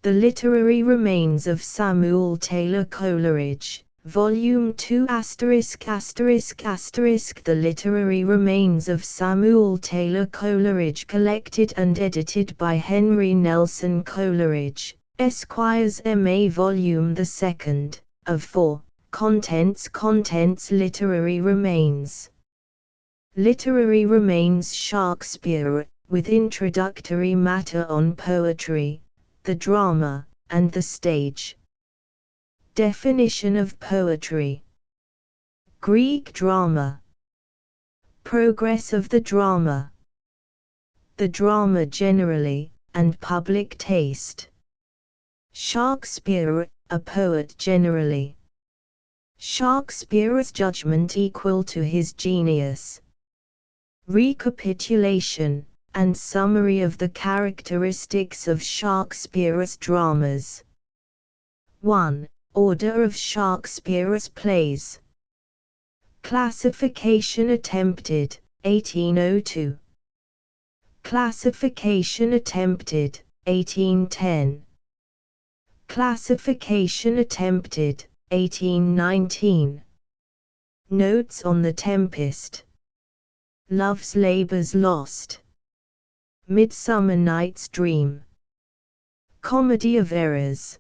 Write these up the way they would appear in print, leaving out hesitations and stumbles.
The Literary Remains of Samuel Taylor Coleridge, Volume 2 ******** The Literary Remains of Samuel Taylor Coleridge, collected and edited by Henry Nelson Coleridge, Esquires M.A. Volume 2, of 4, Contents Literary Remains. Literary Remains Shakespeare, with introductory matter on poetry, the drama, and the stage. Definition of poetry. Greek drama. Progress of the drama. The drama generally, and public taste. Shakespeare, a poet generally. Shakespeare's judgment equal to his genius. Recapitulation and summary of the characteristics of Shakespeare's dramas. 1. Order of Shakespeare's plays. Classification attempted, 1802. Classification attempted, 1810. Classification attempted, 1819. Notes on the Tempest. Love's Labour's Lost. Midsummer Night's Dream. Comedy of Errors.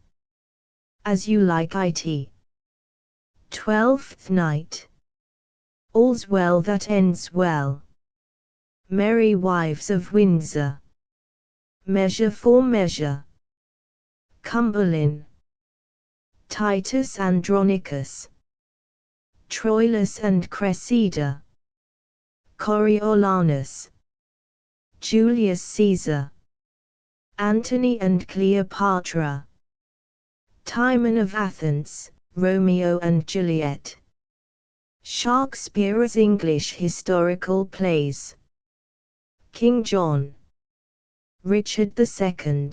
As You Like It. Twelfth Night. All's Well That Ends Well. Merry Wives of Windsor. Measure for Measure. Cumberland. Titus Andronicus. Troilus and Cressida. Coriolanus. Julius Caesar. Antony and Cleopatra. Timon of Athens, Romeo and Juliet. Shakespeare's English historical plays. King John. Richard II.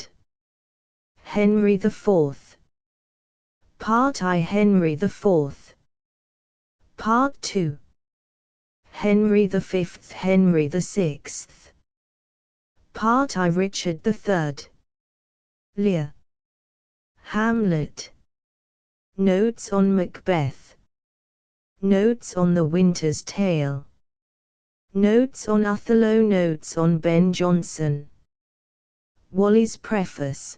Henry IV. Part I. Henry IV. Part 2. Henry V. Henry VI. Part I. Richard III. Lear. Hamlet. Notes on Macbeth. Notes on The Winter's Tale. Notes on Othello. Notes on Ben Jonson. Wally's Preface.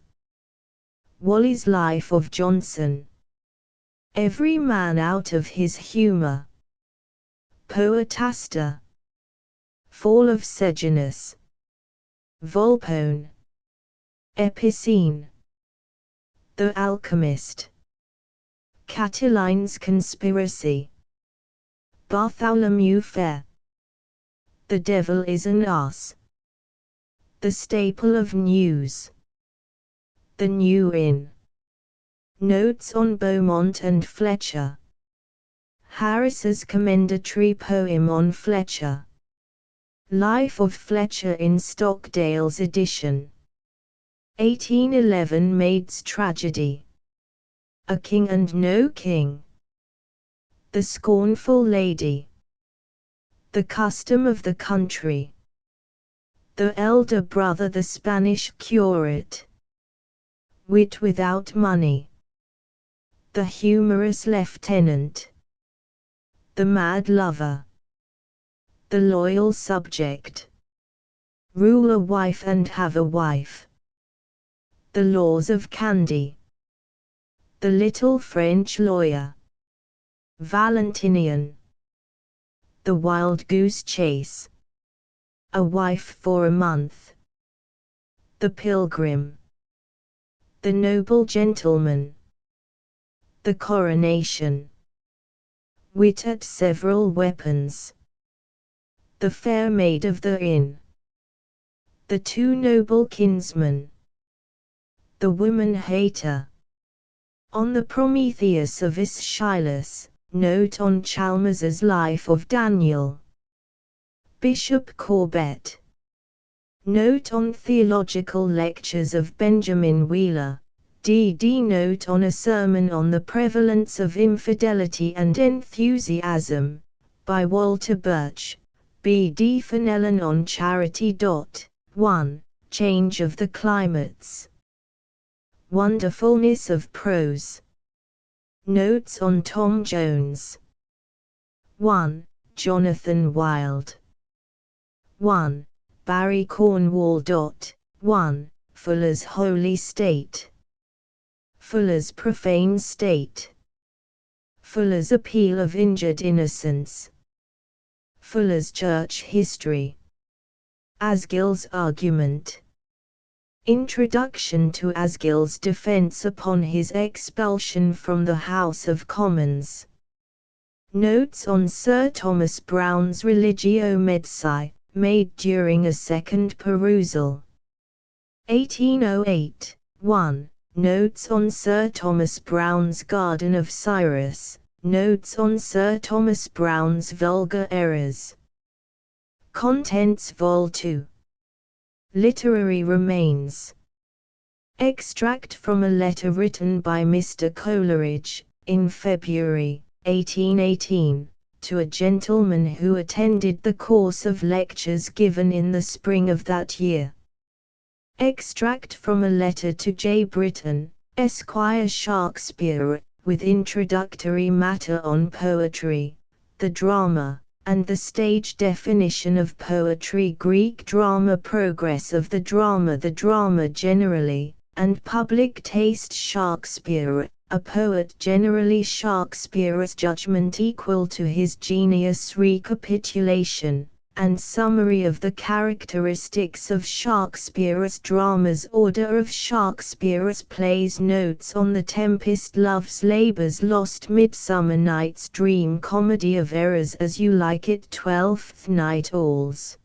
Wally's Life of Jonson. Every Man Out of His Humour. Poetaster. Fall of Sejanus. Volpone. Epicene. The Alchemist. Catiline's Conspiracy. Bartholomew Fair. The Devil is an Ass. The Staple of News. The New Inn. Notes on Beaumont and Fletcher. Harris's commendatory poem on Fletcher. Life of Fletcher in Stockdale's edition. 1811 Maid's Tragedy. A King and No King. The Scornful Lady. The Custom of the Country. The Elder Brother, the Spanish Curate. Wit Without Money. The Humorous Lieutenant. The Mad Lover. The Loyal Subject. Rule a Wife and Have a Wife. The Laws of Candy. The Little French Lawyer. Valentinian. The Wild Goose Chase. A Wife for a Month. The Pilgrim. The Noble Gentleman. The Coronation. Wit at Several Weapons. The Fair Maid of the Inn. The Two Noble Kinsmen. The Woman Hater. On the Prometheus of Aeschylus. Note on Chalmers's Life of Daniel. Bishop Corbett. Note on Theological Lectures of Benjamin Wheeler, D.D. Note on a Sermon on the Prevalence of Infidelity and Enthusiasm, by Walter Birch, B.D. Fenelon on Charity. 1. Change of the Climates. Wonderfulness of prose. Notes on Tom Jones. 1. Jonathan Wild. 1. Barry Cornwall. 1. Fuller's Holy State. Fuller's Profane State. Fuller's Appeal of Injured Innocence. Fuller's Church History. Asgill's Argument. Introduction to Asgill's defense upon his expulsion from the House of Commons. Notes on Sir Thomas Browne's Religio Medici, made during a second perusal. 1808. 1. Notes on Sir Thomas Browne's Garden of Cyrus. Notes on Sir Thomas Browne's Vulgar Errors. Contents Vol. 2. Literary Remains. Extract from a letter written by Mr. Coleridge, in February, 1818, to a gentleman who attended the course of lectures given in the spring of that year. Extract from a letter to J. Britton, Esquire Shakespeare, with introductory matter on poetry, the drama, and the stage definition of poetry, Greek drama, progress of the drama generally, and public taste. Shakespeare, a poet generally, Shakespeare's judgment equal to his genius. Recapitulation and summary of the characteristics of Shakespeare's dramas. Order of Shakespeare's plays. Notes on The Tempest, Love's Labour's Lost, Midsummer Night's Dream, Comedy of Errors, As You Like It, Twelfth Night, All's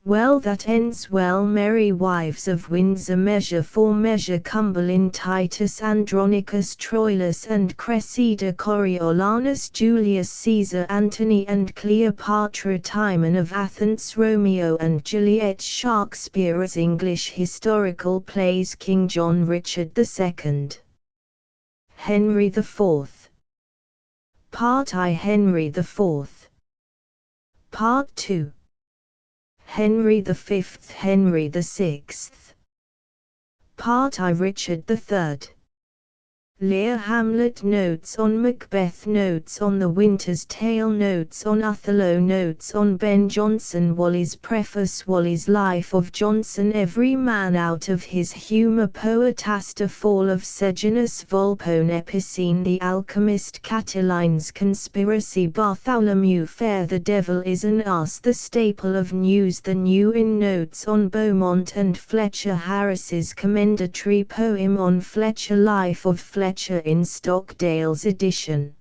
Well That Ends Well, Merry Wives of Windsor, Measure for Measure, Cumberland, Titus Andronicus, Troilus and Cressida, Coriolanus, Julius Caesar, Antony and Cleopatra, Timon of Athens, Romeo and Juliet. Shakespeare's English historical plays. King John, Richard II. Henry IV. Part I. Henry IV. Part 2. Henry V, Henry VI. Part I. Richard III. Lear, Hamlet. Notes on Macbeth. Notes on The Winter's Tale. Notes on Othello. Notes on Ben Jonson. Wally's Preface. Wally's Life of Jonson. Every Man out of His Humour. Poetaster. Fall of Sejanus. Volpone. Epicene. The Alchemist. Catiline's Conspiracy. Bartholomew Fair. The Devil is an Ass. The Staple of News. The New In. Notes on Beaumont and Fletcher. Harris's commendatory poem on Fletcher. Life of Fletcher in Stockdale's edition.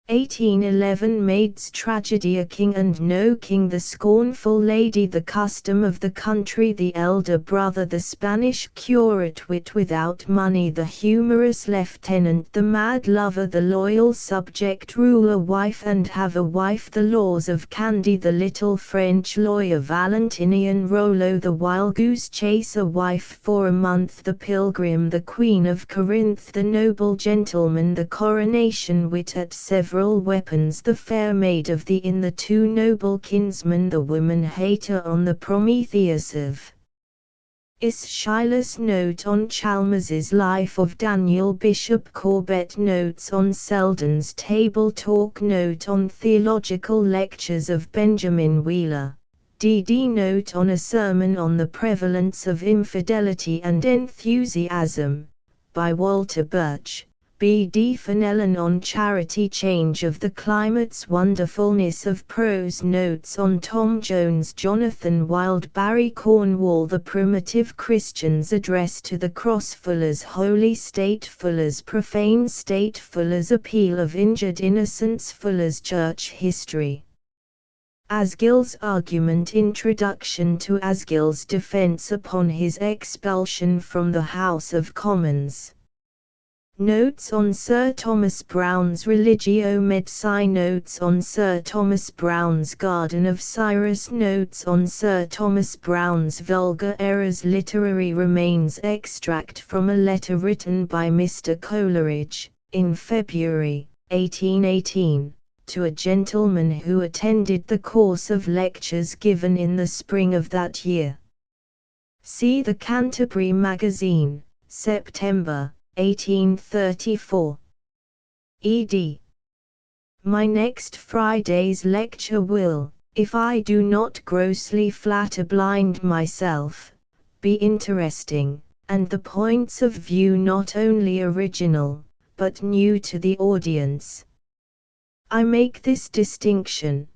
1811. Maid's Tragedy. A King and No King. The Scornful Lady. The Custom of the Country. The Elder Brother. The Spanish Curate. Wit without Money. The Humorous Lieutenant. The Mad Lover. The Loyal Subject. Rule a Wife and Have a Wife. The Laws of Candy. The Little French Lawyer. Valentinian Rollo. The Wild Goose Chase. A Wife for a Month. The Pilgrim. The Queen of Corinth. The Noble Gentleman. The Coronation. Wit at Several Weapons. The Fair Maid of the Inn. The Two Noble Kinsmen. The Woman Hater. On the Prometheus of Aeschylus. Note on Chalmers's Life of Daniel Bishop Corbett. Notes on Selden's Table Talk. Note on Theological Lectures of Benjamin Wheeler, D.D. Note on a Sermon on the Prevalence of Infidelity and Enthusiasm, by Walter Birch, B.D. Fenelon on Charity. Change of the Climates. Wonderfulness of Prose. Notes on Tom Jones, Jonathan Wild, Barry Cornwall. The Primitive Christian's Address to the Cross. Fuller's Holy State. Fuller's Profane State. Fuller's Appeal of Injured Innocence. Fuller's Church History. Asgill's Argument. Introduction to Asgill's defense upon his expulsion from the House of Commons. Notes on Sir Thomas Browne's Religio Medici. Notes on Sir Thomas Browne's Garden of Cyrus. Notes on Sir Thomas Browne's Vulgar Errors. Literary Remains. Extract from a letter written by Mr. Coleridge, in February, 1818, to a gentleman who attended the course of lectures given in the spring of that year. See the Canterbury Magazine, September, 1834. Ed. My next Friday's lecture will, if I do not grossly flatter blind myself, be interesting, and the points of view not only original, but new to the audience. I make this distinction,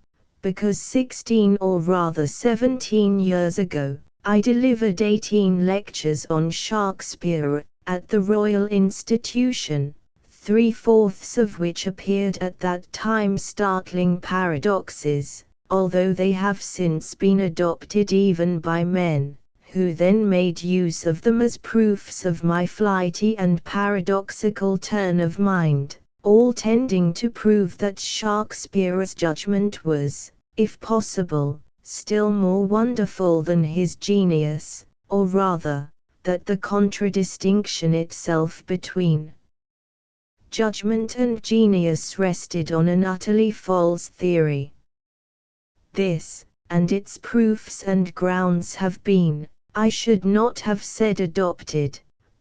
because 16 or rather 17 years ago, I delivered 18 lectures on Shakespeare, at the Royal Institution, 3/4 of which appeared at that time startling paradoxes, although they have since been adopted even by men, who then made use of them as proofs of my flighty and paradoxical turn of mind, all tending to prove that Shakespeare's judgment was, if possible, still more wonderful than his genius, or rather, that the contradistinction itself between judgment and genius rested on an utterly false theory. This, and its proofs and grounds have been, I should not have said adopted,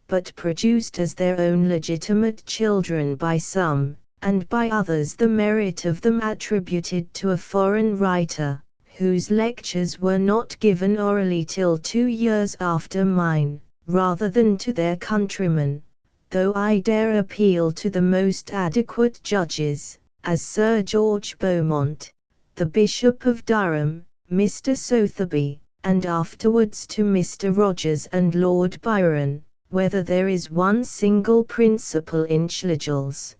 but produced as their own legitimate children by some, and by others the merit of them attributed to a foreign writer, whose lectures were not given orally till 2 years after mine, rather than to their countrymen, though I dare appeal to the most adequate judges, as Sir George Beaumont, the Bishop of Durham, Mr. Sotheby, and afterwards to Mr. Rogers and Lord Byron, whether there is one single principle in Schlegel's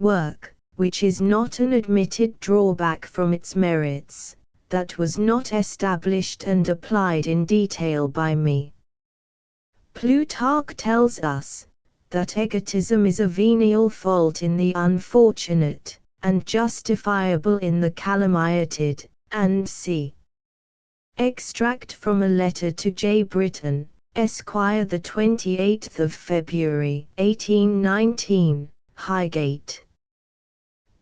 work, which is not an admitted drawback from its merits, that was not established and applied in detail by me. Plutarch tells us, that egotism is a venial fault in the unfortunate, and justifiable in the calumniated, and c. Extract from a letter to J. Britton, Esquire, the 28th of February, 1819, Highgate.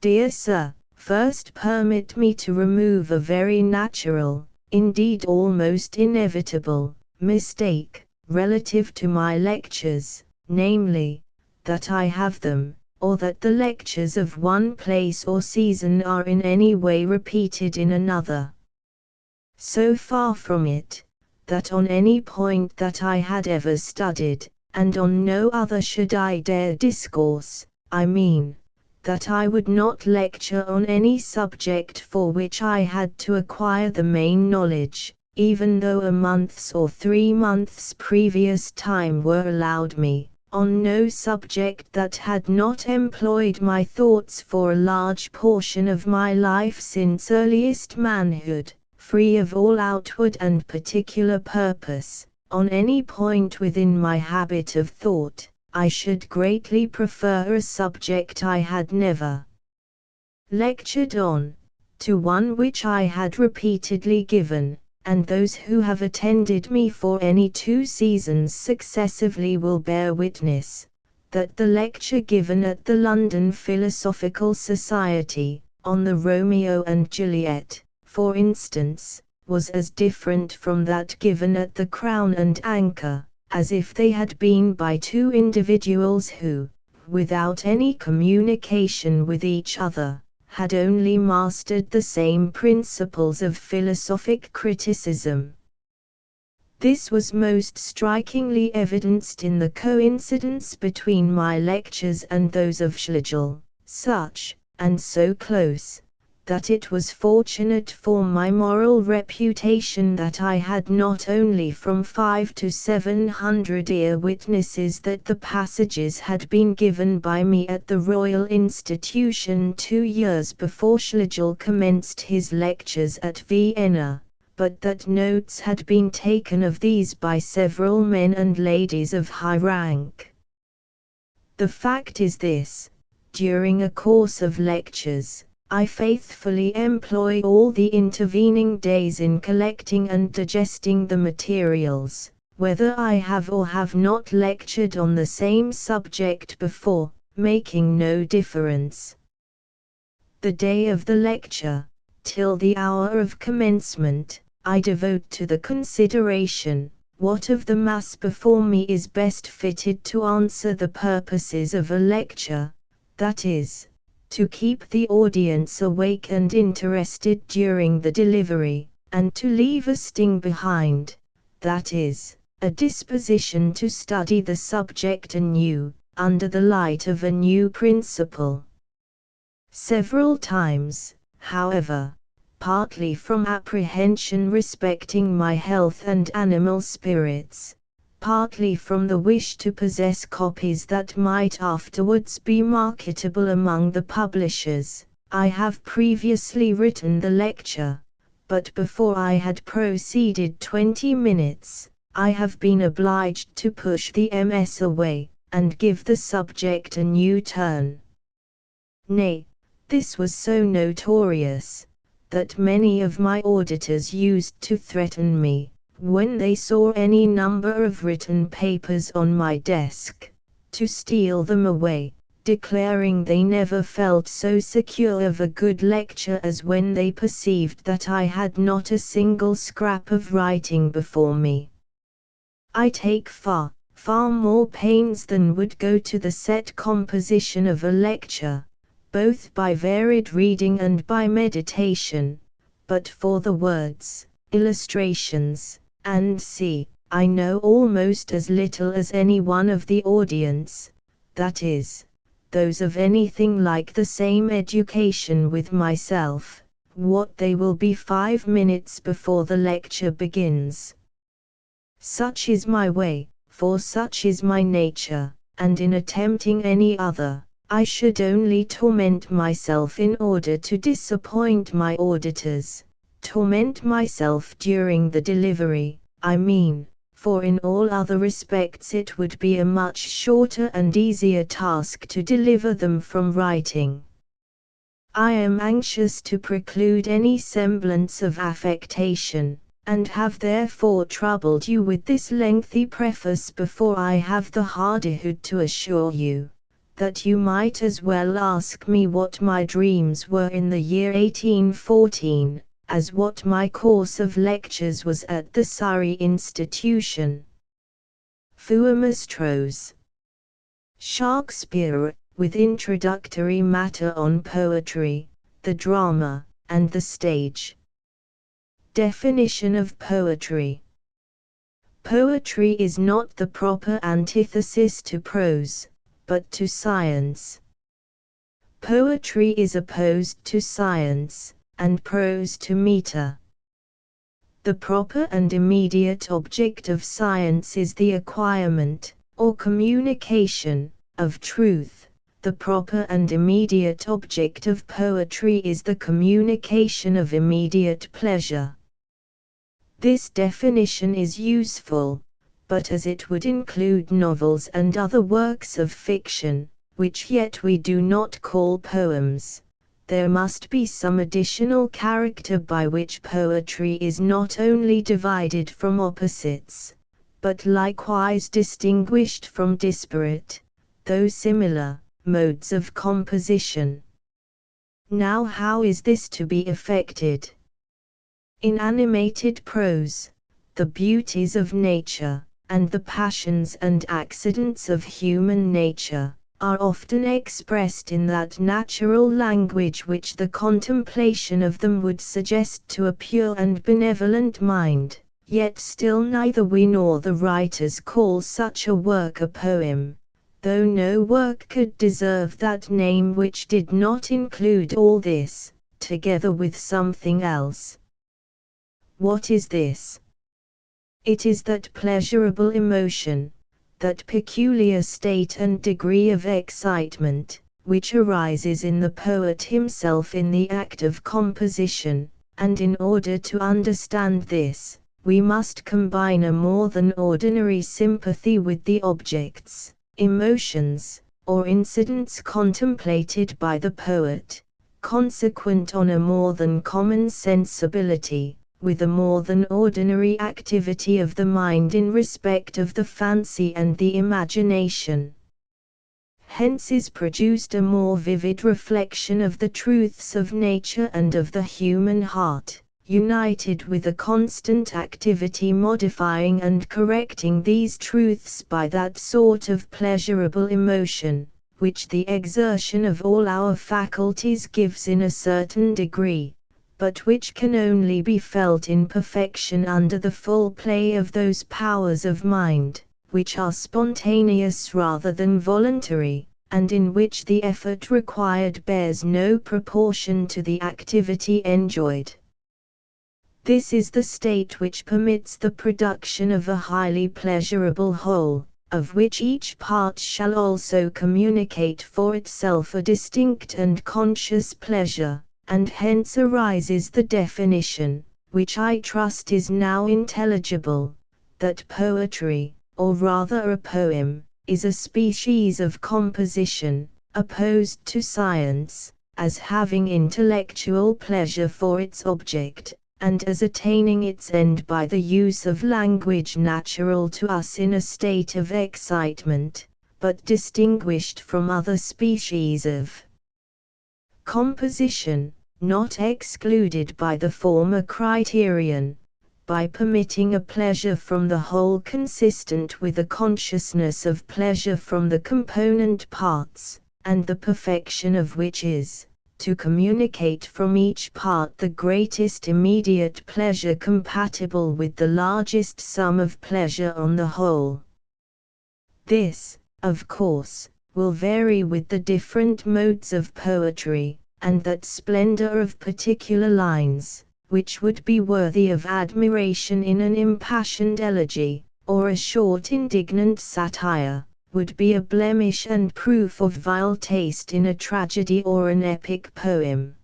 Dear Sir, first permit me to remove a very natural, indeed almost inevitable, mistake, relative to my lectures, namely, that I have them, or that the lectures of one place or season are in any way repeated in another. So far from it, that on any point that I had ever studied, and on no other should I dare discourse, I mean, that I would not lecture on any subject for which I had to acquire the main knowledge, even though a month's or 3 months' previous time were allowed me, on no subject that had not employed my thoughts for a large portion of my life since earliest manhood, free of all outward and particular purpose, on any point within my habit of thought. I should greatly prefer a subject I had never lectured on, to one which I had repeatedly given, and those who have attended me for any 2 seasons successively will bear witness, that the lecture given at the London Philosophical Society, on the Romeo and Juliet, for instance, was as different from that given at the Crown and Anchor, as if they had been by 2 individuals who, without any communication with each other, had only mastered the same principles of philosophic criticism. This was most strikingly evidenced in the coincidence between my lectures and those of Schlegel, such, and so close, that it was fortunate for my moral reputation that I had not only from 500 to 700 ear witnesses that the passages had been given by me at the Royal Institution 2 years before Schlegel commenced his lectures at Vienna, but that notes had been taken of these by several men and ladies of high rank. The fact is this: during a course of lectures, I faithfully employ all the intervening days in collecting and digesting the materials, whether I have or have not lectured on the same subject before, making no difference. The day of the lecture, till the hour of commencement, I devote to the consideration, What of the mass before me is best fitted to answer the purposes of a lecture, that is, to keep the audience awake and interested during the delivery, and to leave a sting behind, that is, a disposition to study the subject anew, under the light of a new principle. Several times, however, partly from apprehension respecting my health and animal spirits, partly from the wish to possess copies that might afterwards be marketable among the publishers, I have previously written the lecture, but before I had proceeded 20 minutes, I have been obliged to push the MS away, and give the subject a new turn. Nay, this was so notorious, that many of my auditors used to threaten me, when they saw any number of written papers on my desk, to steal them away, declaring they never felt so secure of a good lecture as when they perceived that I had not a single scrap of writing before me. I take far more pains than would go to the set composition of a lecture, both by varied reading and by meditation, but for the words, illustrations, and I know almost as little as any one of the audience, that is, those of anything like the same education with myself, what they will be 5 minutes before the lecture begins. Such is my way, for such is my nature, and in attempting any other, I should only torment myself in order to disappoint my auditors, torment myself during the delivery, I mean, for in all other respects it would be a much shorter and easier task to deliver them from writing. I am anxious to preclude any semblance of affectation, and have therefore troubled you with this lengthy preface before I have the hardihood to assure you, that you might as well ask me what my dreams were in the year 1814, as what my course of lectures was at the Surrey Institution. Fouamastros. Shakespeare, with introductory matter on poetry, the drama, and the stage. Definition of poetry. Poetry is not the proper antithesis to prose, but to science. Poetry is opposed to science, and prose to meter. The proper and immediate object of science is the acquirement, or communication, of truth. The proper and immediate object of poetry is the communication of immediate pleasure. This definition is useful, but as it would include novels and other works of fiction, which yet we do not call poems, there must be some additional character by which poetry is not only divided from opposites, but likewise distinguished from disparate, though similar, modes of composition. Now how is this to be effected? In animated prose, the beauties of nature, and the passions and accidents of human nature, are often expressed in that natural language which the contemplation of them would suggest to a pure and benevolent mind, yet still neither we nor the writers call such a work a poem, though no work could deserve that name which did not include all this, together with something else. What is this? It is that pleasurable emotion, that peculiar state and degree of excitement, which arises in the poet himself in the act of composition, and in order to understand this, we must combine a more than ordinary sympathy with the objects, emotions, or incidents contemplated by the poet, consequent on a more than common sensibility, with a more than ordinary activity of the mind in respect of the fancy and the imagination. Hence is produced a more vivid reflection of the truths of nature and of the human heart, united with a constant activity modifying and correcting these truths by that sort of pleasurable emotion, which the exertion of all our faculties gives in a certain degree, but which can only be felt in perfection under the full play of those powers of mind, which are spontaneous rather than voluntary, and in which the effort required bears no proportion to the activity enjoyed. This is the state which permits the production of a highly pleasurable whole, of which each part shall also communicate for itself a distinct and conscious pleasure, and hence arises the definition, which I trust is now intelligible, that poetry, or rather a poem, is a species of composition, opposed to science, as having intellectual pleasure for its object, and as attaining its end by the use of language natural to us in a state of excitement, but distinguished from other species of composition, not excluded by the former criterion, by permitting a pleasure from the whole consistent with a consciousness of pleasure from the component parts, and the perfection of which is, to communicate from each part the greatest immediate pleasure compatible with the largest sum of pleasure on the whole. This, of course, will vary with the different modes of poetry, and that splendor of particular lines, which would be worthy of admiration in an impassioned elegy, or a short indignant satire, would be a blemish and proof of vile taste in a tragedy or an epic poem.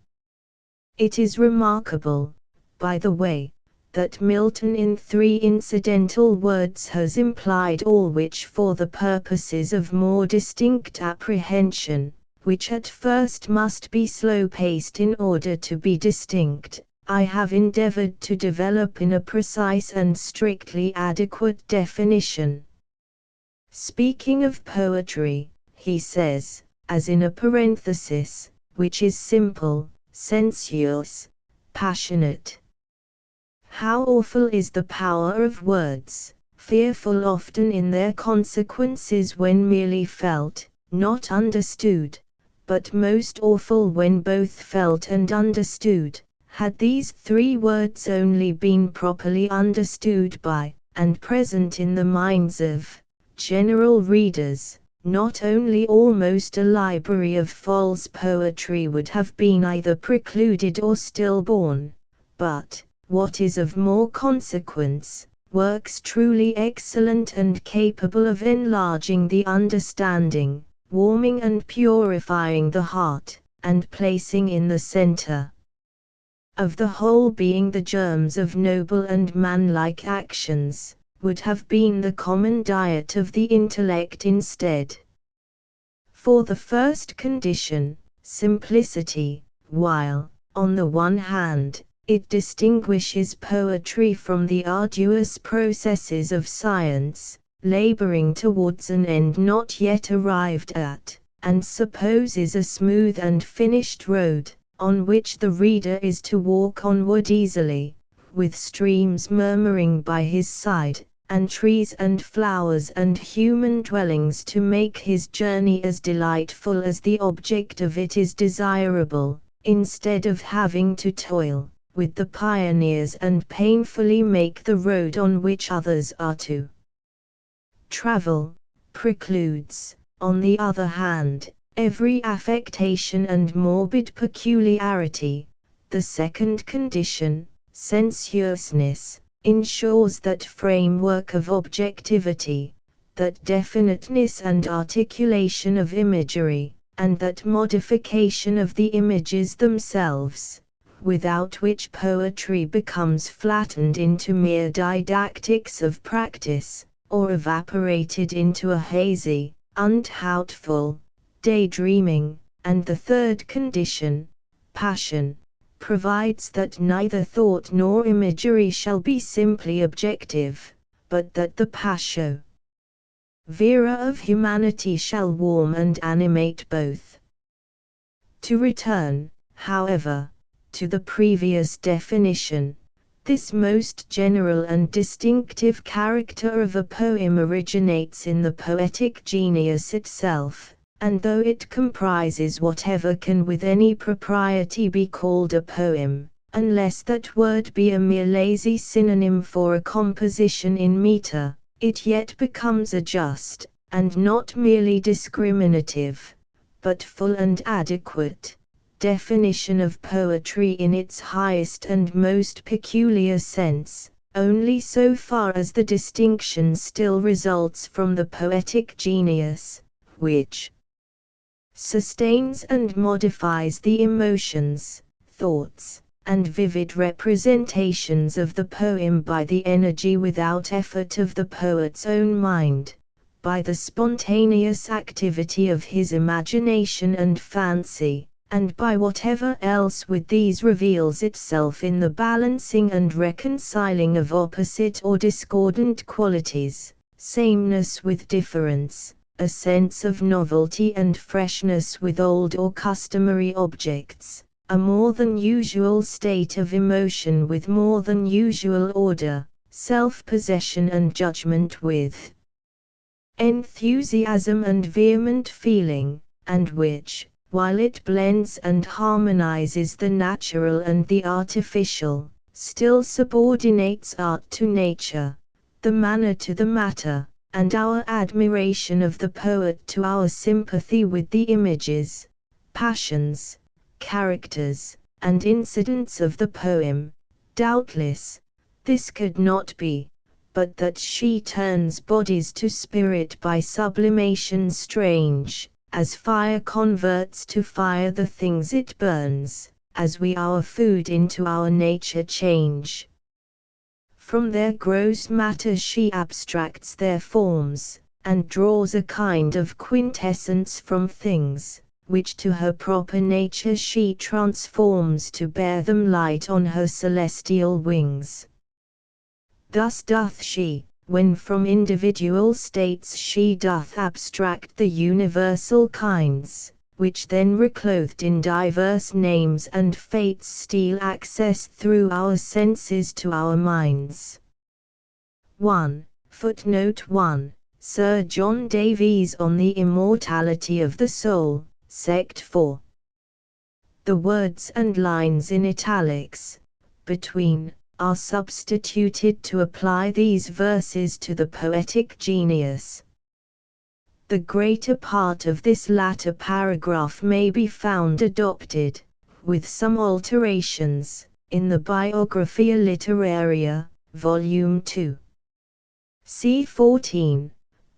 It is remarkable, by the way, that Milton in 3 incidental words has implied all which for the purposes of more distinct apprehension, which at first must be slow-paced in order to be distinct, I have endeavored to develop in a precise and strictly adequate definition. Speaking of poetry, he says, as in a parenthesis, which is simple, sensuous, passionate. How awful is the power of words, fearful often in their consequences when merely felt, not understood, but most awful when both felt and understood, had these 3 words only been properly understood by, and present in the minds of, general readers, not only almost a library of false poetry would have been either precluded or stillborn, but, what is of more consequence, works truly excellent and capable of enlarging the understanding, warming and purifying the heart, and placing in the center of the whole being the germs of noble and manlike actions, would have been the common diet of the intellect instead. For the first condition, simplicity, while, on the one hand, it distinguishes poetry from the arduous processes of science, laboring towards an end not yet arrived at, and supposes a smooth and finished road, on which the reader is to walk onward easily, with streams murmuring by his side, and trees and flowers and human dwellings to make his journey as delightful as the object of it is desirable, instead of having to toil with the pioneers and painfully make the road on which others are to travel, precludes, on the other hand, every affectation and morbid peculiarity. The second condition, sensuousness, ensures that framework of objectivity, that definiteness and articulation of imagery, and that modification of the images themselves, without which poetry becomes flattened into mere didactics of practice, or evaporated into a hazy, undoubtful daydreaming. And the third condition, passion, provides that neither thought nor imagery shall be simply objective, but that the passio vera of humanity shall warm and animate both. To return, however, to the previous definition. This most general and distinctive character of a poem originates in the poetic genius itself, and though it comprises whatever can with any propriety be called a poem, unless that word be a mere lazy synonym for a composition in meter, it yet becomes a just, and not merely discriminative, but full and adequate, definition of poetry in its highest and most peculiar sense, only so far as the distinction still results from the poetic genius, which sustains and modifies the emotions, thoughts, and vivid representations of the poem by the energy without effort of the poet's own mind, by the spontaneous activity of his imagination and fancy, and by whatever else with these reveals itself in the balancing and reconciling of opposite or discordant qualities, sameness with difference, a sense of novelty and freshness with old or customary objects, a more than usual state of emotion with more than usual order, self-possession and judgment with enthusiasm and vehement feeling, and which, while it blends and harmonizes the natural and the artificial, still subordinates art to nature, the manner to the matter, and our admiration of the poet to our sympathy with the images, passions, characters, and incidents of the poem. Doubtless, this could not be, but that she turns bodies to spirit by sublimation strange, as fire converts to fire the things it burns, as we our food into our nature change. From their gross matter she abstracts their forms, and draws a kind of quintessence from things, which to her proper nature she transforms to bear them light on her celestial wings. Thus doth she, when from individual states she doth abstract the universal kinds, which then reclothed in diverse names and fates steal access through our senses to our minds. 1. Footnote 1. Sir John Davies on the Immortality of the Soul, Sect 4. The words and lines in italics, between, are substituted to apply these verses to the poetic genius. The greater part of this latter paragraph may be found adopted, with some alterations, in the Biographia Literaria, Volume 2. C. 14,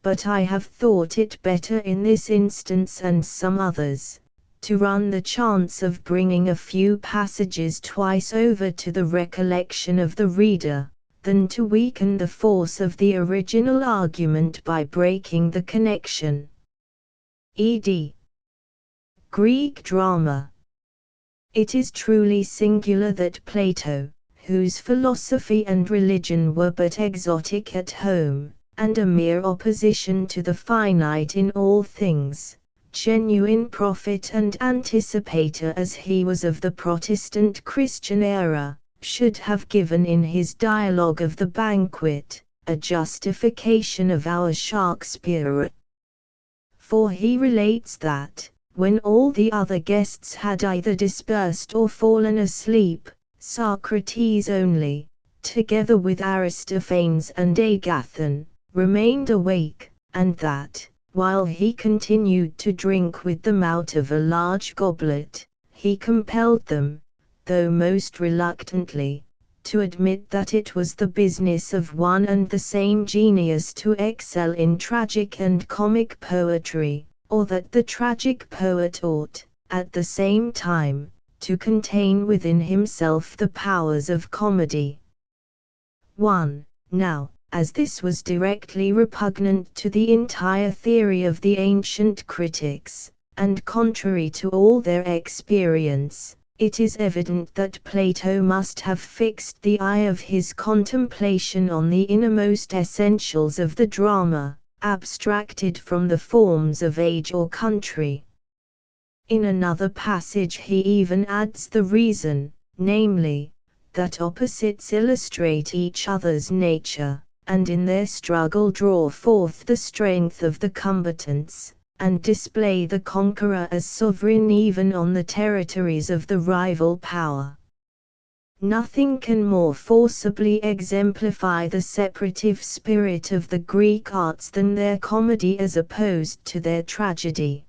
but I have thought it better in this instance and some others, to run the chance of bringing a few passages twice over to the recollection of the reader, than to weaken the force of the original argument by breaking the connection. Ed. Greek drama. It is truly singular that Plato, whose philosophy and religion were but exotic at home, and a mere opposition to the finite in all things, genuine prophet and anticipator as he was of the Protestant Christian era, should have given in his dialogue of the banquet, a justification of our Shakespeare. For he relates that, when all the other guests had either dispersed or fallen asleep, Socrates only, together with Aristophanes and Agathon, remained awake, and that, while he continued to drink with them out of a large goblet, he compelled them, though most reluctantly, to admit that it was the business of one and the same genius to excel in tragic and comic poetry, or that the tragic poet ought, at the same time, to contain within himself the powers of comedy. 1. Now, as this was directly repugnant to the entire theory of the ancient critics, and contrary to all their experience, it is evident that Plato must have fixed the eye of his contemplation on the innermost essentials of the drama, abstracted from the forms of age or country. In another passage he even adds the reason, namely, that opposites illustrate each other's nature, and in their struggle draw forth the strength of the combatants, and display the conqueror as sovereign even on the territories of the rival power. Nothing can more forcibly exemplify the separative spirit of the Greek arts than their comedy as opposed to their tragedy.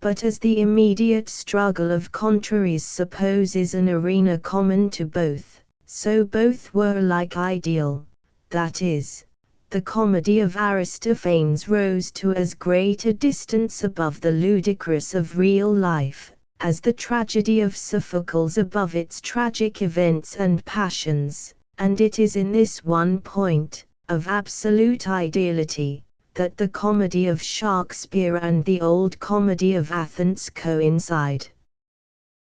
But as the immediate struggle of contraries supposes an arena common to both, so both were alike ideal, that is, the comedy of Aristophanes rose to as great a distance above the ludicrous of real life, as the tragedy of Sophocles above its tragic events and passions, and it is in this one point, of absolute ideality, that the comedy of Shakespeare and the old comedy of Athens coincide.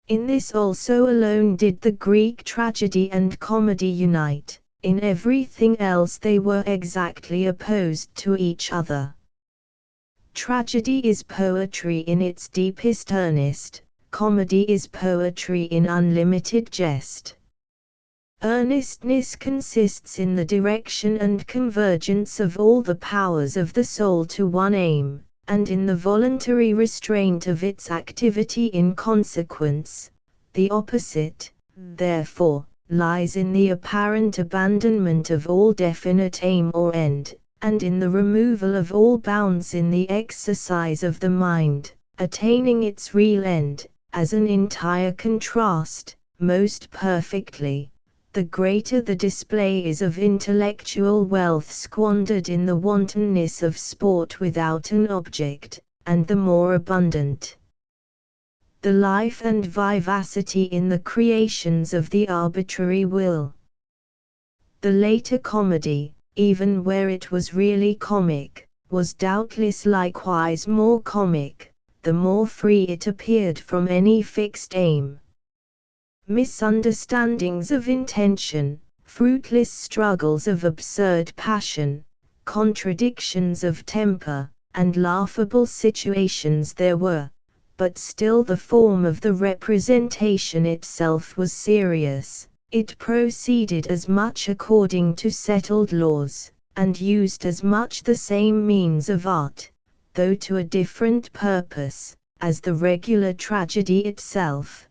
In this also alone did the Greek tragedy and comedy unite, in everything else they were exactly opposed to each other. Tragedy is poetry in its deepest earnest, comedy is poetry in unlimited jest. Earnestness consists in the direction and convergence of all the powers of the soul to one aim, and in the voluntary restraint of its activity in consequence. The opposite, therefore, lies in the apparent abandonment of all definite aim or end, and in the removal of all bounds in the exercise of the mind, attaining its real end, as an entire contrast, most perfectly. The greater the display is of intellectual wealth squandered in the wantonness of sport without an object, and the more abundant the life and vivacity in the creations of the arbitrary will. The later comedy, even where it was really comic, was doubtless likewise more comic, the more free it appeared from any fixed aim. Misunderstandings of intention, fruitless struggles of absurd passion, contradictions of temper, and laughable situations there were, but still the form of the representation itself was serious. It proceeded as much according to settled laws, and used as much the same means of art, though to a different purpose, as the regular tragedy itself.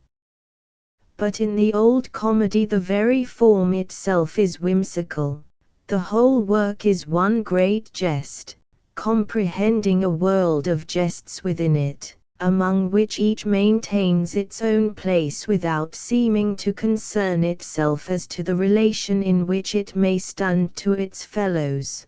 But in the old comedy the very form itself is whimsical. The whole work is one great jest, comprehending a world of jests within it, among which each maintains its own place without seeming to concern itself as to the relation in which it may stand to its fellows.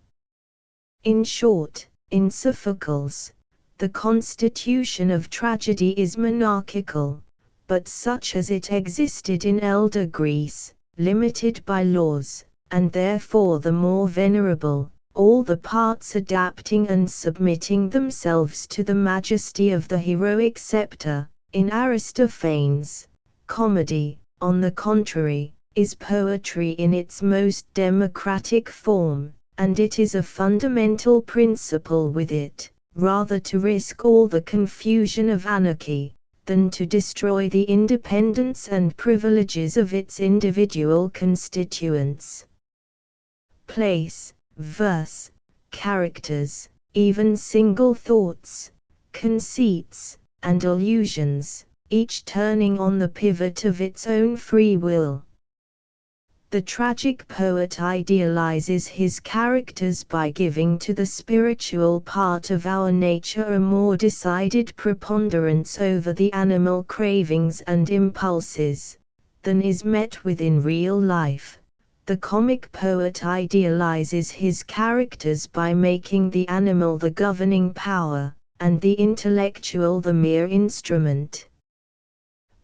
In short, in Sophocles, the constitution of tragedy is monarchical, but such as it existed in elder Greece, limited by laws, and therefore the more venerable, all the parts adapting and submitting themselves to the majesty of the heroic scepter. In Aristophanes, comedy, on the contrary, is poetry in its most democratic form, and it is a fundamental principle with it, rather to risk all the confusion of anarchy, than to destroy the independence and privileges of its individual constituents. Place, verse, characters, even single thoughts, conceits, and allusions, each turning on the pivot of its own free will. The tragic poet idealizes his characters by giving to the spiritual part of our nature a more decided preponderance over the animal cravings and impulses than is met with in real life. The comic poet idealizes his characters by making the animal the governing power, and the intellectual the mere instrument.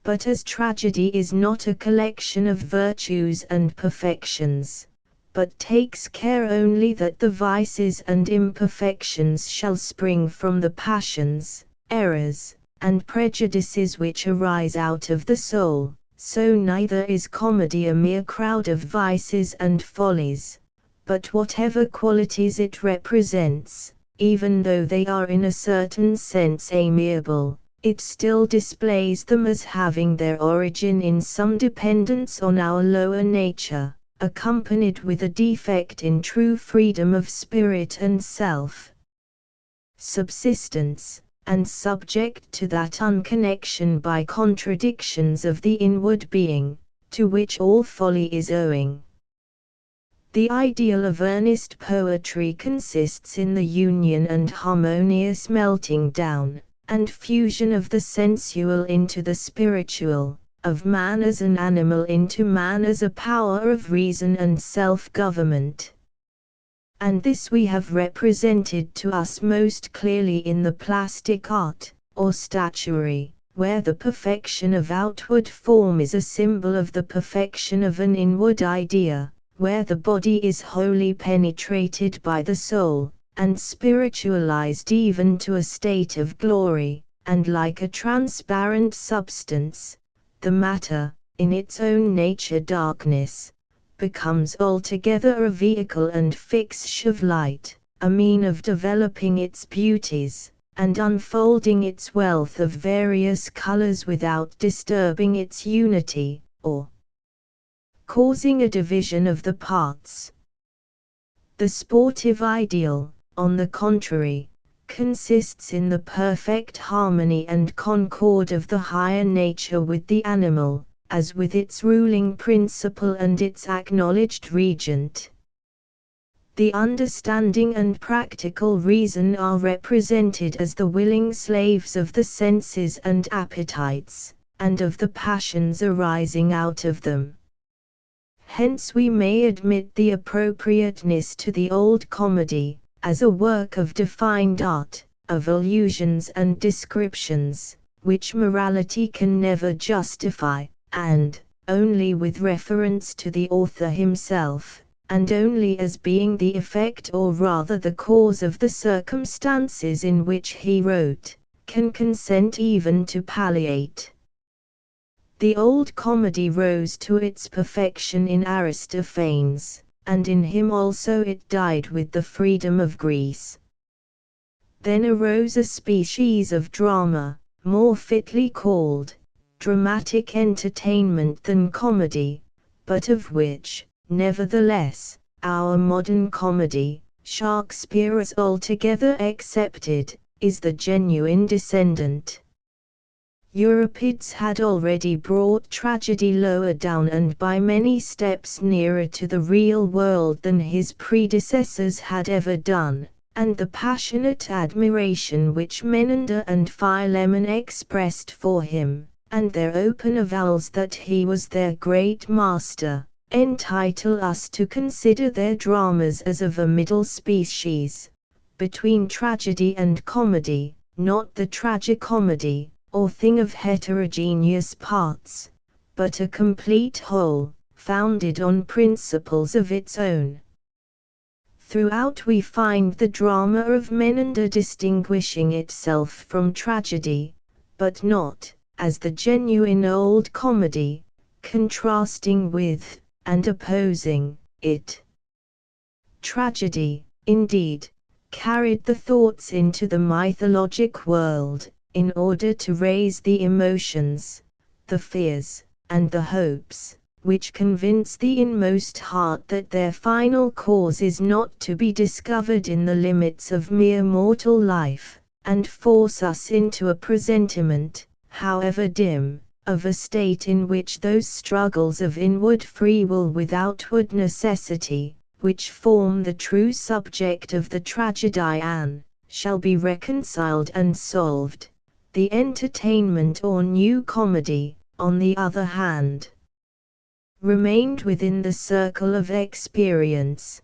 But as tragedy is not a collection of virtues and perfections, but takes care only that the vices and imperfections shall spring from the passions, errors, and prejudices which arise out of the soul, so neither is comedy a mere crowd of vices and follies, but whatever qualities it represents, even though they are in a certain sense amiable, it still displays them as having their origin in some dependence on our lower nature, accompanied with a defect in true freedom of spirit and self-subsistence, and subject to that unconnection by contradictions of the inward being, to which all folly is owing. The ideal of earnest poetry consists in the union and harmonious melting down and fusion of the sensual into the spiritual, of man as an animal into man as a power of reason and self-government. And this we have represented to us most clearly in the plastic art, or statuary, where the perfection of outward form is a symbol of the perfection of an inward idea, where the body is wholly penetrated by the soul, and spiritualized even to a state of glory, and like a transparent substance, the matter, in its own nature darkness, becomes altogether a vehicle and fixture of light, a mean of developing its beauties, and unfolding its wealth of various colors without disturbing its unity, or causing a division of the parts. The sportive ideal, on the contrary, consists in the perfect harmony and concord of the higher nature with the animal, as with its ruling principle and its acknowledged regent. The understanding and practical reason are represented as the willing slaves of the senses and appetites, and of the passions arising out of them. Hence we may admit the appropriateness to the old comedy, as a work of defined art, of allusions and descriptions, which morality can never justify, and, only with reference to the author himself, and only as being the effect or rather the cause of the circumstances in which he wrote, can consent even to palliate. The old comedy rose to its perfection in Aristophanes, and in him also it died with the freedom of Greece. Then arose a species of drama, more fitly called dramatic entertainment than comedy, but of which, nevertheless, our modern comedy, Shakespeare as altogether accepted, is the genuine descendant. Euripides had already brought tragedy lower down and by many steps nearer to the real world than his predecessors had ever done, and the passionate admiration which Menander and Philemon expressed for him, and their open avowals that he was their great master, entitle us to consider their dramas as of a middle species, between tragedy and comedy, not the tragicomedy, or thing of heterogeneous parts, but a complete whole, founded on principles of its own. Throughout we find the drama of Menander distinguishing itself from tragedy, but not, as the genuine old comedy, contrasting with, and opposing, it. Tragedy, indeed, carried the thoughts into the mythologic world, in order to raise the emotions, the fears, and the hopes, which convince the inmost heart that their final cause is not to be discovered in the limits of mere mortal life, and force us into a presentiment, however dim, of a state in which those struggles of inward free will with outward necessity, which form the true subject of the tragedian, shall be reconciled and solved. The entertainment or new comedy, on the other hand, remained within the circle of experience.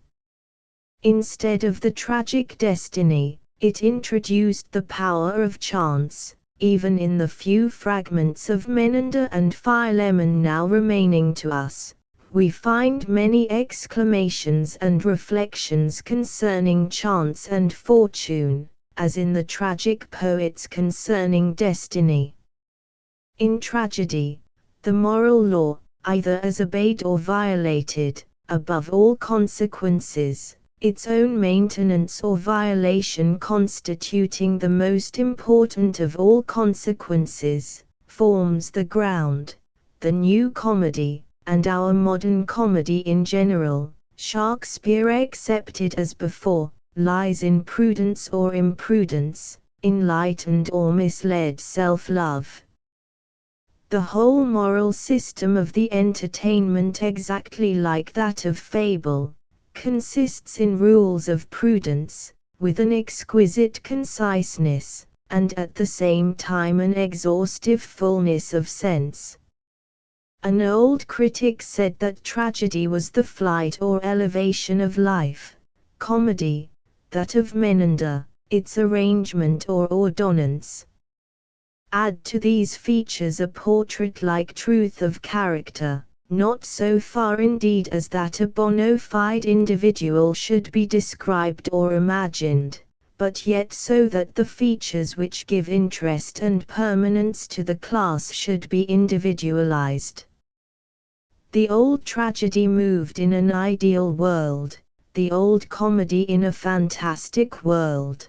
Instead of the tragic destiny, it introduced the power of chance, even in the few fragments of Menander and Philemon now remaining to us. We find many exclamations and reflections concerning chance and fortune, as in the tragic poets concerning destiny. In tragedy, the moral law, either as obeyed or violated, above all consequences, its own maintenance or violation constituting the most important of all consequences, forms the ground. The new comedy, and our modern comedy in general, Shakespeare accepted as before, lies in prudence or imprudence, enlightened or misled self-love. The whole moral system of the entertainment, exactly like that of fable, consists in rules of prudence, with an exquisite conciseness, and at the same time an exhaustive fullness of sense. An old critic said that tragedy was the flight or elevation of life, comedy, that of Menander, its arrangement or ordonnance. Add to these features a portrait-like truth of character, not so far indeed as that a bona fide individual should be described or imagined, but yet so that the features which give interest and permanence to the class should be individualized. The old tragedy moved in an ideal world, the old comedy in a fantastic world.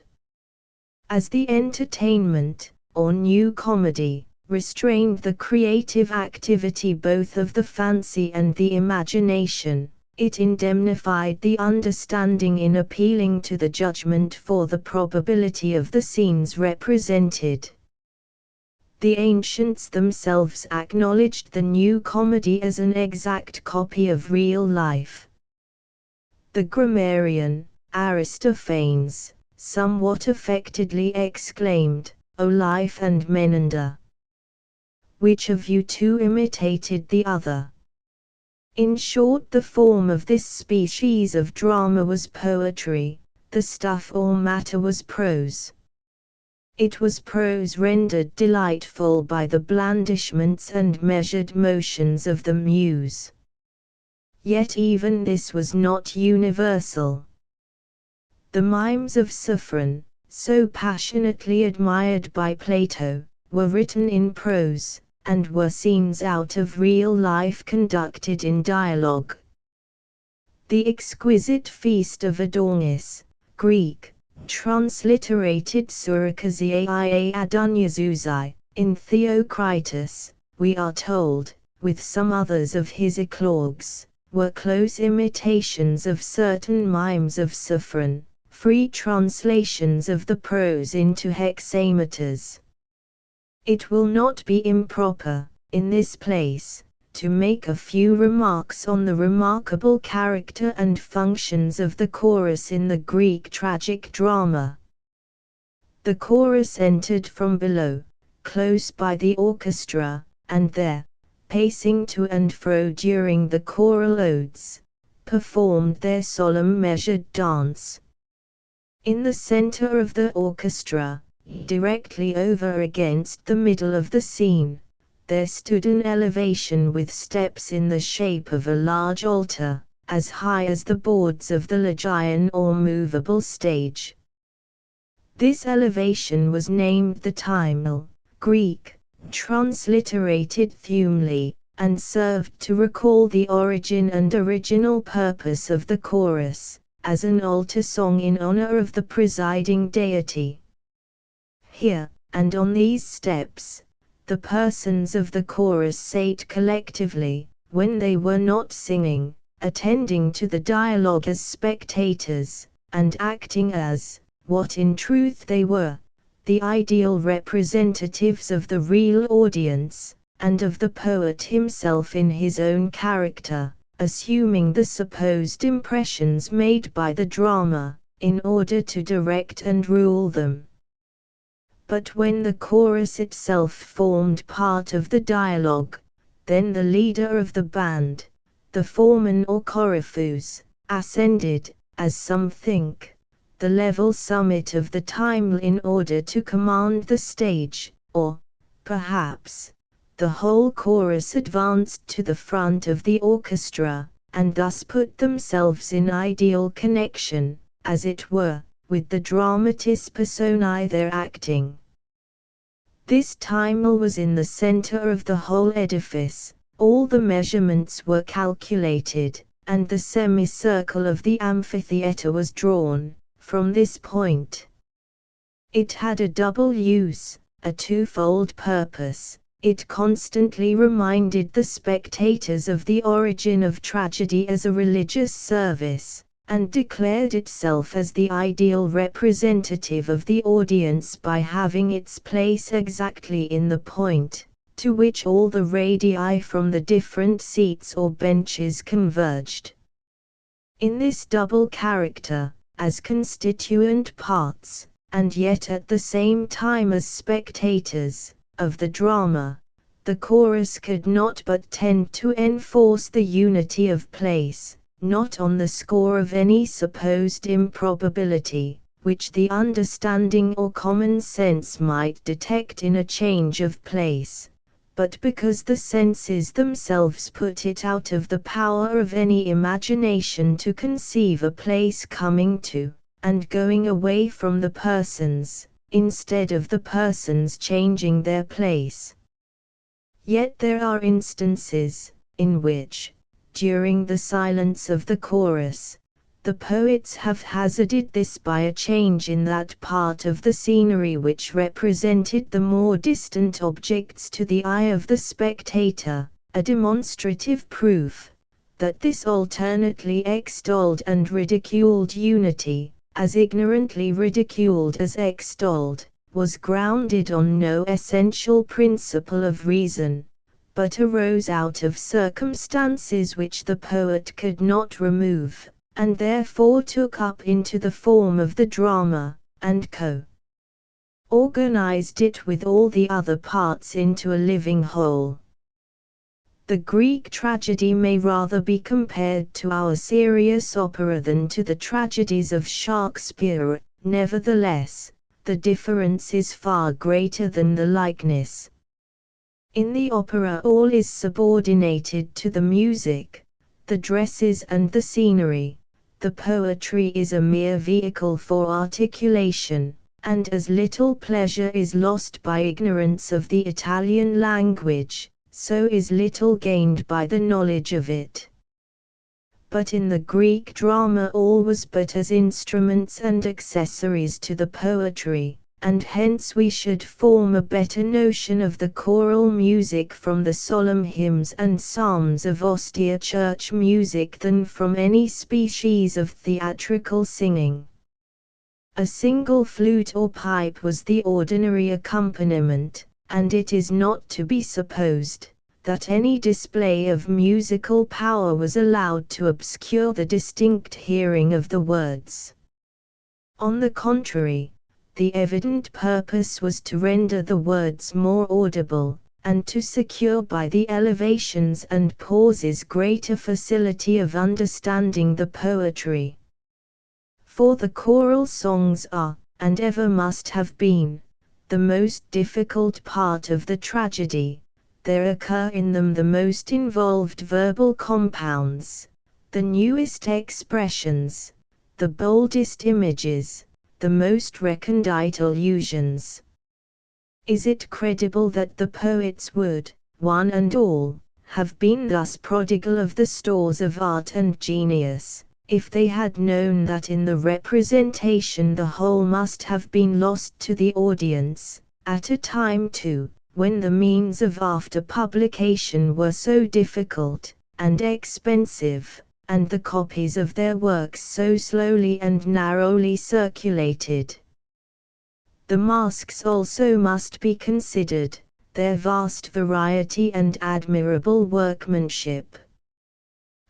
As the entertainment, or new comedy, restrained the creative activity both of the fancy and the imagination, it indemnified the understanding in appealing to the judgment for the probability of the scenes represented. The ancients themselves acknowledged the new comedy as an exact copy of real life. The grammarian, Aristophanes, somewhat affectedly exclaimed, "O life and Menander! Which of you two imitated the other?" In short, the form of this species of drama was poetry, the stuff or matter was prose. It was prose rendered delightful by the blandishments and measured motions of the muse. Yet even this was not universal. The mimes of Sophron, so passionately admired by Plato, were written in prose, and were scenes out of real life conducted in dialogue. The exquisite feast of Adonis, Greek, transliterated Surakaziai Adonyazuzai, in Theocritus, we are told, with some others of his eclogues, were close imitations of certain mimes of Sophron, free translations of the prose into hexameters. It will not be improper, in this place, to make a few remarks on the remarkable character and functions of the chorus in the Greek tragic drama. The chorus entered from below, close by the orchestra, and there, pacing to and fro during the choral odes, performed their solemn measured dance. In the center of the orchestra, directly over against the middle of the scene, there stood an elevation with steps in the shape of a large altar, as high as the boards of the Lygian or movable stage. This elevation was named the Timel, Greek, transliterated Thumli, and served to recall the origin and original purpose of the chorus, as an altar song in honor of the presiding deity. Here, and on these steps, the persons of the chorus sate collectively, when they were not singing, attending to the dialogue as spectators, and acting as, what in truth they were, the ideal representatives of the real audience, and of the poet himself in his own character, assuming the supposed impressions made by the drama, in order to direct and rule them. But when the chorus itself formed part of the dialogue, then the leader of the band, the foreman or Coryphus, ascended, as some think, the level summit of the Timel in order to command the stage, or, perhaps, the whole chorus advanced to the front of the orchestra, and thus put themselves in ideal connection, as it were, with the dramatis personae there acting. This Timel was in the center of the whole edifice, all the measurements were calculated, and the semicircle of the amphitheatre was drawn from this point. It had a double use, a twofold purpose. It constantly reminded the spectators of the origin of tragedy as a religious service, and declared itself as the ideal representative of the audience by having its place exactly in the point, to which all the radii from the different seats or benches converged. In this double character, as constituent parts, and yet at the same time as spectators, of the drama, the chorus could not but tend to enforce the unity of place, not on the score of any supposed improbability, which the understanding or common sense might detect in a change of place, but because the senses themselves put it out of the power of any imagination to conceive a place coming to, and going away from the persons, instead of the persons changing their place. Yet there are instances, in which, during the silence of the chorus, the poets have hazarded this by a change in that part of the scenery which represented the more distant objects to the eye of the spectator, a demonstrative proof, that this alternately extolled and ridiculed unity, as ignorantly ridiculed as extolled, was grounded on no essential principle of reason, but arose out of circumstances which the poet could not remove, and therefore took up into the form of the drama, and organized it with all the other parts into a living whole. The Greek tragedy may rather be compared to our serious opera than to the tragedies of Shakespeare. Nevertheless, the difference is far greater than the likeness. In the opera all is subordinated to the music, the dresses and the scenery. The poetry is a mere vehicle for articulation, and as little pleasure is lost by ignorance of the Italian language, so is little gained by the knowledge of it. But in the Greek drama all was but as instruments and accessories to the poetry, and hence we should form a better notion of the choral music from the solemn hymns and psalms of austere church music than from any species of theatrical singing. A single flute or pipe was the ordinary accompaniment, and it is not to be supposed that any display of musical power was allowed to obscure the distinct hearing of the words. On the contrary, the evident purpose was to render the words more audible, and to secure by the elevations and pauses greater facility of understanding the poetry. For the choral songs are, and ever must have been, the most difficult part of the tragedy. There occur in them the most involved verbal compounds, the newest expressions, the boldest images, the most recondite allusions. Is it credible that the poets would, one and all, have been thus prodigal of the stores of art and genius, if they had known that in the representation the whole must have been lost to the audience, at a time too, when the means of after publication were so difficult and expensive, and the copies of their works so slowly and narrowly circulated? The masks also must be considered, their vast variety and admirable workmanship.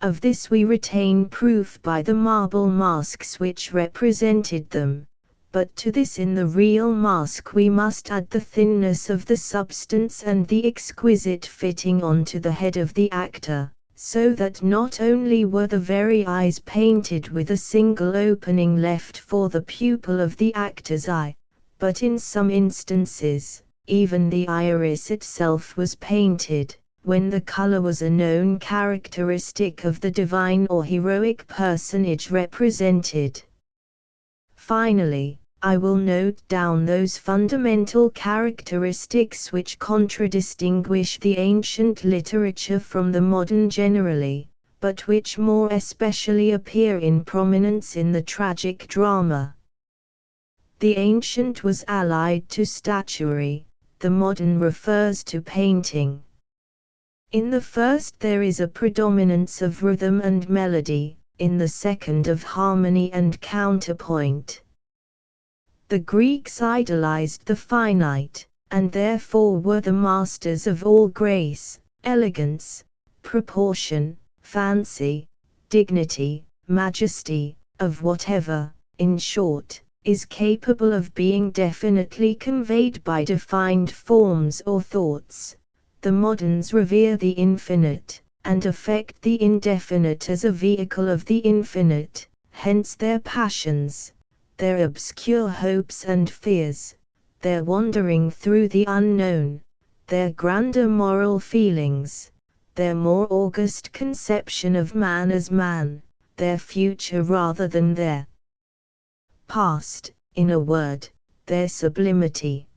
Of this we retain proof by the marble masks which represented them, but to this in the real mask we must add the thinness of the substance and the exquisite fitting onto the head of the actor, so that not only were the very eyes painted with a single opening left for the pupil of the actor's eye, but in some instances, even the iris itself was painted, when the color was a known characteristic of the divine or heroic personage represented. Finally, I will note down those fundamental characteristics which contradistinguish the ancient literature from the modern generally, but which more especially appear in prominence in the tragic drama. The ancient was allied to statuary, the modern refers to painting. In the first there is a predominance of rhythm and melody, in the second of harmony and counterpoint. The Greeks idolized the finite, and therefore were the masters of all grace, elegance, proportion, fancy, dignity, majesty, of whatever, in short, is capable of being definitely conveyed by defined forms or thoughts. The moderns revere the infinite, and affect the indefinite as a vehicle of the infinite, hence their passions, their obscure hopes and fears, their wandering through the unknown, their grander moral feelings, their more august conception of man as man, their future rather than their past, in a word, their sublimity.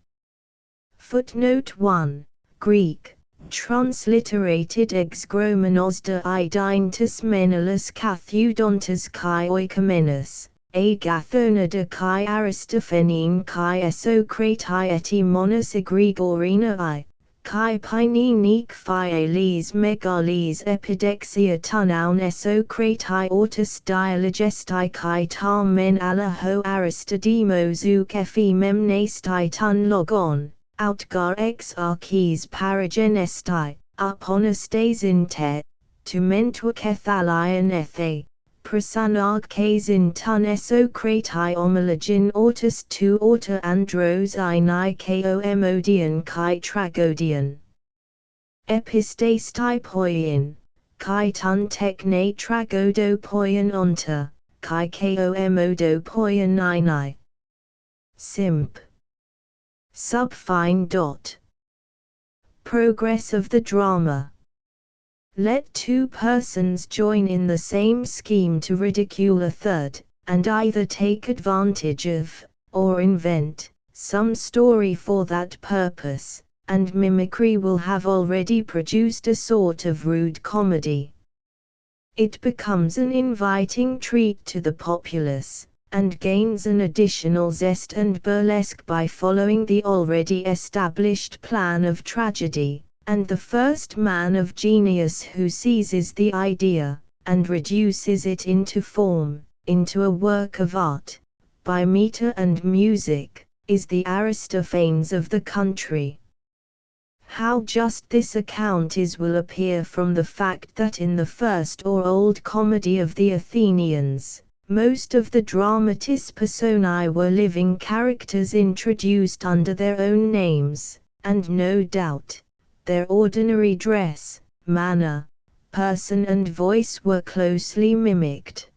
Footnote 1. Greek, transliterated ex gromenos de ideintus menelus katheudontus kai oikomenos, agathona de kai aristophanein kai esokratai etimonos egregorina I, kai pinenic phieles megales epidexia tunaun esokratai autus dialogestai kai tarmen alaho aristodemos ukephi memnestai tun logon. Outgar ex arches paragenestai, uponastes in te, to mentor kethalion ethe, prasanarches in tun esokratai homologin autus tu auta andros ini komodion kai tragodion. Epistastai poion, kai tun tekne tragodo poion onta, kai komodo poion ini. Simp. Subfine. Progress of the drama. Let two persons join in the same scheme to ridicule a third, and either take advantage of, or invent, some story for that purpose, and mimicry will have already produced a sort of rude comedy. It becomes an inviting treat to the populace, and gains an additional zest and burlesque by following the already established plan of tragedy, and the first man of genius who seizes the idea, and reduces it into form, into a work of art, by meter and music, is the Aristophanes of the country. How just this account is will appear from the fact that in the first or old comedy of the Athenians, most of the dramatis personae were living characters introduced under their own names, and no doubt, their ordinary dress, manner, person and voice were closely mimicked.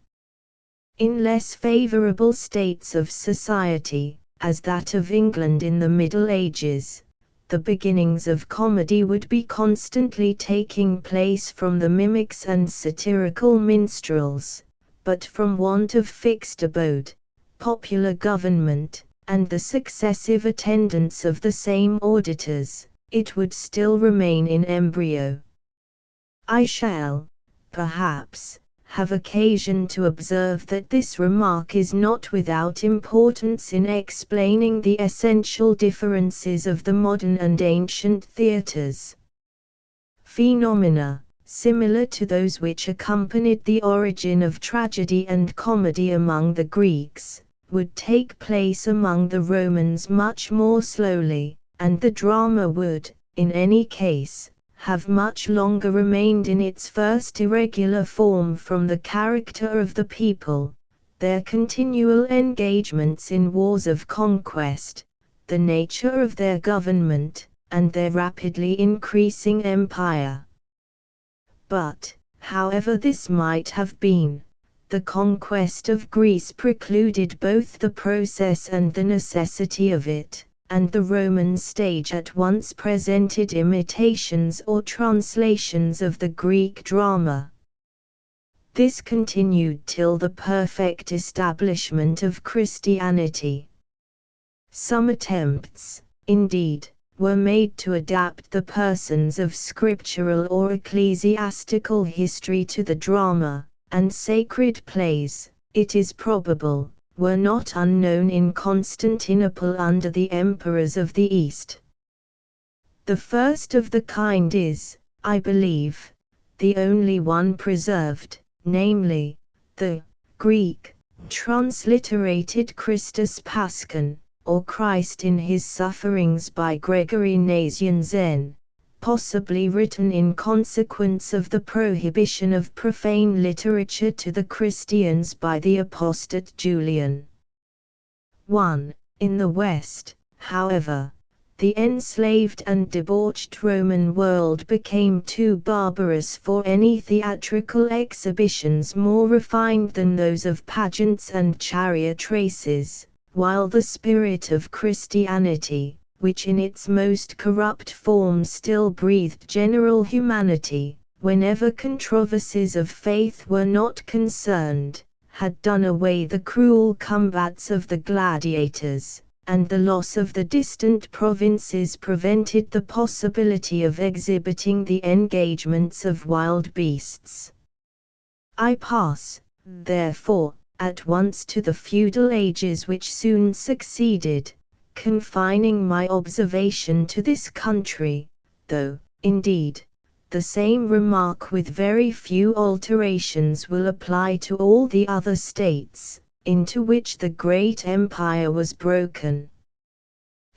In less favorable states of society, as that of England in the Middle Ages, the beginnings of comedy would be constantly taking place from the mimics and satirical minstrels, but from want of fixed abode, popular government, and the successive attendance of the same auditors, it would still remain in embryo. I shall, perhaps, have occasion to observe that this remark is not without importance in explaining the essential differences of the modern and ancient theatres. Phenomena, similar to those which accompanied the origin of tragedy and comedy among the Greeks, would take place among the Romans much more slowly, and the drama would, in any case, have much longer remained in its first irregular form from the character of the people, their continual engagements in wars of conquest, the nature of their government, and their rapidly increasing empire. But, however this might have been, the conquest of Greece precluded both the process and the necessity of it, and the Roman stage at once presented imitations or translations of the Greek drama. This continued till the perfect establishment of Christianity. Some attempts, indeed, were made to adapt the persons of scriptural or ecclesiastical history to the drama, and sacred plays, it is probable, were not unknown in Constantinople under the emperors of the East. The first of the kind is, I believe, the only one preserved, namely, the Greek, transliterated Christus Paschon, or Christ in his sufferings by Gregory Nazianzen, possibly written in consequence of the prohibition of profane literature to the Christians by the apostate Julian. 1. In the West, however, the enslaved and debauched Roman world became too barbarous for any theatrical exhibitions more refined than those of pageants and chariot races, while the spirit of Christianity, which in its most corrupt form still breathed general humanity, whenever controversies of faith were not concerned, had done away the cruel combats of the gladiators, and the loss of the distant provinces prevented the possibility of exhibiting the engagements of wild beasts. I pass, therefore, at once to the feudal ages which soon succeeded, confining my observation to this country, though, indeed, the same remark with very few alterations will apply to all the other states, into which the great empire was broken.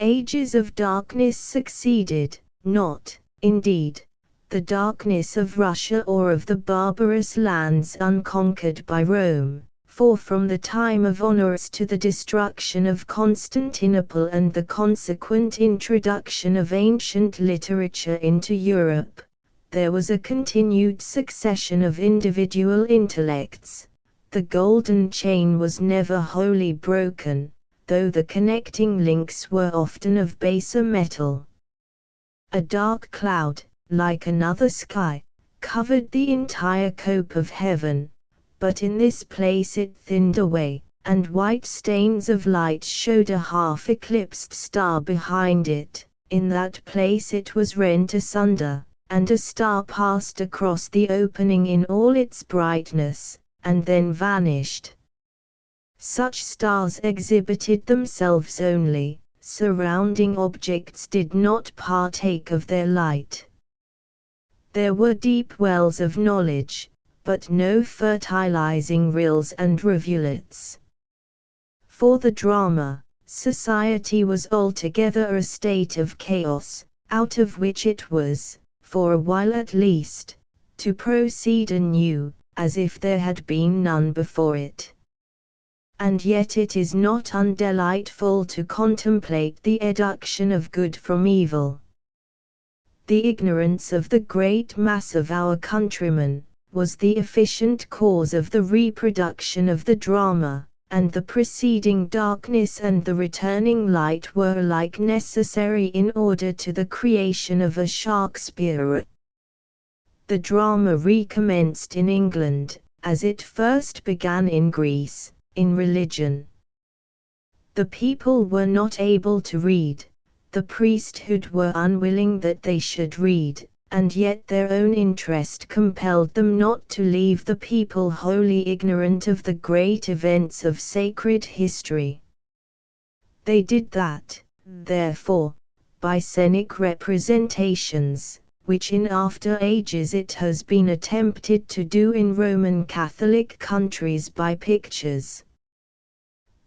Ages of darkness succeeded, not, indeed, the darkness of Russia or of the barbarous lands unconquered by Rome, for from the time of Honorius to the destruction of Constantinople and the consequent introduction of ancient literature into Europe, there was a continued succession of individual intellects. The golden chain was never wholly broken, though the connecting links were often of baser metal. A dark cloud, like another sky, covered the entire cope of heaven, but in this place it thinned away, and white stains of light showed a half-eclipsed star behind it. In that place it was rent asunder, and a star passed across the opening in all its brightness, and then vanished. Such stars exhibited themselves only, surrounding objects did not partake of their light. There were deep wells of knowledge, but no fertilizing rills and rivulets. For the drama, society was altogether a state of chaos, out of which it was, for a while at least, to proceed anew, as if there had been none before it. And yet it is not undelightful to contemplate the eduction of good from evil. The ignorance of the great mass of our countrymen was the efficient cause of the reproduction of the drama, and the preceding darkness and the returning light were alike necessary in order to the creation of a Shakespeare. The drama recommenced in England, as it first began in Greece, in religion. The people were not able to read, the priesthood were unwilling that they should read, and yet their own interest compelled them not to leave the people wholly ignorant of the great events of sacred history. They did that, therefore, by scenic representations, which in after ages it has been attempted to do in Roman Catholic countries by pictures.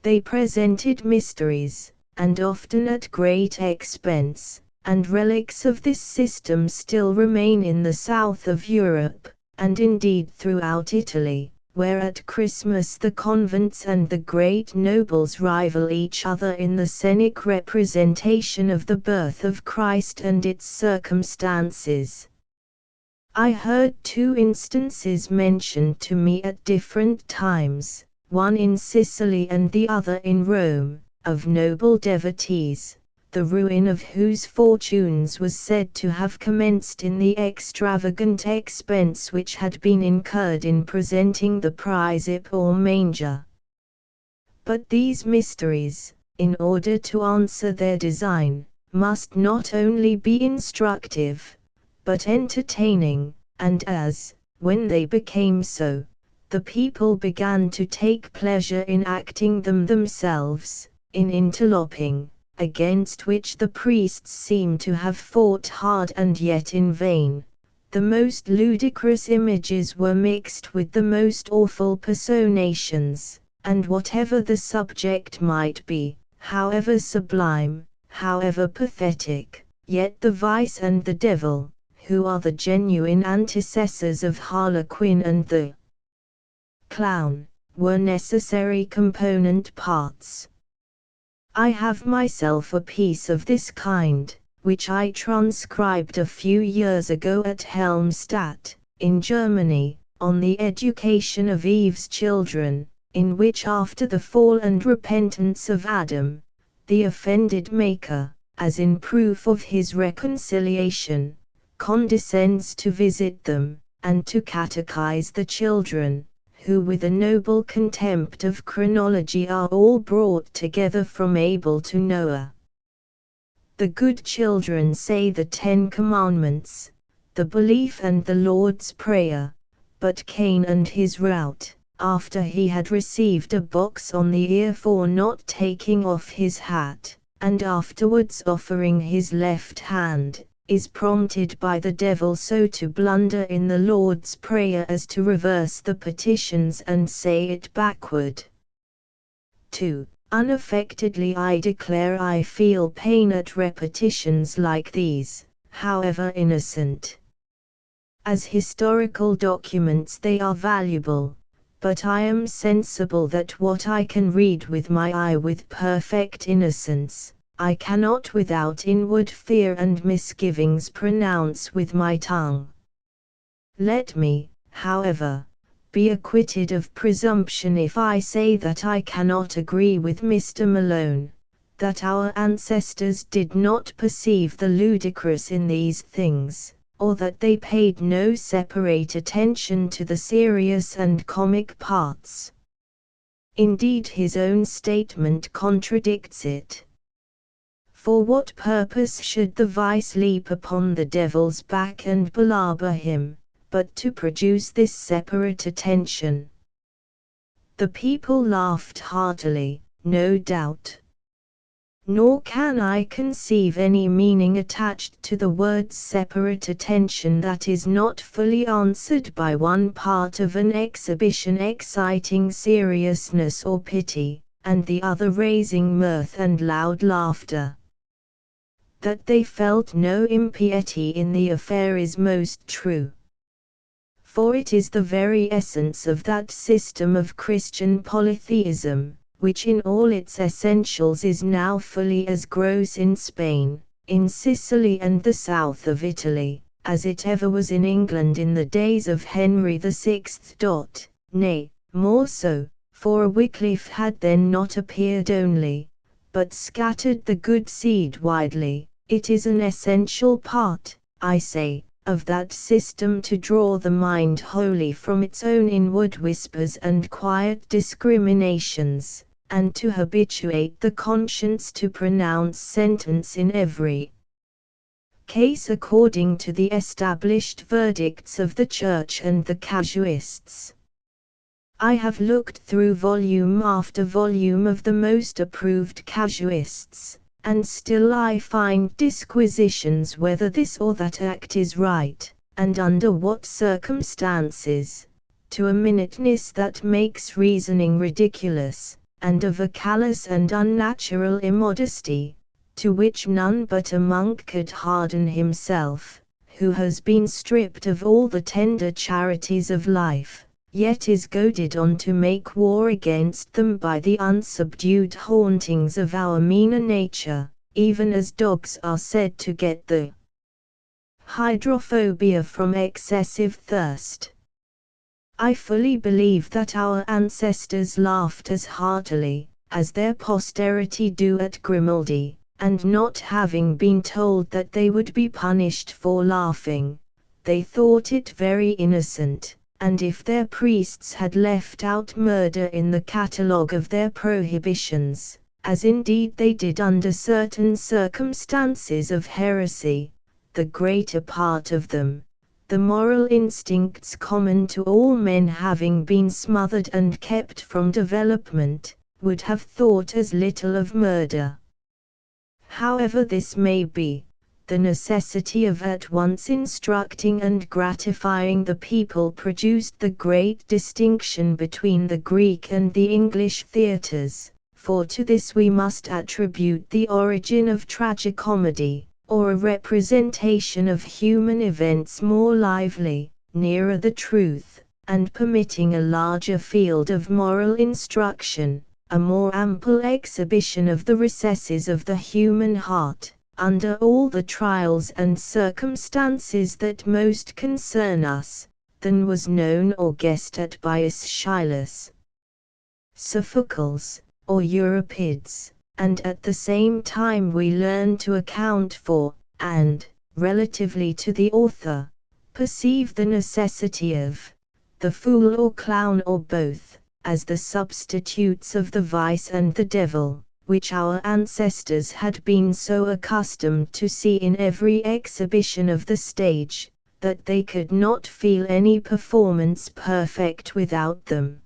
They presented mysteries, and often at great expense, and relics of this system still remain in the south of Europe, and indeed throughout Italy, where at Christmas the convents and the great nobles rival each other in the scenic representation of the birth of Christ and its circumstances. I heard two instances mentioned to me at different times, one in Sicily and the other in Rome, of noble devotees, the ruin of whose fortunes was said to have commenced in the extravagant expense which had been incurred in presenting the praesip or manger. But these mysteries, in order to answer their design, must not only be instructive, but entertaining, and as, when they became so, the people began to take pleasure in acting them themselves, in interloping, against which the priests seem to have fought hard and yet in vain, the most ludicrous images were mixed with the most awful personations, and whatever the subject might be, however sublime, however pathetic, yet the vice and the devil, who are the genuine antecessors of Harlequin and the clown, were necessary component parts. I have myself a piece of this kind, which I transcribed a few years ago at Helmstadt, in Germany, on the education of Eve's children, in which after the fall and repentance of Adam, the offended Maker, as in proof of his reconciliation, condescends to visit them, and to catechize the children, who with a noble contempt of chronology are all brought together from Abel to Noah. The good children say the 10 Commandments, the belief and the Lord's Prayer, but Cain and his rout, after he had received a box on the ear for not taking off his hat, and afterwards offering his left hand, is prompted by the devil so to blunder in the Lord's Prayer as to reverse the petitions and say it backward. 2. Unaffectedly I declare I feel pain at repetitions like these, however innocent. As historical documents they are valuable, but I am sensible that what I can read with my eye with perfect innocence, I cannot without inward fear and misgivings pronounce with my tongue. Let me, however, be acquitted of presumption if I say that I cannot agree with Mr. Malone, that our ancestors did not perceive the ludicrous in these things, or that they paid no separate attention to the serious and comic parts. Indeed, his own statement contradicts it. For what purpose should the vice leap upon the devil's back and palaver him, but to produce this separate attention? The people laughed heartily, no doubt. Nor can I conceive any meaning attached to the word separate attention that is not fully answered by one part of an exhibition exciting seriousness or pity, and the other raising mirth and loud laughter. That they felt no impiety in the affair is most true. For it is the very essence of that system of Christian polytheism, which in all its essentials is now fully as gross in Spain, in Sicily and the south of Italy, as it ever was in England in the days of Henry VI. Nay, more so, for Wycliffe had then not appeared only, but scattered the good seed widely. It is an essential part, I say, of that system to draw the mind wholly from its own inward whispers and quiet discriminations, and to habituate the conscience to pronounce sentence in every case according to the established verdicts of the Church and the casuists. I have looked through volume after volume of the most approved casuists, and still I find disquisitions whether this or that act is right, and under what circumstances, to a minuteness that makes reasoning ridiculous, and of a callous and unnatural immodesty, to which none but a monk could harden himself, who has been stripped of all the tender charities of life, yet is goaded on to make war against them by the unsubdued hauntings of our meaner nature, even as dogs are said to get the hydrophobia from excessive thirst. I fully believe that our ancestors laughed as heartily as their posterity do at Grimaldi, and not having been told that they would be punished for laughing, they thought it very innocent. And if their priests had left out murder in the catalogue of their prohibitions, as indeed they did under certain circumstances of heresy, the greater part of them, the moral instincts common to all men having been smothered and kept from development, would have thought as little of murder. However this may be, the necessity of at once instructing and gratifying the people produced the great distinction between the Greek and the English theatres, for to this we must attribute the origin of tragicomedy, or a representation of human events more lively, nearer the truth, and permitting a larger field of moral instruction, a more ample exhibition of the recesses of the human heart, under all the trials and circumstances that most concern us, than was known or guessed at by Aeschylus, Sophocles, or Euripides, and at the same time we learn to account for, and, relatively to the author, perceive the necessity of, the fool or clown or both, as the substitutes of the vice and the devil, which our ancestors had been so accustomed to see in every exhibition of the stage, that they could not feel any performance perfect without them.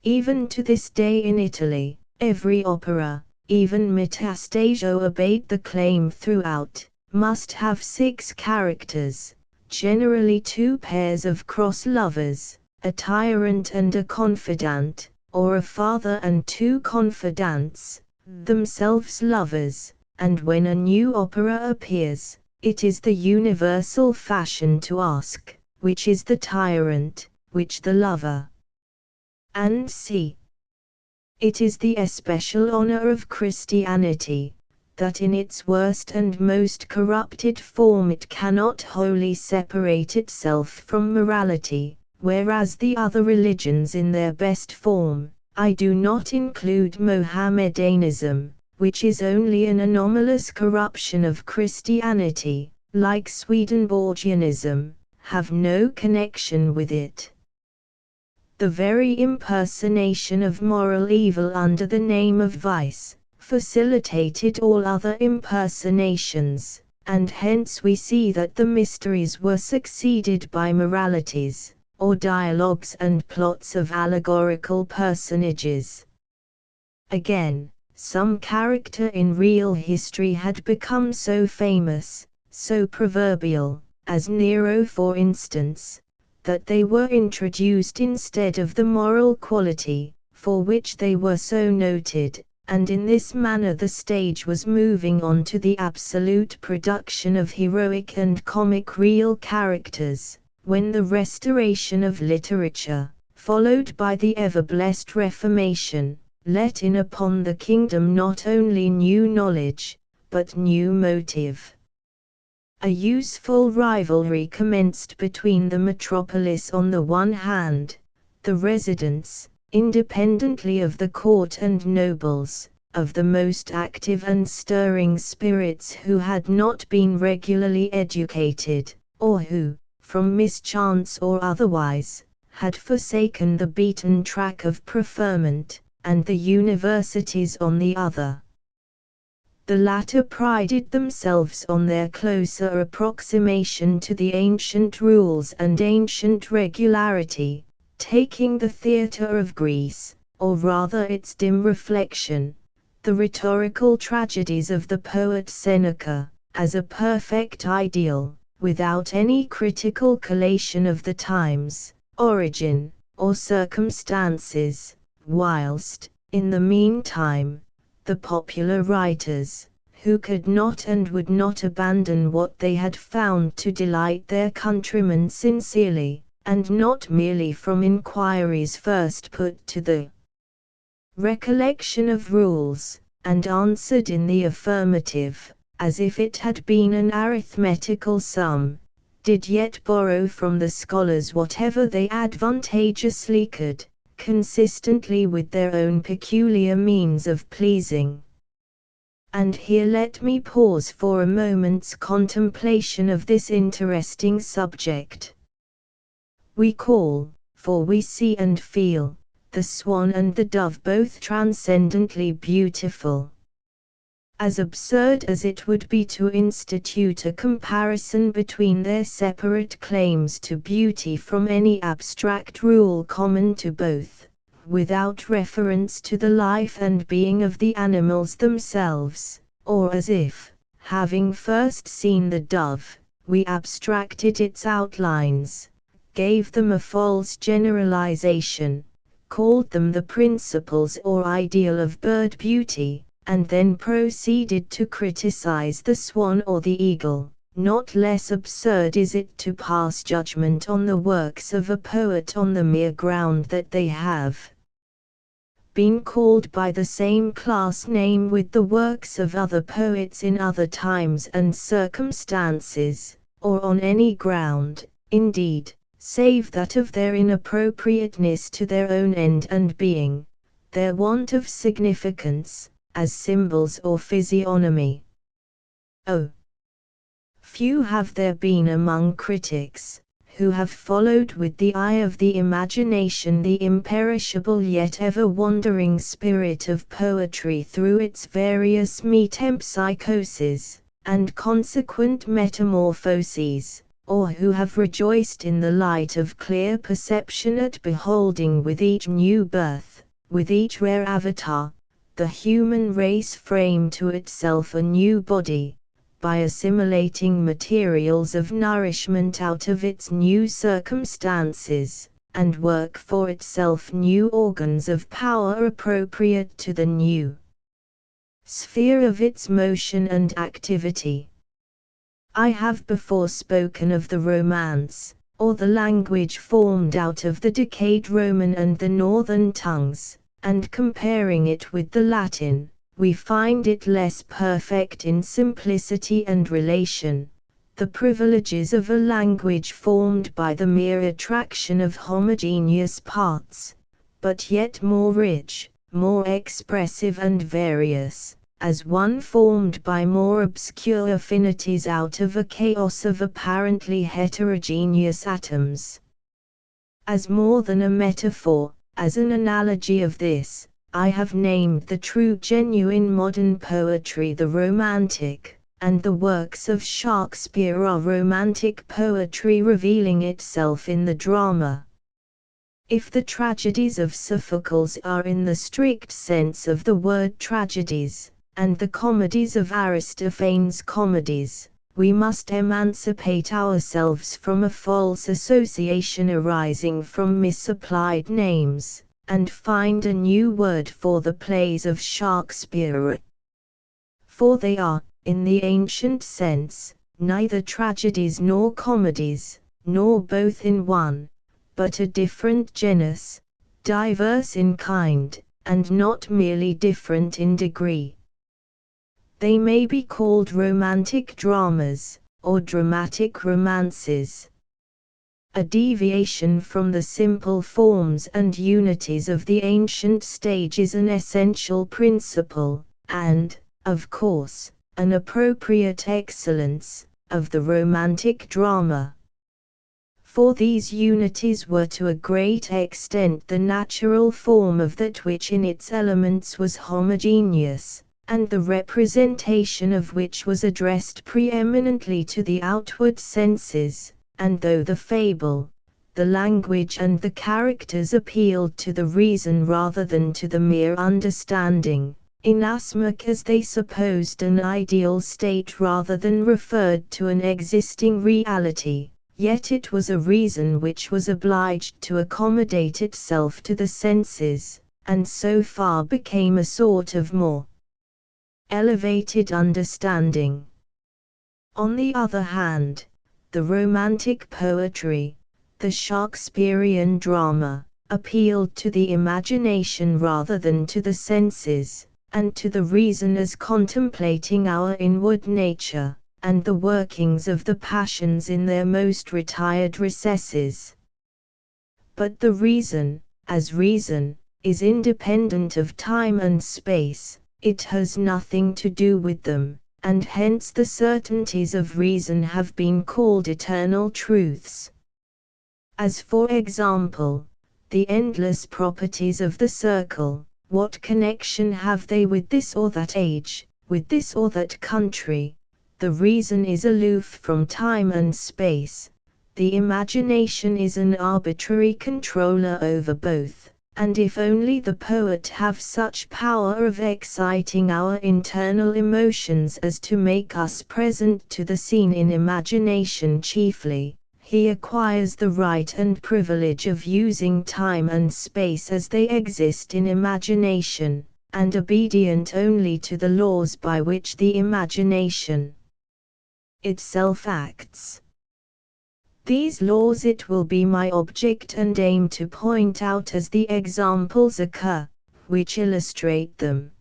Even to this day in Italy, every opera, even Metastasio obeyed the claim throughout, must have 6 characters, generally 2 pairs of cross lovers, a tyrant and a confidant, or a father and 2 confidants, themselves lovers, and when a new opera appears, it is the universal fashion to ask, which is the tyrant, which the lover? And see, it is the especial honor of Christianity, that in its worst and most corrupted form it cannot wholly separate itself from morality, whereas the other religions in their best form, I do not include Mohammedanism, which is only an anomalous corruption of Christianity, like Swedenborgianism, have no connection with it. The very impersonation of moral evil under the name of vice, facilitated all other impersonations, and hence we see that the mysteries were succeeded by moralities, or dialogues and plots of allegorical personages. Again, some character in real history had become so famous, so proverbial, as Nero for instance, that they were introduced instead of the moral quality, for which they were so noted, and in this manner the stage was moving on to the absolute production of heroic and comic real characters, when the restoration of literature, followed by the ever-blessed Reformation, let in upon the kingdom not only new knowledge, but new motive. A useful rivalry commenced between the metropolis on the one hand, the residents, independently of the court and nobles, of the most active and stirring spirits who had not been regularly educated, or who, from mischance or otherwise, had forsaken the beaten track of preferment, and the universities on the other. The latter prided themselves on their closer approximation to the ancient rules and ancient regularity, taking the theatre of Greece, or rather its dim reflection, the rhetorical tragedies of the poet Seneca, as a perfect ideal, without any critical collation of the times, origin, or circumstances, whilst, in the meantime, the popular writers, who could not and would not abandon what they had found to delight their countrymen sincerely, and not merely from inquiries first put to the recollection of rules, and answered in the affirmative, as if it had been an arithmetical sum, did yet borrow from the scholars whatever they advantageously could, consistently with their own peculiar means of pleasing. And here let me pause for a moment's contemplation of this interesting subject. We call, for we see and feel, the swan and the dove both transcendently beautiful. As absurd as it would be to institute a comparison between their separate claims to beauty from any abstract rule common to both, without reference to the life and being of the animals themselves, or as if, having first seen the dove, we abstracted its outlines, gave them a false generalization, called them the principles or ideal of bird beauty, and then proceeded to criticize the swan or the eagle. Not less absurd is it to pass judgment on the works of a poet on the mere ground that they have been called by the same class name with the works of other poets in other times and circumstances, or on any ground, indeed, save that of their inappropriateness to their own end and being, their want of significance, as symbols or physiognomy. Oh, few have there been among critics, who have followed with the eye of the imagination the imperishable yet ever-wandering spirit of poetry through its various metempsychoses, and consequent metamorphoses, or who have rejoiced in the light of clear perception at beholding with each new birth, with each rare avatar, the human race frame to itself a new body, by assimilating materials of nourishment out of its new circumstances, and work for itself new organs of power appropriate to the new sphere of its motion and activity. I have before spoken of the Romance, or the language formed out of the decayed Roman and the Northern tongues, and comparing it with the Latin, we find it less perfect in simplicity and relation, the privileges of a language formed by the mere attraction of homogeneous parts, but yet more rich, more expressive and various, as one formed by more obscure affinities out of a chaos of apparently heterogeneous atoms. As more than a metaphor, as an analogy of this, I have named the true genuine modern poetry the Romantic, and the works of Shakespeare are Romantic poetry revealing itself in the drama. If the tragedies of Sophocles are in the strict sense of the word tragedies, and the comedies of Aristophanes comedies, we must emancipate ourselves from a false association arising from misapplied names, and find a new word for the plays of Shakespeare. For they are, in the ancient sense, neither tragedies nor comedies, nor both in one, but a different genus, diverse in kind, and not merely different in degree. They may be called romantic dramas, or dramatic romances. A deviation from the simple forms and unities of the ancient stage is an essential principle, and, of course, an appropriate excellence, of the romantic drama. For these unities were to a great extent the natural form of that which in its elements was homogeneous, and the representation of which was addressed preeminently to the outward senses, and though the fable, the language and the characters appealed to the reason rather than to the mere understanding, inasmuch as they supposed an ideal state rather than referred to an existing reality, yet it was a reason which was obliged to accommodate itself to the senses, and so far became a sort of more elevated understanding. On the other hand, the Romantic poetry, the Shakespearean drama, appealed to the imagination rather than to the senses, and to the reason as contemplating our inward nature, and the workings of the passions in their most retired recesses. But the reason, as reason, is independent of time and space. It has nothing to do with them, and hence the certainties of reason have been called eternal truths. As for example, the endless properties of the circle. What connection have they with this or that age, with this or that country? The reason is aloof from time and space. The imagination is an arbitrary controller over both, and if only the poet have such power of exciting our internal emotions as to make us present to the scene in imagination chiefly, he acquires the right and privilege of using time and space as they exist in imagination, and obedient only to the laws by which the imagination itself acts. These laws it will be my object and aim to point out as the examples occur, which illustrate them.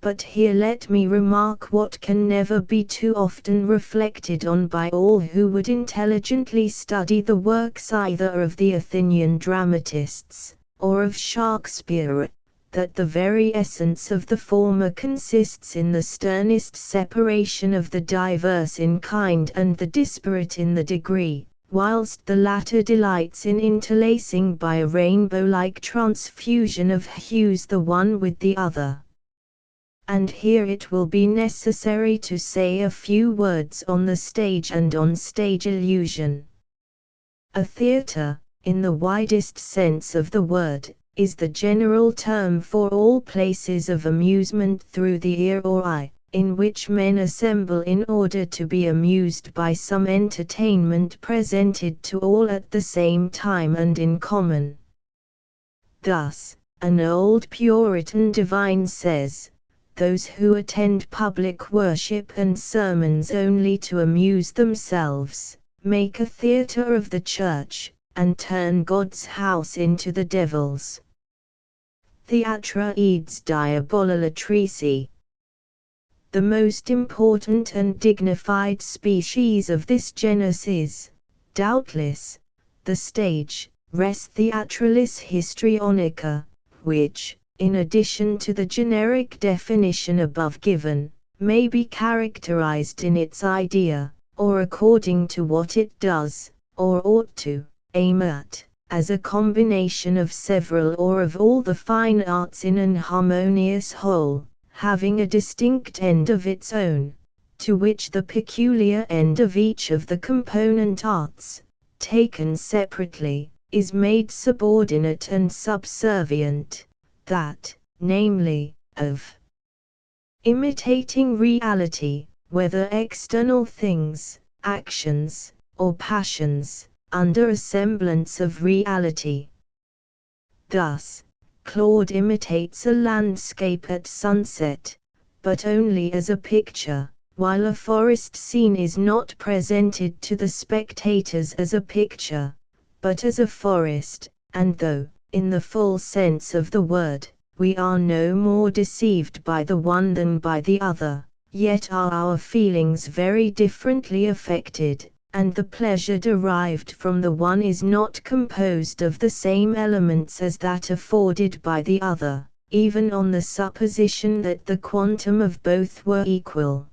But here let me remark what can never be too often reflected on by all who would intelligently study the works either of the Athenian dramatists, or of Shakespeare, that the very essence of the former consists in the sternest separation of the diverse in kind and the disparate in the degree, whilst the latter delights in interlacing by a rainbow-like transfusion of hues the one with the other. And here it will be necessary to say a few words on the stage and on stage illusion. A theatre, in the widest sense of the word, is the general term for all places of amusement through the ear or eye, in which men assemble in order to be amused by some entertainment presented to all at the same time and in common. Thus, an old Puritan divine says, "Those who attend public worship and sermons only to amuse themselves, make a theatre of the church, and turn God's house into the devil's." Theatra ides diaboli. The most important and dignified species of this genus is, doubtless, the stage, res theatralis histrionica, which, in addition to the generic definition above given, may be characterized in its idea, or according to what it does, or ought to, aim at, as a combination of several or of all the fine arts in an harmonious whole, having a distinct end of its own, to which the peculiar end of each of the component arts, taken separately, is made subordinate and subservient, that, namely, of imitating reality, whether external things, actions, or passions, under a semblance of reality. Thus, Claude imitates a landscape at sunset, but only as a picture, while a forest scene is not presented to the spectators as a picture, but as a forest, and though, in the full sense of the word, we are no more deceived by the one than by the other, yet are our feelings very differently affected, and the pleasure derived from the one is not composed of the same elements as that afforded by the other, even on the supposition that the quantum of both were equal.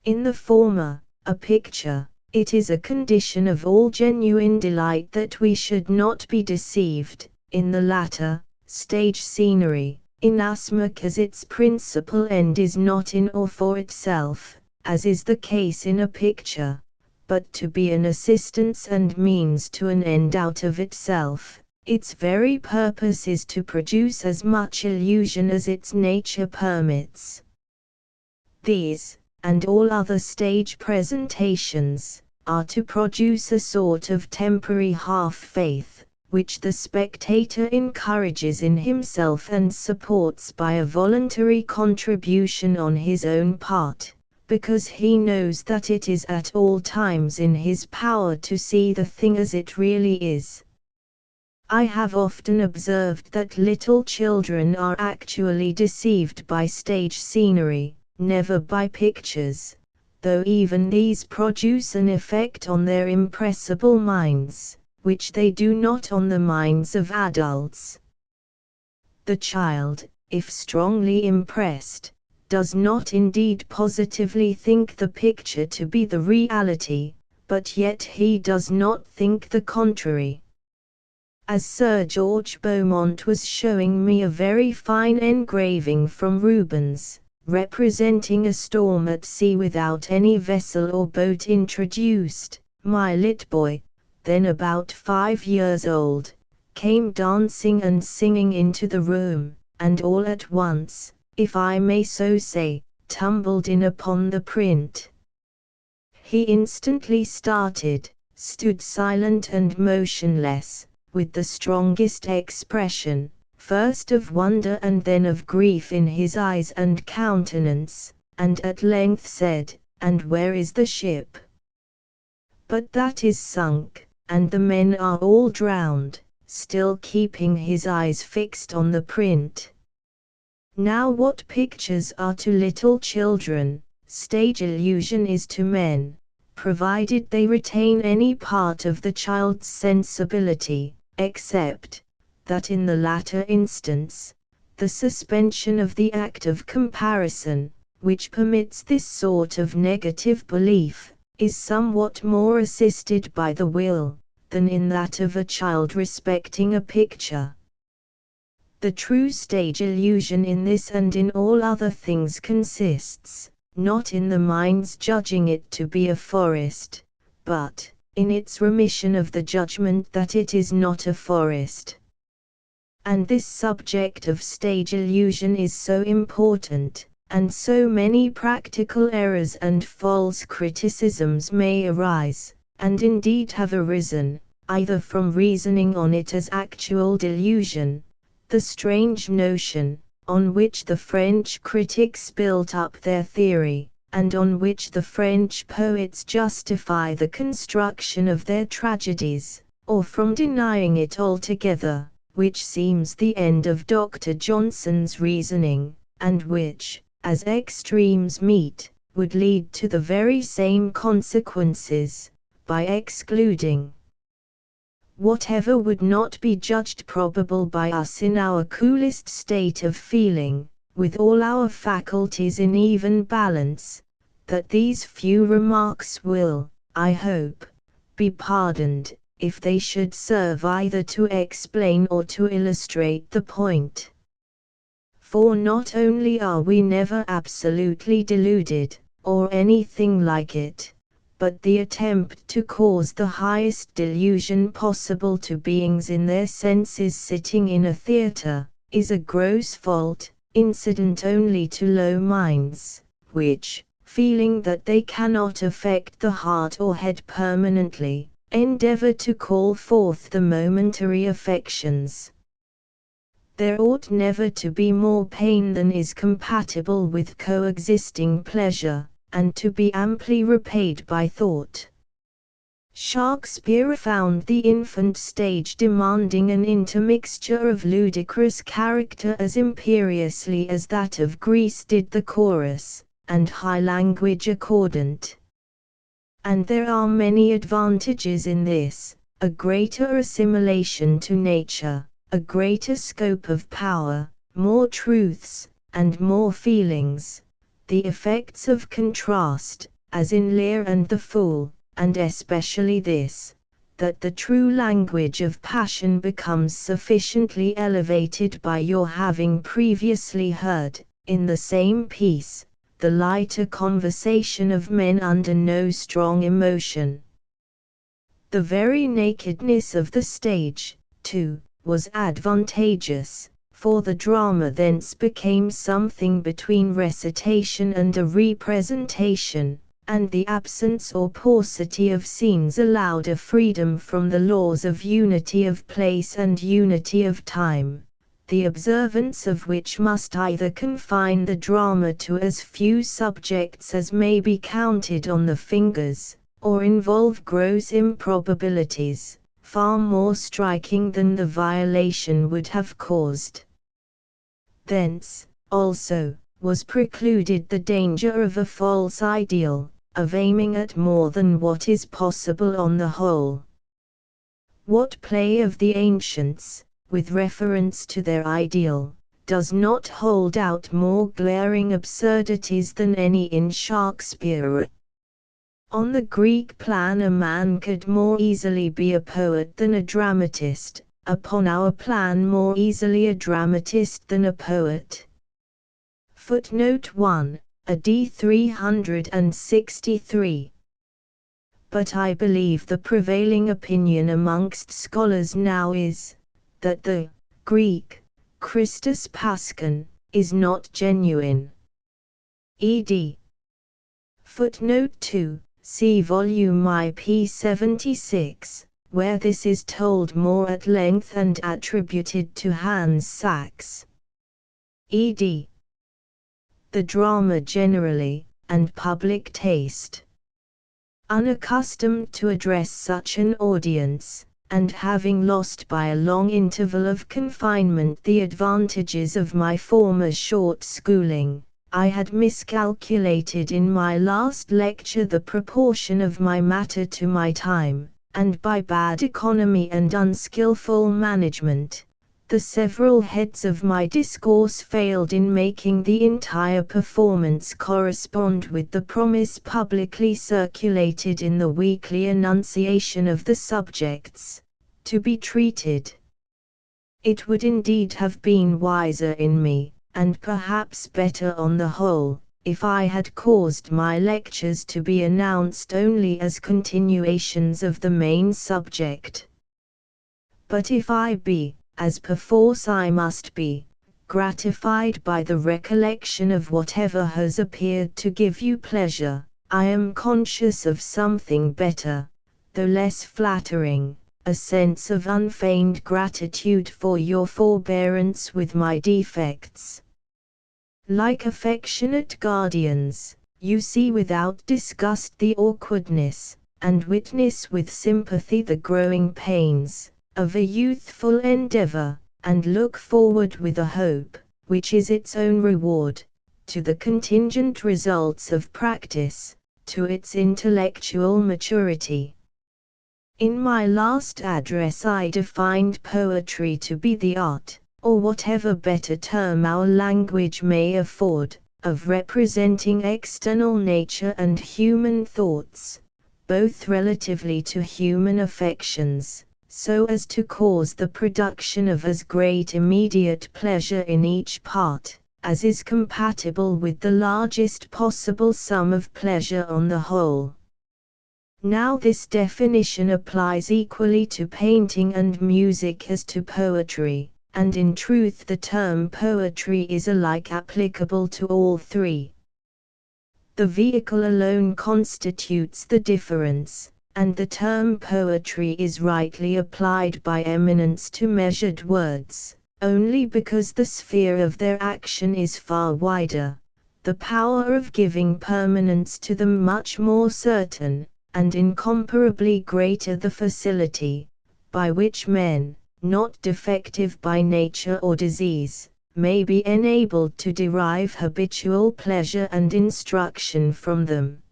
In the former, a picture, it is a condition of all genuine delight that we should not be deceived; in the latter, stage scenery, inasmuch as its principal end is not in or for itself, as is the case in a picture, but to be an assistance and means to an end out of itself, its very purpose is to produce as much illusion as its nature permits. These, and all other stage presentations, are to produce a sort of temporary half-faith, which the spectator encourages in himself and supports by a voluntary contribution on his own part, because he knows that it is at all times in his power to see the thing as it really is. I have often observed that little children are actually deceived by stage scenery, never by pictures, though even these produce an effect on their impressible minds, which they do not on the minds of adults. The child, if strongly impressed, does not indeed positively think the picture to be the reality, but yet he does not think the contrary. as Sir George Beaumont was showing me a very fine engraving from Rubens, representing a storm at sea without any vessel or boat introduced, my little boy, then about 5 years old, came dancing and singing into the room, and all at once, if I may so say, tumbled in upon the print. He instantly started, stood silent and motionless, with the strongest expression, first of wonder and then of grief in his eyes and countenance, and at length said, "And where is the ship?" "But that is sunk, and the men are all drowned," still keeping his eyes fixed on the print. Now what pictures are to little children, stage illusion is to men, provided they retain any part of the child's sensibility, except that in the latter instance, the suspension of the act of comparison, which permits this sort of negative belief, is somewhat more assisted by the will, than in that of a child respecting a picture. The true stage illusion in this and in all other things consists, not in the mind's judging it to be a forest, but in its remission of the judgment that it is not a forest. And this subject of stage illusion is so important, and so many practical errors and false criticisms may arise, and indeed have arisen, either from reasoning on it as actual delusion, the strange notion, on which the French critics built up their theory, and on which the French poets justify the construction of their tragedies, or from denying it altogether, which seems the end of Dr. Johnson's reasoning, and which, as extremes meet, would lead to the very same consequences, by excluding whatever would not be judged probable by us in our coolest state of feeling, with all our faculties in even balance, that these few remarks will, I hope, be pardoned, if they should serve either to explain or to illustrate the point. For not only are we never absolutely deluded, or anything like it, but the attempt to cause the highest delusion possible to beings in their senses sitting in a theatre, is a gross fault, incident only to low minds, which, feeling that they cannot affect the heart or head permanently, endeavor to call forth the momentary affections. There ought never to be more pain than is compatible with coexisting pleasure, and to be amply repaid by thought. Shakespeare found the infant stage demanding an intermixture of ludicrous character as imperiously as that of Greece did the chorus, and high language accordant. And there are many advantages in this, a greater assimilation to nature, a greater scope of power, more truths, and more feelings, the effects of contrast, as in Lear and the Fool, and especially this, that the true language of passion becomes sufficiently elevated by your having previously heard, in the same piece, the lighter conversation of men under no strong emotion. The very nakedness of the stage, too, was advantageous, for the drama thence became something between recitation and a representation, and the absence or paucity of scenes allowed a freedom from the laws of unity of place and unity of time, the observance of which must either confine the drama to as few subjects as may be counted on the fingers, or involve gross improbabilities, far more striking than the violation would have caused. Thence, also, was precluded the danger of a false ideal, of aiming at more than what is possible on the whole. What play of the ancients, with reference to their ideal, does not hold out more glaring absurdities than any in Shakespeare? On the Greek plan a man could more easily be a poet than a dramatist, upon our plan more easily a dramatist than a poet. Footnote 1, AD 363. But I believe the prevailing opinion amongst scholars now is, that the Greek, Christus Paschon, is not genuine. Ed. Footnote 2, see volume IP 76, where this is told more at length and attributed to Hans Sachs. Ed. The drama generally, and public taste. Unaccustomed to address such an audience, and having lost by a long interval of confinement the advantages of my former short schooling, I had miscalculated in my last lecture the proportion of my matter to my time, and by bad economy and unskillful management, the several heads of my discourse failed in making the entire performance correspond with the promise publicly circulated in the weekly enunciation of the subjects to be treated. It would indeed have been wiser in me, and perhaps better on the whole, if I had caused my lectures to be announced only as continuations of the main subject. But if I be, as perforce I must be, gratified by the recollection of whatever has appeared to give you pleasure, I am conscious of something better, though less flattering, a sense of unfeigned gratitude for your forbearance with my defects. Like affectionate guardians, you see without disgust the awkwardness, and witness with sympathy the growing pains, of a youthful endeavor, and look forward with a hope, which is its own reward, to the contingent results of practice, to its intellectual maturity. In my last address I defined poetry to be the art, or whatever better term our language may afford, of representing external nature and human thoughts, both relatively to human affections, so as to cause the production of as great immediate pleasure in each part, as is compatible with the largest possible sum of pleasure on the whole. Now this definition applies equally to painting and music as to poetry, and in truth the term poetry is alike applicable to all three. The vehicle alone constitutes the difference, and the term poetry is rightly applied by eminence to measured words, only because the sphere of their action is far wider, the power of giving permanence to them much more certain, and incomparably greater the facility, by which men, not defective by nature or disease, may be enabled to derive habitual pleasure and instruction from them.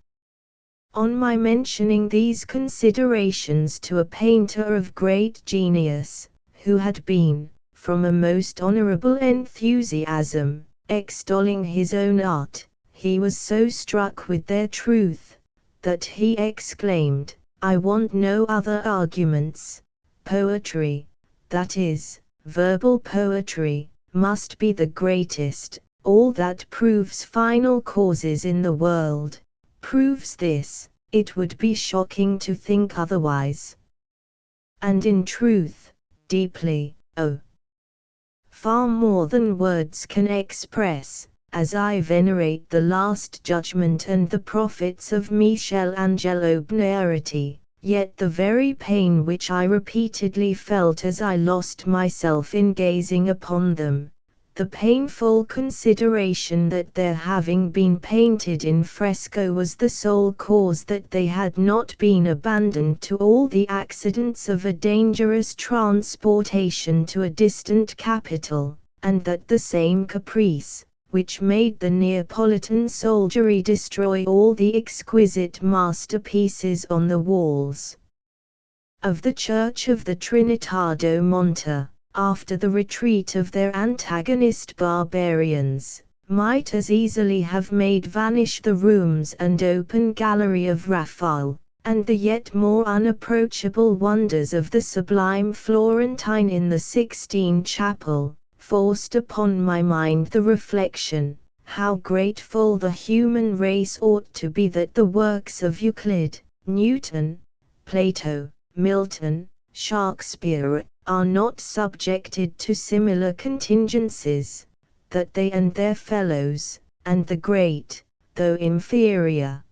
On my mentioning these considerations to a painter of great genius, who had been, from a most honorable enthusiasm, extolling his own art, he was so struck with their truth, that he exclaimed, "I want no other arguments. Poetry, that is, verbal poetry, must be the greatest. All that proves final causes in the world proves this. It would be shocking to think otherwise." And in truth, deeply, oh, far more than words can express, as I venerate the Last Judgment and the prophets of Michelangelo Buonarroti, yet the very pain which I repeatedly felt as I lost myself in gazing upon them, the painful consideration that their having been painted in fresco was the sole cause that they had not been abandoned to all the accidents of a dangerous transportation to a distant capital, and that the same caprice, which made the Neapolitan soldiery destroy all the exquisite masterpieces on the walls of the Church of the Trinità Monte, after the retreat of their antagonist barbarians, might as easily have made vanish the rooms and open gallery of Raphael, and the yet more unapproachable wonders of the sublime Florentine in the Sixtine Chapel, forced upon my mind the reflection, how grateful the human race ought to be that the works of Euclid, Newton, Plato, Milton, Shakespeare, are not subjected to similar contingencies, that they and their fellows, and the great, though inferior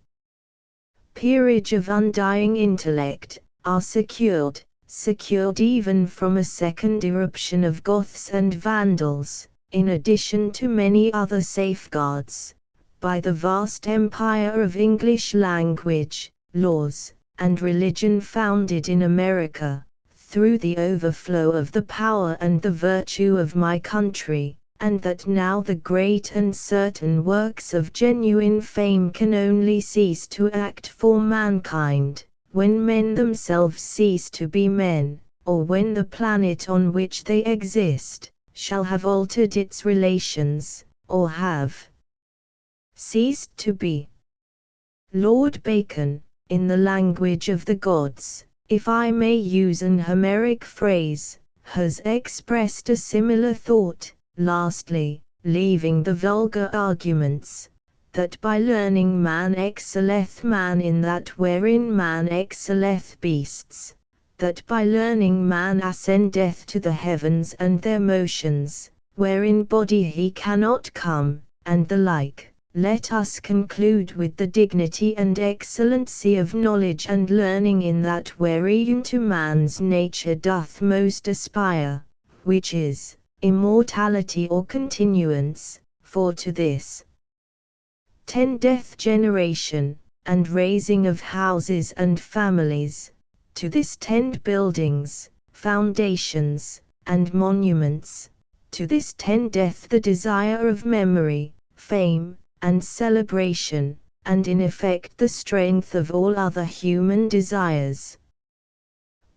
peerage of undying intellect, are secured even from a second irruption of Goths and Vandals, in addition to many other safeguards, by the vast empire of English language, laws, and religion founded in America, through the overflow of the power and the virtue of my country, and that now the great and certain works of genuine fame can only cease to act for mankind, when men themselves cease to be men, or when the planet on which they exist shall have altered its relations, or have ceased to be. Lord Bacon, in the language of the gods, if I may use an Homeric phrase, has expressed a similar thought. Lastly, leaving the vulgar arguments, that by learning man excelleth man in that wherein man excelleth beasts, that by learning man ascendeth to the heavens and their motions, wherein body he cannot come, and the like, let us conclude with the dignity and excellency of knowledge and learning in that wherein to man's nature doth most aspire, which is immortality or continuance, for to this tendeth generation, and raising of houses and families, to this tend buildings, foundations, and monuments, to this tendeth the desire of memory, fame, and celebration, and in effect the strength of all other human desires.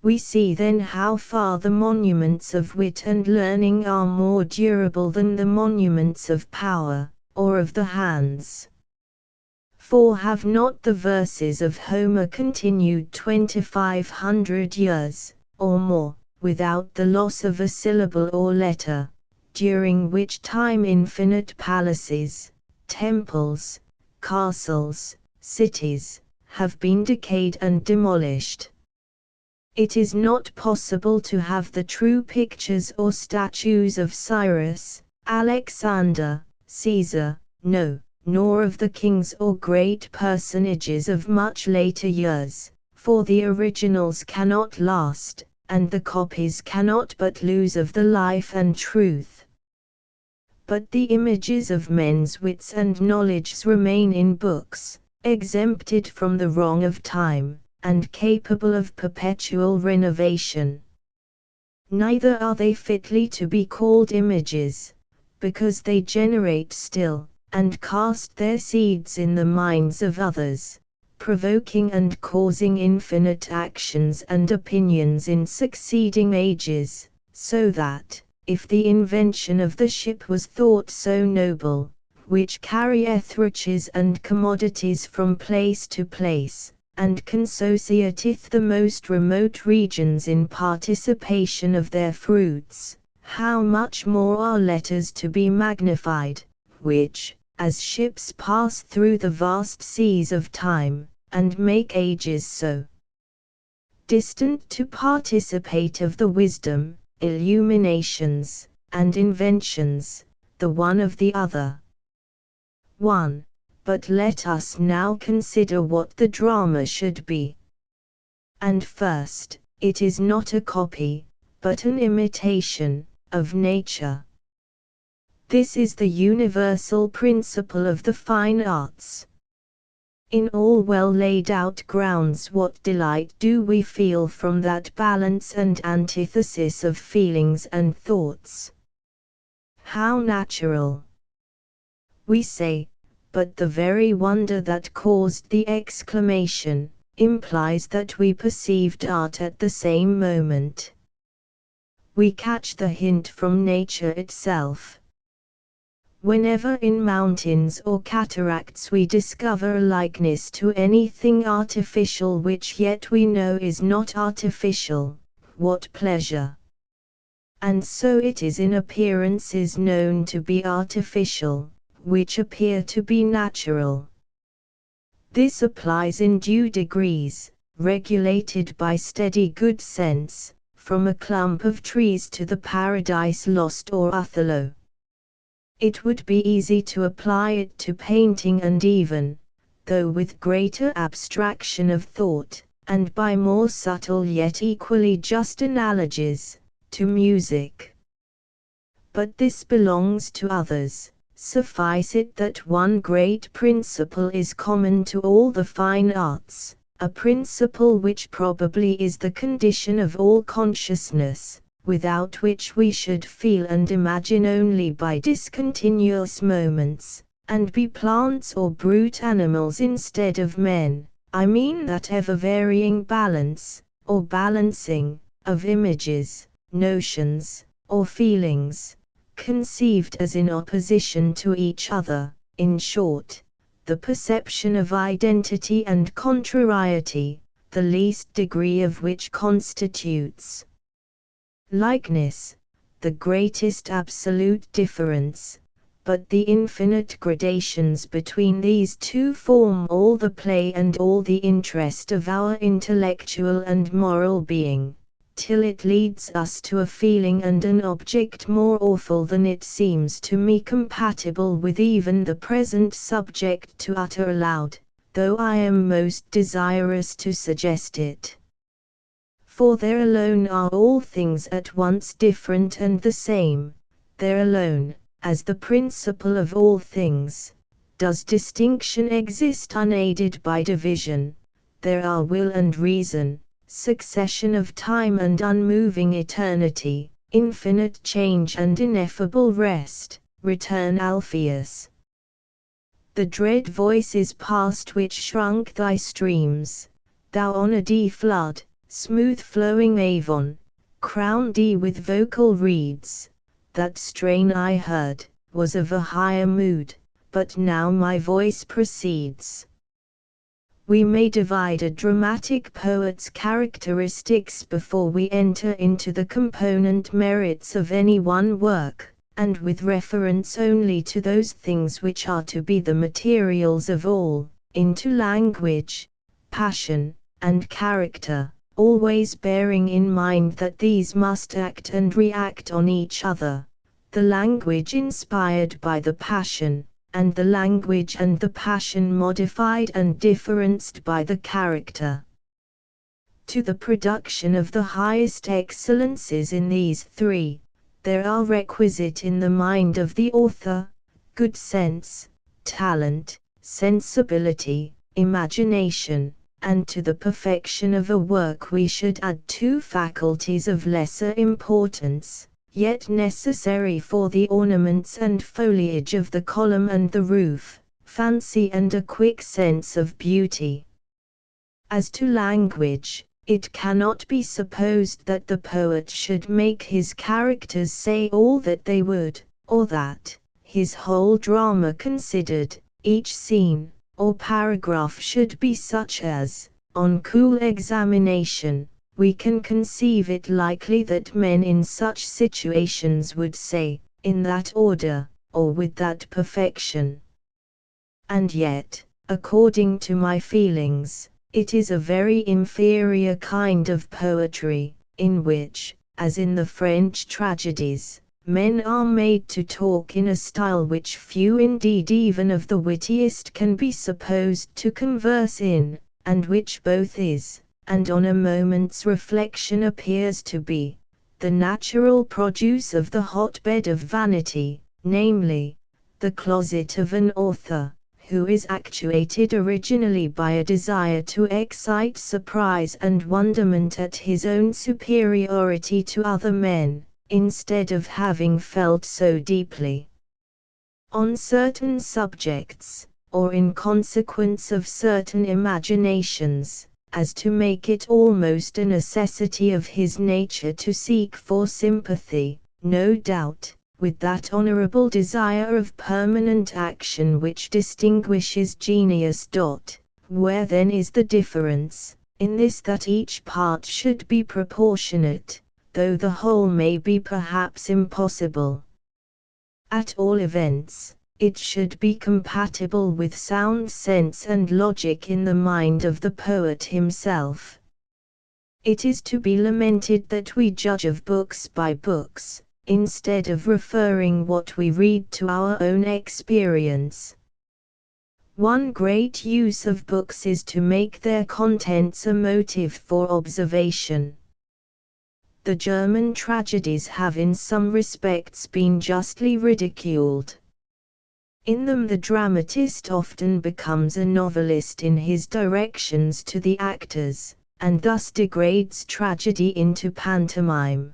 We see then how far the monuments of wit and learning are more durable than the monuments of power, or of the hands. For have not the verses of Homer continued 2500 years, or more, without the loss of a syllable or letter, during which time infinite palaces, temples, castles, cities, have been decayed and demolished? It is not possible to have the true pictures or statues of Cyrus, Alexander, Caesar, no, nor of the kings or great personages of much later years, for the originals cannot last, and the copies cannot but lose of the life and truth. But the images of men's wits and knowledges remain in books, exempted from the wrong of time, and capable of perpetual renovation. Neither are they fitly to be called images, because they generate still, and cast their seeds in the minds of others, provoking and causing infinite actions and opinions in succeeding ages, so that, if the invention of the ship was thought so noble, which carrieth riches and commodities from place to place, and consociateth the most remote regions in participation of their fruits, how much more are letters to be magnified, which, as ships pass through the vast seas of time, and make ages so distant to participate of the wisdom, illuminations, and inventions, the one of the other. 1. But let us now consider what the drama should be. And first, it is not a copy, but an imitation, of nature. This is the universal principle of the fine arts. In all well laid out grounds, what delight do we feel from that balance and antithesis of feelings and thoughts? How natural! We say, but the very wonder that caused the exclamation, implies that we perceived art at the same moment. We catch the hint from nature itself. Whenever in mountains or cataracts we discover a likeness to anything artificial which yet we know is not artificial, what pleasure! And so it is in appearances known to be artificial, which appear to be natural. This applies in due degrees, regulated by steady good sense, from a clump of trees to the Paradise Lost or Othello. It would be easy to apply it to painting and even, though with greater abstraction of thought, and by more subtle yet equally just analogies, to music. But this belongs to others. Suffice it that one great principle is common to all the fine arts, a principle which probably is the condition of all consciousness, without which we should feel and imagine only by discontinuous moments, and be plants or brute animals instead of men. I mean that ever-varying balance, or balancing, of images, notions, or feelings, conceived as in opposition to each other, in short, the perception of identity and contrariety, the least degree of which constitutes likeness, the greatest absolute difference, but the infinite gradations between these two form all the play and all the interest of our intellectual and moral being, till it leads us to a feeling and an object more awful than it seems to me compatible with even the present subject to utter aloud, though I am most desirous to suggest it. For there alone are all things at once different and the same, there alone, as the principle of all things, does distinction exist unaided by division, there are will and reason, succession of time and unmoving eternity, infinite change and ineffable rest. Return Alpheus. The dread voice is past which shrunk thy streams, thou Onady flood, smooth-flowing Avon, crown thee with vocal reeds. That strain I heard, was of a higher mood, but now my voice proceeds. We may divide a dramatic poet's characteristics before we enter into the component merits of any one work, and with reference only to those things which are to be the materials of all, into language, passion, and character, always bearing in mind that these must act and react on each other, the language inspired by the passion, and the language and the passion modified and differenced by the character. To the production of the highest excellences in these three, there are requisite in the mind of the author, good sense, talent, sensibility, imagination, and to the perfection of a work we should add two faculties of lesser importance, yet necessary for the ornaments and foliage of the column and the roof, fancy and a quick sense of beauty. As to language, it cannot be supposed that the poet should make his characters say all that they would, or that, his whole drama considered, each scene, or paragraph should be such as, on cool examination, we can conceive it likely that men in such situations would say, in that order, or with that perfection. And yet, according to my feelings, it is a very inferior kind of poetry, in which, as in the French tragedies, men are made to talk in a style which few indeed even of the wittiest can be supposed to converse in, and which both is, and on a moment's reflection appears to be, the natural produce of the hotbed of vanity, namely, the closet of an author, who is actuated originally by a desire to excite surprise and wonderment at his own superiority to other men, instead of having felt so deeply on certain subjects, or in consequence of certain imaginations, as to make it almost a necessity of his nature to seek for sympathy, no doubt, with that honorable desire of permanent action which distinguishes genius. Where then is the difference? In this, that each part should be proportionate, though the whole may be perhaps impossible. At all events, it should be compatible with sound sense and logic in the mind of the poet himself. It is to be lamented that we judge of books by books, instead of referring what we read to our own experience. One great use of books is to make their contents a motive for observation. The German tragedies have in some respects been justly ridiculed. In them the dramatist often becomes a novelist in his directions to the actors, and thus degrades tragedy into pantomime.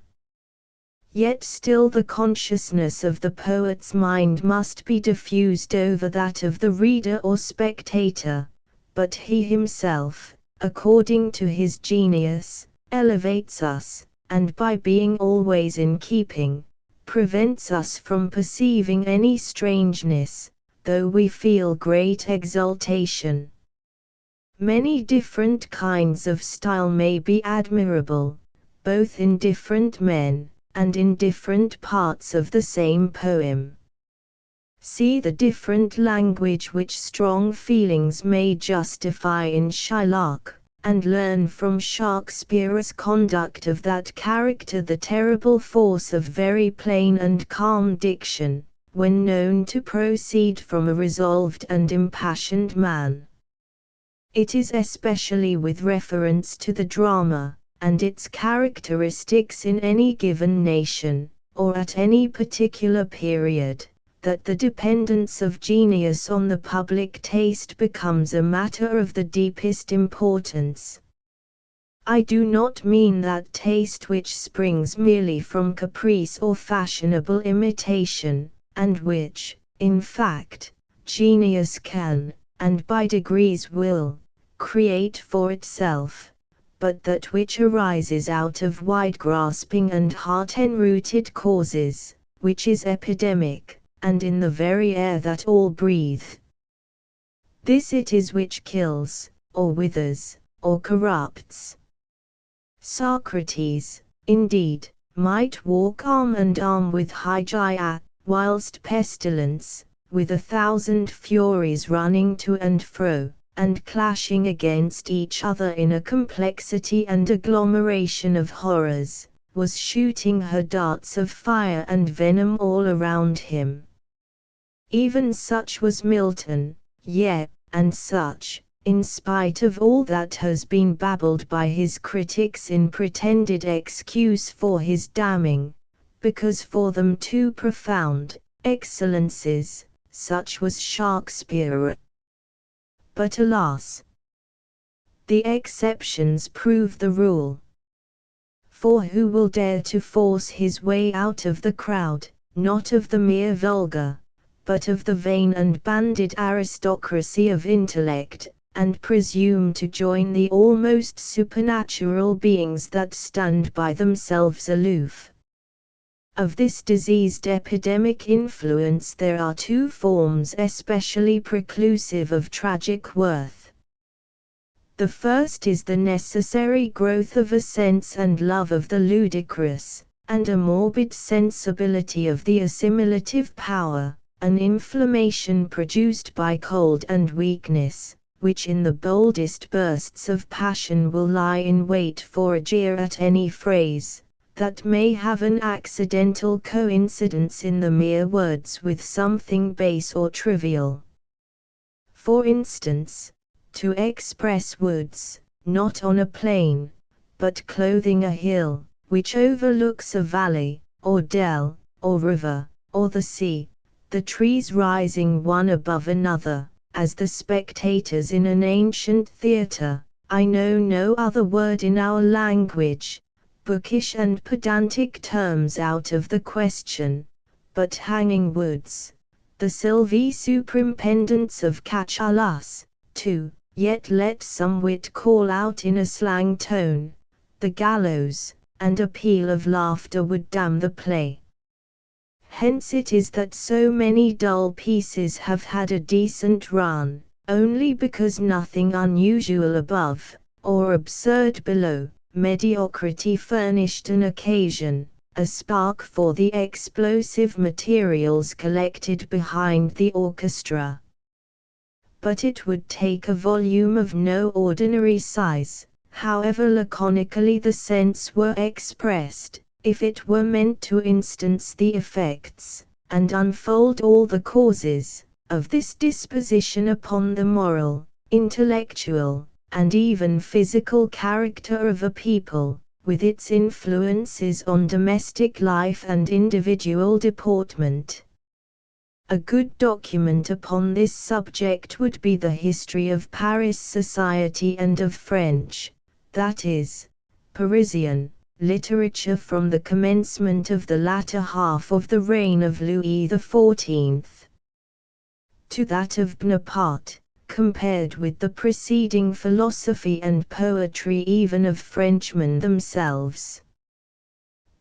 Yet still the consciousness of the poet's mind must be diffused over that of the reader or spectator, but he himself, according to his genius, elevates us, and by being always in keeping, prevents us from perceiving any strangeness, though we feel great exultation. Many different kinds of style may be admirable, both in different men, and in different parts of the same poem. See the different language which strong feelings may justify in Shylock, and learn from Shakespeare's conduct of that character the terrible force of very plain and calm diction, when known to proceed from a resolved and impassioned man. It is especially with reference to the drama, and its characteristics in any given nation, or at any particular period, that the dependence of genius on the public taste becomes a matter of the deepest importance. I do not mean that taste which springs merely from caprice or fashionable imitation, and which, in fact, genius can, and by degrees will, create for itself, but that which arises out of wide-grasping and heart-enrooted causes, which is epidemic, and in the very air that all breathe. This it is which kills, or withers, or corrupts. Socrates, indeed, might walk arm and arm with Hygeia, whilst pestilence, with 1,000 furies running to and fro, and clashing against each other in a complexity and agglomeration of horrors, was shooting her darts of fire and venom all around him. Even such was Milton, yet, and such, in spite of all that has been babbled by his critics in pretended excuse for his damning, because for them too profound, excellences, such was Shakespeare. But alas! The exceptions prove the rule. For who will dare to force his way out of the crowd, not of the mere vulgar, but of the vain and banded aristocracy of intellect, and presume to join the almost supernatural beings that stand by themselves aloof? Of this diseased epidemic influence there are two forms especially preclusive of tragic worth. The first is the necessary growth of a sense and love of the ludicrous, and a morbid sensibility of the assimilative power, an inflammation produced by cold and weakness, which in the boldest bursts of passion will lie in wait for a jeer at any phrase that may have an accidental coincidence in the mere words with something base or trivial. For instance, to express woods, not on a plain, but clothing a hill, which overlooks a valley, or dell, or river, or the sea, the trees rising one above another, as the spectators in an ancient theatre. I know no other word in our language, bookish and pedantic terms out of the question, but hanging woods, the sylvie superimpendence of Catullus, too, yet let some wit call out in a slang tone, the gallows, and a peal of laughter would damn the play. Hence it is that so many dull pieces have had a decent run, only because nothing unusual above, or absurd below, mediocrity furnished an occasion, a spark for the explosive materials collected behind the orchestra. But it would take a volume of no ordinary size, however laconically the sense were expressed, if it were meant to instance the effects, and unfold all the causes, of this disposition upon the moral, intellectual, and even physical character of a people, with its influences on domestic life and individual deportment. A good document upon this subject would be the history of Paris society and of French, that is, Parisian, literature from the commencement of the latter half of the reign of Louis XIV to that of Bonaparte, compared with the preceding philosophy and poetry even of Frenchmen themselves.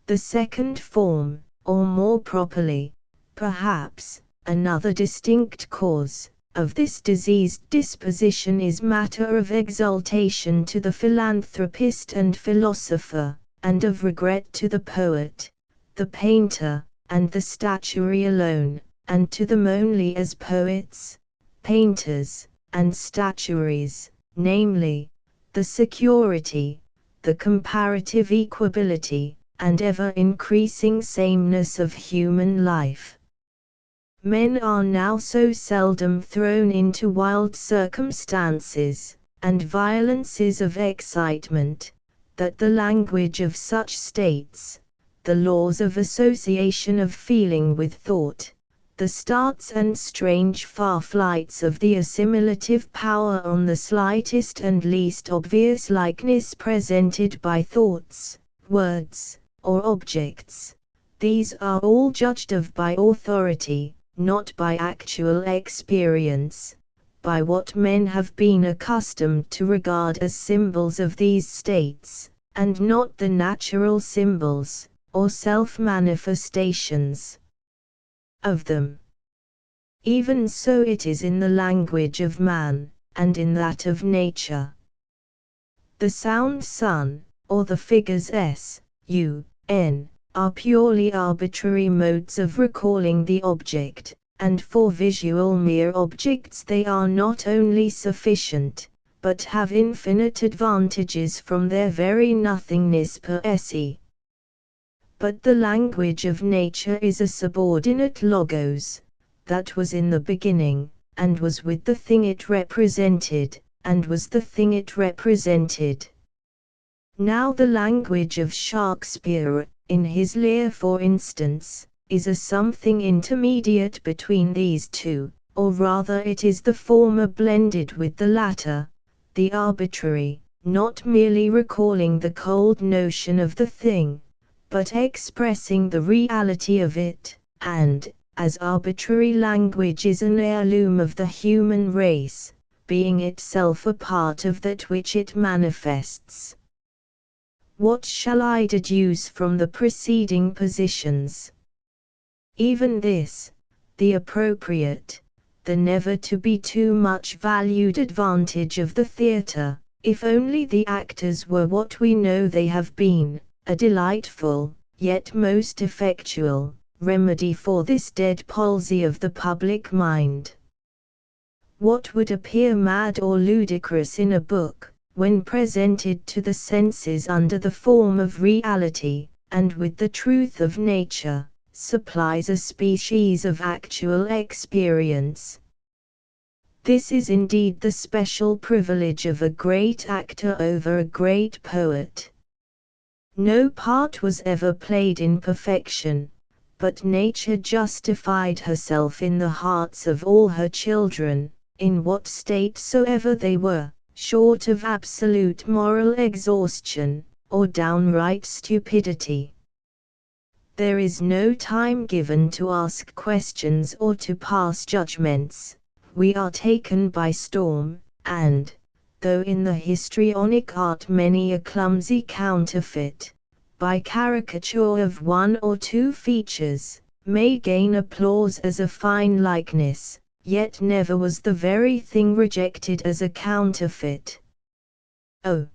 The second form, or more properly, perhaps, another distinct cause, of this diseased disposition is matter of exultation to the philanthropist and philosopher, and of regret to the poet, the painter, and the statuary alone, and to them only as poets, painters, and statuaries, namely, the security, the comparative equability, and ever-increasing sameness of human life. Men are now so seldom thrown into wild circumstances, and violences of excitement, that the language of such states, the laws of association of feeling with thought, the starts and strange far-flights of the assimilative power on the slightest and least obvious likeness presented by thoughts, words, or objects, these are all judged of by authority, not by actual experience, by what men have been accustomed to regard as symbols of these states, and not the natural symbols, or self-manifestations of them. Even so it is in the language of man, and in that of nature. The sound sun, or the figures S, U, N, are purely arbitrary modes of recalling the object, and for visual mere objects they are not only sufficient, but have infinite advantages from their very nothingness per se. But the language of nature is a subordinate logos, that was in the beginning, and was with the thing it represented, and was the thing it represented. Now the language of Shakespeare, in his Lear for instance, is a something intermediate between these two, or rather it is the former blended with the latter, the arbitrary, not merely recalling the cold notion of the thing, but expressing the reality of it, and, as arbitrary language is an heirloom of the human race, being itself a part of that which it manifests. What shall I deduce from the preceding positions? Even this, the appropriate, the never to be too much valued advantage of the theatre, if only the actors were what we know they have been, a delightful, yet most effectual, remedy for this dead palsy of the public mind. What would appear mad or ludicrous in a book, when presented to the senses under the form of reality, and with the truth of nature, supplies a species of actual experience. This is indeed the special privilege of a great actor over a great poet. No part was ever played in perfection, but nature justified herself in the hearts of all her children, in what state soever they were, short of absolute moral exhaustion, or downright stupidity. There is no time given to ask questions or to pass judgments. We are taken by storm, and, though in the histrionic art many a clumsy counterfeit, by caricature of one or two features, may gain applause as a fine likeness, yet never was the very thing rejected as a counterfeit. Oh!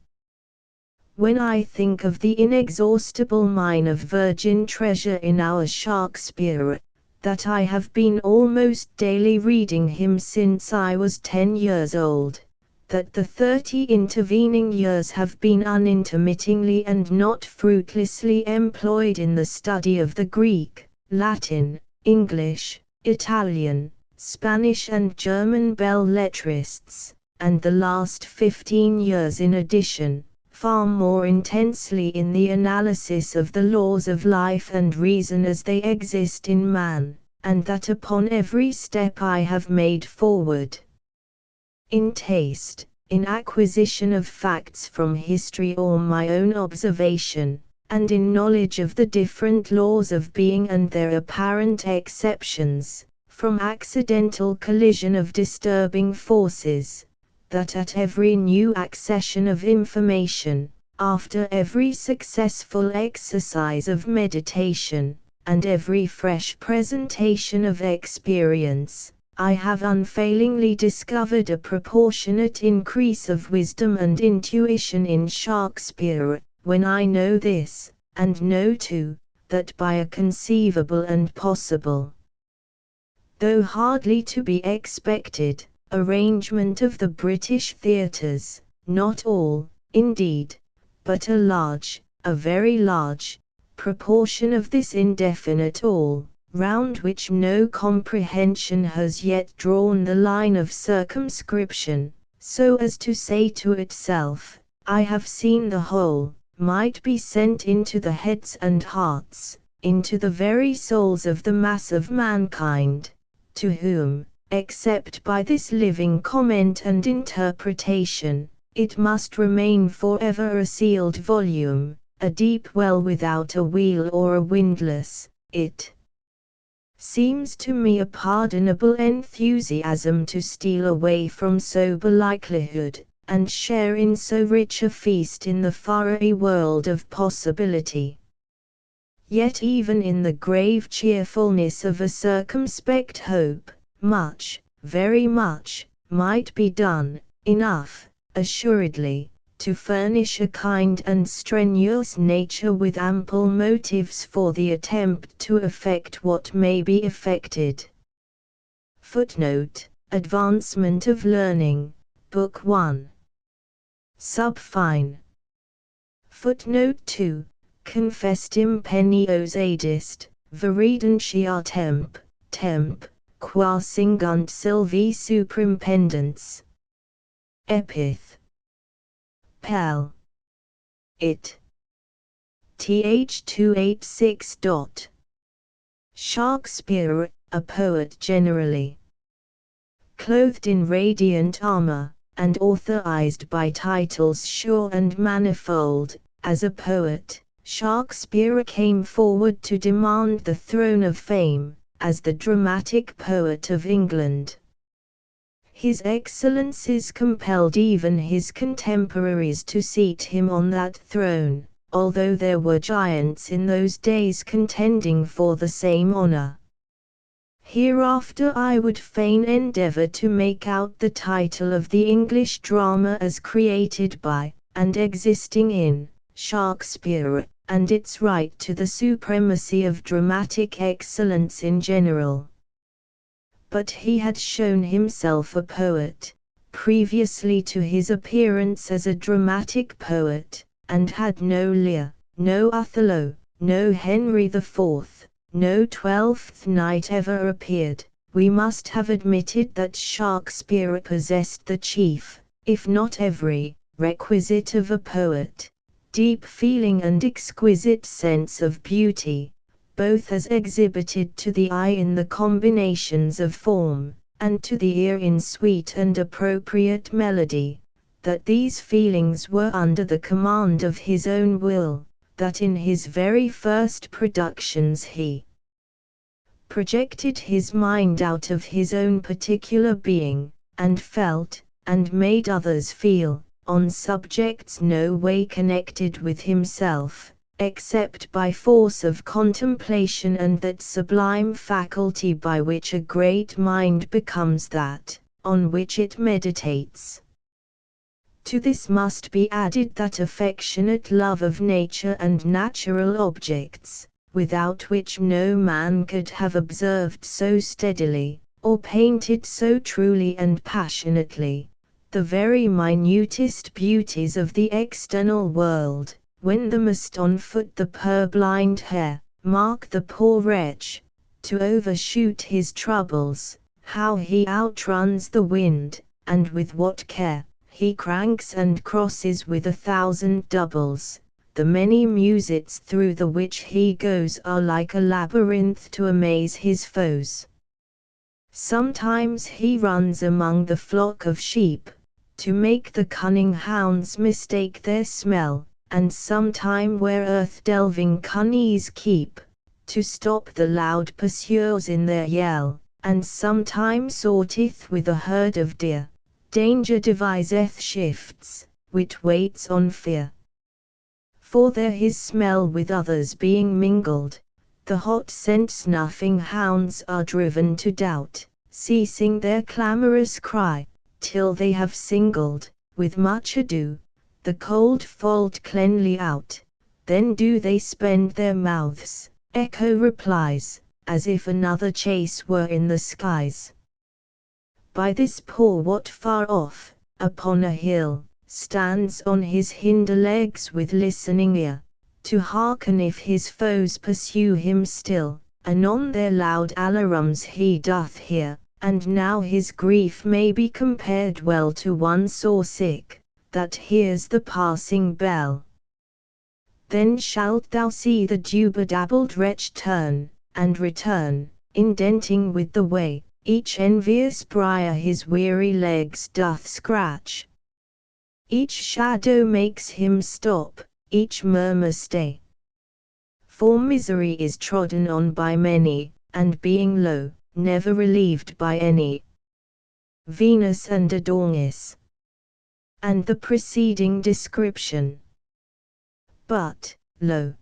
When I think of the inexhaustible mine of virgin treasure in our Shakespeare, that I have been almost daily reading him since I was 10 years old, that the 30 intervening years have been unintermittingly and not fruitlessly employed in the study of the Greek, Latin, English, Italian, Spanish and German belles-lettres, and the last 15 years in addition, far more intensely in the analysis of the laws of life and reason as they exist in man, and that upon every step I have made forward. In taste, in acquisition of facts from history or my own observation, and in knowledge of the different laws of being and their apparent exceptions, from accidental collision of disturbing forces, that at every new accession of information, after every successful exercise of meditation, and every fresh presentation of experience, I have unfailingly discovered a proportionate increase of wisdom and intuition in Shakespeare. When I know this, and know too, that by a conceivable and possible, though hardly to be expected, arrangement of the British theatres, not all, indeed, but a very large, proportion of this indefinite all, round which no comprehension has yet drawn the line of circumscription, so as to say to itself, I have seen the whole, might be sent into the heads and hearts, into the very souls of the mass of mankind, to whom, except by this living comment and interpretation, it must remain forever a sealed volume, a deep well without a wheel or a windlass. It seems to me a pardonable enthusiasm to steal away from sober likelihood, and share in so rich a feast in the faraway world of possibility. Yet even in the grave cheerfulness of a circumspect hope, much, very much, might be done, enough, assuredly, to furnish a kind and strenuous nature with ample motives for the attempt to effect what may be effected. Footnote: Advancement of Learning, Book 1. Subfine. Footnote 2. Confestim penios adist, veridentia temp, qua singunt sylvi suprimpendens. Epith. Pell. It. Th 286. Shakespeare, a poet generally. Clothed in radiant armor, and authorized by titles sure and manifold, as a poet, Shakespeare came forward to demand the throne of fame, as the dramatic poet of England. His excellencies compelled even his contemporaries to seat him on that throne, although there were giants in those days contending for the same honor. Hereafter I would fain endeavor to make out the title of the English drama as created by, and existing in, Shakespeare, and its right to the supremacy of dramatic excellence in general. But he had shown himself a poet, previously to his appearance as a dramatic poet, and had no Lear, no Othello, no Henry IV, no Twelfth Night ever appeared. We must have admitted that Shakespeare possessed the chief, if not every, requisite of a poet: deep feeling and exquisite sense of beauty, both as exhibited to the eye in the combinations of form, and to the ear in sweet and appropriate melody, that these feelings were under the command of his own will, that in his very first productions he projected his mind out of his own particular being, and felt, and made others feel, on subjects no way connected with himself, except by force of contemplation and that sublime faculty by which a great mind becomes that on which it meditates. To this must be added that affectionate love of nature and natural objects, without which no man could have observed so steadily, or painted so truly and passionately, the very minutest beauties of the external world. When the must on foot the purblind hare, mark the poor wretch, to overshoot his troubles, how he outruns the wind, and with what care he cranks and crosses with 1,000 doubles. The many musets through the which he goes are like a labyrinth to amaze his foes. Sometimes he runs among the flock of sheep, to make the cunning hounds mistake their smell, and sometime where earth-delving cunnies keep, to stop the loud pursuers in their yell, and sometime sorteth with a herd of deer. Danger deviseth shifts, which waits on fear. For there his smell with others being mingled, the hot scent snuffing hounds are driven to doubt, ceasing their clamorous cry, till they have singled, with much ado, the cold fold cleanly out. Then do they spend their mouths, echo replies, as if another chase were in the skies. By this poor Wat far off, upon a hill, stands on his hinder legs with listening ear, to hearken if his foes pursue him still. Anon their loud alarums he doth hear, and now his grief may be compared well to one sore sick, that hears the passing bell. Then shalt thou see the dew-bedabbled wretch turn, and return, indenting with the way, each envious briar his weary legs doth scratch. Each shadow makes him stop, each murmur stay. For misery is trodden on by many, and being low, never relieved by any. Venus and Adonis. And the preceding description. But, lo!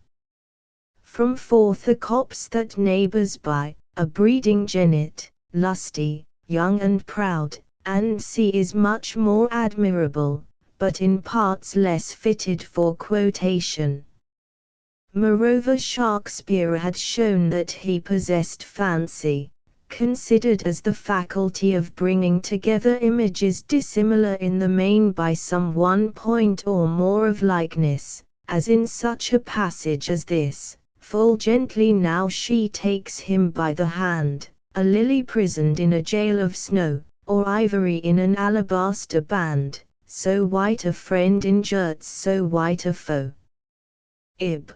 from forth a copse that neighbours by, a breeding jennet, lusty, young and proud, and C is much more admirable, but in parts less fitted for quotation. Moreover, Shakespeare had shown that he possessed fancy, considered as the faculty of bringing together images dissimilar in the main by some one point or more of likeness, as in such a passage as this: full gently now she takes him by the hand, a lily prisoned in a jail of snow, or ivory in an alabaster band, so white a friend injures so white a foe. Ib.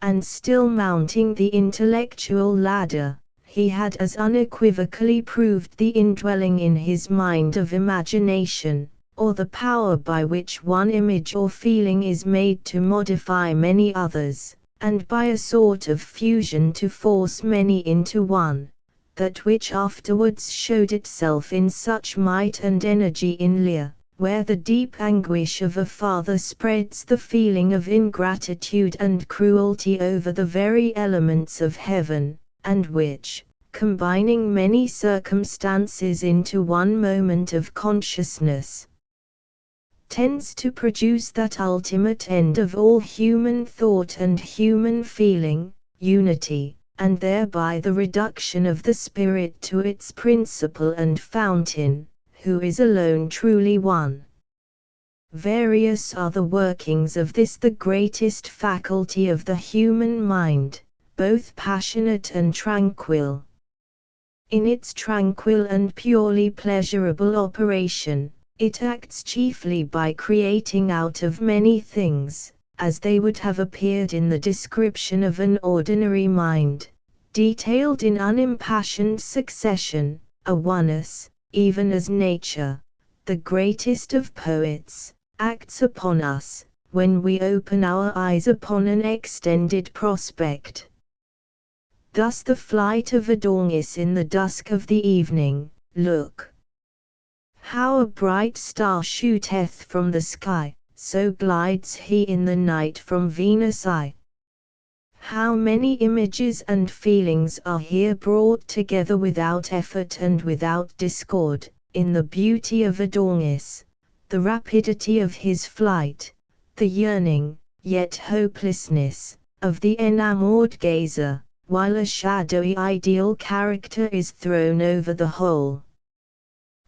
And still mounting the intellectual ladder, he had as unequivocally proved the indwelling in his mind of imagination, or the power by which one image or feeling is made to modify many others, and by a sort of fusion to force many into one, that which afterwards showed itself in such might and energy in Lear, where the deep anguish of a father spreads the feeling of ingratitude and cruelty over the very elements of heaven, and which, combining many circumstances into one moment of consciousness, tends to produce that ultimate end of all human thought and human feeling, unity, and thereby the reduction of the spirit to its principle and fountain, who is alone truly one. Various are the workings of this, the greatest faculty of the human mind, both passionate and tranquil. In its tranquil and purely pleasurable operation, it acts chiefly by creating out of many things, as they would have appeared in the description of an ordinary mind, detailed in unimpassioned succession, a oneness, even as nature, the greatest of poets, acts upon us, when we open our eyes upon an extended prospect. Thus the flight of Adonis in the dusk of the evening, look! How a bright star shooteth from the sky, so glides he in the night from Venus' eye. How many images and feelings are here brought together without effort and without discord, in the beauty of Adonis, the rapidity of his flight, the yearning, yet hopelessness, of the enamored gazer, while a shadowy ideal character is thrown over the whole.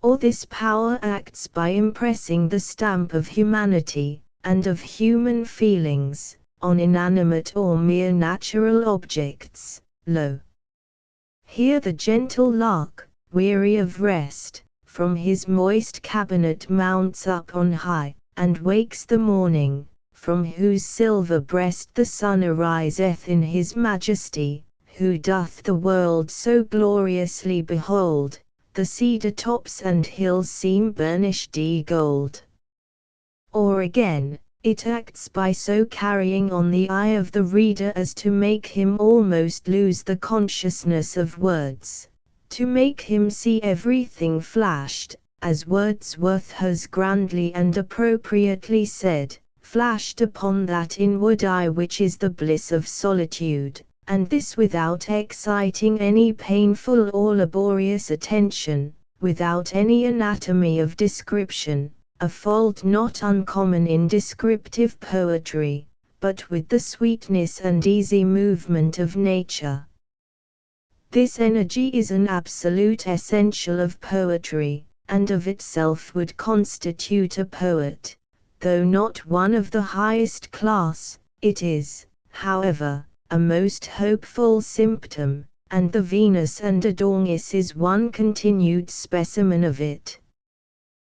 All this power acts by impressing the stamp of humanity, and of human feelings, on inanimate or mere natural objects. Lo! Here the gentle lark, weary of rest, from his moist cabinet mounts up on high, and wakes the morning, from whose silver breast the sun ariseth in his majesty, who doth the world so gloriously behold, the cedar tops and hills seem burnished gold. Or again, it acts by so carrying on the eye of the reader as to make him almost lose the consciousness of words, to make him see everything flashed, as Wordsworth has grandly and appropriately said, flashed upon that inward eye which is the bliss of solitude, and this without exciting any painful or laborious attention, without any anatomy of description, a fault not uncommon in descriptive poetry, but with the sweetness and easy movement of nature. This energy is an absolute essential of poetry, and of itself would constitute a poet, though not one of the highest class. It is, however, a most hopeful symptom, and the Venus and Adonis is one continued specimen of it.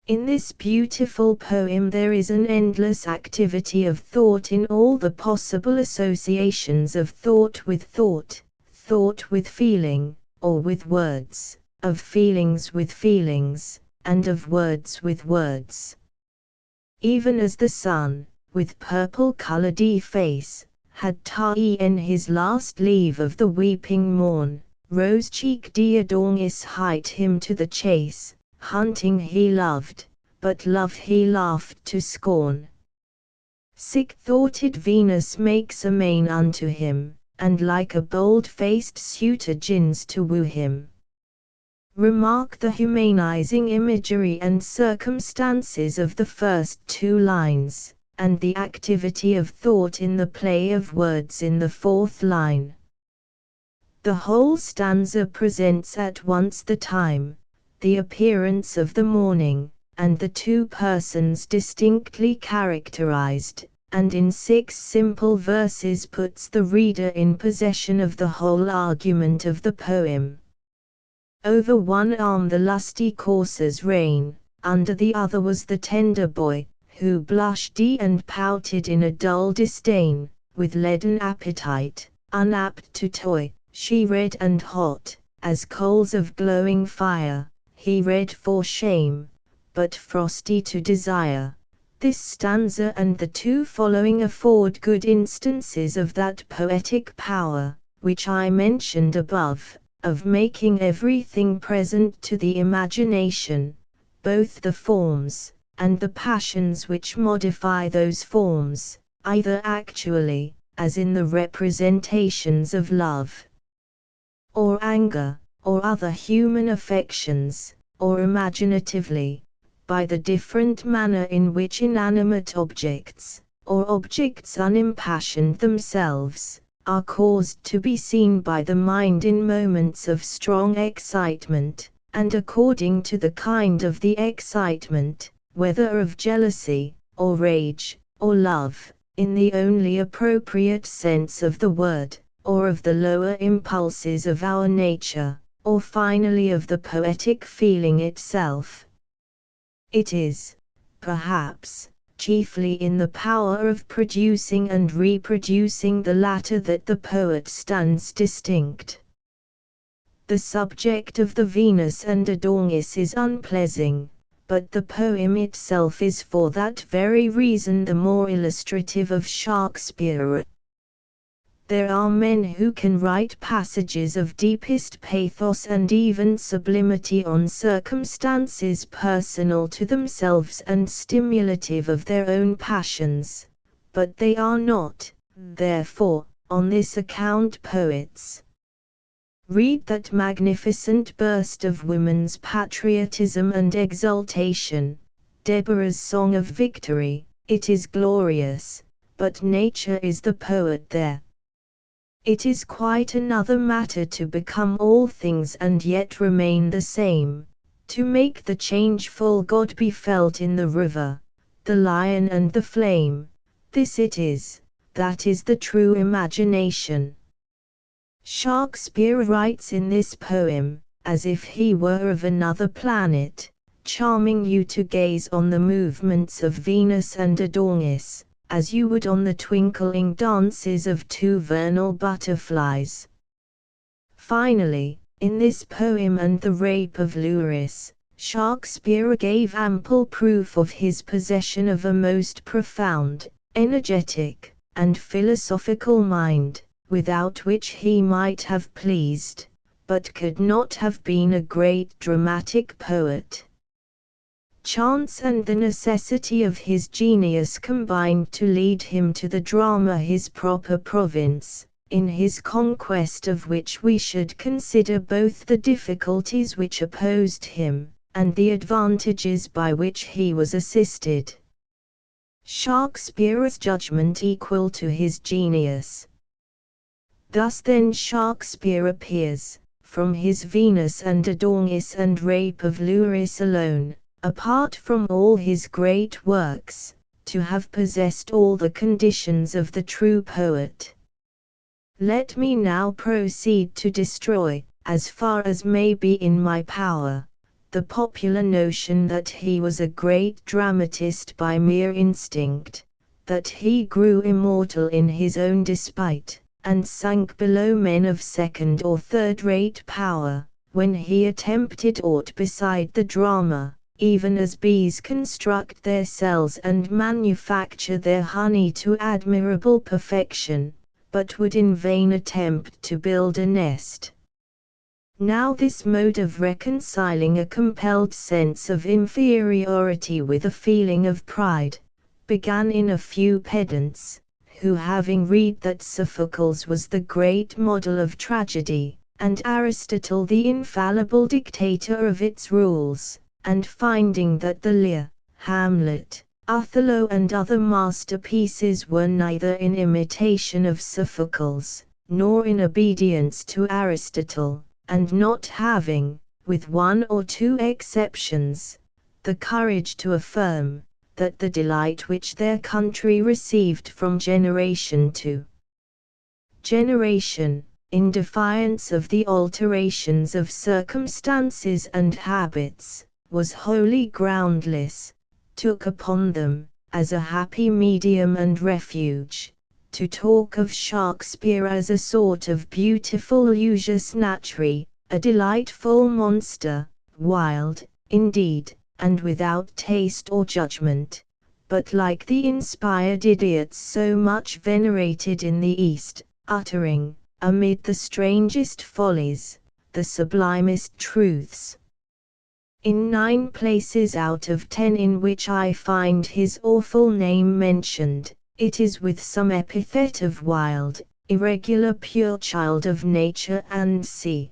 In this beautiful poem there is an endless activity of thought in all the possible associations of thought with thought, thought with feeling, or with words, of feelings with feelings, and of words with words. Even as the sun, with purple-colored face, had ta'en his last leave of the weeping morn, rose-cheeked Adonis hight him to the chase, hunting he loved, but love he laughed to scorn. Sick-thoughted Venus makes amain unto him, and like a bold-faced suitor gins to woo him. Remark the humanizing imagery and circumstances of the first two lines, and the activity of thought in the play of words in the fourth line. The whole stanza presents at once the time, the appearance of the morning, and the two persons distinctly characterized, and in 6 simple verses puts the reader in possession of the whole argument of the poem. Over one arm the lusty coursers rein, under the other was the tender boy, who blushed and pouted in a dull disdain, with leaden appetite, unapt to toy. She red and hot, as coals of glowing fire, he red for shame, but frosty to desire. This stanza and the two following afford good instances of that poetic power, which I mentioned above, of making everything present to the imagination, both the forms, and the passions which modify those forms, either actually, as in the representations of love, or anger, or other human affections, or imaginatively, by the different manner in which inanimate objects, or objects unimpassioned themselves, are caused to be seen by the mind in moments of strong excitement, and according to the kind of the excitement, whether of jealousy, or rage, or love, in the only appropriate sense of the word, or of the lower impulses of our nature, or finally of the poetic feeling itself. It is, perhaps, chiefly in the power of producing and reproducing the latter that the poet stands distinct. The subject of the Venus and Adonis is unpleasing, but the poem itself is for that very reason the more illustrative of Shakespeare. There are men who can write passages of deepest pathos and even sublimity on circumstances personal to themselves and stimulative of their own passions, but they are not, therefore, on this account poets. Read that magnificent burst of women's patriotism and exultation, Deborah's song of victory. It is glorious, but nature is the poet there. It is quite another matter to become all things and yet remain the same, to make the changeful God be felt in the river, the lion and the flame. This it is, that is the true imagination. Shakespeare writes in this poem, as if he were of another planet, charming you to gaze on the movements of Venus and Adonis, as you would on the twinkling dances of two vernal butterflies. Finally, in this poem and the Rape of Lewis, Shakespeare gave ample proof of his possession of a most profound, energetic, and philosophical mind, without which he might have pleased, but could not have been a great dramatic poet. Chance and the necessity of his genius combined to lead him to the drama, his proper province, in his conquest of which we should consider both the difficulties which opposed him, and the advantages by which he was assisted. Shakespeare's judgment equal to his genius. Thus then Shakespeare appears, from his Venus and Adonis and Rape of Lewis alone, apart from all his great works, to have possessed all the conditions of the true poet. Let me now proceed to destroy, as far as may be in my power, the popular notion that he was a great dramatist by mere instinct, that he grew immortal in his own despite, and sank below men of second or third-rate power, when he attempted aught beside the drama, even as bees construct their cells and manufacture their honey to admirable perfection, but would in vain attempt to build a nest. Now this mode of reconciling a compelled sense of inferiority with a feeling of pride, began in a few pedants, who having read that Sophocles was the great model of tragedy, and Aristotle the infallible dictator of its rules, and finding that the Lear, Hamlet, Othello and other masterpieces were neither in imitation of Sophocles, nor in obedience to Aristotle, and not having, with one or two exceptions, the courage to affirm, that the delight which their country received from generation to generation, in defiance of the alterations of circumstances and habits, was wholly groundless, took upon them, as a happy medium and refuge, to talk of Shakespeare as a sort of beautiful usus naturae, a delightful monster, wild, indeed, and without taste or judgment, but like the inspired idiots so much venerated in the East, uttering, amid the strangest follies, the sublimest truths. In 9 places out of 10 in which I find his awful name mentioned, it is with some epithet of wild, irregular pure child of nature and sea.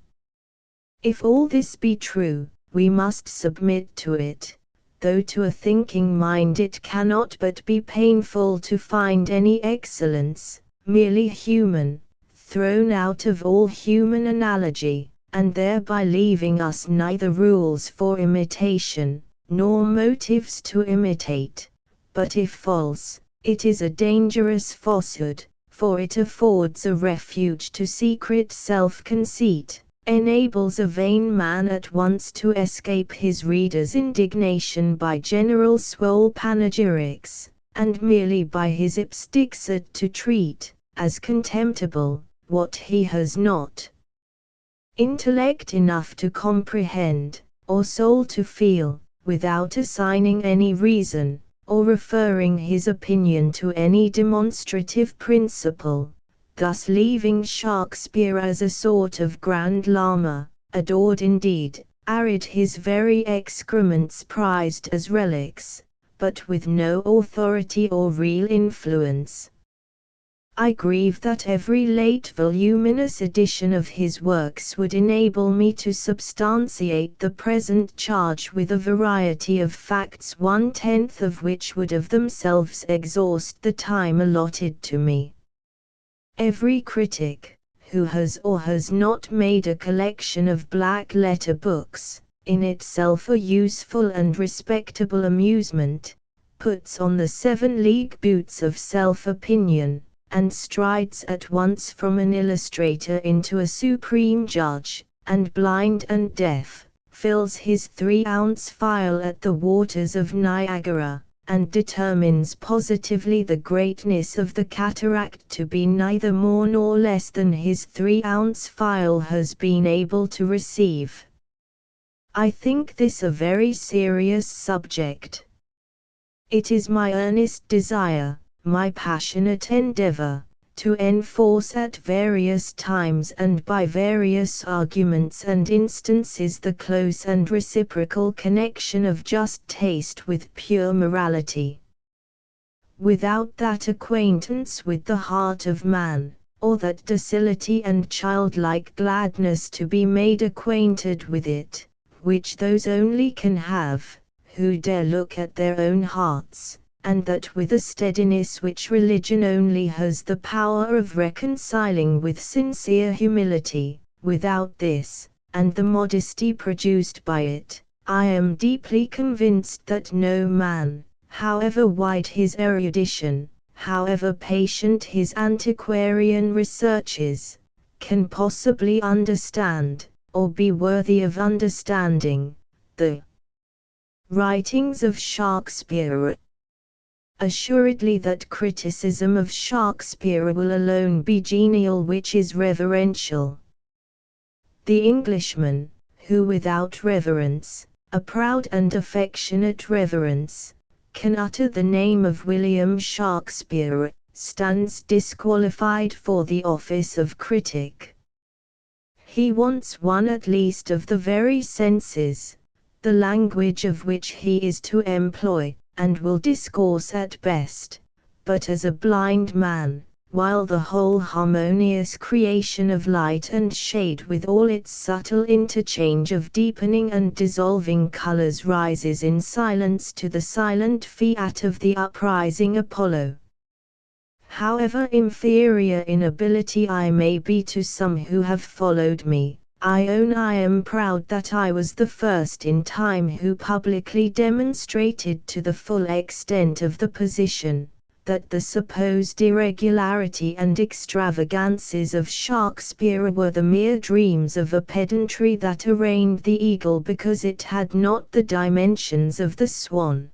If all this be true, we must submit to it, though to a thinking mind it cannot but be painful to find any excellence, merely human, thrown out of all human analogy, and thereby leaving us neither rules for imitation, nor motives to imitate. But if false, it is a dangerous falsehood, for it affords a refuge to secret self-conceit, enables a vain man at once to escape his reader's indignation by general swole panegyrics, and merely by his ipstixit to treat, as contemptible, what he has not intellect enough to comprehend, or soul to feel, without assigning any reason, or referring his opinion to any demonstrative principle. thus leaving Shakespeare as a sort of grand lama, adored indeed, arid his very excrements prized as relics, but with no authority or real influence. I grieve that every late voluminous edition of his works would enable me to substantiate the present charge with a variety of facts 1/10 of which would of themselves exhaust the time allotted to me. Every critic, who has or has not made a collection of black-letter books, in itself a useful and respectable amusement, puts on the 7-league boots of self-opinion, and strides at once from an illustrator into a supreme judge, and blind and deaf, fills his 3-ounce phial at the waters of Niagara, and determines positively the greatness of the cataract to be neither more nor less than his 3-ounce phial has been able to receive. I think this a very serious subject. It is my earnest desire, my passionate endeavor, to enforce at various times and by various arguments and instances the close and reciprocal connection of just taste with pure morality. Without that acquaintance with the heart of man, or that docility and childlike gladness to be made acquainted with it, which those only can have, who dare look at their own hearts, and that with a steadiness which religion only has the power of reconciling with sincere humility, without this, and the modesty produced by it, I am deeply convinced that no man, however wide his erudition, however patient his antiquarian researches, can possibly understand, or be worthy of understanding, the writings of Shakespeare. Assuredly that criticism of Shakespeare will alone be genial which is reverential. The Englishman, who without reverence, a proud and affectionate reverence, can utter the name of William Shakespeare, stands disqualified for the office of critic. He wants one at least of the very senses, the language of which he is to employ, and will discourse at best, but as a blind man, while the whole harmonious creation of light and shade with all its subtle interchange of deepening and dissolving colors rises in silence to the silent fiat of the uprising Apollo. However inferior in ability I may be to some who have followed me, I own I am proud that I was the first in time who publicly demonstrated to the full extent of the position, that the supposed irregularity and extravagances of Shakespeare were the mere dreams of a pedantry that arraigned the eagle because it had not the dimensions of the swan.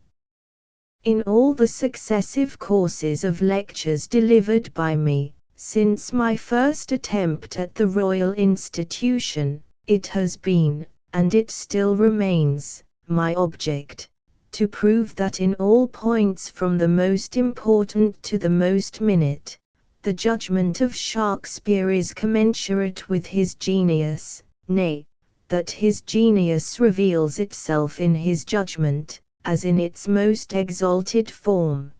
In all the successive courses of lectures delivered by me, since my first attempt at the Royal Institution, it has been, and it still remains, my object, to prove that in all points from the most important to the most minute, the judgment of Shakespeare is commensurate with his genius, nay, that his genius reveals itself in his judgment, as in its most exalted form.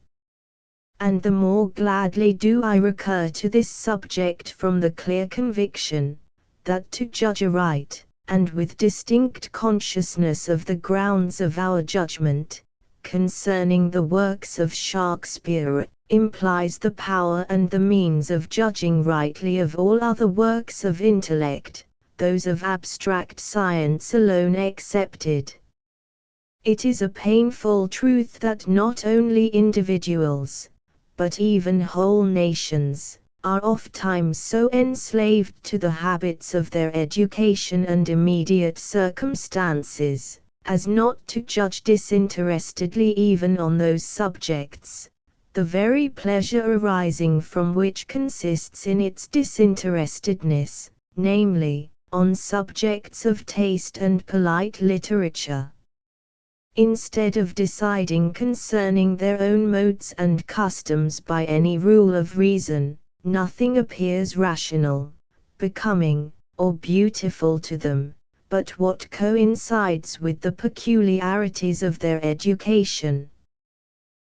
And the more gladly do I recur to this subject from the clear conviction, that to judge aright, and with distinct consciousness of the grounds of our judgment, concerning the works of Shakespeare, implies the power and the means of judging rightly of all other works of intellect, those of abstract science alone excepted. It is a painful truth that not only individuals, but even whole nations, are ofttimes so enslaved to the habits of their education and immediate circumstances, as not to judge disinterestedly even on those subjects, the very pleasure arising from which consists in its disinterestedness, namely, on subjects of taste and polite literature. Instead of deciding concerning their own modes and customs by any rule of reason, nothing appears rational, becoming, or beautiful to them, but what coincides with the peculiarities of their education.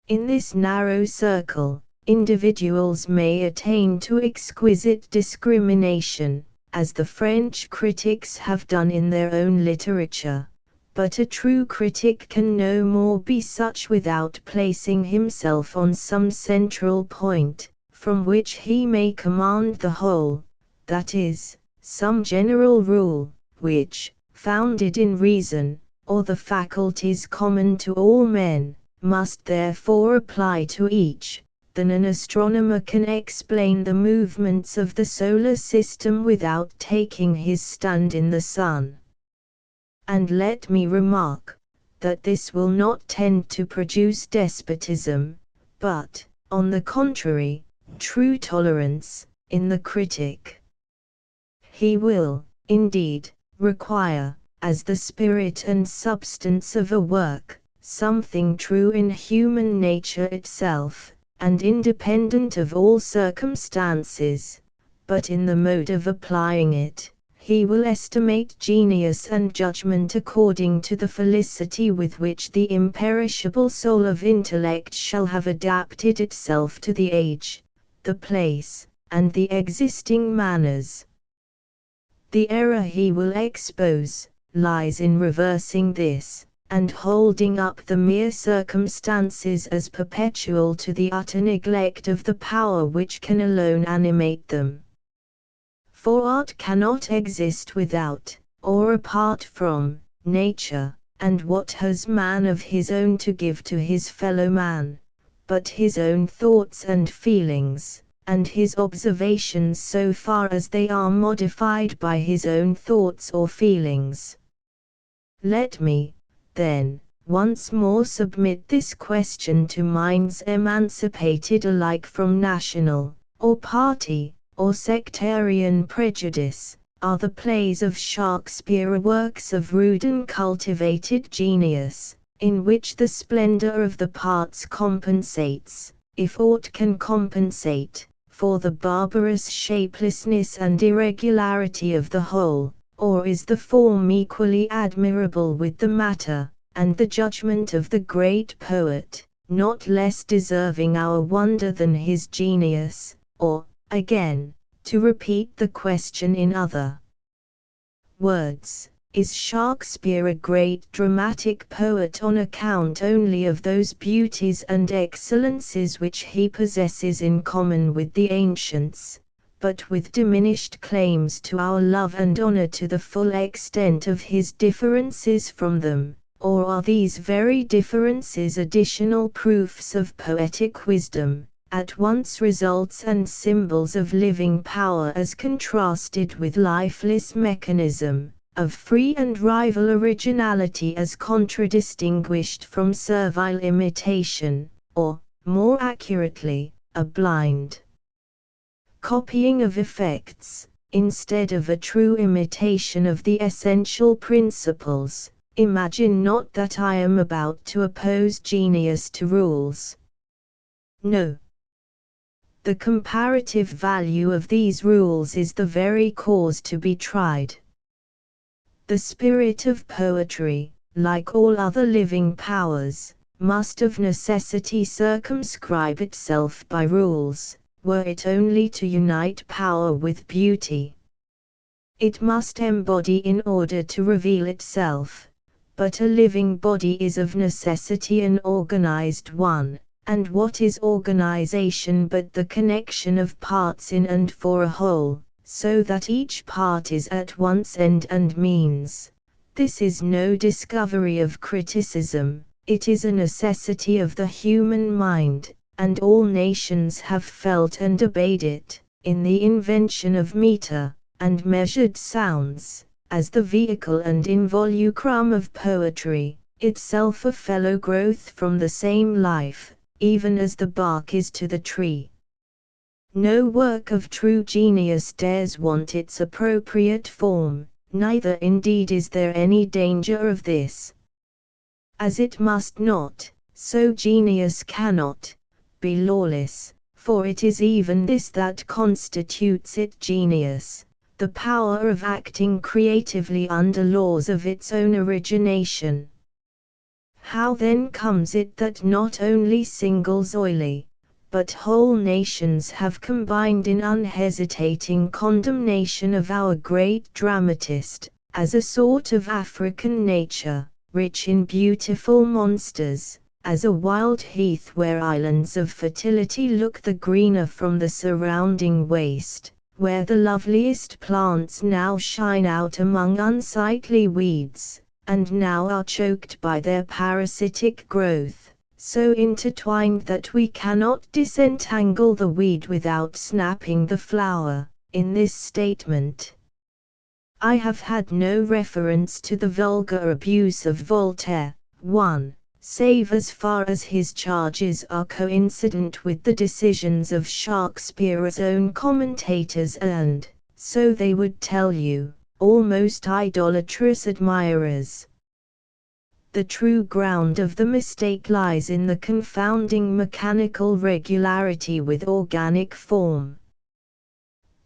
In this narrow circle, individuals may attain to exquisite discrimination, as the French critics have done in their own literature, but a true critic can no more be such without placing himself on some central point, from which he may command the whole, that is, some general rule, which, founded in reason, or the faculties common to all men, must therefore apply to each, than an astronomer can explain the movements of the solar system without taking his stand in the sun. And let me remark, that this will not tend to produce despotism, but, on the contrary, true tolerance, in the critic. He will, indeed, require, as the spirit and substance of a work, something true in human nature itself, and independent of all circumstances, but in the mode of applying it, he will estimate genius and judgment according to the felicity with which the imperishable soul of intellect shall have adapted itself to the age, the place, and the existing manners. The error he will expose, lies in reversing this, and holding up the mere circumstances as perpetual to the utter neglect of the power which can alone animate them. For art cannot exist without, or apart from, nature, and what has man of his own to give to his fellow man, but his own thoughts and feelings, and his observations so far as they are modified by his own thoughts or feelings. Let me, then, once more submit this question to minds emancipated alike from national, or party, or sectarian prejudice. Are the plays of Shakespeare works of rude and cultivated genius, in which the splendor of the parts compensates, if aught can compensate, for the barbarous shapelessness and irregularity of the whole? Or is the form equally admirable with the matter, and the judgment of the great poet, not less deserving our wonder than his genius? Or, again, to repeat the question in other words, is Shakespeare a great dramatic poet on account only of those beauties and excellences which he possesses in common with the ancients, but with diminished claims to our love and honor to the full extent of his differences from them? Or are these very differences additional proofs of poetic wisdom, at once results and symbols of living power as contrasted with lifeless mechanism, of free and rival originality as contradistinguished from servile imitation, or, more accurately, a blind copying of effects, instead of a true imitation of the essential principles? Imagine not that I am about to oppose genius to rules. No. The comparative value of these rules is the very cause to be tried. The spirit of poetry, like all other living powers, must of necessity circumscribe itself by rules, were it only to unite power with beauty. It must embody in order to reveal itself, but a living body is of necessity an organized one, and what is organization but the connection of parts in and for a whole, so that each part is at once end and means? This is no discovery of criticism, it is a necessity of the human mind, and all nations have felt and obeyed it, in the invention of meter, and measured sounds, as the vehicle and involucrum of poetry, itself a fellow growth from the same life, even as the bark is to the tree. No work of true genius dares want its appropriate form, neither indeed is there any danger of this. As it must not, so genius cannot be lawless, for it is even this that constitutes it genius, the power of acting creatively under laws of its own origination. How then comes it that not only singles oily, but whole nations have combined in unhesitating condemnation of our great dramatist, as a sort of African nature, rich in beautiful monsters, as a wild heath where islands of fertility look the greener from the surrounding waste, where the loveliest plants now shine out among unsightly weeds, and now are choked by their parasitic growth, so intertwined that we cannot disentangle the weed without snapping the flower. In this statement, I have had no reference to the vulgar abuse of Voltaire, 1. Save as far as his charges are coincident with the decisions of Shakespeare's own commentators and, so they would tell you, almost idolatrous admirers. The true ground of the mistake lies in the confounding mechanical regularity with organic form.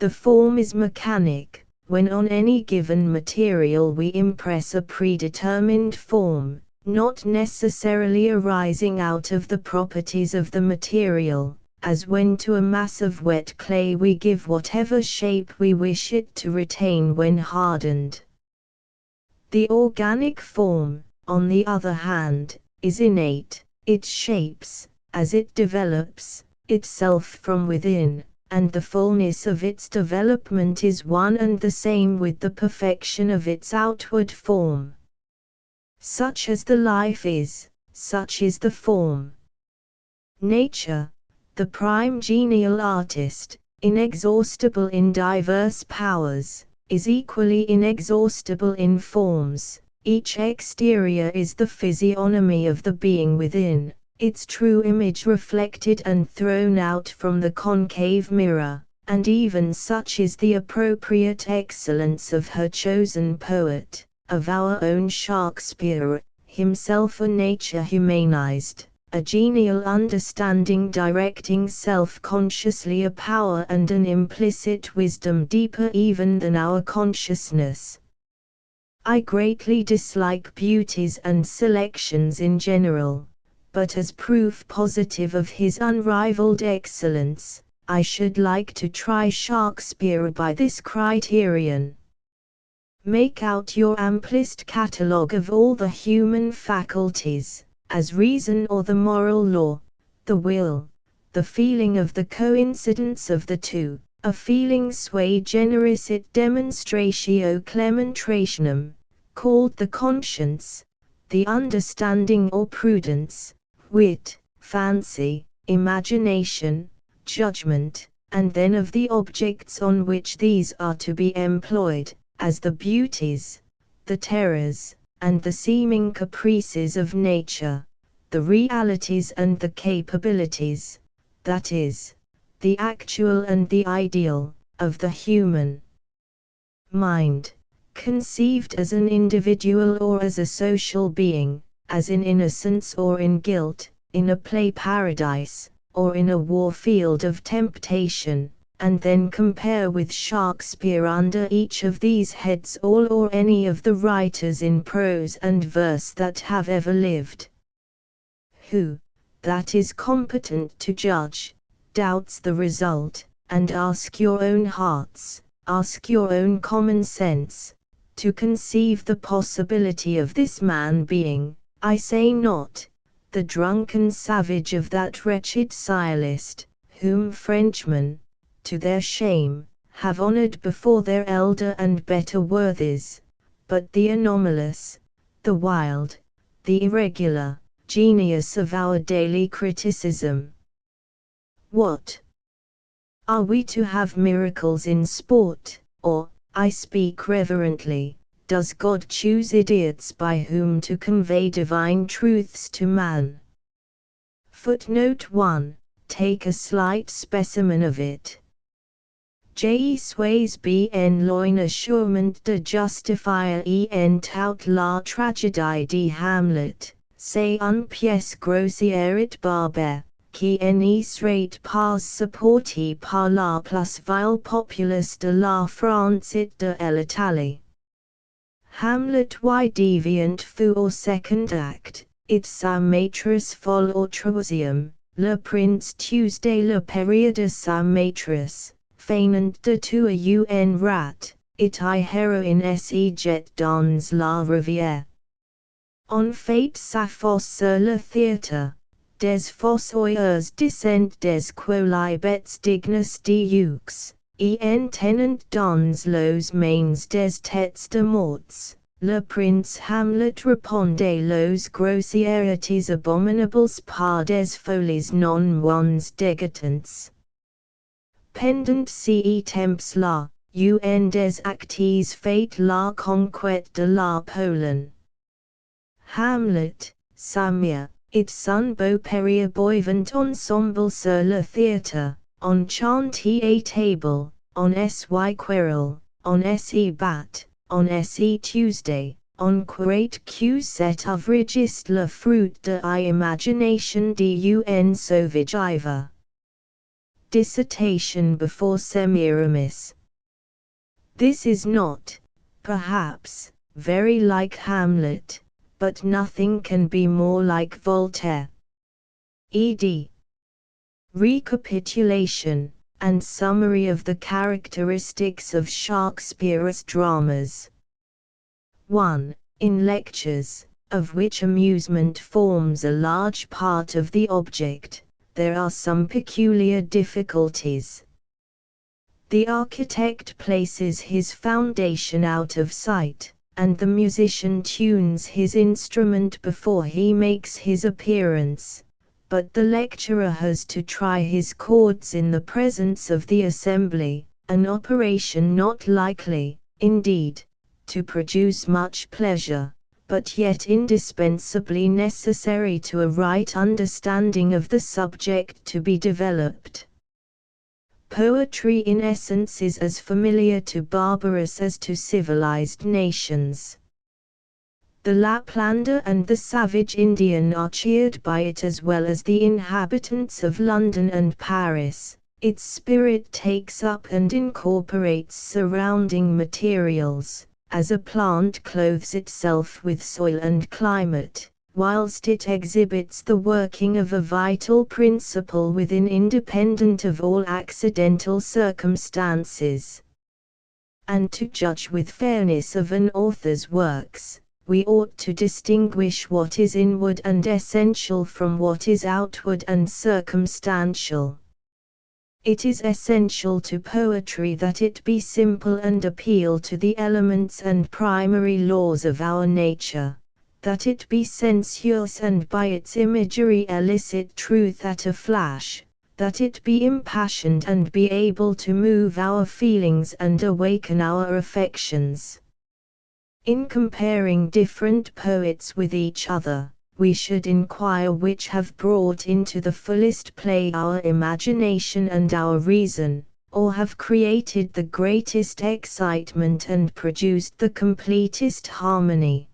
The form is mechanic, when on any given material we impress a predetermined form, not necessarily arising out of the properties of the material, as when to a mass of wet clay we give whatever shape we wish it to retain when hardened. The organic form, on the other hand, is innate. It shapes, as it develops, itself from within, and the fullness of its development is one and the same with the perfection of its outward form. Such as the life is, such is the form. Nature, the prime genial artist, inexhaustible in diverse powers, is equally inexhaustible in forms. Each exterior is the physiognomy of the being within, its true image reflected and thrown out from the concave mirror, and even such is the appropriate excellence of her chosen poet, of our own Shakespeare, himself a nature humanized, a genial understanding directing self-consciously a power and an implicit wisdom deeper even than our consciousness. I greatly dislike beauties and selections in general, but as proof positive of his unrivaled excellence, I should like to try Shakespeare by this criterion. Make out your amplest catalogue of all the human faculties, as reason or the moral law, the will, the feeling of the coincidence of the two, a feeling sui generis et demonstratio clementationem, called the conscience, the understanding or prudence, wit, fancy, imagination, judgment, and then of the objects on which these are to be employed, as the beauties, the terrors, and the seeming caprices of nature, the realities and the capabilities, that is, the actual and the ideal, of the human mind, conceived as an individual or as a social being, as in innocence or in guilt, in a play paradise, or in a war field of temptation, and then compare with Shakespeare under each of these heads all or any of the writers in prose and verse that have ever lived. Who, that is competent to judge, doubts the result, and ask your own hearts, ask your own common sense, to conceive the possibility of this man being, I say not, the drunken savage of that wretched Sciolist, whom Frenchmen, to their shame, have honored before their elder and better worthies, but the anomalous, the wild, the irregular, genius of our daily criticism. What? Are we to have miracles in sport, or, I speak reverently, does God choose idiots by whom to convey divine truths to man? Footnote 1. Take a slight specimen of it. Je suis bien loin assurement de justifier en tout la tragédie de Hamlet, c'est une pièce grossière et barbare, qui n'serait pas supporté par la plus vile populace de la France et de l'Italie. Hamlet y déviant fut au second acte, et sa maîtresse folle au troisième, le prince Tuesday le période de sa maîtresse, feignant de tuer un rat, et héroïne se jette dans la rivière. On fait sa fosse sur le théâtre, des fossoyeurs descendent des quolibets dignes de ux, et en tenant dans los mains des têtes de morts, le prince Hamlet répondait los grossièretés abominables par des folies non moins dégoûtantes. Pendant ces temps-là, un des actes fait la conquête de la Pologne. Hamlet, Samir, et son beau période vont ensemble sur le théâtre, on chante à table, on sy querelle, on sy bat, on sy Tuesday, on croit que cet ouvrage est le fruit de l'imagination de un sauvage ivre. Dissertation before Semiramis. This is not, perhaps, very like Hamlet, but nothing can be more like Voltaire. Ed. Recapitulation, and summary of the characteristics of Shakespeare's dramas. 1. In lectures, of which amusement forms a large part of the object, there are some peculiar difficulties. The architect places his foundation out of sight, and the musician tunes his instrument before he makes his appearance, but the lecturer has to try his chords in the presence of the assembly, an operation not likely, indeed, to produce much pleasure, but yet indispensably necessary to a right understanding of the subject to be developed. Poetry in essence is as familiar to barbarous as to civilized nations. The Laplander and the savage Indian are cheered by it as well as the inhabitants of London and Paris. Its spirit takes up and incorporates surrounding materials, as a plant clothes itself with soil and climate, whilst it exhibits the working of a vital principle within independent of all accidental circumstances. And to judge with fairness of an author's works, we ought to distinguish what is inward and essential from what is outward and circumstantial. It is essential to poetry that it be simple and appeal to the elements and primary laws of our nature, that it be sensuous and by its imagery elicit truth at a flash, that it be impassioned and be able to move our feelings and awaken our affections. In comparing different poets with each other, we should inquire which have brought into the fullest play our imagination and our reason, or have created the greatest excitement and produced the completest harmony.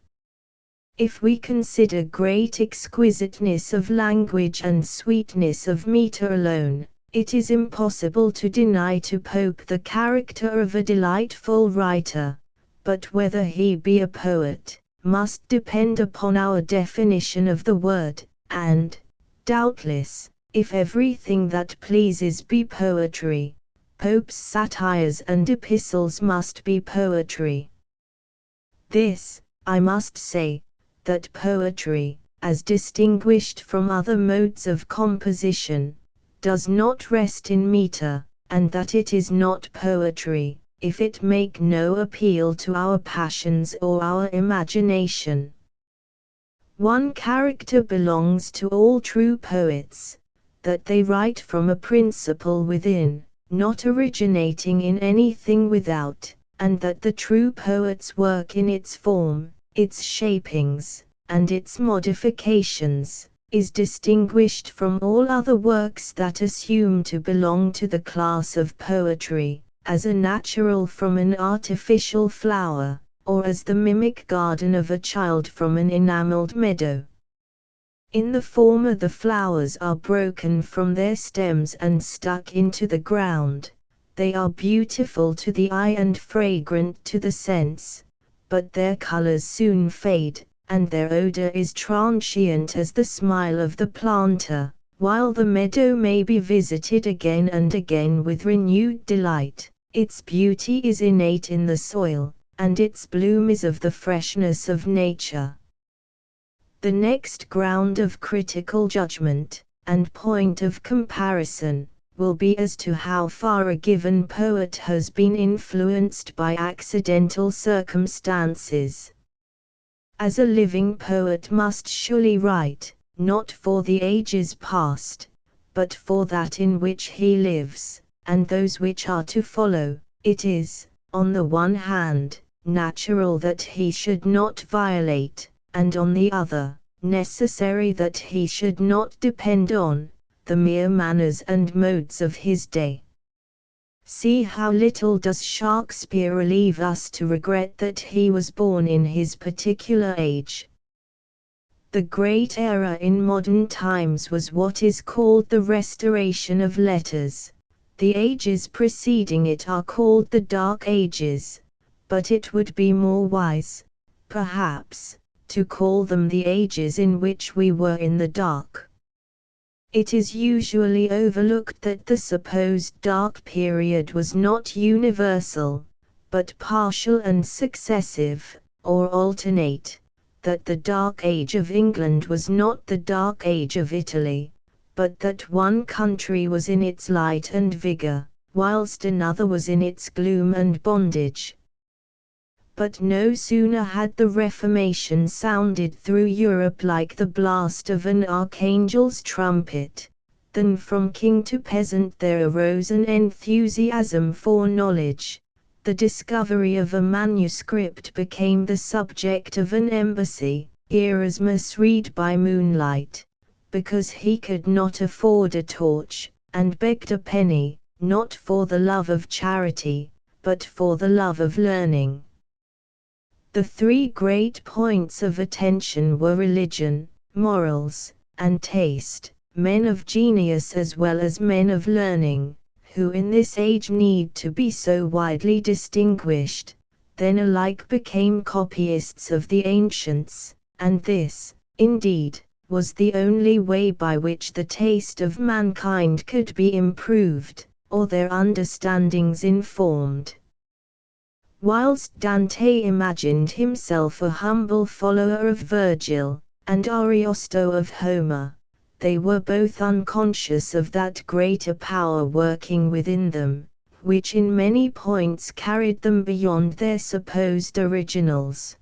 If we consider great exquisiteness of language and sweetness of metre alone, it is impossible to deny to Pope the character of a delightful writer, but whether he be a poet, must depend upon our definition of the word, and, doubtless, if everything that pleases be poetry, Pope's satires and epistles must be poetry. This, I must say, that poetry, as distinguished from other modes of composition, does not rest in metre, and that it is not poetry, if it make no appeal to our passions or our imagination. One character belongs to all true poets, that they write from a principle within, not originating in anything without, and that the true poet's work in its form, its shapings, and its modifications, is distinguished from all other works that assume to belong to the class of poetry, as a natural from an artificial flower, or as the mimic garden of a child from an enameled meadow. In the former the flowers are broken from their stems and stuck into the ground. They are beautiful to the eye and fragrant to the sense, but their colors soon fade, and their odor is transient as the smile of the planter, while the meadow may be visited again and again with renewed delight. Its beauty is innate in the soil, and its bloom is of the freshness of nature. The next ground of critical judgment, and point of comparison, will be as to how far a given poet has been influenced by accidental circumstances. As a living poet must surely write, not for the ages past, but for that in which he lives, and those which are to follow. It is, on the one hand, natural that he should not violate, and on the other, necessary that he should not depend on, the mere manners and modes of his day. See how little does Shakespeare leave us to regret that he was born in his particular age. The great era in modern times was what is called the Restoration of Letters. The ages preceding it are called the Dark Ages, but it would be more wise, perhaps, to call them the ages in which we were in the dark. It is usually overlooked that the supposed dark period was not universal, but partial and successive, or alternate, that the Dark Age of England was not the Dark Age of Italy, but that one country was in its light and vigor, whilst another was in its gloom and bondage. But no sooner had the Reformation sounded through Europe like the blast of an archangel's trumpet, than from king to peasant there arose an enthusiasm for knowledge. The discovery of a manuscript became the subject of an embassy. Erasmus read by moonlight, because he could not afford a torch, and begged a penny, not for the love of charity, but for the love of learning. The three great points of attention were religion, morals, and taste. Men of genius as well as men of learning, who in this age need to be so widely distinguished, then alike became copyists of the ancients, and this, indeed, was the only way by which the taste of mankind could be improved, or their understandings informed. Whilst Dante imagined himself a humble follower of Virgil, and Ariosto of Homer, they were both unconscious of that greater power working within them, which in many points carried them beyond their supposed originals.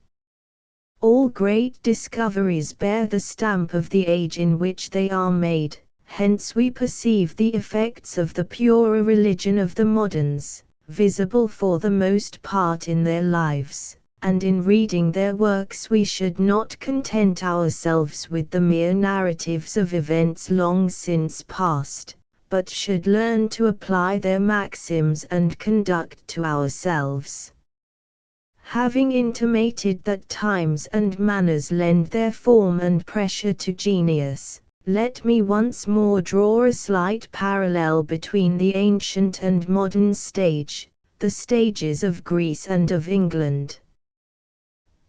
All great discoveries bear the stamp of the age in which they are made, hence we perceive the effects of the purer religion of the moderns, visible for the most part in their lives, and in reading their works we should not content ourselves with the mere narratives of events long since past, but should learn to apply their maxims and conduct to ourselves. Having intimated that times and manners lend their form and pressure to genius, let me once more draw a slight parallel between the ancient and modern stage, the stages of Greece and of England.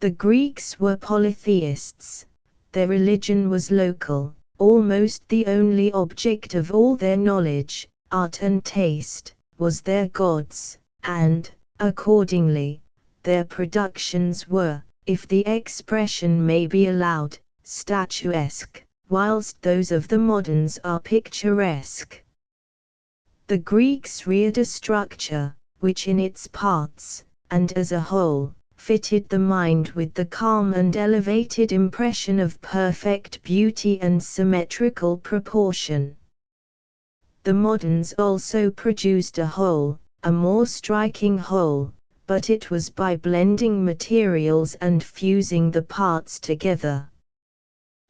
The Greeks were polytheists. Their religion was local, almost the only object of all their knowledge, art and taste, was their gods, and, accordingly, their productions were, if the expression may be allowed, statuesque, whilst those of the moderns are picturesque. The Greeks reared a structure, which in its parts, and as a whole, fitted the mind with the calm and elevated impression of perfect beauty and symmetrical proportion. The moderns also produced a whole, a more striking whole, but it was by blending materials and fusing the parts together.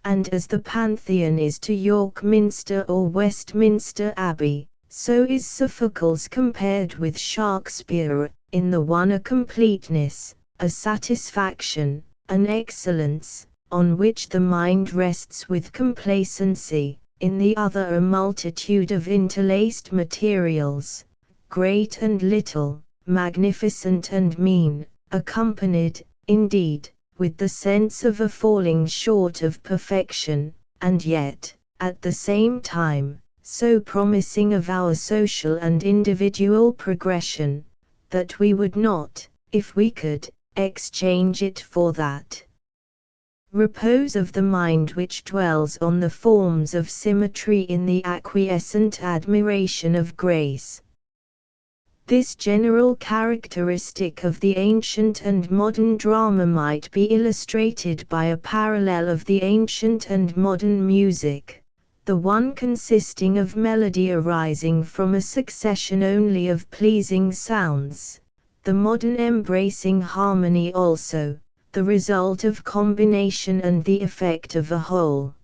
And as the Pantheon is to York Minster or Westminster Abbey, so is Sophocles compared with Shakespeare, in the one a completeness, a satisfaction, an excellence, on which the mind rests with complacency, in the other a multitude of interlaced materials, great and little, magnificent and mean, accompanied, indeed, with the sense of a falling short of perfection, and yet, at the same time, so promising of our social and individual progression, that we would not, if we could, exchange it for that repose of the mind which dwells on the forms of symmetry in the acquiescent admiration of grace. This general characteristic of the ancient and modern drama might be illustrated by a parallel of the ancient and modern music, the one consisting of melody arising from a succession only of pleasing sounds, the modern embracing harmony also, the result of combination and the effect of a whole.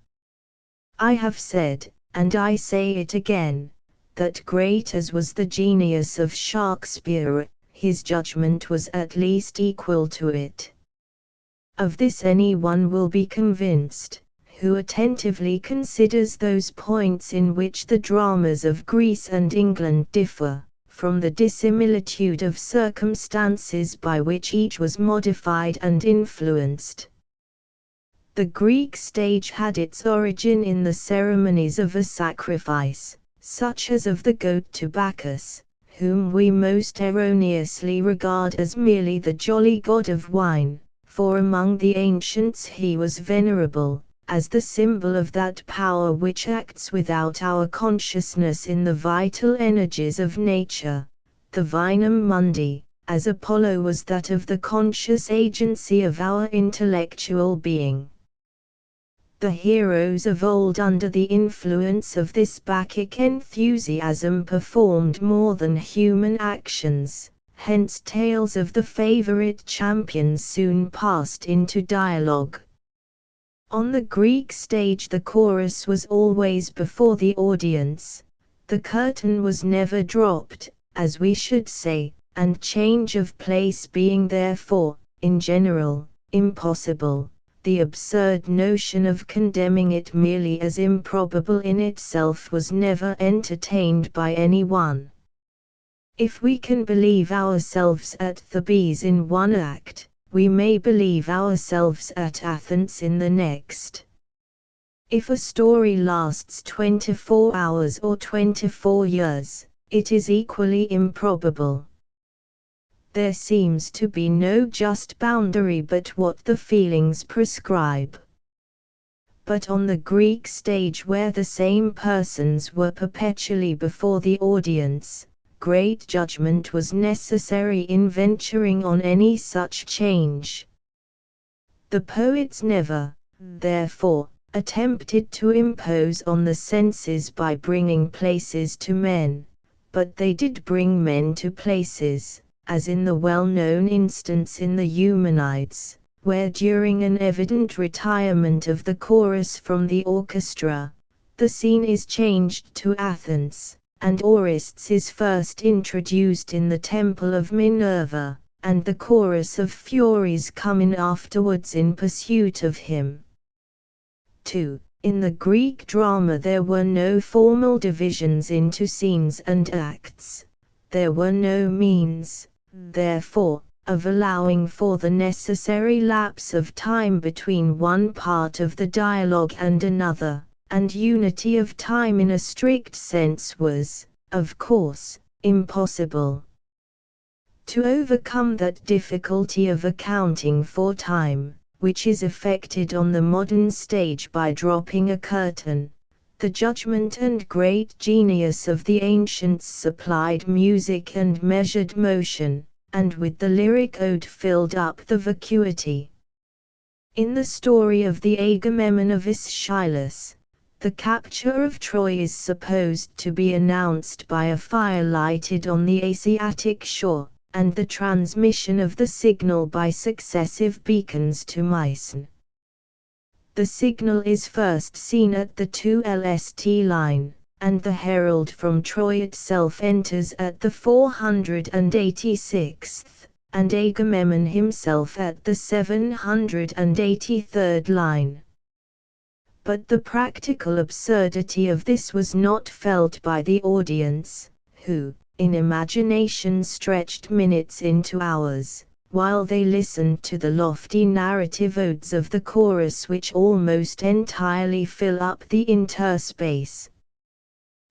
I have said, and I say it again, that great as was the genius of Shakespeare, his judgment was at least equal to it. Of this any one will be convinced, who attentively considers those points in which the dramas of Greece and England differ, from the dissimilitude of circumstances by which each was modified and influenced. The Greek stage had its origin in the ceremonies of a sacrifice, such as of the goat to Bacchus, whom we most erroneously regard as merely the jolly god of wine, for among the ancients he was venerable, as the symbol of that power which acts without our consciousness in the vital energies of nature, the vinum mundi, as Apollo was that of the conscious agency of our intellectual being. The heroes of old under the influence of this Bacchic enthusiasm performed more than human actions, hence tales of the favorite champions soon passed into dialogue. On the Greek stage the chorus was always before the audience, the curtain was never dropped, as we should say, and change of place being therefore, in general, impossible, the absurd notion of condemning it merely as improbable in itself was never entertained by any one. If we can believe ourselves at Thebes in one act, we may believe ourselves at Athens in the next. If a story lasts 24 hours or 24 years, it is equally improbable. There seems to be no just boundary but what the feelings prescribe. But on the Greek stage where the same persons were perpetually before the audience, great judgment was necessary in venturing on any such change. The poets never, therefore, attempted to impose on the senses by bringing places to men, but they did bring men to places, as in the well-known instance in the Eumenides, where during an evident retirement of the chorus from the orchestra, the scene is changed to Athens, and Orestes is first introduced in the temple of Minerva, and the chorus of Furies come in afterwards in pursuit of him. 2. In the Greek drama there were no formal divisions into scenes and acts. There were no means, therefore, of allowing for the necessary lapse of time between one part of the dialogue and another, and unity of time in a strict sense was, of course, impossible. To overcome that difficulty of accounting for time, which is effected on the modern stage by dropping a curtain, the judgment and great genius of the ancients supplied music and measured motion, and with the lyric ode filled up the vacuity. In the story of the Agamemnon of Aeschylus, the capture of Troy is supposed to be announced by a fire lighted on the Asiatic shore, and the transmission of the signal by successive beacons to Mycenae. The signal is first seen at the 2LST line, and the herald from Troy itself enters at the 486th, and Agamemnon himself at the 783rd line. But the practical absurdity of this was not felt by the audience, who, in imagination, stretched minutes into hours, while they listened to the lofty narrative odes of the chorus which almost entirely fill up the interspace.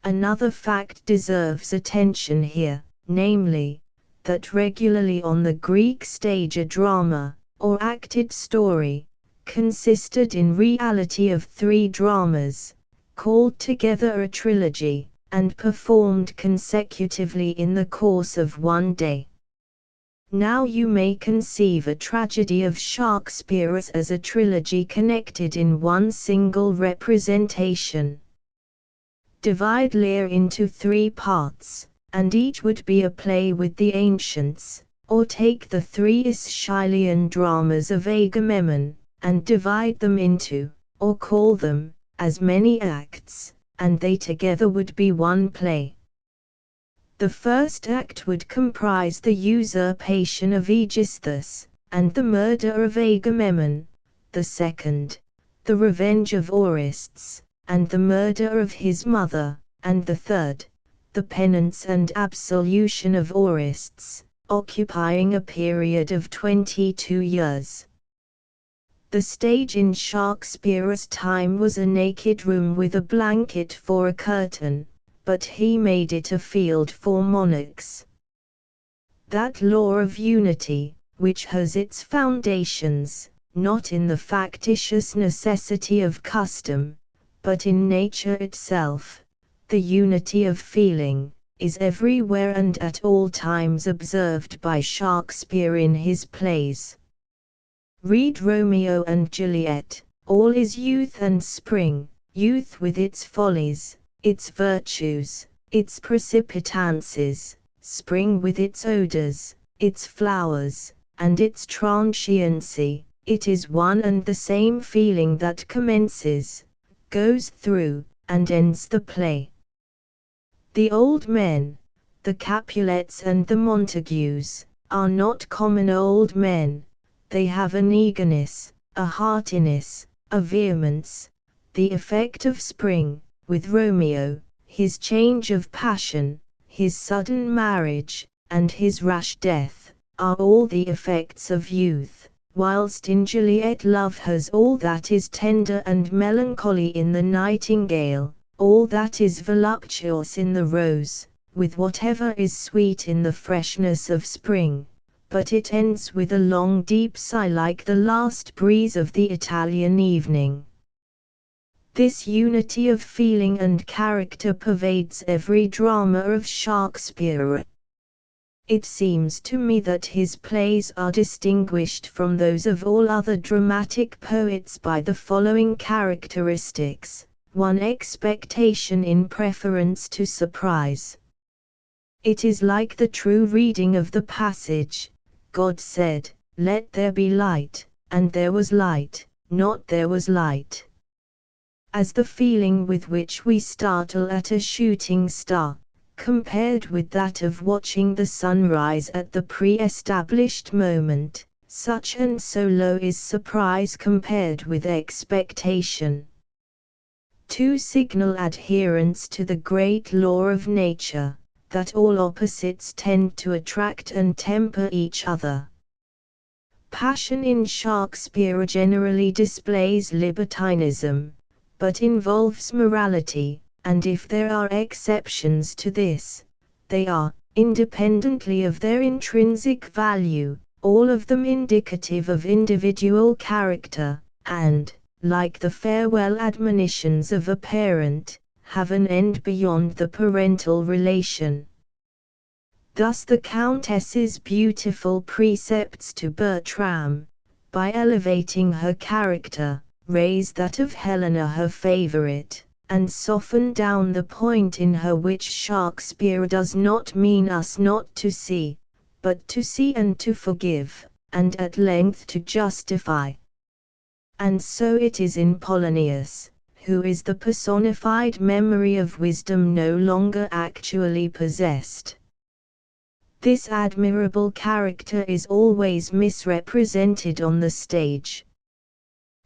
Another fact deserves attention here, namely, that regularly on the Greek stage a drama, or acted story, consisted in reality of 3 dramas, called together a trilogy, and performed consecutively in the course of one day. Now you may conceive a tragedy of Shakespeare as a trilogy connected in one single representation. Divide Lear into 3 parts, and each would be a play with the ancients, or take the 3 Aeschylean dramas of Agamemnon, and divide them into, or call them, as many acts, and they together would be one play. The first act would comprise the usurpation of Aegisthus, and the murder of Agamemnon; the second, the revenge of Orestes, and the murder of his mother; and the third, the penance and absolution of Orestes, occupying a period of 22 years. The stage in Shakespeare's time was a naked room with a blanket for a curtain, but he made it a field for monarchs. That law of unity, which has its foundations, not in the factitious necessity of custom, but in nature itself, the unity of feeling, is everywhere and at all times observed by Shakespeare in his plays. Read Romeo and Juliet. All is youth and spring, youth with its follies, its virtues, its precipitances, spring with its odors, its flowers, and its transiency. It is one and the same feeling that commences, goes through, and ends the play. The old men, the Capulets and the Montagues, are not common old men. They have an eagerness, a heartiness, a vehemence, the effect of spring. With Romeo, his change of passion, his sudden marriage, and his rash death, are all the effects of youth, whilst in Juliet love has all that is tender and melancholy in the nightingale, all that is voluptuous in the rose, with whatever is sweet in the freshness of spring. But it ends with a long deep sigh like the last breeze of the Italian evening. This unity of feeling and character pervades every drama of Shakespeare. It seems to me that his plays are distinguished from those of all other dramatic poets by the following characteristics: 1. Expectation in preference to surprise. It is like the true reading of the passage, God said, "Let there be light," and there was light, not there was light. As the feeling with which we startle at a shooting star, compared with that of watching the sunrise at the pre-established moment, such and so low is surprise compared with expectation. 2. Signal adherence to the great law of nature, that all opposites tend to attract and temper each other. Passion in Shakespeare generally displays libertinism, but involves morality, and if there are exceptions to this, they are, independently of their intrinsic value, all of them indicative of individual character, and, like the farewell admonitions of a parent, have an end beyond the parental relation. Thus the Countess's beautiful precepts to Bertram, by elevating her character, raise that of Helena her favorite, and soften down the point in her which Shakespeare does not mean us not to see, but to see and to forgive, and at length to justify. And so it is in Polonius, who is the personified memory of wisdom no longer actually possessed. This admirable character is always misrepresented on the stage.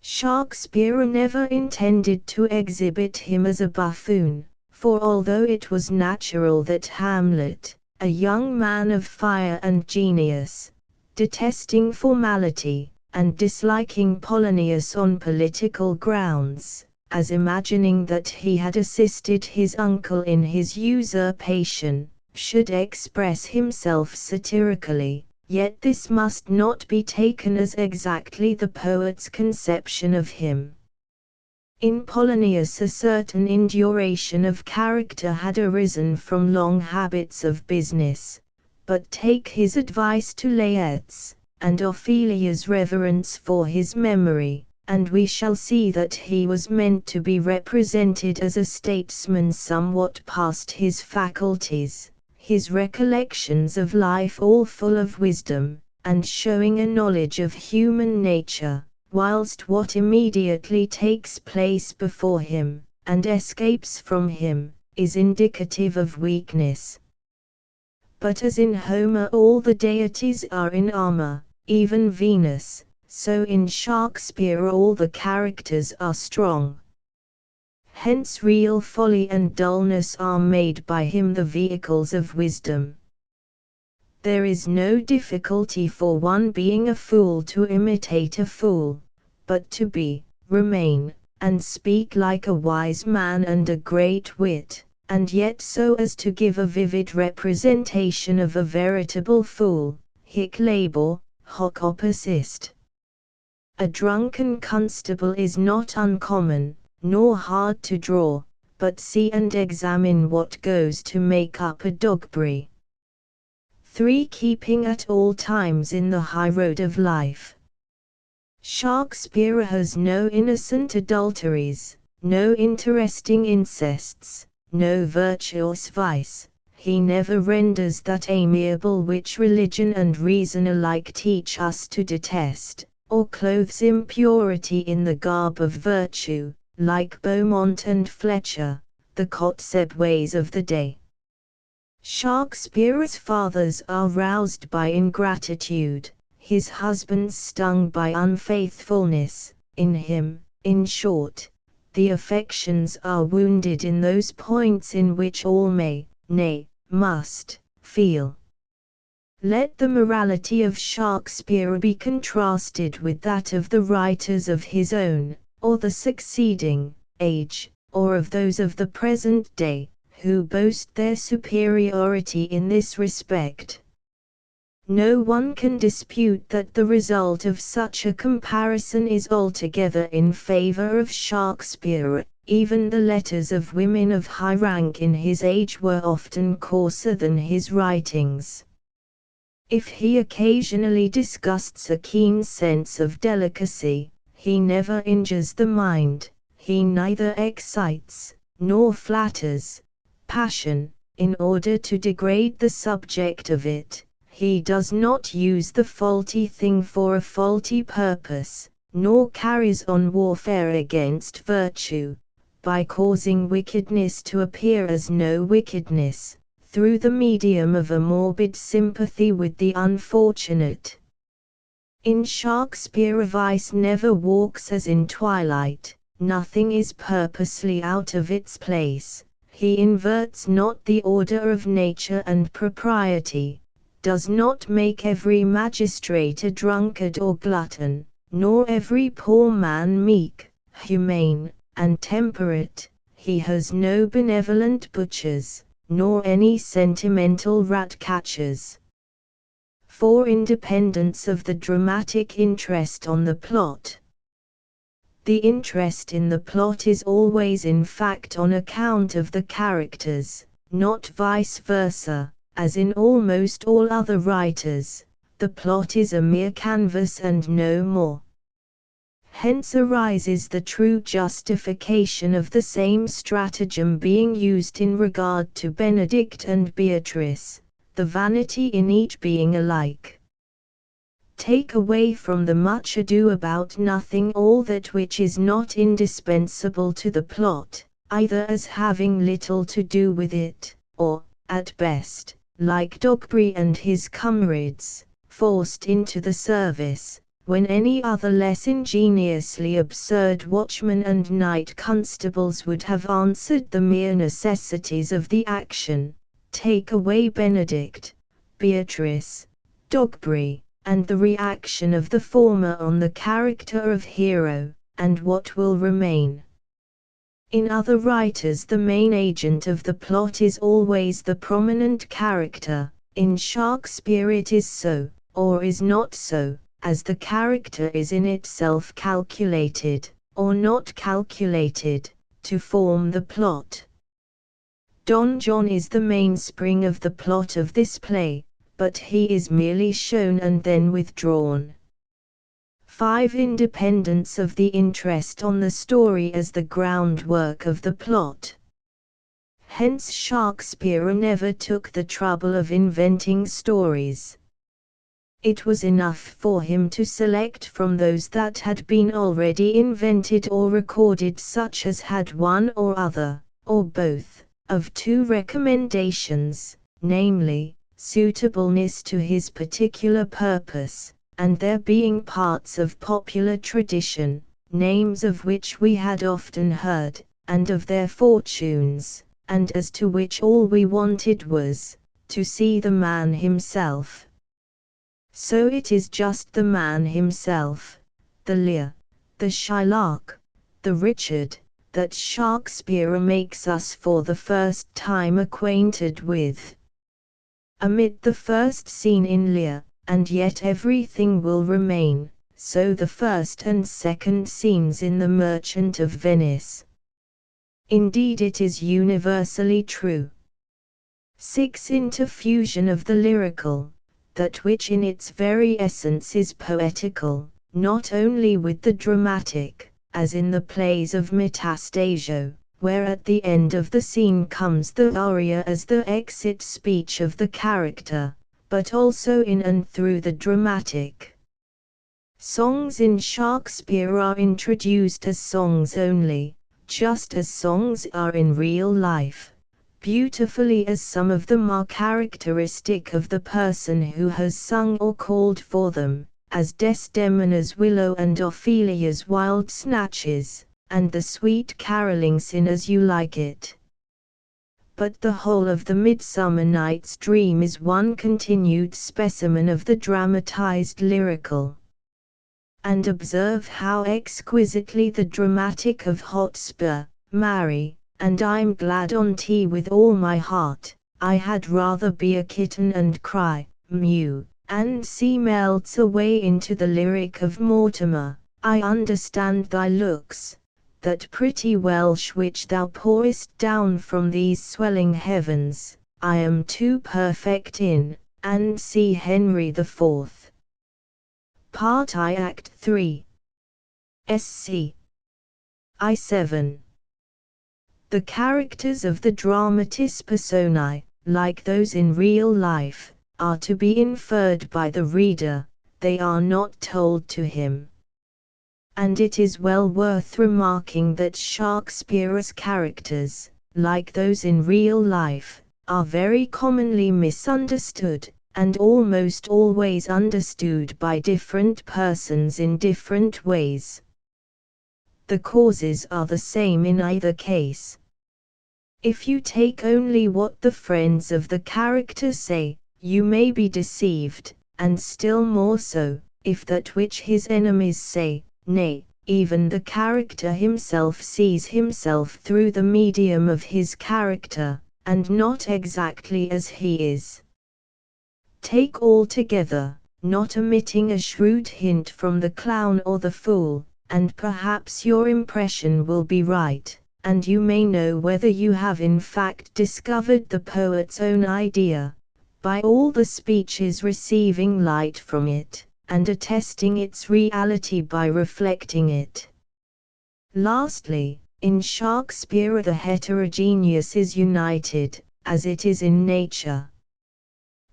Shakespeare never intended to exhibit him as a buffoon, for although it was natural that Hamlet, a young man of fire and genius, detesting formality, and disliking Polonius on political grounds, as imagining that he had assisted his uncle in his usurpation, should express himself satirically, yet this must not be taken as exactly the poet's conception of him. In Polonius a certain induration of character had arisen from long habits of business, but take his advice to Laertes, and Ophelia's reverence for his memory, and we shall see that he was meant to be represented as a statesman somewhat past his faculties, his recollections of life all full of wisdom, and showing a knowledge of human nature, whilst what immediately takes place before him, and escapes from him, is indicative of weakness. But as in Homer all the deities are in armor, even Venus, so in Shakespeare all the characters are strong. Hence real folly and dullness are made by him the vehicles of wisdom. There is no difficulty for one being a fool to imitate a fool, but to be, remain, and speak like a wise man and a great wit, and yet so as to give a vivid representation of a veritable fool, hic labor, hoc opus est. A drunken constable is not uncommon, nor hard to draw, but see and examine what goes to make up a dogberry. 3. Keeping at all times in the high road of life. Shakespeare has no innocent adulteries, no interesting incests, no virtuous vice. He never renders that amiable which religion and reason alike teach us to detest, or clothes impurity in the garb of virtue, like Beaumont and Fletcher, the Kotzeb ways of the day. Shakespeare's fathers are roused by ingratitude, his husbands stung by unfaithfulness, in him, in short, the affections are wounded in those points in which all may, nay, must, feel. Let the morality of Shakespeare be contrasted with that of the writers of his own, or the succeeding, age, or of those of the present day, who boast their superiority in this respect. No one can dispute that the result of such a comparison is altogether in favor of Shakespeare. Even the letters of women of high rank in his age were often coarser than his writings. If he occasionally disgusts a keen sense of delicacy, he never injures the mind, he neither excites, nor flatters, passion, in order to degrade the subject of it. He does not use the faulty thing for a faulty purpose, nor carries on warfare against virtue, by causing wickedness to appear as no wickedness, through the medium of a morbid sympathy with the unfortunate. In Shakespeare vice never walks as in twilight, nothing is purposely out of its place, he inverts not the order of nature and propriety, does not make every magistrate a drunkard or glutton, nor every poor man meek, humane, and temperate. He has no benevolent butchers, nor any sentimental rat-catchers. 4. Independence of the dramatic interest on the plot. The interest in the plot is always in fact on account of the characters, not vice versa. As in almost all other writers, the plot is a mere canvas and no more. Hence arises the true justification of the same stratagem being used in regard to Benedict and Beatrice, the vanity in each being alike. Take away from the Much Ado About Nothing all that which is not indispensable to the plot, either as having little to do with it, or, at best, like Dogberry and his comrades, forced into the service, when any other less ingeniously absurd watchmen and night constables would have answered the mere necessities of the action. Take away Benedict, Beatrice, Dogberry, and the reaction of the former on the character of hero, and what will remain? In other writers the main agent of the plot is always the prominent character. In Shakespeare it is so, or is not so, as the character is in itself calculated, or not calculated, to form the plot. Don John is the mainspring of the plot of this play, but he is merely shown and then withdrawn. 5. Independence of the interest on the story as the groundwork of the plot. Hence Shakespeare never took the trouble of inventing stories. It was enough for him to select from those that had been already invented or recorded, such as had one or other, or both, of two recommendations, namely, suitableness to his particular purpose, and their being parts of popular tradition, names of which we had often heard, and of their fortunes, and as to which all we wanted was, to see the man himself. So it is just the man himself, the Lear, the Shylock, the Richard, that Shakespeare makes us for the first time acquainted with. Omit the first scene in Lear, and yet everything will remain, so the first and second scenes in The Merchant of Venice. Indeed it is universally true. 6. Interfusion of the lyrical, that which in its very essence is poetical, not only with the dramatic, as in the plays of Metastasio, where at the end of the scene comes the aria as the exit speech of the character, but also in and through the dramatic. Songs in Shakespeare are introduced as songs only, just as songs are in real life, beautifully as some of them are characteristic of the person who has sung or called for them, as Desdemona's willow and Ophelia's wild snatches, and the sweet caroling Sin As You Like It. But the whole of the Midsummer Night's Dream is one continued specimen of the dramatized lyrical. And observe how exquisitely the dramatic of Hotspur, Mary, and I'm glad on tea with all my heart, I had rather be a kitten and cry, mew, and see melts away into the lyric of Mortimer, I understand thy looks, that pretty Welsh which thou pourest down from these swelling heavens, I am too perfect in, and see Henry the Fourth. Part I Act 3. SC. I7. The characters of the dramatis personae, like those in real life, are to be inferred by the reader, they are not told to him. And it is well worth remarking that Shakespeare's characters, like those in real life, are very commonly misunderstood, and almost always understood by different persons in different ways. The causes are the same in either case. If you take only what the friends of the character say, you may be deceived, and still more so, if that which his enemies say, nay, even the character himself sees himself through the medium of his character, and not exactly as he is. Take all together, not omitting a shrewd hint from the clown or the fool, and perhaps your impression will be right, and you may know whether you have in fact discovered the poet's own idea, by all the speeches receiving light from it, and attesting its reality by reflecting it. Lastly, in Shakespeare the heterogeneous is united, as it is in nature.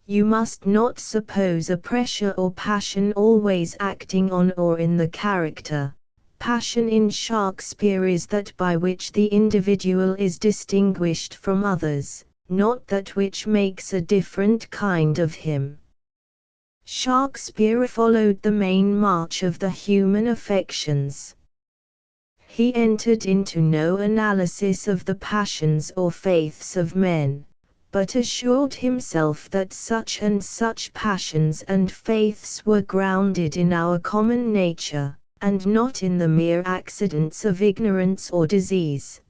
You must not suppose a pressure or passion always acting on or in the character. Passion in Shakespeare is that by which the individual is distinguished from others, not that which makes a different kind of him. Shakespeare followed the main march of the human affections. He entered into no analysis of the passions or faiths of men, but assured himself that such and such passions and faiths were grounded in our common nature, and not in the mere accidents of ignorance or disease.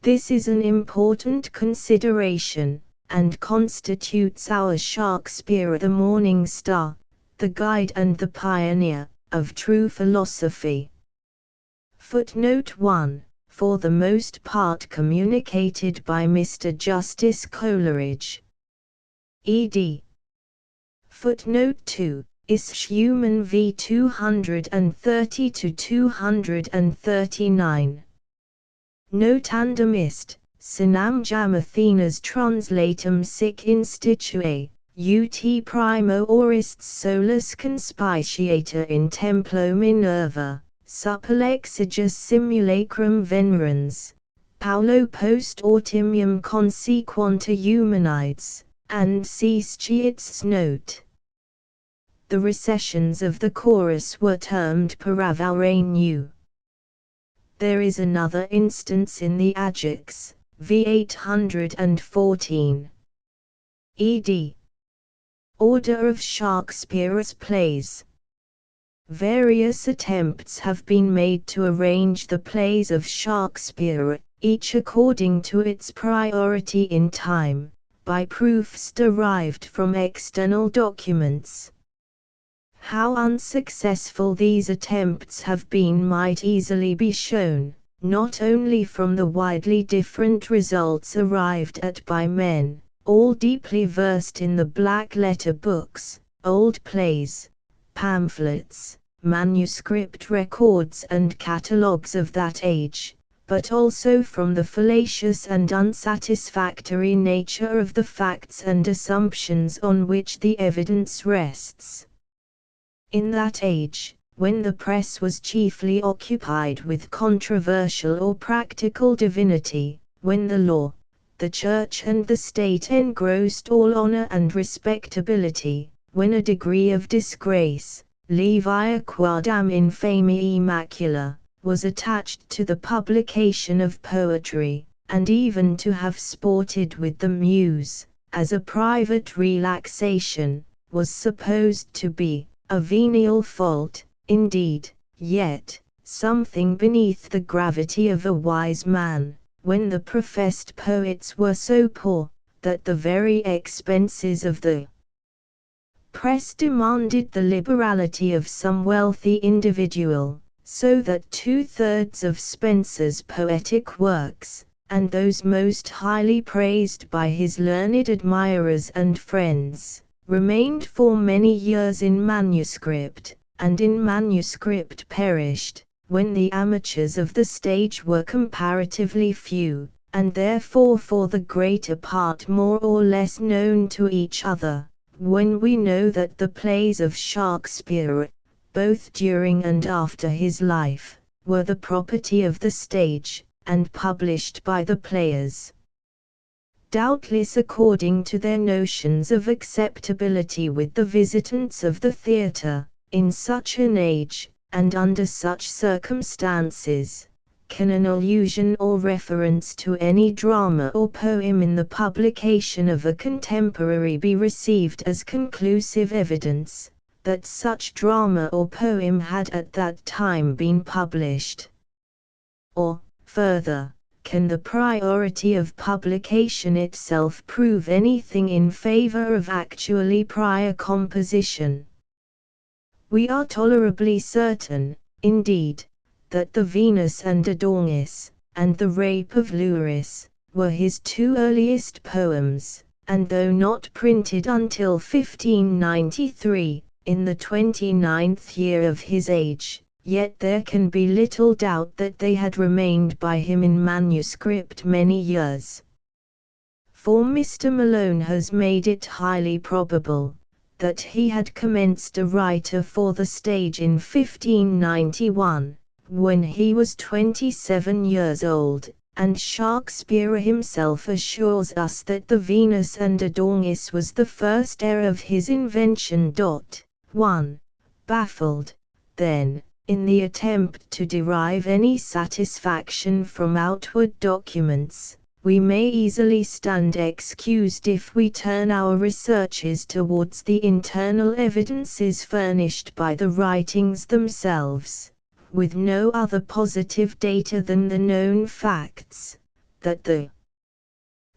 This is an important consideration, and constitutes our Shakespeare the morning star, the guide and the pioneer, of true philosophy. Footnote 1. For the most part communicated by Mr. Justice Coleridge. Ed. Footnote 2. Is Human v 230–239. Notandum ist, sinam jam Athenas translatum sic institue, ut primo orist solus conspiciator in templo Minerva. Supelexigis simulacrum venerans, Paulo post autumnium consequanta humanides, and Sestiits note. The recessions of the chorus were termed paravaureinu. There is another instance in the Ajax, v 814. Ed. Order of Shakespeare's plays. Various attempts have been made to arrange the plays of Shakespeare, each according to its priority in time, by proofs derived from external documents. How unsuccessful these attempts have been might easily be shown, not only from the widely different results arrived at by men, all deeply versed in the black-letter books, old plays, pamphlets, manuscript records and catalogues of that age, but also from the fallacious and unsatisfactory nature of the facts and assumptions on which the evidence rests. In that age, when the press was chiefly occupied with controversial or practical divinity, when the law, the church and the state engrossed all honor and respectability, when a degree of disgrace, Levi quadam infamia macula, was attached to the publication of poetry, and even to have sported with the muse, as a private relaxation, was supposed to be a venial fault, indeed, yet, something beneath the gravity of a wise man, when the professed poets were so poor, that the very expenses of the press demanded the liberality of some wealthy individual, so that 2/3 of Spenser's poetic works, and those most highly praised by his learned admirers and friends, remained for many years in manuscript, and in manuscript perished, when the amateurs of the stage were comparatively few, and therefore for the greater part more or less known to each other. When we know that the plays of Shakespeare, both during and after his life, were the property of the stage, and published by the players, doubtless according to their notions of acceptability with the visitants of the theatre, in such an age, and under such circumstances, can an allusion or reference to any drama or poem in the publication of a contemporary be received as conclusive evidence that such drama or poem had at that time been published? Or, further, can the priority of publication itself prove anything in favor of actually prior composition? We are tolerably certain, indeed, that the Venus and Adonis, and the Rape of Leuris, were his two earliest poems, and though not printed until 1593, in the 29th year of his age, yet there can be little doubt that they had remained by him in manuscript many years. For Mr. Malone has made it highly probable that he had commenced a writer for the stage in 1591, when he was 27 years old, and Shakespeare himself assures us that the Venus and Adonis was the first heir of his invention. 1. Baffled, then, in the attempt to derive any satisfaction from outward documents, we may easily stand excused if we turn our researches towards the internal evidences furnished by the writings themselves, with no other positive data than the known facts, that the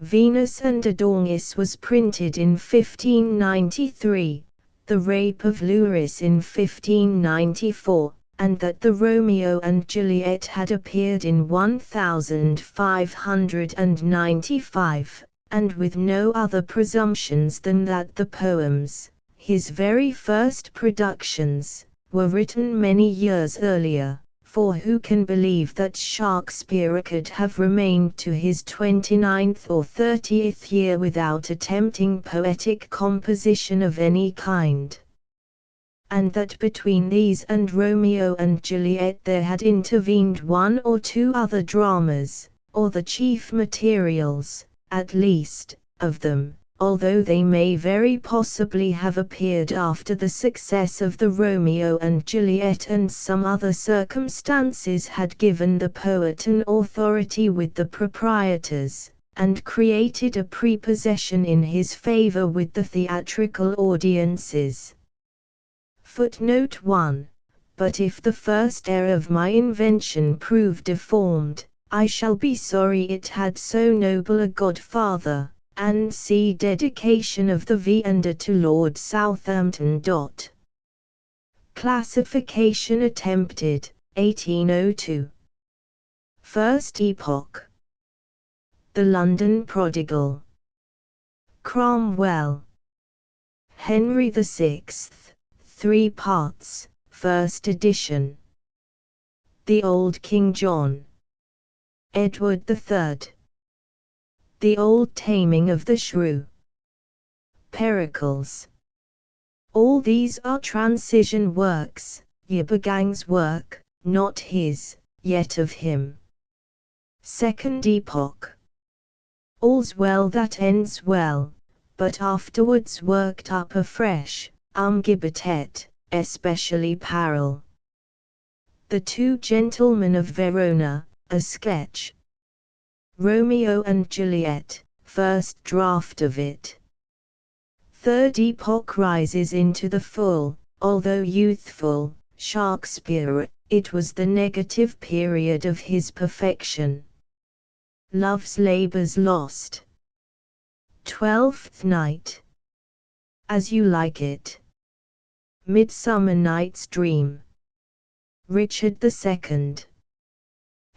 Venus and Adonis was printed in 1593, the Rape of Lewis in 1594, and that the Romeo and Juliet had appeared in 1595, and with no other presumptions than that the poems, his very first productions, were written many years earlier, for who can believe that Shakespeare could have remained to his 29th or 30th year without attempting poetic composition of any kind? And that between these and Romeo and Juliet there had intervened one or two other dramas, or the chief materials, at least, of them, although they may very possibly have appeared after the success of the Romeo and Juliet and some other circumstances had given the poet an authority with the proprietors, and created a prepossession in his favor with the theatrical audiences. Footnote 1. But if the first heir of my invention prove deformed, I shall be sorry it had so noble a godfather, and see dedication of the Venator to Lord Southampton. Classification attempted, 1802. First epoch. The London Prodigal. Cromwell. Henry VI. 3 parts, first edition. The Old King John. Edward III. The Old Taming of the Shrew. Pericles. All these are transition works, Yabagang's work, not his, yet of him. Second epoch. All's well that ends well, but afterwards worked up afresh. Gibetet, especially Parel. The Two Gentlemen of Verona, a sketch. Romeo and Juliet, first draft of it. Third epoch rises into the full, although youthful, Shakespeare. It was the negative period of his perfection. Love's Labour's Lost. Twelfth Night. As You Like It. Midsummer Night's Dream. Richard II.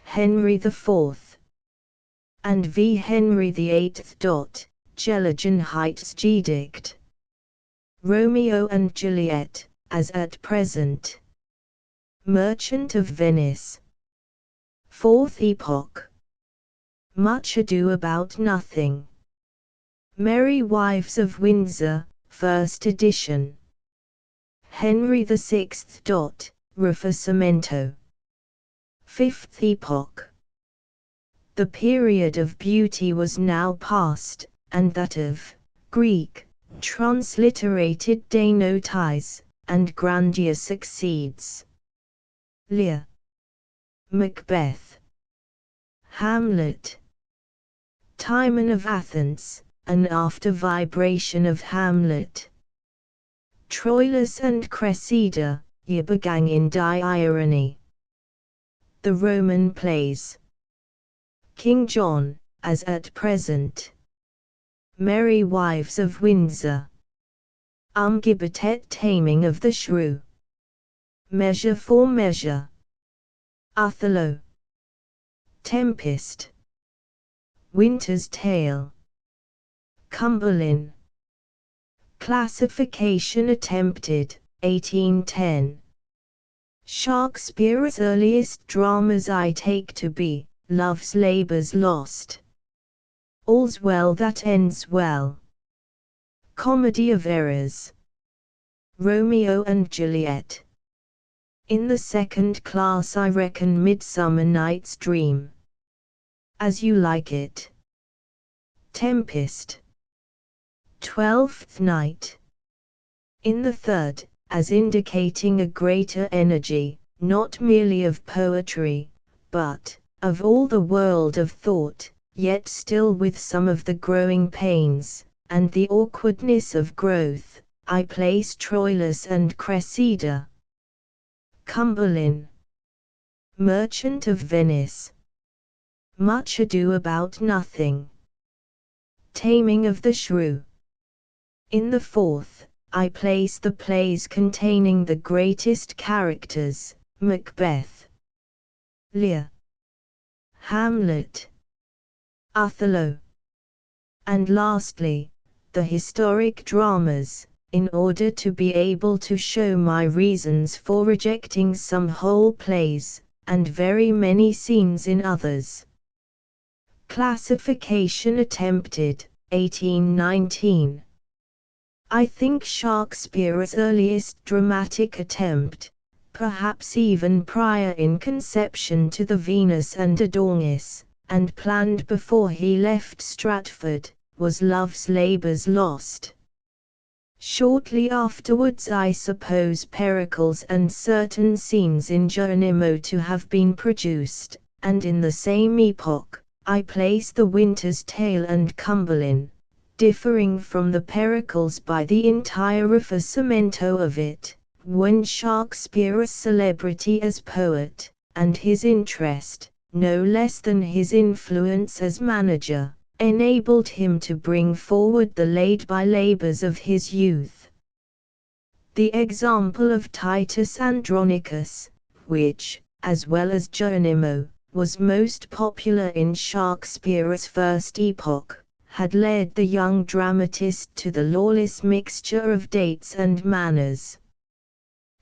Henry IV. And V. Henry VIII. Gelegenheitsgedicht. Romeo and Juliet, as at present. Merchant of Venice. Fourth epoch. Much Ado About Nothing. Merry Wives of Windsor, first edition. Henry VI. Rifacimento. Fifth epoch. The period of beauty was now past, and that of Greek, transliterated denotize, and grandeur succeeds. Lear. Macbeth. Hamlet. Timon of Athens, an after vibration of Hamlet. Troilus and Cressida, Ybagang in irony. The Roman plays. King John, as at present. Merry Wives of Windsor. Gibetet Taming of the Shrew. Measure for Measure. Othello. Tempest. Winter's Tale. Cumberland. Classification attempted, 1810. Shakespeare's earliest dramas I take to be Love's Labour's Lost. All's Well That Ends Well. Comedy of Errors. Romeo and Juliet. In the second class I reckon Midsummer Night's Dream. As You Like It. Tempest. 12th night. In the third, as indicating a greater energy, not merely of poetry, but of all the world of thought, yet still with some of the growing pains, and the awkwardness of growth, I place Troilus and Cressida. Cumberland. Merchant of Venice. Much Ado About Nothing. Taming of the Shrew. In the fourth, I place the plays containing the greatest characters, Macbeth, Lear, Hamlet, Othello, and lastly, the historic dramas, in order to be able to show my reasons for rejecting some whole plays, and very many scenes in others. Classification attempted, 1819. I think Shakespeare's earliest dramatic attempt, perhaps even prior in conception to the Venus and Adonis, and planned before he left Stratford, was Love's Labour's Lost. Shortly afterwards I suppose Pericles and certain scenes in Geronimo to have been produced, and in the same epoch, I place The Winter's Tale and Cumberland, differing from the Pericles by the entire rafforzamento of it, when Shakespeare's celebrity as poet, and his interest, no less than his influence as manager, enabled him to bring forward the laid-by labors of his youth. The example of Titus Andronicus, which, as well as Geronimo, was most popular in Shakespeare's first epoch, had led the young dramatist to the lawless mixture of dates and manners.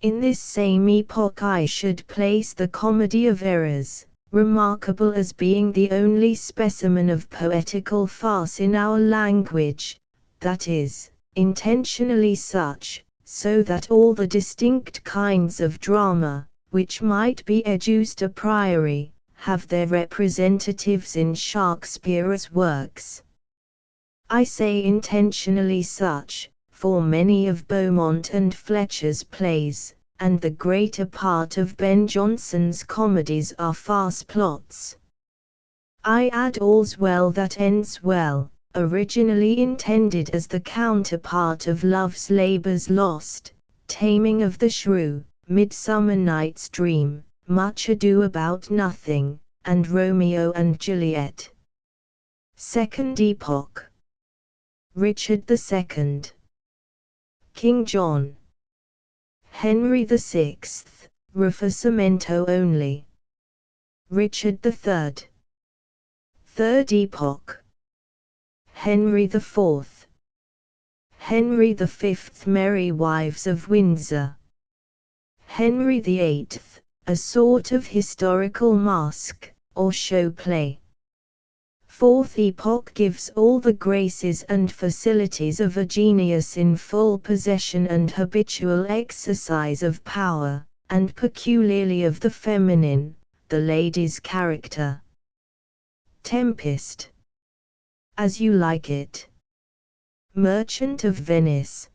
In this same epoch I should place the Comedy of Errors, remarkable as being the only specimen of poetical farce in our language, that is, intentionally such, so that all the distinct kinds of drama, which might be educed a priori, have their representatives in Shakespeare's works. I say intentionally such, for many of Beaumont and Fletcher's plays, and the greater part of Ben Jonson's comedies are farce plots. I add All's Well That Ends Well, originally intended as the counterpart of Love's Labour's Lost, Taming of the Shrew, Midsummer Night's Dream, Much Ado About Nothing, and Romeo and Juliet. Second Epoch. Richard II. King John. Henry VI, rafforzamento only. Richard III. Third Epoch. Henry IV. Henry V, Merry Wives of Windsor. Henry VIII, a sort of historical masque, or show play. Fourth Epoch gives all the graces and facilities of a genius in full possession and habitual exercise of power, and peculiarly of the feminine, the lady's character. Tempest. As You Like It. Merchant of Venice.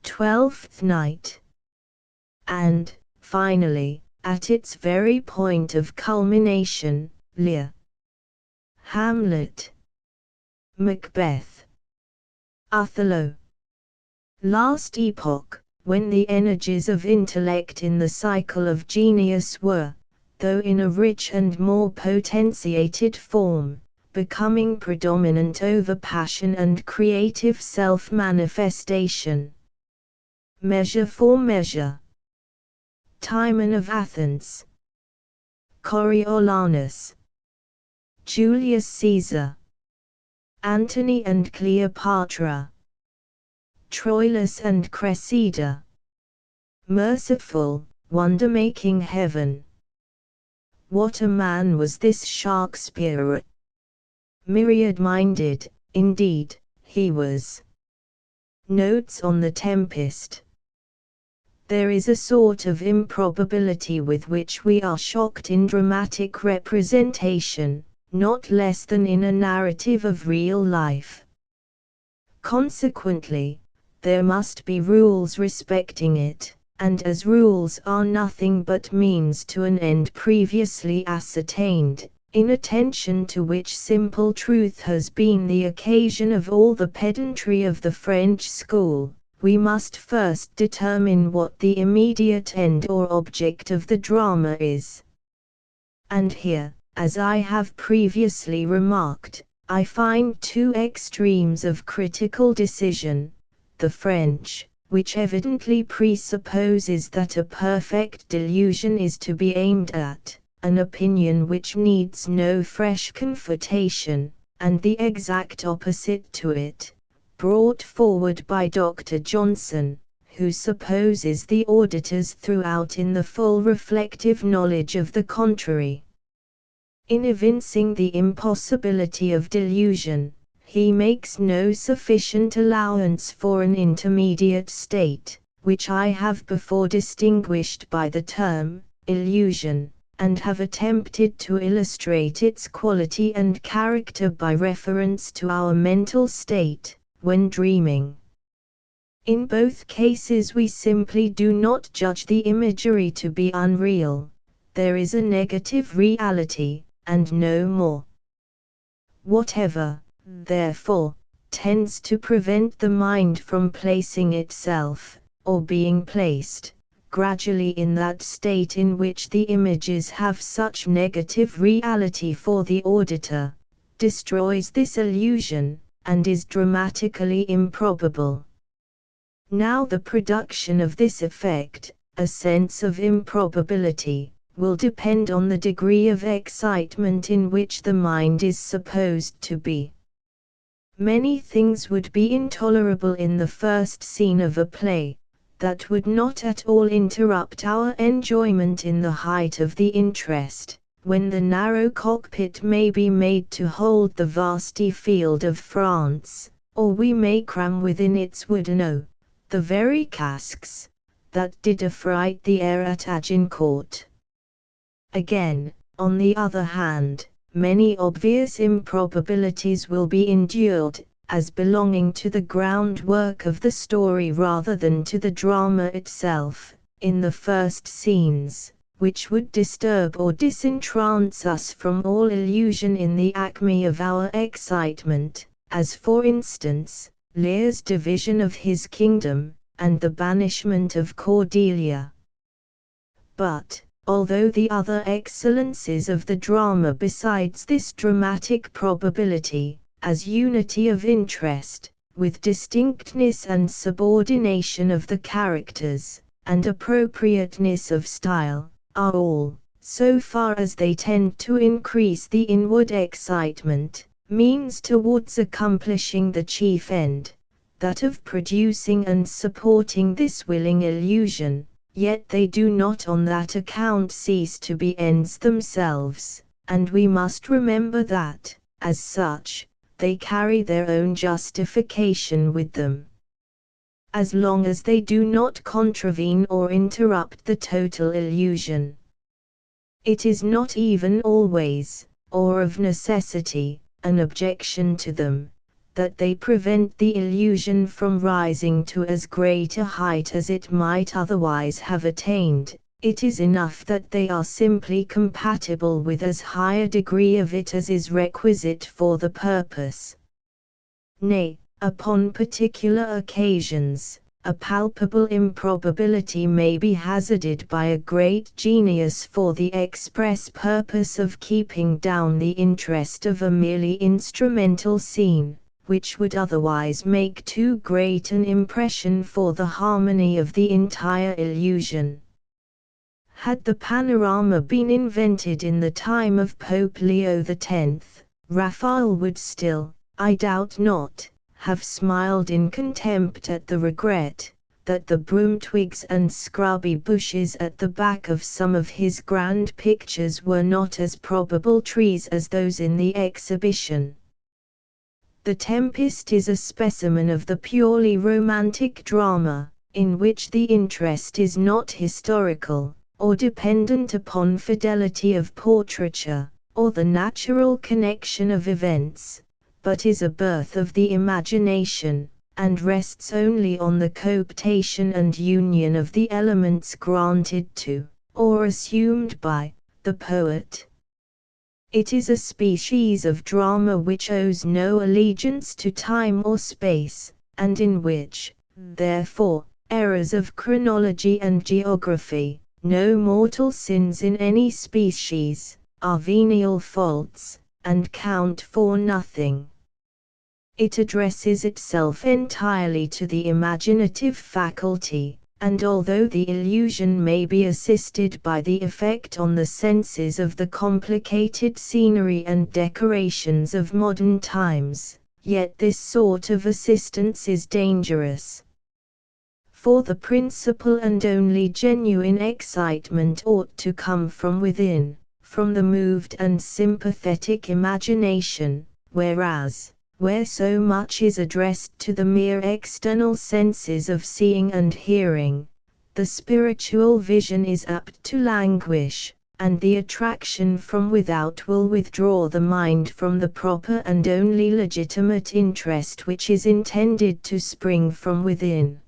12th Night. And, finally, at its very point of culmination, Lear. Hamlet. Macbeth. Othello. Last epoch, when the energies of intellect in the cycle of genius were, though in a rich and more potentiated form, becoming predominant over passion and creative self-manifestation. Measure for Measure. Timon of Athens. Coriolanus. Julius Caesar. Antony and Cleopatra. Troilus and Cressida. Merciful, wonder-making heaven. What a man was this Shakespeare! Myriad-minded, indeed, he was. Notes on the Tempest. There is a sort of improbability with which we are shocked in dramatic representation, not less than in a narrative of real life. Consequently, there must be rules respecting it, and as rules are nothing but means to an end previously ascertained, inattention to which simple truth has been the occasion of all the pedantry of the French school, we must first determine what the immediate end or object of the drama is. And here, as I have previously remarked, I find two extremes of critical decision: the French, which evidently presupposes that a perfect delusion is to be aimed at, an opinion which needs no fresh confutation, and the exact opposite to it, brought forward by Dr. Johnson, who supposes the auditors throughout in the full reflective knowledge of the contrary. In evincing the impossibility of delusion, he makes no sufficient allowance for an intermediate state, which I have before distinguished by the term illusion, and have attempted to illustrate its quality and character by reference to our mental state when dreaming. In both cases we simply do not judge the imagery to be unreal. There is a negative reality, and no more. Whatever, therefore, tends to prevent the mind from placing itself, or being placed, gradually in that state in which the images have such negative reality for the auditor, destroys this illusion, and is dramatically improbable. Now the production of this effect, a sense of improbability, will depend on the degree of excitement in which the mind is supposed to be. Many things would be intolerable in the first scene of a play, that would not at all interrupt our enjoyment in the height of the interest, when the narrow cockpit may be made to hold the vasty field of France, or we may cram within its wooden the very casques that did affright the air at Agincourt. Again, on the other hand, many obvious improbabilities will be endured, as belonging to the groundwork of the story rather than to the drama itself, in the first scenes, which would disturb or disentrance us from all illusion in the acme of our excitement, as for instance, Lear's division of his kingdom, and the banishment of Cordelia. But, although the other excellencies of the drama besides this dramatic probability, as unity of interest, with distinctness and subordination of the characters, and appropriateness of style, are all, so far as they tend to increase the inward excitement, means towards accomplishing the chief end, that of producing and supporting this willing illusion, yet they do not on that account cease to be ends themselves, and we must remember that, as such, they carry their own justification with them. As long as they do not contravene or interrupt the total illusion. It is not even always, or of necessity, an objection to them, that they prevent the illusion from rising to as great a height as it might otherwise have attained. It is enough that they are simply compatible with as high a degree of it as is requisite for the purpose. Nay, upon particular occasions, a palpable improbability may be hazarded by a great genius for the express purpose of keeping down the interest of a merely instrumental scene, which would otherwise make too great an impression for the harmony of the entire illusion. Had the panorama been invented in the time of Pope Leo X, Raphael would still, I doubt not, have smiled in contempt at the regret that the broom twigs and scrubby bushes at the back of some of his grand pictures were not as probable trees as those in the exhibition. The Tempest is a specimen of the purely romantic drama, in which the interest is not historical, or dependent upon fidelity of portraiture, or the natural connection of events, but is a birth of the imagination, and rests only on the cooptation and union of the elements granted to, or assumed by, the poet. It is a species of drama which owes no allegiance to time or space, and in which, therefore, errors of chronology and geography, no mortal sins in any species, are venial faults, and count for nothing. It addresses itself entirely to the imaginative faculty, and although the illusion may be assisted by the effect on the senses of the complicated scenery and decorations of modern times, yet this sort of assistance is dangerous. For the principal and only genuine excitement ought to come from within, from the moved and sympathetic imagination, whereas, where so much is addressed to the mere external senses of seeing and hearing, the spiritual vision is apt to languish, and the attraction from without will withdraw the mind from the proper and only legitimate interest which is intended to spring from within.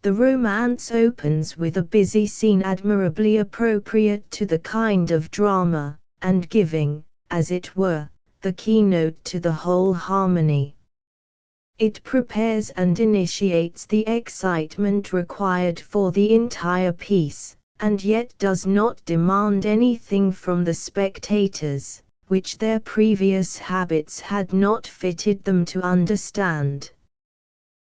The romance opens with a busy scene admirably appropriate to the kind of drama, and giving, as it were, the keynote to the whole harmony. It prepares and initiates the excitement required for the entire piece, and yet does not demand anything from the spectators, which their previous habits had not fitted them to understand.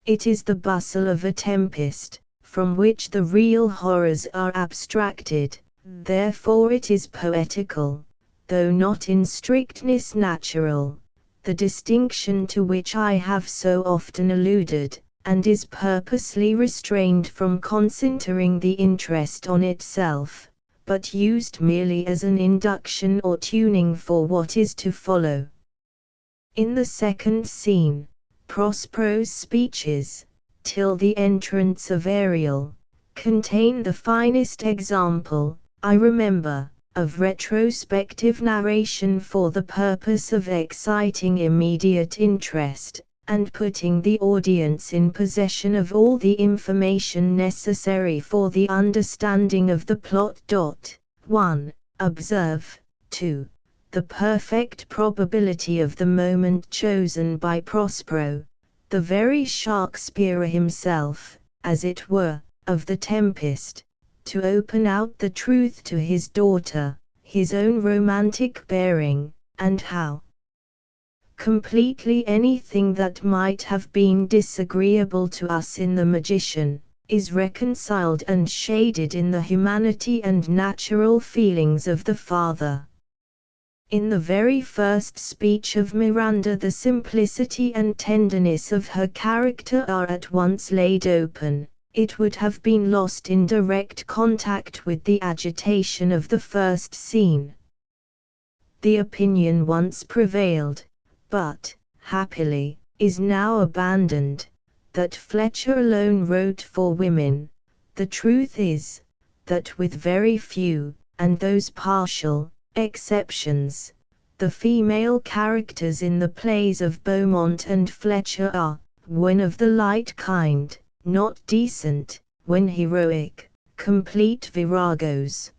It is the bustle of a tempest, from which the real horrors are abstracted, therefore it is poetical, though not in strictness natural, the distinction to which I have so often alluded, and is purposely restrained from concentering the interest on itself, but used merely as an induction or tuning for what is to follow. In the second scene, Prospero's speeches, till the entrance of Ariel, contain the finest example, I remember, of retrospective narration for the purpose of exciting immediate interest, and putting the audience in possession of all the information necessary for the understanding of the plot. 1. Observe, 2. The perfect probability of the moment chosen by Prospero, the very Shakespeare himself, as it were, of the Tempest, to open out the truth to his daughter, his own romantic bearing, and how completely anything that might have been disagreeable to us in the magician, is reconciled and shaded in the humanity and natural feelings of the father. In the very first speech of Miranda the simplicity and tenderness of her character are at once laid open. It would have been lost in direct contact with the agitation of the first scene. The opinion once prevailed, but, happily, is now abandoned, that Fletcher alone wrote for women. The truth is, that with very few, and those partial, exceptions, the female characters in the plays of Beaumont and Fletcher are, when of the light kind, not decent, when heroic, complete viragos.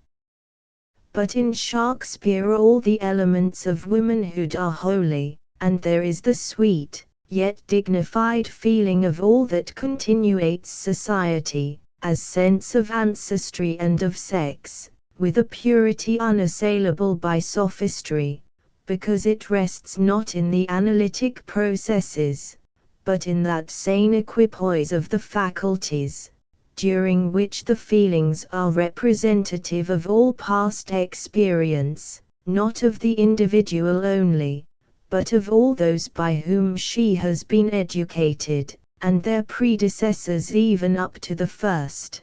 But in Shakespeare all the elements of womanhood are holy, and there is the sweet, yet dignified feeling of all that continuates society, as sense of ancestry and of sex, with a purity unassailable by sophistry, because it rests not in the analytic processes, but in that sane equipoise of the faculties, during which the feelings are representative of all past experience, not of the individual only, but of all those by whom she has been educated, and their predecessors even up to the first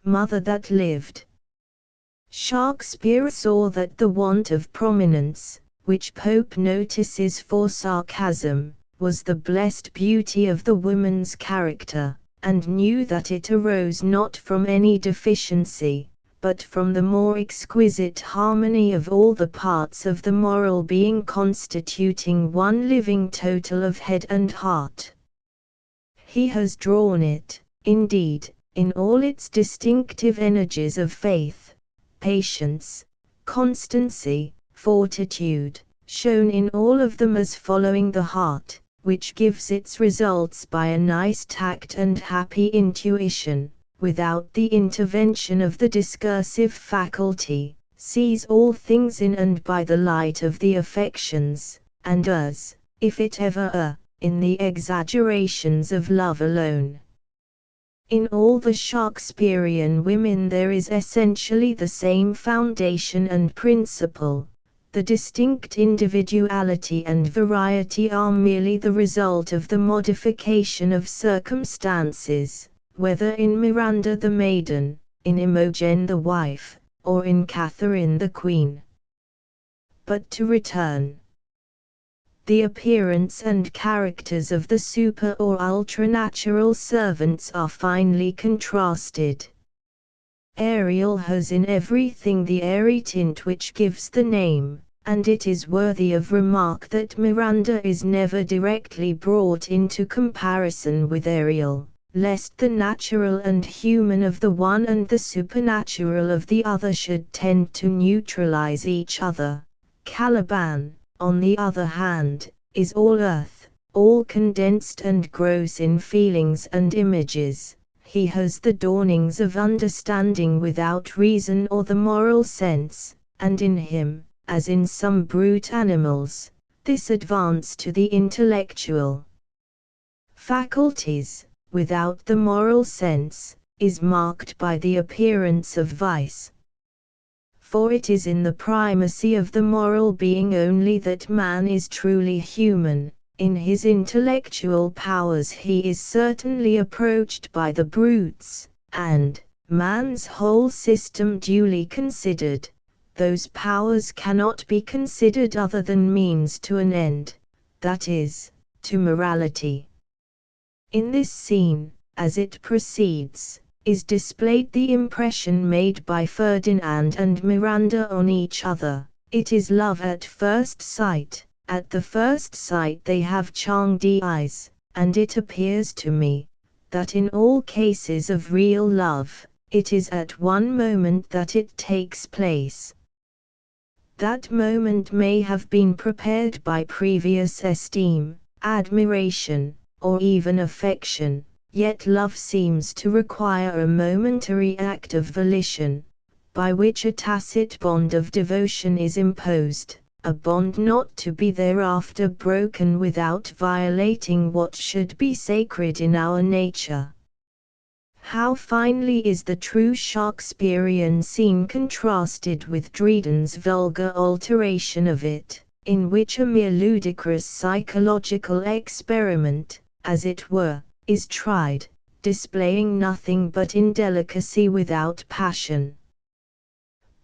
mother that lived. Shakespeare saw that the want of prominence, which Pope notices for sarcasm, was the blessed beauty of the woman's character, and knew that it arose not from any deficiency, but from the more exquisite harmony of all the parts of the moral being constituting one living total of head and heart. He has drawn it, indeed, in all its distinctive energies of faith, patience, constancy, fortitude, shown in all of them as following the heart, which gives its results by a nice tact and happy intuition, without the intervention of the discursive faculty, sees all things in and by the light of the affections, and as, if it ever err, in the exaggerations of love alone. In all the Shakespearean women there is essentially the same foundation and principle. The distinct individuality and variety are merely the result of the modification of circumstances, whether in Miranda the maiden, in Imogen the wife, or in Catherine the queen. But to return. The appearance and characters of the super or ultranatural servants are finely contrasted. Ariel has in everything the airy tint which gives the name, and it is worthy of remark that Miranda is never directly brought into comparison with Ariel, lest the natural and human of the one and the supernatural of the other should tend to neutralize each other. Caliban, on the other hand, is all earth, all condensed and gross in feelings and images. He has the dawnings of understanding without reason or the moral sense, and in him, as in some brute animals, this advance to the intellectual faculties, without the moral sense, is marked by the appearance of vice. For it is in the primacy of the moral being only that man is truly human. In his intellectual powers he is certainly approached by the brutes, and, man's whole system duly considered, those powers cannot be considered other than means to an end, that is, to morality. In this scene, as it proceeds, is displayed the impression made by Ferdinand and Miranda on each other. It is love at first sight. At the first sight they have charmed eyes, and it appears to me, that in all cases of real love, it is at one moment that it takes place. That moment may have been prepared by previous esteem, admiration, or even affection, yet love seems to require a momentary act of volition, by which a tacit bond of devotion is imposed. A bond not to be thereafter broken without violating what should be sacred in our nature. How finely is the true Shakespearean scene contrasted with Dryden's vulgar alteration of it, in which a mere ludicrous psychological experiment, as it were, is tried, displaying nothing but indelicacy without passion.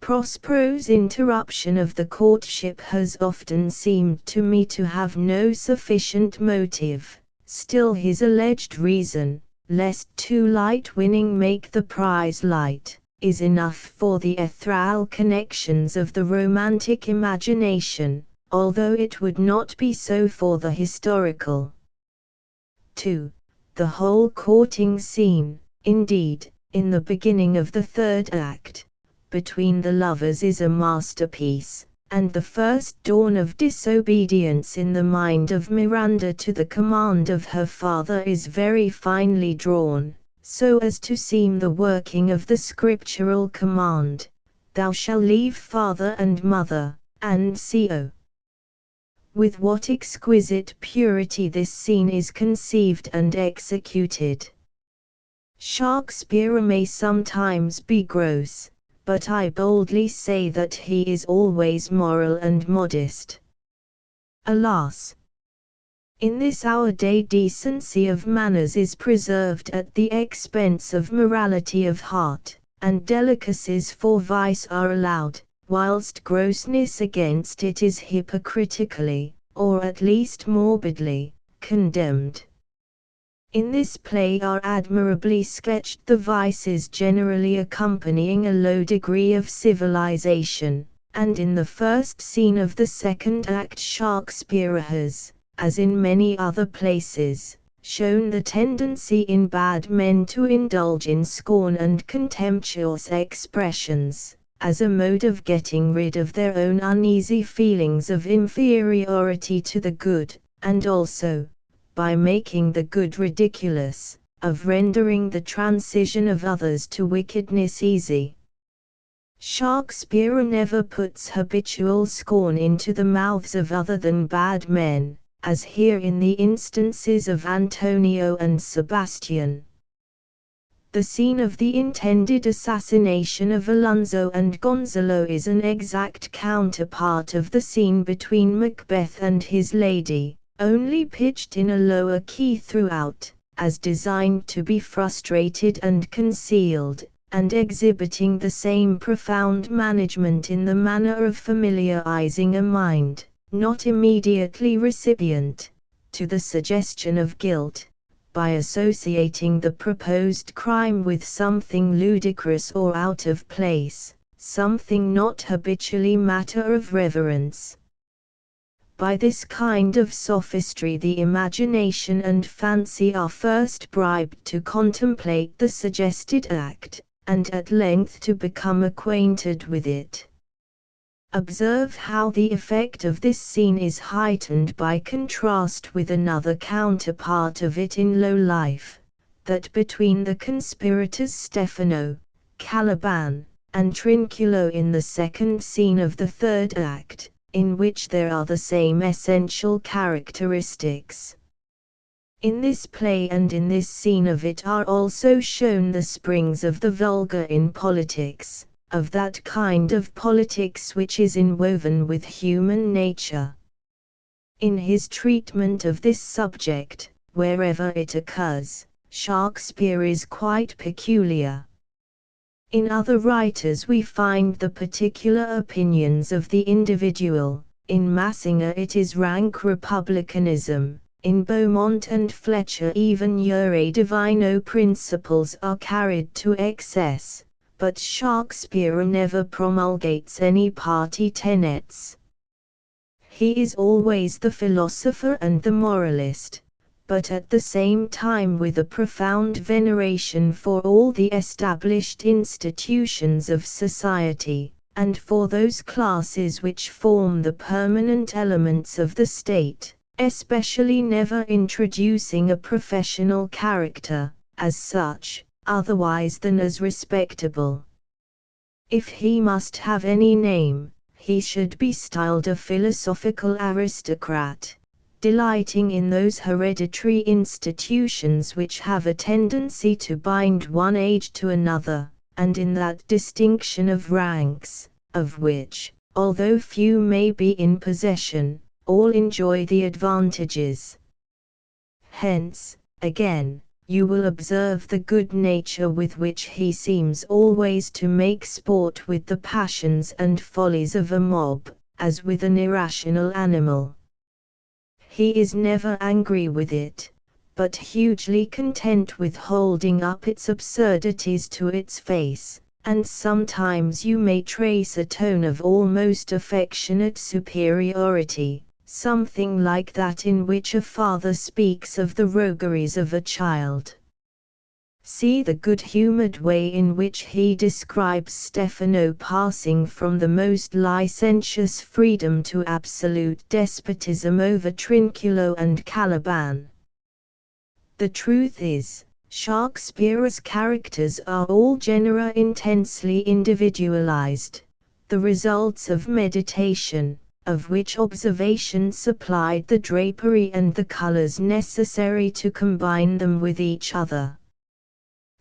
Prospero's interruption of the courtship has often seemed to me to have no sufficient motive, still his alleged reason, lest too light winning make the prize light, is enough for the ethereal connections of the romantic imagination, although it would not be so for the historical. 2. The whole courting scene, indeed, in the beginning of the third act, between the lovers is a masterpiece, and the first dawn of disobedience in the mind of Miranda to the command of her father is very finely drawn, so as to seem the working of the scriptural command, "Thou shalt leave father and mother, and co." With what exquisite purity this scene is conceived and executed. Shakespeare may sometimes be gross, but I boldly say that he is always moral and modest. Alas! In this our day decency of manners is preserved at the expense of morality of heart, and delicacies for vice are allowed, whilst grossness against it is hypocritically, or at least morbidly, condemned. In this play are admirably sketched the vices generally accompanying a low degree of civilization, and in the first scene of the second act Shakespeare has, as in many other places, shown the tendency in bad men to indulge in scorn and contemptuous expressions, as a mode of getting rid of their own uneasy feelings of inferiority to the good, and also, by making the good ridiculous, of rendering the transition of others to wickedness easy. Shakespeare never puts habitual scorn into the mouths of other than bad men, as here in the instances of Antonio and Sebastian. The scene of the intended assassination of Alonso and Gonzalo is an exact counterpart of the scene between Macbeth and his lady, only pitched in a lower key throughout, as designed to be frustrated and concealed, and exhibiting the same profound management in the manner of familiarizing a mind, not immediately recipient, to the suggestion of guilt, by associating the proposed crime with something ludicrous or out of place, something not habitually matter of reverence. By this kind of sophistry the imagination and fancy are first bribed to contemplate the suggested act, and at length to become acquainted with it. Observe how the effect of this scene is heightened by contrast with another counterpart of it in low life, that between the conspirators Stefano, Caliban, and Trinculo in the second scene of the third act, in which there are the same essential characteristics. In this play and in this scene of it are also shown the springs of the vulgar in politics, of that kind of politics which is inwoven with human nature. In his treatment of this subject, wherever it occurs, Shakespeare is quite peculiar. In other writers we find the particular opinions of the individual, in Massinger it is rank republicanism, in Beaumont and Fletcher even jure divino principles are carried to excess, but Shakespeare never promulgates any party tenets. He is always the philosopher and the moralist, but at the same time with a profound veneration for all the established institutions of society, and for those classes which form the permanent elements of the state, especially never introducing a professional character, as such, otherwise than as respectable. If he must have any name, he should be styled a philosophical aristocrat, delighting in those hereditary institutions which have a tendency to bind one age to another, and in that distinction of ranks, of which, although few may be in possession, all enjoy the advantages. Hence, again, you will observe the good nature with which he seems always to make sport with the passions and follies of a mob, as with an irrational animal. He is never angry with it, but hugely content with holding up its absurdities to its face, and sometimes you may trace a tone of almost affectionate superiority, something like that in which a father speaks of the rogueries of a child. See the good-humored way in which he describes Stefano passing from the most licentious freedom to absolute despotism over Trinculo and Caliban. The truth is, Shakespeare's characters are all genera intensely individualized, the results of meditation, of which observation supplied the drapery and the colors necessary to combine them with each other.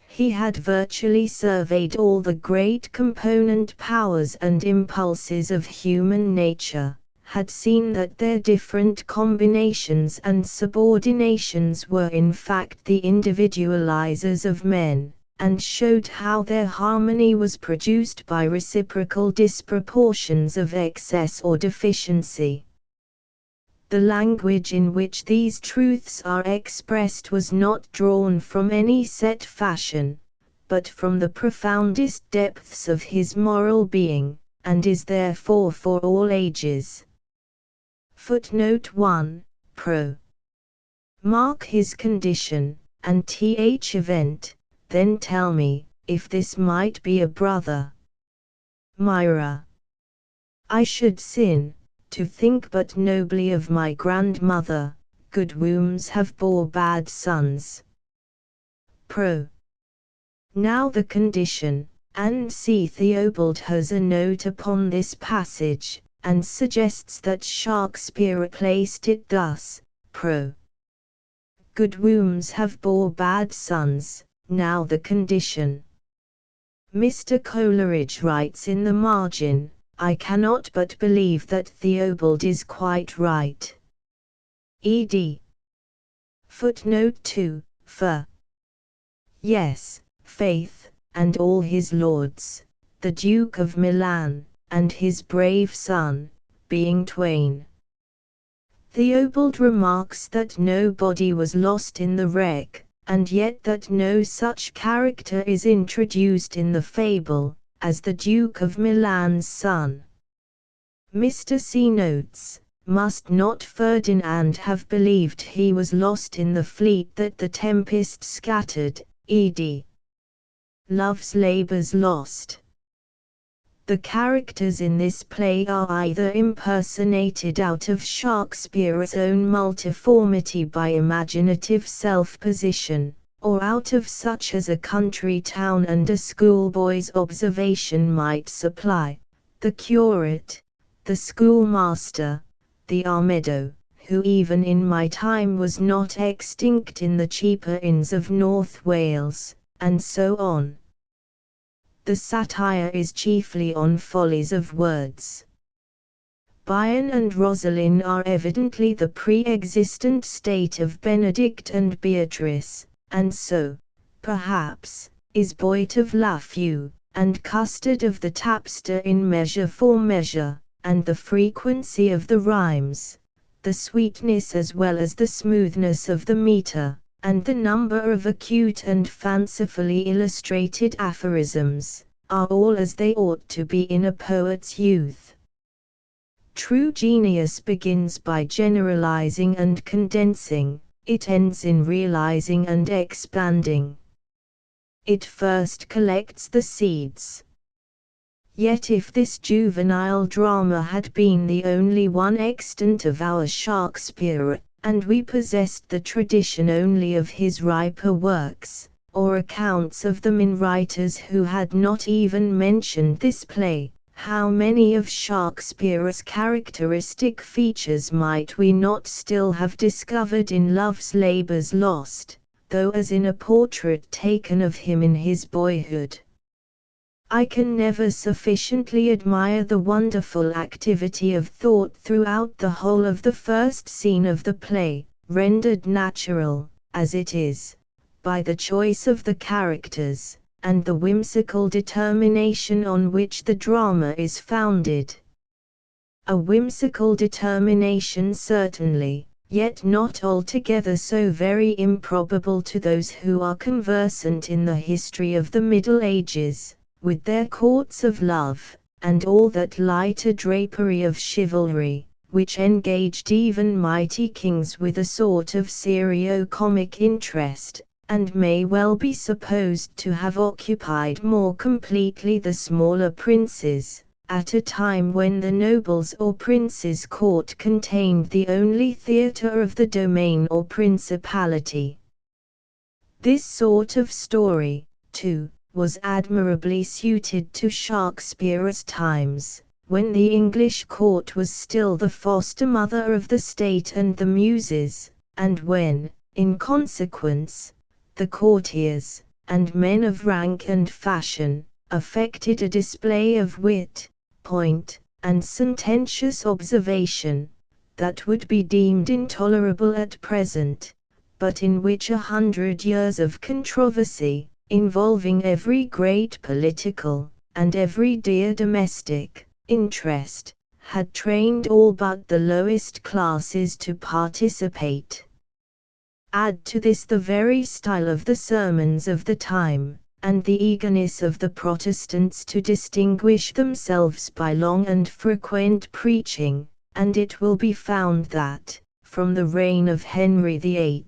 He had virtually surveyed all the great component powers and impulses of human nature, had seen that their different combinations and subordinations were in fact the individualizers of men, and showed how their harmony was produced by reciprocal disproportions of excess or deficiency. The language in which these truths are expressed was not drawn from any set fashion, but from the profoundest depths of his moral being, and is therefore for all ages. Footnote 1, Pro. Mark his condition, and th event, then tell me, if this might be a brother. Myra. I should sin, to think but nobly of my grandmother, good wombs have bore bad sons. Pro. Now the condition, and see Theobald has a note upon this passage, and suggests that Shakespeare placed it thus, Pro. Good wombs have bore bad sons, now the condition. Mr. Coleridge writes in the margin, I cannot but believe that Theobald is quite right. Ed. Footnote 2, for. Yes, faith, and all his lords, the Duke of Milan, and his brave son, being twain. Theobald remarks that nobody was lost in the wreck, and yet that no such character is introduced in the fable, as the Duke of Milan's son. Mr. C notes, must not Ferdinand have believed he was lost in the fleet that the tempest scattered, ed. Love's Labour's Lost. The characters in this play are either impersonated out of Shakespeare's own multiformity by imaginative self-position, or out of such as a country town and a schoolboy's observation might supply, the curate, the schoolmaster, the armedo, who even in my time was not extinct in the cheaper inns of North Wales, and so on. The satire is chiefly on follies of words. Bion and Rosaline are evidently the pre-existent state of Benedict and Beatrice, and so, perhaps, is Boyt of Lafew, and Custard of the tapster in Measure for Measure, and the frequency of the rhymes, the sweetness as well as the smoothness of the metre, and the number of acute and fancifully illustrated aphorisms, are all as they ought to be in a poet's youth. True genius begins by generalizing and condensing, it ends in realizing and expanding. It first collects the seeds. Yet if this juvenile drama had been the only one extant of our Shakespeare, and we possessed the tradition only of his riper works, or accounts of them in writers who had not even mentioned this play, how many of Shakespeare's characteristic features might we not still have discovered in Love's Labour's Lost, though as in a portrait taken of him in his boyhood. I can never sufficiently admire the wonderful activity of thought throughout the whole of the first scene of the play, rendered natural, as it is, by the choice of the characters, and the whimsical determination on which the drama is founded. A whimsical determination certainly, yet not altogether so very improbable to those who are conversant in the history of the Middle Ages, with their courts of love, and all that lighter drapery of chivalry, which engaged even mighty kings with a sort of serio-comic interest, and may well be supposed to have occupied more completely the smaller princes, at a time when the nobles or princes' court contained the only theatre of the domain or principality. This sort of story, too, was admirably suited to Shakespeare's times, when the English court was still the foster mother of the state and the muses, and when, in consequence, the courtiers, and men of rank and fashion, affected a display of wit, point, and sententious observation, that would be deemed intolerable at present, but in which 100 years of controversy, involving every great political, and every dear domestic, interest, had trained all but the lowest classes to participate. Add to this the very style of the sermons of the time, and the eagerness of the Protestants to distinguish themselves by long and frequent preaching, and it will be found that, from the reign of Henry VIII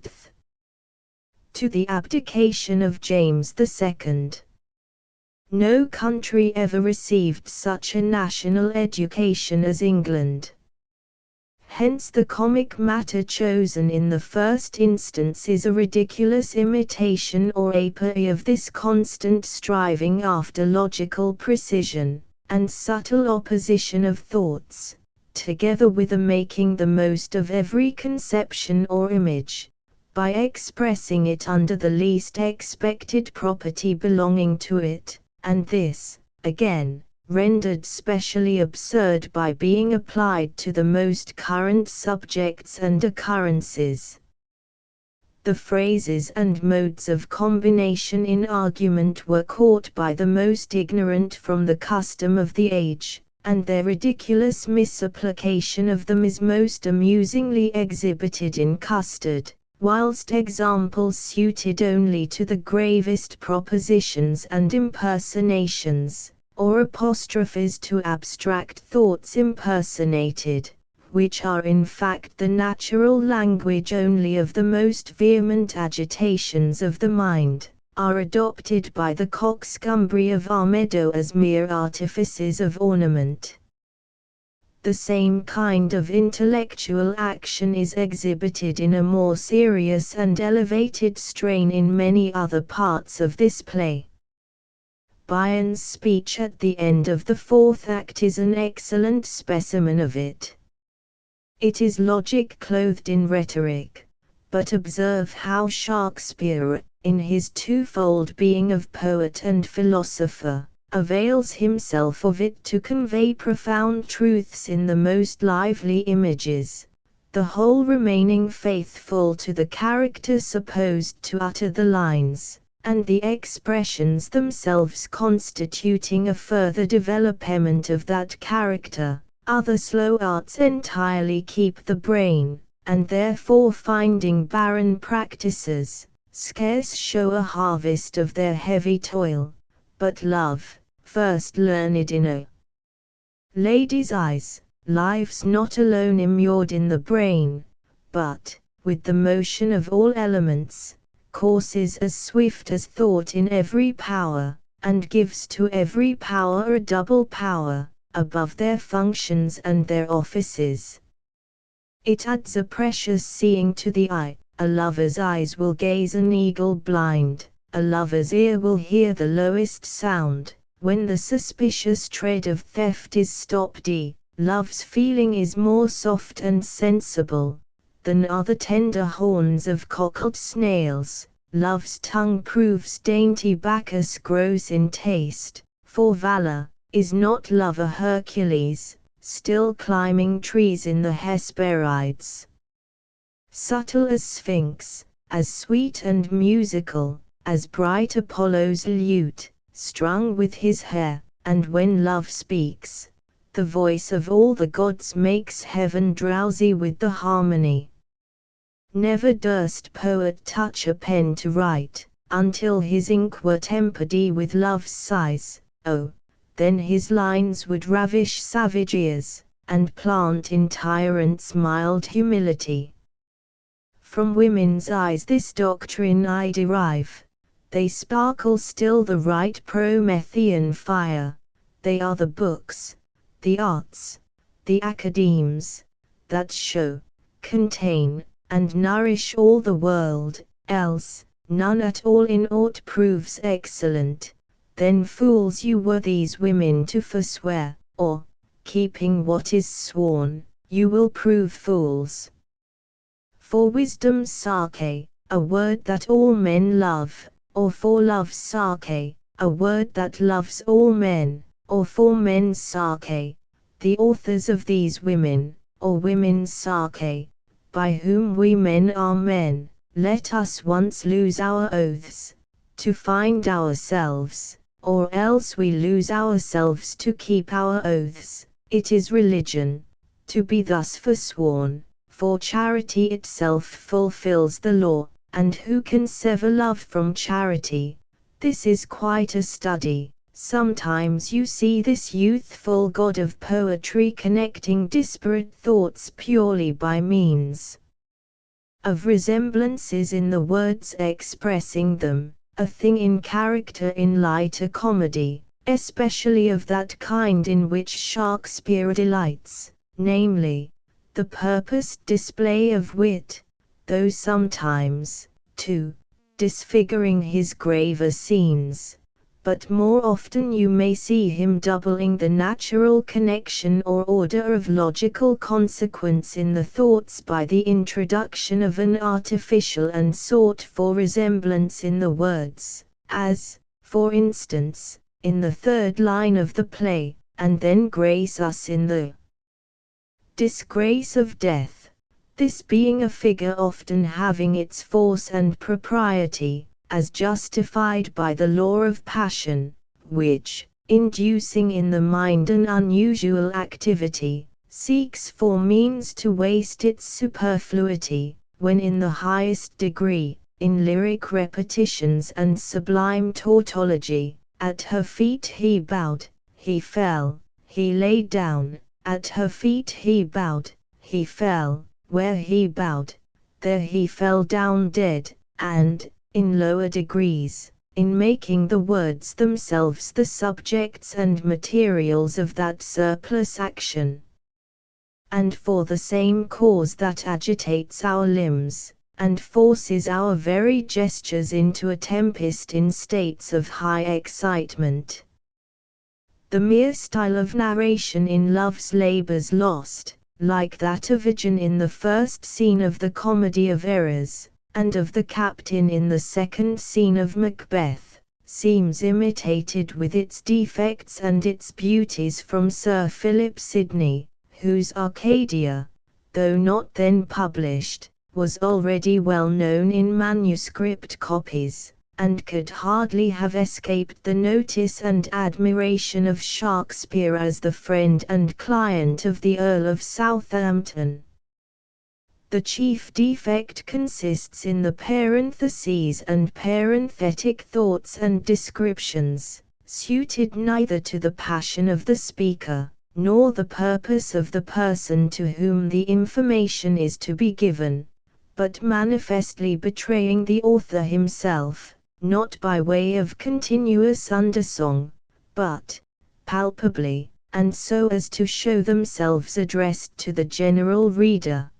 to the abdication of James II, no country ever received such a national education as England. Hence the comic matter chosen in the first instance is a ridiculous imitation or apory of this constant striving after logical precision, and subtle opposition of thoughts, together with a making the most of every conception or image, by expressing it under the least expected property belonging to it, and this, again, rendered specially absurd by being applied to the most current subjects and occurrences. The phrases and modes of combination in argument were caught by the most ignorant from the custom of the age, and their ridiculous misapplication of them is most amusingly exhibited in Custard, whilst examples suited only to the gravest propositions and impersonations, or apostrophes to abstract thoughts impersonated, which are in fact the natural language only of the most vehement agitations of the mind, are adopted by the coxcombry of our meadow as mere artifices of ornament. The same kind of intellectual action is exhibited in a more serious and elevated strain in many other parts of this play. Byron's speech at the end of the fourth act is an excellent specimen of it. It is logic clothed in rhetoric, but observe how Shakespeare, in his twofold being of poet and philosopher, avails himself of it to convey profound truths in the most lively images, the whole remaining faithful to the character supposed to utter the lines, and the expressions themselves constituting a further development of that character. Other slow arts entirely keep the brain, and therefore finding barren practices, scarce show a harvest of their heavy toil, but love, first learned in a lady's eyes, lives not alone immured in the brain, but, with the motion of all elements, courses as swift as thought in every power, and gives to every power a double power, above their functions and their offices. It adds a precious seeing to the eye. A lover's eyes will gaze an eagle blind, a lover's ear will hear the lowest sound, when the suspicious tread of theft is stopped. Love's feeling is more soft and sensible than are the tender horns of cockled snails. Love's tongue proves dainty, Bacchus grows in taste, for valor, is not love a Hercules, still climbing trees in the Hesperides? Subtle as Sphinx, as sweet and musical, as bright Apollo's lute, strung with his hair, and when love speaks, the voice of all the gods makes heaven drowsy with the harmony. Never durst poet touch a pen to write, until his ink were tempered with love's sighs. Oh, then his lines would ravish savage ears, and plant in tyrants mild humility. From women's eyes this doctrine I derive, they sparkle still the right Promethean fire, they are the books, the arts, the academes, that show, contain, and nourish all the world, else, none at all in aught proves excellent. Then fools you were these women to forswear, or, keeping what is sworn, you will prove fools. For wisdom's sake, a word that all men love, or for love's sake, a word that loves all men, or for men's sake, the authors of these women, or women's sake, by whom we men are men, let us once lose our oaths, to find ourselves, or else we lose ourselves to keep our oaths, it is religion, to be thus forsworn, for charity itself fulfills the law, and who can sever love from charity? This is quite a study. Sometimes you see this youthful god of poetry connecting disparate thoughts purely by means of resemblances in the words expressing them, a thing in character in lighter comedy, especially of that kind in which Shakespeare delights, namely, the purposed display of wit, though sometimes, too, disfiguring his graver scenes. But more often you may see him doubling the natural connection or order of logical consequence in the thoughts by the introduction of an artificial and sought-for resemblance in the words, as, for instance, in the third line of the play, and then grace us in the disgrace of death. This being a figure often having its force and propriety, as justified by the law of passion, which, inducing in the mind an unusual activity, seeks for means to waste its superfluity, when in the highest degree, in lyric repetitions and sublime tautology, at her feet he bowed, he fell, he lay down, at her feet he bowed, he fell, where he bowed, there he fell down dead, and, in lower degrees, in making the words themselves the subjects and materials of that surplus action. And for the same cause that agitates our limbs, and forces our very gestures into a tempest in states of high excitement. The mere style of narration in Love's Labour's Lost, like that of Imogen in the first scene of the Comedy of Errors, and of the captain in the second scene of Macbeth, seems imitated with its defects and its beauties from Sir Philip Sidney, whose Arcadia, though not then published, was already well known in manuscript copies, and could hardly have escaped the notice and admiration of Shakespeare as the friend and client of the Earl of Southampton. The chief defect consists in the parentheses and parenthetic thoughts and descriptions, suited neither to the passion of the speaker, nor the purpose of the person to whom the information is to be given, but manifestly betraying the author himself, not by way of continuous undersong, but, palpably, and so as to show themselves addressed to the general reader.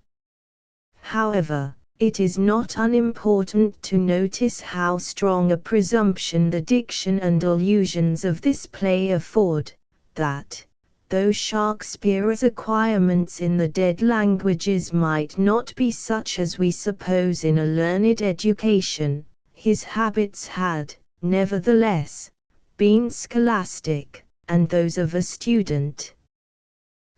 However, it is not unimportant to notice how strong a presumption the diction and allusions of this play afford, that, though Shakespeare's acquirements in the dead languages might not be such as we suppose in a learned education, his habits had, nevertheless, been scholastic, and those of a student.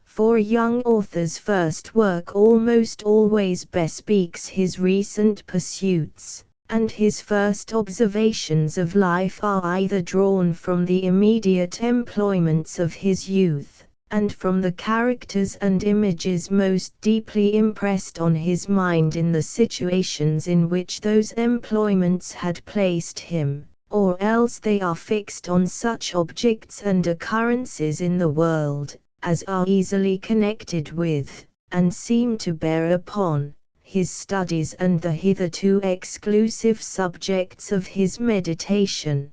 For a young author's first work almost always bespeaks his recent pursuits, and his first observations of life are either drawn from the immediate employments of his youth, and from the characters and images most deeply impressed on his mind in the situations in which those employments had placed him, or else they are fixed on such objects and occurrences in the world, as are easily connected with, and seem to bear upon, his studies and the hitherto exclusive subjects of his meditation.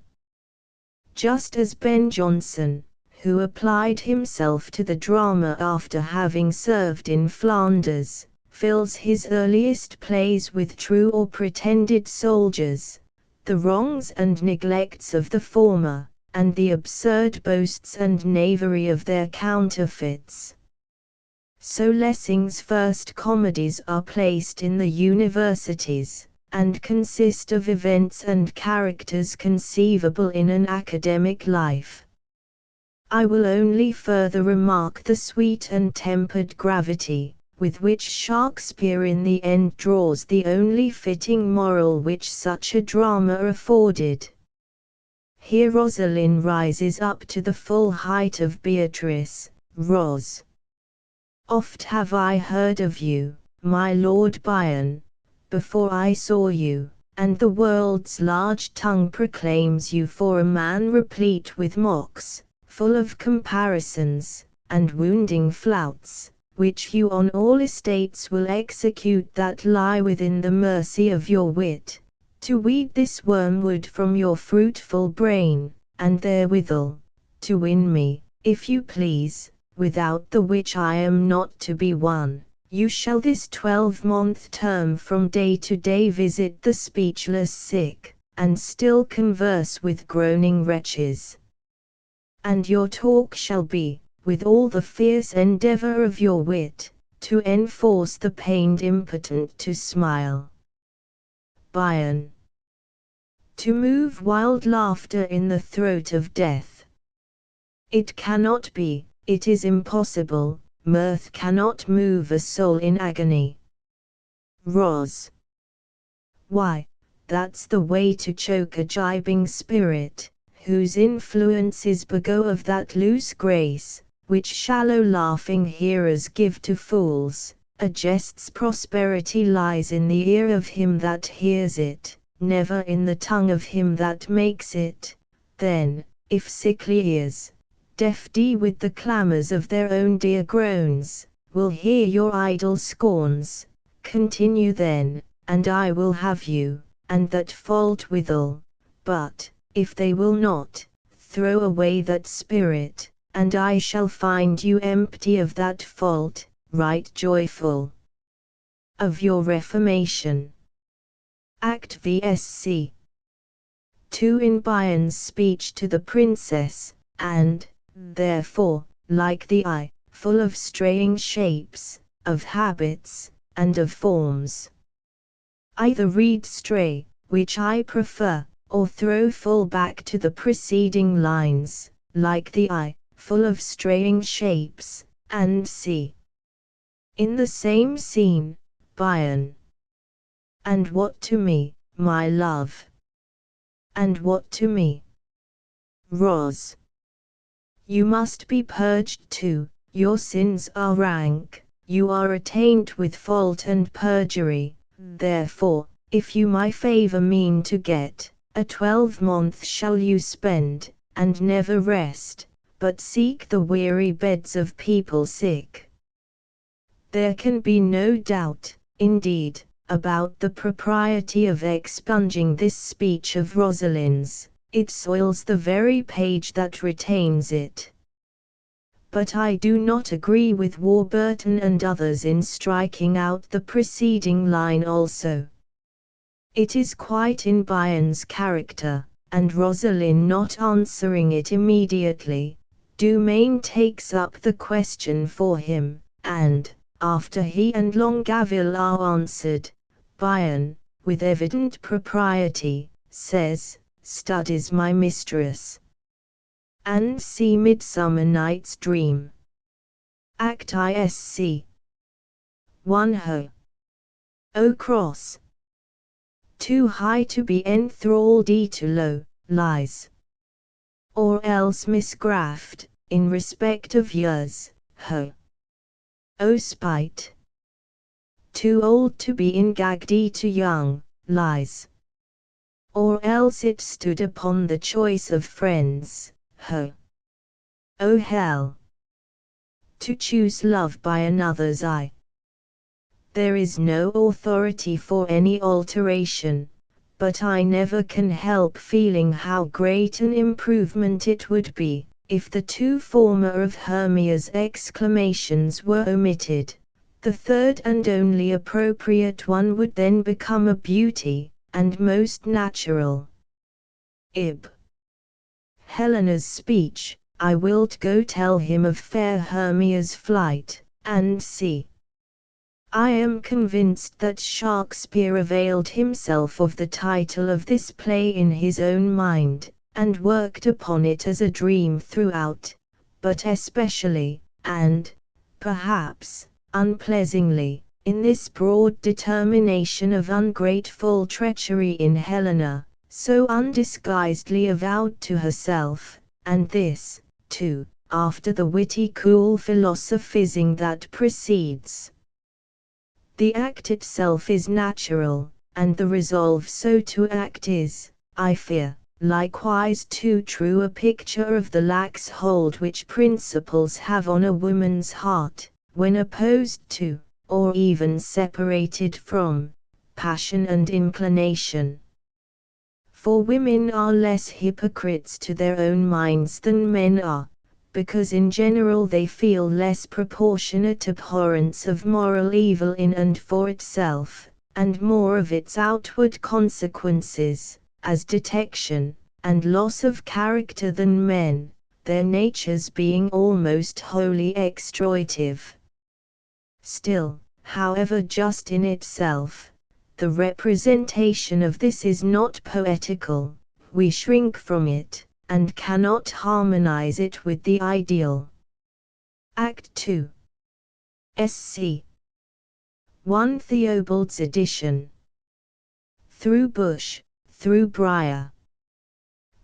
Just as Ben Jonson, who applied himself to the drama after having served in Flanders, fills his earliest plays with true or pretended soldiers, the wrongs and neglects of the former, and the absurd boasts and knavery of their counterfeits. So Lessing's first comedies are placed in the universities, and consist of events and characters conceivable in an academic life. I will only further remark the sweet and tempered gravity, with which Shakespeare in the end draws the only fitting moral which such a drama afforded. Here Rosalind rises up to the full height of Beatrice, Ros. Oft have I heard of you, my Lord Byron, before I saw you, and the world's large tongue proclaims you for a man replete with mocks, full of comparisons, and wounding flouts, which you on all estates will execute that lie within the mercy of your wit, to weed this wormwood from your fruitful brain, and therewithal, to win me, if you please, without the which I am not to be won. You shall this 12-month term from day to day visit the speechless sick, and still converse with groaning wretches. And your talk shall be, with all the fierce endeavour of your wit, to enforce the pained impotent to smile. Byron. To move wild laughter in the throat of death. It cannot be, it is impossible, mirth cannot move a soul in agony. Ros. Why, that's the way to choke a gibing spirit, whose influences bego of that loose grace, which shallow laughing hearers give to fools. A jest's prosperity lies in the ear of him that hears it, never in the tongue of him that makes it. Then, if sickly ears, deaf with the clamours of their own dear groans, will hear your idle scorns, continue then, and I will have you, and that fault withal. But, if they will not, throw away that spirit, and I shall find you empty of that fault, right joyful of your reformation. Act VSC 2 in Byron's speech to the princess, and, therefore, like the eye, full of straying shapes, of habits, and of forms. Either read stray, which I prefer, or throw full back to the preceding lines, like the eye, full of straying shapes, and see. In the same scene, Byron. And what to me, my love? And what to me? Ros. You must be purged too, your sins are rank, you are attainted with fault and perjury, therefore, if you my favour mean to get, a 12-month shall you spend, and never rest, but seek the weary beds of people sick. There can be no doubt, indeed, about the propriety of expunging this speech of Rosalind's. It soils the very page that retains it. But I do not agree with Warburton and others in striking out the preceding line also. It is quite in Byron's character, and Rosalind not answering it immediately, Dumain takes up the question for him, and, after he and Longaville are answered, Byron, with evident propriety, says, "Stud is my mistress." And see Midsummer Night's Dream. Act ISC 1 Ho. O cross. Too high to be enthralled, too low, lies. Or else misgraft, in respect of years, ho. O spite. Too old to be ingagged, too young, lies. Or else it stood upon the choice of friends, ho. O hell. To choose love by another's eye. There is no authority for any alteration, but I never can help feeling how great an improvement it would be, if the two former of Hermia's exclamations were omitted. The third and only appropriate one would then become a beauty, and most natural. Ib. Helena's speech, I wilt go tell him of fair Hermia's flight, and see. I am convinced that Shakespeare availed himself of the title of this play in his own mind, and worked upon it as a dream throughout, but especially, and, perhaps, unpleasingly, in this broad determination of ungrateful treachery in Helena, so undisguisedly avowed to herself, and this, too, after the witty cool philosophizing that precedes. The act itself is natural, and the resolve so to act is, I fear, likewise too true a picture of the lax hold which principles have on a woman's heart, when opposed to, or even separated from, passion and inclination. For women are less hypocrites to their own minds than men are, because in general they feel less proportionate abhorrence of moral evil in and for itself, and more of its outward consequences, as detection, and loss of character than men, their natures being almost wholly extroitive. Still, however just in itself, the representation of this is not poetical, we shrink from it, and cannot harmonize it with the ideal. Act 2. SC 1 Theobald's edition. Through bush, through briar,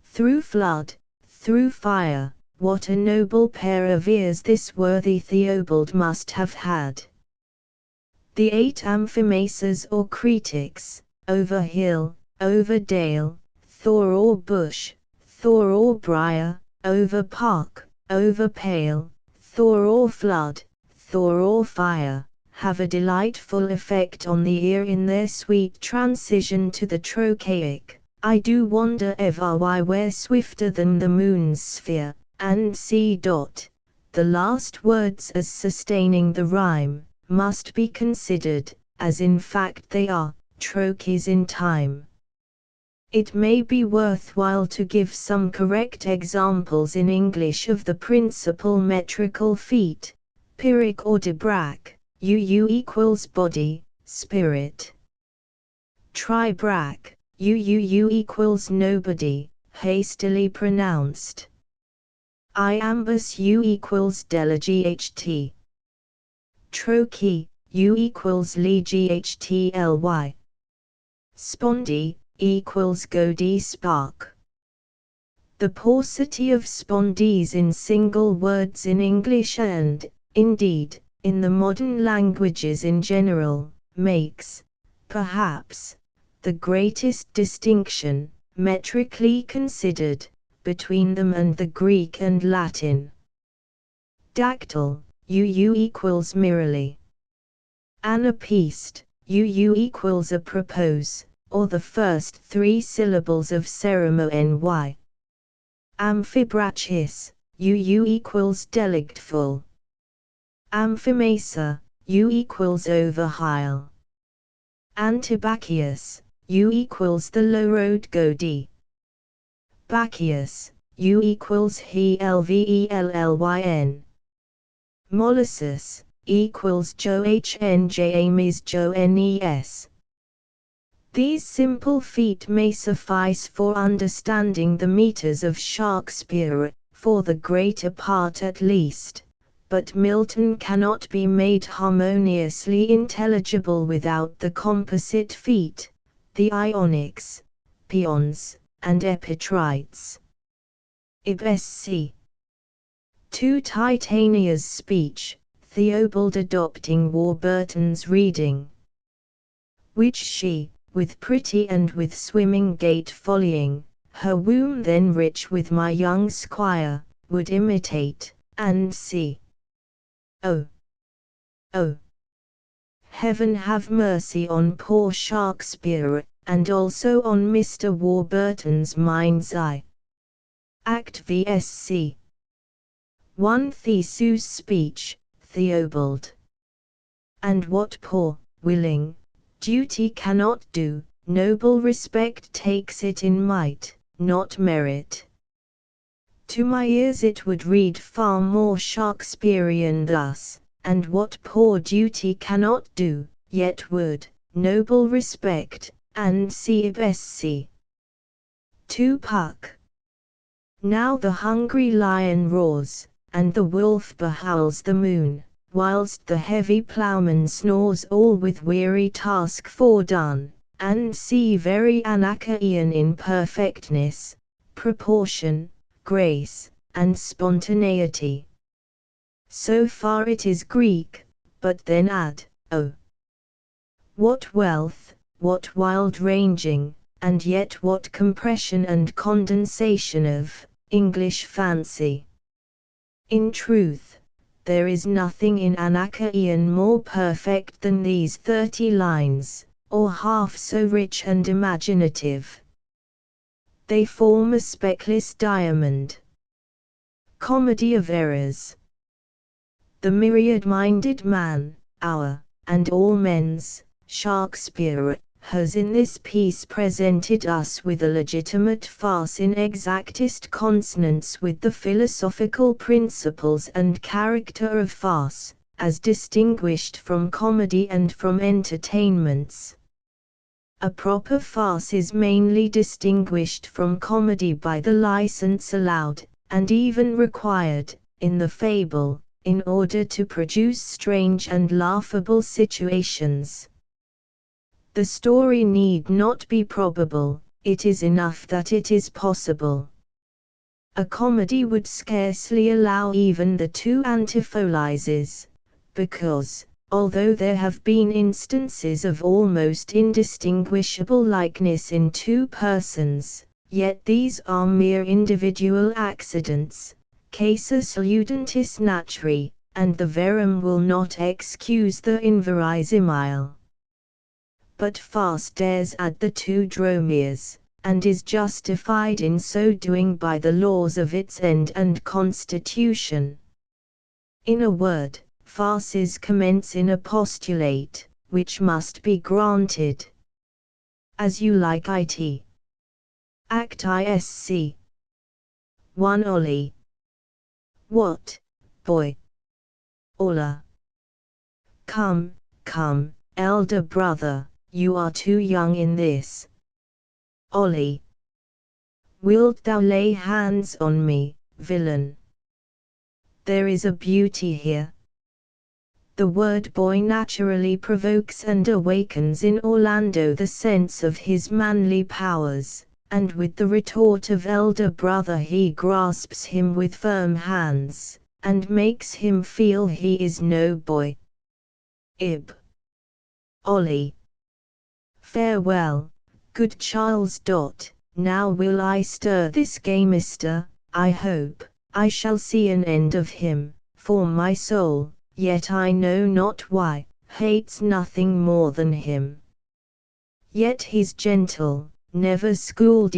through flood, through fire, what a noble pair of ears this worthy Theobald must have had. The 8 amphimesas or critics, over hill, over dale, thor or bush, thor or briar, over park, over pale, thor or flood, thor or fire, have a delightful effect on the ear in their sweet transition to the trochaic. I do wonder ever why we're swifter than the moon's sphere, and c. The last words as sustaining the rhyme, must be considered, as in fact they are, trochees in time. It may be worthwhile to give some correct examples in English of the principal metrical feet, Pyrrhic or Debrach, UU equals body, spirit. Tribrach, UUU equals nobody, hastily pronounced. Iambus U equals deleght. Trochee, U equals leghtly. Spondy, equals gody spark. The paucity of spondees in single words in English and, indeed, in the modern languages in general, makes, perhaps, the greatest distinction, metrically considered, between them and the Greek and Latin. Dactyl, UU equals merrily. Anapaest, UU equals apropos, or the first 3 syllables of ceremony. Amphibrachus, UU equals delictful. Amphimesa, U equals overhile. Antibacchius, U equals the low road gody. Bacchius, U equals helvellyn. Molossus, equals johnjames. These simple feet may suffice for understanding the meters of Shakespeare, for the greater part at least, but Milton cannot be made harmoniously intelligible without the composite feet, the ionics, peons, and epitrites. Ibsc. 2 Titania's speech, Theobald adopting Warburton's reading, which she, with pretty and with swimming gait following, her womb then rich with my young squire, would imitate, and see. Oh! Oh! Heaven have mercy on poor Shakespeare, and also on Mr. Warburton's mind's eye. Act VSC 1 Theseus' speech, Theobald. And what poor, willing, duty cannot do, noble respect takes it in might, not merit. To my ears it would read far more Shakespearean thus, and what poor duty cannot do, yet would, noble respect, and Ibsc. 2 Puck. Now the hungry lion roars, and the wolf behowls the moon, whilst the heavy ploughman snores all with weary task fordone, and very Anachaean in perfectness, proportion, grace, and spontaneity. So far it is Greek, but then add, oh, what wealth, what wild-ranging, and yet what compression and condensation of English fancy. In truth, there is nothing in Anacreon more perfect than these 30 lines, or half so rich and imaginative. They form a speckless diamond. Comedy of errors. The myriad-minded man, our, and all men's, Shakespeare, has in this piece presented us with a legitimate farce in exactest consonance with the philosophical principles and character of farce, as distinguished from comedy and from entertainments. A proper farce is mainly distinguished from comedy by the license allowed, and even required, in the fable, in order to produce strange and laughable situations. The story need not be probable, it is enough that it is possible. A comedy would scarcely allow even the two antipholises, because, although there have been instances of almost indistinguishable likeness in two persons, yet these are mere individual accidents, casus ludentis naturae, and the verum will not excuse the inverosimile. But farce dares add the two dromias, and is justified in so doing by the laws of its end and constitution. In a word, farces commence in a postulate, which must be granted. As you like it. Act ISC 1 Ollie. What, boy? Ola. Come, come, elder brother, you are too young in this. Ollie. Wilt thou lay hands on me, villain? There is a beauty here. The word boy naturally provokes and awakens in Orlando the sense of his manly powers, and with the retort of elder brother he grasps him with firm hands, and makes him feel he is no boy. Ib. Ollie. Farewell, good Charles. Now will I stir this gamester, I hope, I shall see an end of him, for my soul, yet I know not why, hates nothing more than him. Yet he's gentle, never schooled,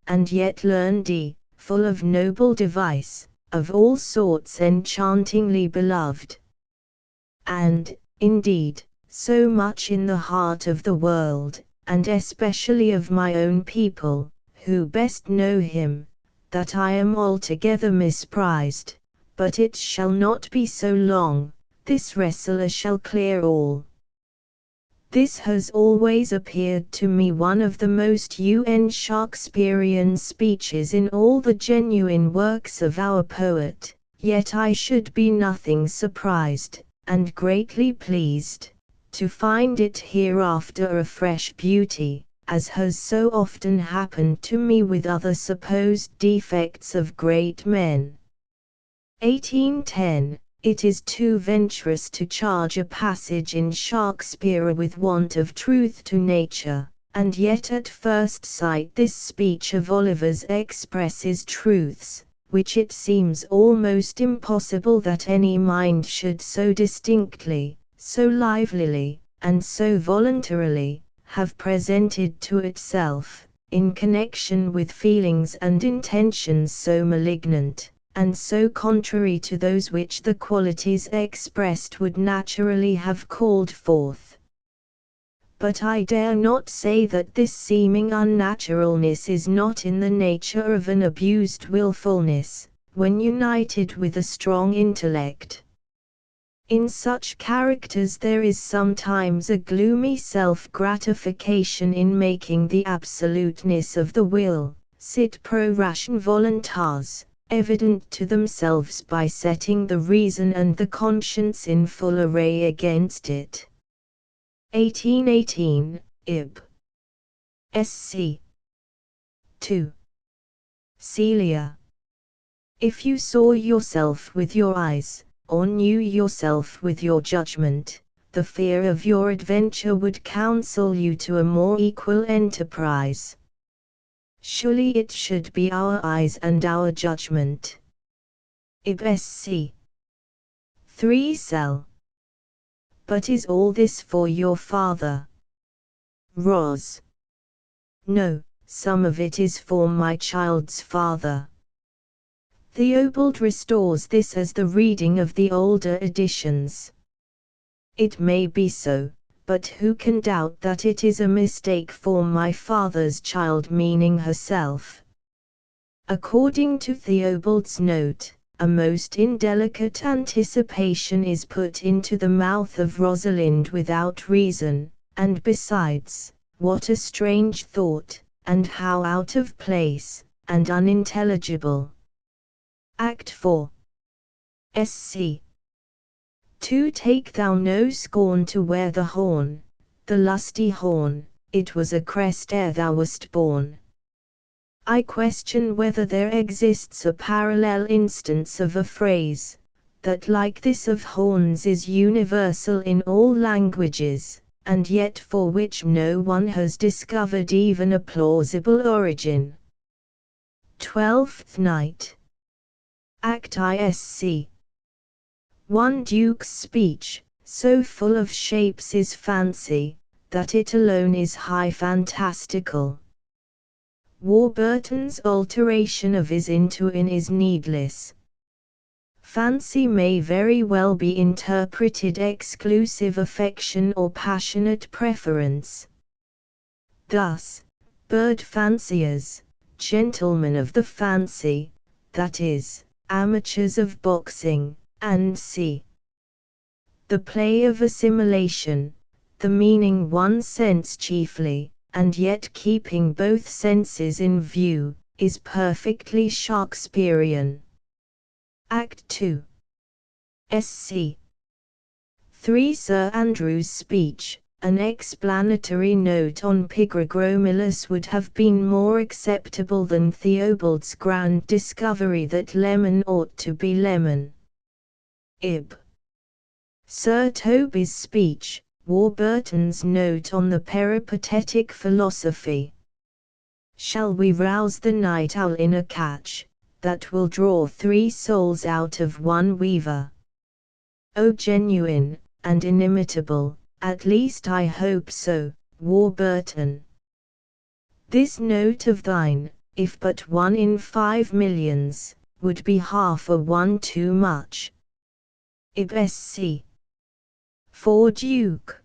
and yet learned, full of noble device, of all sorts enchantingly beloved. And, indeed, so much in the heart of the world, and especially of my own people, who best know him, that I am altogether misprized, but it shall not be so long, this wrestler shall clear all. This has always appeared to me one of the most Shakespearean speeches in all the genuine works of our poet, yet I should be nothing surprised, and greatly pleased, to find it hereafter a fresh beauty, as has so often happened to me with other supposed defects of great men. 1810. It is too venturous to charge a passage in Shakespeare with want of truth to nature, and yet at first sight this speech of Oliver's expresses truths, which it seems almost impossible that any mind should so distinctly, so livelily, and so voluntarily, have presented to itself, in connection with feelings and intentions so malignant, and so contrary to those which the qualities expressed would naturally have called forth. But I dare not say that this seeming unnaturalness is not in the nature of an abused wilfulness, when united with a strong intellect. In such characters there is sometimes a gloomy self-gratification in making the absoluteness of the will, sit pro ration voluntas, evident to themselves by setting the reason and the conscience in full array against it. 1818, Ib. Sc. 2. Celia. If you saw yourself with your eyes, or knew yourself with your judgment, the fear of your adventure would counsel you to a more equal enterprise. Surely it should be our eyes and our judgment. Ibsc. 3 Cell. But is all this for your father? Ros. No, some of it is for my child's father. Theobald restores this as the reading of the older editions. It may be so, but who can doubt that it is a mistake for my father's child, meaning herself? According to Theobald's note, a most indelicate anticipation is put into the mouth of Rosalind without reason, and besides, what a strange thought, and how out of place, and unintelligible. Act 4. Sc. 2 Take thou no scorn to wear the horn, the lusty horn, it was a crest ere thou wast born. I question whether there exists a parallel instance of a phrase, that like this of horns is universal in all languages, and yet for which no one has discovered even a plausible origin. 12th Night. Act Isc. 1 Duke's speech, so full of shapes is fancy, that it alone is high fantastical. Warburton's alteration of is into in is needless. Fancy may very well be interpreted exclusive affection or passionate preference. Thus, bird fanciers, gentlemen of the fancy, that is, amateurs of boxing, and c. The play of assimilation, the meaning one sense chiefly, and yet keeping both senses in view, is perfectly Shakespearean. Act 2. Sc. 3 Sir Andrew's speech, an explanatory note on Pigragromilus would have been more acceptable than Theobald's grand discovery that lemon ought to be lemon. Ib. Sir Toby's speech, Warburton's note on the peripatetic philosophy. Shall we rouse the night owl in a catch, that will draw 3 souls out of one weaver? O genuine, and inimitable, at least I hope so, Warburton. This note of thine, if but 1 in 5 millions, would be half a one too much. Ibsc. 4 Duke.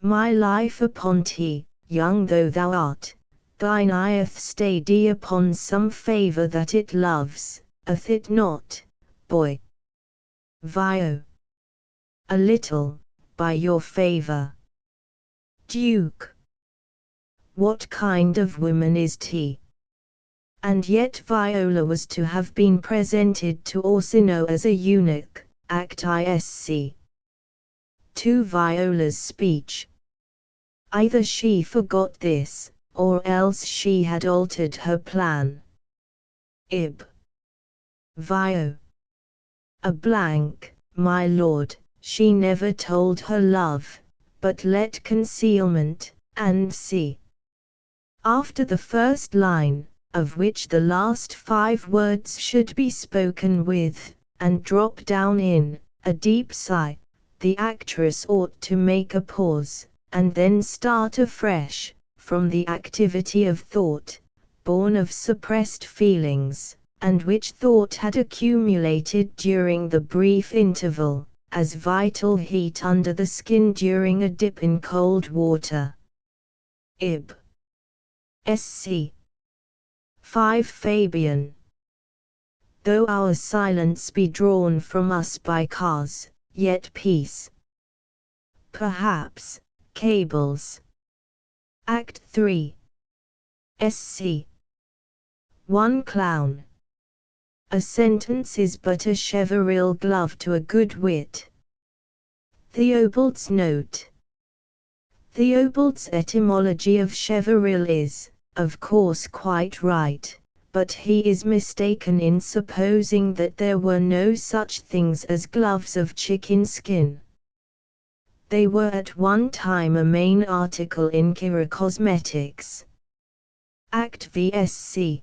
My life upon thee, young though thou art, thine eye'th steady upon some favour that it loves, hath it not, boy? Vio. A little, by your favour. Duke. What kind of woman is he? And yet Viola was to have been presented to Orsino as a eunuch, Act Isc. 2 Viola's speech. Either she forgot this, or else she had altered her plan. Ib. Vio. A blank, my lord, she never told her love, but let concealment, and see. After the first line, of which the last 5 words should be spoken with, and drop down in, a deep sigh, the actress ought to make a pause, and then start afresh, from the activity of thought, born of suppressed feelings, and which thought had accumulated during the brief interval, as vital heat under the skin during a dip in cold water. Ib. Sc. 5 Fabian. Though our silence be drawn from us by cars, yet peace. Perhaps, cables. Act 3. Sc. 1 Clown. A sentence is but a cheveril glove to a good wit. Theobald's note. Theobald's etymology of cheveril is, of course, quite right, but he is mistaken in supposing that there were no such things as gloves of chicken skin. They were at one time a main article in chirocosmetics. Act VSC.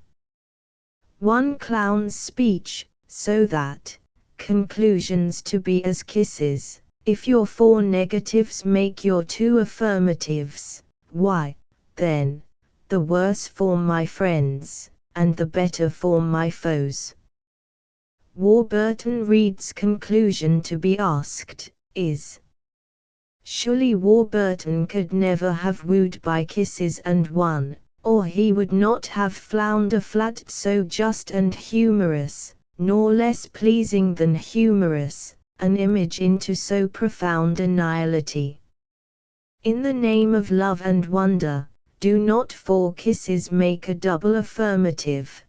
One clown's speech, so that conclusions to be as kisses. If your 4 negatives make your 2 affirmatives, why, then, the worse for my friends, and the better for my foes. Warburton Reed's conclusion to be asked is: surely Warburton could never have wooed by kisses and won, or he would not have flound a flat so just and humorous, nor less pleasing than humorous, an image into so profound a nihility. In the name of love and wonder, do not 4 kisses make a double affirmative?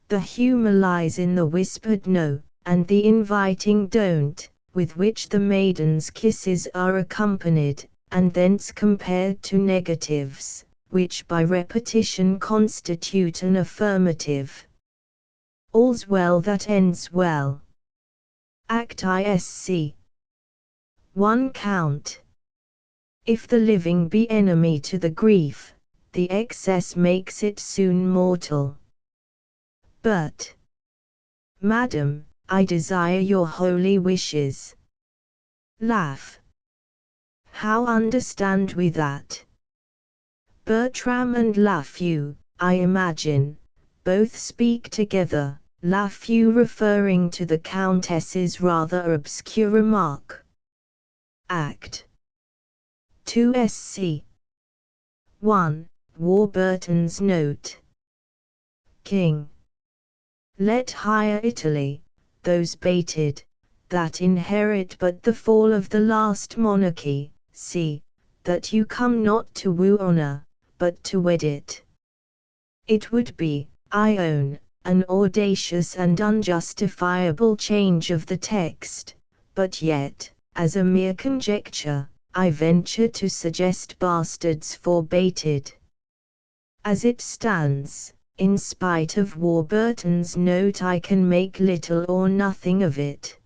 The humour lies in the whispered no, and the inviting don't, with which the maiden's kisses are accompanied, and thence compared to negatives, which by repetition constitute an affirmative. All's well that ends well. Act ISC. 1 count. If the living be enemy to the grief, the excess makes it soon mortal. But, Madam, I desire your holy wishes. Laugh. How understand we that? Bertram and Lafeu, I imagine, both speak together, Lafeu referring to the Countess's rather obscure remark. Act 2 SC 1. Warburton's note. King. Let higher Italy, those baited, that inherit but the fall of the last monarchy, see, that you come not to woo honour, but to wed it. It would be, I own, an audacious and unjustifiable change of the text, but yet, as a mere conjecture, I venture to suggest bastards for baited. As it stands, in spite of Warburton's note, I can make little or nothing of it.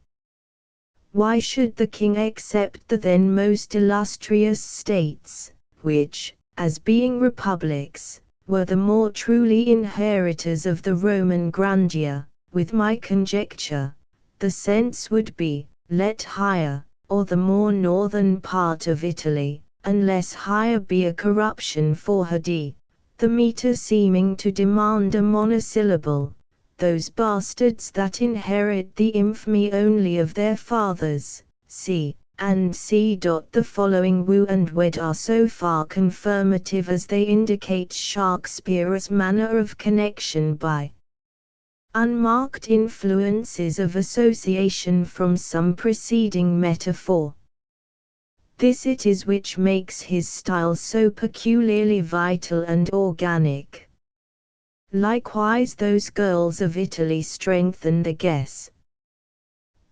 Why should the king accept the then most illustrious states, which, as being republics, were the more truly inheritors of the Roman grandeur? With my conjecture, the sense would be, let higher, or the more northern part of Italy, unless higher be a corruption for her d, the metre seeming to demand a monosyllable, those bastards that inherit the infamy only of their fathers, see, and c. The following woo and wed are so far confirmative as they indicate Shakespeare's manner of connection by unmarked influences of association from some preceding metaphor. This it is which makes his style so peculiarly vital and organic. Likewise those girls of Italy strengthen the guess.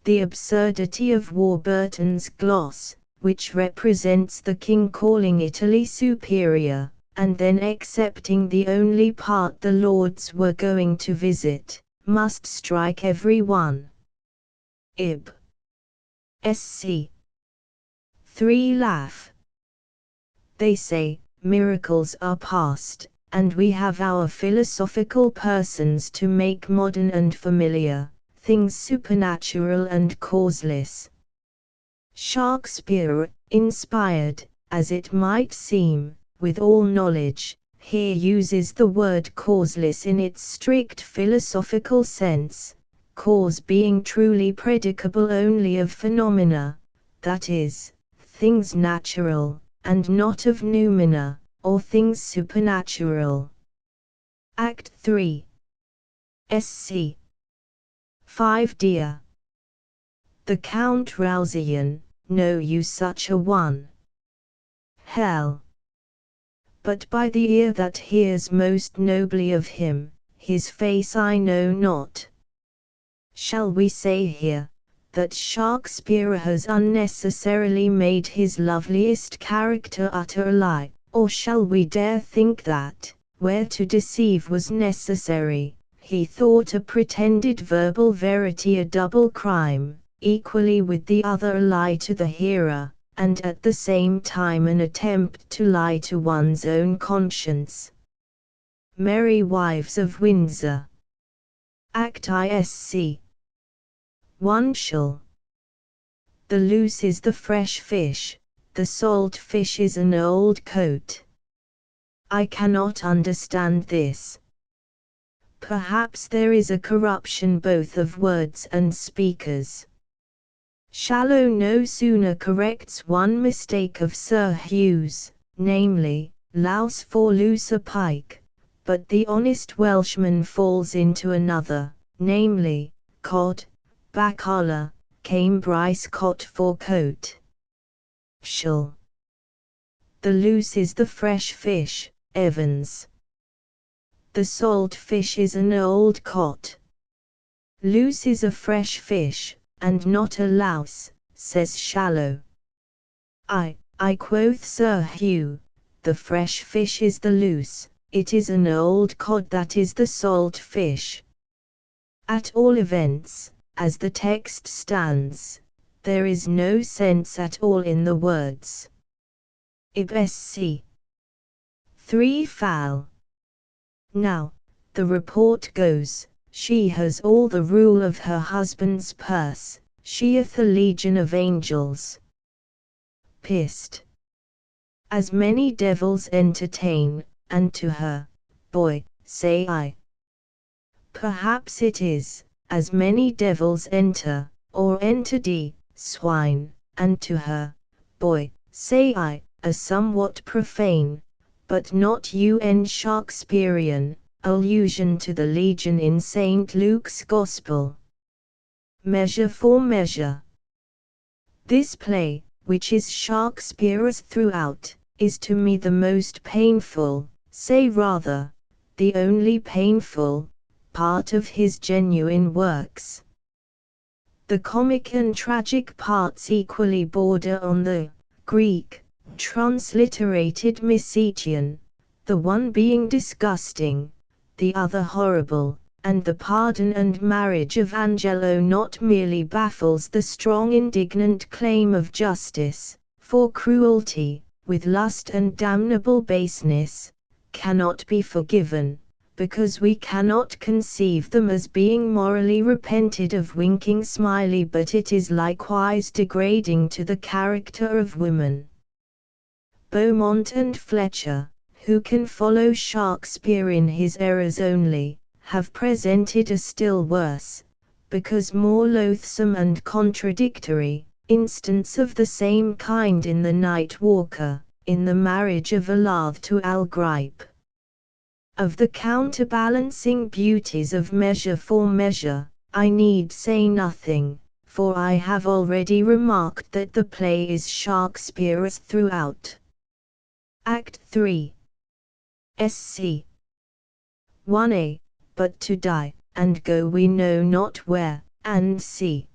The absurdity of Warburton's gloss, which represents the king calling Italy superior, and then accepting the only part the lords were going to visit, must strike every one. Ib. Sc. 3 Laugh. They say, miracles are past, and we have our philosophical persons to make modern and familiar, things supernatural and causeless. Shakespeare, inspired, as it might seem, with all knowledge, here uses the word causeless in its strict philosophical sense, cause being truly predicable only of phenomena, that is, things natural, and not of noumena, or things supernatural. Act 3 Sc. 5 Dear. The Count Rousian, know you such a one? Hell. But by the ear that hears most nobly of him, his face I know not. Shall we say here, that Shakespeare has unnecessarily made his loveliest character utter a lie, or shall we dare think that, where to deceive was necessary, he thought a pretended verbal verity a double crime, equally with the other a lie to the hearer, and at the same time an attempt to lie to one's own conscience. Merry Wives of Windsor. Act ISC. 1 Shall. The loose is the fresh fish, the salt fish is an old coat. I cannot understand this. Perhaps there is a corruption both of words and speakers. Shallow no sooner corrects one mistake of Sir Hugh's, namely, louse for loose a pike, but the honest Welshman falls into another, namely, cod, bacala, Cambrise cot for coat. Shall. The loose is the fresh fish, Evans. The salt fish is an old cot. Loose is a fresh fish, and not a louse, says Shallow. I quoth Sir Hugh, the fresh fish is the loose, it is an old cod that is the salt fish. At all events, as the text stands, there is no sense at all in the words. Ibsc. 3 Foul. Now, the report goes, she has all the rule of her husband's purse, she hath a legion of angels. Pissed. As many devils entertain, and to her, boy, say I. Perhaps it is, as many devils enter, or enter swine, and to her, boy, say I, a somewhat profane, but not un Shakespearean, allusion to the legion in St. Luke's Gospel. Measure for measure. This play, which is Shakespeare's throughout, is to me the most painful, say rather, the only painful, part of his genuine works. The comic and tragic parts equally border on the Greek, transliterated Mycenaean, the one being disgusting, the other horrible, and the pardon and marriage of Angelo not merely baffles the strong indignant claim of justice, for cruelty, with lust and damnable baseness, cannot be forgiven, because we cannot conceive them as being morally repented of winking smiley, but it is likewise degrading to the character of women. Beaumont and Fletcher, who can follow Shakespeare in his errors only, have presented a still worse, because more loathsome and contradictory, instance of the same kind in The Night Walker, in the marriage of Alathe to Algripe. Of the counterbalancing beauties of Measure for Measure, I need say nothing, for I have already remarked that the play is Shakespeare's throughout. Act 3. Sc. 1a. But to die, and go we know not where, and c.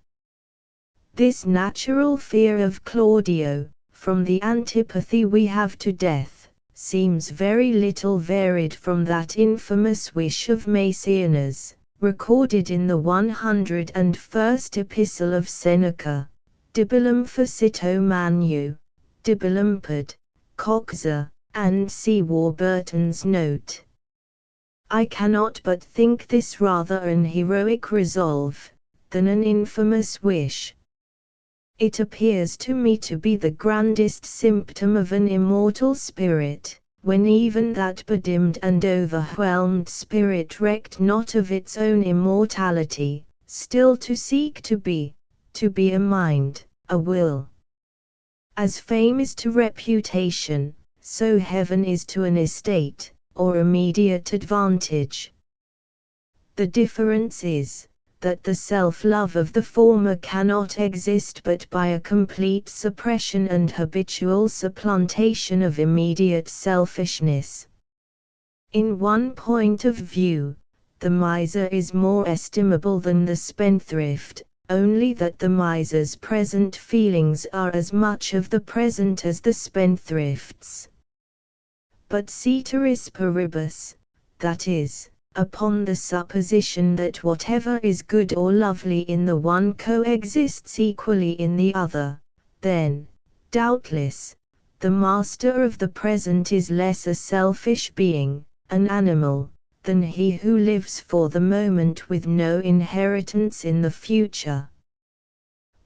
This natural fear of Claudio, from the antipathy we have to death, seems very little varied from that infamous wish of Maecenas, recorded in the 101st Epistle of Seneca, Dibellum facito manu, Dibellum pad, Coxa, and see Warburton's note. I cannot but think this rather an heroic resolve, than an infamous wish. It appears to me to be the grandest symptom of an immortal spirit, when even that bedimmed and overwhelmed spirit recked not of its own immortality, still to seek to be a mind, a will. As fame is to reputation, so heaven is to an estate, or immediate advantage. The difference is, that the self-love of the former cannot exist but by a complete suppression and habitual supplantation of immediate selfishness. In one point of view, the miser is more estimable than the spendthrift, only that the miser's present feelings are as much of the present as the spendthrift's. but ceteris paribus, that is, upon the supposition that whatever is good or lovely in the one coexists equally in the other, then, doubtless, the master of the present is less a selfish being, an animal, than he who lives for the moment with no inheritance in the future.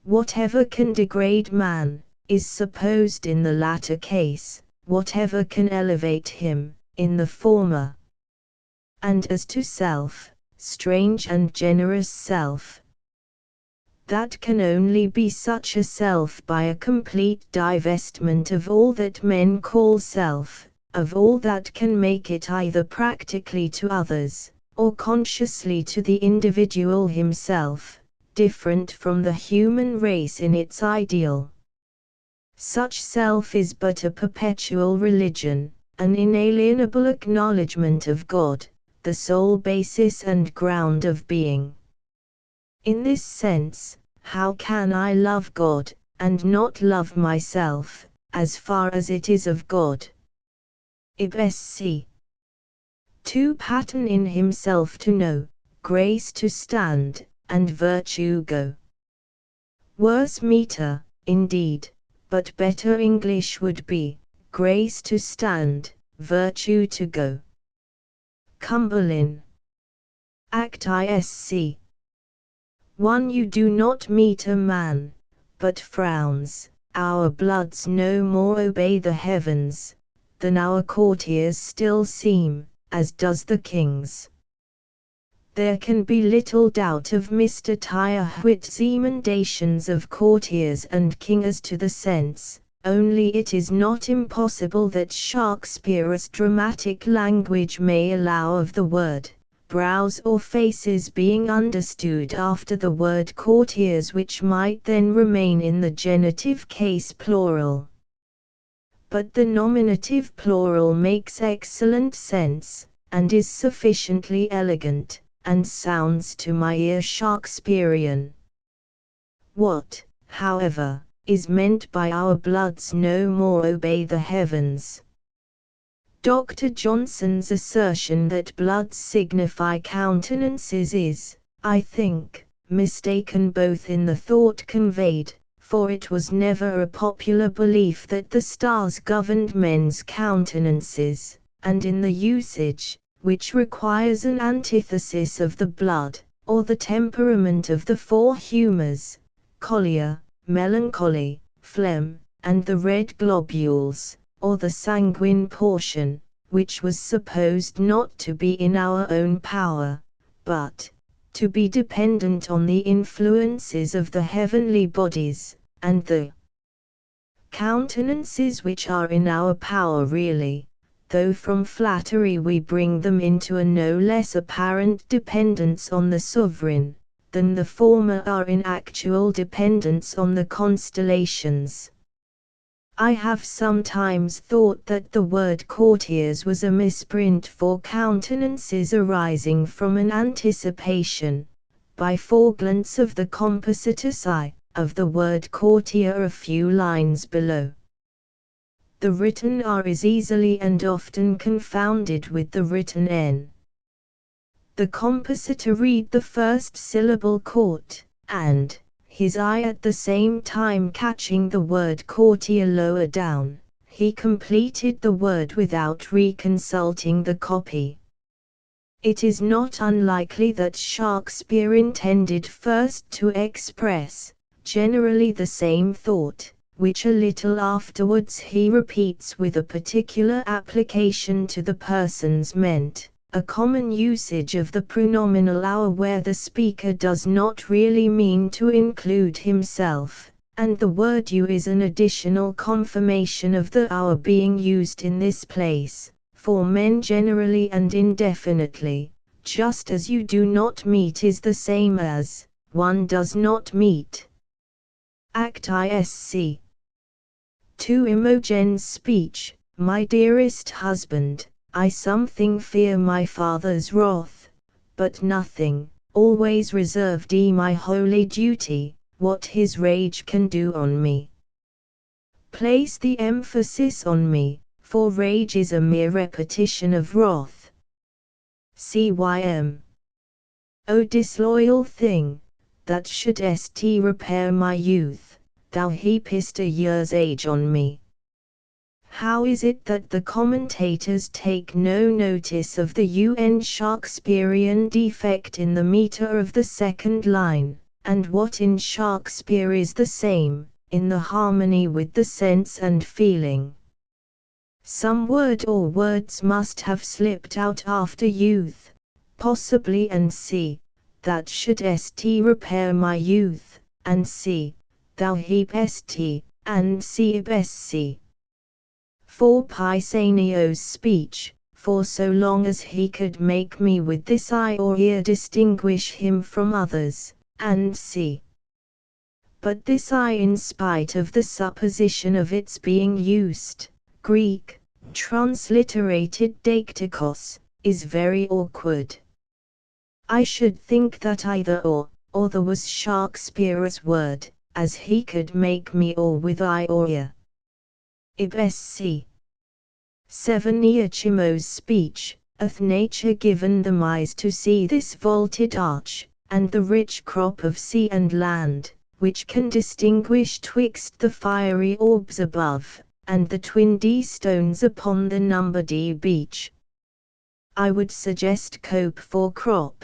Whatever can degrade man, is supposed in the latter case, whatever can elevate him, in the former. And as to self, strange and generous self, that can only be such a self by a complete divestment of all that men call self, of all that can make it either practically to others, or consciously to the individual himself, different from the human race in its ideal. Such self is but a perpetual religion, an inalienable acknowledgement of God, the sole basis and ground of being. In this sense, how can I love God, and not love myself, as far as it is of God? Ib sc. 2 pattern in himself to know, grace to stand, and virtue go. Worse meter, indeed, but better English would be, grace to stand, virtue to go. Cumberlin. Act Isc. 1. You do not meet a man, but frowns, our bloods no more obey the heavens, than our courtiers still seem, as does the king's. There can be little doubt of Mr. Tyrwhitt's emendations of courtiers and king as to the sense, only it is not impossible that Shakespeare's dramatic language may allow of the word brows or faces being understood after the word courtiers, which might then remain in the genitive case plural. But the nominative plural makes excellent sense, and is sufficiently elegant, and sounds to my ear Shakespearean. What, however, is meant by our bloods no more obey the heavens? Dr. Johnson's assertion that bloods signify countenances is, I think, mistaken both in the thought conveyed, for it was never a popular belief that the stars governed men's countenances, and in the usage, which requires an antithesis of the blood, or the temperament of the four humours, choler, melancholy, phlegm, and the red globules, or the sanguine portion, which was supposed not to be in our own power, but to be dependent on the influences of the heavenly bodies, and the countenances which are in our power really, though from flattery we bring them into a no less apparent dependence on the sovereign, than the former are in actual dependence on the constellations. I have sometimes thought that the word courtiers was a misprint for countenances arising from an anticipation, by foreglance of the compositus I, of the word courtier a few lines below. The written R is easily and often confounded with the written N. The compositor read the first syllable court, and his eye at the same time catching the word courtier lower down, he completed the word without reconsulting the copy. It is not unlikely that Shakespeare intended first to express, generally the same thought, which a little afterwards he repeats with a particular application to the persons meant, a common usage of the pronominal our where the speaker does not really mean to include himself, and the word you is an additional confirmation of the our being used in this place, for men generally and indefinitely, just as you do not meet is the same as, one does not meet. Act Isc. 2 Imogen's speech, my dearest husband, I something fear my father's wrath, but nothing, always reserved my holy duty, what his rage can do on me. Place the emphasis on me, for rage is a mere repetition of wrath. Cym. O disloyal thing, that shouldst repair my youth, thou heapest a year's age on me. How is it that the commentators take no notice of the Shakespearean defect in the metre of the second line, and what in Shakespeare is the same, in the harmony with the sense and feeling? Some word or words must have slipped out after youth, possibly, and see, that shouldst repair my youth, and see, thou heapest, and seebest. For Pisanio's speech, for so long as he could make me with this eye or ear distinguish him from others, and see. But this eye, in spite of the supposition of its being used, Greek, transliterated deiktikos, is very awkward. I should think that either or the was Shakespeare's word, as he could make me or with eye or ear. Ibsc. 7 Iachimo's speech, hath nature given them eyes to see this vaulted arch, and the rich crop of sea and land, which can distinguish twixt the fiery orbs above, and the twin D stones upon the number D beach. I would suggest cope for crop.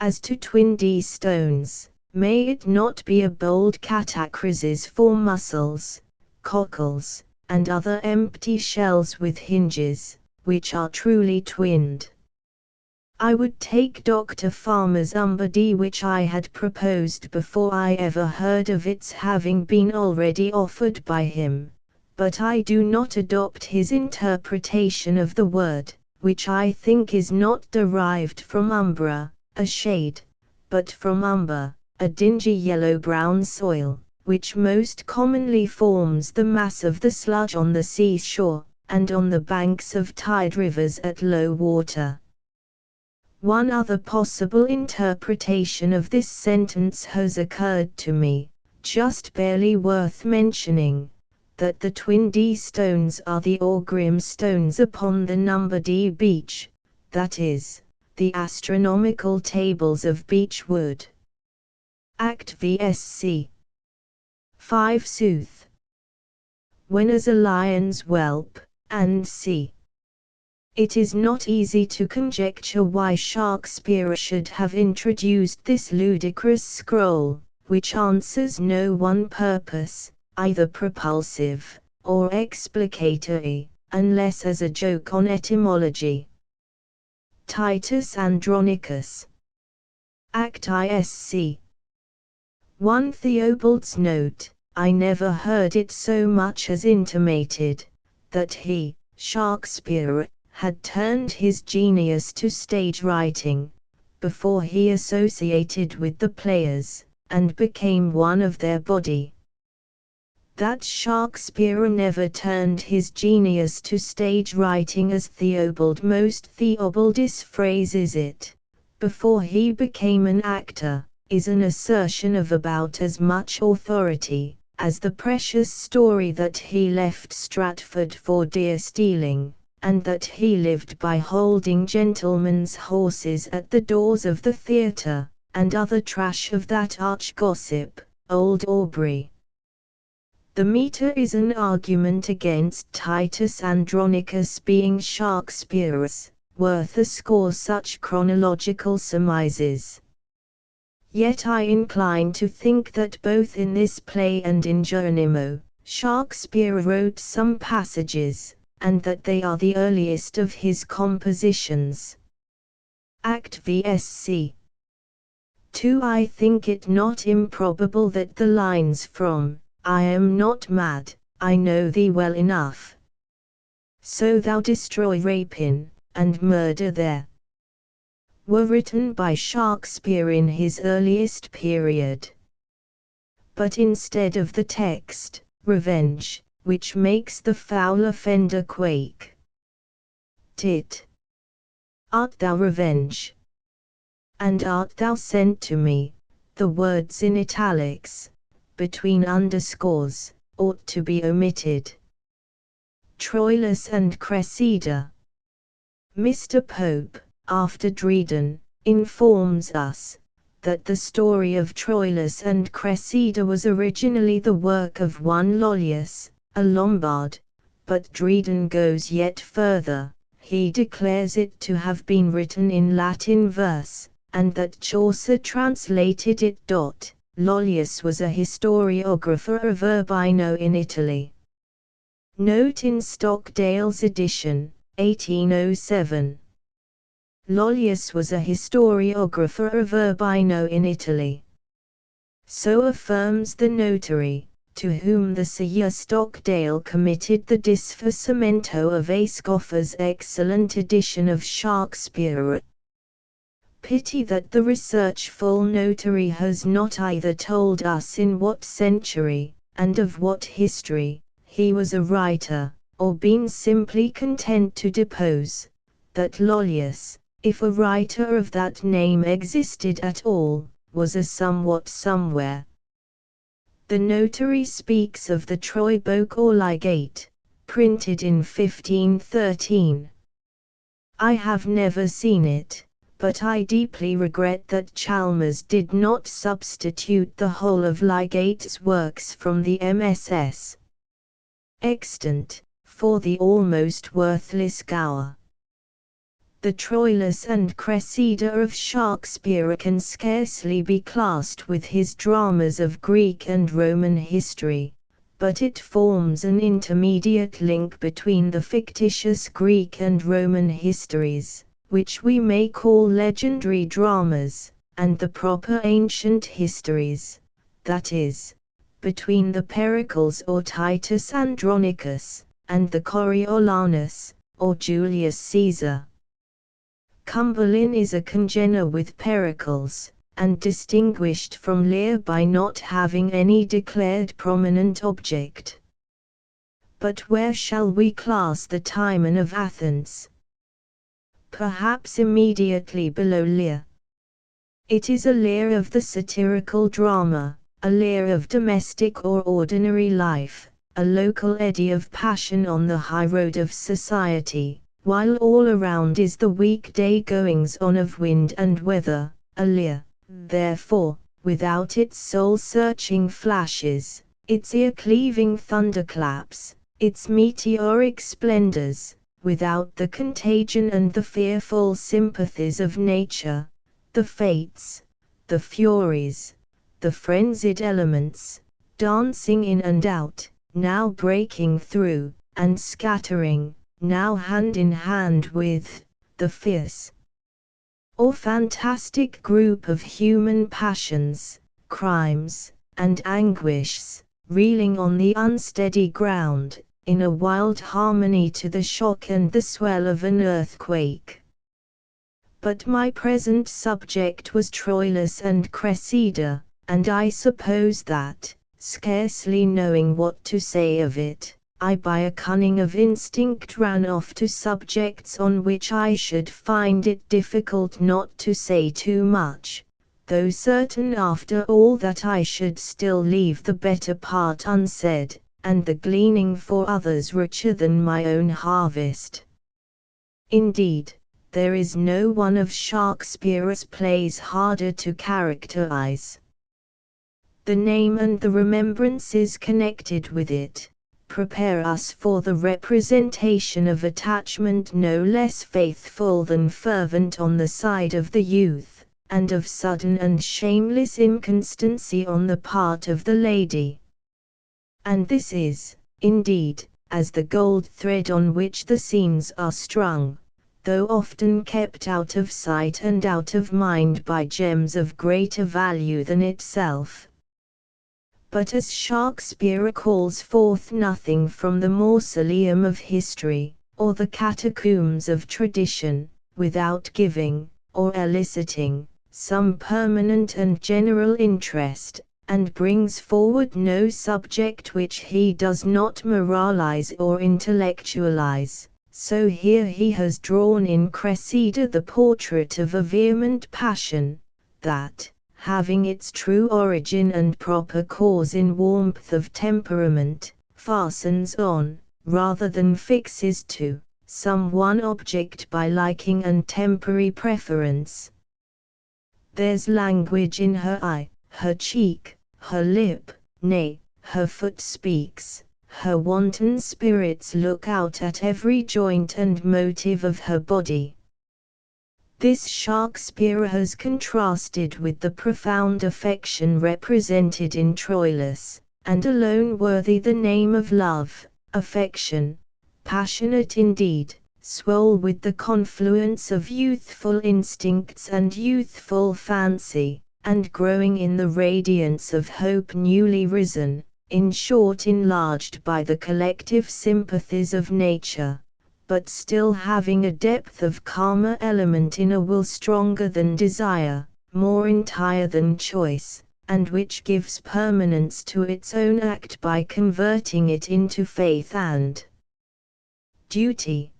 As to twin D stones, may it not be a bold catachresis for mussels, cockles, and other empty shells with hinges, which are truly twinned? I would take Dr. Farmer's D, which I had proposed before I ever heard of its having been already offered by him, but I do not adopt his interpretation of the word, which I think is not derived from umbra, a shade, but from umber, a dingy yellow-brown soil, which most commonly forms the mass of the sludge on the seashore, and on the banks of tide rivers at low water. One other possible interpretation of this sentence has occurred to me, just barely worth mentioning, that the twin D stones are the Orgrim stones upon the number D beach, that is, the astronomical tables of beech wood. Act VSC 5 Sooth. When as a lion's whelp, and see. It is not easy to conjecture why Shakespeare should have introduced this ludicrous scroll, which answers no one purpose, either propulsive, or explicatory, unless as a joke on etymology. Titus Andronicus. Act ISC 1 Theobald's note, I never heard it so much as intimated, that he, Shakespeare, had turned his genius to stage writing, before he associated with the players, and became one of their body. That Shakespeare never turned his genius to stage writing as Theobald most Theobaldist phrases it, before he became an actor, is an assertion of about as much authority as the precious story that he left Stratford for deer stealing, and that he lived by holding gentlemen's horses at the doors of the theatre, and other trash of that arch gossip, old Aubrey. The metre is an argument against Titus Andronicus being Shakespeare's, worth a score such chronological surmises. Yet I incline to think that both in this play and in Geronimo, Shakespeare wrote some passages, and that they are the earliest of his compositions. Act VSC 2 I think it not improbable that the lines from, I am not mad, I know thee well enough. So thou destroy rapine, and murder there, were written by Shakespeare in his earliest period. But instead of the text, revenge, which makes the foul offender quake. Tit. Art thou revenge? And art thou sent to me? The words in italics, between underscores, ought to be omitted. Troilus and Cressida. Mr. Pope, after Dryden, informs us that the story of Troilus and Cressida was originally the work of one Lollius, a Lombard, but Dryden goes yet further. He declares it to have been written in Latin verse, and that Chaucer translated it. Lollius was a historiographer of Urbino in Italy. Note in Stockdale's edition, 1807. Lollius was a historiographer of Urbino in Italy. So affirms the notary, to whom the Sir Stockdale committed the disfacimento of a scoffer's excellent edition of Shakespeare. Pity that the researchful notary has not either told us in what century, and of what history, he was a writer, or been simply content to depose that Lollius, if a writer of that name existed at all, was a somewhat somewhere. The notary speaks of the Troy Book or Ligate, printed in 1513. I have never seen it, but I deeply regret that Chalmers did not substitute the whole of Ligate's works from the MSS. extant, for the almost worthless Gower. The Troilus and Cressida of Shakespeare can scarcely be classed with his dramas of Greek and Roman history, but it forms an intermediate link between the fictitious Greek and Roman histories, which we may call legendary dramas, and the proper ancient histories, that is, between the Pericles or Titus Andronicus, and the Coriolanus, or Julius Caesar. Cumberlin is a congener with Pericles, and distinguished from Lear by not having any declared prominent object. But where shall we class the Timon of Athens? Perhaps immediately below Lear. It is a Lear of the satirical drama, a Lear of domestic or ordinary life, a local eddy of passion on the high road of society, while all around is the weekday goings-on of wind and weather, a Lear, therefore, without its soul-searching flashes, its ear-cleaving thunderclaps, its meteoric splendors, without the contagion and the fearful sympathies of nature, the fates, the furies, the frenzied elements, dancing in and out, now breaking through, and scattering, now hand in hand with, the fierce or fantastic group of human passions, crimes, and anguishes, reeling on the unsteady ground, in a wild harmony to the shock and the swell of an earthquake. But my present subject was Troilus and Cressida, and I suppose that, scarcely knowing what to say of it, I by a cunning of instinct ran off to subjects on which I should find it difficult not to say too much, though certain after all that I should still leave the better part unsaid, and the gleaning for others richer than my own harvest. Indeed, there is no one of Shakespeare's plays harder to characterize. The name and the remembrances connected with it prepare us for the representation of attachment no less faithful than fervent on the side of the youth, and of sudden and shameless inconstancy on the part of the lady. And this is, indeed, as the gold thread on which the scenes are strung, though often kept out of sight and out of mind by gems of greater value than itself. But as Shakespeare calls forth nothing from the mausoleum of history, or the catacombs of tradition, without giving, or eliciting, some permanent and general interest, and brings forward no subject which he does not moralize or intellectualize, so here he has drawn in Cressida the portrait of a vehement passion, that, having its true origin and proper cause in warmth of temperament, fastens on, rather than fixes to some one object by liking and temporary preference. There's language in her eye, her cheek, her lip, nay, her foot speaks, her wanton spirits look out at every joint and motive of her body. This Shakespeare has contrasted with the profound affection represented in Troilus, and alone worthy the name of love, affection, passionate indeed, swell with the confluence of youthful instincts and youthful fancy, and growing in the radiance of hope newly risen, in short enlarged by the collective sympathies of nature, but still having a depth of calmer element in a will stronger than desire, more entire than choice, and which gives permanence to its own act by converting it into faith and duty.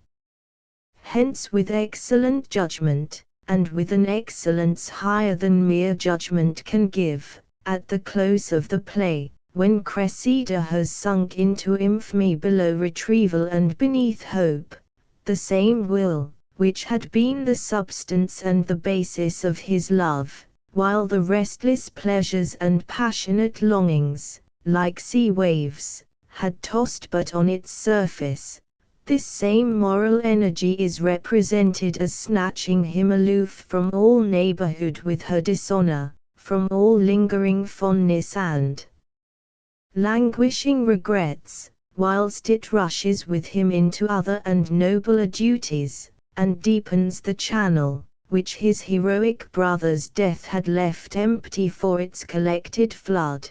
Hence with excellent judgment, and with an excellence higher than mere judgment can give, at the close of the play, when Cressida has sunk into infamy below retrieval and beneath hope, the same will, which had been the substance and the basis of his love, while the restless pleasures and passionate longings, like sea waves, had tossed but on its surface, this same moral energy is represented as snatching him aloof from all neighborhood with her dishonor, from all lingering fondness and languishing regrets, whilst it rushes with him into other and nobler duties, and deepens the channel, which his heroic brother's death had left empty for its collected flood.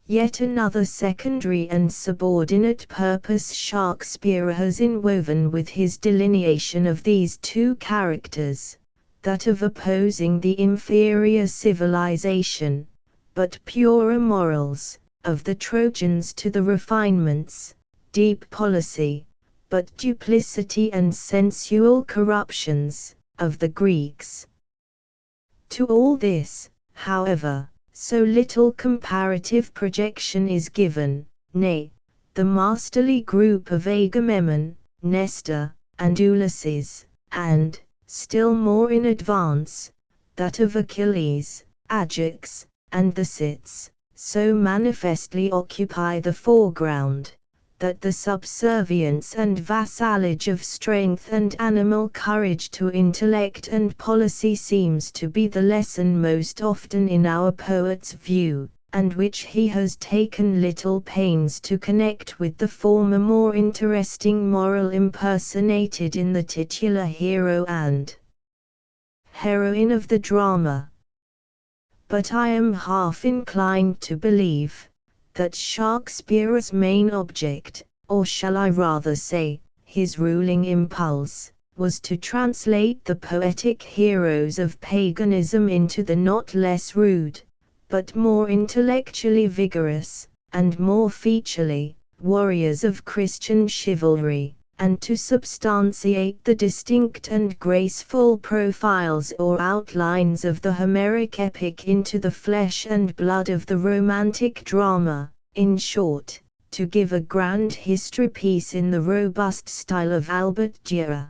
Yet another secondary and subordinate purpose Shakespeare has inwoven with his delineation of these two characters, that of opposing the inferior civilization, but purer morals, of the Trojans to the refinements, deep policy, but duplicity and sensual corruptions, of the Greeks. To all this, however, so little comparative projection is given, nay, the masterly group of Agamemnon, Nestor, and Ulysses, and, still more in advance, that of Achilles, Ajax, and the Scyths, so manifestly occupy the foreground, that the subservience and vassalage of strength and animal courage to intellect and policy seems to be the lesson most often in our poet's view, and which he has taken little pains to connect with the former more interesting moral impersonated in the titular hero and heroine of the drama. But I am half inclined to believe that Shakespeare's main object, or shall I rather say, his ruling impulse, was to translate the poetic heroes of paganism into the not less rude, but more intellectually vigorous, and more featurely, warriors of Christian chivalry, and to substantiate the distinct and graceful profiles or outlines of the Homeric epic into the flesh and blood of the romantic drama, in short, to give a grand history piece in the robust style of Albert Dürer.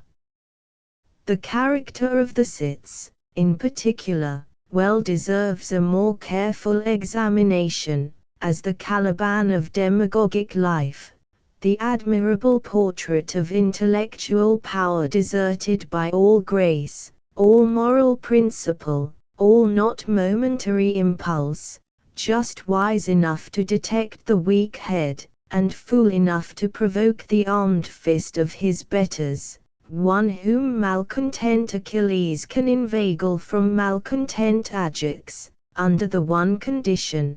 The character of the Scyths, in particular, well deserves a more careful examination, as the Caliban of demagogic life, the admirable portrait of intellectual power deserted by all grace, all moral principle, all not momentary impulse, just wise enough to detect the weak head, and fool enough to provoke the armed fist of his betters, one whom malcontent Achilles can inveigle from malcontent Ajax, under the one condition,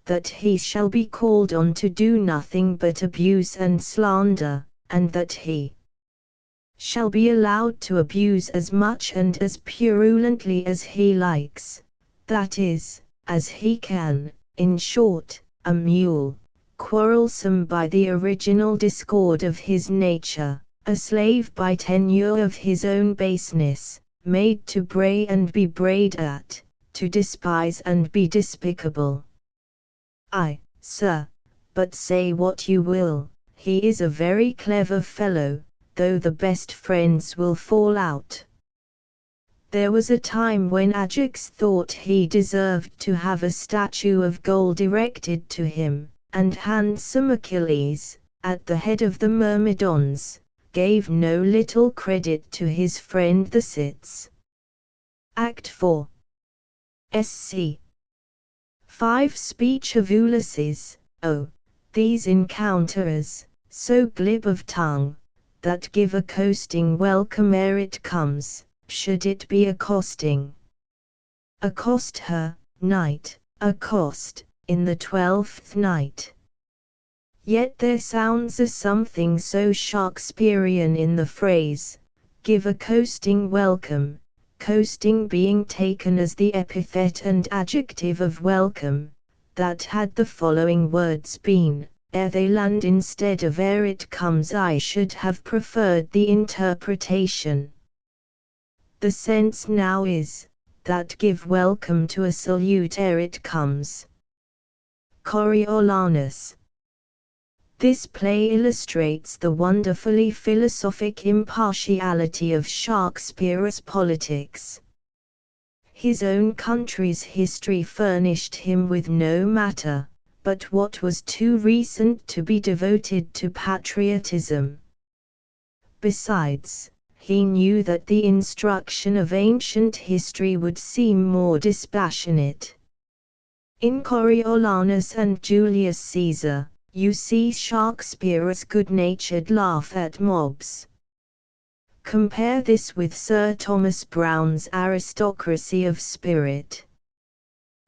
that he shall be called on to do nothing but abuse and slander, and that he shall be allowed to abuse as much and as purulently as he likes, that is, as he can, in short, a mule, quarrelsome by the original discord of his nature, a slave by tenure of his own baseness, made to bray and be brayed at, to despise and be despicable. Ay, sir, but say what you will, he is a very clever fellow, though the best friends will fall out. There was a time when Ajax thought he deserved to have a statue of gold erected to him, and handsome Achilles, at the head of the Myrmidons, gave no little credit to his friend the Cits. Act 4. Sc. 5 Speech of Ulysses. Oh, these encounterers, so glib of tongue, that give a coasting welcome ere it comes, should it be accosting. Accost her, knight, accost, in the 12th night. Yet there sounds a something so Shakespearean in the phrase, give a coasting welcome, coasting being taken as the epithet and adjective of welcome, that had the following words been, ere they land instead of ere it comes, I should have preferred the interpretation. The sense now is, that give welcome to a salute ere it comes. Coriolanus. This play illustrates the wonderfully philosophic impartiality of Shakespeare's politics. His own country's history furnished him with no matter, but what was too recent to be devoted to patriotism. Besides, he knew that the instruction of ancient history would seem more dispassionate. In Coriolanus and Julius Caesar, you see Shakespeare's good-natured laugh at mobs. Compare this with Sir Thomas Browne's aristocracy of spirit.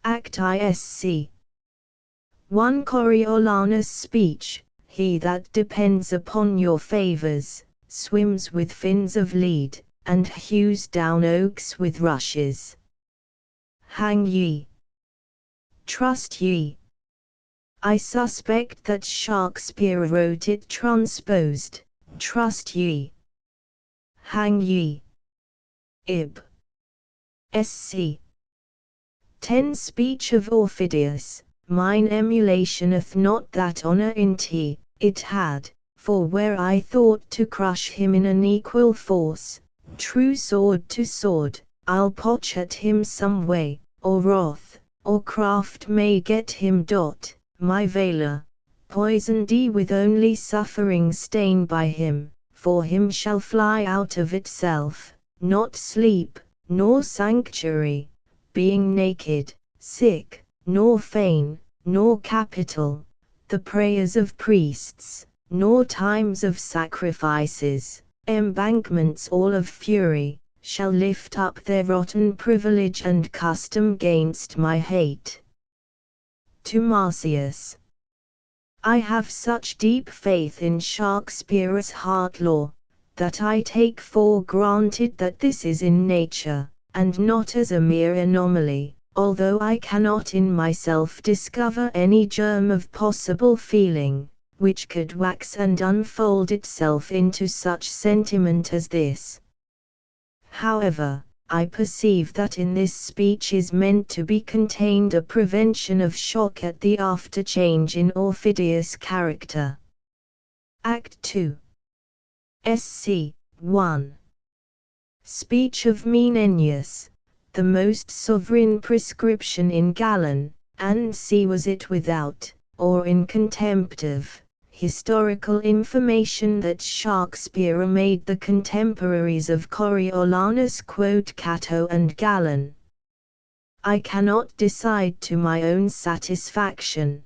Act ISC. 1 Coriolanus' speech, he that depends upon your favours, swims with fins of lead, and hews down oaks with rushes. Hang ye! Trust ye! I suspect that Shakespeare wrote it transposed, trust ye! Hang ye! Ib. Sc. 10 Speech of Aufidius. Mine emulationeth not that honour in it had, for where I thought to crush him in an equal force, true sword to sword, I'll potch at him some way, or wrath, or craft may get him. My valour, poisoned with only suffering stain by him, for him shall fly out of itself, not sleep, nor sanctuary, being naked, sick, nor fane, nor capital, the prayers of priests, nor times of sacrifices, embankments all of fury, shall lift up their rotten privilege and custom gainst my hate. To Marcius. I have such deep faith in Shakespeare's heart law, that I take for granted that this is in nature, and not as a mere anomaly, although I cannot in myself discover any germ of possible feeling, which could wax and unfold itself into such sentiment as this. However, I perceive that in this speech is meant to be contained a prevention of shock at the after change in Aufidius' character. Act 2. Sc. 1. Speech of Menenius. The most sovereign prescription in Gallon, and C was it without, or in contempt of, historical information that Shakespeare made the contemporaries of Coriolanus quote Cato and Gallon. I cannot decide to my own satisfaction.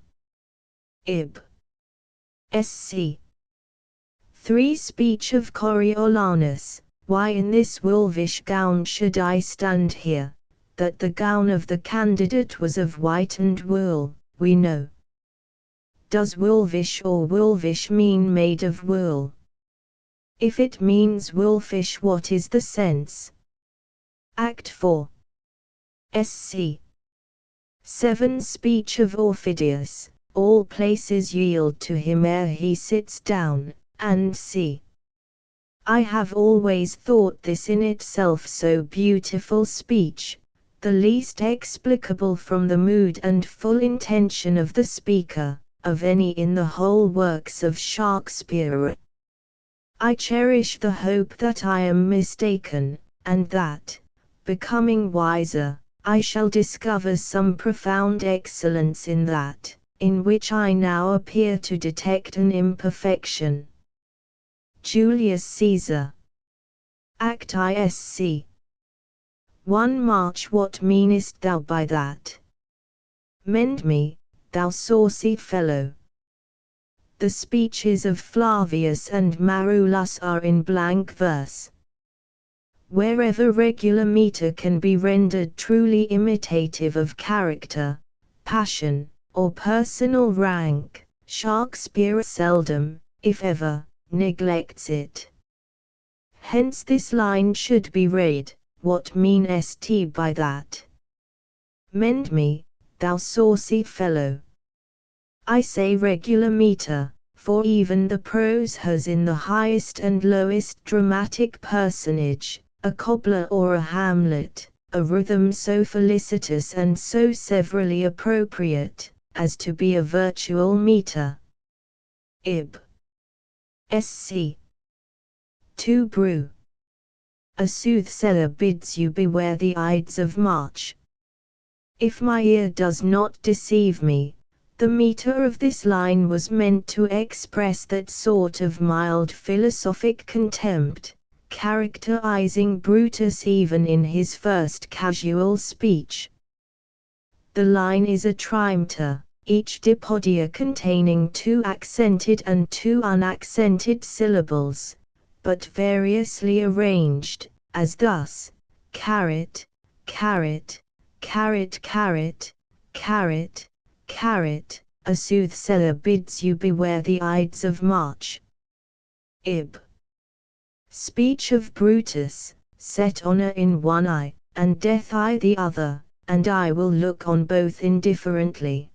Ib. Sc. 3 Speech of Coriolanus. Why in this wolvish gown should I stand here? That the gown of the candidate was of whitened wool, we know. Does wolvish or wolvish mean made of wool? If it means wolfish, what is the sense? Act 4. Sc. 7 Speech of Aufidius. All places yield to him ere he sits down, and C. I have always thought this in itself so beautiful speech, the least explicable from the mood and full intention of the speaker, of any in the whole works of Shakespeare. I cherish the hope that I am mistaken, and that, becoming wiser, I shall discover some profound excellence in that, in which I now appear to detect an imperfection. Julius Caesar. Act ISC. 1 March. What meanest thou by that? Mend me, thou saucy fellow. The speeches of Flavius and Marullus are in blank verse. Wherever regular meter can be rendered truly imitative of character, passion, or personal rank, Shakespeare seldom, if ever, neglects it. Hence this line should be read, what meanest by that? Mend me, thou saucy fellow. I say regular meter, for even the prose has in the highest and lowest dramatic personage, a cobbler or a Hamlet, a rhythm so felicitous and so severally appropriate, as to be a virtual meter. Ib. Sc. 2 Brew. A soothsayer bids you beware the Ides of March. If my ear does not deceive me, the meter of this line was meant to express that sort of mild philosophic contempt, characterizing Brutus even in his first casual speech. The line is a trimeter, each dipodia containing 2 accented and 2 unaccented syllables, but variously arranged, as thus: carrot, carrot, carrot, carrot, carrot, carrot. A soothsayer bids you beware the Ides of March. Ib. Speech of Brutus, set honour in one eye, and death eye the other, and I will look on both indifferently.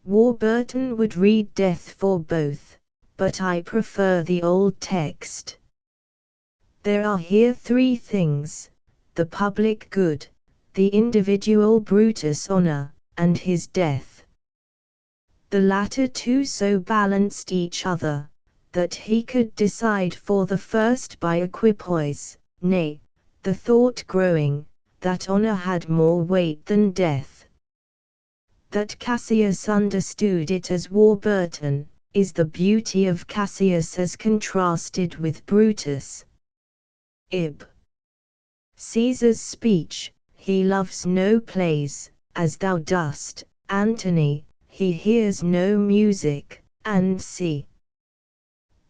Warburton would read death for both, but I prefer the old text. There are here 3 things: the public good, the individual Brutus' honour, and his death. The latter 2 so balanced each other, that he could decide for the first by equipoise, nay, the thought growing, that honour had more weight than death. That Cassius understood it as Warburton, is the beauty of Cassius as contrasted with Brutus. Ib. Caesar's speech, he loves no plays, as thou dost, Antony, he hears no music, and c.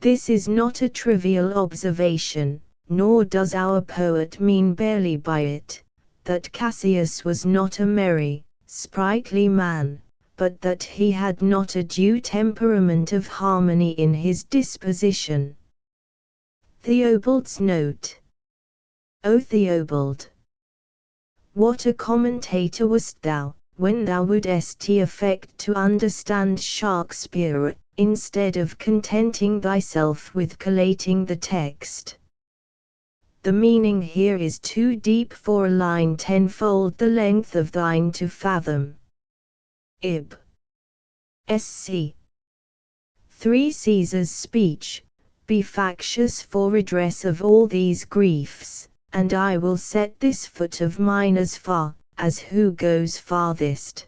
This is not a trivial observation, nor does our poet mean barely by it, that Cassius was not a merry, sprightly man, but that he had not a due temperament of harmony in his disposition. Theobald's note. O Theobald! What a commentator wast thou, when thou wouldst affect to understand Shakespeare, instead of contenting thyself with collating the text. The meaning here is too deep for a line tenfold the length of thine to fathom. Ib. Sc. 3 Caesar's speech, be factious for redress of all these griefs, and I will set this foot of mine as far, as who goes farthest.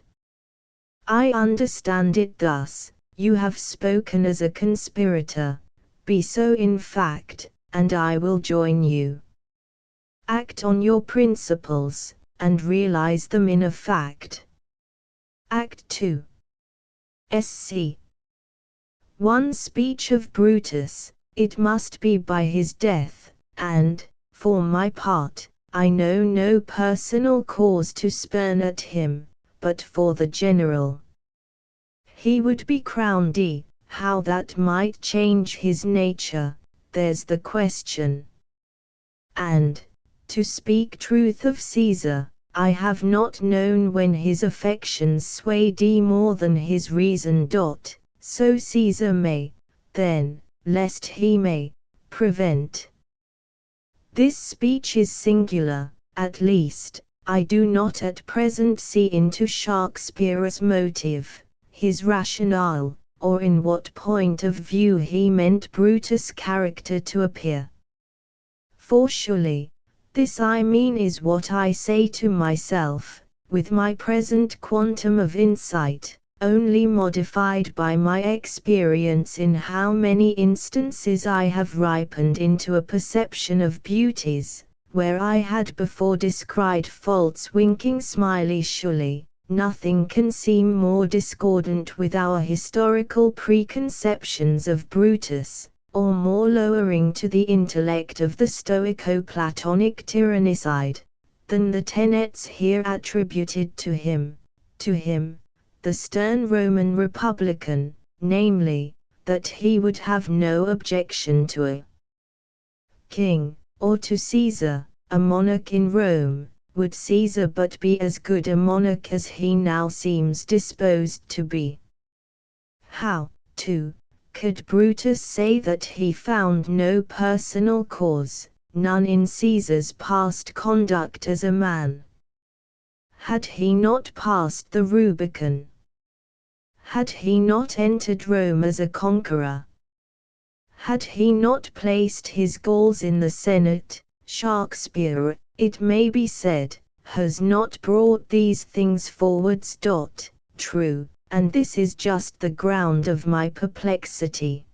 I understand it thus: you have spoken as a conspirator, be so in fact, and I will join you. Act on your principles, and realize them in a fact. Act 2. Sc. 1 Speech of Brutus, it must be by his death, and, for my part, I know no personal cause to spurn at him, but for the general. He would be crowned, how that might change his nature, there's the question. And, to speak truth of Caesar, I have not known when his affections swayed more than his reason. So Caesar may, then, lest he may, prevent. This speech is singular, at least, I do not at present see into Shakespeare's motive, his rationale, or in what point of view he meant Brutus' character to appear. For surely, this I mean is what I say to myself, with my present quantum of insight, only modified by my experience in how many instances I have ripened into a perception of beauties, where I had before descried faults winking smiley surely. Nothing can seem more discordant with our historical preconceptions of Brutus, or more lowering to the intellect of the Stoico-Platonic tyrannicide, than the tenets here attributed to him, the stern Roman republican, namely, that he would have no objection to a king, or to Caesar, a monarch in Rome. Would Caesar but be as good a monarch as he now seems disposed to be? How, too, could Brutus say that he found no personal cause, none in Caesar's past conduct as a man? Had he not passed the Rubicon? Had he not entered Rome as a conqueror? Had he not placed his Gauls in the Senate? Shakespeare, it may be said, has not brought these things forwards. True, and this is just the ground of my perplexity.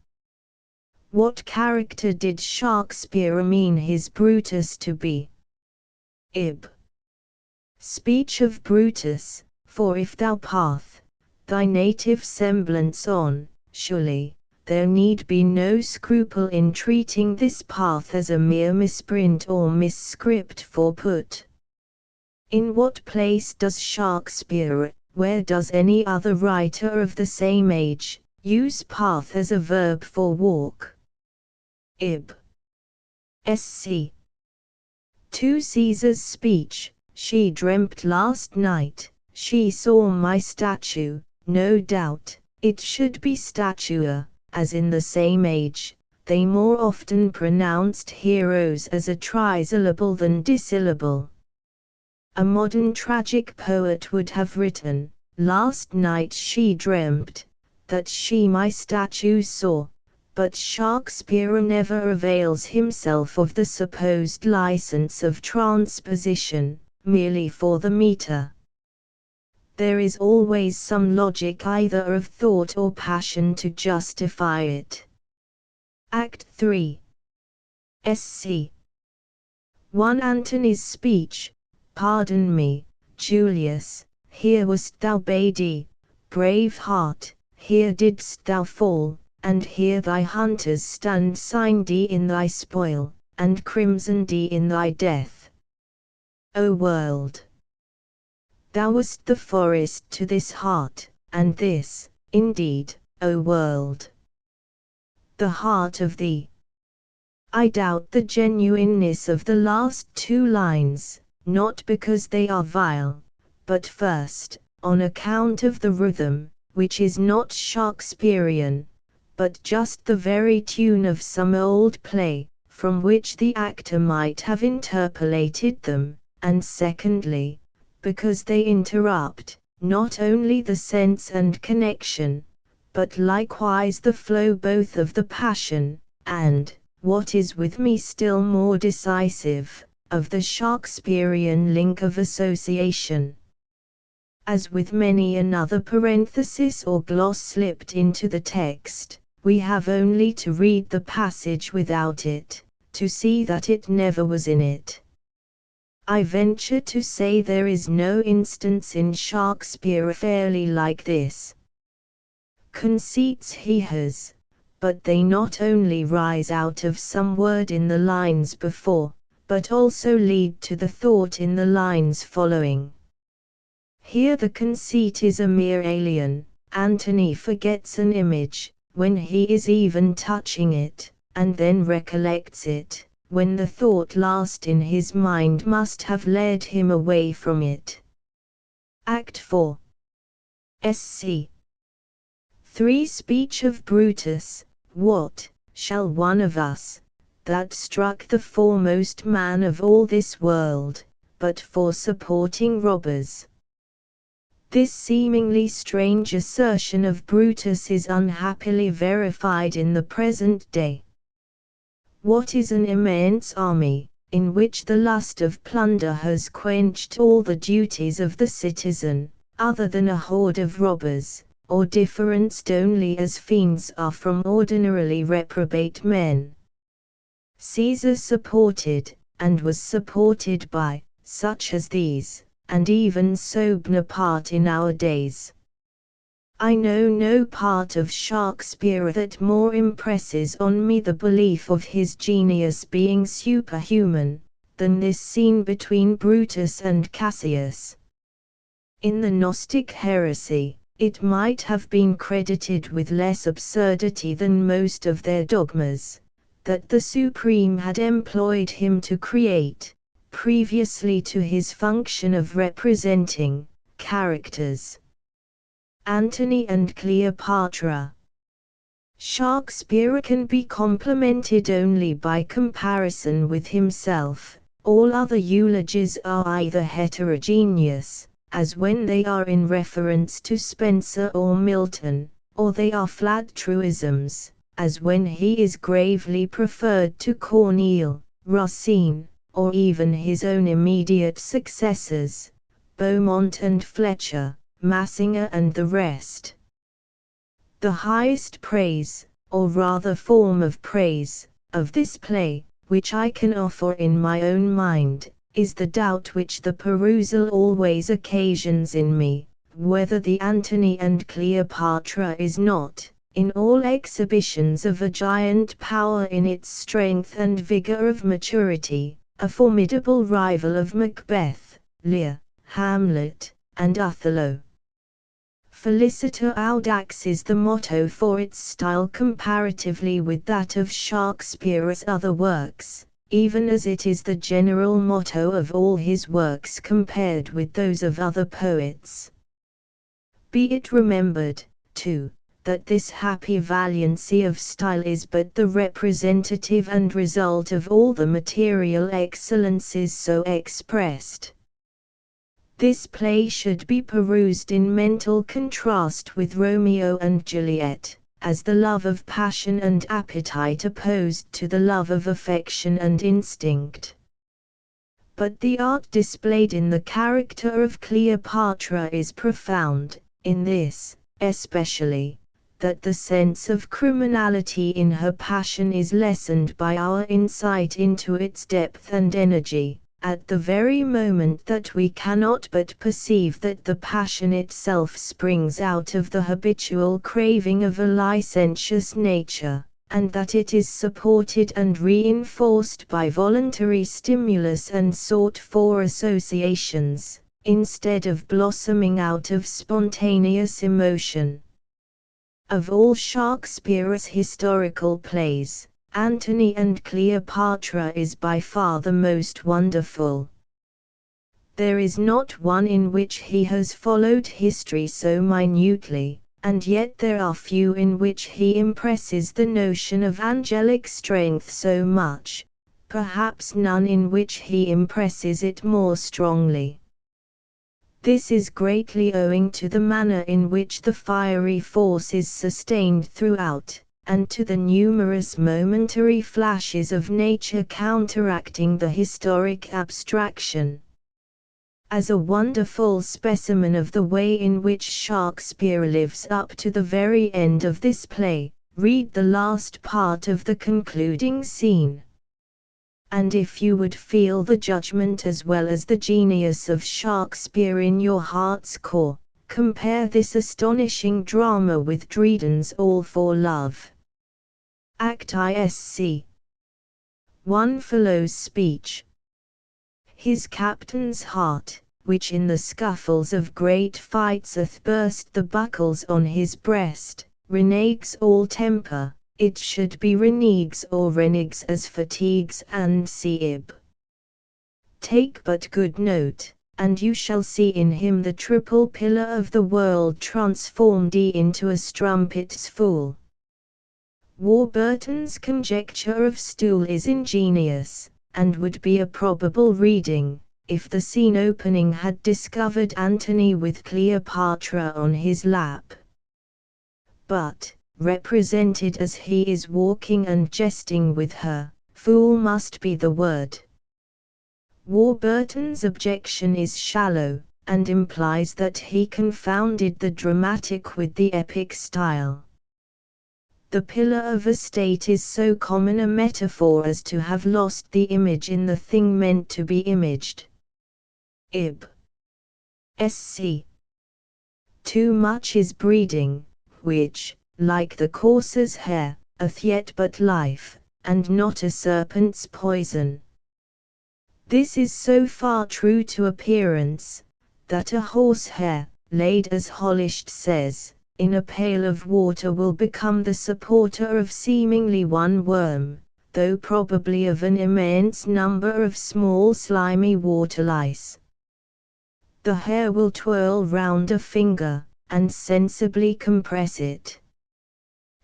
What character did Shakespeare mean his Brutus to be? Ib. Speech of Brutus, for if thou path thy native semblance on, surely, there need be no scruple in treating this path as a mere misprint or misscript for put. In what place does Shakespeare, where does any other writer of the same age, use path as a verb for walk? Ib. Sc. To Caesar's speech, she dreamt last night, she saw my statue, no doubt, it should be statua. As in the same age, they more often pronounced heroes as a trisyllable than dissyllable. A modern tragic poet would have written, last night she dreamt, that she my statue saw, but Shakespeare never avails himself of the supposed license of transposition, merely for the meter. There is always some logic either of thought or passion to justify it. Act 3. Sc. 1 Antony's speech. Pardon me, Julius, here wast thou bade, brave heart, here didst thou fall, and here thy hunters stand sign thee in thy spoil, and crimson thee in thy death. O world! Thou wast the forest to this heart, and this, indeed, O world, the heart of thee. I doubt the genuineness of the last two lines, not because they are vile, but first, on account of the rhythm, which is not Shakespearean, but just the very tune of some old play, from which the actor might have interpolated them, and secondly, because they interrupt, not only the sense and connection, but likewise the flow both of the passion, and, what is with me still more decisive, of the Shakespearean link of association. As with many another parenthesis or gloss slipped into the text, we have only to read the passage without it, to see that it never was in it. I venture to say there is no instance in Shakespeare fairly like this. Conceits he has, but they not only rise out of some word in the lines before, but also lead to the thought in the lines following. Here the conceit is a mere alien. Antony forgets an image, when he is even touching it, and then recollects it, when the thought last in his mind must have led him away from it. Act 4. Sc. 3 Speech of Brutus. What shall one of us, that struck the foremost man of all this world, but for supporting robbers? This seemingly strange assertion of Brutus is unhappily verified in the present day. What is an immense army, in which the lust of plunder has quenched all the duties of the citizen, other than a horde of robbers, or differenced only as fiends are from ordinarily reprobate men? Caesar supported, and was supported by, such as these, and even so Bonaparte in our days. I know no part of Shakespeare that more impresses on me the belief of his genius being superhuman, than this scene between Brutus and Cassius. In the Gnostic heresy, it might have been credited with less absurdity than most of their dogmas, that the Supreme had employed him to create, previously to his function of representing, characters. Antony and Cleopatra. Shakespeare can be complimented only by comparison with himself. All other eulogies are either heterogeneous, as when they are in reference to Spenser or Milton, or they are flat truisms, as when he is gravely preferred to Corneille, Racine, or even his own immediate successors, Beaumont and Fletcher, Massinger and the rest. The highest praise, or rather form of praise, of this play, which I can offer in my own mind, is the doubt which the perusal always occasions in me, whether the Antony and Cleopatra is not, in all exhibitions of a giant power in its strength and vigor of maturity, a formidable rival of Macbeth, Lear, Hamlet, and Othello. Feliciter audax is the motto for its style comparatively with that of Shakespeare's other works, even as it is the general motto of all his works compared with those of other poets. Be it remembered, too, that this happy valiancy of style is but the representative and result of all the material excellences so expressed. This play should be perused in mental contrast with Romeo and Juliet, as the love of passion and appetite opposed to the love of affection and instinct. But the art displayed in the character of Cleopatra is profound, in this, especially, that the sense of criminality in her passion is lessened by our insight into its depth and energy, at the very moment that we cannot but perceive that the passion itself springs out of the habitual craving of a licentious nature, and that it is supported and reinforced by voluntary stimulus and sought-for associations, instead of blossoming out of spontaneous emotion. Of all Shakespeare's historical plays, Antony and Cleopatra is by far the most wonderful. There is not one in which he has followed history so minutely, and yet there are few in which he impresses the notion of angelic strength so much, perhaps none in which he impresses it more strongly. This is greatly owing to the manner in which the fiery force is sustained throughout, and to the numerous momentary flashes of nature counteracting the historic abstraction. As a wonderful specimen of the way in which Shakespeare lives up to the very end of this play, read the last part of the concluding scene. And if you would feel the judgment as well as the genius of Shakespeare in your heart's core, compare this astonishing drama with Dryden's All for Love. Act ISC. 1 Fellow's speech. His captain's heart, which in the scuffles of great fights hath burst the buckles on his breast, reneges all temper, it should be reneges or reneges as fatigues and seib. Take but good note, and you shall see in him the triple pillar of the world transformed into a strumpet's fool. Warburton's conjecture of stool is ingenious, and would be a probable reading, if the scene opening had discovered Antony with Cleopatra on his lap. But, represented as he is walking and jesting with her, fool must be the word. Warburton's objection is shallow, and implies that he confounded the dramatic with the epic style. The pillar of a state is so common a metaphor as to have lost the image in the thing meant to be imaged. Ib. Sc. Too much is breeding, which, like the courser's hair, hath yet but life, and not a serpent's poison. This is so far true to appearance, that a horsehair, laid as Coleridge says, in a pail of water will become the supporter of seemingly one worm, though probably of an immense number of small slimy water lice. The hair will twirl round a finger, and sensibly compress it.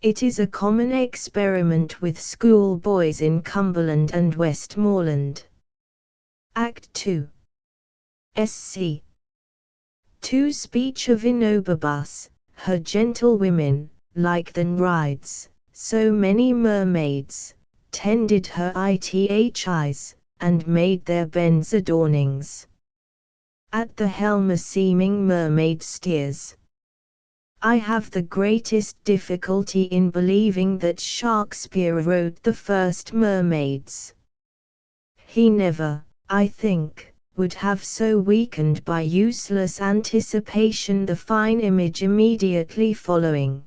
It is a common experiment with schoolboys in Cumberland and Westmoreland. Act 2. Sc. 2 Speech of Inobibus, her gentlewomen, like the Nereids, so many mermaids, tended her ithis, and made their bends adornings. At the helm a seeming mermaid steers. I have the greatest difficulty in believing that Shakespeare wrote the first mermaids. He never, I think, would have so weakened by useless anticipation the fine image immediately following.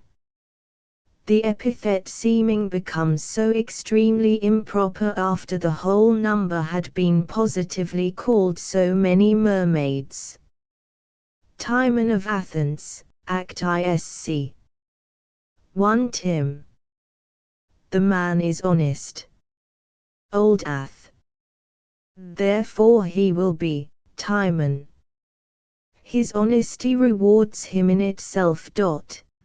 The epithet seeming becomes so extremely improper after the whole number had been positively called so many mermaids. Timon of Athens, Act Isc. 1 Tim. The man is honest. Old Ath. Therefore he will be, Timon. His honesty rewards him in itself.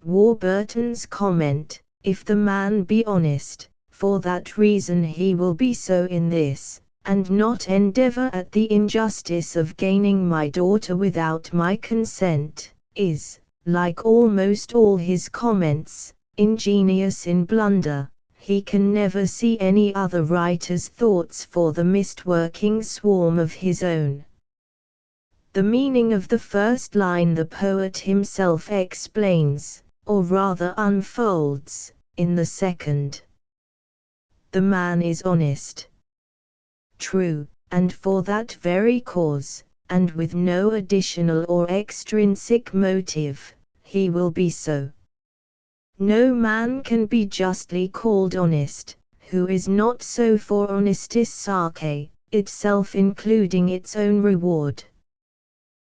Warburton's comment, if the man be honest, for that reason he will be so in this, and not endeavor at the injustice of gaining my daughter without my consent, is, like almost all his comments, ingenious in blunder. He can never see any other writer's thoughts for the mist-working swarm of his own. The meaning of the first line the poet himself explains, or rather unfolds, in the second. The man is honest. True, and for that very cause, and with no additional or extrinsic motive, he will be so. No man can be justly called honest, who is not so for honestis sake, itself including its own reward.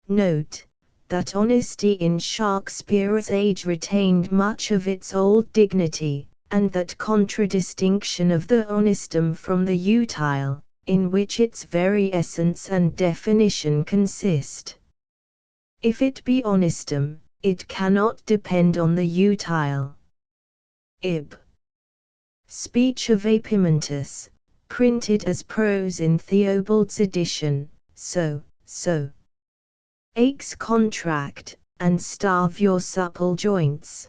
Note, that honesty in Shakespeare's age retained much of its old dignity, and that contradistinction of the honestum from the utile, in which its very essence and definition consist. If it be honestum, it cannot depend on the utile. Ib. Speech of Epimentus, printed as prose in Theobald's edition, so. Aches contract, and starve your supple joints.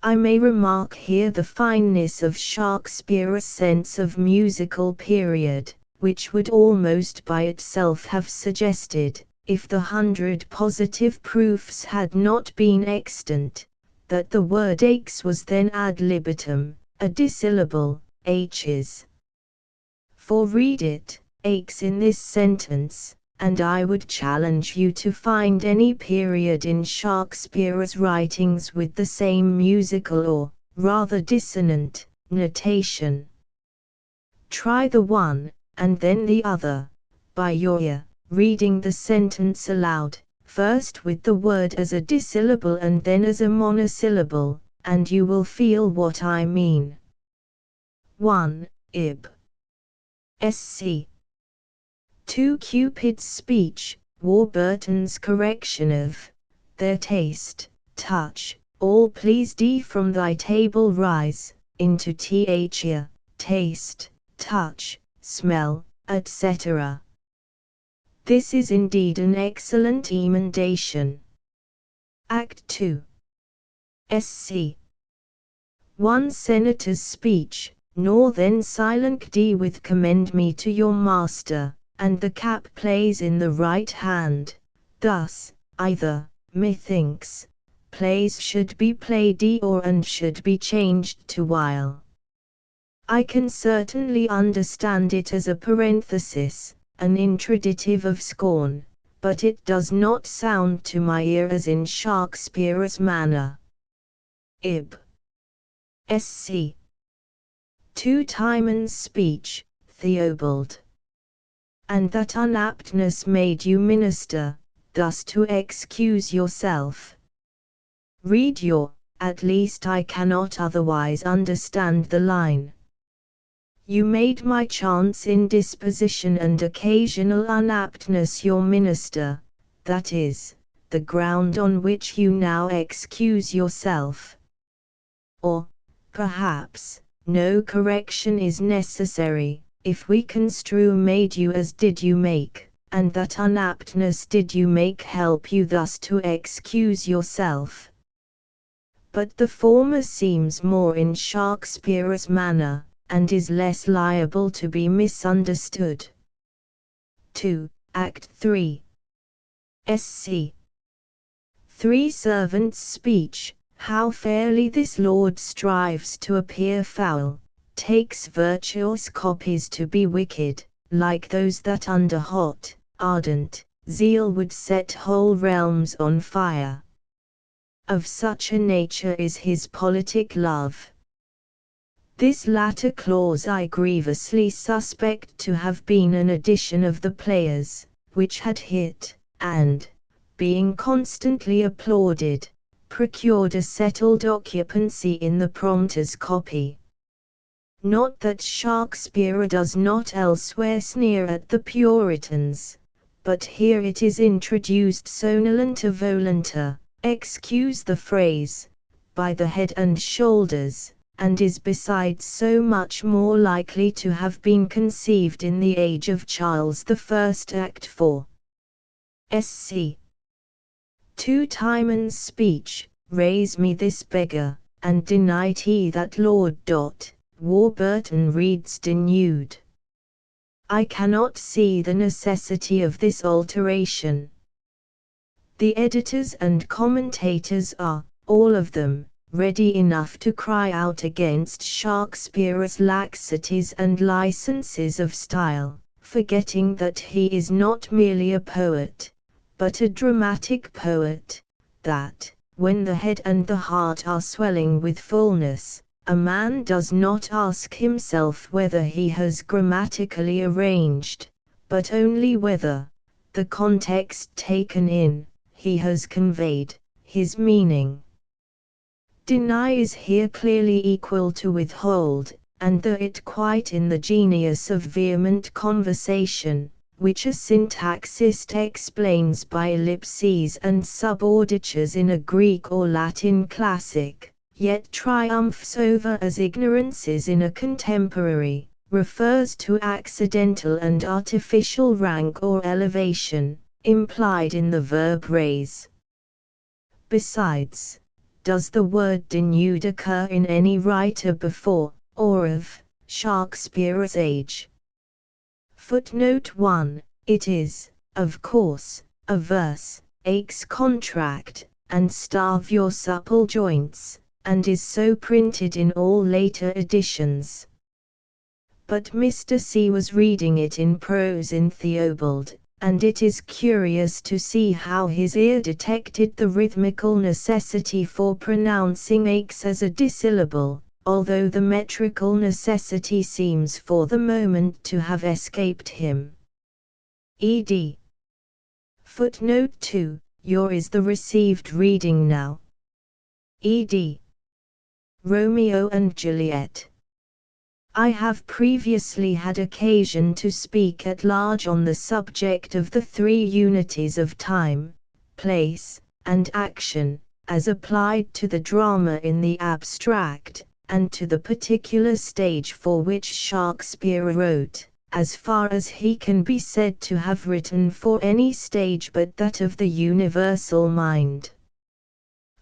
I may remark here the fineness of Shakespeare's sense of musical period, which would almost by itself have suggested, if the 100 positive proofs had not been extant, that the word aches was then ad libitum, a dissyllable, h's. For read it, aches in this sentence, and I would challenge you to find any period in Shakespeare's writings with the same musical or, rather dissonant, notation. Try the one, and then the other, by your ear, reading the sentence aloud, first with the word as a dissyllable and then as a monosyllable, and you will feel what I mean. 1. Ib. Sc. 2 Cupid's speech, Warburton's correction of their taste, touch, all please thee from thy table rise, into ear, taste, touch, smell, etc. This is indeed an excellent emendation. Act 2. SC. 1 Senator's speech, nor then silent D with commend me to your master, and the cap plays in the right hand, thus, either, methinks, plays should be played or and should be changed to while. I can certainly understand it as a parenthesis, an intraditive of scorn, but it does not sound to my ear as in Shakespeare's manner. Ib. SC. 2 Timon's speech, Theobald. And that unaptness made you minister, thus to excuse yourself. Read your, at least I cannot otherwise understand the line. You made my chance indisposition and occasional unaptness your minister, that is, the ground on which you now excuse yourself. Or, perhaps, no correction is necessary, if we construe made you as did you make, and that unaptness did you make help you thus to excuse yourself. But the former seems more in Shakespeare's manner, and is less liable to be misunderstood. 2. Act 3. SC. 3 Servants' speech, how fairly this lord strives to appear foul, takes virtuous copies to be wicked, like those that under hot, ardent, zeal would set whole realms on fire. Of such a nature is his politic love. This latter clause I grievously suspect to have been an addition of the players, which had hit, and, being constantly applauded, procured a settled occupancy in the prompter's copy. Not that Shakespeare does not elsewhere sneer at the Puritans, but here it is introduced sonolenta volenta, excuse the phrase, by the head and shoulders, and is besides so much more likely to have been conceived in the age of Charles I. Act 4. SC. 2 Timon's speech, raise me this beggar, and denied he that Lord Warburton reads denuded. I cannot see the necessity of this alteration. The editors and commentators are, all of them, ready enough to cry out against Shakespeare's laxities and licenses of style, forgetting that he is not merely a poet, but a dramatic poet, that, when the head and the heart are swelling with fullness, a man does not ask himself whether he has grammatically arranged, but only whether, the context taken in, he has conveyed his meaning. Deny is here clearly equal to withhold, and though it quite in the genius of vehement conversation, which a syntaxist explains by ellipses and subordinates in a Greek or Latin classic, yet triumphs over as ignorances in a contemporary, refers to accidental and artificial rank or elevation, implied in the verb raise. Besides, does the word denuded occur in any writer before, or of, Shakespeare's age? Footnote 1, it is, of course, a verse, aches contract, and starve your supple joints, and is so printed in all later editions. But Mr. C was reading it in prose in Theobald, and it is curious to see how his ear detected the rhythmical necessity for pronouncing aches as a dissyllable, although the metrical necessity seems for the moment to have escaped him. Ed. Footnote 2, your is the received reading now. Ed. Romeo and Juliet. I have previously had occasion to speak at large on the subject of the three unities of time, place, and action, as applied to the drama in the abstract, and to the particular stage for which Shakespeare wrote, as far as he can be said to have written for any stage but that of the universal mind.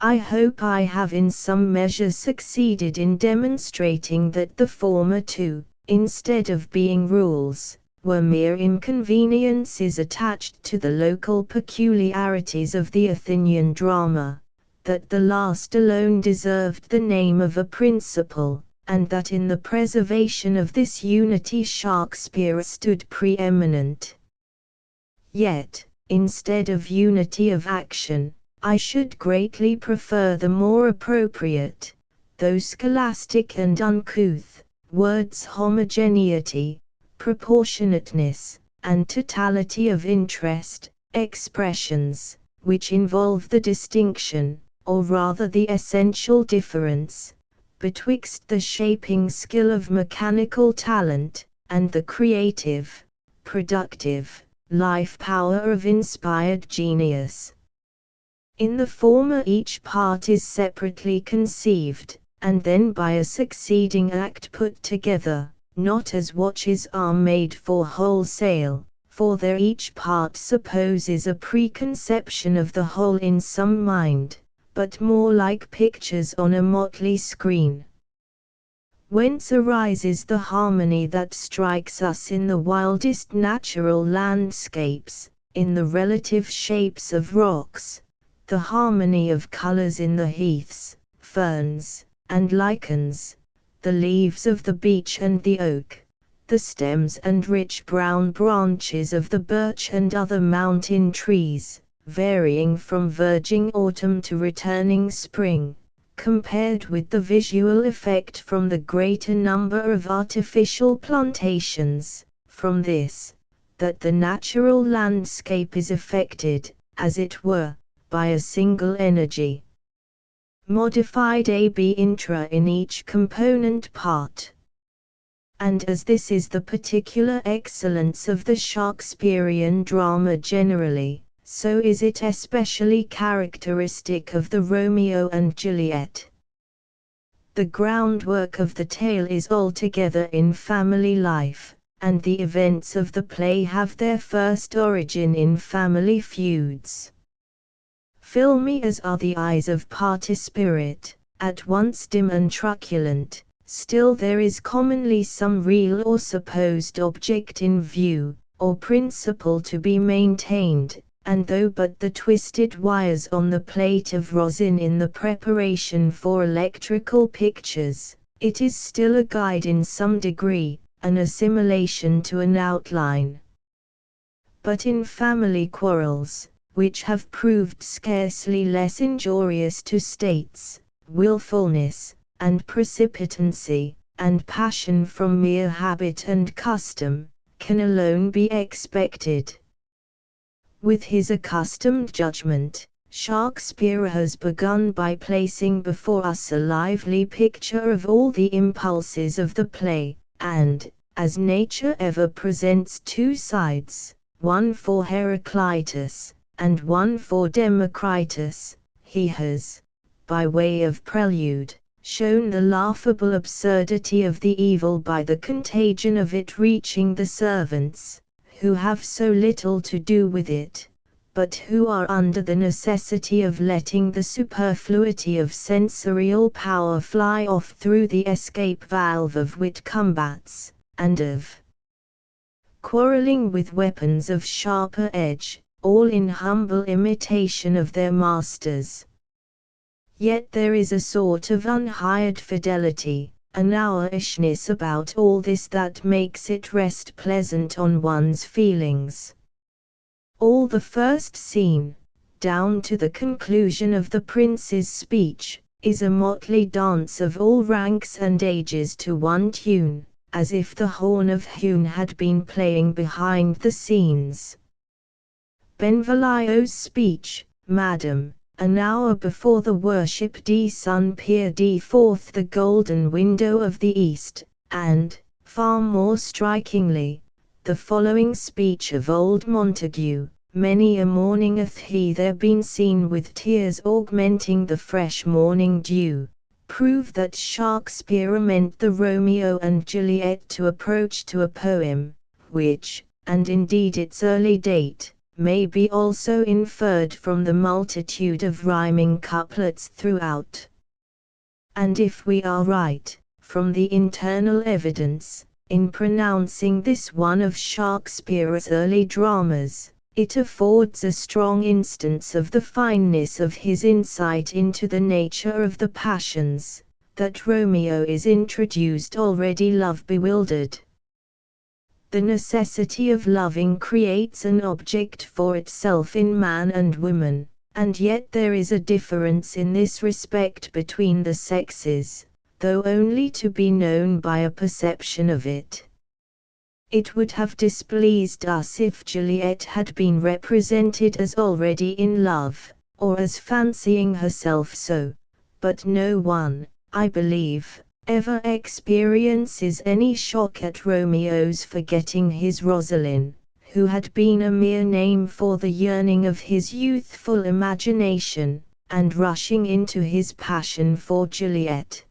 I hope I have in some measure succeeded in demonstrating that the former two, instead of being rules, were mere inconveniences attached to the local peculiarities of the Athenian drama, that the last alone deserved the name of a principle, and that in the preservation of this unity Shakespeare stood preeminent. Yet, instead of unity of action, I should greatly prefer the more appropriate, though scholastic and uncouth, words homogeneity, proportionateness, and totality of interest, expressions, which involve the distinction, or rather the essential difference, betwixt the shaping skill of mechanical talent, and the creative, productive, life power of inspired genius. In the former each part is separately conceived, and then by a succeeding act put together, not as watches are made for wholesale, for there each part supposes a preconception of the whole in some mind, but more like pictures on a motley screen. Whence arises the harmony that strikes us in the wildest natural landscapes, in the relative shapes of rocks, the harmony of colors in the heaths, ferns, and lichens, the leaves of the beech and the oak, the stems and rich brown branches of the birch and other mountain trees, varying from verging autumn to returning spring, compared with the visual effect from the greater number of artificial plantations. From this, that the natural landscape is affected, as it were, by a single energy, modified ab intra in each component part. And as this is the particular excellence of the Shakespearean drama generally, so is it especially characteristic of the Romeo and Juliet. The groundwork of the tale is altogether in family life, and the events of the play have their first origin in family feuds. Filmy as are the eyes of party spirit, at once dim and truculent, still there is commonly some real or supposed object in view, or principle to be maintained, and though but the twisted wires on the plate of rosin in the preparation for electrical pictures, it is still a guide in some degree, an assimilation to an outline. But in family quarrels, which have proved scarcely less injurious to states, willfulness, and precipitancy, and passion from mere habit and custom, can alone be expected. With his accustomed judgment, Shakespeare has begun by placing before us a lively picture of all the impulses of the play, and, as nature ever presents two sides, one for Heraclitus, and one for Democritus, he has, by way of prelude, shown the laughable absurdity of the evil by the contagion of it reaching the servants, who have so little to do with it, but who are under the necessity of letting the superfluity of sensorial power fly off through the escape valve of wit combats, and of quarrelling with weapons of sharper edge, all in humble imitation of their masters. Yet there is a sort of unhired fidelity, an owlishness about all this that makes it rest pleasant on one's feelings. All the first scene, down to the conclusion of the prince's speech, is a motley dance of all ranks and ages to one tune, as if the horn of Hune had been playing behind the scenes. Benvolio's speech, Madam, an hour before the worshiped sun peered forth the golden window of the east, and, far more strikingly, the following speech of old Montague, many a morning hath he there been seen with tears augmenting the fresh morning dew, prove that Shakespeare meant the Romeo and Juliet to approach to a poem, which, and indeed its early date, may be also inferred from the multitude of rhyming couplets throughout. And if we are right, from the internal evidence, in pronouncing this one of Shakespeare's early dramas, it affords a strong instance of the fineness of his insight into the nature of the passions, that Romeo is introduced already love-bewildered. The necessity of loving creates an object for itself in man and woman, and yet there is a difference in this respect between the sexes, though only to be known by a perception of it. It would have displeased us if Juliet had been represented as already in love, or as fancying herself so, but no one, I believe, ever experiences any shock at Romeo's forgetting his Rosaline, who had been a mere name for the yearning of his youthful imagination, and rushing into his passion for Juliet.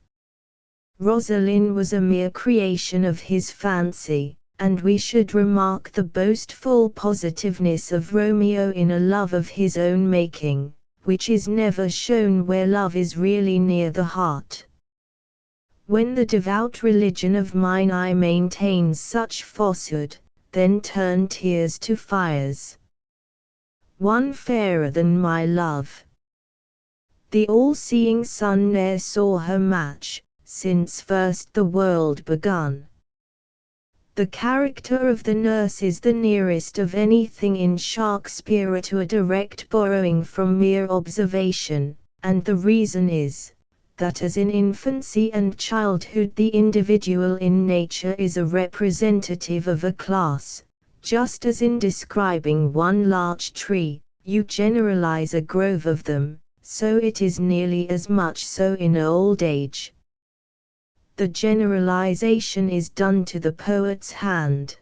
Rosaline was a mere creation of his fancy, and we should remark the boastful positiveness of Romeo in a love of his own making, which is never shown where love is really near the heart. When the devout religion of mine eye maintains such falsehood, then turn tears to fires. One fairer than my love. The all-seeing sun ne'er saw her match, since first the world begun. The character of the nurse is the nearest of anything in Shakespeare to a direct borrowing from mere observation, and the reason is, that as in infancy and childhood the individual in nature is a representative of a class, just as in describing one large tree, you generalize a grove of them, so it is nearly as much so in old age. The generalization is done to the poet's hand.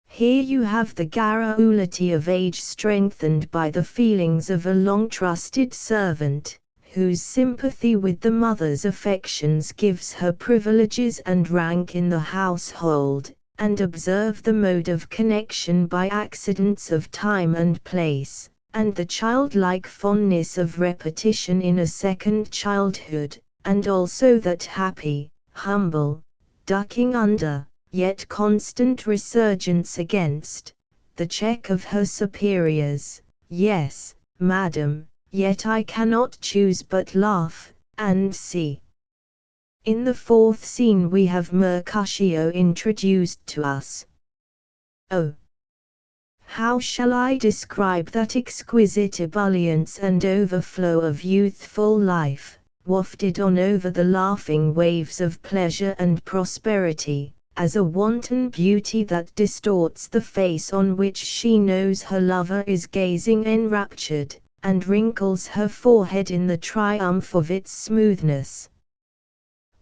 Here you have the garrulity of age strengthened by the feelings of a long-trusted servant, whose sympathy with the mother's affections gives her privileges and rank in the household, and observe the mode of connection by accidents of time and place, and the childlike fondness of repetition in a second childhood, and also that happy, humble, ducking under, yet constant resurgence against, the check of her superiors. Yes, madam, yet I cannot choose but laugh, and see. In the fourth scene we have Mercutio introduced to us. Oh! How shall I describe that exquisite ebullience and overflow of youthful life, wafted on over the laughing waves of pleasure and prosperity, as a wanton beauty that distorts the face on which she knows her lover is gazing enraptured, and wrinkles her forehead in the triumph of its smoothness.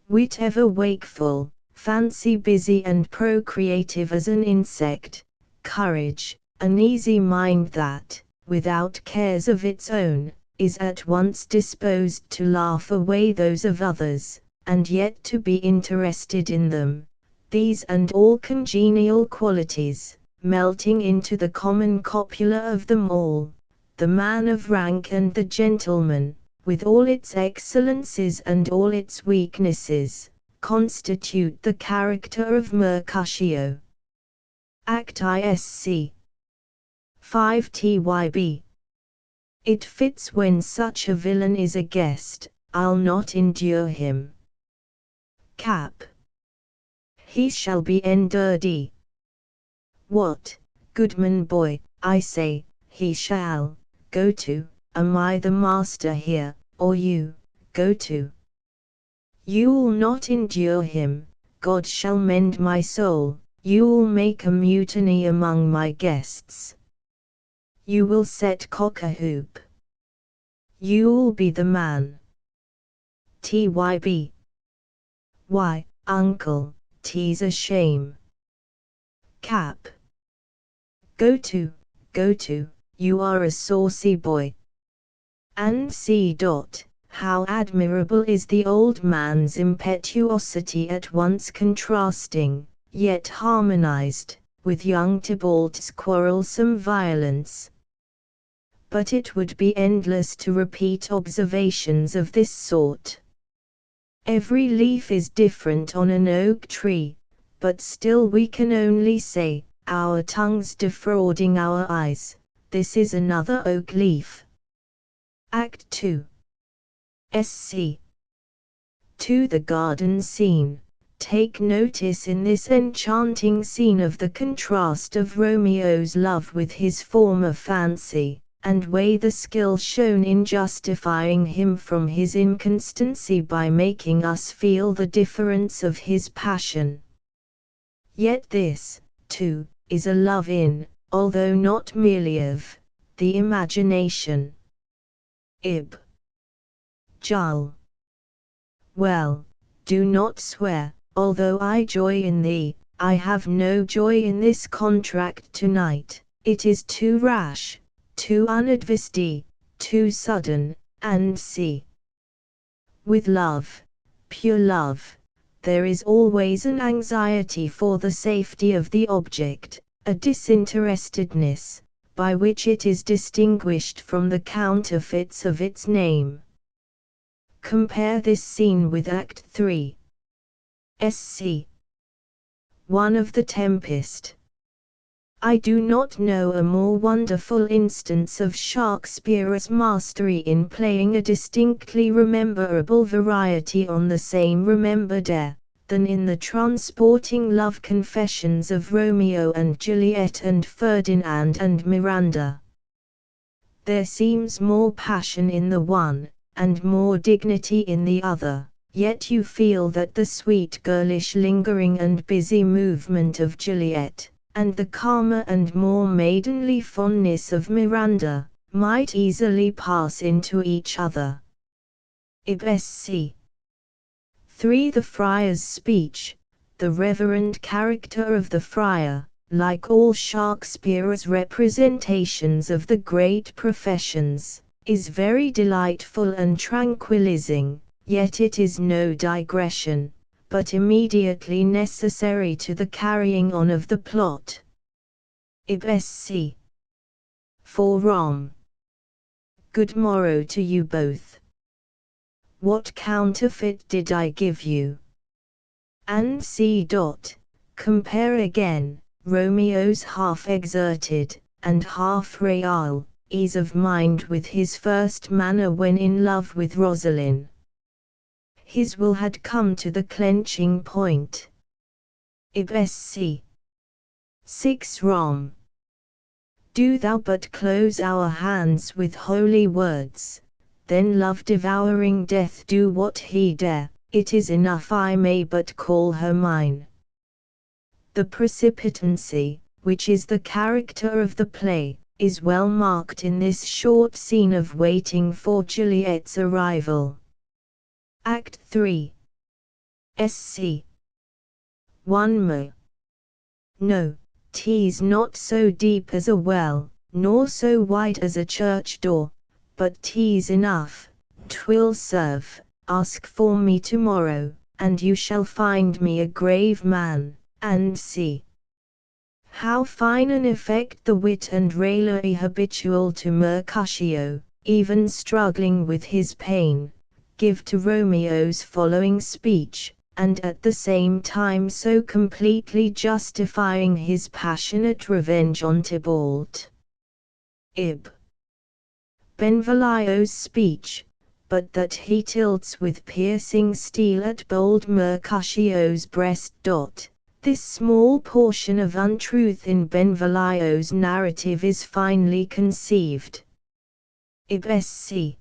Wit ever wakeful, fancy busy and procreative as an insect, courage, an easy mind that, without cares of its own, is at once disposed to laugh away those of others, and yet to be interested in them, these and all congenial qualities, melting into the common copula of them all, the man of rank and the gentleman, with all its excellences and all its weaknesses, constitute the character of Mercutio. Act ISC 5 TYB. It fits when such a villain is a guest, I'll not endure him. Cap. He shall be endured. What, goodman boy, I say, he shall. Go to, am I the master here, or you? Go to. You'll not endure him, God shall mend my soul, you'll make a mutiny among my guests. You will set cock-a-hoop. You'll be the man. TYB. Why, uncle, 'tis a shame. Cap. Go to, you are a saucy boy. And see. How admirable is the old man's impetuosity at once contrasting, yet harmonized, with young Tybalt's quarrelsome violence. But it would be endless to repeat observations of this sort. Every leaf is different on an oak tree, but still we can only say, our tongues defrauding our eyes, this is another oak leaf. Act 2. Sc. 2. The garden scene. Take notice in this enchanting scene of the contrast of Romeo's love with his former fancy, and weigh the skill shown in justifying him from his inconstancy by making us feel the difference of his passion. Yet this, too, is a love in, although not merely of, the imagination. Ib. Jul. Well, do not swear, although I joy in thee, I have no joy in this contract tonight, it is too rash, too unadvised, too sudden, and see. With love, pure love, there is always an anxiety for the safety of the object, a disinterestedness, by which it is distinguished from the counterfeits of its name. Compare this scene with Act 3. Sc. 1 of The Tempest. I do not know a more wonderful instance of Shakespeare's mastery in playing a distinctly rememberable variety on the same remembered air, than in the transporting love confessions of Romeo and Juliet and Ferdinand and Miranda. There seems more passion in the one, and more dignity in the other, yet you feel that the sweet girlish lingering and busy movement of Juliet, and the calmer and more maidenly fondness of Miranda, might easily pass into each other. Ib. Sc. 3. The friar's speech. The reverend character of the friar, like all Shakespeare's representations of the great professions, is very delightful and tranquilizing, yet it is no digression, but immediately necessary to the carrying on of the plot. Ib. Sc. 4. Rom. Good morrow to you both. What counterfeit did I give you? And C. Compare again, Romeo's half-exerted, and half-real, ease of mind with his first manner when in love with Rosaline. His will had come to the clenching point. Ib. Sc. 6. Rom. Do thou but close our hands with holy words, then love devouring death do what he dare, it is enough I may but call her mine. The precipitancy, which is the character of the play, is well marked in this short scene of waiting for Juliet's arrival. Act 3. Sc. 1. Mo. No, 'tis not so deep as a well, nor so wide as a church door, but 'tis enough, 'twill serve. Ask for me tomorrow, and you shall find me a grave man, and see how fine an effect the wit and raillery habitual to Mercutio, even struggling with his pain, give to Romeo's following speech, and at the same time so completely justifying his passionate revenge on Tybalt. Ib. Benvolio's speech, but that he tilts with piercing steel at bold Mercutio's breast. This small portion of untruth in Benvolio's narrative is finely conceived. Ib. Sc.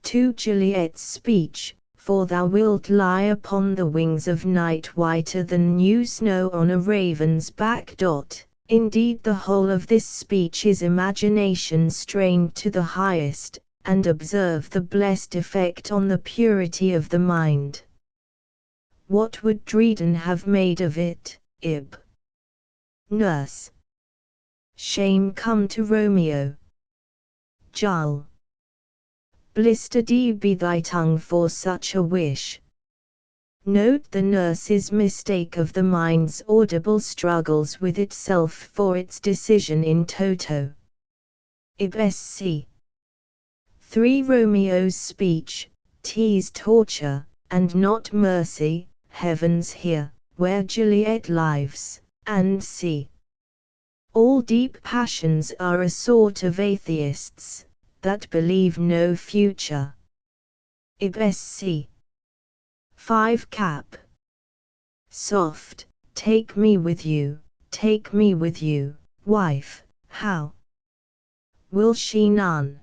2. Juliet's speech, for thou wilt lie upon the wings of night whiter than new snow on a raven's back. Indeed the whole of this speech is imagination strained to the highest, and observe the blessed effect on the purity of the mind. What would Dryden have made of it? Ib. Nurse. Shame come to Romeo. Jul. Blistered be thy tongue for such a wish. Note the nurse's mistake of the mind's audible struggles with itself for its decision in toto. Ib sc. 3 Romeo's speech, tease torture, and not mercy, heavens here, where Juliet lives, and c. All deep passions are a sort of atheists, that believe no future. Ib sc. 5 Cap. Soft, take me with you, wife, how? Will she none?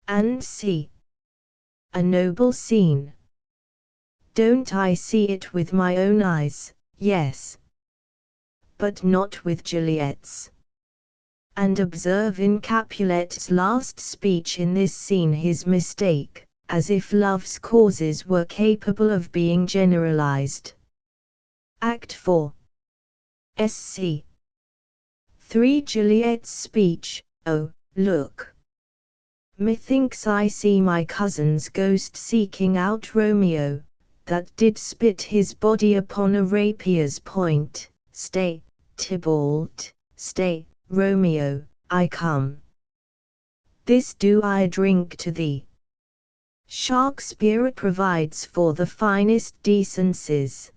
And see. A noble scene. Don't I see it with my own eyes? Yes. But not with Juliet's. And observe in Capulet's last speech in this scene his mistake, as if love's causes were capable of being generalized. Act 4. Sc. 3 Juliet's speech, oh, look. Methinks I see my cousin's ghost seeking out Romeo, that did spit his body upon a rapier's point. Stay, Tybalt, stay, Romeo, I come. This do I drink to thee. Shakespeare provides for the finest decencies.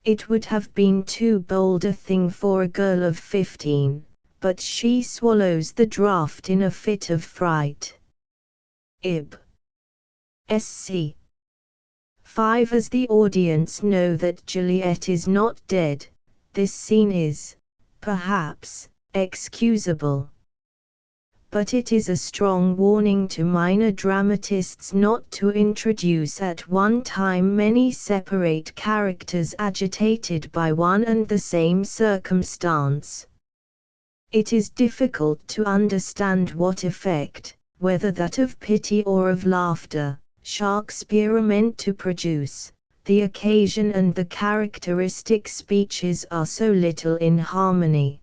It would have been too bold a thing for a girl of 15, but she swallows the draught in a fit of fright. Ib. Sc. 5 As the audience know that Juliet is not dead, this scene is, perhaps, excusable. But it is a strong warning to minor dramatists not to introduce at one time many separate characters agitated by one and the same circumstance. It is difficult to understand what effect, whether that of pity or of laughter, Shakespeare meant to produce. The occasion and the characteristic speeches are so little in harmony.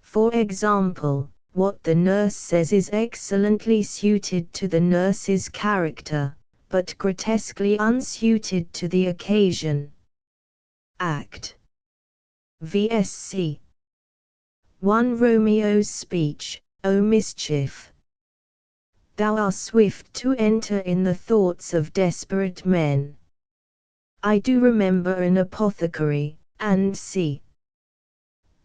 For example, what the nurse says is excellently suited to the nurse's character, but grotesquely unsuited to the occasion. Act VSC 1 Romeo's speech, O mischief! Thou art swift to enter in the thoughts of desperate men. I do remember an apothecary, and see.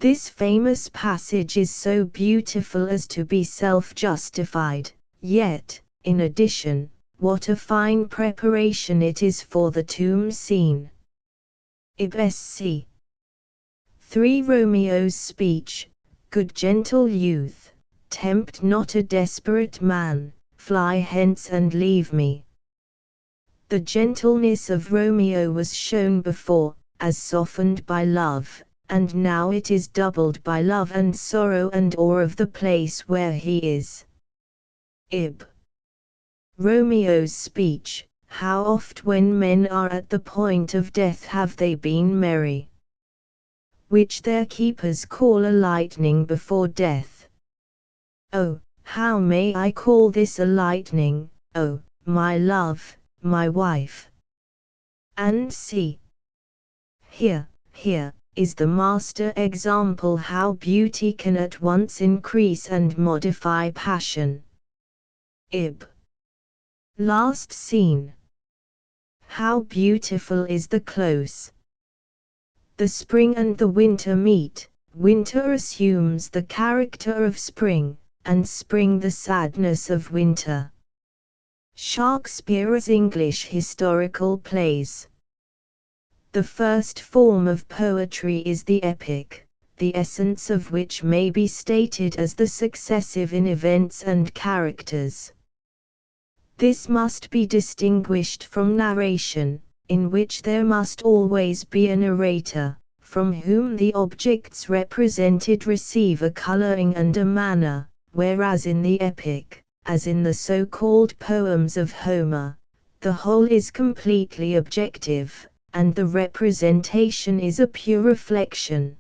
This famous passage is so beautiful as to be self-justified, yet, in addition, what a fine preparation it is for the tomb scene. Ib sc. 3 Romeo's speech, good gentle youth, tempt not a desperate man, fly hence and leave me. The gentleness of Romeo was shown before, as softened by love, and now it is doubled by love and sorrow and awe of the place where he is. Ib. Romeo's speech, how oft when men are at the point of death have they been merry, which their keepers call a lightning before death. Oh, how may I call this a lightning, oh, my love, my wife? And see. Here is the master example how beauty can at once increase and modify passion. Ib. Last scene. How beautiful is the close. The spring and the winter meet, winter assumes the character of spring, and spring the sadness of winter. Shakespeare's English historical plays. The first form of poetry is the epic, the essence of which may be stated as the successive in events and characters. This must be distinguished from narration, in which there must always be a narrator, from whom the objects represented receive a coloring and a manner, whereas in the epic, as in the so-called poems of Homer, the whole is completely objective, and the representation is a pure reflection.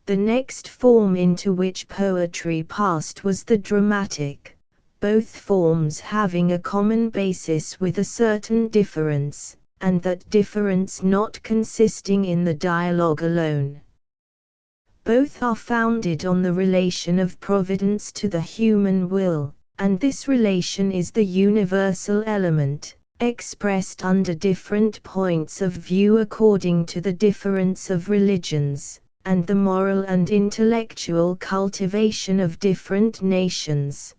The next form into which poetry passed was the dramatic, both forms having a common basis with a certain difference, and that difference not consisting in the dialogue alone. Both are founded on the relation of providence to the human will, and this relation is the universal element, expressed under different points of view according to the difference of religions, and the moral and intellectual cultivation of different nations.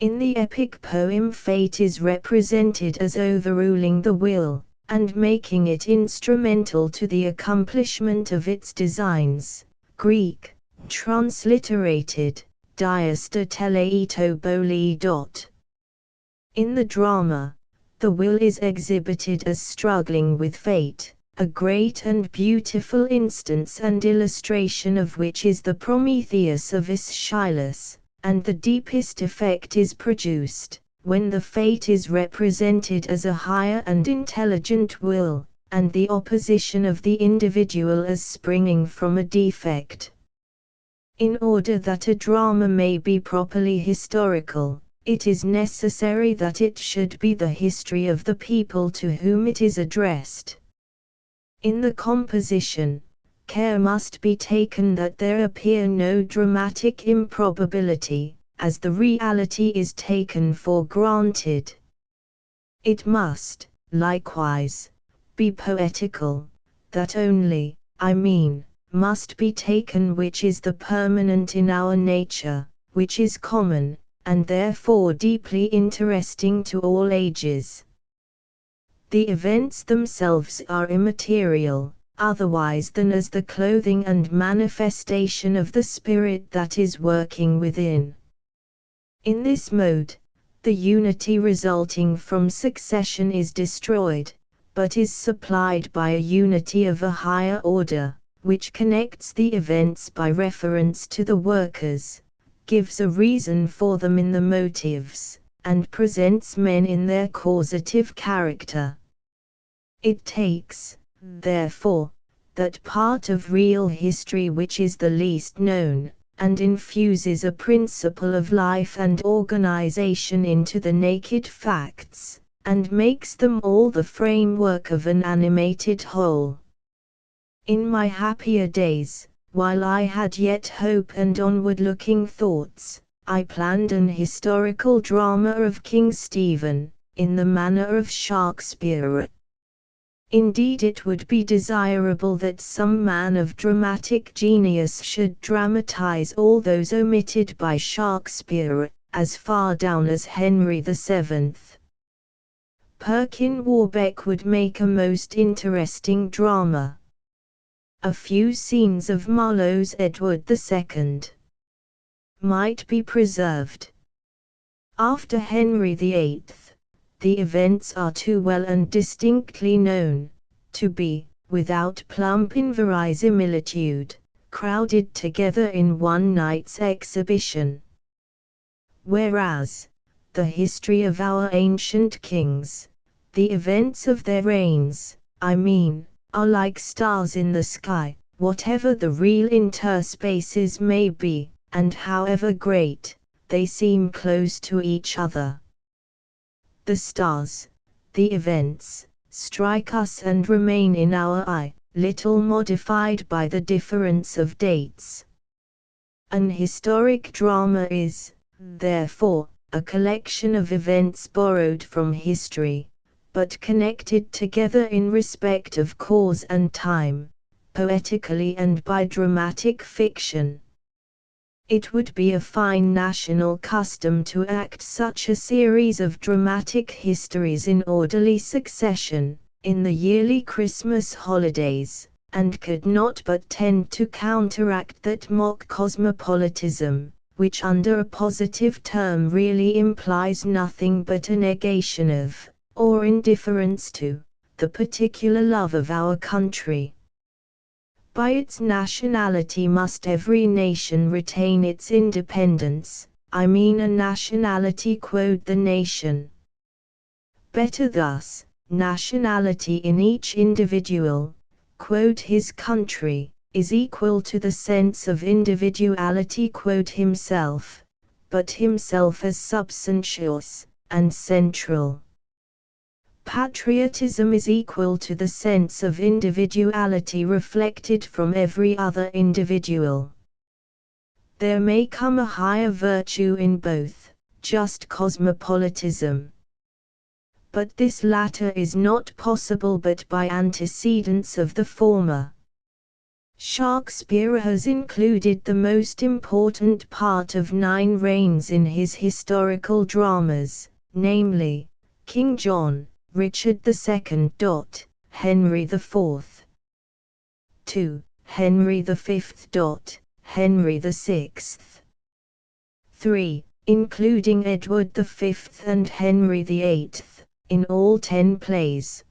In the epic poem, fate is represented as overruling the will, and making it instrumental to the accomplishment of its designs. Greek, transliterated, diaster teleito boli. In the drama, the will is exhibited as struggling with fate, a great and beautiful instance and illustration of which is the Prometheus of Aeschylus, and the deepest effect is produced when the fate is represented as a higher and intelligent will, and the opposition of the individual as springing from a defect. In order that a drama may be properly historical, it is necessary that it should be the history of the people to whom it is addressed. In the composition, care must be taken that there appear no dramatic improbability, as the reality is taken for granted. It must, likewise, be poetical, that only, must be taken which is the permanent in our nature, which is common, and therefore deeply interesting to all ages. The events themselves are immaterial, otherwise than as the clothing and manifestation of the spirit that is working within. In this mode, the unity resulting from succession is destroyed, but is supplied by a unity of a higher order, which connects the events by reference to the workers, gives a reason for them in the motives, and presents men in their causative character. It takes, therefore, that part of real history which is the least known, and infuses a principle of life and organization into the naked facts, and makes them all the framework of an animated whole. In my happier days, while I had yet hope and onward-looking thoughts, I planned an historical drama of King Stephen, in the manner of Shakespeare. Indeed, it would be desirable that some man of dramatic genius should dramatize all those omitted by Shakespeare, as far down as Henry VII. Perkin Warbeck would make a most interesting drama. A few scenes of Marlowe's Edward II might be preserved. After Henry VIII, the events are too well and distinctly known, to be, without plump inverisimilitude, crowded together in one night's exhibition. Whereas, the history of our ancient kings, the events of their reigns, are like stars in the sky, whatever the real interspaces may be, and however great, they seem close to each other. The stars, the events, strike us and remain in our eye, little modified by the difference of dates. An historic drama is, therefore, a collection of events borrowed from history, but connected together in respect of cause and time, poetically and by dramatic fiction. It would be a fine national custom to act such a series of dramatic histories in orderly succession, in the yearly Christmas holidays, and could not but tend to counteract that mock cosmopolitism, which under a positive term really implies nothing but a negation of, or indifference to, the particular love of our country. By its nationality must every nation retain its independence, a nationality quod the nation. Better thus, nationality in each individual, quod his country, is equal to the sense of individuality quod himself, but himself as substantious, and central. Patriotism is equal to the sense of individuality reflected from every other individual. There may come a higher virtue in both, just cosmopolitism. But this latter is not possible but by antecedents of the former. Shakespeare has included the most important part of 9 reigns in his historical dramas, namely, King John, Richard II. Henry IV. 2. Henry V. Henry VI. 3. Including Edward V and Henry VIII, in all 10 plays.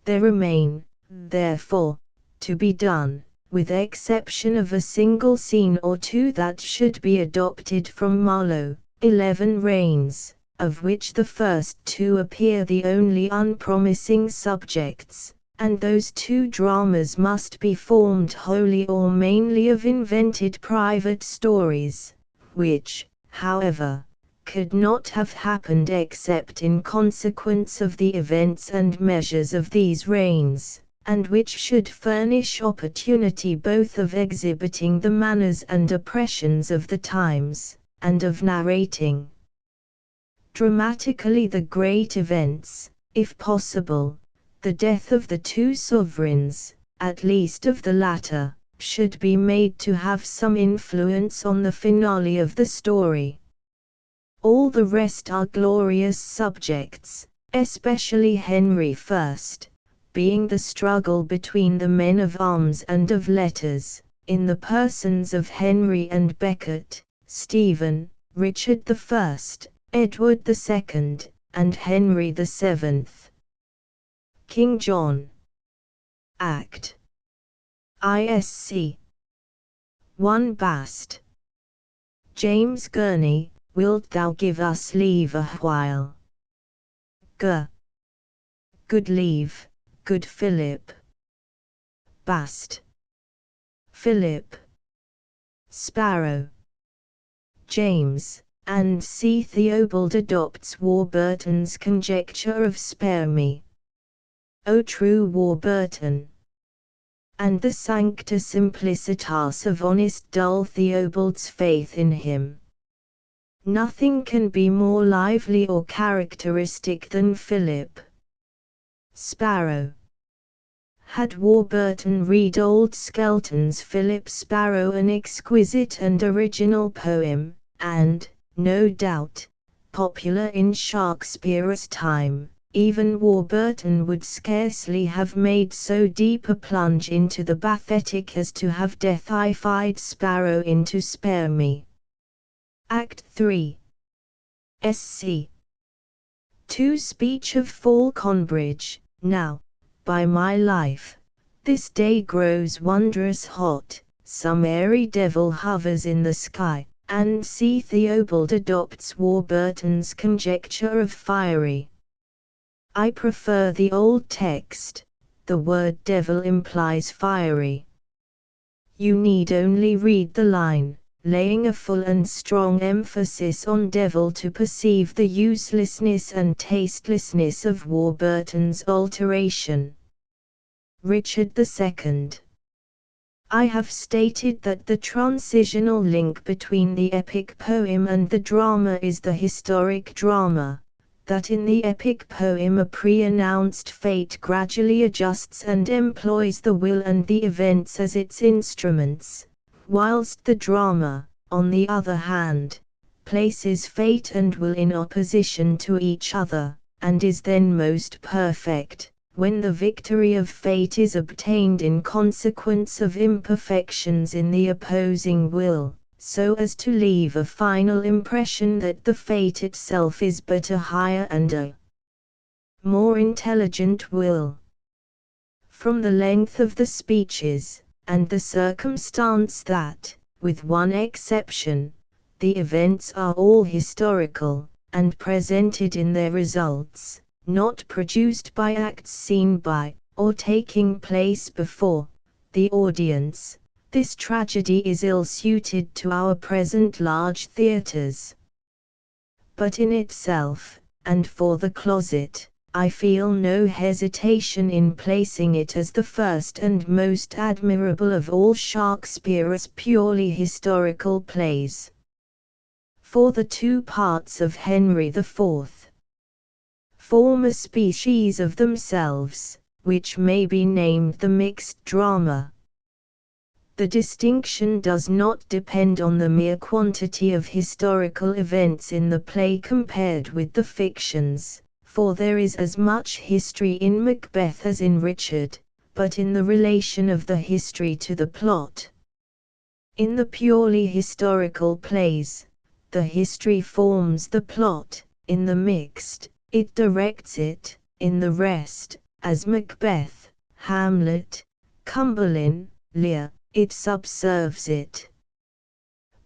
There remain, therefore, to be done, with exception of a single scene or two that should be adopted from Marlowe, 11 reigns, of which the first 2 appear the only unpromising subjects, and those 2 dramas must be formed wholly or mainly of invented private stories, which, however, could not have happened except in consequence of the events and measures of these reigns, and which should furnish opportunity both of exhibiting the manners and oppressions of the times, and of narrating dramatically the great events, if possible. The death of the 2 sovereigns, at least of the latter, should be made to have some influence on the finale of the story. All the rest are glorious subjects, especially Henry I, being the struggle between the men of arms and of letters, in the persons of Henry and Becket, Stephen, Richard I, Edward II, and Henry VII. King John. Act. ISC. 1 Bast. James Gurney, wilt thou give us leave a while? G. Good leave, good Philip. Bast. Philip. Sparrow. James, and C. Theobald adopts Warburton's conjecture of spare me. O true Warburton! And the sancta simplicitas of honest dull Theobald's faith in him. Nothing can be more lively or characteristic than Philip. Sparrow. Had Warburton read Old Skelton's Philip Sparrow an exquisite and original poem, and, no doubt, popular in Shakespeare's time, even Warburton would scarcely have made so deep a plunge into the pathetic as to have deified Sparrow into Spare Me. Act 3. SC. 2 Speech of Falconbridge. Now, by my life, this day grows wondrous hot, some airy devil hovers in the sky, and C. Theobald adopts Warburton's conjecture of fiery. I prefer the old text, the word devil implies fiery. You need only read the line, laying a full and strong emphasis on devil to perceive the uselessness and tastelessness of Warburton's alteration. Richard II. I have stated that the transitional link between the epic poem and the drama is the historic drama, that in the epic poem a pre-announced fate gradually adjusts and employs the will and the events as its instruments, whilst the drama, on the other hand, places fate and will in opposition to each other, and is then most perfect, when the victory of fate is obtained in consequence of imperfections in the opposing will, so as to leave a final impression that the fate itself is but a higher and a more intelligent will. From the length of the speeches, and the circumstance that, with one exception, the events are all historical, and presented in their results, not produced by acts seen by, or taking place before, the audience, this tragedy is ill-suited to our present large theatres. But in itself, and for the closet, I feel no hesitation in placing it as the first and most admirable of all Shakespeare's purely historical plays. For the two parts of Henry IV form a species of themselves, which may be named the mixed drama. The distinction does not depend on the mere quantity of historical events in the play compared with the fictions, for there is as much history in Macbeth as in Richard, but in the relation of the history to the plot. In the purely historical plays, the history forms the plot; in the mixed, it directs it; in the rest, as Macbeth, Hamlet, Cumberland, Lear, it subserves it.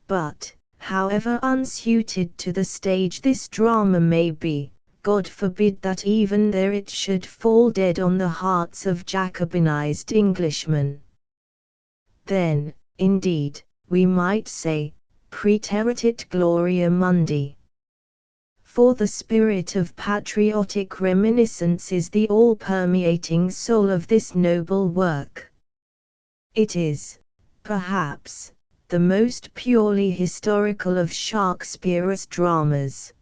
But, however unsuited to the stage this drama may be, God forbid that even there it should fall dead on the hearts of Jacobinized Englishmen. Then, indeed, we might say, praeterit gloria mundi. For the spirit of patriotic reminiscence is the all-permeating soul of this noble work. It is, perhaps, the most purely historical of Shakespeare's dramas.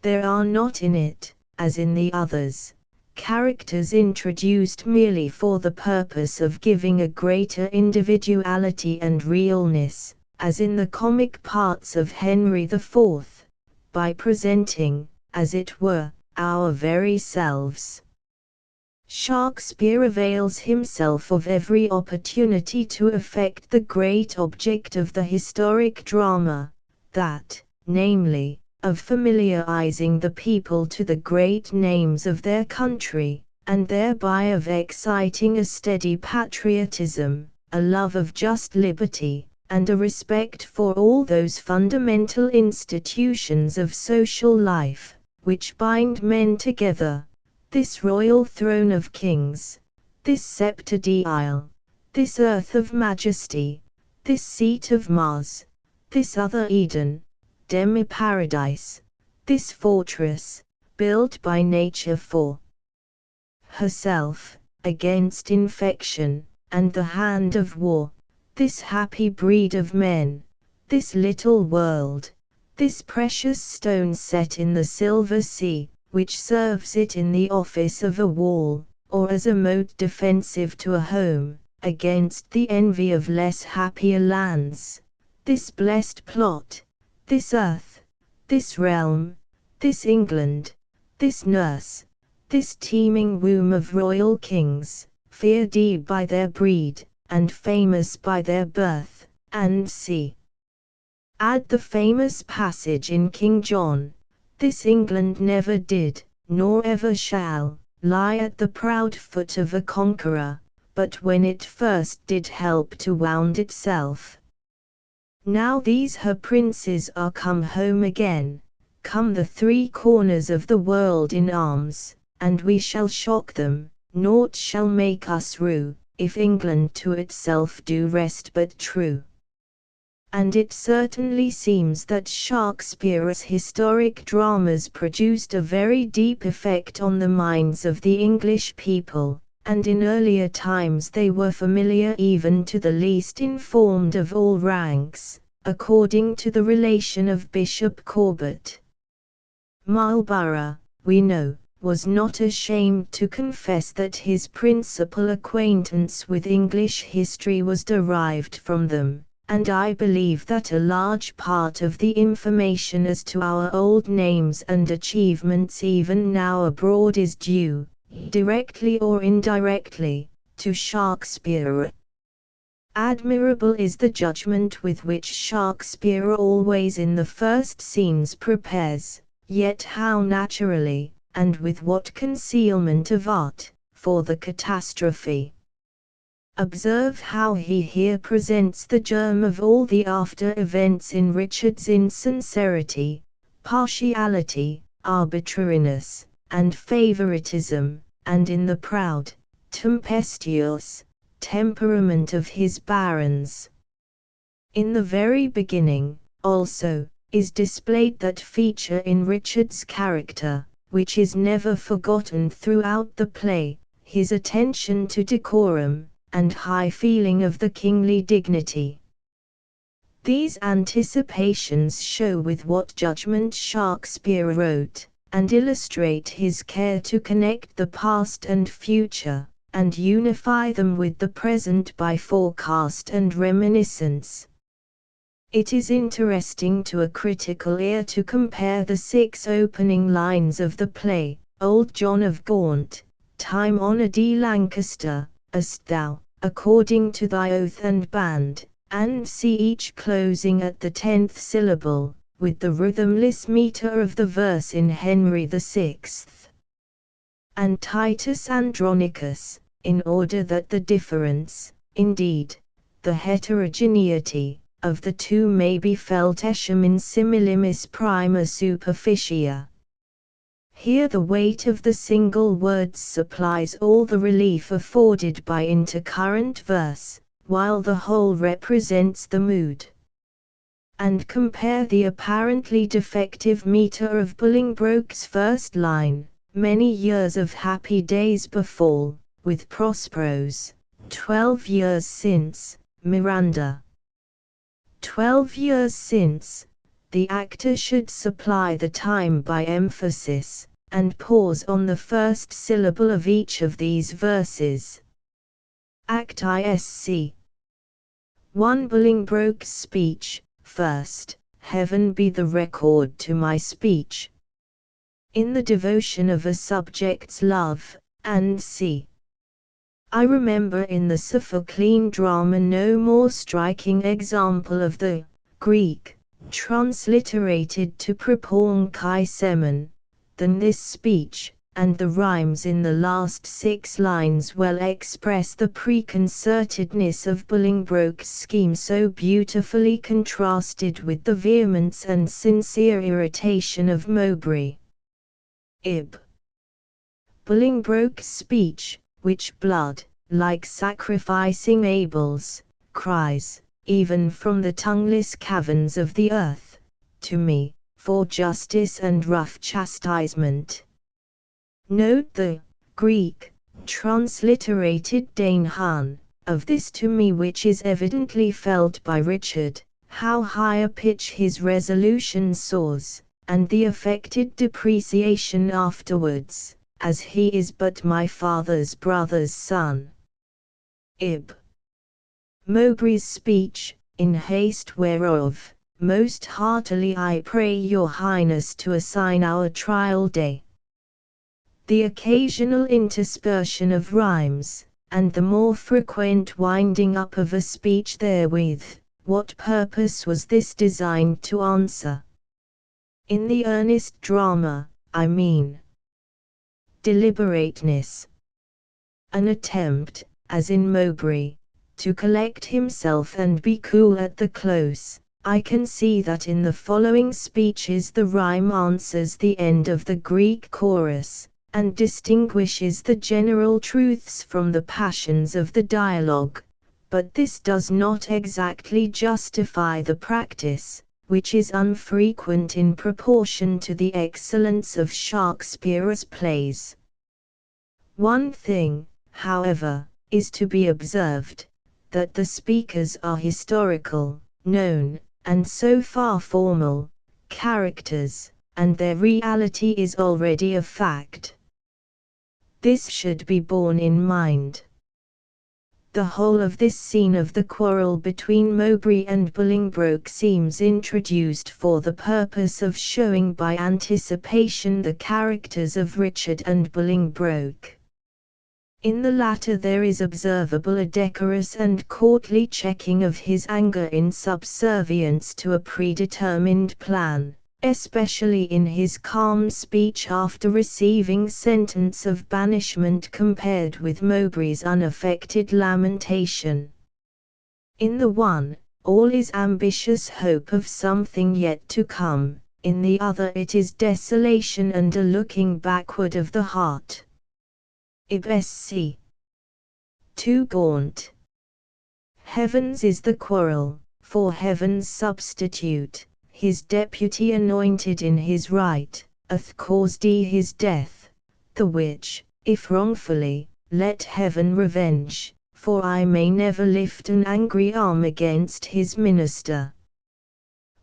There are not in it, as in the others, characters introduced merely for the purpose of giving a greater individuality and realness, as in the comic parts of Henry IV, by presenting, as it were, our very selves. Shakespeare avails himself of every opportunity to effect the great object of the historic drama, that, namely, of familiarizing the people to the great names of their country, and thereby of exciting a steady patriotism, a love of just liberty, and a respect for all those fundamental institutions of social life, which bind men together. This royal throne of kings, this sceptred isle, this earth of majesty, this seat of Mars, this other Eden, demi-paradise, this fortress, built by nature for herself, against infection, and the hand of war, this happy breed of men, this little world, this precious stone set in the silver sea, which serves it in the office of a wall, or as a moat defensive to a home, against the envy of less happier lands, this blessed plot, this earth, this realm, this England, this nurse, this teeming womb of royal kings, feared by their breed, and famous by their birth, and see. Add the famous passage in King John, this England never did, nor ever shall, lie at the proud foot of a conqueror, but when it first did help to wound itself. Now these her princes are come home again, come the three corners of the world in arms, and we shall shock them, naught shall make us rue, if England to itself do rest but true. And it certainly seems that Shakespeare's historic dramas produced a very deep effect on the minds of the English people, and in earlier times they were familiar even to the least informed of all ranks, according to the relation of Bishop Corbet. Marlborough, we know, was not ashamed to confess that his principal acquaintance with English history was derived from them. And I believe that a large part of the information as to our old names and achievements even now abroad is due, directly or indirectly, to Shakespeare. Admirable is the judgment with which Shakespeare always in the first scenes prepares, yet how naturally, and with what concealment of art, for the catastrophe. Observe how he here presents the germ of all the after events in Richard's insincerity, partiality, arbitrariness, and favoritism, and in the proud, tempestuous temperament of his barons. In the very beginning, also, is displayed that feature in Richard's character, which is never forgotten throughout the play, his attention to decorum, and high feeling of the kingly dignity. These anticipations show with what judgment Shakespeare wrote, and illustrate his care to connect the past and future, and unify them with the present by forecast and reminiscence. It is interesting to a critical ear to compare the 6 opening lines of the play, Old John of Gaunt, Time Honoured Lancaster, Hast thou, according to thy oath and band, and see each closing at the 10th syllable, with the rhythmless metre of the verse in Henry VI. And Titus Andronicus, in order that the difference, indeed, the heterogeneity, of the two may be felt etiam in similimis prima superficia. Here the weight of the single words supplies all the relief afforded by intercurrent verse, while the whole represents the mood. And compare the apparently defective metre of Bolingbroke's first line, many years of happy days befall, with Prospero's, 12 years since, Miranda. 12 years since, the actor should supply the time by emphasis, and pause on the first syllable of each of these verses. Act ISC 1. Bolingbroke's speech, first, Heaven be the record to my speech. In the devotion of a subject's love, and c. I remember in the Sophoclean drama no more striking example of the Greek, transliterated to proporn kai semen, than this speech, and the rhymes in the last 6 lines well express the preconcertedness of Bolingbroke's scheme, so beautifully contrasted with the vehemence and sincere irritation of Mowbray. Ib. Bolingbroke's speech, which blood, like sacrificing Abel's, cries, even from the tongueless caverns of the earth, to me, for justice and rough chastisement. Note the Greek, transliterated Dane Han, of this to me, which is evidently felt by Richard, how high a pitch his resolution soars, and the affected depreciation afterwards, as he is but my father's brother's son. Ib. Mowbray's speech, in haste whereof, most heartily I pray your highness to assign our trial day. The occasional interspersion of rhymes, and the more frequent winding up of a speech therewith, what purpose was this designed to answer? In the earnest drama, I mean. Deliberateness. An attempt, as in Mowbray, to collect himself and be cool at the close. I can see that in the following speeches the rhyme answers the end of the Greek chorus, and distinguishes the general truths from the passions of the dialogue, but this does not exactly justify the practice, which is unfrequent in proportion to the excellence of Shakespeare's plays. One thing, however, is to be observed, that the speakers are historical, known, and so far formal, characters, and their reality is already a fact. This should be borne in mind. The whole of this scene of the quarrel between Mowbray and Bolingbroke seems introduced for the purpose of showing by anticipation the characters of Richard and Bolingbroke. In the latter there is observable a decorous and courtly checking of his anger in subservience to a predetermined plan, especially in his calm speech after receiving sentence of banishment compared with Mowbray's unaffected lamentation. In the one, all is ambitious hope of something yet to come, in the other it is desolation and a looking backward of the heart. Ib sc. 2 Gaunt. Heaven's is the quarrel, for heaven's substitute, his deputy anointed in his right, hath caused his death, the which, if wrongfully, let heaven revenge, for I may never lift an angry arm against his minister.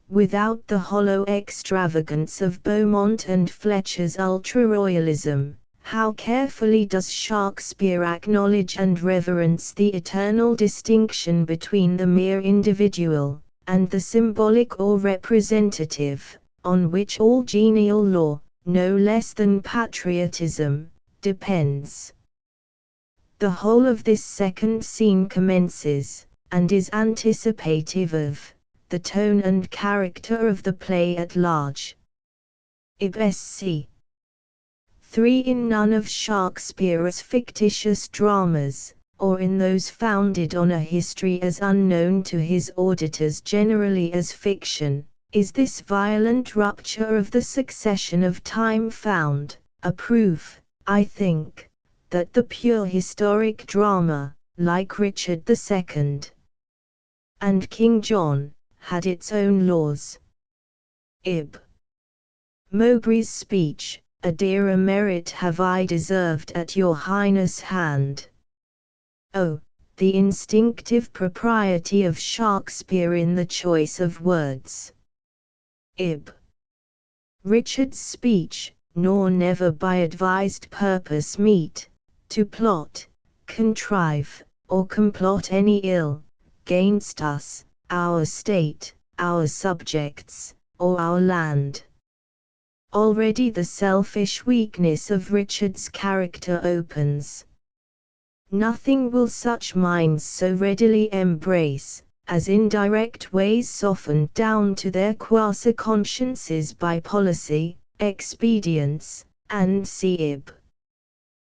Without the hollow extravagance of Beaumont and Fletcher's ultra-royalism, how carefully does Shakespeare acknowledge and reverence the eternal distinction between the mere individual, and the symbolic or representative, on which all genial law, no less than patriotism, depends. The whole of this second scene commences, and is anticipative of, the tone and character of the play at large. Ib sc. 3 in none of Shakespeare's fictitious dramas, or in those founded on a history as unknown to his auditors generally as fiction, is this violent rupture of the succession of time found, a proof, I think, that the pure historic drama, like Richard II and King John, had its own laws. Ib. Mowbray's speech, a dearer merit have I deserved at your Highness' hand. Oh, the instinctive propriety of Shakespeare in the choice of words. Ib. Richard's speech, nor never by advised purpose meet, to plot, contrive, or complot any ill, gainst us, our state, our subjects, or our land. Already the selfish weakness of Richard's character opens. Nothing will such minds so readily embrace, as indirect ways softened down to their quasi-consciences by policy, expedience, and Ib.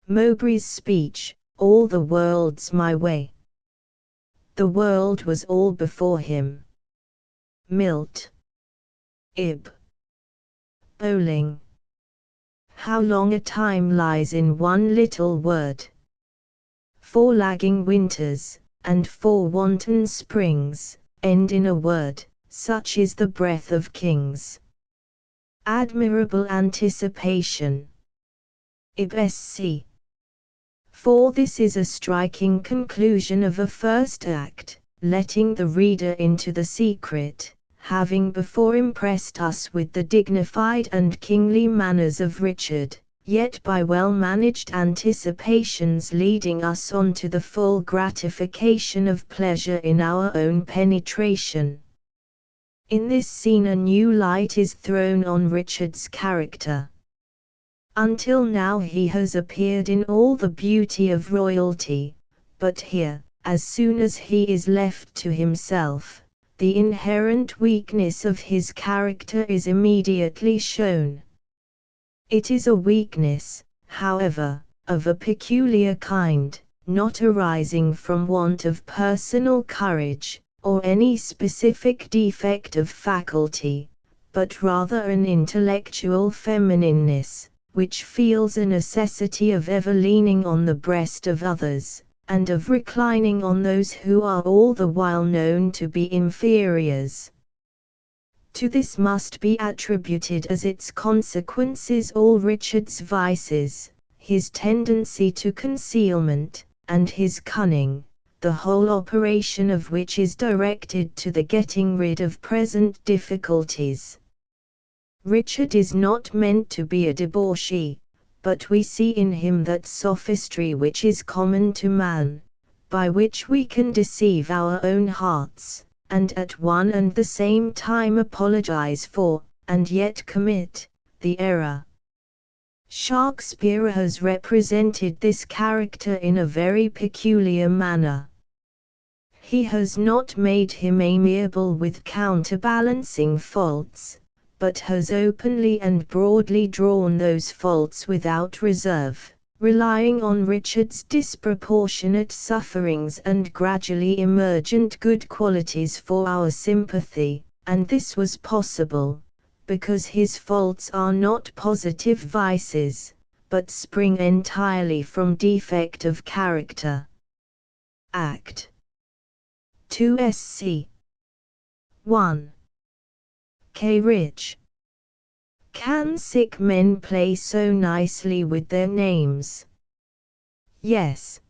Mowbray's speech, all the world's my way. The world was all before him. Milt. Ib. Bowling. How long a time lies in one little word. 4 lagging winters, and 4 wanton springs, end in a word, such is the breath of kings. Admirable anticipation. Ib sc. For this is a striking conclusion of a first act, letting the reader into the secret, having before impressed us with the dignified and kingly manners of Richard, yet by well-managed anticipations leading us on to the full gratification of pleasure in our own penetration. In this scene a new light is thrown on Richard's character. Until now he has appeared in all the beauty of royalty, but here, as soon as he is left to himself, the inherent weakness of his character is immediately shown. It is a weakness, however, of a peculiar kind, not arising from want of personal courage, or any specific defect of faculty, but rather an intellectual feminineness, which feels a necessity of ever leaning on the breast of others, and of reclining on those who are all the while known to be inferiors. To this must be attributed as its consequences all Richard's vices, his tendency to concealment, and his cunning, the whole operation of which is directed to the getting rid of present difficulties. Richard is not meant to be a debauchee, but we see in him that sophistry which is common to man, by which we can deceive our own hearts, and at one and the same time apologize for, and yet commit, the error. Shakespeare has represented this character in a very peculiar manner. He has not made him amiable with counterbalancing faults, but has openly and broadly drawn those faults without reserve, relying on Richard's disproportionate sufferings and gradually emergent good qualities for our sympathy, and this was possible, because his faults are not positive vices, but spring entirely from defect of character. Act 2 sc. 1. Coleridge. Can sick men play so nicely with their names? Yes.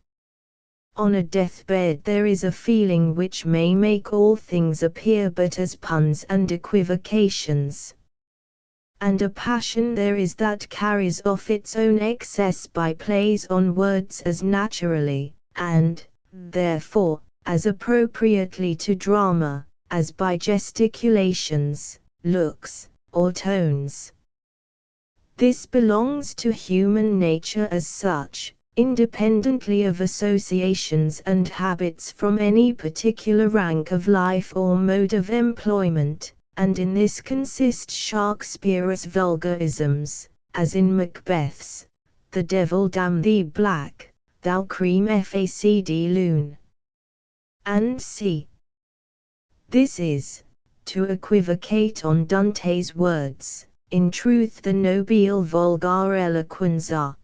On a deathbed there is a feeling which may make all things appear but as puns and equivocations. And a passion there is that carries off its own excess by plays on words as naturally, and, therefore, as appropriately to drama, as by gesticulations, looks, or tones. This belongs to human nature as such, independently of associations and habits from any particular rank of life or mode of employment, and in this consist Shakespeare's vulgarisms, as in Macbeth's, "The devil damn thee black, thou cream faced loon." And c. This is, to equivocate on Dante's words, in truth the nobile vulgar eloquenza.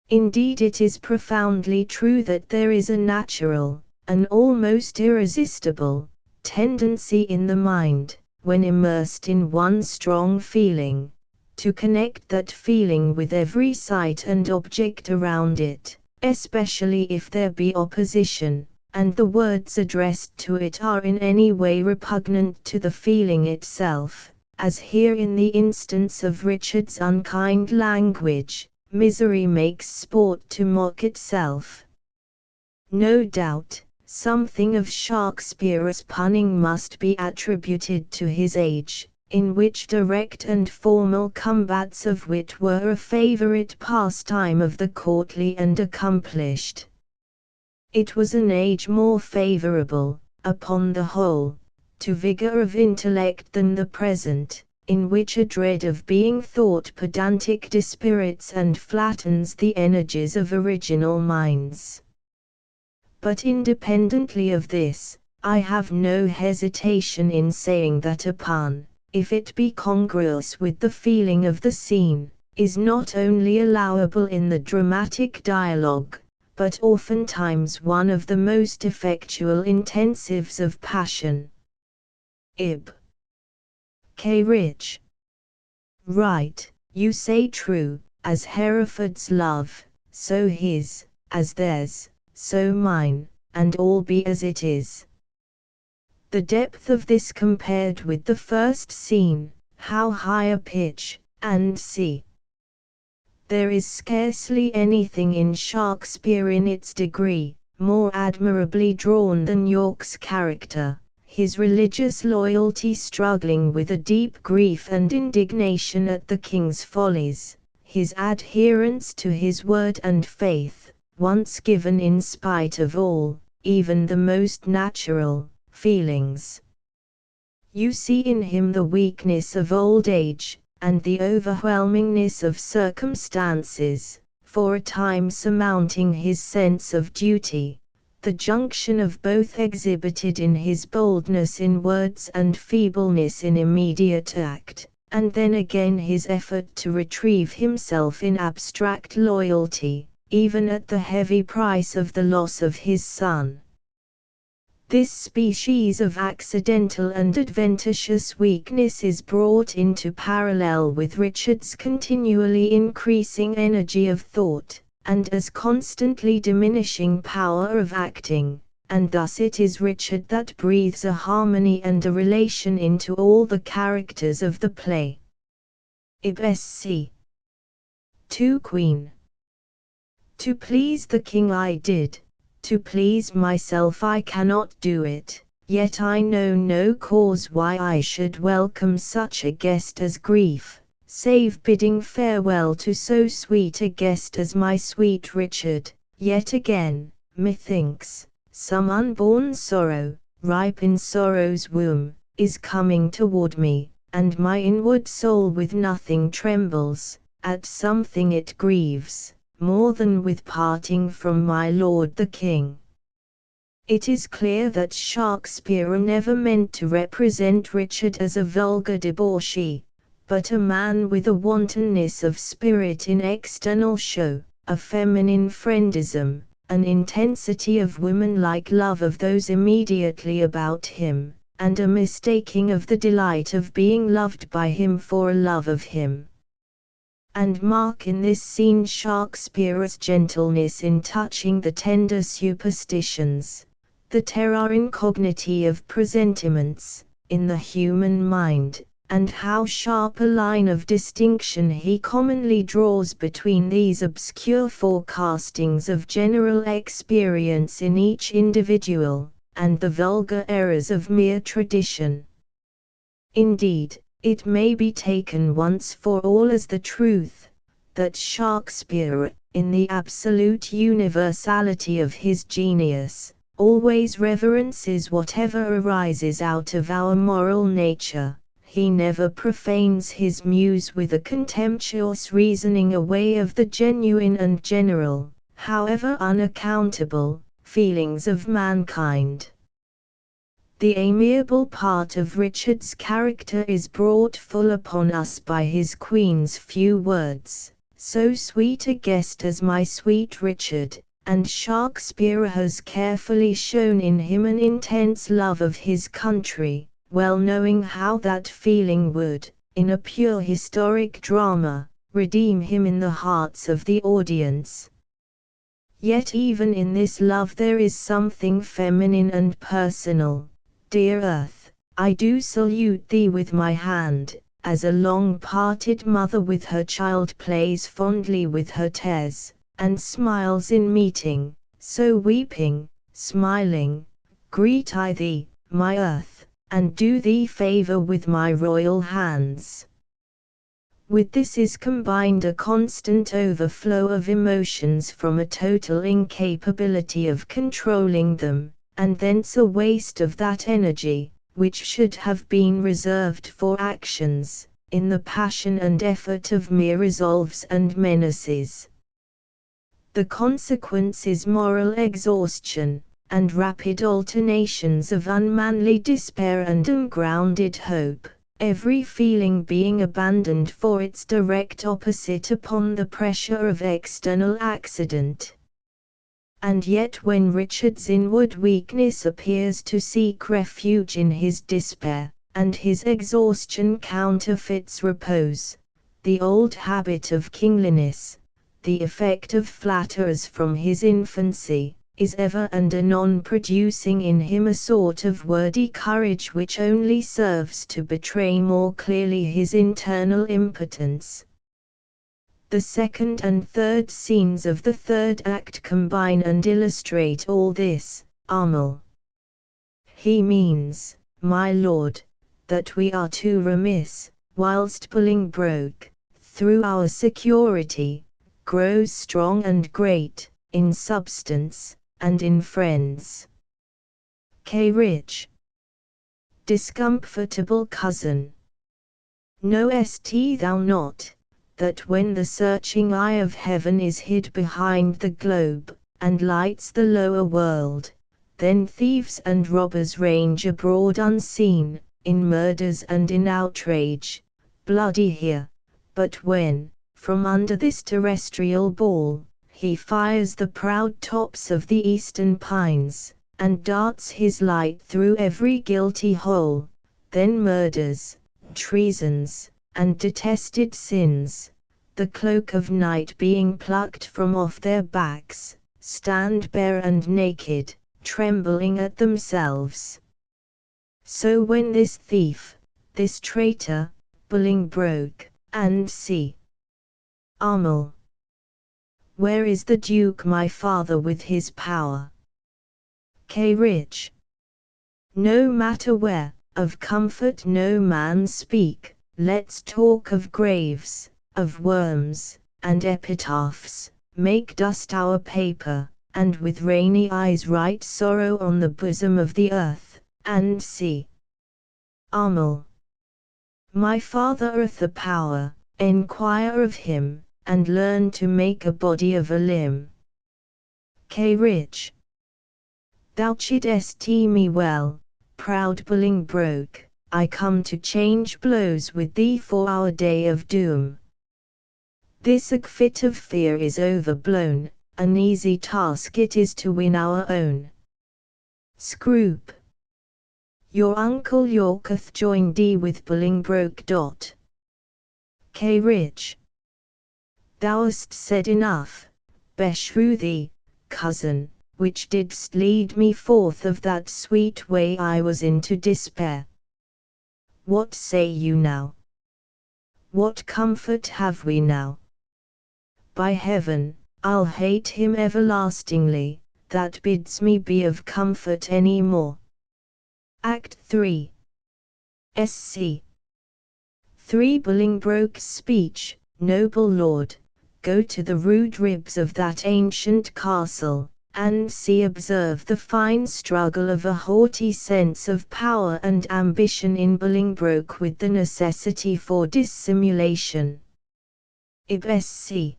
Indeed it is profoundly true that there is a natural, an almost irresistible, tendency in the mind, when immersed in one strong feeling, to connect that feeling with every sight and object around it, especially if there be opposition, and the words addressed to it are in any way repugnant to the feeling itself, as here in the instance of Richard's unkind language. Misery makes sport to mock itself. No doubt, something of Shakespeare's punning must be attributed to his age, in which direct and formal combats of wit were a favorite pastime of the courtly and accomplished. It was an age more favorable, upon the whole, to vigor of intellect than the present, in which a dread of being thought pedantic dispirits and flattens the energies of original minds. But independently of this, I have no hesitation in saying that a pun, if it be congruous with the feeling of the scene, is not only allowable in the dramatic dialogue, but oftentimes one of the most effectual intensives of passion. Ib. Coleridge. Right, you say true, as Hereford's love, so his, as theirs, so mine, and all be as it is. The depth of this compared with the first scene, how high a pitch, and see. There is scarcely anything in Shakespeare in its degree, more admirably drawn than York's character. His religious loyalty struggling with a deep grief and indignation at the king's follies, his adherence to his word and faith, once given in spite of all, even the most natural, feelings. You see in him the weakness of old age, and the overwhelmingness of circumstances, for a time surmounting his sense of duty. The junction of both exhibited in his boldness in words and feebleness in immediate act, and then again his effort to retrieve himself in abstract loyalty, even at the heavy price of the loss of his son. This species of accidental and adventitious weakness is brought into parallel with Richard's continually increasing energy of thought, and as constantly diminishing power of acting, and thus it is Richard that breathes a harmony and a relation into all the characters of the play. Ib sc. 2 Queen. To please the king I did, to please myself I cannot do it, yet I know no cause why I should welcome such a guest as grief, save bidding farewell to so sweet a guest as my sweet Richard. Yet again, methinks, some unborn sorrow, ripe in sorrow's womb, is coming toward me, and my inward soul with nothing trembles, at something it grieves, more than with parting from my lord the king. It is clear that Shakespeare never meant to represent Richard as a vulgar debauchee, but a man with a wantonness of spirit in external show, a feminine friendism, an intensity of woman-like love of those immediately about him, and a mistaking of the delight of being loved by him for a love of him. And mark in this scene Shakespeare's gentleness in touching the tender superstitions, the terra incognita of presentiments, in the human mind, and how sharp a line of distinction he commonly draws between these obscure forecastings of general experience in each individual, and the vulgar errors of mere tradition. Indeed, it may be taken once for all as the truth, that Shakespeare, in the absolute universality of his genius, always reverences whatever arises out of our moral nature. He never profanes his muse with a contemptuous reasoning away of the genuine and general, however unaccountable, feelings of mankind. The amiable part of Richard's character is brought full upon us by his queen's few words, "So sweet a guest as my sweet Richard," and Shakespeare has carefully shown in him an intense love of his country, well knowing how that feeling would, in a pure historic drama, redeem him in the hearts of the audience. Yet even in this love there is something feminine and personal. "Dear earth, I do salute thee with my hand, as a long-parted mother with her child plays fondly with her tears, and smiles in meeting, so weeping, smiling, greet I thee, my earth, and do thee favour with my royal hands." With this is combined a constant overflow of emotions from a total incapability of controlling them, and thence a waste of that energy, which should have been reserved for actions, in the passion and effort of mere resolves and menaces. The consequence is moral exhaustion, and rapid alternations of unmanly despair and ungrounded hope, every feeling being abandoned for its direct opposite upon the pressure of external accident. And yet when Richard's inward weakness appears to seek refuge in his despair, and his exhaustion counterfeits repose, the old habit of kingliness, the effect of flatterers from his infancy, is ever and anon producing in him a sort of wordy courage which only serves to betray more clearly his internal impotence. The second and third scenes of the third act combine and illustrate all this. Armel. He means, my lord, that we are too remiss, whilst Bolingbroke, through our security, grows strong and great, in substance, and in friends. Coleridge. Discomfortable cousin. Knowest thou not, that when the searching eye of heaven is hid behind the globe, and lights the lower world, then thieves and robbers range abroad unseen, in murders and in outrage, bloody here, but when, from under this terrestrial ball, he fires the proud tops of the eastern pines, and darts his light through every guilty hole, then murders, treasons, and detested sins, the cloak of night being plucked from off their backs, stand bare and naked, trembling at themselves. So when this thief, this traitor, Bolingbroke, and see Armel. Where is the Duke my father with his power? Coleridge. No matter where, of comfort no man speak, let's talk of graves, of worms, and epitaphs, make dust our paper, and with rainy eyes write sorrow on the bosom of the earth, and see Armel. My father hath the power, enquire of him, and learn to make a body of a limb. Coleridge. Thou chidest me well, proud Bolingbroke, I come to change blows with thee for our day of doom. This fit of fear is overblown, an easy task it is to win our own. Scroop. Your uncle Yorketh joined thee with Bolingbroke. Coleridge. Thou hast said enough, beshrew thee, cousin, which didst lead me forth of that sweet way I was in to despair. What say you now? What comfort have we now? By heaven, I'll hate him everlastingly, that bids me be of comfort any more. Act 3. Sc. 3. Bolingbroke's speech. Noble lord, go to the rude ribs of that ancient castle, and observe the fine struggle of a haughty sense of power and ambition in Bolingbroke with the necessity for dissimulation. Ib sc.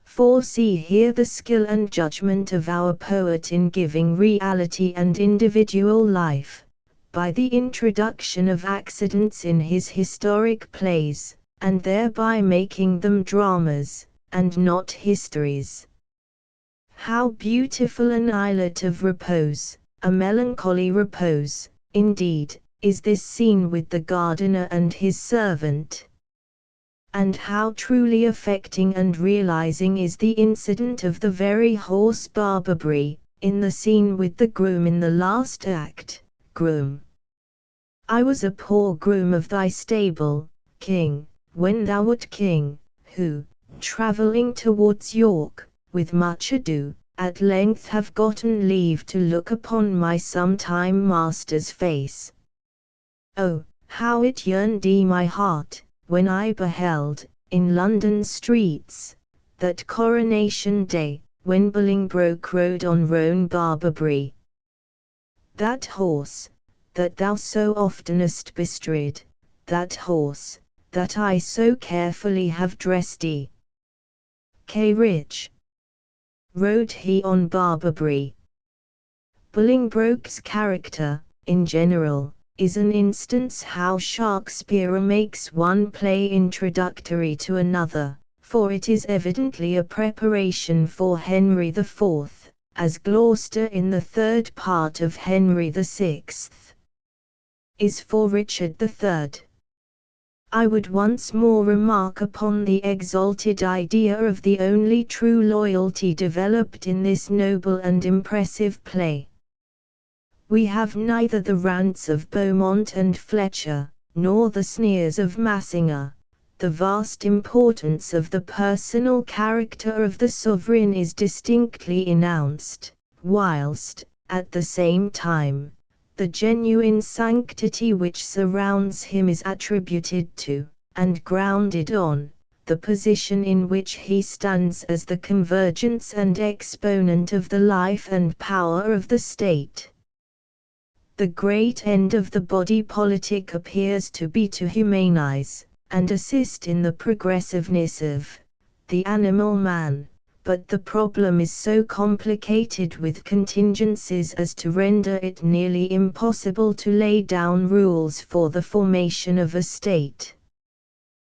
4. See here the skill and judgment of our poet in giving reality and individual life, by the introduction of accidents in his historic plays, and thereby making them dramas, and not histories. How beautiful an islet of repose, a melancholy repose, indeed, is this scene with the gardener and his servant! And how truly affecting and realizing is the incident of the very horse Barbary, in the scene with the groom in the last act. Groom. I was a poor groom of thy stable, king, when thou wert king, who, travelling towards York, with much ado, at length have gotten leave to look upon my sometime master's face. Oh, how it yearned my heart, when I beheld, in London streets, that coronation day, when Bolingbroke rode on roan Barbary. That horse, that thou so oftenest bestrid, that horse, that I so carefully have dressed. Coleridge. Rode he on Barbary? Bolingbroke's character, in general, is an instance how Shakespeare makes one play introductory to another, for it is evidently a preparation for Henry IV, as Gloucester in the third part of Henry VI is for Richard III. I would once more remark upon the exalted idea of the only true loyalty developed in this noble and impressive play. We have neither the rants of Beaumont and Fletcher, nor the sneers of Massinger. The vast importance of the personal character of the sovereign is distinctly announced, whilst, at the same time, the genuine sanctity which surrounds him is attributed to, and grounded on, the position in which he stands as the convergence and exponent of the life and power of the state. The great end of the body politic appears to be to humanize, and assist in the progressiveness of, the animal man. But the problem is so complicated with contingencies as to render it nearly impossible to lay down rules for the formation of a state.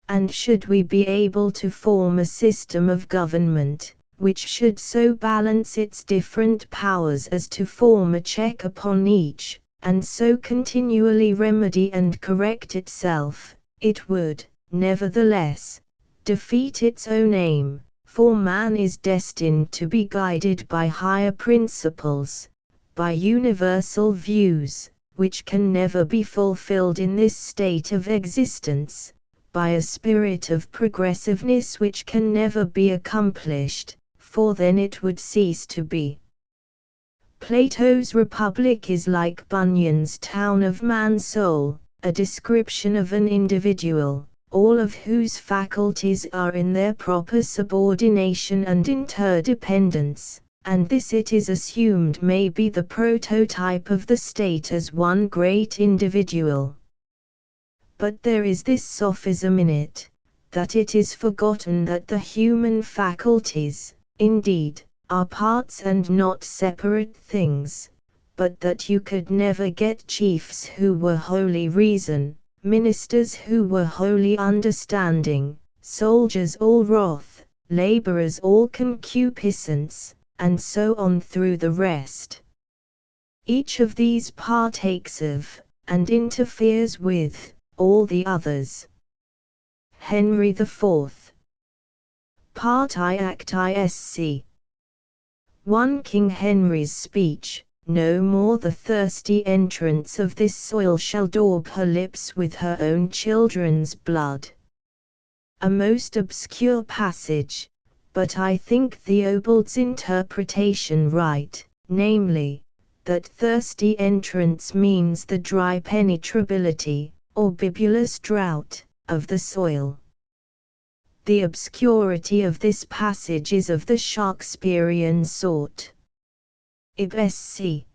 And should we be able to form a system of government, which should so balance its different powers as to form a check upon each, and so continually remedy and correct itself, it would, nevertheless, defeat its own aim. For man is destined to be guided by higher principles, by universal views, which can never be fulfilled in this state of existence, by a spirit of progressiveness which can never be accomplished, for then it would cease to be. Plato's Republic is like Bunyan's Town of Man's Soul, a description of an individual, all of whose faculties are in their proper subordination and interdependence, and this it is assumed may be the prototype of the state as one great individual. But there is this sophism in it, that it is forgotten that the human faculties, indeed, are parts and not separate things, but that you could never get chiefs who were wholly reason, ministers who were wholly understanding, soldiers all wrath, laborers all concupiscence, and so on through the rest. Each of these partakes of, and interferes with, all the others. Henry IV. Part I Act ISC. 1 King Henry's speech. No more the thirsty entrance of this soil shall daub her lips with her own children's blood. A most obscure passage, but I think Theobald's interpretation right, namely, that thirsty entrance means the dry penetrability, or bibulous drought, of the soil. The obscurity of this passage is of the Shakespearean sort. Ib sc.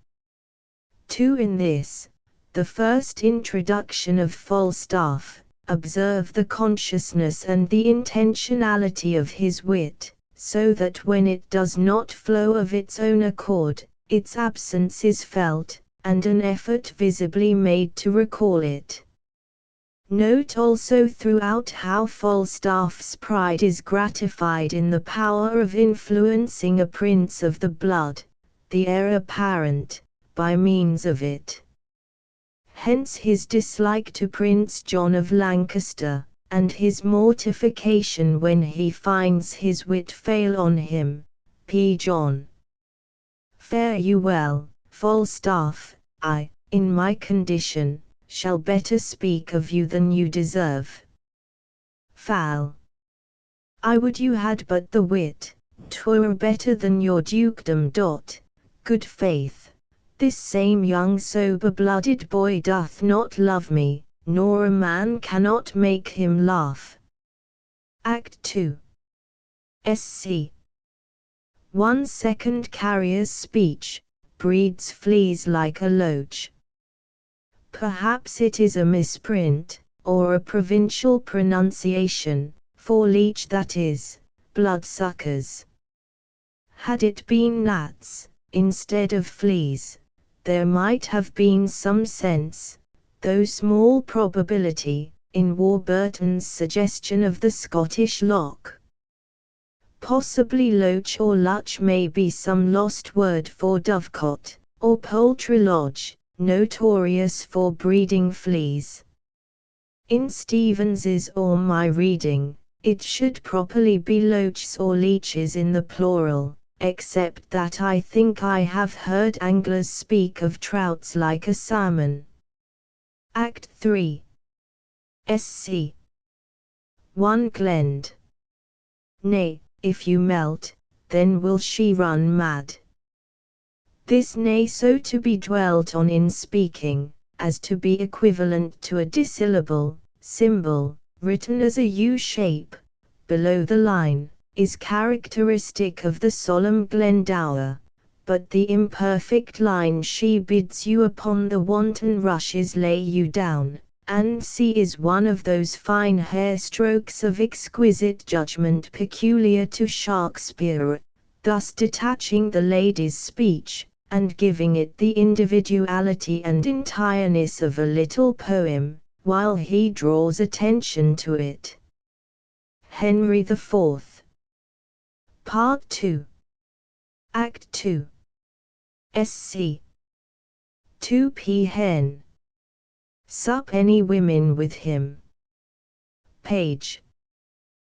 2 In this, the first introduction of Falstaff, observe the consciousness and the intentionality of his wit, so that when it does not flow of its own accord, its absence is felt, and an effort visibly made to recall it. Note also throughout how Falstaff's pride is gratified in the power of influencing a prince of the blood, the heir apparent, by means of it. Hence his dislike to Prince John of Lancaster, and his mortification when he finds his wit fail on him. P. John. Fare you well, Falstaff. I, in my condition, shall better speak of you than you deserve. Fal. I would you had but the wit, 'twere better than your dukedom. Good faith, this same young sober-blooded boy doth not love me, nor a man cannot make him laugh. Act 2. Sc. 1 Second Carrier's speech, breeds fleas like a loach. Perhaps it is a misprint, or a provincial pronunciation, for leech that is, bloodsuckers. Had it been gnats, instead of fleas, there might have been some sense, though small probability, in Warburton's suggestion of the Scottish loch. Possibly loach or luch may be some lost word for dovecot, or poultry lodge, notorious for breeding fleas. In Stevens's or my reading, it should properly be loaches or leeches in the plural, except that I think I have heard anglers speak of trouts like a salmon. Act 3. Sc. 1 Glend. Nay, if you melt, then will she run mad. This nay so to be dwelt on in speaking, as to be equivalent to a dissyllable, symbol, written as a U shape, below the line, is characteristic of the solemn Glendower, but the imperfect line she bids you upon the wanton rushes lay you down, and see is one of those fine hair strokes of exquisite judgment peculiar to Shakespeare, thus detaching the lady's speech, and giving it the individuality and entireness of a little poem, while he draws attention to it. Henry IV. Part 2. Act 2. Sc. 2 P. Hen. Sup any women with him? Page.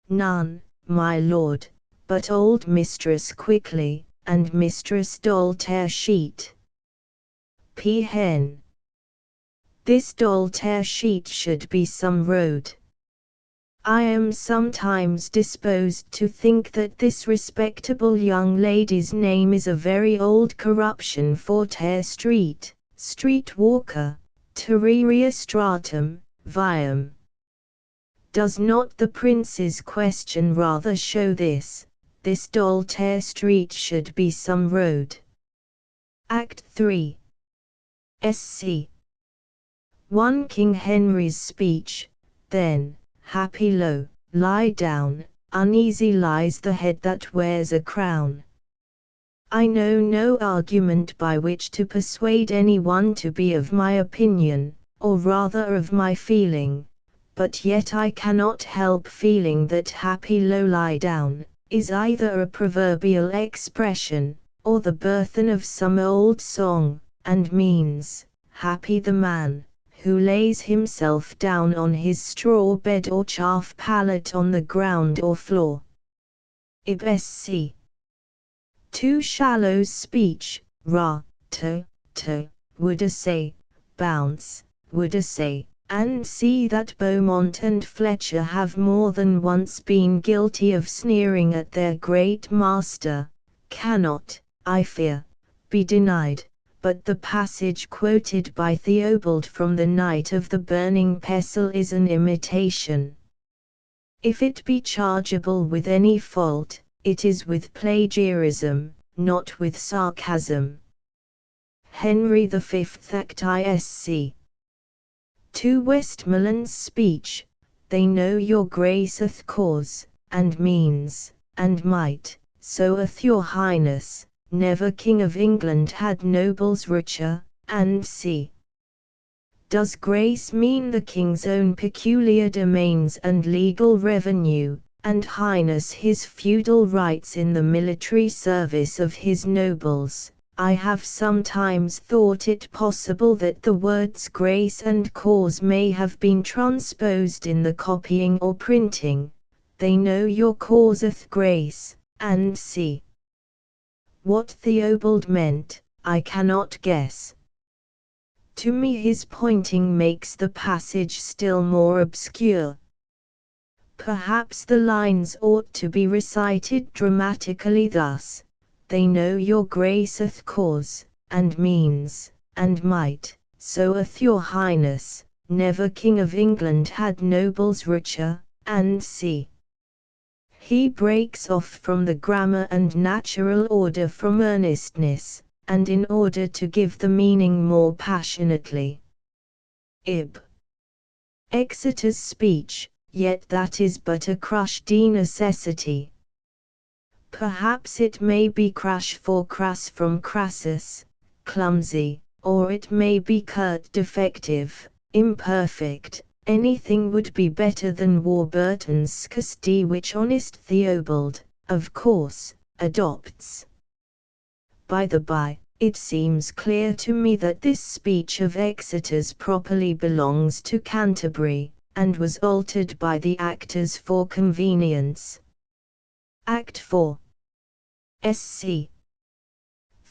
None, my lord, but old mistress quickly, and mistress doll tear sheet. P. Hen. This doll tear sheet should be some road. I am sometimes disposed to think that this respectable young lady's name is a very old corruption for Tear Street, street walker, terraria stratum, viam. Does not the prince's question rather show this doll Tear Street should be some road? Act 3. Sc. 1 King Henry's speech. Then, happy lo, lie down, uneasy lies the head that wears a crown. I know no argument by which to persuade any one to be of my opinion, or rather of my feeling, but yet I cannot help feeling that happy lo lie down, is either a proverbial expression, or the burthen of some old song, and means, happy the man, who lays himself down on his straw bed or chaff pallet on the ground or floor. Ibsc. Too shallow speech, would say, bounce, would say, and see that Beaumont and Fletcher have more than once been guilty of sneering at their great master, cannot, I fear, be denied, but the passage quoted by Theobald from the Knight of the Burning Pestle is an imitation. If it be chargeable with any fault, it is with plagiarism, not with sarcasm. Henry V Act Isc. To Westmoreland's speech, they know your grace'th cause, and means, and might, so'th your highness, never King of England had nobles richer, and c. Does grace mean the king's own peculiar domains and legal revenue, and highness his feudal rights in the military service of his nobles? I have sometimes thought it possible that the words grace and cause may have been transposed in the copying or printing. They know your causeth grace, and c. What Theobald meant, I cannot guess. To me his pointing makes the passage still more obscure. Perhaps the lines ought to be recited dramatically thus: they know your grace'th cause, and means, and might, so'th your highness, never King of England had nobles richer, and c. He breaks off from the grammar and natural order from earnestness, and in order to give the meaning more passionately. Ib. Exeter's speech, yet that is but a crush de necessity. Perhaps it may be crash for crass from crassus, clumsy, or it may be curt defective, imperfect. Anything would be better than Warburton's scusty, which honest Theobald, of course, adopts. By the by, it seems clear to me that this speech of Exeter's properly belongs to Canterbury, and was altered by the actors for convenience. Act 4. Sc.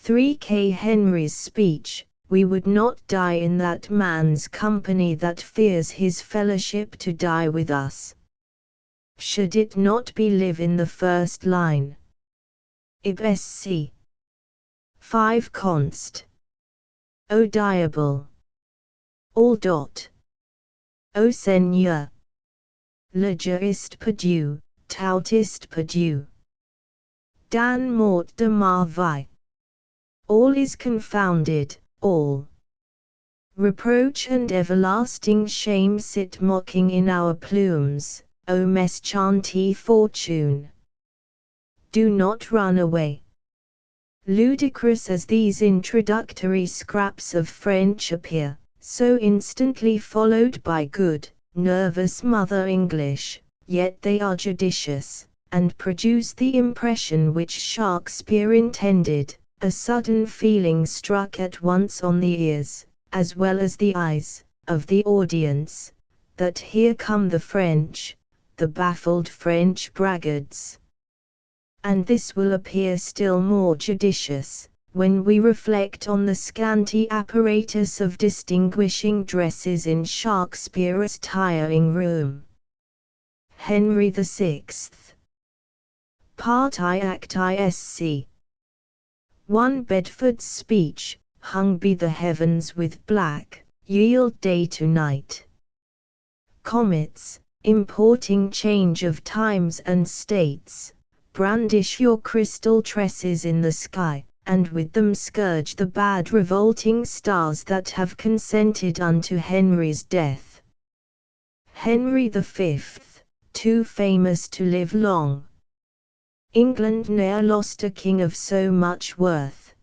3K Henry's speech, we would not die in that man's company that fears his fellowship to die with us. Should it not be live in the first line? Ibsc. 5 Const. O diable. All dot. O seigneur. Le juriste perdu, tautiste perdu. Dan mort de marville. All is confounded, all. Reproach and everlasting shame sit mocking in our plumes, O meschante fortune. Do not run away. Ludicrous as these introductory scraps of French appear, so instantly followed by good, nervous Mother English, yet they are judicious, and produce the impression which Shakespeare intended, a sudden feeling struck at once on the ears, as well as the eyes, of the audience, that here come the French, the baffled French braggarts. And this will appear still more judicious, when we reflect on the scanty apparatus of distinguishing dresses in Shakespeare's tiring room. Henry VI. Part I Act Isc. 1 Bedford's speech, hung be the heavens with black, yield day to night. Comets, importing change of times and states, brandish your crystal tresses in the sky, and with them scourge the bad revolting stars that have consented unto Henry's death. Henry V, too famous to live long. England ne'er lost a king of so much worth.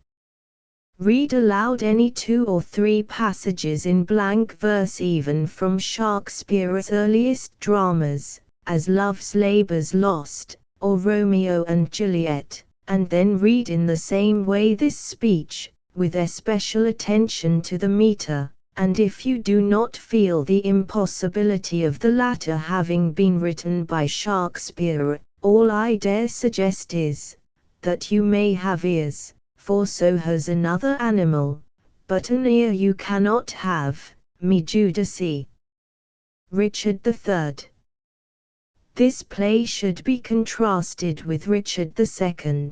Read aloud any 2 or 3 passages in blank verse even from Shakespeare's earliest dramas, as Love's Labour's Lost, or Romeo and Juliet, and then read in the same way this speech, with especial attention to the meter, and if you do not feel the impossibility of the latter having been written by Shakespeare, all I dare suggest is, that you may have ears, for so has another animal, but an ear you cannot have, me Judici. Richard III. This play should be contrasted with Richard II.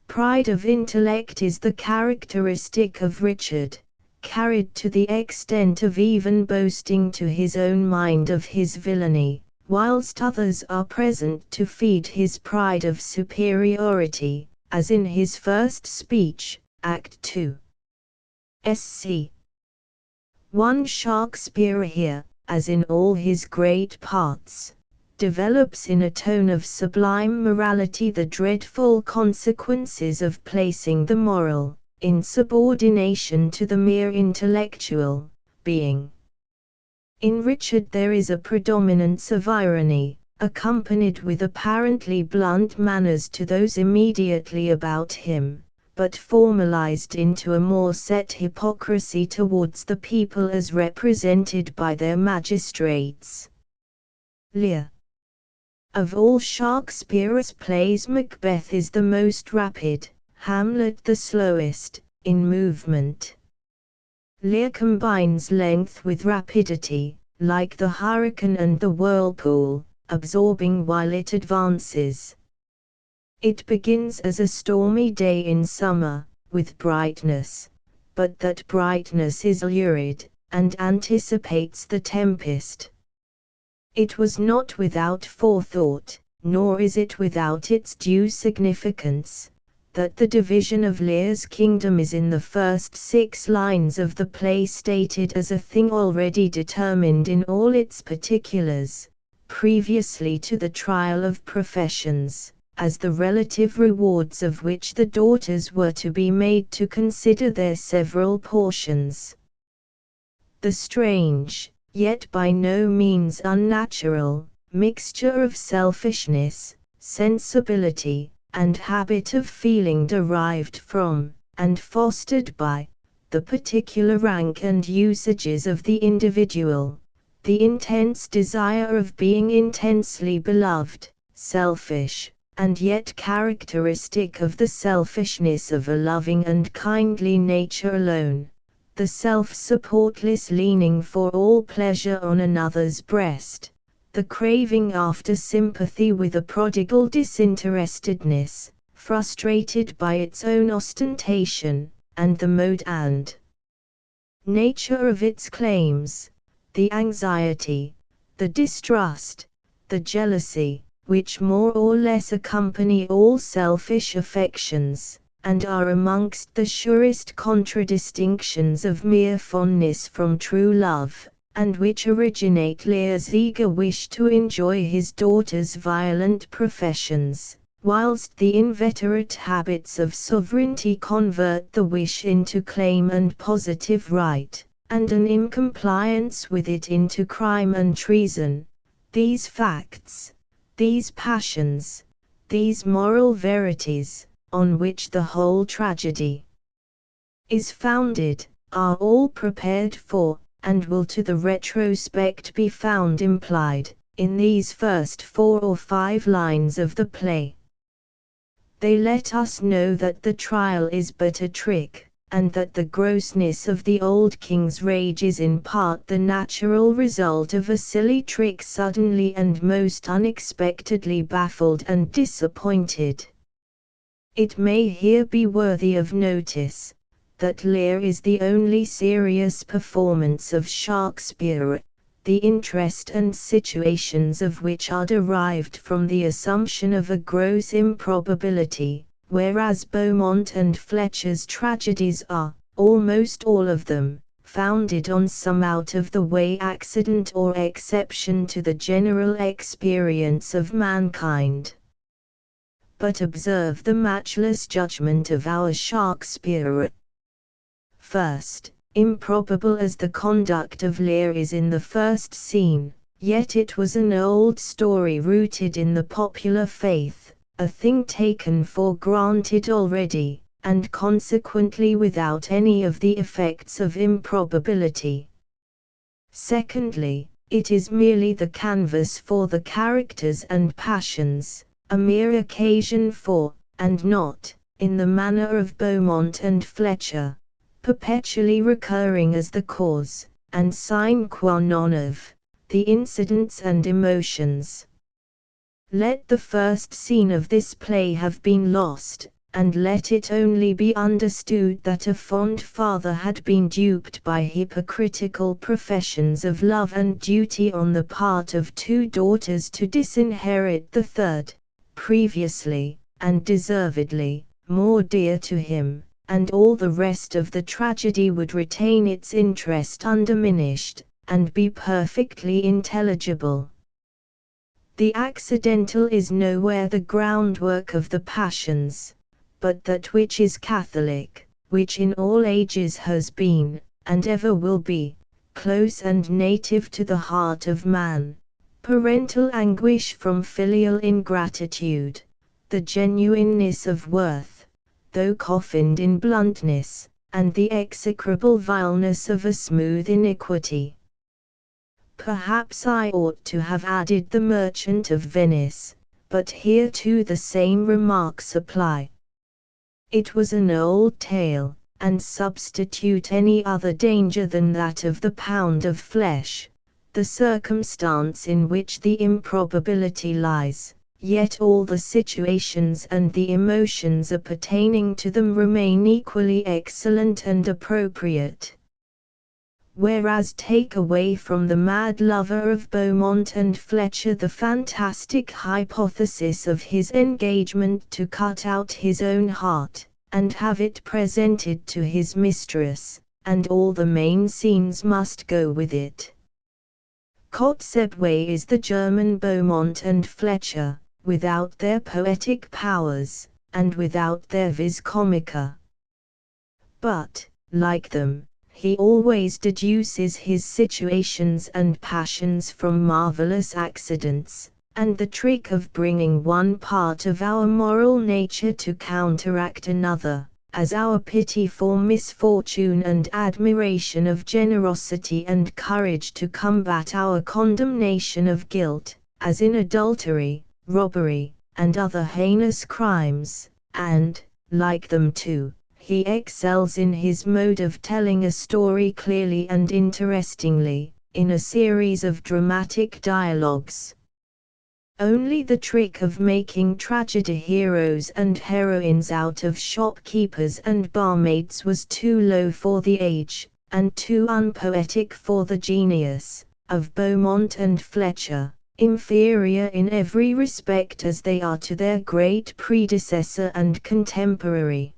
Pride of intellect is the characteristic of Richard, carried to the extent of even boasting to his own mind of his villainy, whilst others are present to feed his pride of superiority, as in his first speech, Act 2. Sc. 1. Shakespeare here, as in all his great parts, develops in a tone of sublime morality the dreadful consequences of placing the moral, in subordination to the mere intellectual, being. In Richard there is a predominance of irony, accompanied with apparently blunt manners to those immediately about him, but formalized into a more set hypocrisy towards the people as represented by their magistrates. Lear. Of all Shakespeare's plays, Macbeth is the most rapid, Hamlet the slowest, in movement. Lear combines length with rapidity, like the hurricane and the whirlpool, absorbing while it advances. It begins as a stormy day in summer, with brightness, but that brightness is lurid, and anticipates the tempest. It was not without forethought, nor is it without its due significance, that the division of Lear's kingdom is in the first 6 lines of the play stated as a thing already determined in all its particulars, previously to the trial of professions, as the relative rewards of which the daughters were to be made to consider their several portions. The strange, yet by no means unnatural, mixture of selfishness, sensibility, and habit of feeling derived from, and fostered by, the particular rank and usages of the individual, the intense desire of being intensely beloved, selfish, and yet characteristic of the selfishness of a loving and kindly nature alone, the self-supportless leaning for all pleasure on another's breast, the craving after sympathy with a prodigal disinterestedness, frustrated by its own ostentation, and the mode and nature of its claims, the anxiety, the distrust, the jealousy, which more or less accompany all selfish affections, and are amongst the surest contradistinctions of mere fondness from true love, and which originate Lear's eager wish to enjoy his daughter's violent professions, whilst the inveterate habits of sovereignty convert the wish into claim and positive right, and an incompliance with it into crime and treason. These facts, these passions, these moral verities, on which the whole tragedy is founded, are all prepared for, and will to the retrospect be found implied, in these first 4 or 5 lines of the play. They let us know that the trial is but a trick, and that the grossness of the old king's rage is in part the natural result of a silly trick suddenly and most unexpectedly baffled and disappointed. It may here be worthy of notice, that Lear is the only serious performance of Shakespeare, the interest and situations of which are derived from the assumption of a gross improbability, whereas Beaumont and Fletcher's tragedies are, almost all of them, founded on some out-of-the-way accident or exception to the general experience of mankind. But observe the matchless judgment of our Shakespeare. First, improbable as the conduct of Lear is in the first scene, yet it was an old story rooted in the popular faith, a thing taken for granted already, and consequently without any of the effects of improbability. Secondly, it is merely the canvas for the characters and passions, a mere occasion for, and not, in the manner of Beaumont and Fletcher, perpetually recurring as the cause, and sine qua non of, the incidents and emotions. Let the first scene of this play have been lost, and let it only be understood that a fond father had been duped by hypocritical professions of love and duty on the part of two daughters to disinherit the third, previously, and deservedly, more dear to him, and all the rest of the tragedy would retain its interest undiminished, and be perfectly intelligible. The accidental is nowhere the groundwork of the passions, but that which is Catholic, which in all ages has been, and ever will be, close and native to the heart of man, parental anguish from filial ingratitude, the genuineness of worth, though coffined in bluntness, and the execrable vileness of a smooth iniquity. Perhaps I ought to have added the Merchant of Venice, but here too the same remarks apply. It was an old tale, and substitute any other danger than that of the pound of flesh, the circumstance in which the improbability lies, yet all the situations and the emotions appertaining to them remain equally excellent and appropriate. Whereas take away from the mad lover of Beaumont and Fletcher the fantastic hypothesis of his engagement to cut out his own heart, and have it presented to his mistress, and all the main scenes must go with it. Kotzebue is the German Beaumont and Fletcher, without their poetic powers, and without their vis comica. But, like them, he always deduces his situations and passions from marvelous accidents, and the trick of bringing one part of our moral nature to counteract another, as our pity for misfortune and admiration of generosity and courage to combat our condemnation of guilt, as in adultery, robbery, and other heinous crimes, and, like them too, he excels in his mode of telling a story clearly and interestingly, in a series of dramatic dialogues. Only the trick of making tragedy heroes and heroines out of shopkeepers and barmaids was too low for the age, and too unpoetic for the genius, of Beaumont and Fletcher, inferior in every respect as they are to their great predecessor and contemporary.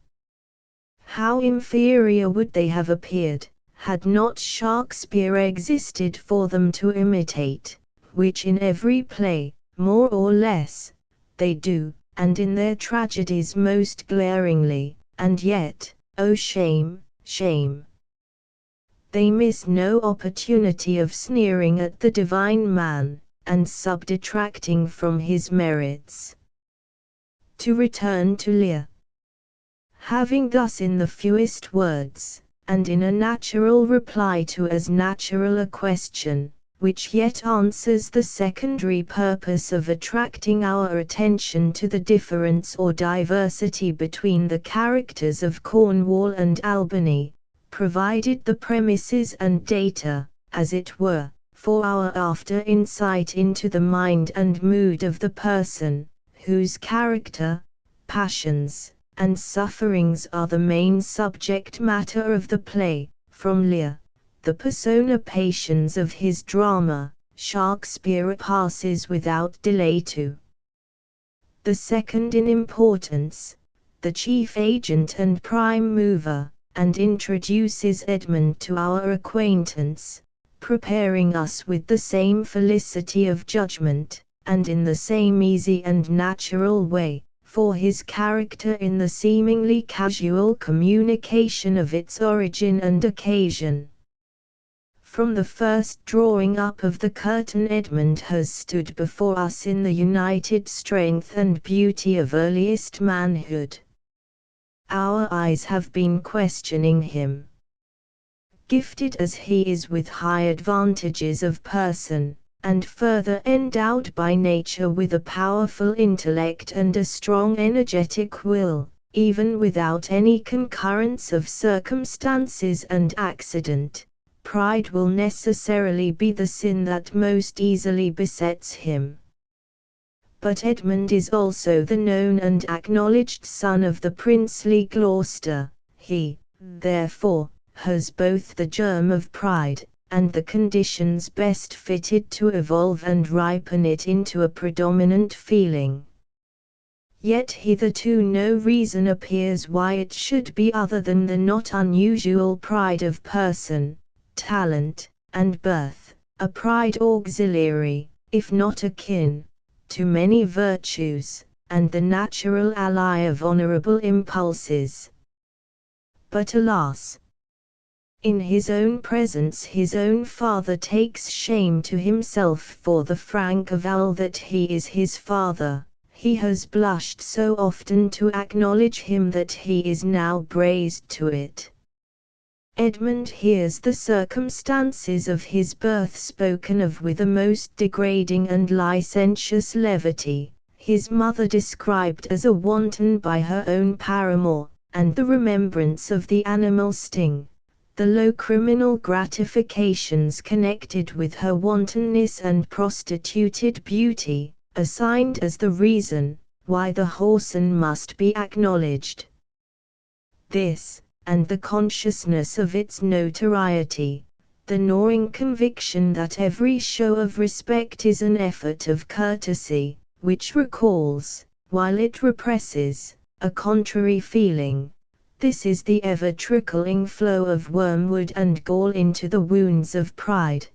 How inferior would they have appeared, had not Shakespeare existed for them to imitate, which in every play, more or less, they do, and in their tragedies most glaringly, and yet, oh shame, shame! They miss no opportunity of sneering at the divine man, and subdetracting from his merits. To return to Lear. Having thus in the fewest words, and in a natural reply to as natural a question, which yet answers the secondary purpose of attracting our attention to the difference or diversity between the characters of Cornwall and Albany, provided the premises and data, as it were, for our after insight into the mind and mood of the person, whose character, passions, and sufferings are the main subject matter of the play, from Lear, the persona patiens of his drama, Shakespeare passes without delay to the second in importance, the chief agent and prime mover, and introduces Edmund to our acquaintance, preparing us with the same felicity of judgment, and in the same easy and natural way, for his character in the seemingly casual communication of its origin and occasion. From the first drawing up of the curtain Edmund has stood before us in the united strength and beauty of earliest manhood. our eyes have been questioning him. Gifted as he is with high advantages of person, and further endowed by nature with a powerful intellect and a strong energetic will, even without any concurrence of circumstances and accident, pride will necessarily be the sin that most easily besets him. But Edmund is also the known and acknowledged son of the princely Gloucester. He, therefore, has both the germ of pride, and the conditions best fitted to evolve and ripen it into a predominant feeling. Yet hitherto no reason appears why it should be other than the not unusual pride of person, talent, and birth, a pride auxiliary, if not akin, to many virtues, and the natural ally of honorable impulses. But alas! In his own presence his own father takes shame to himself for the frank avowal that he is his father. He has blushed so often to acknowledge him that he is now braced to it. Edmund hears the circumstances of his birth spoken of with a most degrading and licentious levity, his mother described as a wanton by her own paramour, and the remembrance of the animal sting, the low criminal gratifications connected with her wantonness and prostituted beauty, assigned as the reason why the whoreson must be acknowledged. This, and the consciousness of its notoriety, the gnawing conviction that every show of respect is an effort of courtesy, which recalls, while it represses, a contrary feeling. This is the ever-trickling flow of wormwood and gall into the wounds of pride,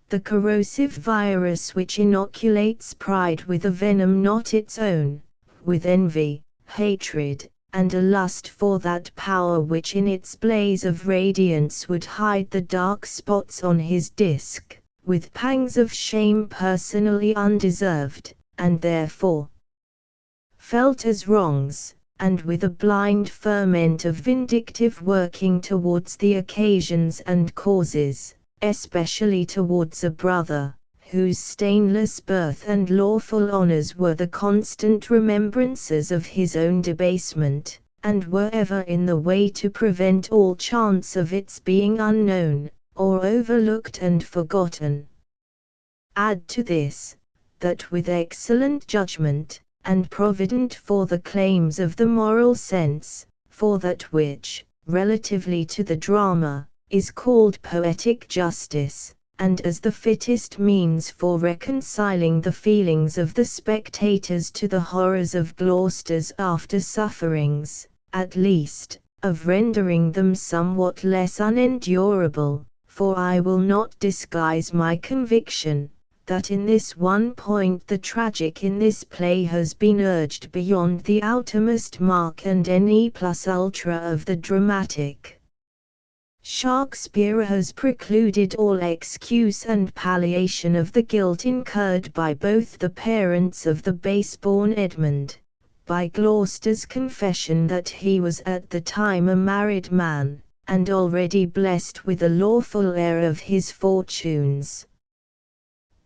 the corrosive virus which inoculates pride with a venom not its own, with envy, hatred, and a lust for that power which in its blaze of radiance would hide the dark spots on his disk, with pangs of shame personally undeserved, and therefore felt as wrongs, and with a blind ferment of vindictive working towards the occasions and causes, especially towards a brother, whose stainless birth and lawful honors were the constant remembrances of his own debasement, and were ever in the way to prevent all chance of its being unknown, or overlooked and forgotten. Add to this, that with excellent judgment, and provident for the claims of the moral sense, for that which, relatively to the drama, is called poetic justice, and as the fittest means for reconciling the feelings of the spectators to the horrors of Gloucester's after sufferings, at least, of rendering them somewhat less unendurable, for I will not disguise my conviction, that in this one point the tragic in this play has been urged beyond the outermost mark and any plus ultra of the dramatic. Shakespeare has precluded all excuse and palliation of the guilt incurred by both the parents of the base-born Edmund, by Gloucester's confession that he was at the time a married man, and already blessed with a lawful heir of his fortunes.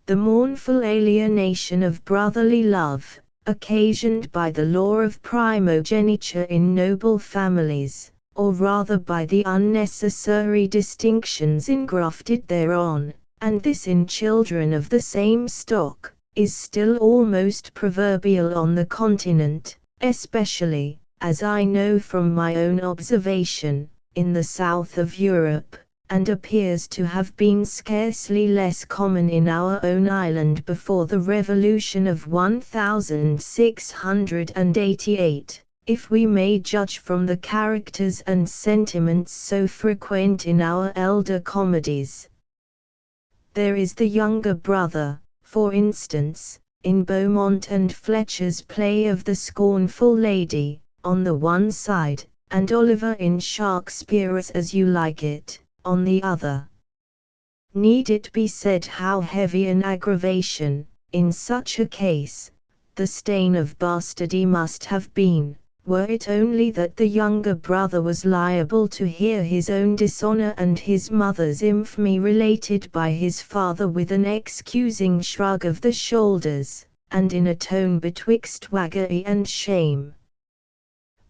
The mournful alienation of brotherly love, occasioned by the law of primogeniture in noble families, or rather by the unnecessary distinctions engrafted thereon, and this in children of the same stock, is still almost proverbial on the continent, especially, as I know from my own observation, in the south of Europe, and appears to have been scarcely less common in our own island before the revolution of 1688, if we may judge from the characters and sentiments so frequent in our elder comedies. There is the younger brother, for instance, in Beaumont and Fletcher's play of The Scornful Lady, on the one side, and Oliver in Shakespeare's As You Like It, on the other. Need it be said how heavy an aggravation, in such a case, the stain of bastardy must have been, were it only that the younger brother was liable to hear his own dishonor and his mother's infamy related by his father with an excusing shrug of the shoulders, and in a tone betwixt waggery and shame.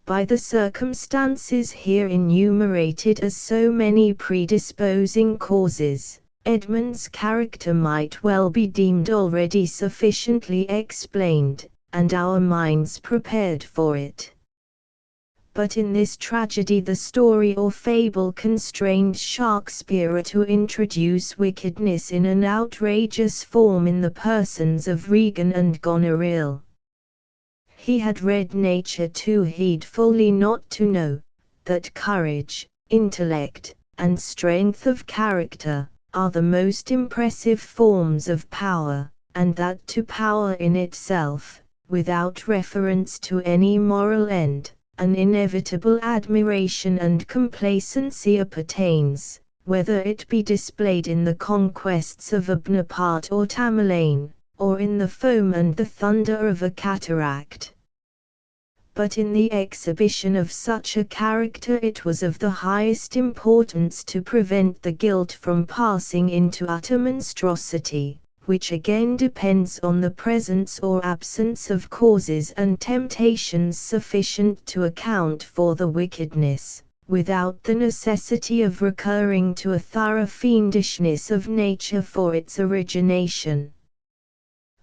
By the circumstances here enumerated as so many predisposing causes, Edmund's character might well be deemed already sufficiently explained, and our minds prepared for it. But in this tragedy the story or fable constrained Shakespeare to introduce wickedness in an outrageous form in the persons of Regan and Goneril. He had read nature too heedfully not to know that courage, intellect, and strength of character are the most impressive forms of power, and that to power in itself, without reference to any moral end, an inevitable admiration and complacency appertains, whether it be displayed in the conquests of a Bonaparte or Tamerlane, or in the foam and the thunder of a cataract. But in the exhibition of such a character it was of the highest importance to prevent the guilt from passing into utter monstrosity, which again depends on the presence or absence of causes and temptations sufficient to account for the wickedness, without the necessity of recurring to a thorough fiendishness of nature for its origination.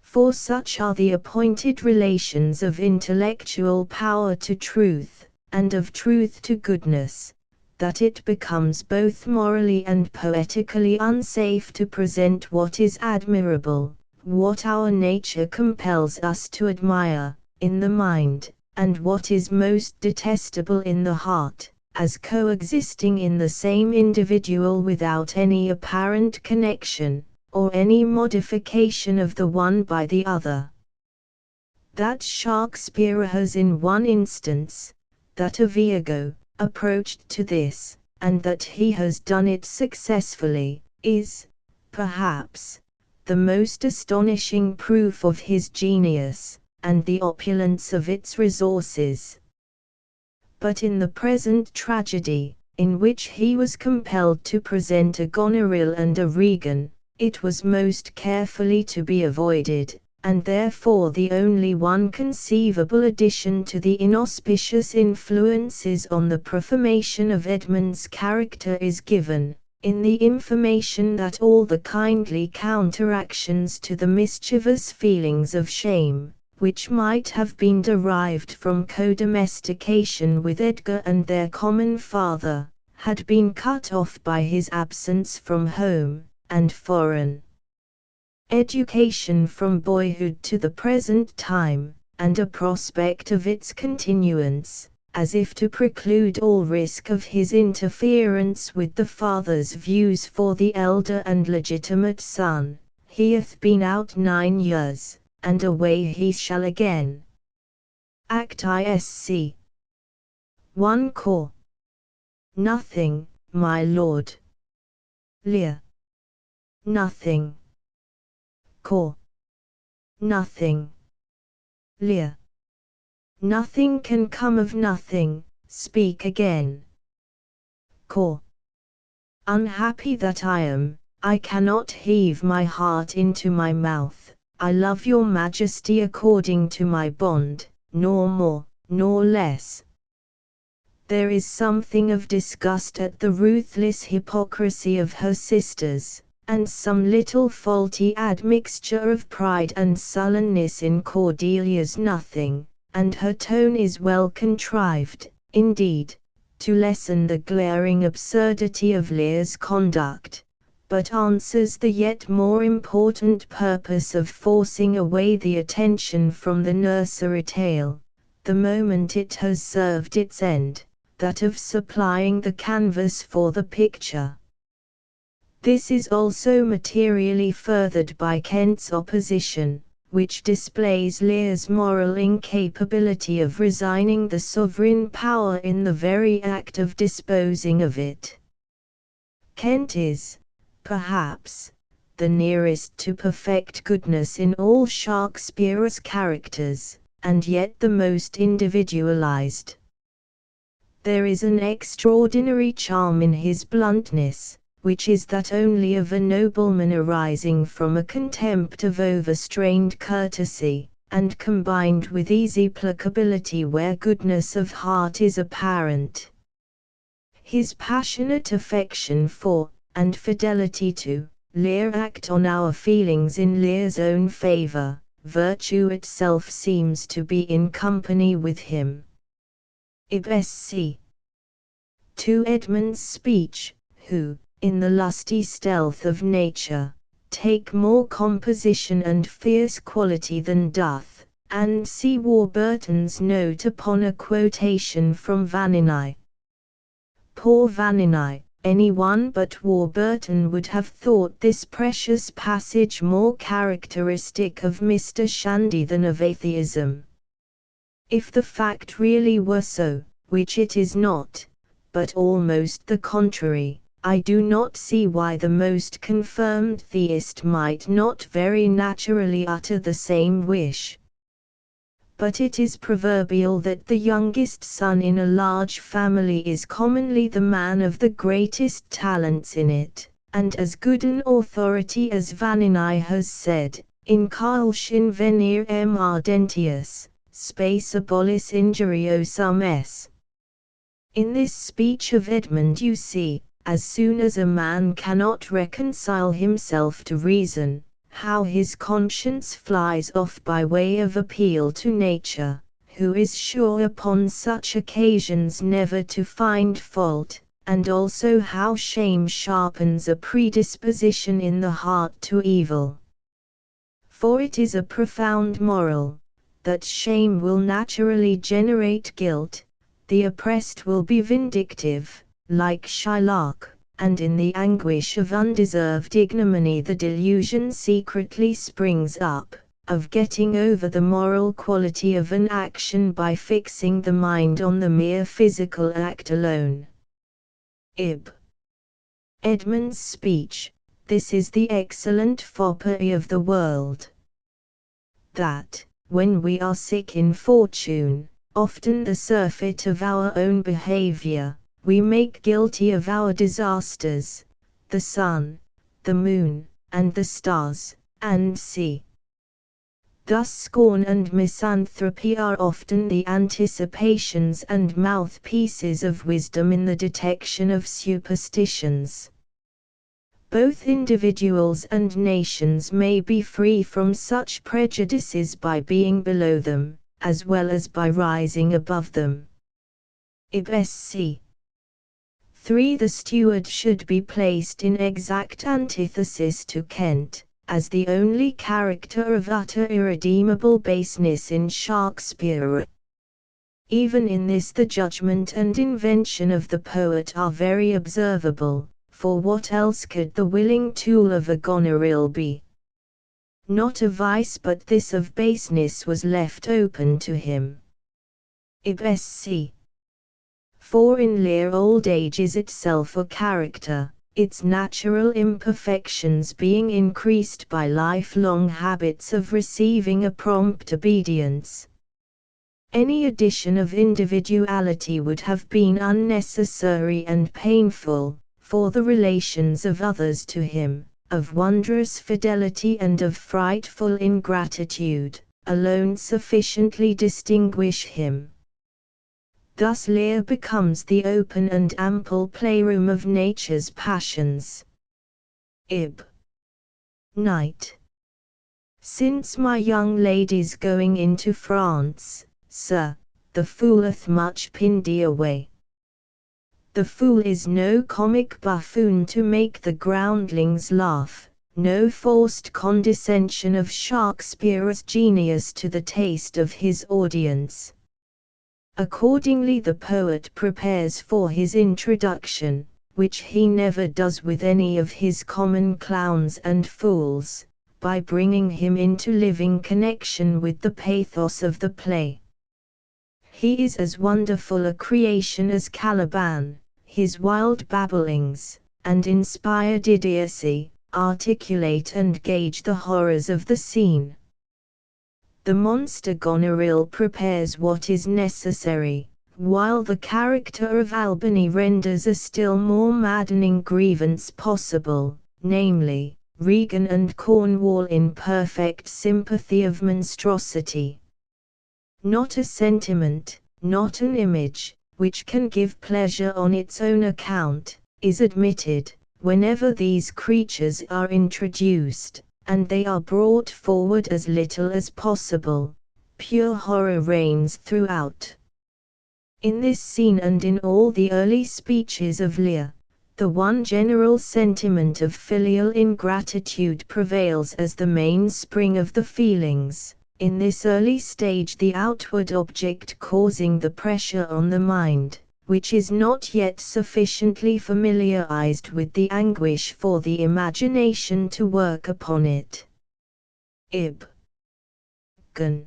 For such are the appointed relations of intellectual power to truth, and of truth to goodness, that it becomes both morally and poetically unsafe to present what is admirable, what our nature compels us to admire, in the mind, and what is most detestable in the heart, as coexisting in the same individual without any apparent connection, or any modification of the one by the other. That Shakespeare has in one instance, that of Iago, approached to this, and that he has done it successfully, is, perhaps, the most astonishing proof of his genius, and the opulence of its resources. But in the present tragedy, in which he was compelled to present a Goneril and a Regan, it was most carefully to be avoided, and therefore the only one conceivable addition to the inauspicious influences on the reformation of Edmund's character is given, in the information that all the kindly counteractions to the mischievous feelings of shame, which might have been derived from co-domestication with Edgar and their common father, had been cut off by his absence from home, and foreign education from boyhood to the present time, and a prospect of its continuance, as if to preclude all risk of his interference with the father's views for the elder and legitimate son. He hath been out 9 years, and away he shall again. Act ISC 1 Cor. Nothing, my lord. Lear. Nothing. Cor. Nothing. Lear. Nothing can come of nothing, speak again. Cor. Unhappy that I am, I cannot heave my heart into my mouth. I love your majesty according to my bond, nor more, nor less. There is something of disgust at the ruthless hypocrisy of her sisters, and some little faulty admixture of pride and sullenness in Cordelia's nothing, and her tone is well contrived, indeed, to lessen the glaring absurdity of Lear's conduct, but answers the yet more important purpose of forcing away the attention from the nursery tale, the moment it has served its end, that of supplying the canvas for the picture. This is also materially furthered by Kent's opposition, which displays Lear's moral incapability of resigning the sovereign power in the very act of disposing of it. Kent is, perhaps, the nearest to perfect goodness in all Shakespeare's characters, and yet the most individualized. There is an extraordinary charm in his bluntness, which is that only of a nobleman arising from a contempt of overstrained courtesy, and combined with easy placability where goodness of heart is apparent. His passionate affection for, and fidelity to, Lear act on our feelings in Lear's own favor. Virtue itself seems to be in company with him. Ibsc. To Edmund's speech, who, in the lusty stealth of nature, take more composition and fierce quality than doth, and see Warburton's note upon a quotation from Vanini. Poor Vanini, any one but Warburton would have thought this precious passage more characteristic of Mr. Shandy than of atheism. If the fact really were so, which it is not, but almost the contrary, I do not see why the most confirmed theist might not very naturally utter the same wish. But it is proverbial that the youngest son in a large family is commonly the man of the greatest talents in it, and as good an authority as Vanini has said, in Carlschen venir m ardentius, space abolis injuriosum s. In this speech of Edmund you see, as soon as a man cannot reconcile himself to reason, how his conscience flies off by way of appeal to nature, who is sure upon such occasions never to find fault, and also how shame sharpens a predisposition in the heart to evil. For it is a profound moral, that shame will naturally generate guilt, the oppressed will be vindictive, like Shylock, and in the anguish of undeserved ignominy the delusion secretly springs up, of getting over the moral quality of an action by fixing the mind on the mere physical act alone. Ib. Edmund's speech, this is the excellent foppery of the world. That, when we are sick in fortune, often the surfeit of our own behavior, we make guilty of our disasters, the sun, the moon, and the stars, and sea. Thus scorn and misanthropy are often the anticipations and mouthpieces of wisdom in the detection of superstitions. Both individuals and nations may be free from such prejudices by being below them, as well as by rising above them. Ibsc. 3. The steward should be placed in exact antithesis to Kent, as the only character of utter irredeemable baseness in Shakespeare. Even in this the judgment and invention of the poet are very observable, for what else could the willing tool of a Goneril be? Not a vice but this of baseness was left open to him. Ibsc. For in Lear old age is itself a character, its natural imperfections being increased by lifelong habits of receiving a prompt obedience. Any addition of individuality would have been unnecessary and painful, for the relations of others to him, of wondrous fidelity and of frightful ingratitude, alone sufficiently distinguish him. Thus Lear becomes the open and ample playroom of nature's passions. Ib. Night. Since my young lady's going into France, sir, the fooleth much pindy away. The fool is no comic buffoon to make the groundlings laugh, no forced condescension of Shakespeare's genius to the taste of his audience. Accordingly the poet prepares for his introduction, which he never does with any of his common clowns and fools, by bringing him into living connection with the pathos of the play. He is as wonderful a creation as Caliban, his wild babblings, and inspired idiocy, articulate and gauge the horrors of the scene. The monster Goneril prepares what is necessary, while the character of Albany renders a still more maddening grievance possible, namely, Regan and Cornwall in perfect sympathy of monstrosity. Not a sentiment, not an image, which can give pleasure on its own account, is admitted, whenever these creatures are introduced, and they are brought forward as little as possible. Pure horror reigns throughout. In this scene and in all the early speeches of Lear, the one general sentiment of filial ingratitude prevails as the mainspring of the feelings. In this early stage the outward object causing the pressure on the mind, which is not yet sufficiently familiarized with the anguish for the imagination to work upon it. Ib. Gun.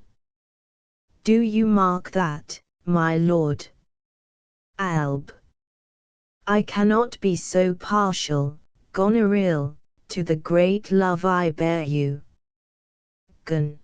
Do you mark that, my lord? Alb. I cannot be so partial, Goneril, to the great love I bear you. Gun.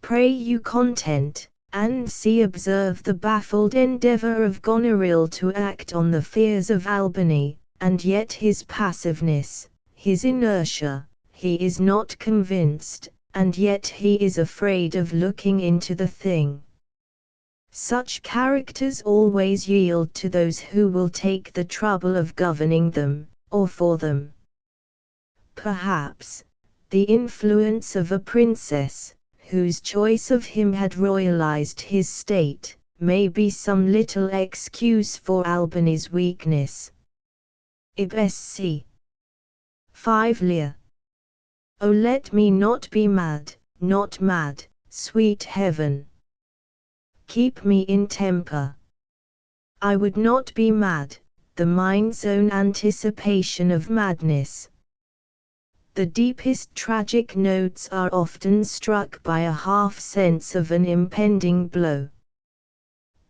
Pray you content, and see observe the baffled endeavour of Goneril to act on the fears of Albany, and yet his passiveness, his inertia, he is not convinced, and yet he is afraid of looking into the thing. Such characters always yield to those who will take the trouble of governing them, or for them. Perhaps, the influence of a princess, whose choice of him had royalized his state, may be some little excuse for Albany's weakness. Ib sc. 5 Lear. O let me not be mad, not mad, sweet heaven. Keep me in temper. I would not be mad, the mind's own anticipation of madness. The deepest tragic notes are often struck by a half sense of an impending blow.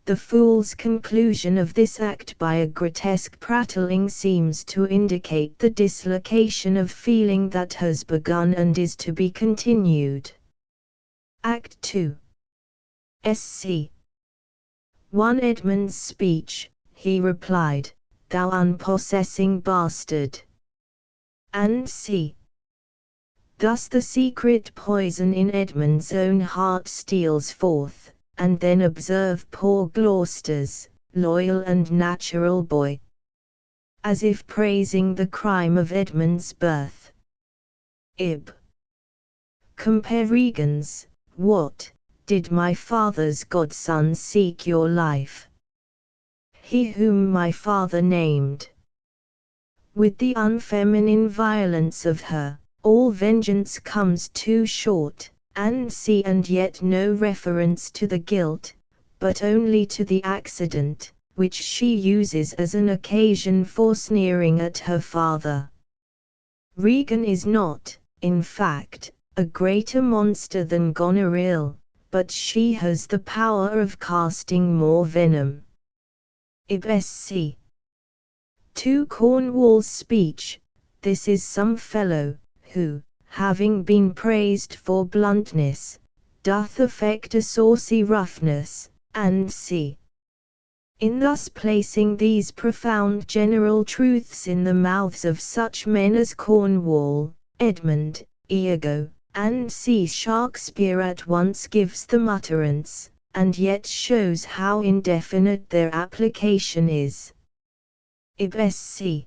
The fool's conclusion of this act by a grotesque prattling seems to indicate the dislocation of feeling that has begun and is to be continued. Act 2. Sc. 1 Edmund's speech, he replied, thou unpossessing bastard. And c. Thus the secret poison in Edmund's own heart steals forth, and then observe poor Gloucester's, loyal and natural boy, as if praising the crime of Edmund's birth. Ib. Compare Regan's, what, did my father's godson seek your life? He whom my father named. With the unfeminine violence of her, all vengeance comes too short, and yet no reference to the guilt, but only to the accident, which she uses as an occasion for sneering at her father. Regan is not, in fact, a greater monster than Goneril, but she has the power of casting more venom. Ib sc. 2 Cornwall's speech, this is some fellow, who, having been praised for bluntness, doth affect a saucy roughness, and c. In thus placing these profound general truths in the mouths of such men as Cornwall, Edmund, Iago, and c. Shakespeare at once gives them utterance, and yet shows how indefinite their application is. Ib sc.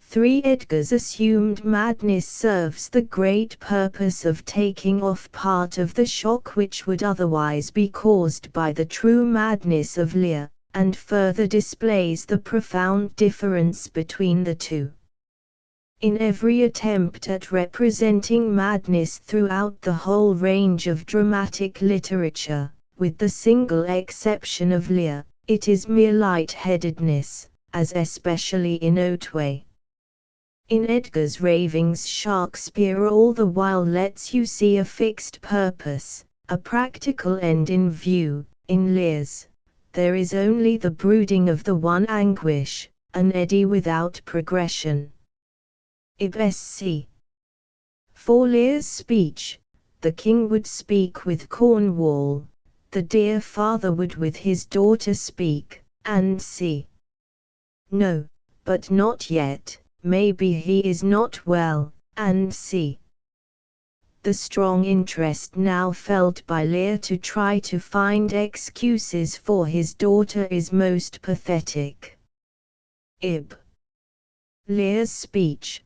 3 Edgar's assumed madness serves the great purpose of taking off part of the shock which would otherwise be caused by the true madness of Lear, and further displays the profound difference between the two. In every attempt at representing madness throughout the whole range of dramatic literature, with the single exception of Lear, it is mere light-headedness, as especially in Otway. In Edgar's ravings Shakespeare all the while lets you see a fixed purpose, a practical end in view. In Lear's, there is only the brooding of the one anguish, an eddy without progression. Ib sc. For Lear's speech, the king would speak with Cornwall, the dear father would with his daughter speak, and see. No, but not yet, maybe he is not well, and see. The strong interest now felt by Lear to try to find excuses for his daughter is most pathetic. Ib. Lear's speech.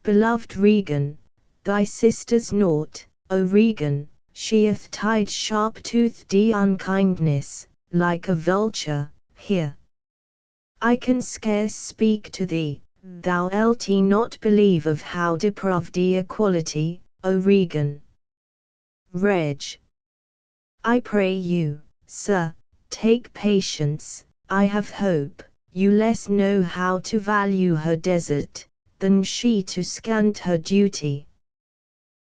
Beloved Regan, thy sister's naught, O Regan, she hath tied sharp-toothed unkindness, like a vulture, here. I can scarce speak to thee, thou lt not believe of how depraved equality, O Regan. Reg. I pray you, sir, take patience, I have hope, you less know how to value her desert, than she to scant her duty.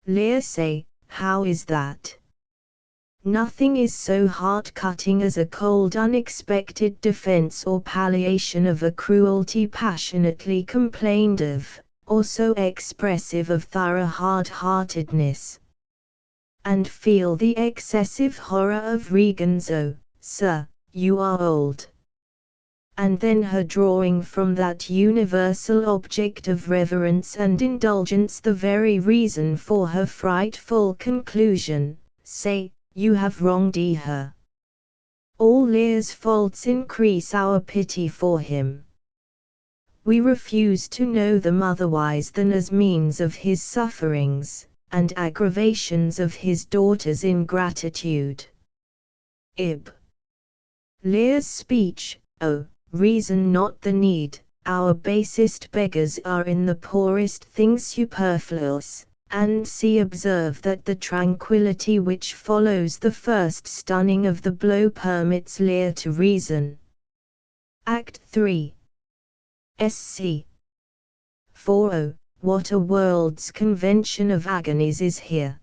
Lear say, how is that? Nothing is so heart-cutting as a cold unexpected defense or palliation of a cruelty passionately complained of, or so expressive of thorough hard-heartedness. And feel the excessive horror of Regan's "Oh, sir, you are old." And then her drawing from that universal object of reverence and indulgence the very reason for her frightful conclusion, say, you have wronged her. All Lear's faults increase our pity for him. We refuse to know them otherwise than as means of his sufferings, and aggravations of his daughter's ingratitude. Ib. Lear's speech, oh, reason not the need, our basest beggars are in the poorest things superfluous, and see observe that the tranquillity which follows the first stunning of the blow permits Lear to reason. Act 3. Sc. 4. What a world's convention of agonies is here.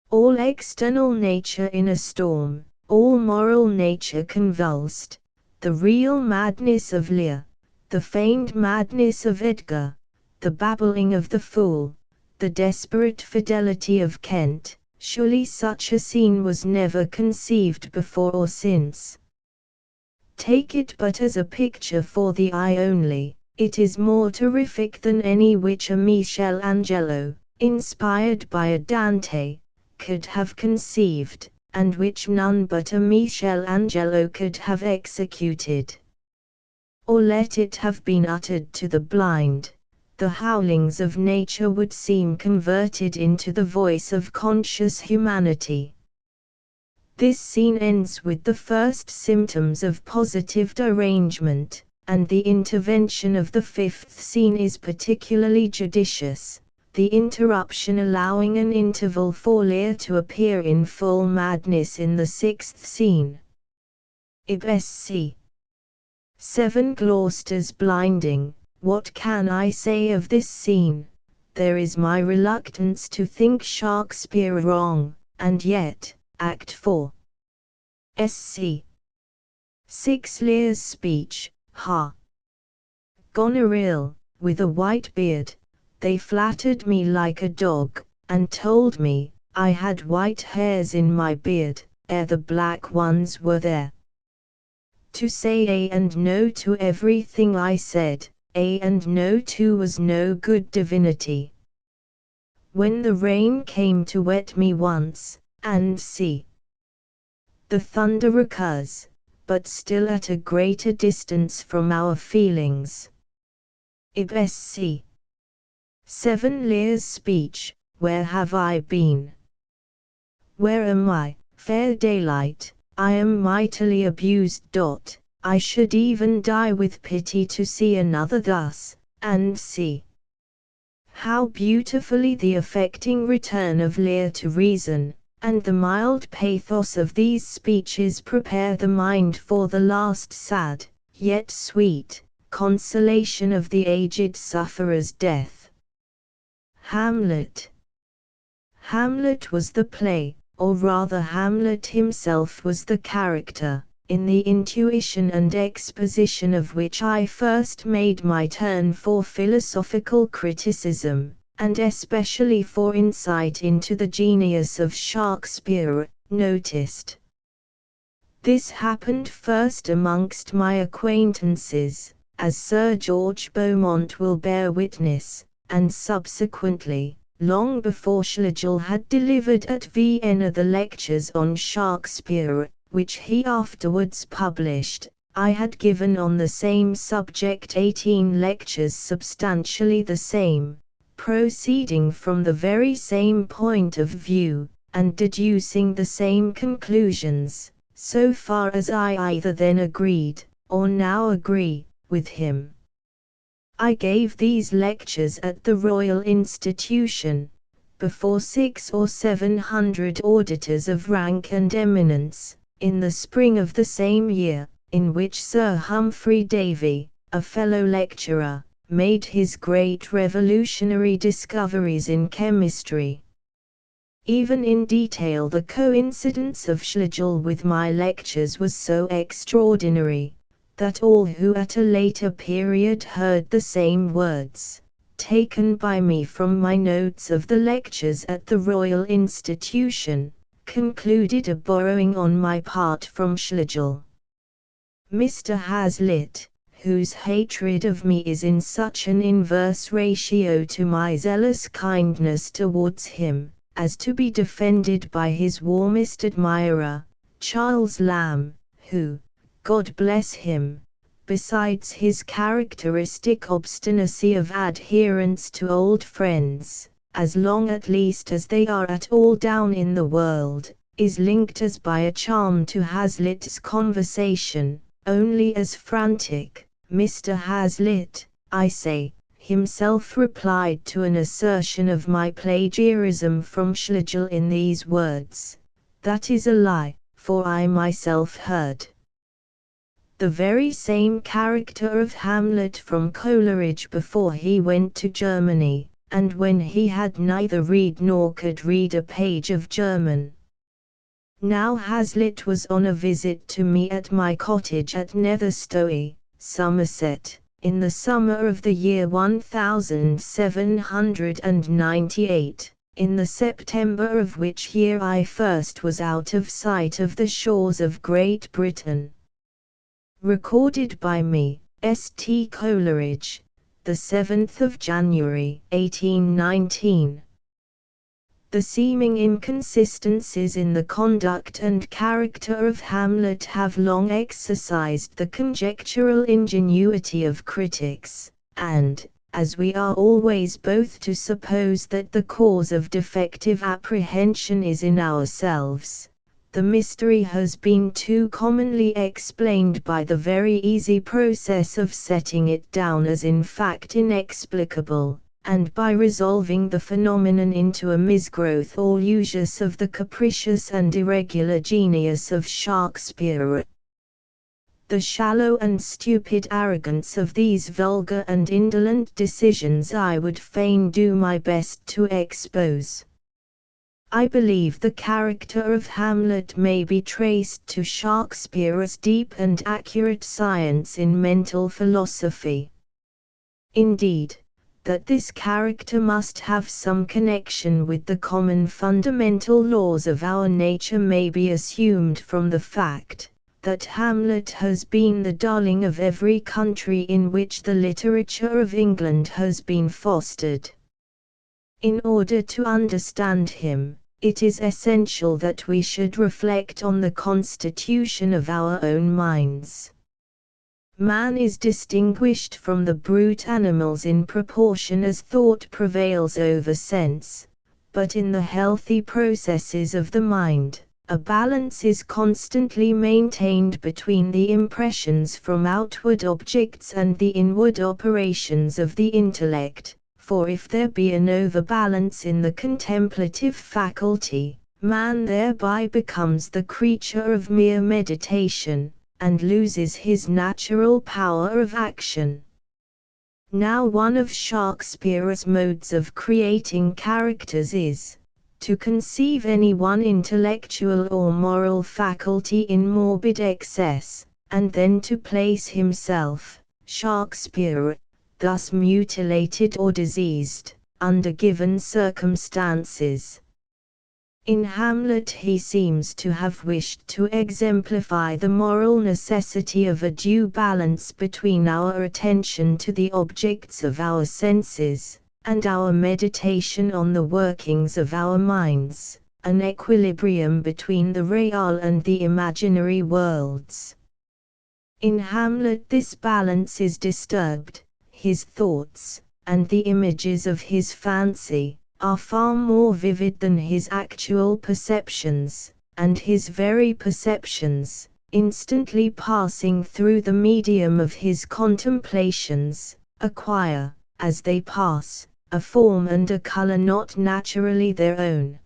All external nature in a storm, all moral nature convulsed, the real madness of Lear, the feigned madness of Edgar, the babbling of the fool, the desperate fidelity of Kent, surely such a scene was never conceived before or since. Take it but as a picture for the eye only, it is more terrific than any which a Michelangelo, inspired by a Dante, could have conceived, and which none but a Michelangelo could have executed. Or let it have been uttered to the blind, the howlings of nature would seem converted into the voice of conscious humanity. This scene ends with the first symptoms of positive derangement, and the intervention of the fifth scene is particularly judicious, the interruption allowing an interval for Lear to appear in full madness in the sixth scene. Ib. Sc. 7. Gloucester's blinding. What can I say of this scene? There is my reluctance to think Shakespeare wrong, and yet, Act 4. Sc. 6. Lear's speech, ha! Goneril, with a white beard, they flattered me like a dog, and told me, I had white hairs in my beard, ere the black ones were there. To say A and no to everything I said, A and no to was no good divinity. When the rain came to wet me once, and see, the thunder recurs, but still at a greater distance from our feelings. Ib. Sc. 7. Lear's speech, where have I been? Where am I, fair daylight? I am mightily abused. I should even die with pity to see another thus, and see. How beautifully the affecting return of Lear to reason, and the mild pathos of these speeches prepare the mind for the last sad, yet sweet, consolation of the aged sufferer's death. Hamlet. Hamlet was the play, or rather Hamlet himself was the character, in the intuition and exposition of which I first made my turn for philosophical criticism, and especially for insight into the genius of Shakespeare, noticed. This happened first amongst my acquaintances, as Sir George Beaumont will bear witness, and subsequently, long before Schlegel had delivered at Vienna the lectures on Shakespeare, which he afterwards published. I had given on the same subject 18 lectures substantially the same, proceeding from the very same point of view, and deducing the same conclusions, so far as I either then agreed, or now agree, with him. I gave these lectures at the Royal Institution, before 600 or 700 auditors of rank and eminence, in the spring of the same year, in which Sir Humphrey Davy, a fellow lecturer, made his great revolutionary discoveries in chemistry. Even in detail the coincidence of Schlegel with my lectures was so extraordinary, that all who at a later period heard the same words, taken by me from my notes of the lectures at the Royal Institution, concluded a borrowing on my part from Schlegel. Mr. Hazlitt, whose hatred of me is in such an inverse ratio to my zealous kindness towards him, as to be defended by his warmest admirer, Charles Lamb, who, God bless him, besides his characteristic obstinacy of adherence to old friends, as long at least as they are at all down in the world, is linked as by a charm to Hazlitt's conversation, only as frantic. Mr. Hazlitt, I say, himself replied to an assertion of my plagiarism from Schlegel in these words: "That is a lie, for I myself heard the very same character of Hamlet from Coleridge before he went to Germany, and when he had neither read nor could read a page of German." Now Hazlitt was on a visit to me at my cottage at Netherstowey, Somerset, in the summer of the year 1798, in the September of which year I first was out of sight of the shores of Great Britain. Recorded by me, St. Coleridge, the 7th of January, 1819. The seeming inconsistencies in the conduct and character of Hamlet have long exercised the conjectural ingenuity of critics, and, as we are always both to suppose that the cause of defective apprehension is in ourselves, the mystery has been too commonly explained by the very easy process of setting it down as in fact inexplicable, and by resolving the phenomenon into a misgrowth or usus of the capricious and irregular genius of Shakespeare. The shallow and stupid arrogance of these vulgar and indolent decisions I would fain do my best to expose. I believe the character of Hamlet may be traced to Shakespeare's deep and accurate science in mental philosophy. Indeed, that this character must have some connection with the common fundamental laws of our nature may be assumed from the fact that Hamlet has been the darling of every country in which the literature of England has been fostered. In order to understand him, it is essential that we should reflect on the constitution of our own minds. Man is distinguished from the brute animals in proportion as thought prevails over sense, but in the healthy processes of the mind, a balance is constantly maintained between the impressions from outward objects and the inward operations of the intellect. For if there be an overbalance in the contemplative faculty, man thereby becomes the creature of mere meditation, and loses his natural power of action. Now one of Shakespeare's modes of creating characters is, to conceive any one intellectual or moral faculty in morbid excess, and then to place himself, Shakespeare, thus mutilated or diseased, under given circumstances. In Hamlet he seems to have wished to exemplify the moral necessity of a due balance between our attention to the objects of our senses, and our meditation on the workings of our minds, an equilibrium between the real and the imaginary worlds. In Hamlet this balance is disturbed, his thoughts, and the images of his fancy, are far more vivid than his actual perceptions, and his very perceptions, instantly passing through the medium of his contemplations, acquire, as they pass, a form and a color not naturally their own.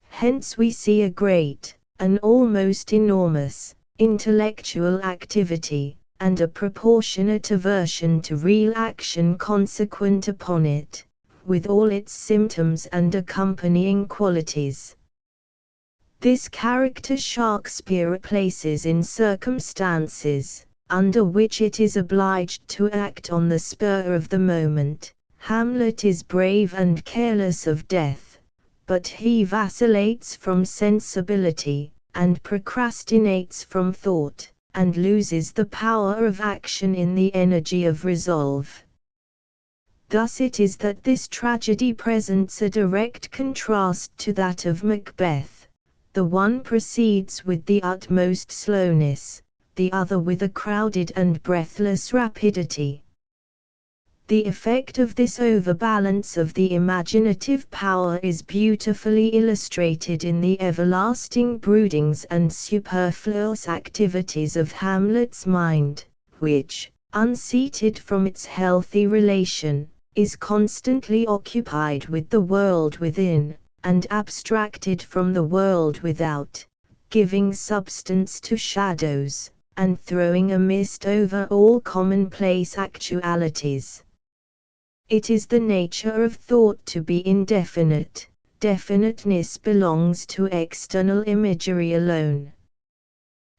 Hence we see a great, an almost enormous, intellectual activity, and a proportionate aversion to real action consequent upon it, with all its symptoms and accompanying qualities. This character Shakespeare places in circumstances, under which it is obliged to act on the spur of the moment. Hamlet is brave and careless of death, but he vacillates from sensibility, and procrastinates from thought, and loses the power of action in the energy of resolve. Thus it is that this tragedy presents a direct contrast to that of Macbeth. The one proceeds with the utmost slowness, the other with a crowded and breathless rapidity. The effect of this overbalance of the imaginative power is beautifully illustrated in the everlasting broodings and superfluous activities of Hamlet's mind, which, unseated from its healthy relation, is constantly occupied with the world within, and abstracted from the world without, giving substance to shadows, and throwing a mist over all commonplace actualities. It is the nature of thought to be indefinite. Definiteness belongs to external imagery alone.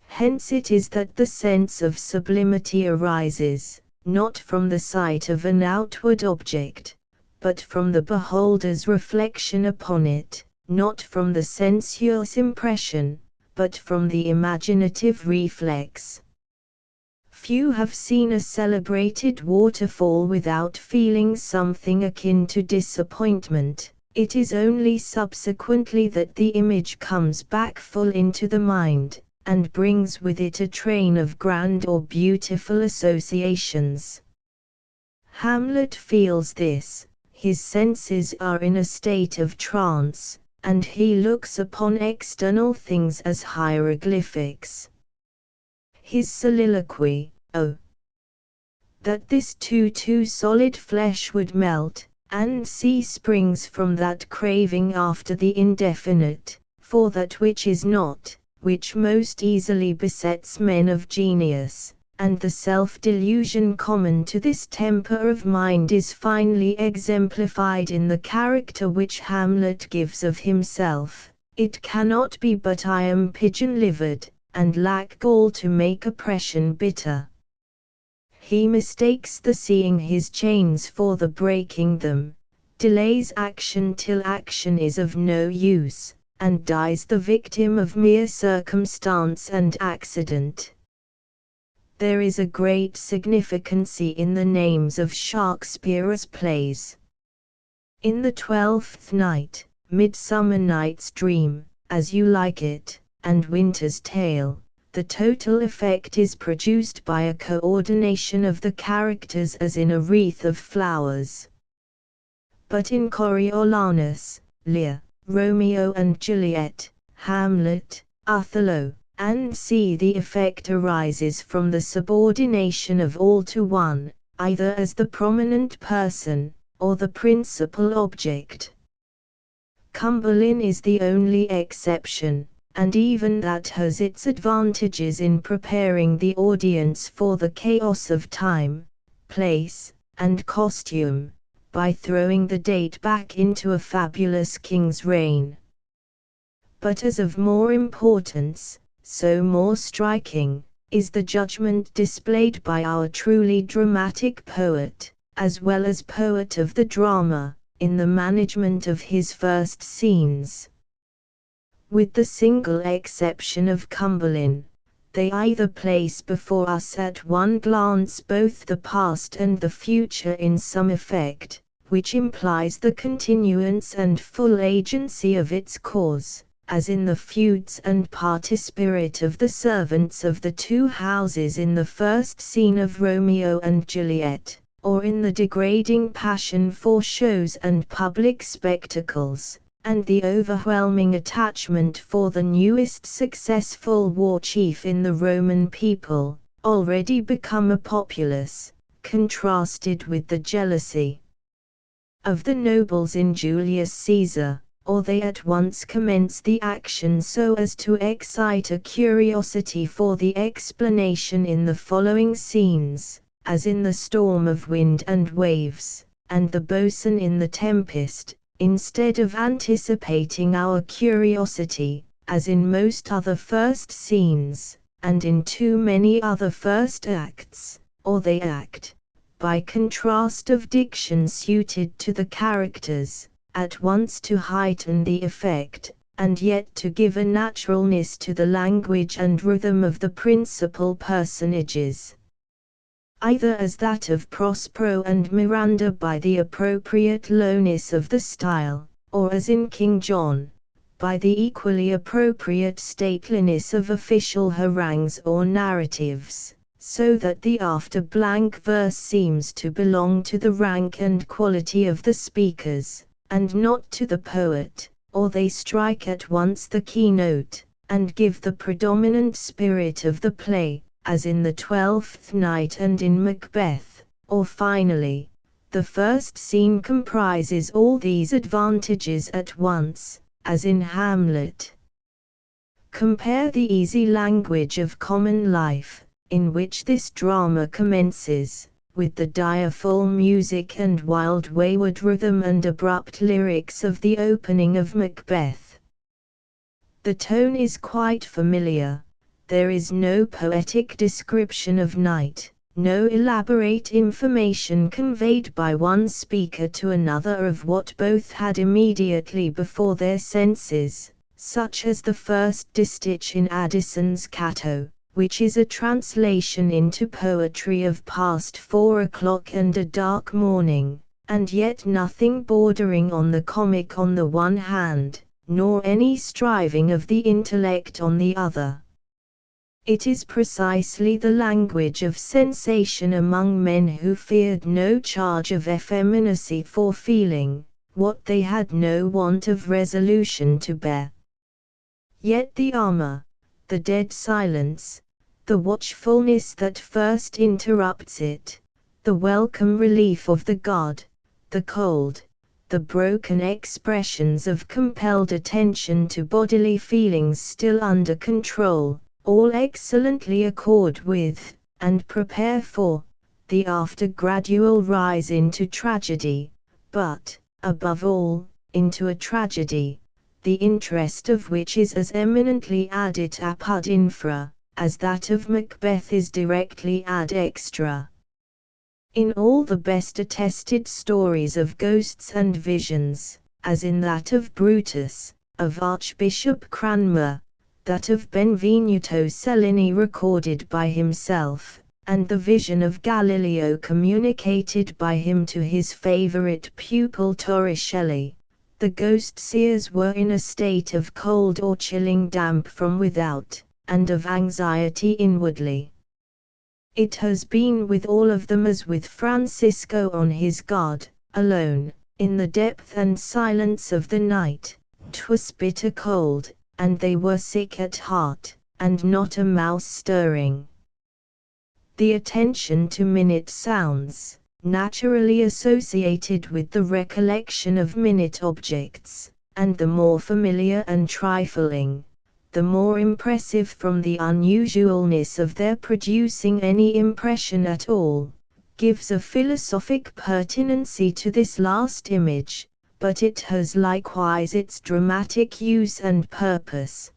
Hence it is that the sense of sublimity arises, not from the sight of an outward object, but from the beholder's reflection upon it, not from the sensuous impression, but from the imaginative reflex. Few have seen a celebrated waterfall without feeling something akin to disappointment. It is only subsequently that the image comes back full into the mind, and brings with it a train of grand or beautiful associations. Hamlet feels this, his senses are in a state of trance, and he looks upon external things as hieroglyphics. His soliloquy, "Oh, that this too solid flesh would melt, and see," springs from that craving after the indefinite, for that which is not, which most easily besets men of genius, and the self-delusion common to this temper of mind is finely exemplified in the character which Hamlet gives of himself. "It cannot be but I am pigeon-livered, and lack gall to make oppression bitter." He mistakes the seeing his chains for the breaking them, delays action till action is of no use, and dies the victim of mere circumstance and accident. There is a great significancy in the names of Shakespeare's plays. In the 12th Night, Midsummer Night's Dream, As You Like It, and Winter's Tale, the total effect is produced by a coordination of the characters as in a wreath of flowers. But in Coriolanus, Lear, Romeo and Juliet, Hamlet, Othello, and see the effect arises from the subordination of all to one, either as the prominent person, or the principal object. Cymbeline is the only exception, and even that has its advantages in preparing the audience for the chaos of time, place, and costume, by throwing the date back into a fabulous king's reign. But as of more importance, so more striking, is the judgment displayed by our truly dramatic poet, as well as poet of the drama, in the management of his first scenes. With the single exception of Cumberland, they either place before us at one glance both the past and the future in some effect, which implies the continuance and full agency of its cause, as in the feuds and party spirit of the servants of the two houses in the first scene of Romeo and Juliet, or in the degrading passion for shows and public spectacles, and the overwhelming attachment for the newest successful war chief in the Roman people, already become a populace, contrasted with the jealousy of the nobles in Julius Caesar, or they at once commence the action so as to excite a curiosity for the explanation in the following scenes, as in the storm of wind and waves, and the boatswain in the tempest, instead of anticipating our curiosity, as in most other first scenes, and in too many other first acts, or they act, by contrast of diction suited to the characters, at once to heighten the effect, and yet to give a naturalness to the language and rhythm of the principal personages, either as that of Prospero and Miranda by the appropriate lowness of the style, or as in King John, by the equally appropriate stateliness of official harangues or narratives, so that the after blank verse seems to belong to the rank and quality of the speakers, and not to the poet, or they strike at once the keynote, and give the predominant spirit of the play, as in the Twelfth Night and in Macbeth, or finally, the first scene comprises all these advantages at once, as in Hamlet. Compare the easy language of common life, in which this drama commences, with the direful music and wild wayward rhythm and abrupt lyrics of the opening of Macbeth. The tone is quite familiar. There is no poetic description of night, no elaborate information conveyed by one speaker to another of what both had immediately before their senses, such as the first distich in Addison's Cato, which is a translation into poetry of past 4 o'clock and a dark morning, and yet nothing bordering on the comic on the one hand, nor any striving of the intellect on the other. It is precisely the language of sensation among men who feared no charge of effeminacy for feeling, what they had no want of resolution to bear. Yet the armor, the dead silence, the watchfulness that first interrupts it, the welcome relief of the god, the cold, the broken expressions of compelled attention to bodily feelings still under control, all excellently accord with, and prepare for, the after gradual rise into tragedy, but, above all, into a tragedy, the interest of which is as eminently addit apud infra, as that of Macbeth is directly ad extra. In all the best attested stories of ghosts and visions, as in that of Brutus, of Archbishop Cranmer, that of Benvenuto Cellini recorded by himself, and the vision of Galileo communicated by him to his favorite pupil Torricelli, the ghost-seers were in a state of cold or chilling damp from without, and of anxiety inwardly. It has been with all of them as with Francisco on his guard, alone, in the depth and silence of the night. 'Twas bitter cold, and they were sick at heart, and not a mouse stirring. The attention to minute sounds, naturally associated with the recollection of minute objects, and the more familiar and trifling, the more impressive from the unusualness of their producing any impression at all, gives a philosophic pertinency to this last image, but it has likewise its dramatic use and purpose.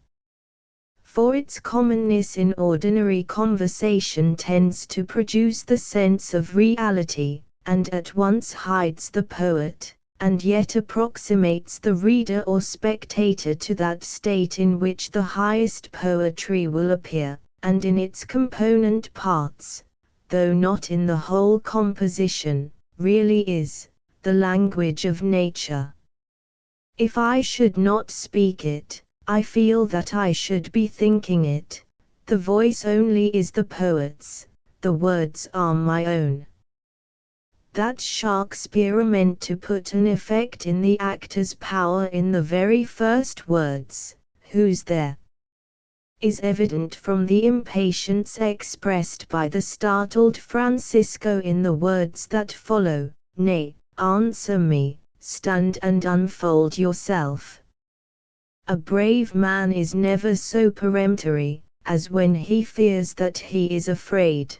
For its commonness in ordinary conversation tends to produce the sense of reality, and at once hides the poet, and yet approximates the reader or spectator to that state in which the highest poetry will appear, and in its component parts, though not in the whole composition, really is the language of nature. If I should not speak it, I feel that I should be thinking it. The voice only is the poet's, the words are my own. That Shakespeare meant to put an effect in the actor's power in the very first words, "Who's there?" is evident from the impatience expressed by the startled Francisco in the words that follow, "Nay, answer me, stand and unfold yourself." A brave man is never so peremptory, as when he fears that he is afraid.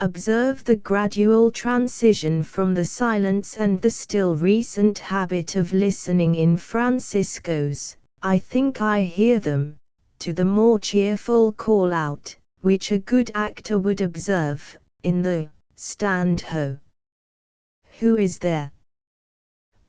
Observe the gradual transition from the silence and the still recent habit of listening in Francisco's, "I think I hear them," to the more cheerful call-out, which a good actor would observe, in the "Stand ho! Who is there?"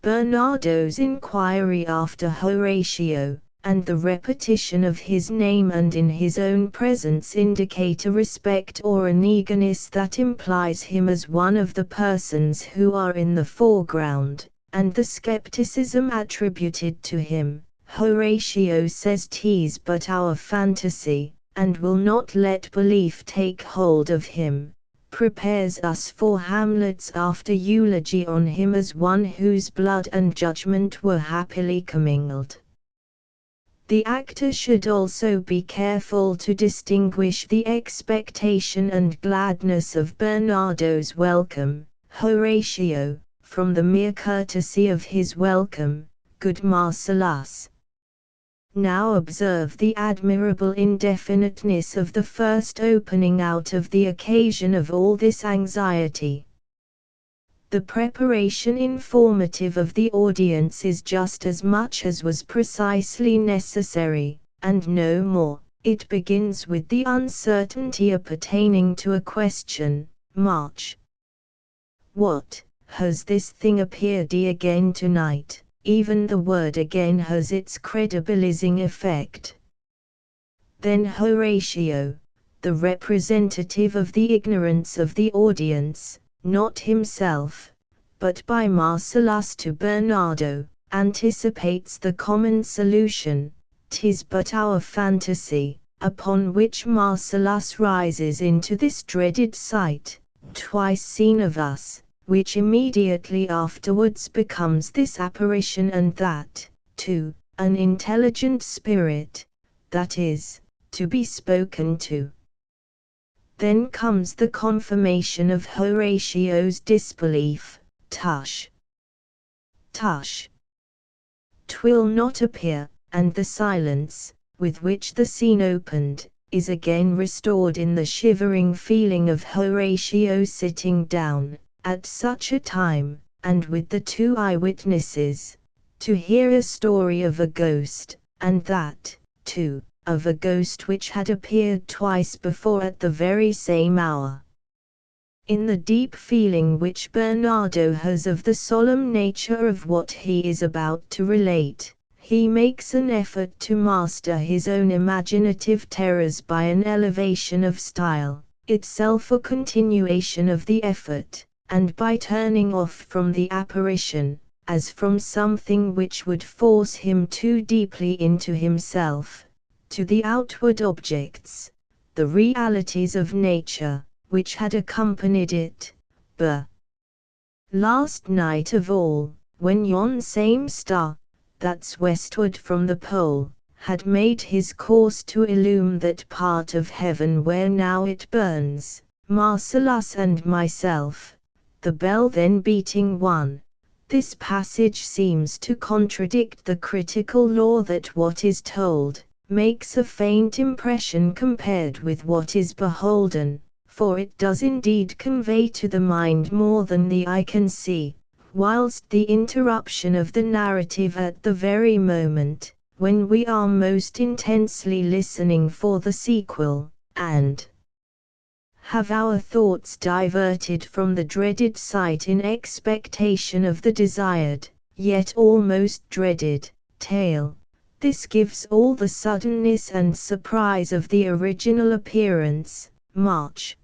Bernardo's inquiry after Horatio, and the repetition of his name and in his own presence indicate a respect or an eagerness that implies him as one of the persons who are in the foreground, and the skepticism attributed to him, "Horatio says 'tis but our fantasy, and will not let belief take hold of him," prepares us for Hamlet's after eulogy on him as one whose blood and judgment were happily commingled. The actor should also be careful to distinguish the expectation and gladness of Bernardo's welcome, Horatio, from the mere courtesy of his welcome, "Good Marcellus." Now observe the admirable indefiniteness of the first opening out of the occasion of all this anxiety. The preparation informative of the audience is just as much as was precisely necessary, and no more. It begins with the uncertainty appertaining to a question, "March. What, has this thing appeared again tonight?" Even the word "again" has its credibilizing effect. Then Horatio, the representative of the ignorance of the audience, not himself, but by Marcellus to Bernardo, anticipates the common solution, "'Tis but our fantasy," upon which Marcellus rises into this dreaded sight, twice seen of us, which immediately afterwards becomes this apparition and that, too, an intelligent spirit, that is, to be spoken to. Then comes the confirmation of Horatio's disbelief, "Tush! Tush! 'Twill not appear," and the silence, with which the scene opened, is again restored in the shivering feeling of Horatio sitting down, at such a time, and with the two eyewitnesses, to hear a story of a ghost, and that, too, of a ghost which had appeared twice before at the very same hour. In the deep feeling which Bernardo has of the solemn nature of what he is about to relate, he makes an effort to master his own imaginative terrors by an elevation of style, itself a continuation of the effort, and by turning off from the apparition, as from something which would force him too deeply into himself, to the outward objects, the realities of nature, which had accompanied it. Last night of all, when yon same star, that's westward from the pole, had made his course to illume that part of heaven where now it burns, Marcellus and myself, the bell then beating one. This passage seems to contradict the critical law that what is told makes a faint impression compared with what is beholden, for it does indeed convey to the mind more than the eye can see, whilst the interruption of the narrative at the very moment, when we are most intensely listening for the sequel, and have our thoughts diverted from the dreaded sight in expectation of the desired, yet almost dreaded, tale. This gives all the suddenness and surprise of the original appearance. March.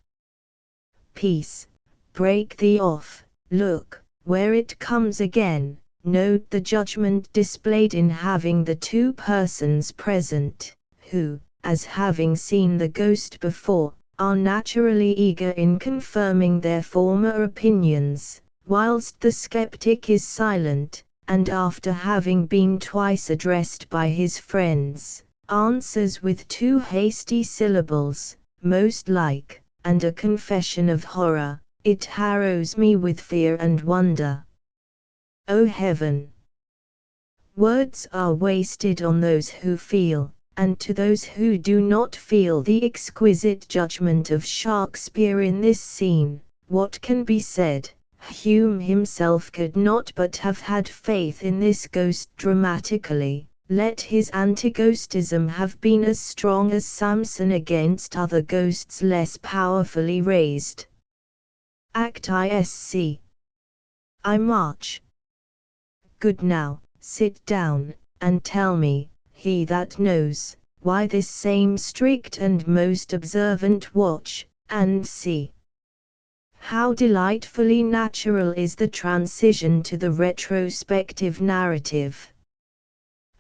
Peace, break thee off, look, where it comes again. Note the judgment displayed in having the two persons present, who, as having seen the ghost before, are naturally eager in confirming their former opinions, whilst the skeptic is silent, and after having been twice addressed by his friends, answers with two hasty syllables, most like, and a confession of horror. It harrows me with fear and wonder. O heaven! Words are wasted on those who feel, and to those who do not feel the exquisite judgment of Shakespeare in this scene, what can be said? Hume himself could not but have had faith in this ghost dramatically, let his antighostism have been as strong as Samson against other ghosts less powerfully raised. Act ISC. I march. Good, now, sit down, and tell me, he that knows, why this same strict and most observant watch, and see. How delightfully natural is the transition to the retrospective narrative.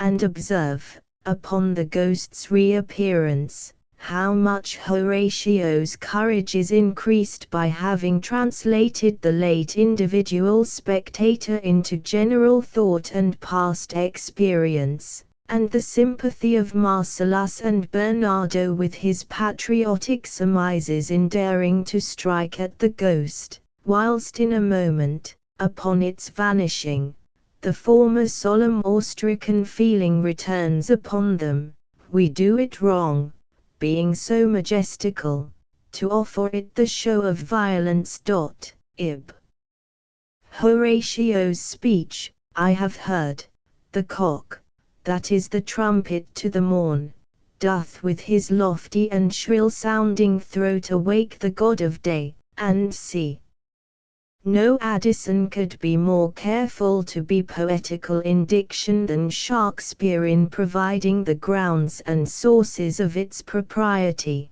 And observe, upon the ghost's reappearance, how much Horatio's courage is increased by having translated the late individual spectator into general thought and past experience, and the sympathy of Marcellus and Bernardo with his patriotic surmises in daring to strike at the ghost, whilst in a moment, upon its vanishing, the former solemn awe-stricken feeling returns upon them. We do it wrong, being so majestical, to offer it the show of violence. Ib. Horatio's speech, I have heard, the cock, that is the trumpet to the morn, doth with his lofty and shrill-sounding throat awake the god of day, and see. No Addison could be more careful to be poetical in diction than Shakespeare in providing the grounds and sources of its propriety.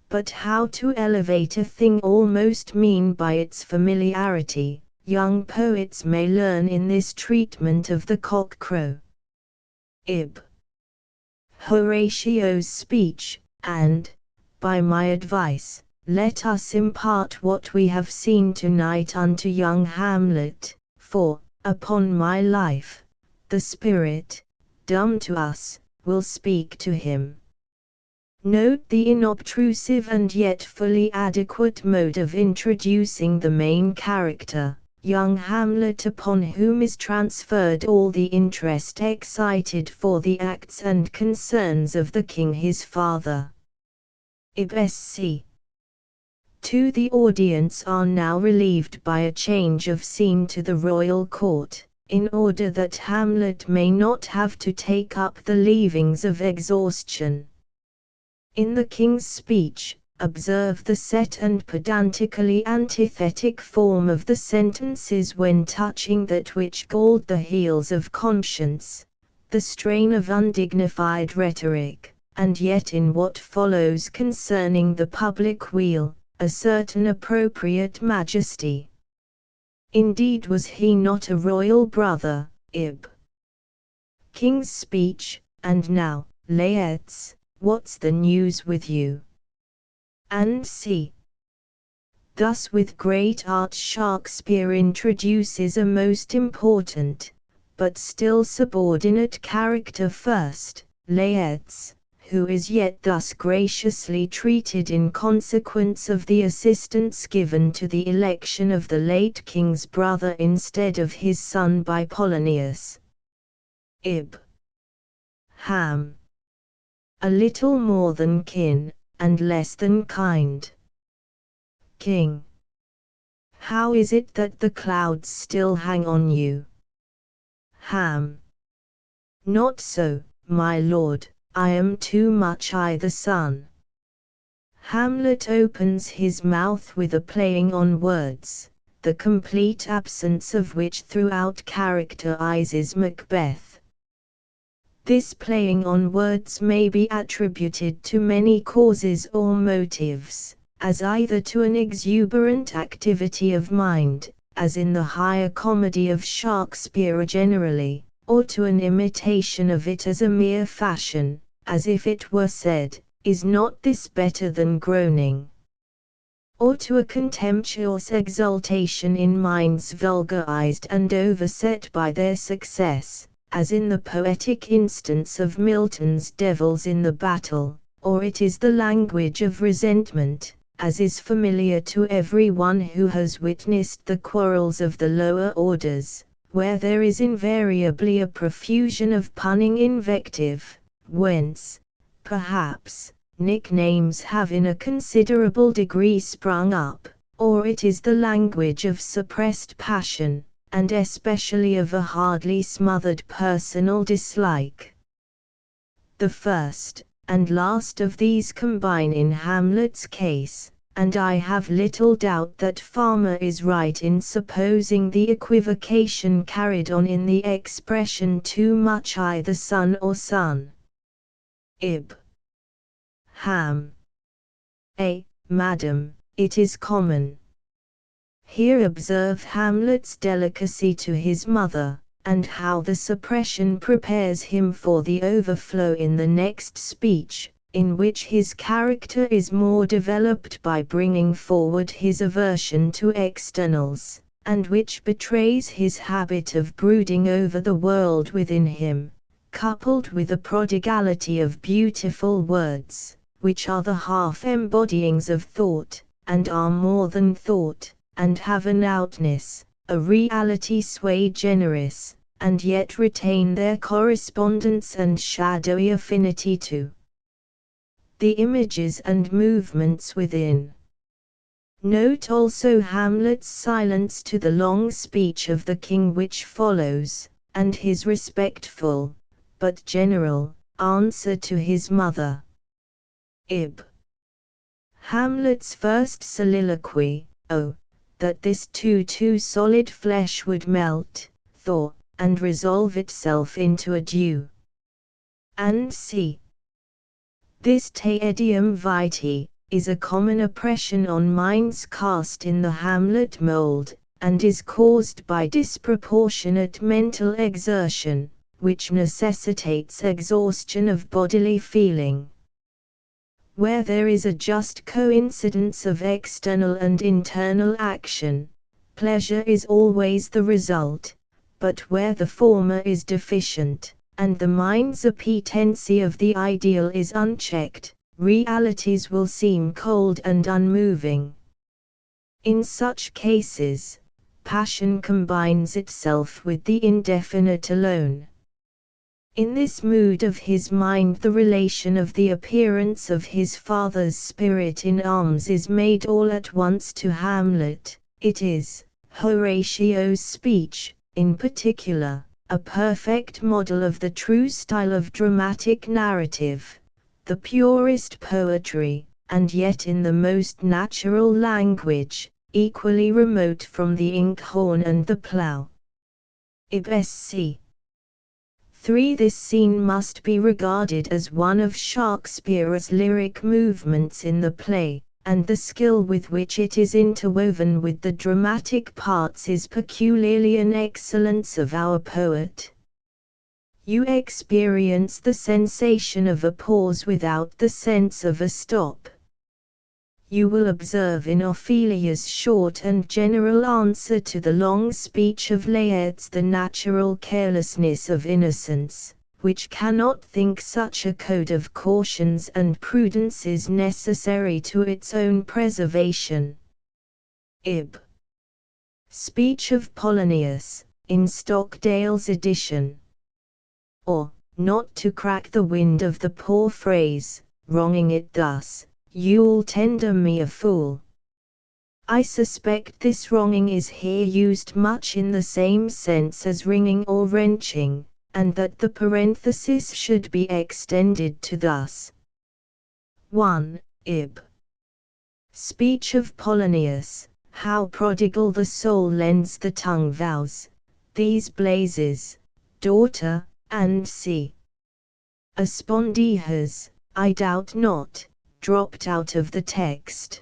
But how to elevate a thing almost mean by its familiarity, young poets may learn in this treatment of the cock-crow. Ib. Horatio's speech, and, by my advice, let us impart what we have seen tonight unto young Hamlet, for, upon my life, the spirit, dumb to us, will speak to him. Note the inobtrusive and yet fully adequate mode of introducing the main character, young Hamlet, upon whom is transferred all the interest excited for the acts and concerns of the king his father. Ib. Sc. 2. The audience are now relieved by a change of scene to the royal court, in order that Hamlet may not have to take up the leavings of exhaustion. In the king's speech, observe the set and pedantically antithetic form of the sentences when touching that which galled the heels of conscience, the strain of undignified rhetoric, and yet in what follows concerning the public weal, a certain appropriate majesty. Indeed, was he not a royal brother? Ib. King's speech. And now, lads, what's the news with you? And see. Thus with great art Shakespeare introduces a most important, but still subordinate character first, Laertes, who is yet thus graciously treated in consequence of the assistance given to the election of the late king's brother instead of his son by Polonius. Ib. Ham. A little more than kin, and less than kind. King. How is it that the clouds still hang on you? Ham. Not so, my lord, I am too much I the sun. Hamlet opens his mouth with a playing on words, the complete absence of which throughout characterizes Macbeth. This playing on words may be attributed to many causes or motives, as either to an exuberant activity of mind, as in the higher comedy of Shakespeare generally, or to an imitation of it as a mere fashion, as if it were said, "Is not this better than groaning?" or to a contemptuous exultation in minds vulgarized and overset by their success, as in the poetic instance of Milton's Devils in the Battle, or it is the language of resentment, as is familiar to every one who has witnessed the quarrels of the lower orders, where there is invariably a profusion of punning invective, whence, perhaps, nicknames have in a considerable degree sprung up, or it is the language of suppressed passion, and especially of a hardly smothered personal dislike. The first and last of these combine in Hamlet's case, and I have little doubt that Farmer is right in supposing the equivocation carried on in the expression too much either son or son. Ib. Ham. Madam, it is common. Here observe Hamlet's delicacy to his mother, and how the suppression prepares him for the overflow in the next speech, in which his character is more developed by bringing forward his aversion to externals, and which betrays his habit of brooding over the world within him, coupled with a prodigality of beautiful words, which are the half-embodyings of thought, and are more than thought, and have an outness, a reality sui generis, and yet retain their correspondence and shadowy affinity to the images and movements within. Note also Hamlet's silence to the long speech of the king which follows, and his respectful, but general, answer to his mother. Ib. Hamlet's first soliloquy, "Oh, that this too solid flesh would melt, thaw, and resolve itself into a dew. And see. This te idiom vitae is a common oppression on minds cast in the Hamlet mould, and is caused by disproportionate mental exertion, which necessitates exhaustion of bodily feeling. Where there is a just coincidence of external and internal action, pleasure is always the result, but where the former is deficient, and the mind's appetency of the ideal is unchecked, realities will seem cold and unmoving. In such cases, passion combines itself with the indefinite alone. In this mood of his mind the relation of the appearance of his father's spirit in arms is made all at once to Hamlet. It is Horatio's speech, in particular, a perfect model of the true style of dramatic narrative, the purest poetry, and yet in the most natural language, equally remote from the inkhorn and the plough. Ib. Sc. 3. This scene must be regarded as one of Shakespeare's lyric movements in the play, and the skill with which it is interwoven with the dramatic parts is peculiarly an excellence of our poet. You experience the sensation of a pause without the sense of a stop. You will observe in Ophelia's short and general answer to the long speech of Laertes the natural carelessness of innocence, which cannot think such a code of cautions and prudences necessary to its own preservation. Ib. Speech of Polonius, in Stockdale's edition. Or, not to crack the wind of the poor phrase, wronging it thus, you'll tender me a fool. I suspect this wronging is here used much in the same sense as wringing or wrenching, and that the parenthesis should be extended to thus. 1. Ib. Speech of Polonius, how prodigal the soul lends the tongue vows, these blazes, daughter, and see. A spondee has, I doubt not, dropped out of the text.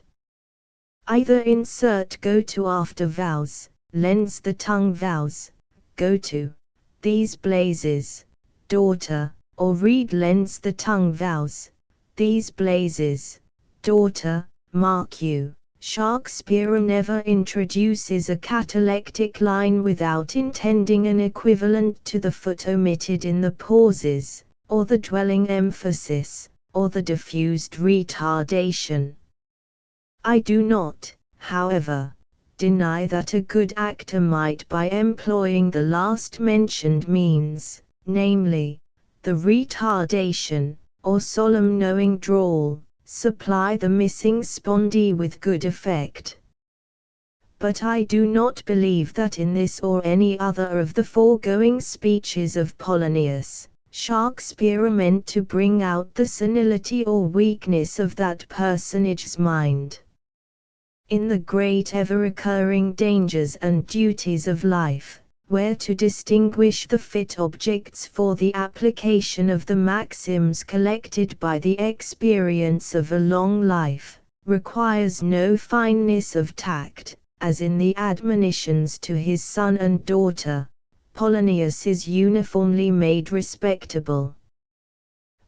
Either insert go to after vows, lends the tongue vows, go to, these blazes, daughter, or read lends the tongue vows, these blazes, daughter. Mark you, Shakespeare never introduces a catalectic line without intending an equivalent to the foot omitted in the pauses, or the dwelling emphasis, or the diffused retardation. I do not, however, deny that a good actor might by employing the last mentioned means, namely, the retardation, or solemn knowing drawl, supply the missing spondee with good effect. But I do not believe that in this or any other of the foregoing speeches of Polonius, Shakespeare meant to bring out the senility or weakness of that personage's mind. In the great ever-recurring dangers and duties of life, where to distinguish the fit objects for the application of the maxims collected by the experience of a long life, requires no fineness of tact, as in the admonitions to his son and daughter, Polonius is uniformly made respectable.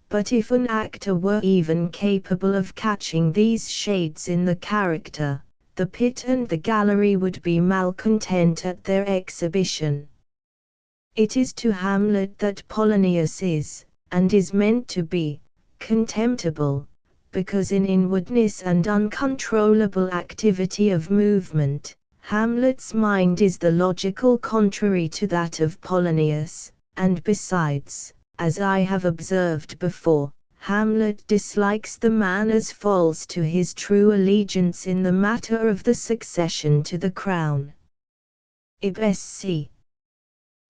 But if an actor were even capable of catching these shades in the character, the pit and the gallery would be malcontent at their exhibition. It is to Hamlet that Polonius is, and is meant to be, contemptible, because in inwardness and uncontrollable activity of movement, Hamlet's mind is the logical contrary to that of Polonius, and besides, as I have observed before, Hamlet dislikes the man as false to his true allegiance in the matter of the succession to the crown. Ib sc.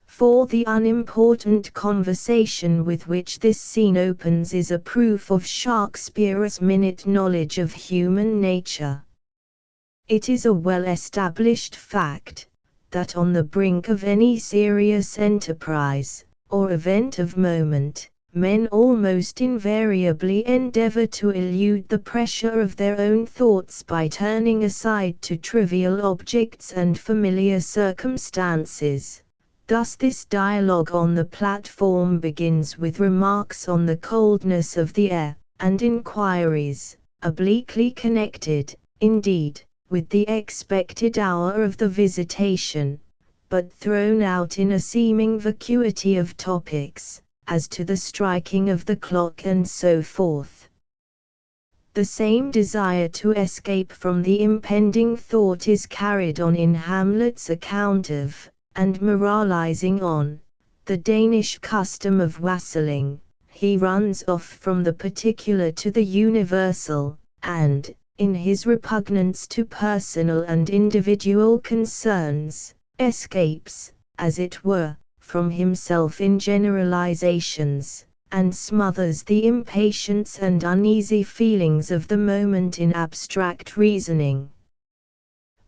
For the unimportant conversation with which this scene opens is a proof of Shakespeare's minute knowledge of human nature. It is a well-established fact, that on the brink of any serious enterprise, or event of moment, men almost invariably endeavor to elude the pressure of their own thoughts by turning aside to trivial objects and familiar circumstances. Thus this dialogue on the platform begins with remarks on the coldness of the air, and inquiries, obliquely connected, indeed, with the expected hour of the visitation, but thrown out in a seeming vacuity of topics, as to the striking of the clock and so forth. The same desire to escape from the impending thought is carried on in Hamlet's account of, and moralizing on, the Danish custom of wassailing. He runs off from the particular to the universal, and, in his repugnance to personal and individual concerns, escapes, as it were, from himself in generalizations, and smothers the impatience and uneasy feelings of the moment in abstract reasoning.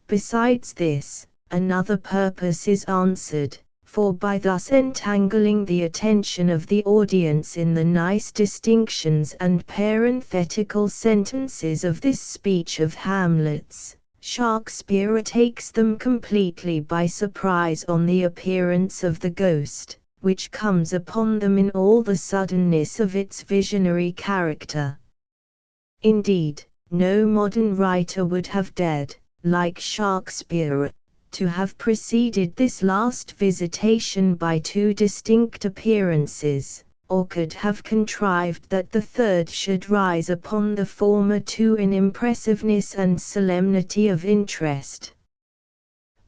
Besides this, another purpose is answered, for by thus entangling the attention of the audience in the nice distinctions and parenthetical sentences of this speech of Hamlet's, Shakespeare takes them completely by surprise on the appearance of the ghost, which comes upon them in all the suddenness of its visionary character. Indeed, no modern writer would have dared, like Shakespeare, to have preceded this last visitation by two distinct appearances, or could have contrived that the third should rise upon the former two in impressiveness and solemnity of interest.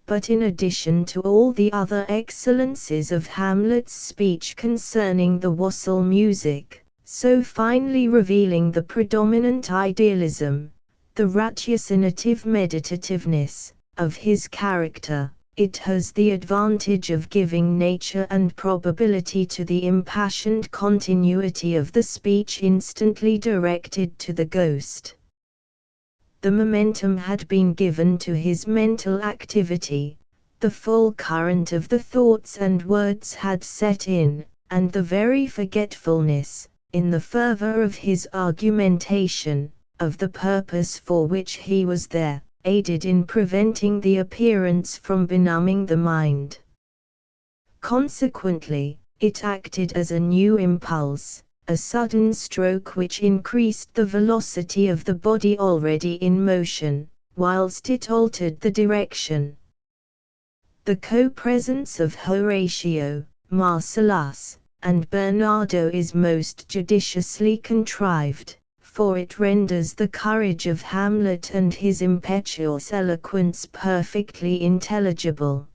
But in addition to all the other excellences of Hamlet's speech concerning the wassail music, so finely revealing the predominant idealism, the ratiocinative meditativeness, of his character, it has the advantage of giving nature and probability to the impassioned continuity of the speech instantly directed to the ghost. The momentum had been given to his mental activity, the full current of the thoughts and words had set in, and the very forgetfulness, in the fervor of his argumentation, of the purpose for which he was there, aided in preventing the appearance from benumbing the mind. Consequently, it acted as a new impulse, a sudden stroke which increased the velocity of the body already in motion, whilst it altered the direction. The co-presence of Horatio, Marcellus, and Bernardo is most judiciously contrived, for it renders the courage of Hamlet and his impetuous eloquence perfectly intelligible.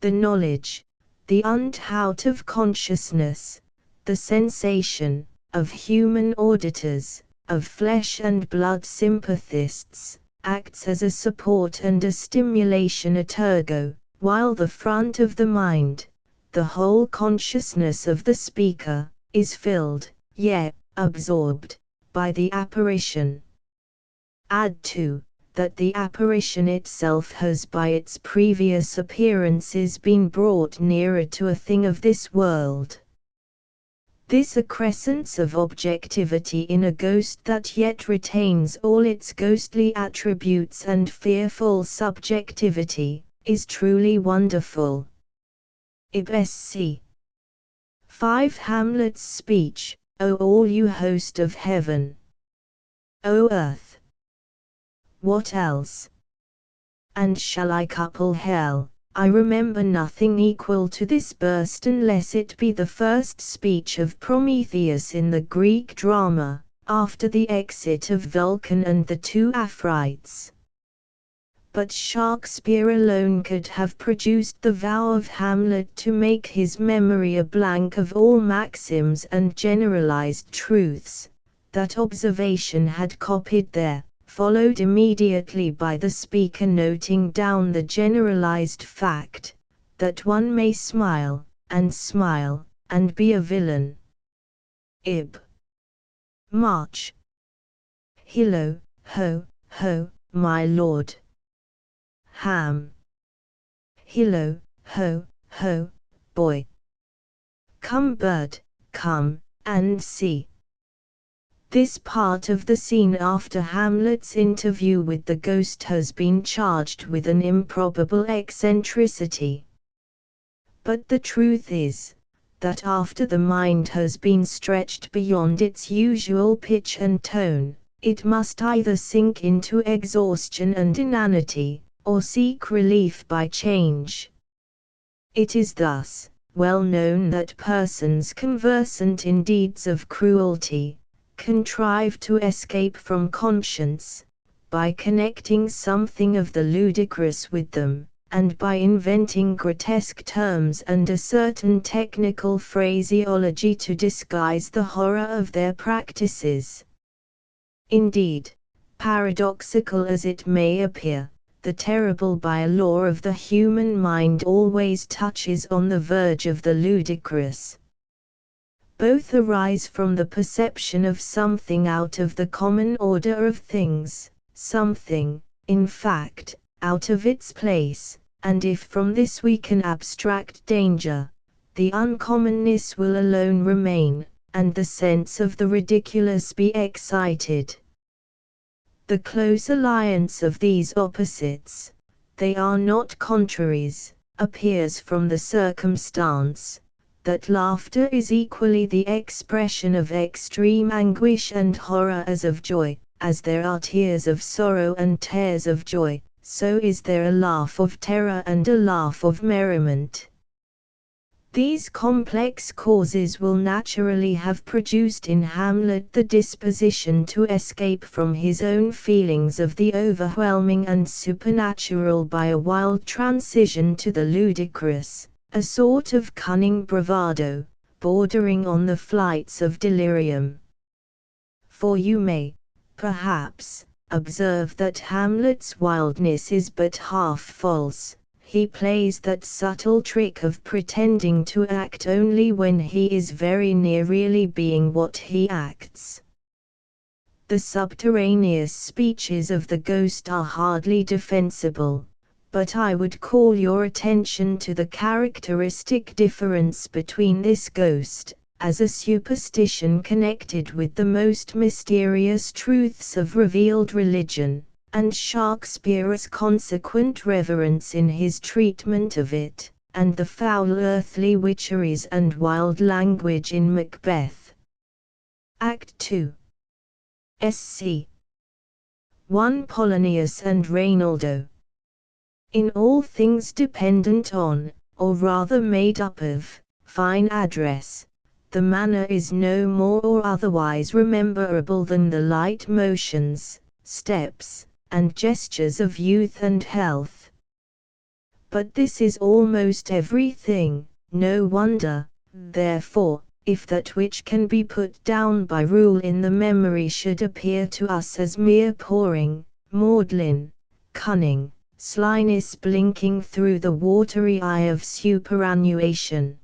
The knowledge, the undoubted of consciousness, the sensation, of human auditors, of flesh and blood sympathists, acts as a support and a stimulation ergo, while the front of the mind, the whole consciousness of the speaker, is filled, yet absorbed, by the apparition. Add to that the apparition itself has by its previous appearances been brought nearer to a thing of this world. This accrescence of objectivity in a ghost that yet retains all its ghostly attributes and fearful subjectivity, is truly wonderful. Ibsc. 5 Hamlet's speech, O all you host of heaven! O earth! What else? And shall I couple hell? I remember nothing equal to this burst unless it be the first speech of Prometheus in the Greek drama, after the exit of Vulcan and the 2 Afrites. But Shakespeare alone could have produced the vow of Hamlet to make his memory a blank of all maxims and generalized truths, that observation had copied there, followed immediately by the speaker noting down the generalized fact, that one may smile, and be a villain. Ib. March. Hillo, ho, ho, my lord. Ham. Hillo, ho, ho, boy. Come bird, come, and see. This part of the scene after Hamlet's interview with the ghost has been charged with an improbable eccentricity. But the truth is, that after the mind has been stretched beyond its usual pitch and tone, it must either sink into exhaustion and inanity, or seek relief by change. It is thus well known that persons conversant in deeds of cruelty contrive to escape from conscience, by connecting something of the ludicrous with them, and by inventing grotesque terms and a certain technical phraseology to disguise the horror of their practices. Indeed, paradoxical as it may appear, the terrible by a law of the human mind always touches on the verge of the ludicrous. Both arise from the perception of something out of the common order of things, something, in fact, out of its place, and if from this we can abstract danger, the uncommonness will alone remain, and the sense of the ridiculous be excited. The close alliance of these opposites, they are not contraries, appears from the circumstance, that laughter is equally the expression of extreme anguish and horror as of joy, as there are tears of sorrow and tears of joy, so is there a laugh of terror and a laugh of merriment. These complex causes will naturally have produced in Hamlet the disposition to escape from his own feelings of the overwhelming and supernatural by a wild transition to the ludicrous, a sort of cunning bravado, bordering on the flights of delirium. For you may, perhaps, observe that Hamlet's wildness is but half false. He plays that subtle trick of pretending to act only when he is very near really being what he acts. The subterraneous speeches of the ghost are hardly defensible, but I would call your attention to the characteristic difference between this ghost, as a superstition connected with the most mysterious truths of revealed religion, and Shakespeare's consequent reverence in his treatment of it, and the foul earthly witcheries and wild language in Macbeth. Act 2. SC 1. Polonius and Reynaldo. In all things dependent on, or rather made up of, fine address, the manner is no more or otherwise rememberable than the light motions, steps, and gestures of youth and health. But this is almost everything. No wonder, therefore, if that which can be put down by rule in the memory should appear to us as mere pouring, maudlin, cunning, slyness blinking through the watery eye of superannuation.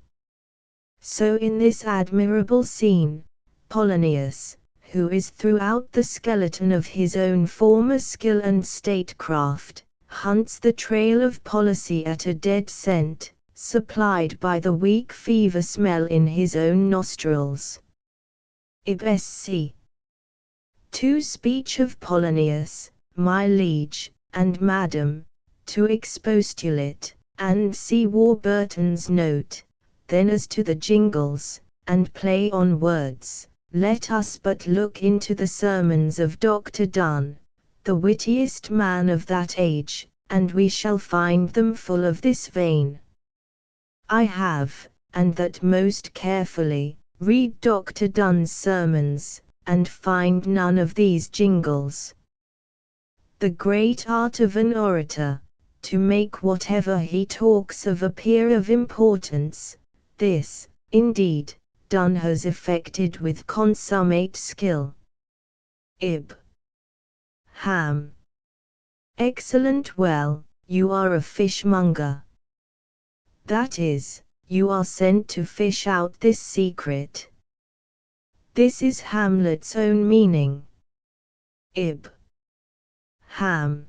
So in this admirable scene, Polonius, who is throughout the skeleton of his own former skill and statecraft, hunts the trail of policy at a dead scent, supplied by the weak fever smell in his own nostrils. Ib. Sc. 2. Speech of Polonius, my liege, and madam, to expostulate, and see Warburton's note. Then as to the jingles, and play on words, let us but look into the sermons of Dr. Donne, the wittiest man of that age, and we shall find them full of this vein. I have, and that most carefully, read Dr. Donne's sermons, and find none of these jingles. The great art of an orator, to make whatever he talks of appear of importance, this, indeed, Donne has effected with consummate skill. Ib. Ham. Excellent. Well, you are a fishmonger. That is, you are sent to fish out this secret. This is Hamlet's own meaning. Ib. Ham.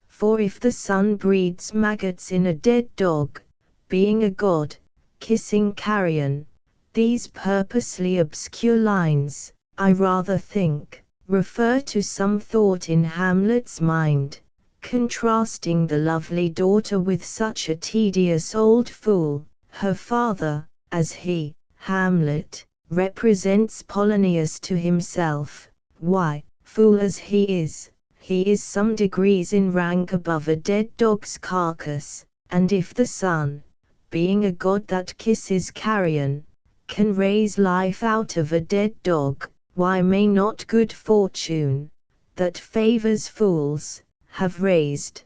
For if the sun breeds maggots in a dead dog, being a god, kissing carrion, these purposely obscure lines, I rather think, refer to some thought in Hamlet's mind, contrasting the lovely daughter with such a tedious old fool, her father, as he, Hamlet, represents Polonius to himself. Why, fool as he is some degrees in rank above a dead dog's carcass, and if the sun, being a god that kisses carrion, can raise life out of a dead dog, why may not good fortune, that favors fools, have raised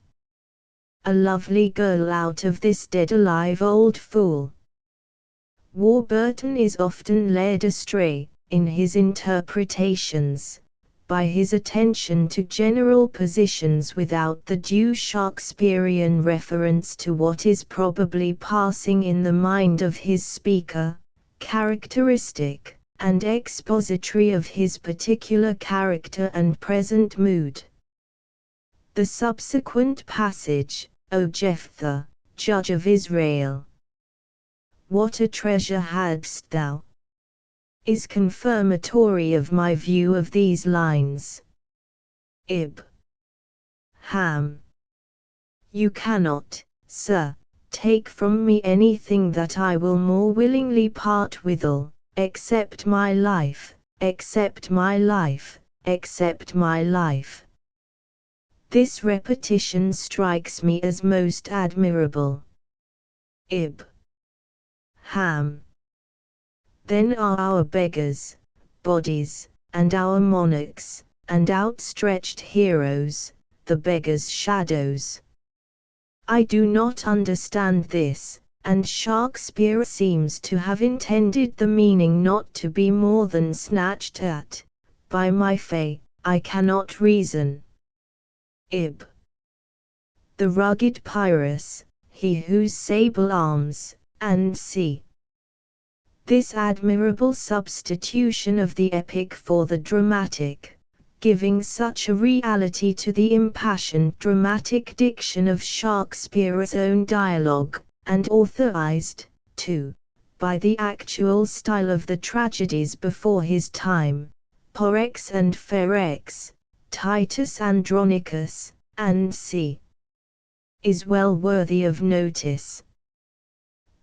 a lovely girl out of this dead alive old fool? Warburton is often led astray, in his interpretations, by his attention to general positions without the due Shakespearean reference to what is probably passing in the mind of his speaker, characteristic and expository of his particular character and present mood. The subsequent passage, O Jephthah, judge of Israel, what a treasure hadst thou, is confirmatory of my view of these lines. Ib. Ham. You cannot, sir, take from me anything that I will more willingly part withal, except my life, except my life, except my life. This repetition strikes me as most admirable. Ib. Ham. Then are our beggars, bodies, and our monarchs, and outstretched heroes, the beggars' shadows. I do not understand this, and Shakespeare seems to have intended the meaning not to be more than snatched at. By my fay, I cannot reason. Ib. The rugged Pyrrhus, he whose sable arms, and see. This admirable substitution of the epic for the dramatic, giving such a reality to the impassioned dramatic diction of Shakespeare's own dialogue, and authorized, too, by the actual style of the tragedies before his time, Porrex and Ferrex, Titus Andronicus, and c. is well worthy of notice.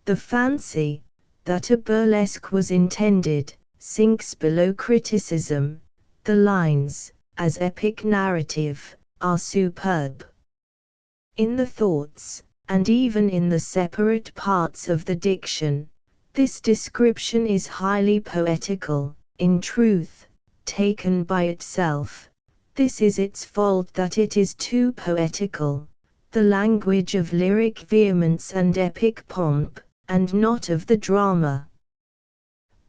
The fancy, that a burlesque was intended, sinks below criticism. The lines, as epic narrative, are superb. In the thoughts, and even in the separate parts of the diction, this description is highly poetical. In truth, taken by itself, this is its fault that it is too poetical, the language of lyric vehemence and epic pomp, and not of the drama.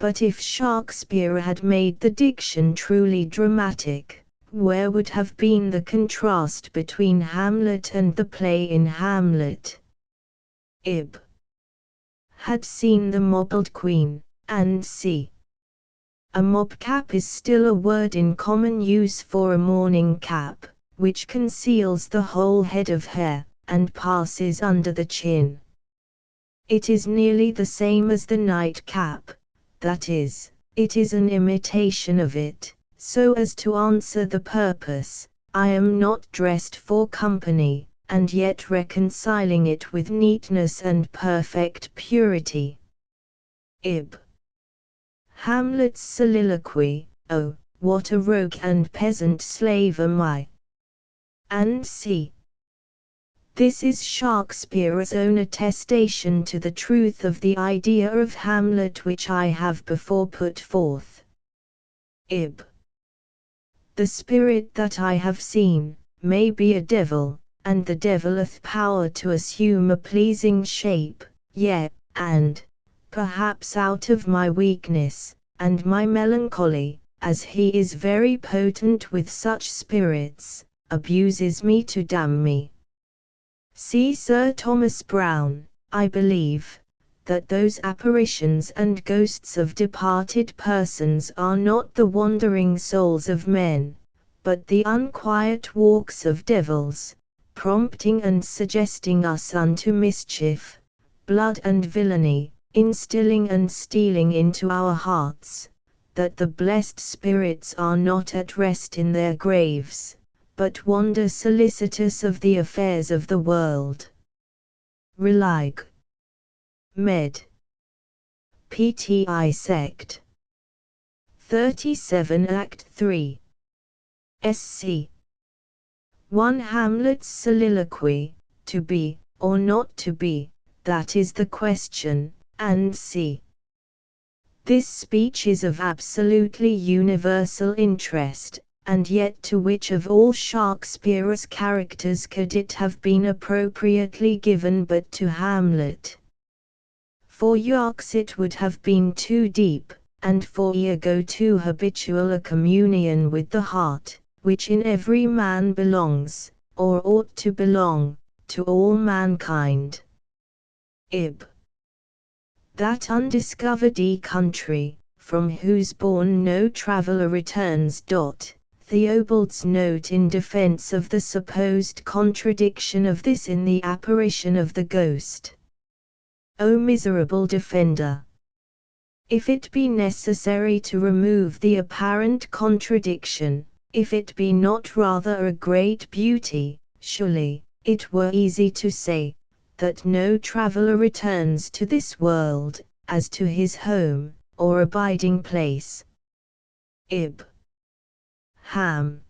But if Shakespeare had made the diction truly dramatic, where would have been the contrast between Hamlet and the play in Hamlet? Ib. had seen the mobbled queen, and c. A mob cap is still a word in common use for a mourning cap, which conceals the whole head of hair, and passes under the chin. It is nearly the same as the nightcap. That is, it is an imitation of it, so as to answer the purpose, I am not dressed for company, and yet reconciling it with neatness and perfect purity. Ib. Hamlet's soliloquy, oh, what a rogue and peasant slave am I! And c. This is Shakespeare's own attestation to the truth of the idea of Hamlet which I have before put forth. Ib. The spirit that I have seen, may be a devil, and the devil hath power to assume a pleasing shape, yea, and, perhaps out of my weakness, and my melancholy, as he is very potent with such spirits, abuses me to damn me. See Sir Thomas Browne. I believe that those apparitions and ghosts of departed persons are not the wandering souls of men, but the unquiet walks of devils, prompting and suggesting us unto mischief, blood and villainy, instilling and stealing into our hearts, that the blessed spirits are not at rest in their graves, but wander solicitous of the affairs of the world. Relig. Med. Pti Sect. 37 Act 3. Sc. 1 Hamlet's soliloquy, to be, or not to be, that is the question, and c. This speech is of absolutely universal interest, and yet to which of all Shakespeare's characters could it have been appropriately given but to Hamlet? For Yarks it would have been too deep, and for Iago too habitual a communion with the heart, which in every man belongs, or ought to belong, to all mankind. Ib. That undiscovered country, from whose bourne no traveller returns. Theobald's note in defense of the supposed contradiction of this in the apparition of the ghost. O miserable defender! If it be necessary to remove the apparent contradiction, if it be not rather a great beauty, surely, it were easy to say, that no traveller returns to this world, as to his home, or abiding place. Ib. Ham.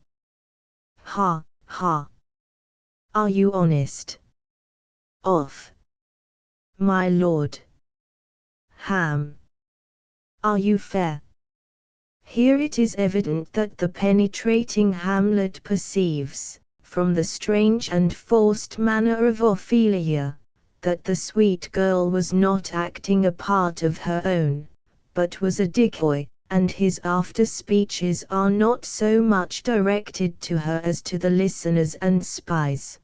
Ha, ha. Are you honest? Off. My lord. Ham. Are you fair? Here it is evident that the penetrating Hamlet perceives, from the strange and forced manner of Ophelia, that the sweet girl was not acting a part of her own, but was a decoy, and his after speeches are not so much directed to her as to the listeners and spies.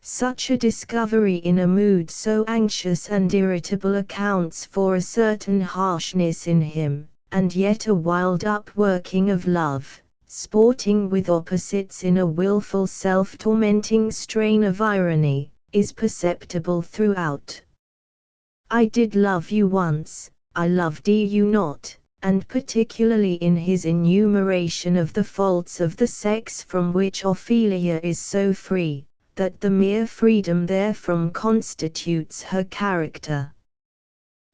Such a discovery in a mood so anxious and irritable accounts for a certain harshness in him, and yet a wild upworking of love, sporting with opposites in a wilful self-tormenting strain of irony, is perceptible throughout. I did love you once, I loved you not, and particularly in his enumeration of the faults of the sex from which Ophelia is so free, that the mere freedom therefrom constitutes her character.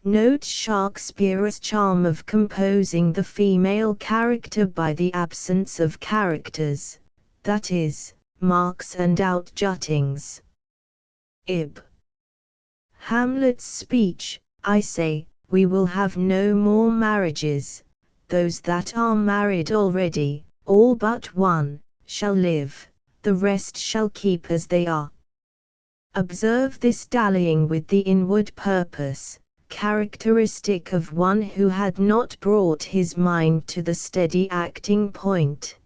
Note Shakespeare's charm of composing the female character by the absence of characters, that is, marks and outjuttings. Ib. Hamlet's speech, I say, we will have no more marriages, those that are married already, all but one, shall live, the rest shall keep as they are. Observe this dallying with the inward purpose, characteristic of one who had not brought his mind to the steady acting point.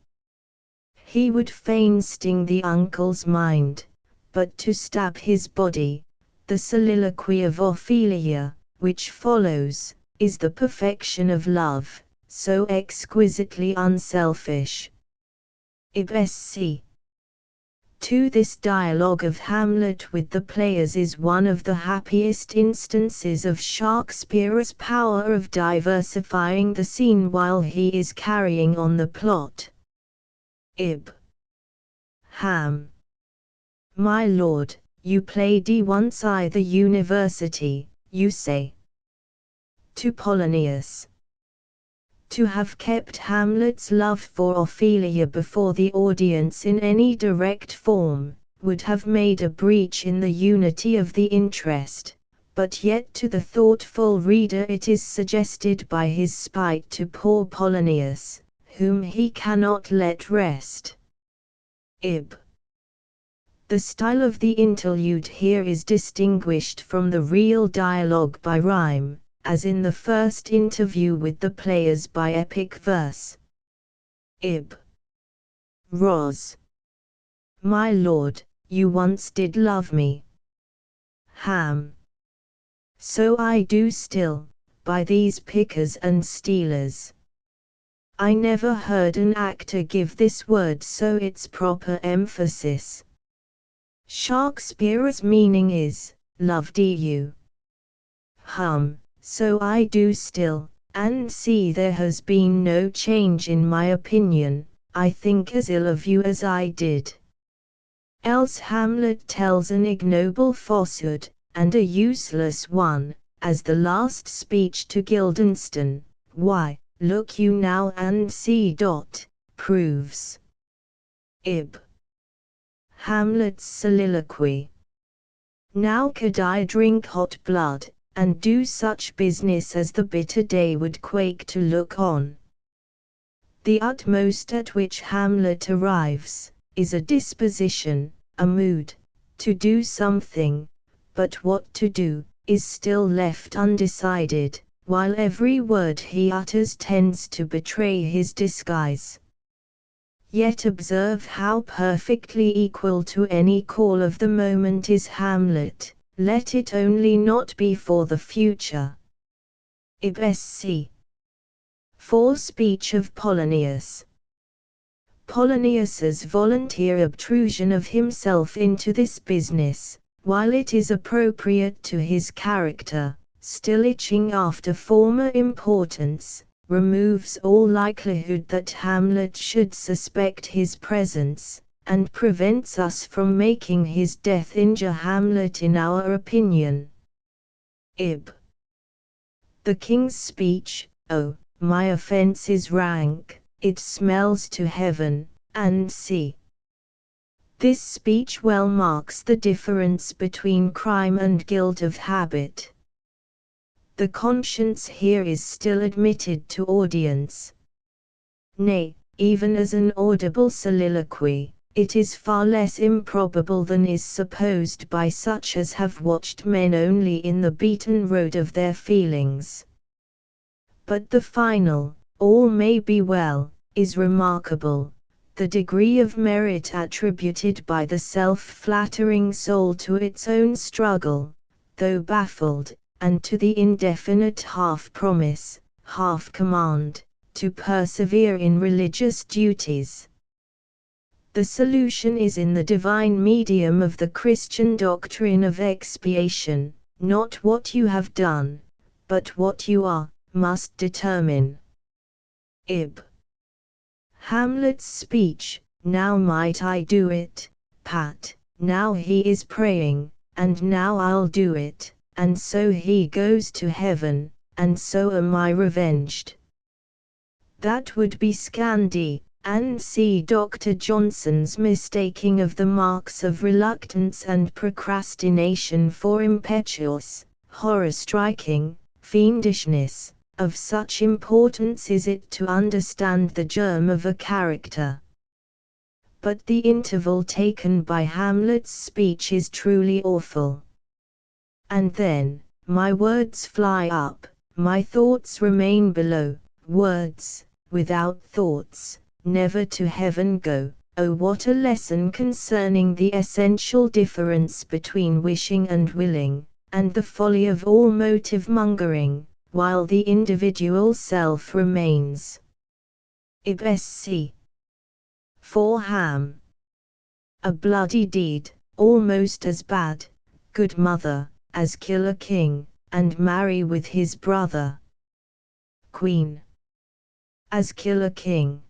He would fain sting the uncle's mind, but to stab his body. The soliloquy of Ophelia, which follows, is the perfection of love, so exquisitely unselfish. Ib sc. To this dialogue of Hamlet with the players is one of the happiest instances of Shakespeare's power of diversifying the scene while he is carrying on the plot. Ib. Ham. My lord, you played once I the university, you say. To Polonius. To have kept Hamlet's love for Ophelia before the audience in any direct form, would have made a breach in the unity of the interest, but yet to the thoughtful reader it is suggested by his spite to poor Polonius, whom he cannot let rest. Ib. The style of the interlude here is distinguished from the real dialogue by rhyme, as in the first interview with the players by epic verse. Ib. Ros. My lord, you once did love me. Ham. So I do still, by these pickers and stealers. I never heard an actor give this word so its proper emphasis. Shakespeare's meaning is, loved you. So I do still, and see there has been no change in my opinion, I think as ill of you as I did. Else Hamlet tells an ignoble falsehood, and a useless one, as the last speech to Guildenstern, why, look you now and see. Proves. Ib. Hamlet's soliloquy. Now could I drink hot blood, and do such business as the bitter day would quake to look on. The utmost at which Hamlet arrives, is a disposition, a mood, to do something, but what to do, is still left undecided, while every word he utters tends to betray his disguise. Yet observe how perfectly equal to any call of the moment is Hamlet, let it only not be for the future. Ib sc. For speech of Polonius. Polonius's volunteer obtrusion of himself into this business, while it is appropriate to his character, still itching after former importance, removes all likelihood that Hamlet should suspect his presence, and prevents us from making his death injure Hamlet in our opinion. Ib. The king's speech, oh, my offence is rank, it smells to heaven, and see. This speech well marks the difference between crime and guilt of habit. The conscience here is still admitted to audience. Nay, even as an audible soliloquy, it is far less improbable than is supposed by such as have watched men only in the beaten road of their feelings. But the final, all may be well, is remarkable, the degree of merit attributed by the self-flattering soul to its own struggle, though baffled, and to the indefinite half-promise, half-command, to persevere in religious duties. The solution is in the divine medium of the Christian doctrine of expiation. Not what you have done, but what you are, must determine. Ib. Hamlet's speech, "Now might I do it, Pat, now he is praying, and now I'll do it, and so he goes to heaven, and so am I revenged." That would be Scandi, and see Dr. Johnson's mistaking of the marks of reluctance and procrastination for impetuous, horror-striking, fiendishness. Of such importance is it to understand the germ of a character. But the interval taken by Hamlet's speech is truly awful. And then, my words fly up, my thoughts remain below, words, without thoughts, never to heaven go. Oh, what a lesson concerning the essential difference between wishing and willing, and the folly of all motive-mongering, while the individual self remains. Ib sc. For Ham. A bloody deed, almost as bad, good mother, as kill a king, and marry with his brother. Queen. As kill a king.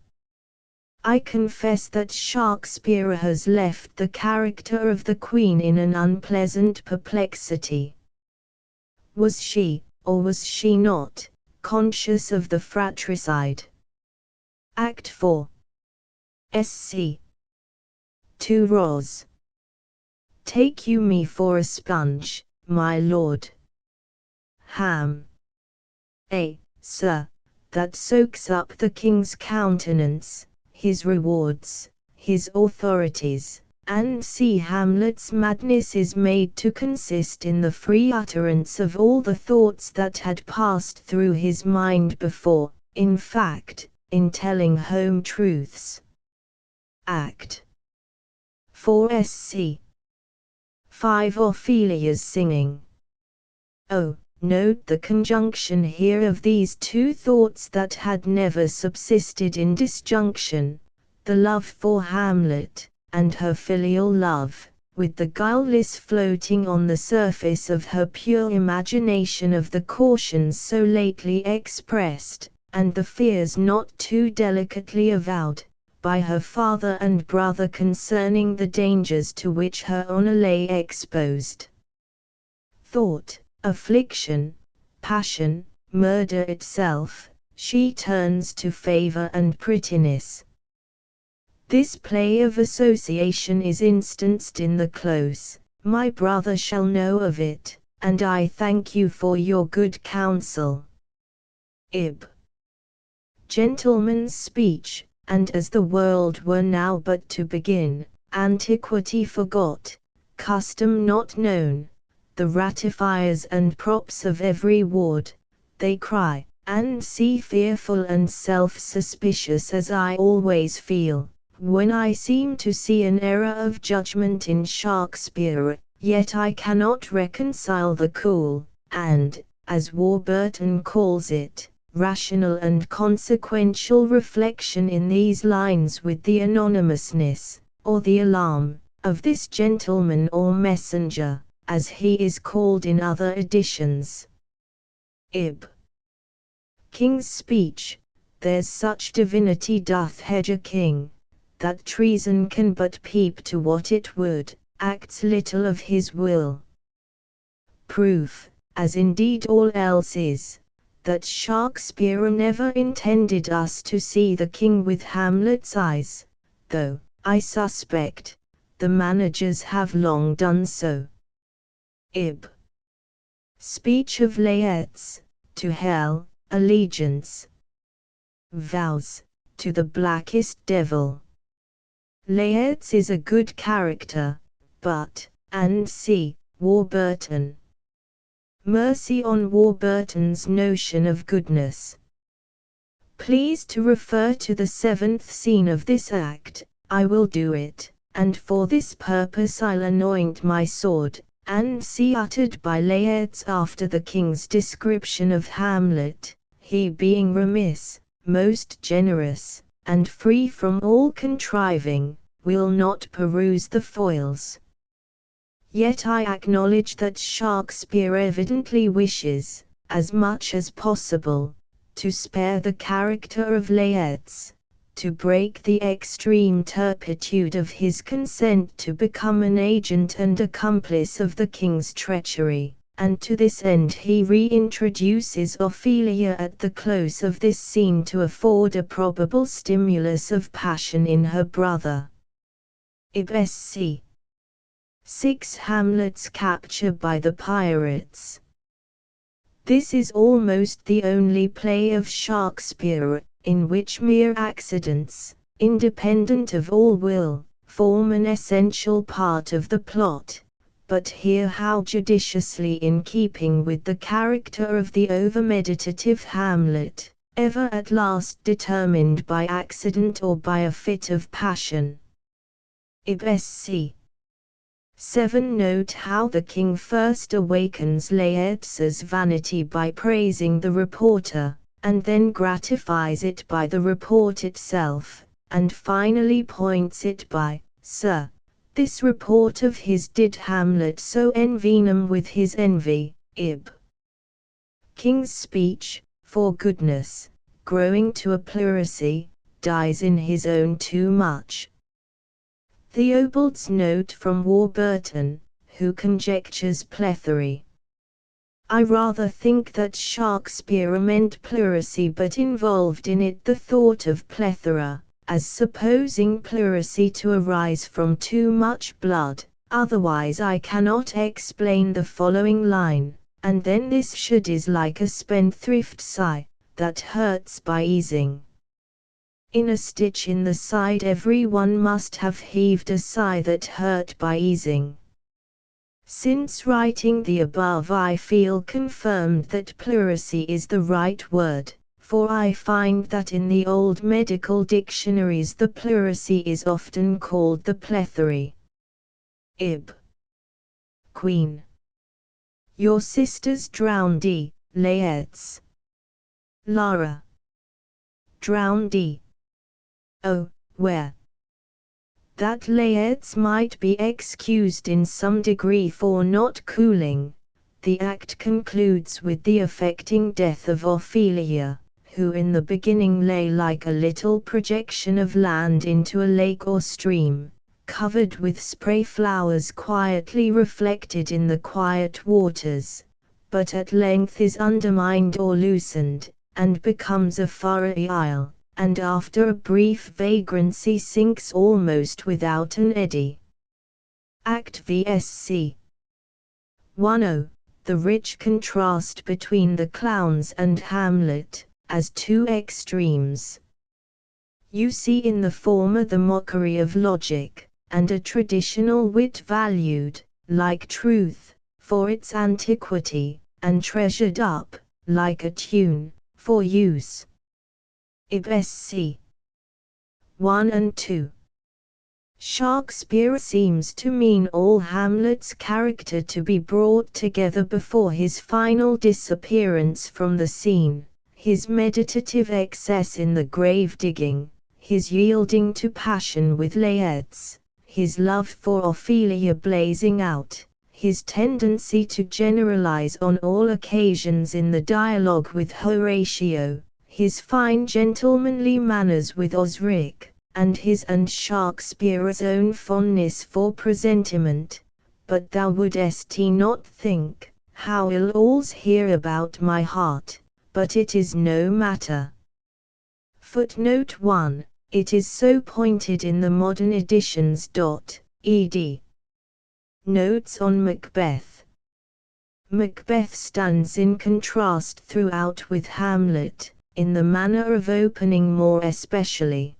I confess that Shakespeare has left the character of the Queen in an unpleasant perplexity. Was she, or was she not, conscious of the fratricide? Act 4. Sc. 2 Ros. Take you me for a sponge, my lord. Ham. Sir, that soaks up the king's countenance, his rewards, his authorities, and see Hamlet's madness is made to consist in the free utterance of all the thoughts that had passed through his mind before, in fact, in telling home truths. Act 4 Sc. 5 Ophelia's singing. Oh, note the conjunction here of these two thoughts that had never subsisted in disjunction, the love for Hamlet, and her filial love, with the guileless floating on the surface of her pure imagination of the cautions so lately expressed, and the fears not too delicately avowed, by her father and brother concerning the dangers to which her honour lay exposed. Thought, affliction, passion, murder itself, she turns to favour and prettiness. This play of association is instanced in the close, "My brother shall know of it, and I thank you for your good counsel." Ib. Gentleman's speech, and as the world were now but to begin, antiquity forgot, custom not known, the ratifiers and props of every ward, they cry, and see fearful and self-suspicious as I always feel, when I seem to see an error of judgment in Shakespeare, yet I cannot reconcile the cool, and, as Warburton calls it, rational and consequential reflection in these lines with the anonymousness, or the alarm, of this gentleman or messenger, as he is called in other editions. Ib. King's speech, there's such divinity doth hedge a king, that treason can but peep to what it would, acts little of his will. Proof, as indeed all else is, that Shakespeare never intended us to see the king with Hamlet's eyes, though, I suspect, the managers have long done so. Ib. Speech of Laertes, to hell, allegiance. Vows, to the blackest devil. Laertes is a good character, but, and see, Warburton. Mercy on Warburton's notion of goodness. Please to refer to the 7th scene of this act, I will do it, and for this purpose I'll anoint my sword, and see uttered by Laertes after the king's description of Hamlet, he being remiss, most generous, and free from all contriving, will not peruse the foils. Yet I acknowledge that Shakespeare evidently wishes, as much as possible, to spare the character of Laertes, to break the extreme turpitude of his consent to become an agent and accomplice of the king's treachery, and to this end he reintroduces Ophelia at the close of this scene to afford a probable stimulus of passion in her brother. Ib sc. 6 Hamlet's capture by the pirates. This is almost the only play of Shakespeare in which mere accidents, independent of all will, form an essential part of the plot, but here how judiciously in keeping with the character of the over-meditative Hamlet, ever at last determined by accident or by a fit of passion. Ib sc. 7 Note how the king first awakens Laertes's vanity by praising the reporter, and then gratifies it by the report itself, and finally points it by, Sir, this report of his did Hamlet so envenom with his envy. Ib. King's speech, for goodness, growing to a pleurisy, dies in his own too much. Theobald's note from Warburton, who conjectures plethory. I rather think that Shakespeare meant pleurisy but involved in it the thought of plethora, as supposing pleurisy to arise from too much blood, otherwise I cannot explain the following line, and then this should is like a spendthrift sigh, that hurts by easing. In a stitch in the side every one must have heaved a sigh that hurt by easing. Since writing the above I feel confirmed that pleurisy is the right word, for I find that in the old medical dictionaries the pleurisy is often called the plethory. Ib. Queen. Your sisters drowned, Laertes. Lara. Drowned. Oh, where? That Laertes might be excused in some degree for not cooling, the act concludes with the affecting death of Ophelia, who in the beginning lay like a little projection of land into a lake or stream, covered with spray flowers quietly reflected in the quiet waters, but at length is undermined or loosened, and becomes a furrowy isle, and after a brief vagrancy sinks almost without an eddy. Act VSC 10. The rich contrast between the clowns and Hamlet, as two extremes. You see in the former the mockery of logic, and a traditional wit valued, like truth, for its antiquity, and treasured up, like a tune, for use. Ib sc. 1 and 2. Shakespeare seems to mean all Hamlet's character to be brought together before his final disappearance from the scene, his meditative excess in the grave digging, his yielding to passion with Laertes, his love for Ophelia blazing out, his tendency to generalize on all occasions in the dialogue with Horatio, his fine gentlemanly manners with Osric, and his and Shakespeare's own fondness for presentiment. But thou wouldst not think, how ill all's here about my heart, but it is no matter. Footnote 1. It is so pointed in the modern editions. Ed. Notes on Macbeth. Macbeth stands in contrast throughout with Hamlet, in the manner of opening more especially.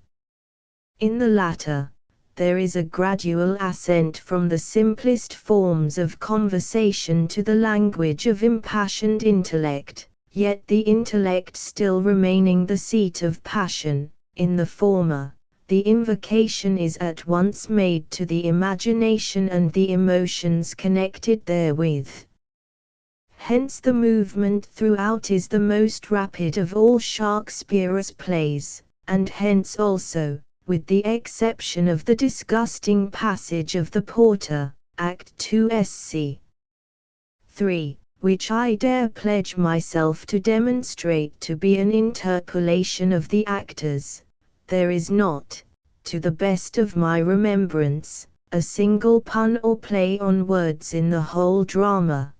In the latter, there is a gradual ascent from the simplest forms of conversation to the language of impassioned intellect, yet the intellect still remaining the seat of passion. In the former, the invocation is at once made to the imagination and the emotions connected therewith. Hence the movement throughout is the most rapid of all Shakespeare's plays, and hence also, with the exception of the disgusting passage of the Porter, Act 2 Sc. 3, which I dare pledge myself to demonstrate to be an interpolation of the actors, there is not, to the best of my remembrance, a single pun or play on words in the whole drama.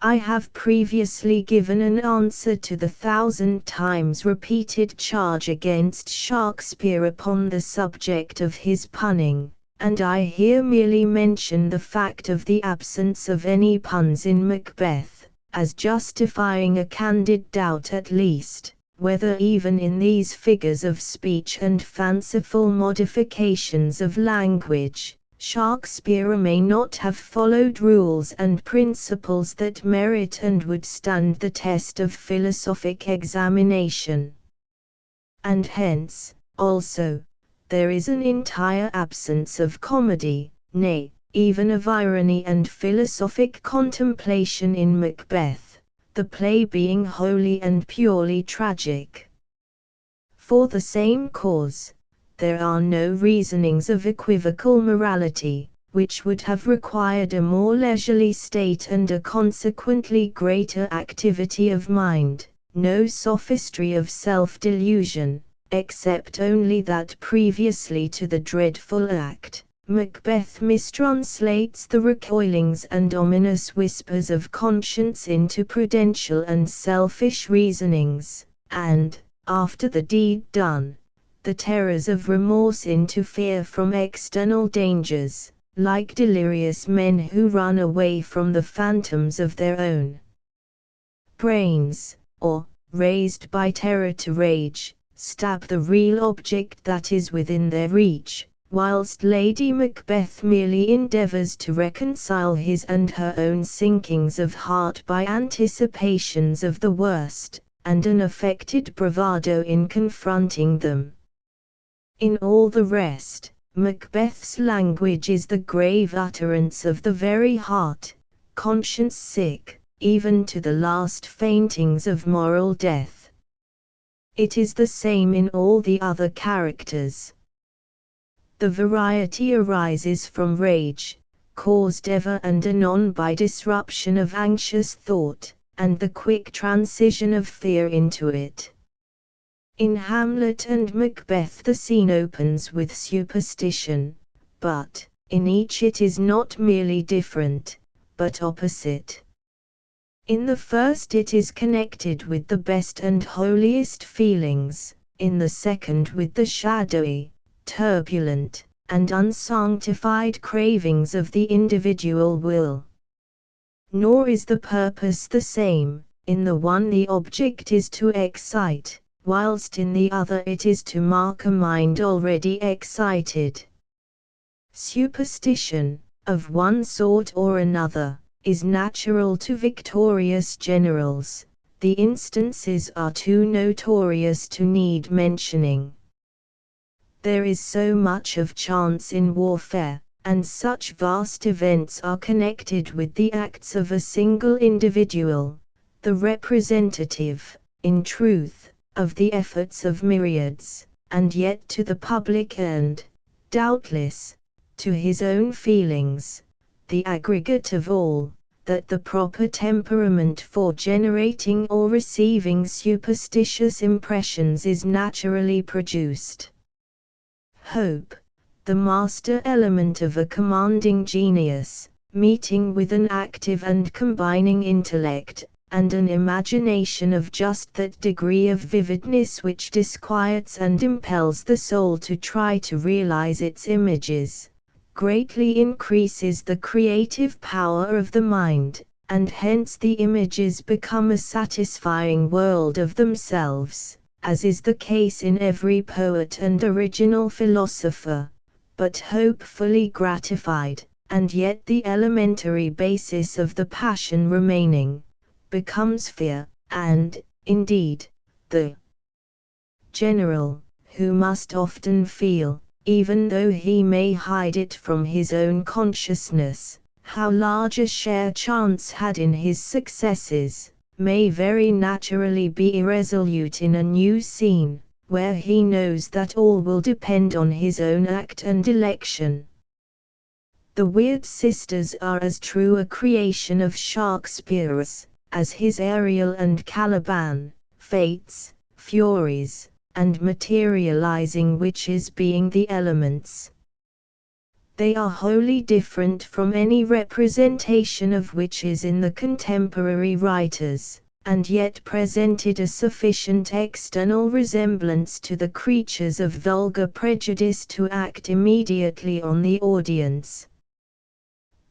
I have previously given an answer to the 1,000 times repeated charge against Shakespeare upon the subject of his punning, and I here merely mention the fact of the absence of any puns in Macbeth, as justifying a candid doubt at least, whether even in these figures of speech and fanciful modifications of language, Shakespeare may not have followed rules and principles that merit and would stand the test of philosophic examination. And hence, also, there is an entire absence of comedy, nay, even of irony and philosophic contemplation in Macbeth, the play being wholly and purely tragic. For the same cause, there are no reasonings of equivocal morality, which would have required a more leisurely state and a consequently greater activity of mind, no sophistry of self-delusion, except only that previously to the dreadful act, Macbeth mistranslates the recoilings and ominous whispers of conscience into prudential and selfish reasonings, and, after the deed done, the terrors of remorse into fear from external dangers, like delirious men who run away from the phantoms of their own brains, or, raised by terror to rage, stab the real object that is within their reach, whilst Lady Macbeth merely endeavours to reconcile his and her own sinkings of heart by anticipations of the worst, and an affected bravado in confronting them. In all the rest, Macbeth's language is the grave utterance of the very heart, conscience sick, even to the last faintings of moral death. It is the same in all the other characters. The variety arises from rage, caused ever and anon by disruption of anxious thought, and the quick transition of fear into it. In Hamlet and Macbeth the scene opens with superstition, but, in each it is not merely different, but opposite. In the first it is connected with the best and holiest feelings, in the second with the shadowy, turbulent, and unsanctified cravings of the individual will. Nor is the purpose the same, in the one the object is to excite, whilst in the other it is to mark a mind already excited. Superstition, of one sort or another, is natural to victorious generals, the instances are too notorious to need mentioning. There is so much of chance in warfare, and such vast events are connected with the acts of a single individual, the representative, in truth, of the efforts of myriads, and yet to the public and, doubtless, to his own feelings, the aggregate of all, that the proper temperament for generating or receiving superstitious impressions is naturally produced. Hope, the master element of a commanding genius, meeting with an active and combining intellect, and an imagination of just that degree of vividness which disquiets and impels the soul to try to realize its images, greatly increases the creative power of the mind, and hence the images become a satisfying world of themselves, as is the case in every poet and original philosopher, but hope fully gratified, and yet the elementary basis of the passion remaining, becomes fear, and, indeed, the general, who must often feel, even though he may hide it from his own consciousness, how large a share chance had in his successes, may very naturally be irresolute in a new scene, where he knows that all will depend on his own act and election. The Weird Sisters are as true a creation of Shakespeare's as his Ariel and Caliban, fates, furies, and materializing witches being the elements. They are wholly different from any representation of witches in the contemporary writers, and yet presented a sufficient external resemblance to the creatures of vulgar prejudice to act immediately on the audience.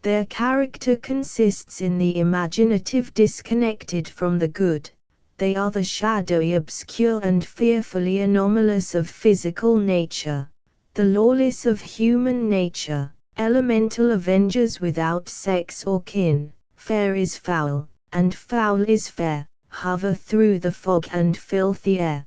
Their character consists in the imaginative disconnected from the good. They are the shadowy, obscure and fearfully anomalous of physical nature, the lawless of human nature, elemental avengers without sex or kin. Fair is foul, and foul is fair, hover through the fog and filthy air.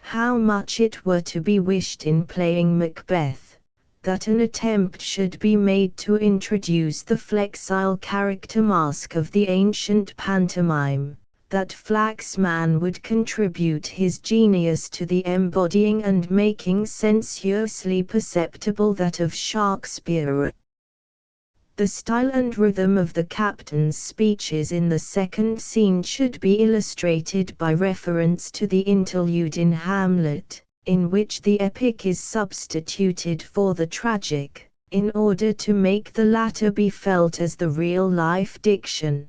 How much it were to be wished in playing Macbeth, that an attempt should be made to introduce the flexile character mask of the ancient pantomime, that Flaxman would contribute his genius to the embodying and making sensuously perceptible that of Shakespeare. The style and rhythm of the captain's speeches in the second scene should be illustrated by reference to the interlude in Hamlet, in which the epic is substituted for the tragic, in order to make the latter be felt as the real-life diction.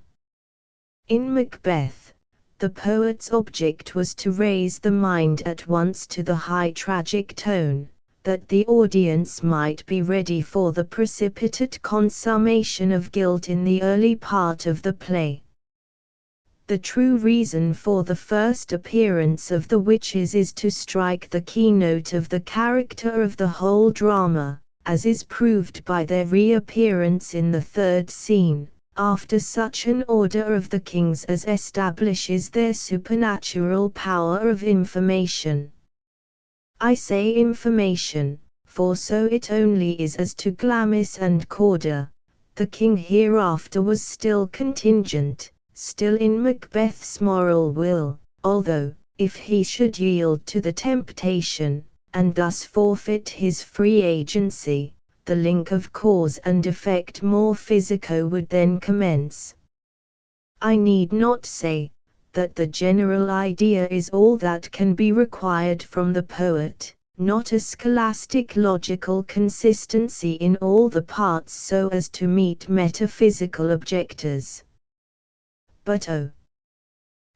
In Macbeth, the poet's object was to raise the mind at once to the high tragic tone, that the audience might be ready for the precipitate consummation of guilt in the early part of the play. The true reason for the first appearance of the witches is to strike the keynote of the character of the whole drama, as is proved by their reappearance in the third scene, after such an order of the king's as establishes their supernatural power of information. I say information, for so it only is as to Glamis and Corder. The king hereafter was still contingent, still in Macbeth's moral will, although, if he should yield to the temptation, and thus forfeit his free agency, the link of cause and effect more physico would then commence. I need not say, that the general idea is all that can be required from the poet, not a scholastic logical consistency in all the parts so as to meet metaphysical objectors. But oh,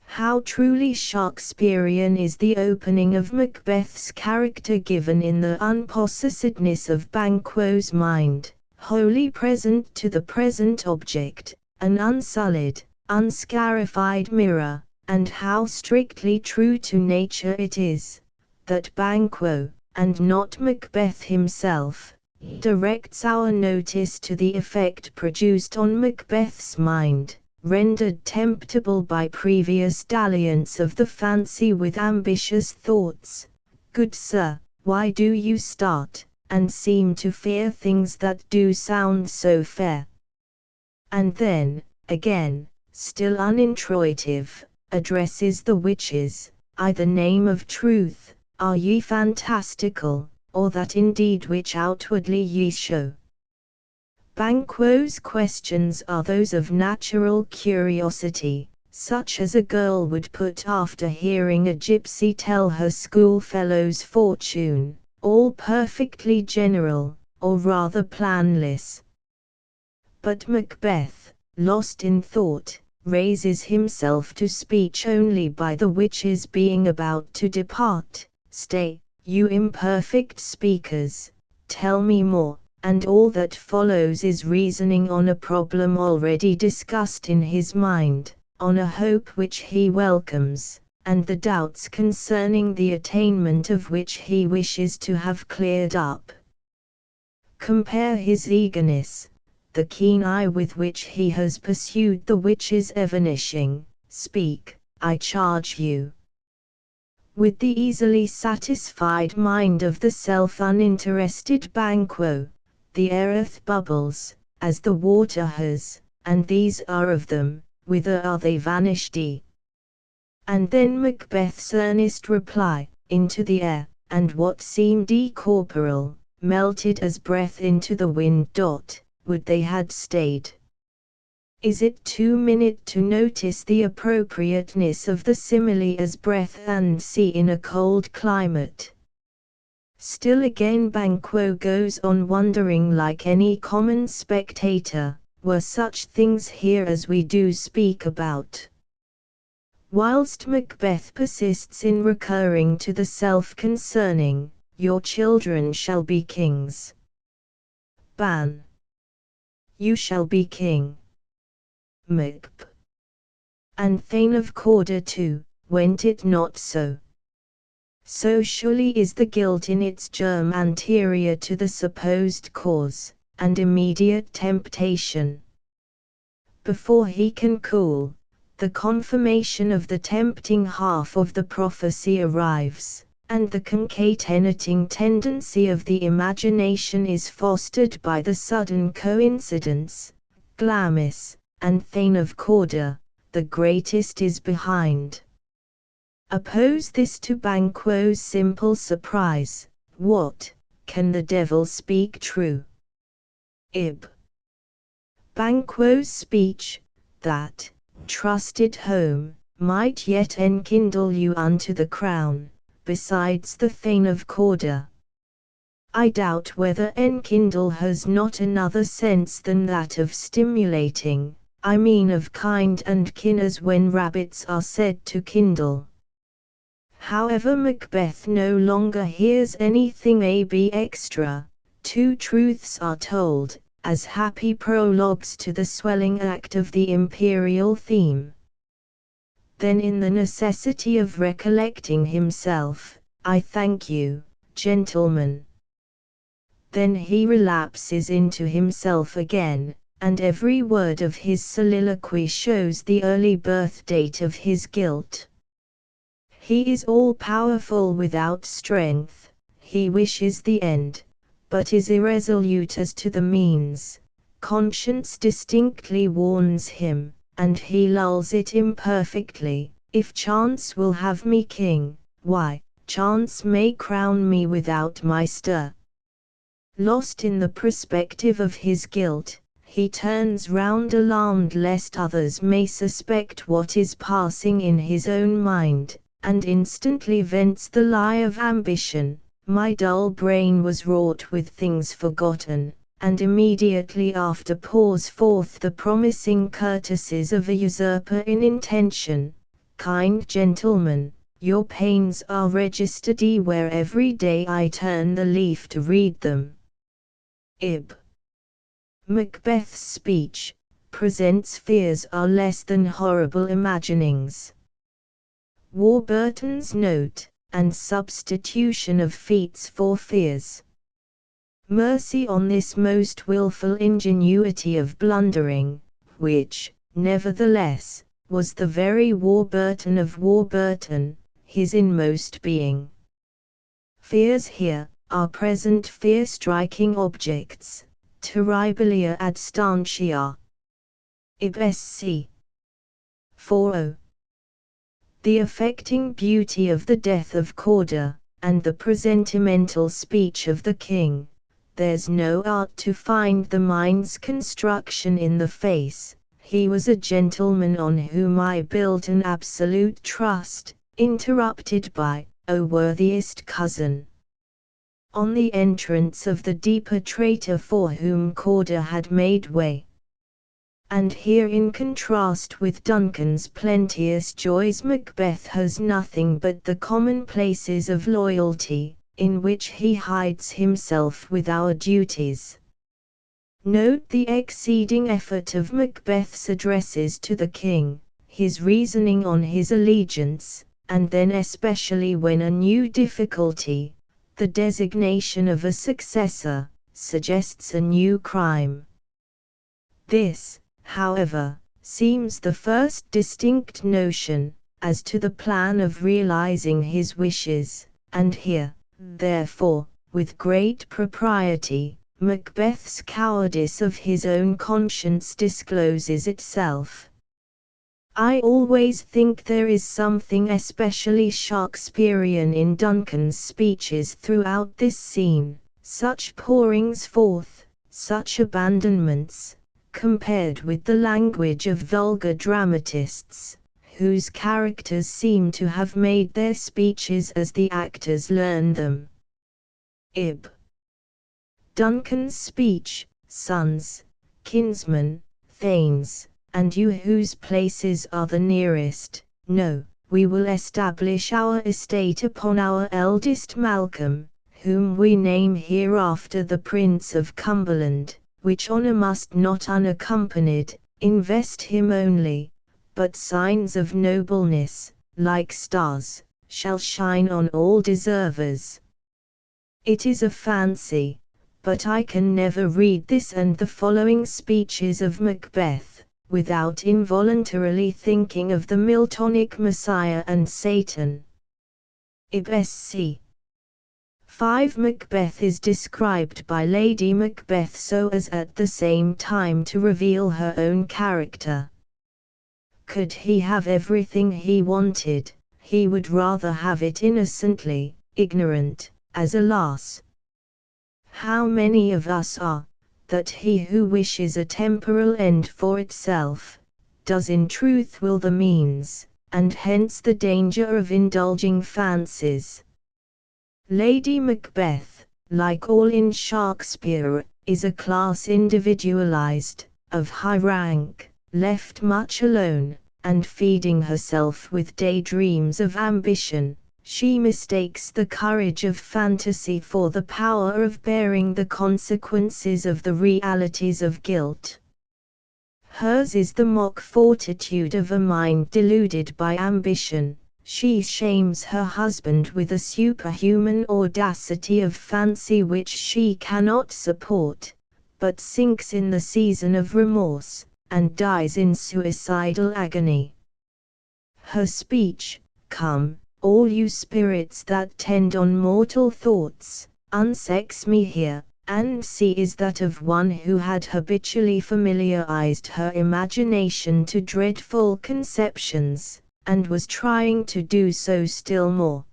how truly Shakespearean is the opening of Macbeth's character given in the unpossessedness of Banquo's mind, wholly present to the present object, an unsullied, unscarified mirror, and how strictly true to nature it is, that Banquo, and not Macbeth himself, directs our notice to the effect produced on Macbeth's mind, rendered temptable by previous dalliance of the fancy with ambitious thoughts. Good sir, why do you start, and seem to fear things that do sound so fair? And then, again, still unintroitive, addresses the witches, I the name of truth, are ye fantastical, or that indeed which outwardly ye show? Banquo's questions are those of natural curiosity, such as a girl would put after hearing a gypsy tell her schoolfellow's fortune, all perfectly general, or rather planless. But Macbeth, lost in thought, raises himself to speech only by the witches being about to depart. Stay, you imperfect speakers, tell me more. And all that follows is reasoning on a problem already discussed in his mind, on a hope which he welcomes, and the doubts concerning the attainment of which he wishes to have cleared up. Compare his eagerness, the keen eye with which he has pursued the witches evanishing, speak, I charge you, with the easily satisfied mind of the self-uninterested Banquo. The aireth bubbles, as the water has, and these are of them, whither are they vanished? And then Macbeth's earnest reply, into the air, and what seemed corporal, melted as breath into the wind. Would they had stayed. Is it too minute to notice the appropriateness of the simile as breath and sea in a cold climate? Still again Banquo goes on wondering like any common spectator, were such things here as we do speak about. Whilst Macbeth persists in recurring to the self-concerning, your children shall be kings. Ban. You shall be king. Macb. And Thane of Cawdor too, went it not so? So surely is the guilt in its germ anterior to the supposed cause, and immediate temptation. Before he can cool, the confirmation of the tempting half of the prophecy arrives, and the concatenating tendency of the imagination is fostered by the sudden coincidence. Glamis, and Thane of Cawdor, the greatest is behind. Oppose this to Banquo's simple surprise. What, can the devil speak true? Ib. Banquo's speech, that, trusted home, might yet enkindle you unto the crown, besides the Thane of Cawdor. I doubt whether enkindle has not another sense than that of stimulating, I mean of kind and kin, as when rabbits are said to kindle. However, Macbeth no longer hears anything extra. Two truths are told, as happy prologues to the swelling act of the imperial theme. Then in the necessity of recollecting himself, I thank you, gentlemen. Then he relapses into himself again, and every word of his soliloquy shows the early birth date of his guilt. He is all-powerful without strength, he wishes the end, but is irresolute as to the means. Conscience distinctly warns him, and he lulls it imperfectly. If chance will have me king, why, chance may crown me without my stir. Lost in the perspective of his guilt, he turns round alarmed lest others may suspect what is passing in his own mind, and instantly vents the lie of ambition. My dull brain was wrought with things forgotten, and immediately after pours forth the promising courtesies of a usurper in intention. Kind gentlemen, your pains are registered where every day I turn the leaf to read them. Ib. Macbeth's speech presents fears are less than horrible imaginings. Warburton's note, and substitution of feats for fears. Mercy on this most wilful ingenuity of blundering, which, nevertheless, was the very Warburton of Warburton, his inmost being. Fears here, are present fear-striking objects, terribilia ad stantia. Ib sc. 40. The affecting beauty of the death of Cawdor, and the presentimental speech of the king, there's no art to find the mind's construction in the face. He was a gentleman on whom I built an absolute trust, interrupted by, O worthiest cousin. On the entrance of the deeper traitor for whom Cawdor had made way. And here, in contrast with Duncan's plenteous joys, Macbeth has nothing but the commonplaces of loyalty, in which he hides himself with our duties. Note the exceeding effort of Macbeth's addresses to the king, his reasoning on his allegiance, and then especially when a new difficulty, the designation of a successor, suggests a new crime. This, however, seems the first distinct notion, as to the plan of realizing his wishes, and here, therefore, with great propriety, Macbeth's cowardice of his own conscience discloses itself. I always think there is something especially Shakespearean in Duncan's speeches throughout this scene, such pourings forth, such abandonments, compared with the language of vulgar dramatists, whose characters seem to have made their speeches as the actors learn them. Ib. Duncan's speech, sons, kinsmen, thanes, and you whose places are the nearest, know, we will establish our estate upon our eldest Malcolm, whom we name hereafter the Prince of Cumberland, which honour must not unaccompanied invest him only, but signs of nobleness, like stars, shall shine on all deservers. It is a fancy, but I can never read this and the following speeches of Macbeth without involuntarily thinking of the Miltonic Messiah and Satan. Ib sc. 5. Macbeth is described by Lady Macbeth so as at the same time to reveal her own character. Could he have everything he wanted, he would rather have it innocently, ignorant, as alas, how many of us are, that he who wishes a temporal end for itself, does in truth will the means, and hence the danger of indulging fancies. Lady Macbeth, like all in Shakespeare, is a class individualized, of high rank, left much alone, and feeding herself with daydreams of ambition. She mistakes the courage of fantasy for the power of bearing the consequences of the realities of guilt. Hers is the mock fortitude of a mind deluded by ambition. She shames her husband with a superhuman audacity of fancy which she cannot support, but sinks in the season of remorse, and dies in suicidal agony. Her speech, "Come, all you spirits that tend on mortal thoughts, unsex me here, and see," is that of one who had habitually familiarized her imagination to dreadful conceptions, and was trying to do so still more.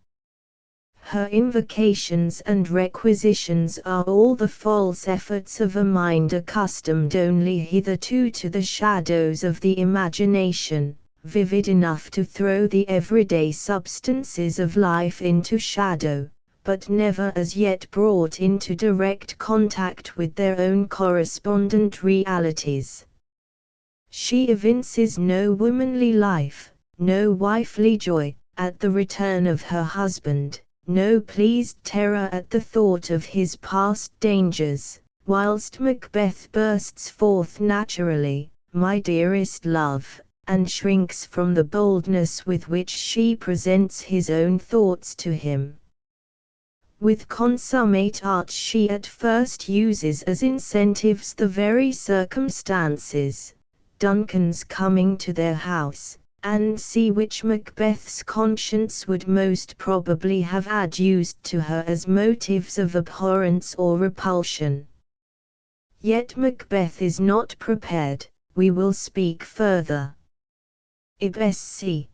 Her invocations and requisitions are all the false efforts of a mind accustomed only hitherto to the shadows of the imagination, vivid enough to throw the everyday substances of life into shadow, but never as yet brought into direct contact with their own correspondent realities. She evinces no womanly life, no wifely joy, at the return of her husband, no pleased terror at the thought of his past dangers, whilst Macbeth bursts forth naturally, "My dearest love," and shrinks from the boldness with which she presents his own thoughts to him. With consummate art she at first uses as incentives the very circumstances, Duncan's coming to their house, and see which Macbeth's conscience would most probably have adduced to her as motives of abhorrence or repulsion. Yet Macbeth is not prepared. We will speak further. Ib sc.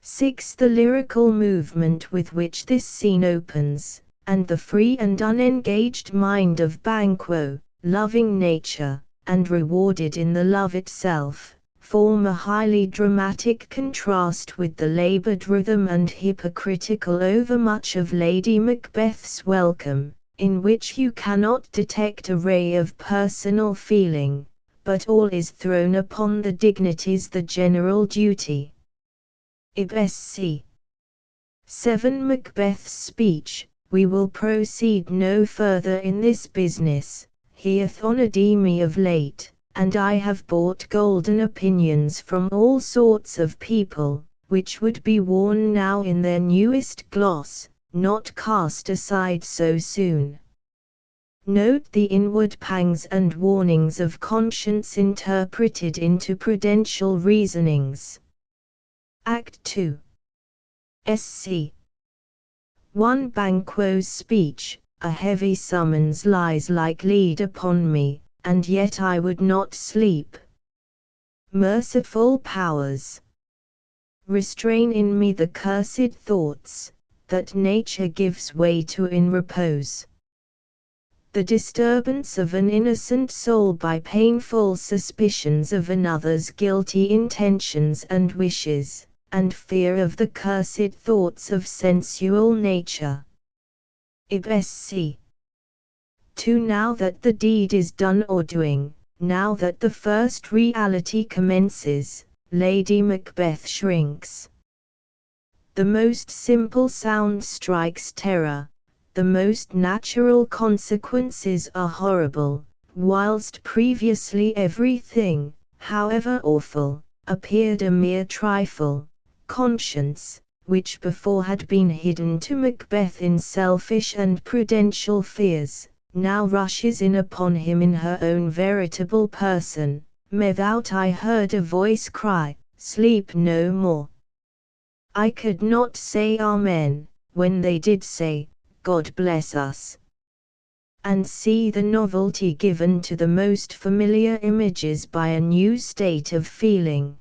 6. The lyrical movement with which this scene opens, and the free and unengaged mind of Banquo, loving nature, and rewarded in the love itself, form a highly dramatic contrast with the laboured rhythm and hypocritical overmuch of Lady Macbeth's welcome, in which you cannot detect a ray of personal feeling, but all is thrown upon the dignities the general duty. Ib sc. 7. Macbeth's speech. We will proceed no further in this business. He hath honoured me of late, and I have bought golden opinions from all sorts of people, which would be worn now in their newest gloss, not cast aside so soon. Note the inward pangs and warnings of conscience interpreted into prudential reasonings. Act 2. Sc. 1. Banquo's speech, a heavy summons lies like lead upon me, and yet I would not sleep. Merciful powers, restrain in me the cursed thoughts, that nature gives way to in repose. The disturbance of an innocent soul by painful suspicions of another's guilty intentions and wishes, and fear of the cursed thoughts of sensual nature. Ibsc. 2. Now that the deed is done or doing, now that the first reality commences, Lady Macbeth shrinks. The most simple sound strikes terror, the most natural consequences are horrible, whilst previously everything, however awful, appeared a mere trifle. Conscience, which before had been hidden to Macbeth in selfish and prudential fears, now rushes in upon him in her own veritable person. Methought I heard a voice cry, "Sleep no more." I could not say Amen, when they did say, "God bless us." And see the novelty given to the most familiar images by a new state of feeling.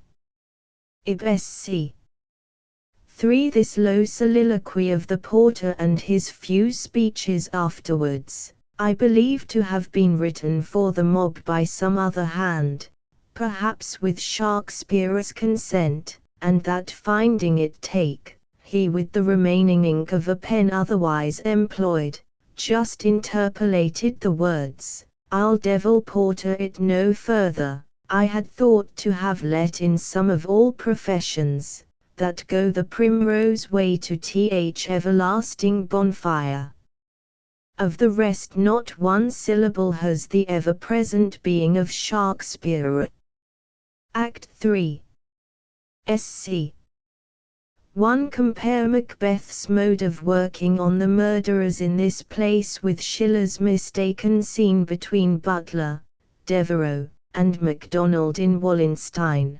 Ibsc. 3. This low soliloquy of the porter and his few speeches afterwards, I believe to have been written for the mob by some other hand, perhaps with Shakespeare's consent, and that finding it take, he with the remaining ink of a pen otherwise employed, just interpolated the words, "I'll devil porter it no further, I had thought to have let in some of all professions, that go the primrose way to th everlasting bonfire. Of the rest not one syllable has the ever-present being of Shakespeare." Act 3. Sc. 1. Compare Macbeth's mode of working on the murderers in this place with Schiller's mistaken scene between Butler, Devereux, and MacDonald in Wallenstein.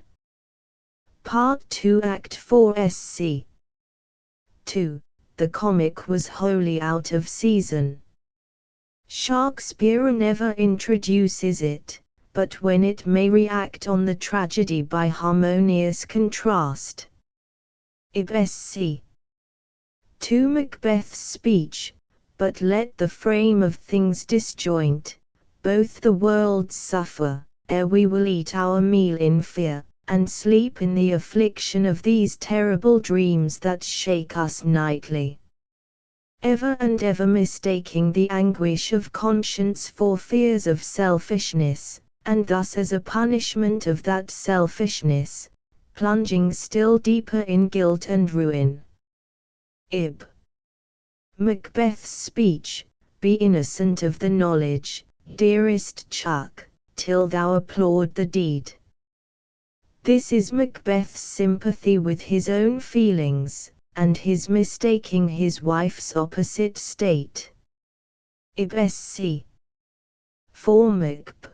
Part 2 Act 4 Sc. 2. The comic was wholly out of season. Shakespeare never introduces it, but when it may react on the tragedy by harmonious contrast. Ibsc. 2. Macbeth's speech, "But let the frame of things disjoint, both the worlds suffer, ere we will eat our meal in fear, and sleep in the affliction of these terrible dreams that shake us nightly. Ever and ever mistaking the anguish of conscience for fears of selfishness, and thus as a punishment of that selfishness, plunging still deeper in guilt and ruin." Ib. Macbeth's speech, "Be innocent of the knowledge, dearest Chuck, till thou applaud the deed." This is Macbeth's sympathy with his own feelings, and his mistaking his wife's opposite state. Ibsc. 4. Macb.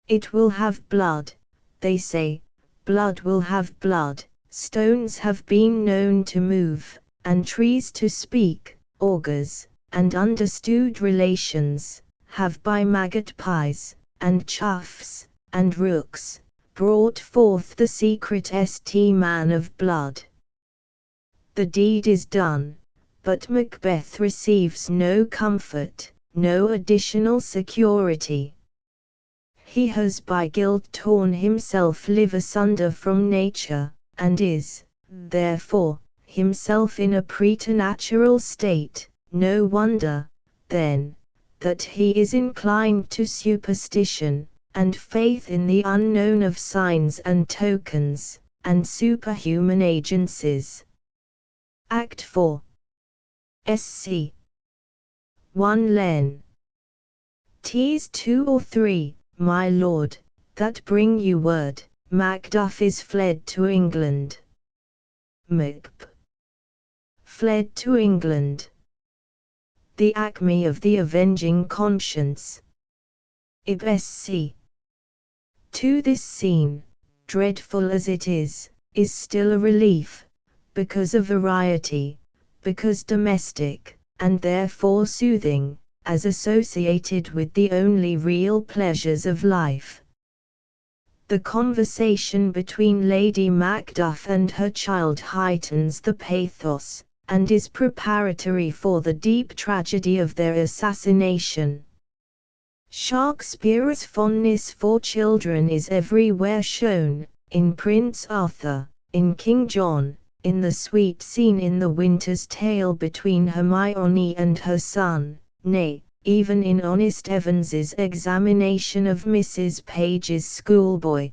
It will have blood, they say, blood will have blood, stones have been known to move, and trees to speak, augurs, and understood relations, have by maggot pies, and choughs, and rooks, brought forth the secret man of blood. The deed is done, but Macbeth receives no comfort, no additional security. He has by guilt torn himself live asunder from nature, and is, therefore, himself in a preternatural state. No wonder, then, that he is inclined to superstition, and faith in the unknown of signs and tokens, and superhuman agencies. Act 4. Sc. 1 Len. 'Tis 2 or 3, my lord, that bring you word, Macduff is fled to England. Macb. Fled to England. The acme of the avenging conscience. Ibsc. 2. This scene, dreadful as it is still a relief, because of variety, because domestic, and therefore soothing, as associated with the only real pleasures of life. The conversation between Lady Macduff and her child heightens the pathos, and is preparatory for the deep tragedy of their assassination. Shakespeare's fondness for children is everywhere shown, in Prince Arthur, in King John, in the sweet scene in The Winter's Tale between Hermione and her son, nay, even in honest Evans's examination of Mrs. Page's schoolboy.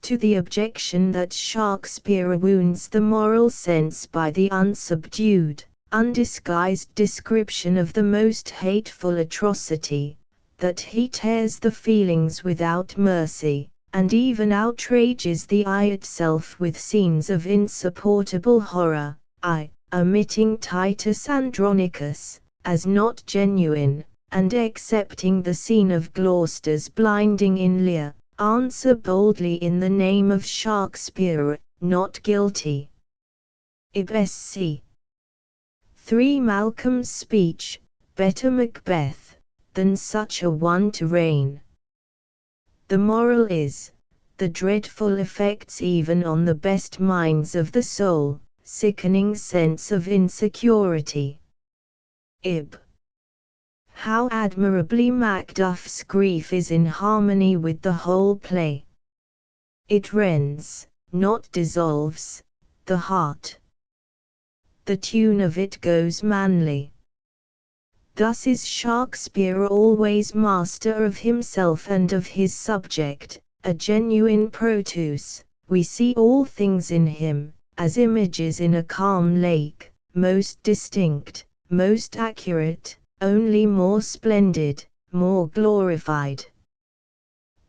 To the objection that Shakespeare wounds the moral sense by the unsubdued, undisguised description of the most hateful atrocity, that he tears the feelings without mercy, and even outrages the eye itself with scenes of insupportable horror, I, omitting Titus Andronicus, as not genuine, and accepting the scene of Gloucester's blinding in Lear, answer boldly in the name of Shakespeare, not guilty. Ib sc. 3 Malcolm's speech, better Macbeth, than such a one to reign. The moral is, the dreadful effects even on the best minds of the soul, sickening sense of insecurity. Ib. How admirably Macduff's grief is in harmony with the whole play. It rends, not dissolves, the heart. The tune of it goes manly. Thus is Shakespeare always master of himself and of his subject, a genuine Proteus. We see all things in him, as images in a calm lake, most distinct, most accurate, only more splendid, more glorified.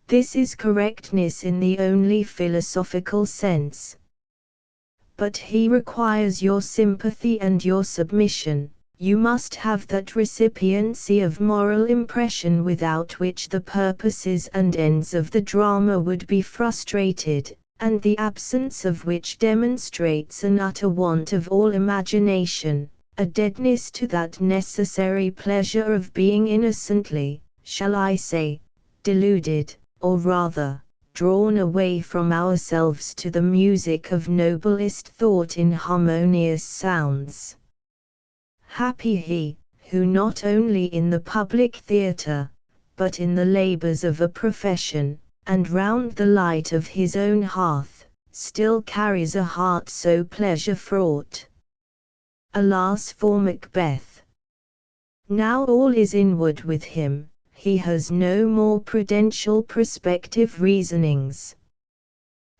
This is correctness in the only philosophical sense. But he requires your sympathy and your submission. You must have that recipiency of moral impression without which the purposes and ends of the drama would be frustrated, and the absence of which demonstrates an utter want of all imagination, a deadness to that necessary pleasure of being innocently, shall I say, deluded, or rather, drawn away from ourselves to the music of noblest thought in harmonious sounds. Happy he, who not only in the public theatre, but in the labours of a profession, and round the light of his own hearth, still carries a heart so pleasure-fraught. Alas for Macbeth! Now all is inward with him, he has no more prudential prospective reasonings.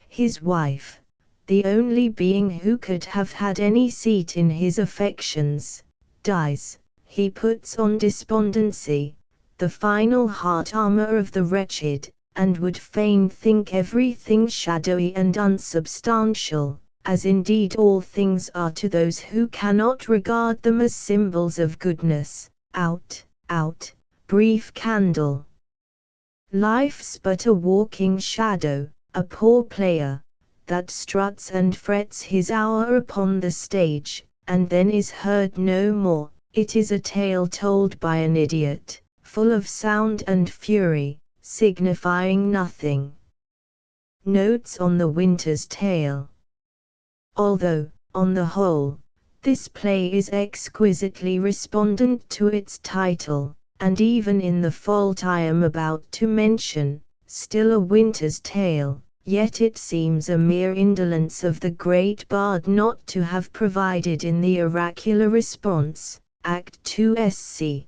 His wife, the only being who could have had any seat in his affections, dies. He puts on despondency, the final heart armor of the wretched, and would fain think everything shadowy and unsubstantial, as indeed all things are to those who cannot regard them as symbols of goodness. Out, brief candle. Life's but a walking shadow, a poor player, that struts and frets his hour upon the stage, and then is heard no more. It is a tale told by an idiot, full of sound and fury, signifying nothing. Notes on The Winter's Tale. Although, on the whole, this play is exquisitely respondent to its title, and even in the fault I am about to mention, still a winter's tale, yet it seems a mere indolence of the great bard not to have provided in the oracular response, Act 2 sc.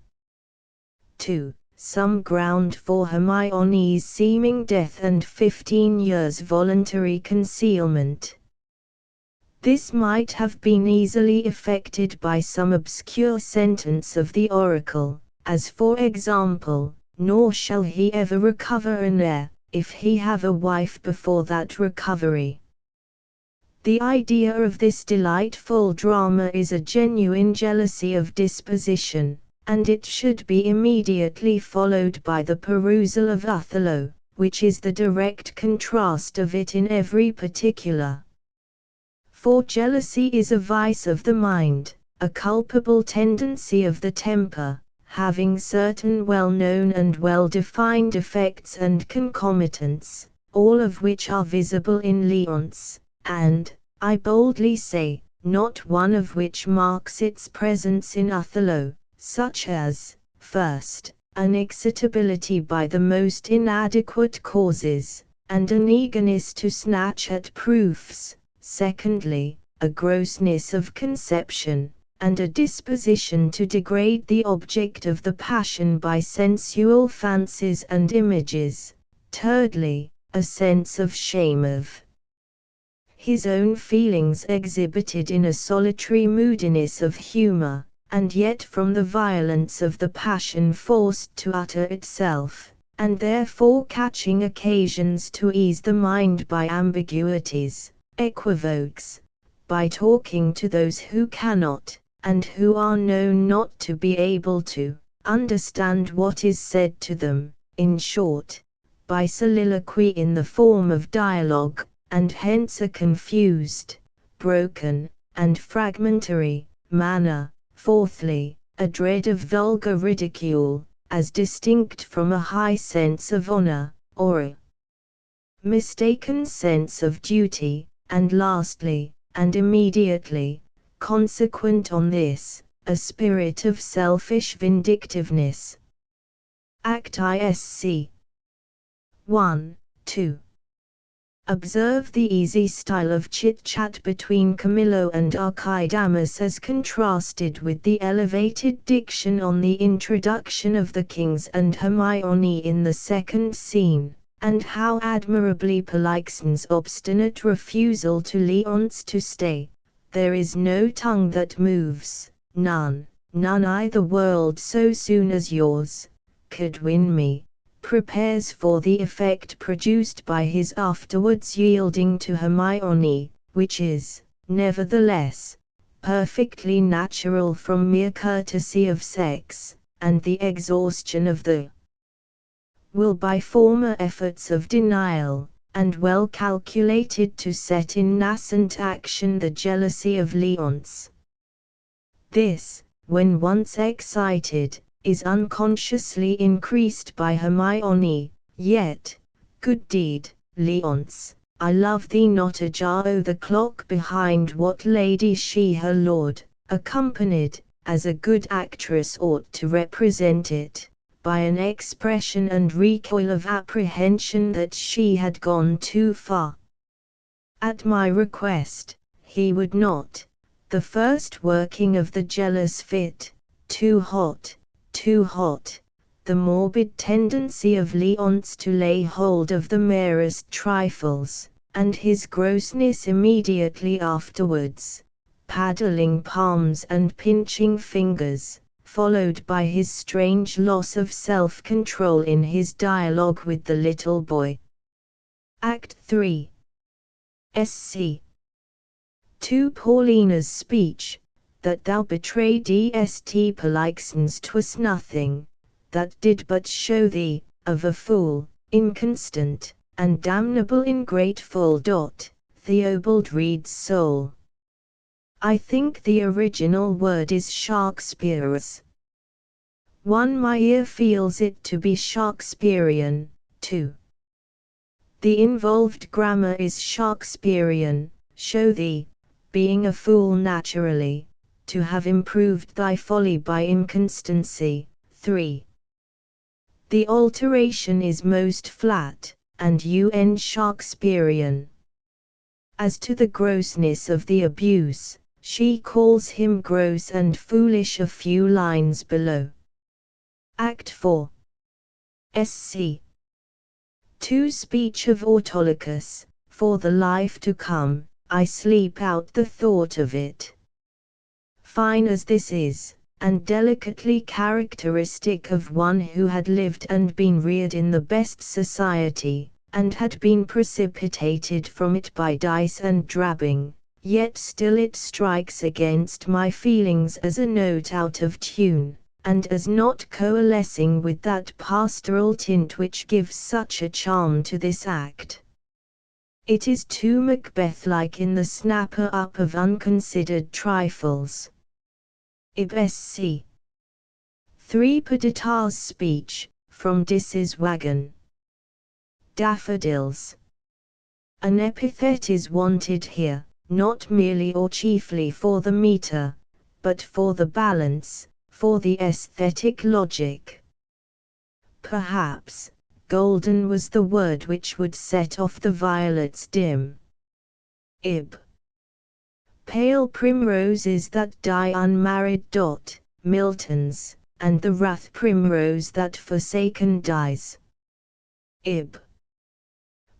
2, some ground for Hermione's seeming death and 15 years' voluntary concealment. This might have been easily effected by some obscure sentence of the oracle, as for example, nor shall he ever recover an heir, if he have a wife before that recovery. The idea of this delightful drama is a genuine jealousy of disposition, and it should be immediately followed by the perusal of Othello, which is the direct contrast of it in every particular. For jealousy is a vice of the mind, a culpable tendency of the temper, having certain well-known and well-defined effects and concomitants, all of which are visible in Leonce, and, I boldly say, not one of which marks its presence in Othello, such as, first, an excitability by the most inadequate causes, and an eagerness to snatch at proofs, secondly, a grossness of conception, and a disposition to degrade the object of the passion by sensual fancies and images, thirdly, a sense of shame of his own feelings exhibited in a solitary moodiness of humor, and yet from the violence of the passion forced to utter itself, and therefore catching occasions to ease the mind by ambiguities, equivokes, by talking to those who cannot, and who are known not to be able to, understand what is said to them, in short, by soliloquy in the form of dialogue, and hence a confused, broken, and fragmentary manner. Fourthly, a dread of vulgar ridicule, as distinct from a high sense of honor, or a mistaken sense of duty, and lastly, and immediately, consequent on this, a spirit of selfish vindictiveness. Act ISC 1, 2. Observe the easy style of chit-chat between Camillo and Archidamus as contrasted with the elevated diction on the introduction of the kings and Hermione in the second scene, and how admirably Polixen's obstinate refusal to Leonce to stay. There is no tongue that moves, none I the world so soon as yours, could win me, prepares for the effect produced by his afterwards yielding to Hermione, which is, nevertheless, perfectly natural from mere courtesy of sex, and the exhaustion of the will by former efforts of denial, and well calculated to set in nascent action the jealousy of Leonce. This, when once excited, is unconsciously increased by Hermione, yet, good deed, Leonce, I love thee not ajar o the clock behind what lady she her lord, accompanied, as a good actress ought to represent it, by an expression and recoil of apprehension that she had gone too far. At my request, he would not, the first working of the jealous fit, too hot, the morbid tendency of Leonce to lay hold of the merest trifles, and his grossness immediately afterwards, paddling palms and pinching fingers, followed by his strange loss of self-control in his dialogue with the little boy. Act 3. SC. To Paulina's speech, that thou betrayedst Polixen's 'twas nothing, that did but show thee, of a fool, inconstant, and damnable ingrateful. Theobald Reed's Soul. I think the original word is Shakespeare's. 1. My ear feels it to be Shakespearean. 2. The involved grammar is Shakespearean. Show thee, being a fool naturally, to have improved thy folly by inconstancy. 3. The alteration is most flat, and un Shakespearean. As to the grossness of the abuse, she calls him gross and foolish a few lines below. Act 4. SC. To speech of Autolycus, for the life to come, I sleep out the thought of it. Fine as this is, and delicately characteristic of one who had lived and been reared in the best society, and had been precipitated from it by dice and drabbing, yet still it strikes against my feelings as a note out of tune, and as not coalescing with that pastoral tint which gives such a charm to this act. It is too Macbeth-like in the snapper up of unconsidered trifles. Ib sc. 3 Perdita's speech, from Dis's wagon. Daffodils. An epithet is wanted here, not merely or chiefly for the meter, but for the balance, for the aesthetic logic. Perhaps, golden was the word which would set off the violets dim. Ib. Pale primroses that die unmarried. Milton's, and the wrath primrose that forsaken dies. Ib.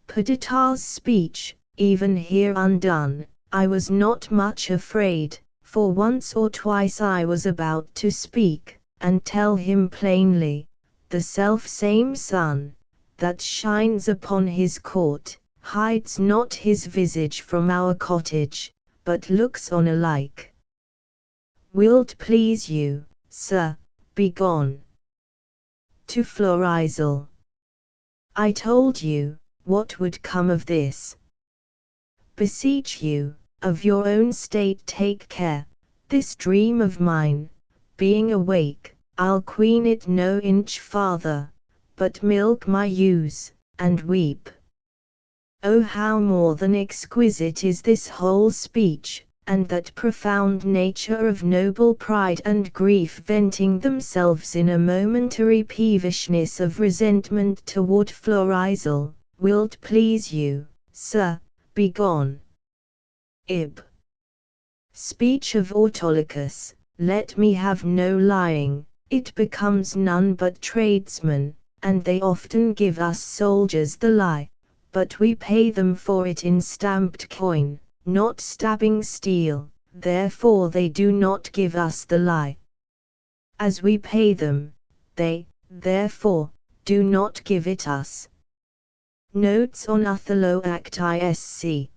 Perdita's speech, even here undone, I was not much afraid, for once or twice I was about to speak, and tell him plainly, the self-same sun, that shines upon his court, hides not his visage from our cottage, but looks on alike. Will't please you, sir, be gone. To Florizel. I told you, what would come of this. Beseech you, of your own state take care, this dream of mine, being awake, I'll queen it no inch farther, but milk my ewes, and weep. Oh, how more than exquisite is this whole speech, and that profound nature of noble pride and grief venting themselves in a momentary peevishness of resentment toward Florizel. Will't please you, sir, be gone. Ib. Speech of Autolycus, let me have no lying, it becomes none but tradesmen, and they often give us soldiers the lie, but we pay them for it in stamped coin, not stabbing steel, therefore they do not give us the lie. As we pay them, they, therefore, do not give it us. Notes on Othello Act ISC.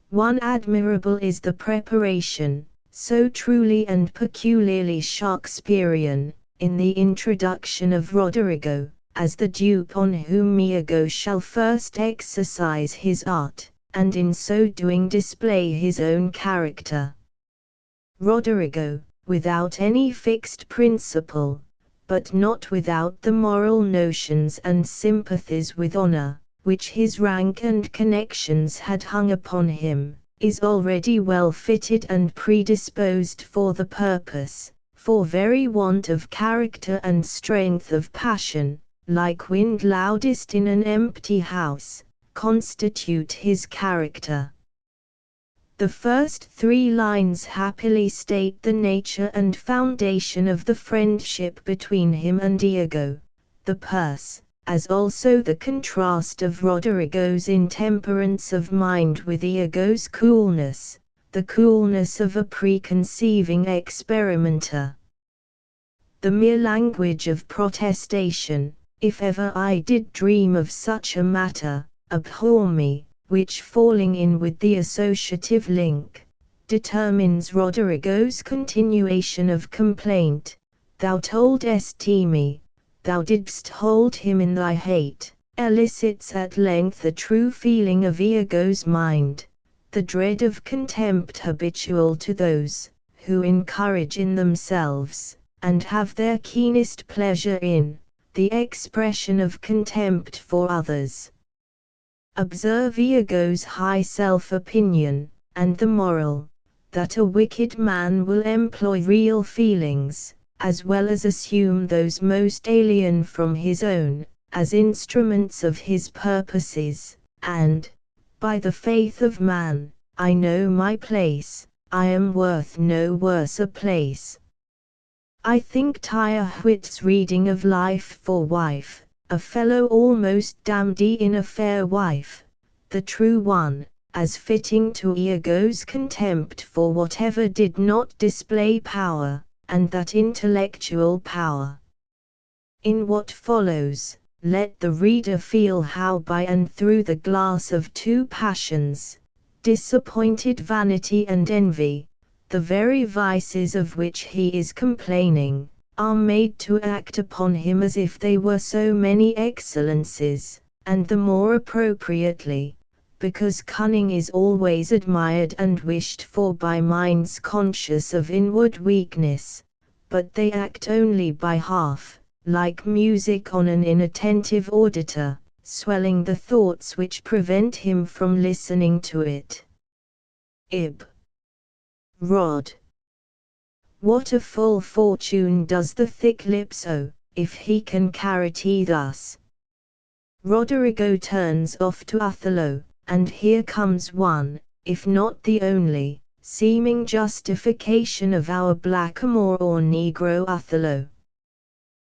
1. Admirable is the preparation, so truly and peculiarly Shakespearean, in the introduction of Roderigo, as the dupe on whom Iago shall first exercise his art, and in so doing display his own character. Roderigo, without any fixed principle, but not without the moral notions and sympathies with honor, which his rank and connections had hung upon him, is already well fitted and predisposed for the purpose, for very want of character and strength of passion, like wind loudest in an empty house, constitute his character. The first 3 lines happily state the nature and foundation of the friendship between him and Iago, the purse, as also the contrast of Roderigo's intemperance of mind with Iago's coolness, the coolness of a preconceiving experimenter. The mere language of protestation, if ever I did dream of such a matter, abhor me, which falling in with the associative link, determines Roderigo's continuation of complaint, thou toldest me, thou didst hold him in thy hate, elicits at length a true feeling of Iago's mind, the dread of contempt habitual to those, who encourage in themselves, and have their keenest pleasure in, the expression of contempt for others. Observe Iago's high self-opinion, and the moral, that a wicked man will employ real feelings, as well as assume those most alien from his own, as instruments of his purposes, and, by the faith of man, I know my place, I am worth no worse a place. I think Tyre Whit's reading of Life for Wife, a fellow almost dandy in a fair wife, the true one, as fitting to Iago's contempt for whatever did not display power, and that intellectual power. In what follows, let the reader feel how by and through the glass of 2 passions, disappointed vanity and envy, the very vices of which he is complaining, are made to act upon him as if they were so many excellences, and the more appropriately, because cunning is always admired and wished for by minds conscious of inward weakness, but they act only by half, like music on an inattentive auditor, swelling the thoughts which prevent him from listening to it. Ib. Rod. What a full fortune does the thick lips owe, if he can carry thus. Roderigo turns off to Othello, and here comes one, if not the only, seeming justification of our blackamoor or Negro Othello.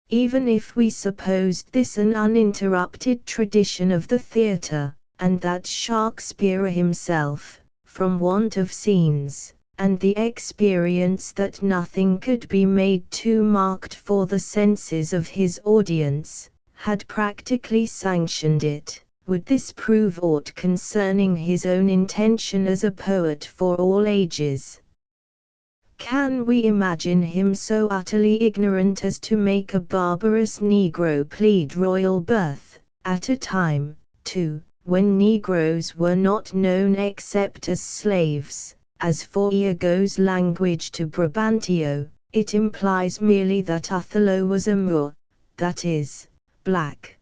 Even if we supposed this an uninterrupted tradition of the theatre, and that Shakespeare himself, from want of scenes, and the experience that nothing could be made too marked for the senses of his audience, had practically sanctioned it, would this prove aught concerning his own intention as a poet for all ages? Can we imagine him so utterly ignorant as to make a barbarous Negro plead royal birth, at a time, too, when Negroes were not known except as slaves? As for Iago's language to Brabantio, it implies merely that Othello was a Moor, that is, black.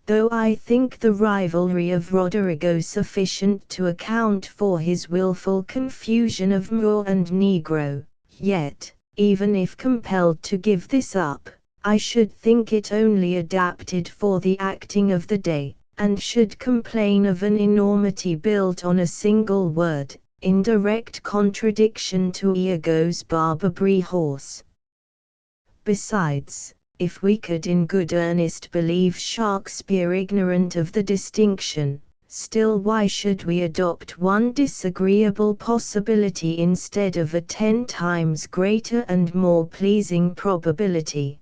Though I think the rivalry of Roderigo sufficient to account for his wilful confusion of Moor and Negro, yet, even if compelled to give this up, I should think it only adapted for the acting of the day, and should complain of an enormity built on a single word, in direct contradiction to Iago's Barbary horse. Besides, if we could in good earnest believe Shakespeare ignorant of the distinction, still why should we adopt one disagreeable possibility instead of a 10 times greater and more pleasing probability?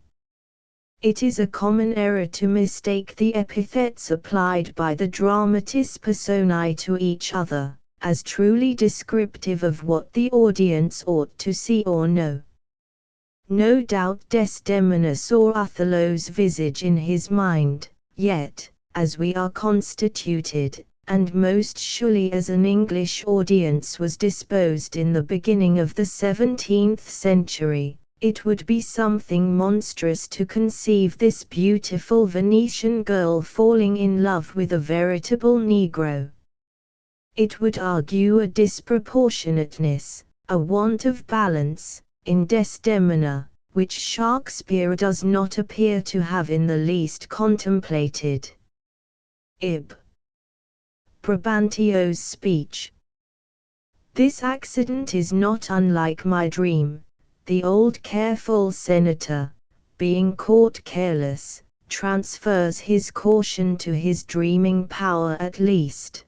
It is a common error to mistake the epithets applied by the dramatis personae to each other, as truly descriptive of what the audience ought to see or know. No doubt Desdemona saw Othello's visage in his mind, yet, as we are constituted, and most surely as an English audience was disposed in the beginning of the 17th century, it would be something monstrous to conceive this beautiful Venetian girl falling in love with a veritable Negro. It would argue a disproportionateness, a want of balance, in Desdemona, which Shakespeare does not appear to have in the least contemplated. Ib. Brabantio's speech. This accident is not unlike my dream. The old careful senator, being caught careless, transfers his caution to his dreaming power at least.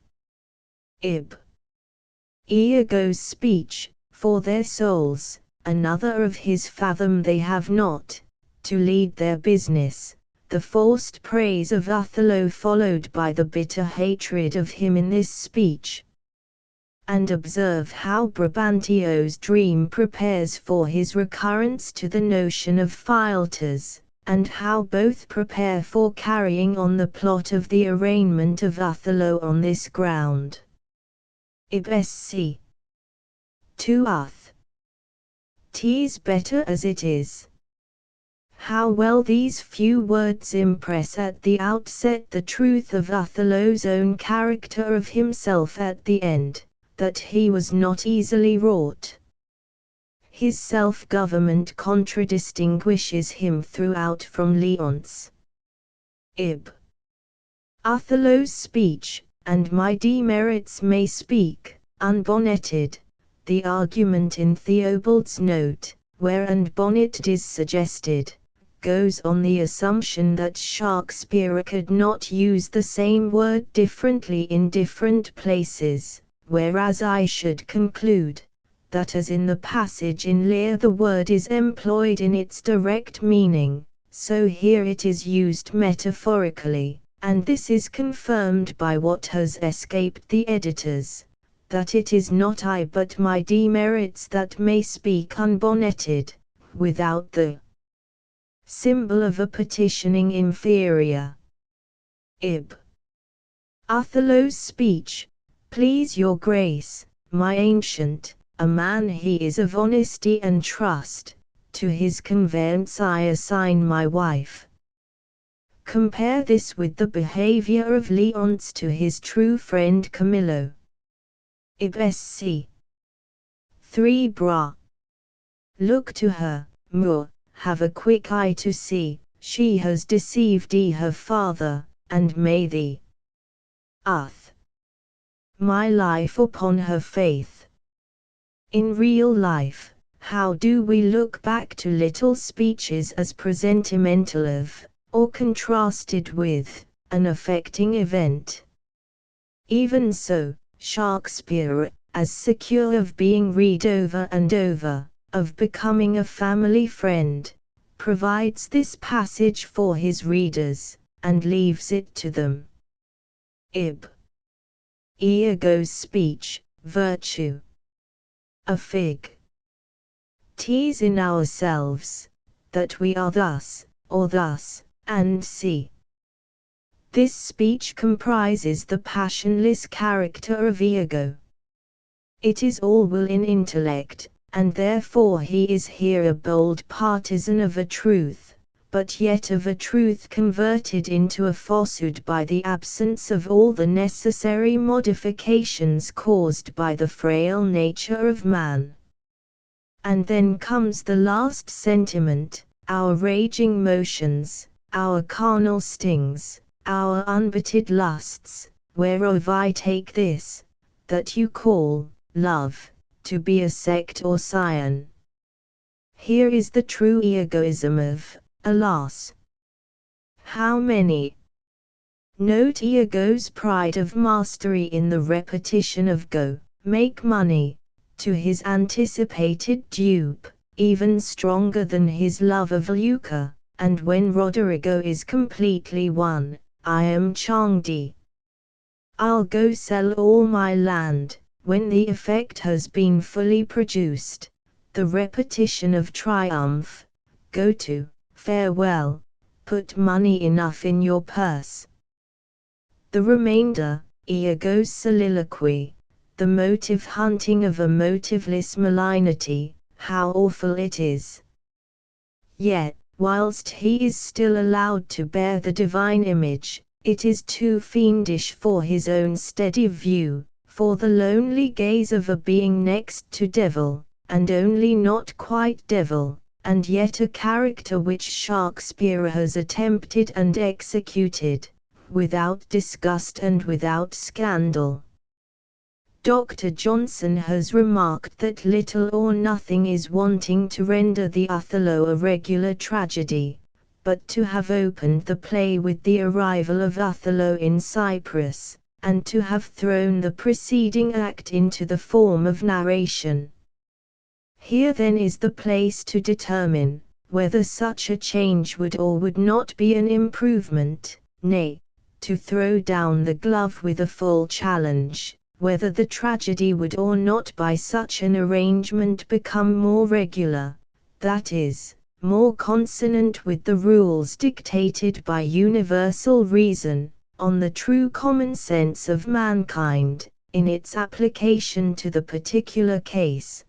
Ib. Iago's speech, for their souls, another of his fathom they have not, to lead their business, the forced praise of Othello followed by the bitter hatred of him in this speech. And observe how Brabantio's dream prepares for his recurrence to the notion of philters, and how both prepare for carrying on the plot of the arraignment of Othello on this ground. Ib sc. 2 Uth. 'Tis better as it is. How well these few words impress at the outset the truth of Othello's own character, of himself at the end, that he was not easily wrought. His self-government contradistinguishes him throughout from Leonce. Ib. Othello's speech, and my demerits may speak, unbonneted. The argument in Theobald's note, where unbonneted is suggested, goes on the assumption that Shakespeare could not use the same word differently in different places, whereas I should conclude, that as in the passage in Lear the word is employed in its direct meaning, so here it is used metaphorically, and this is confirmed by what has escaped the editors, that it is not I but my demerits that may speak unbonneted, without the symbol of a petitioning inferior. Ib. Othello's speech, "Please your grace, my ancient, a man he is of honesty and trust, to his conveyance I assign my wife." Compare this with the behavior of Leonce to his true friend Camillo. Ibsc. 3 Bra. Look to her, Moor, have a quick eye to see, she has deceived her father, and may thee my life upon her faith. In real life, how do we look back to little speeches as presentimental of, or contrasted with, an affecting event? Even so, Shakespeare, as secure of being read over and over, of becoming a family friend, provides this passage for his readers, and leaves it to them. Ib. Iago's speech, virtue. A fig. Tease in ourselves, that we are thus, or thus, and see. This speech comprises the passionless character of Iago. It is all will in intellect, and therefore he is here a bold partisan of a truth, but yet of a truth converted into a falsehood by the absence of all the necessary modifications caused by the frail nature of man. And then comes the last sentiment, our raging motions, our carnal stings, our unbotted lusts, whereof I take this, that you call love, to be a sect or scion. Here is the true egoism of, alas, how many? Note Iago's pride of mastery in the repetition of go, make money, to his anticipated dupe, even stronger than his love of lucre, and when Roderigo is completely won, I am Changdi. I'll go sell all my land, when the effect has been fully produced, the repetition of triumph, go to, farewell, put money enough in your purse. The remainder, Iago's soliloquy, the motive hunting of a motiveless malignity, how awful it is. Yet, whilst he is still allowed to bear the divine image, it is too fiendish for his own steady view, for the lonely gaze of a being next to devil, and only not quite devil, and yet a character which Shakespeare has attempted and executed, without disgust and without scandal. Dr. Johnson has remarked that little or nothing is wanting to render the Othello a regular tragedy, but to have opened the play with the arrival of Othello in Cyprus, and to have thrown the preceding act into the form of narration. Here then is the place to determine, whether such a change would or would not be an improvement, nay, to throw down the glove with a full challenge, whether the tragedy would or not by such an arrangement become more regular, that is, more consonant with the rules dictated by universal reason, on the true common sense of mankind, in its application to the particular case.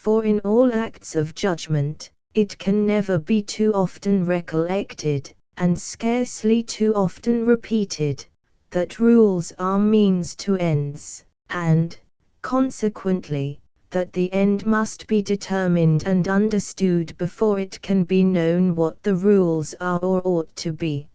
For in all acts of judgment, it can never be too often recollected, and scarcely too often repeated, that rules are means to ends, and, consequently, that the end must be determined and understood before it can be known what the rules are or ought to be.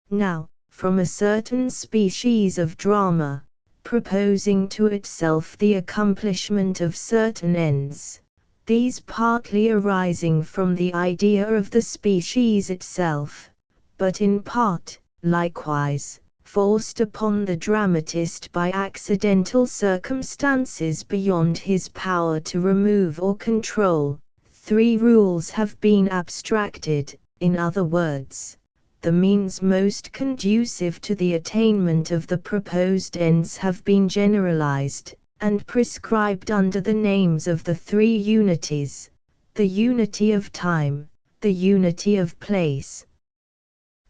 Now, from a certain species of drama, proposing to itself the accomplishment of certain ends, these partly arising from the idea of the species itself, but in part, likewise, forced upon the dramatist by accidental circumstances beyond his power to remove or control, three rules have been abstracted, in other words, the means most conducive to the attainment of the proposed ends have been generalized, and prescribed under the names of the three unities, the unity of time, the unity of place,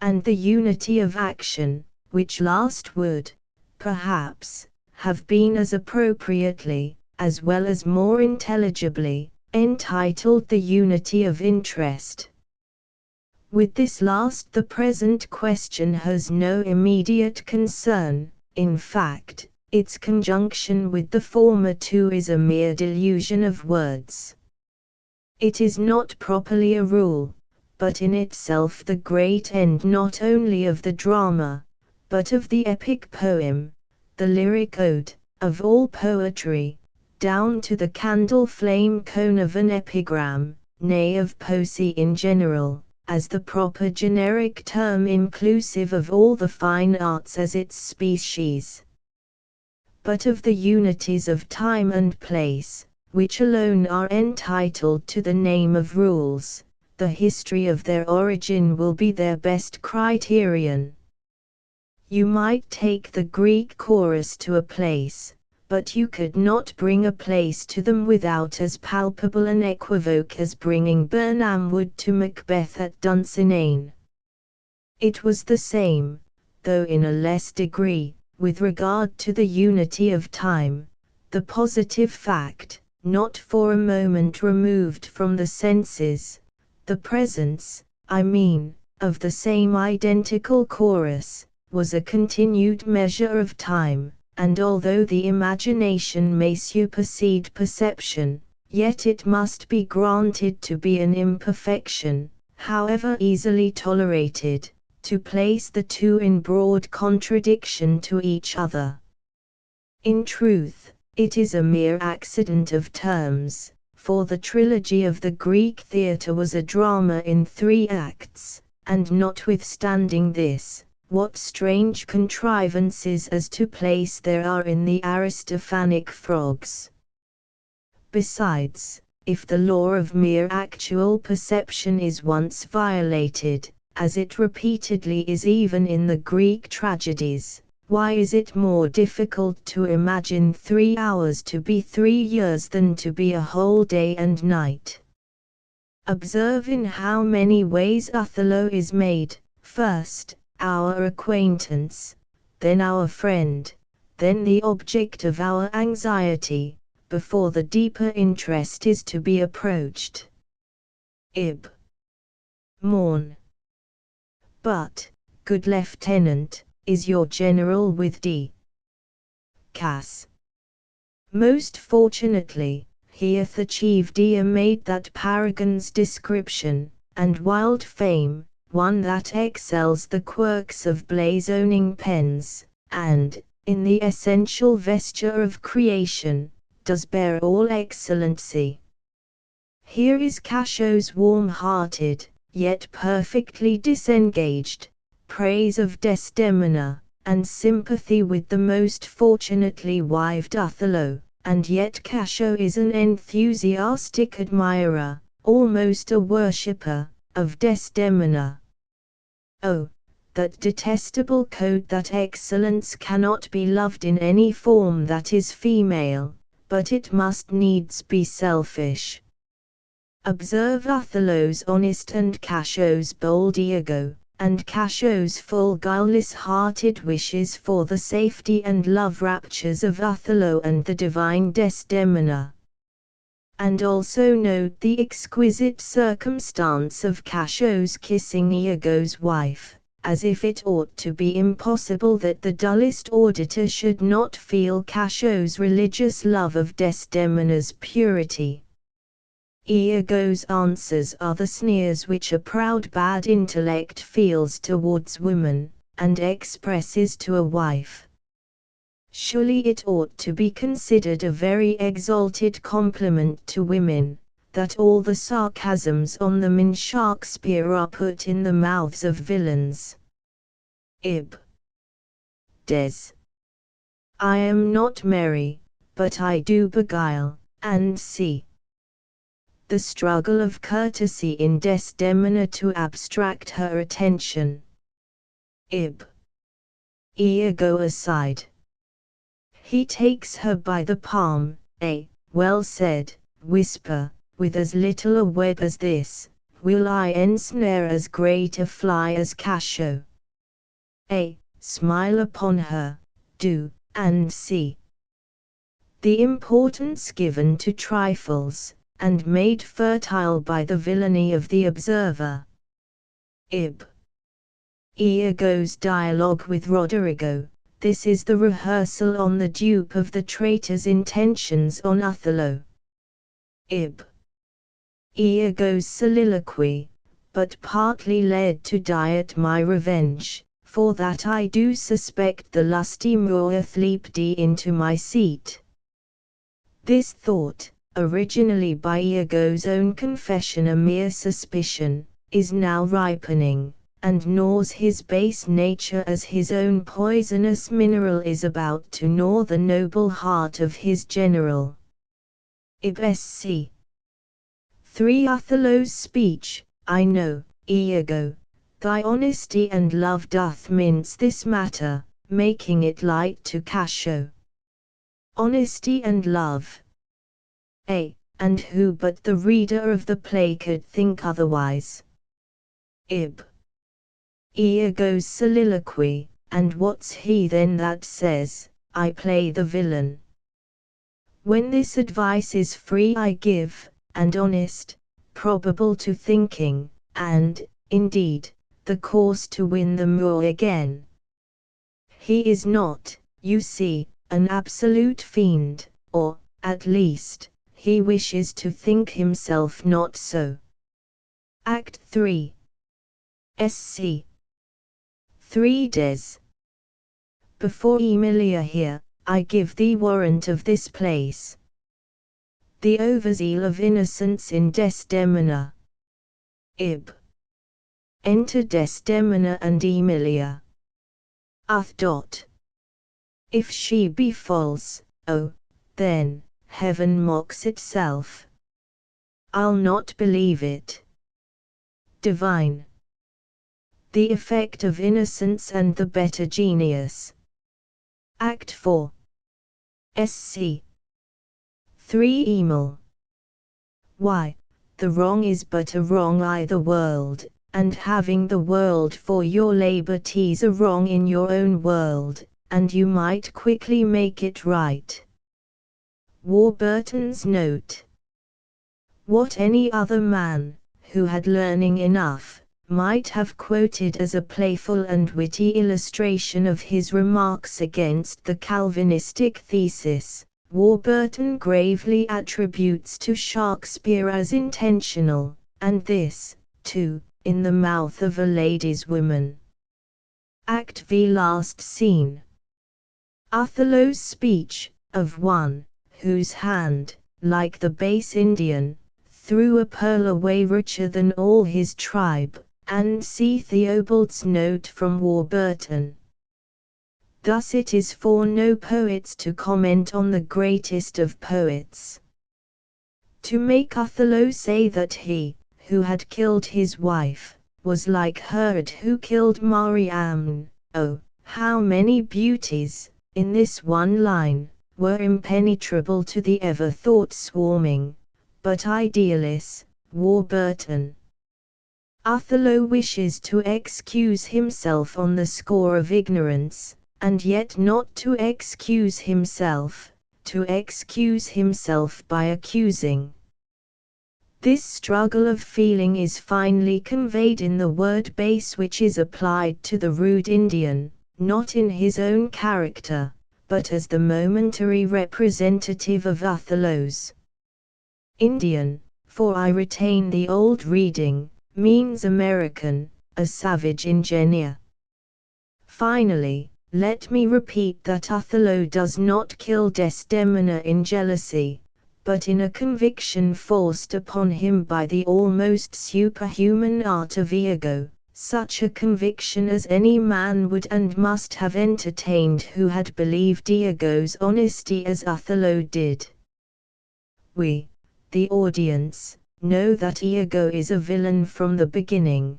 and the unity of action, which last would, perhaps, have been as appropriately, as well as more intelligibly, entitled The Unity of Interest. With this last the present question has no immediate concern. In fact, its conjunction with the former two is a mere delusion of words. It is not properly a rule, but in itself the great end not only of the drama, but of the epic poem, the lyric ode, of all poetry, down to the candle-flame cone of an epigram, nay of poesy in general, as the proper generic term inclusive of all the fine arts as its species. But of the unities of time and place, which alone are entitled to the name of rules, the history of their origin will be their best criterion. You might take the Greek chorus to a place, but you could not bring a place to them without as palpable an equivoque as bringing Burnham Wood to Macbeth at Dunsinane. It was the same, though in a less degree, with regard to the unity of time, the positive fact, not for a moment removed from the senses, the presence, I mean, of the same identical chorus, was a continued measure of time, and although the imagination may supersede perception, yet it must be granted to be an imperfection, however easily tolerated, to place the two in broad contradiction to each other. In truth, it is a mere accident of terms, for the trilogy of the Greek theatre was a drama in 3 acts, and notwithstanding this, what strange contrivances as to place there are in the Aristophanic frogs. Besides, if the law of mere actual perception is once violated, as it repeatedly is even in the Greek tragedies, why is it more difficult to imagine 3 hours to be 3 years than to be a whole day and night? Observe in how many ways Othello is made, first, our acquaintance, then our friend, then the object of our anxiety, before the deeper interest is to be approached. Ib. Morn. But, good lieutenant, is your general with D. Cass. Most fortunately, he hath achieved made that paragon's description, and wild fame, one that excels the quirks of blazoning pens, and, in the essential vesture of creation, does bear all excellency. Here is Casho's warm-hearted, yet perfectly disengaged, praise of Desdemona, and sympathy with the most fortunately wived Othello, and yet Casho is an enthusiastic admirer, almost a worshipper, of Desdemona. Oh, that detestable code that excellence cannot be loved in any form that is female, but it must needs be selfish. Observe Othello's honest and Casho's bold Iago, and Casho's full guileless-hearted wishes for the safety and love raptures of Othello and the divine Desdemona. And also note the exquisite circumstance of Casho's kissing Iago's wife, as if it ought to be impossible that the dullest auditor should not feel Casho's religious love of Desdemona's purity. Iago's answers are the sneers which a proud bad intellect feels towards woman, and expresses to a wife. Surely it ought to be considered a very exalted compliment to women, that all the sarcasms on them in Shakespeare are put in the mouths of villains. Ib. Des. I am not merry, but I do beguile, and see. The struggle of courtesy in Desdemona to abstract her attention. Ib. Iago aside. He takes her by the palm, well said, whisper, with as little a web as this, will I ensnare as great a fly as Casho. smile upon her, do, and see. The importance given to trifles, and made fertile by the villainy of the observer. Ib. Iago's dialogue with Roderigo. This is the rehearsal on the dupe of the traitor's intentions on Othello. Ib. Iago's soliloquy, but partly led to diet my revenge, for that I do suspect the lusty Moor leaped into my seat. This thought, originally by Iago's own confession a mere suspicion, is now ripening, and gnaws his base nature as his own poisonous mineral is about to gnaw the noble heart of his general. Ib. Sc. 3 Othello's speech. I know, Iago, thy honesty and love doth mince this matter, making it light to Cassio. Honesty and love. And who but the reader of the play could think otherwise? Ib. Iago's soliloquy. And what's he then that says, I play the villain? When this advice is free I give, and honest, probable to thinking, and, indeed, the course to win the Moor again. He is not, you see, an absolute fiend, or, at least, he wishes to think himself not so. Act 3. Sc. 3 Des. Before Emilia here, I give thee warrant of this place. The overzeal of innocence in Desdemona. Ib. Enter Desdemona and Emilia. If she be false, oh, then, heaven mocks itself. I'll not believe it. Divine. The effect of innocence and the better genius. Act 4. Sc. 3 Emil. Why, the wrong is but a wrong I the world, and having the world for your labour 'tis a wrong in your own world, and you might quickly make it right. Warburton's note. What any other man, who had learning enough, might have quoted as a playful and witty illustration of his remarks against the Calvinistic thesis, Warburton gravely attributes to Shakespeare as intentional, and this, too, in the mouth of a lady's woman. Act V. Last scene. Othello's speech, of one, whose hand, like the base Indian, threw a pearl away richer than all his tribe, and see Theobald's note from Warburton. Thus it is for no poets to comment on the greatest of poets. To make Othello say that he, who had killed his wife, was like Herod who killed Mariamne, oh, how many beauties, in this one line, were impenetrable to the ever-thought swarming, but idealist, Warburton. Othello wishes to excuse himself on the score of ignorance, and yet not to excuse himself by accusing. This struggle of feeling is finely conveyed in the word base which is applied to the rude Indian, not in his own character, but as the momentary representative of Othello's. Indian, for I retain the old reading, means American, a savage engineer. Finally, let me repeat that Othello does not kill Desdemona in jealousy, but in a conviction forced upon him by the almost superhuman art of Iago, such a conviction as any man would and must have entertained who had believed Iago's honesty as Othello did. We, the audience, know that Iago is a villain from the beginning,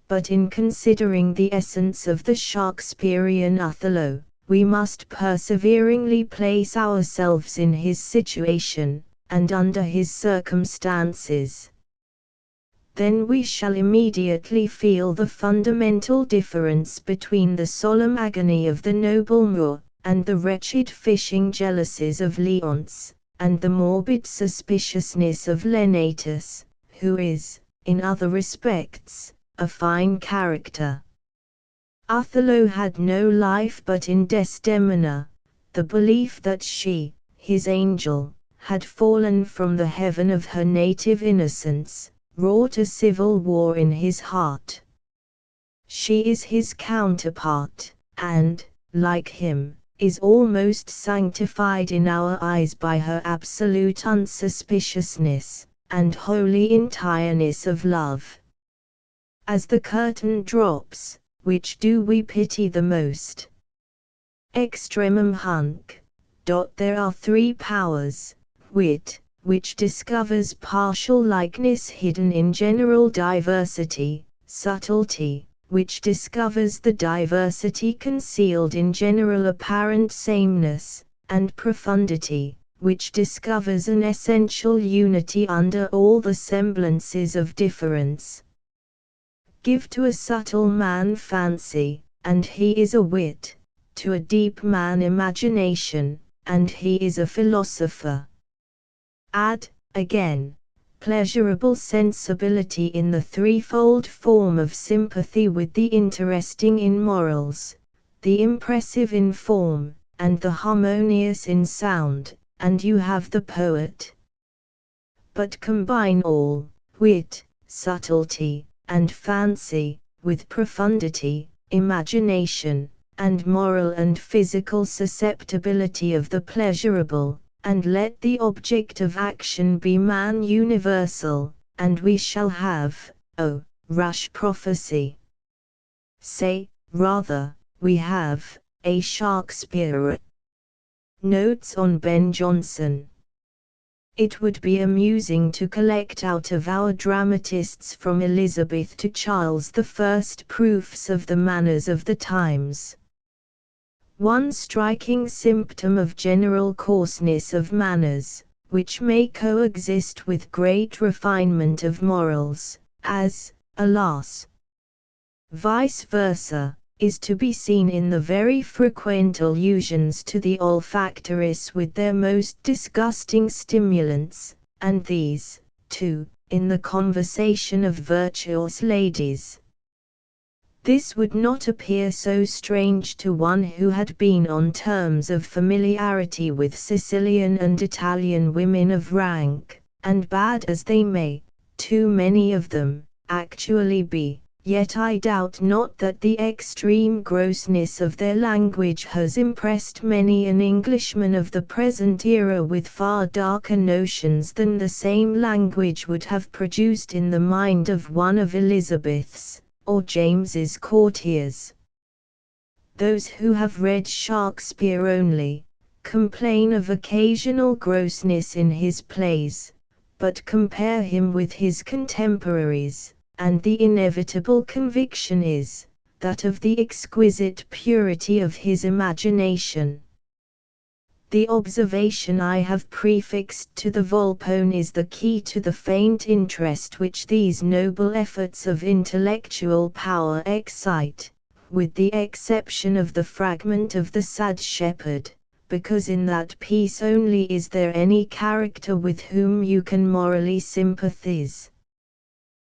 but in considering the essence of the Shakespearean Othello, we must perseveringly place ourselves in his situation, and under his circumstances. then we shall immediately feel the fundamental difference between the solemn agony of the noble Moor, and the wretched fishing jealousies of Leonce, and the morbid suspiciousness of Lenatus, who is, in other respects, a fine character. Othello had no life but in Desdemona. The belief that she, his angel, had fallen from the heaven of her native innocence, wrought a civil war in his heart. She is his counterpart, and, like him, is almost sanctified in our eyes by her absolute unsuspiciousness, and holy entireness of love. As the curtain drops, which do we pity the most? Extremum hunc. There are three powers: wit, which discovers partial likeness hidden in general diversity; subtlety, which discovers the diversity concealed in general apparent sameness; and profundity, which discovers an essential unity under all the semblances of difference. Give to a subtle man fancy, and he is a wit; to a deep man imagination, and he is a philosopher. Add, again, pleasurable sensibility in the threefold form of sympathy with the interesting in morals, the impressive in form, and the harmonious in sound, and you have the poet. But combine all, wit, subtlety, and fancy, with profundity, imagination, and moral and physical susceptibility of the pleasurable, and let the object of action be man universal, and we shall have, oh, rash prophecy! Say, rather, we have, a Shakespeare. Notes on Ben Jonson. It would be amusing to collect out of our dramatists from Elizabeth to Charles I proofs of the manners of the times. One striking symptom of general coarseness of manners, which may coexist with great refinement of morals, as, alas, vice versa, is to be seen in the very frequent allusions to the olfactories with their most disgusting stimulants, and these, too, in the conversation of virtuous ladies. This would not appear so strange to one who had been on terms of familiarity with Sicilian and Italian women of rank, and bad as they may, too many of them, actually be. Yet I doubt not that the extreme grossness of their language has impressed many an Englishman of the present era with far darker notions than the same language would have produced in the mind of one of Elizabeth's, or James's courtiers. Those who have read Shakespeare only, complain of occasional grossness in his plays, but compare him with his contemporaries, and the inevitable conviction is, that of the exquisite purity of his imagination. The observation I have prefixed to the Volpone is the key to the faint interest which these noble efforts of intellectual power excite, with the exception of the fragment of the Sad Shepherd, because in that piece only is there any character with whom you can morally sympathize.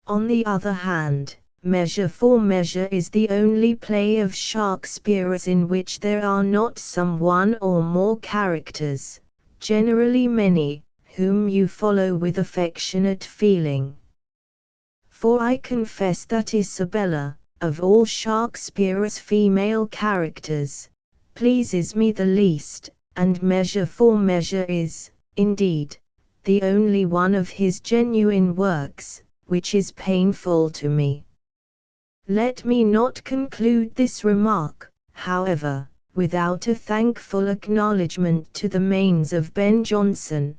On the other hand, Measure for Measure is the only play of Shakespeare's in which there are not some one or more characters, generally many, whom you follow with affectionate feeling. For I confess that Isabella, of all Shakespeare's female characters, pleases me the least, and Measure for Measure is, indeed, the only one of his genuine works, which is painful to me. Let me not conclude this remark, however, without a thankful acknowledgment to the manes of Ben Jonson,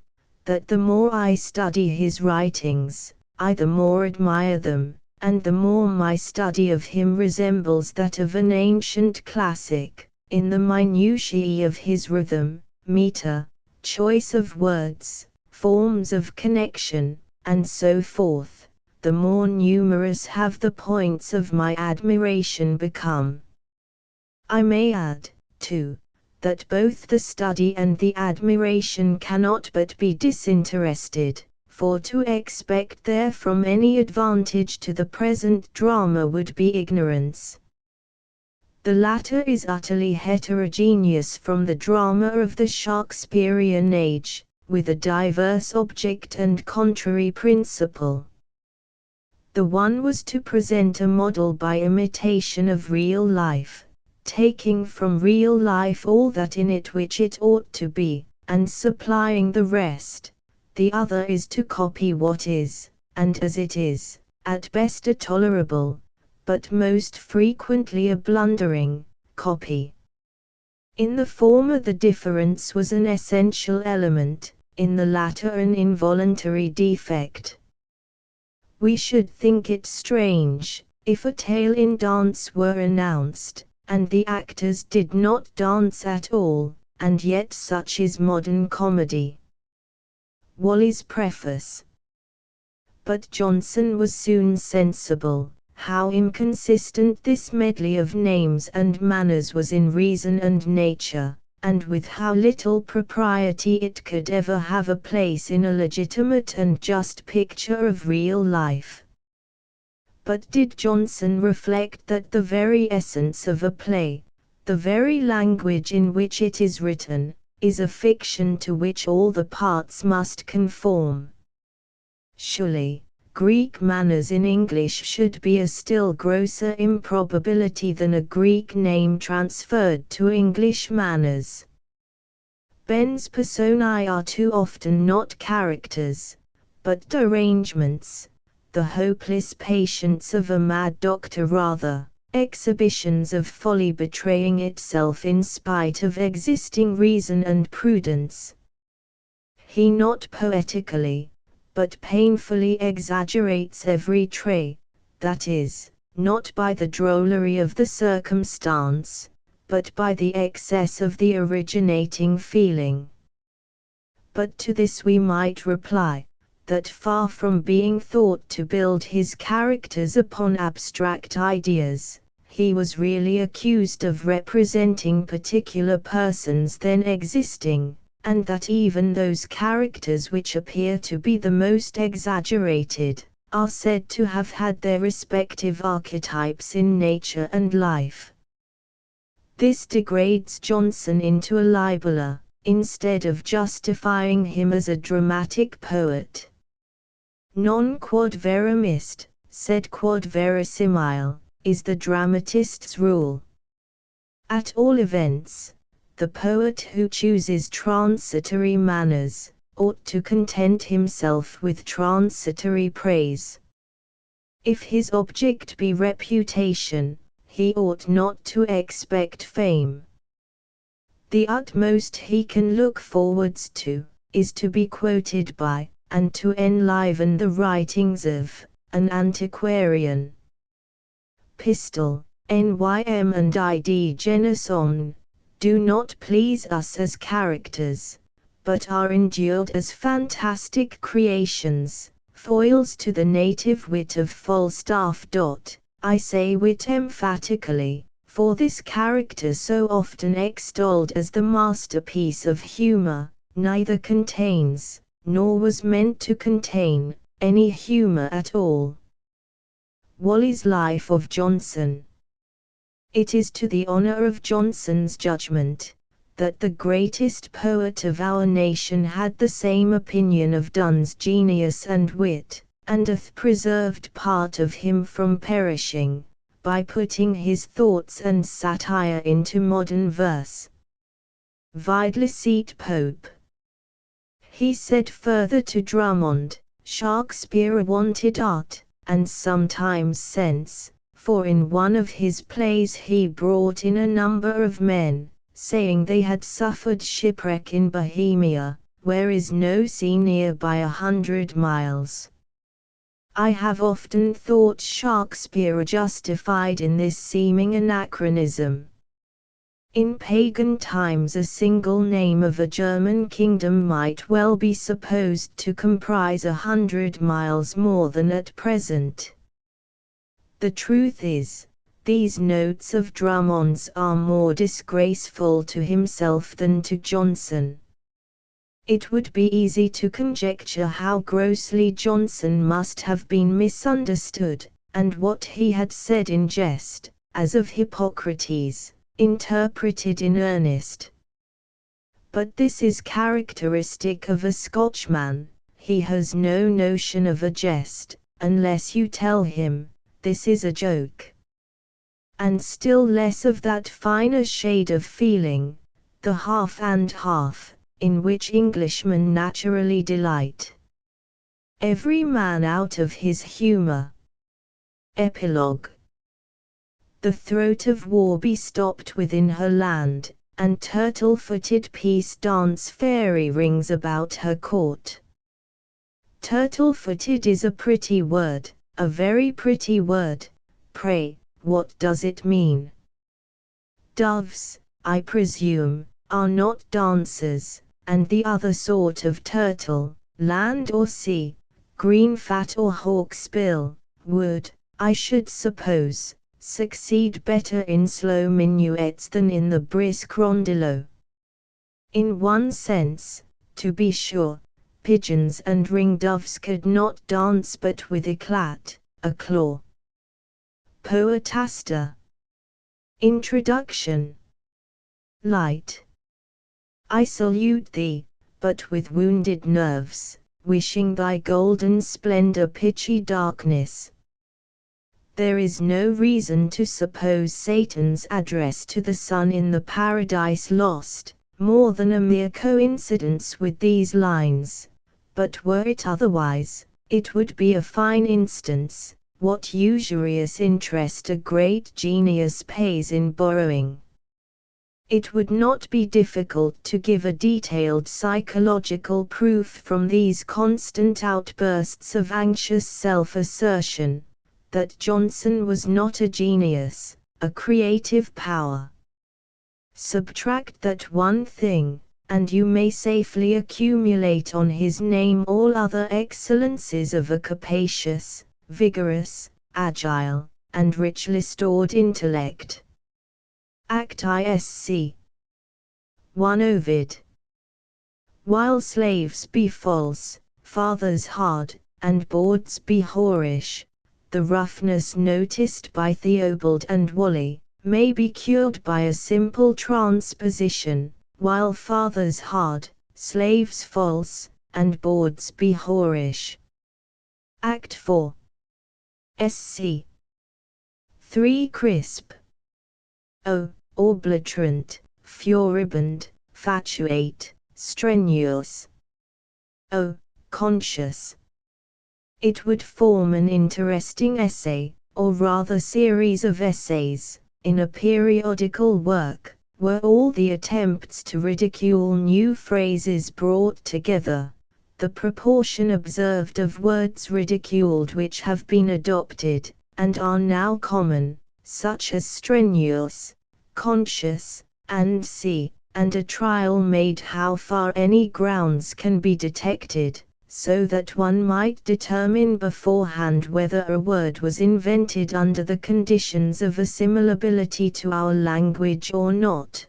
that the more I study his writings, I the more admire them, and the more my study of him resembles that of an ancient classic, in the minutiae of his rhythm, meter, choice of words, forms of connection, and so forth, the more numerous have the points of my admiration become. I may add, too, that both the study and the admiration cannot but be disinterested, for to expect therefrom any advantage to the present drama would be ignorance. The latter is utterly heterogeneous from the drama of the Shakespearean age, with a diverse object and contrary principle. The one was to present a model by imitation of real life, taking from real life all that in it which it ought to be, and supplying the rest. The other is to copy what is, and as it is, at best a tolerable, but most frequently a blundering, copy. In the former the difference was an essential element, in the latter an involuntary defect. We should think it strange, if a tale in dance were announced, and the actors did not dance at all, and yet such is modern comedy. Wally's preface. But Johnson was soon sensible, how inconsistent this medley of names and manners was in reason and nature, and with how little propriety it could ever have a place in a legitimate and just picture of real life. But did Johnson reflect that the very essence of a play, the very language in which it is written, is a fiction to which all the parts must conform? Surely, Greek manners in English should be a still grosser improbability than a Greek name transferred to English manners. Ben's personae are too often not characters, but derangements, the hopeless patients of a mad doctor rather, exhibitions of folly betraying itself in spite of existing reason and prudence. He not poetically, but painfully exaggerates every trait, that is, not by the drollery of the circumstance, but by the excess of the originating feeling. But to this we might reply, that far from being thought to build his characters upon abstract ideas, he was really accused of representing particular persons then existing, and that even those characters which appear to be the most exaggerated, are said to have had their respective archetypes in nature and life. This degrades Johnson into a libeller, instead of justifying him as a dramatic poet. Non quod verum est, sed quod verosimile, is the dramatist's rule. At all events, the poet who chooses transitory manners, ought to content himself with transitory praise. If his object be reputation, he ought not to expect fame. The utmost he can look forwards to, is to be quoted by, and to enliven the writings of, an antiquarian. Pistol, Nym and Id genus omne, do not please us as characters, but are endured as fantastic creations, foils to the native wit of Falstaff. I say wit emphatically, for this character so often extolled as the masterpiece of humour, neither contains, nor was meant to contain, any humour at all. Wally's Life of Johnson. It is to the honour of Johnson's judgment, that the greatest poet of our nation had the same opinion of Donne's genius and wit, and hath preserved part of him from perishing, by putting his thoughts and satire into modern verse. Vide Licete Pope. He said further to Drummond, Shakespeare wanted art, and sometimes sense, for in one of his plays he brought in a number of men, saying they had suffered shipwreck in Bohemia, where is no sea near by 100 miles. I have often thought Shakespeare justified in this seeming anachronism. In pagan times a single name of a German kingdom might well be supposed to comprise 100 miles more than at present. The truth is, these notes of Drummond's are more disgraceful to himself than to Johnson. It would be easy to conjecture how grossly Johnson must have been misunderstood, and what he had said in jest, as of Hippocrates, interpreted in earnest. But this is characteristic of a Scotchman, he has no notion of a jest, unless you tell him, this is a joke. And still less of that finer shade of feeling, the half and half, in which Englishmen naturally delight. Every man out of his humour. Epilogue. The throat of war be stopped within her land, and turtle-footed peace dance fairy rings about her court. Turtle-footed is a pretty word, a very pretty word. Pray, what does it mean? Doves, I presume, are not dancers, and the other sort of turtle, land or sea, green fat or hawksbill, would, I should suppose, succeed better in slow minuets than in the brisk rondello. In one sense, to be sure, pigeons and ring-doves could not dance but with eclat, eclat. Poetaster. Introduction. Light. I salute thee, but with wounded nerves, wishing thy golden splendor pitchy darkness. There is no reason to suppose Satan's address to the sun in the Paradise Lost, more than a mere coincidence with these lines, but were it otherwise, it would be a fine instance, what usurious interest a great genius pays in borrowing. It would not be difficult to give a detailed psychological proof from these constant outbursts of anxious self-assertion, that Johnson was not a genius, a creative power. Subtract that one thing, and you may safely accumulate on his name all other excellences of a capacious, vigorous, agile, and richly stored intellect. Act Isc. 1 Ovid. While slaves be false, fathers hard, and bawds be whorish, the roughness noticed by Theobald and Whalley, may be cured by a simple transposition, while fathers hard, slaves false, and bawds be whorish. Act 4. Sc. 3 Crisp. O. Obliterant, furibund, fatuate, strenuous. O. Conscious. It would form an interesting essay, or rather series of essays, in a periodical work, were all the attempts to ridicule new phrases brought together, the proportion observed of words ridiculed which have been adopted, and are now common, such as strenuous, conscious, and a trial made how far any grounds can be detected, so that one might determine beforehand whether a word was invented under the conditions of assimilability to our language or not.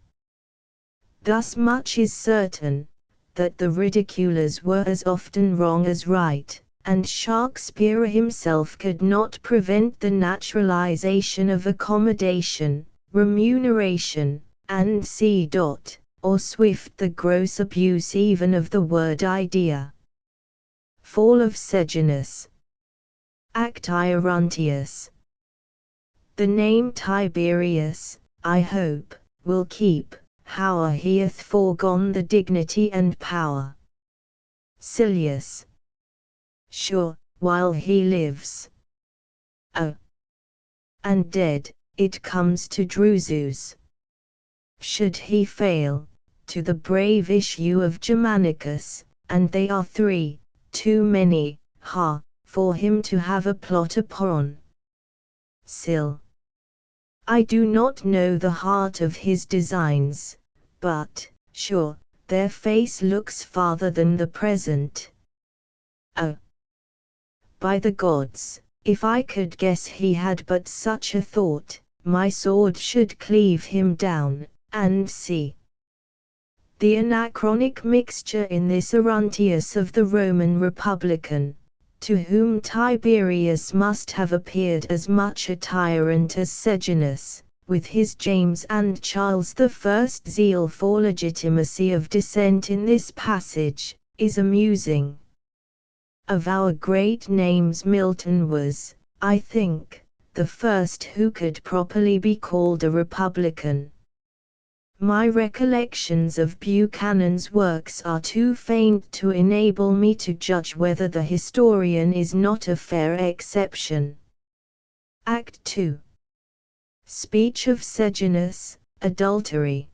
Thus much is certain, that the ridiculers were as often wrong as right, and Shakespeare himself could not prevent the naturalization of accommodation, remuneration, and or swift the gross abuse even of the word idea. Fall of Sejanus. Act Iorontius. The name Tiberius, I hope, will keep, howe'er he hath foregone the dignity and power. Silius. Sure, while he lives. Oh. And dead, it comes to Drusus. Should he fail, to the brave issue of Germanicus, and they are three, too many, for him to have a plot upon. Sil. I do not know the heart of his designs, but, sure, their face looks farther than the present. Oh! By the gods, if I could guess he had but such a thought, my sword should cleave him down, and see. The anachronic mixture in this Aruntius of the Roman Republican, to whom Tiberius must have appeared as much a tyrant as Sejanus, with his James and Charles I zeal for legitimacy of descent in this passage, is amusing. Of our great names Milton was, I think, the first who could properly be called a republican. My recollections of Buchanan's works are too faint to enable me to judge whether the historian is not a fair exception. Act 2. Speech of Sejanus, adultery.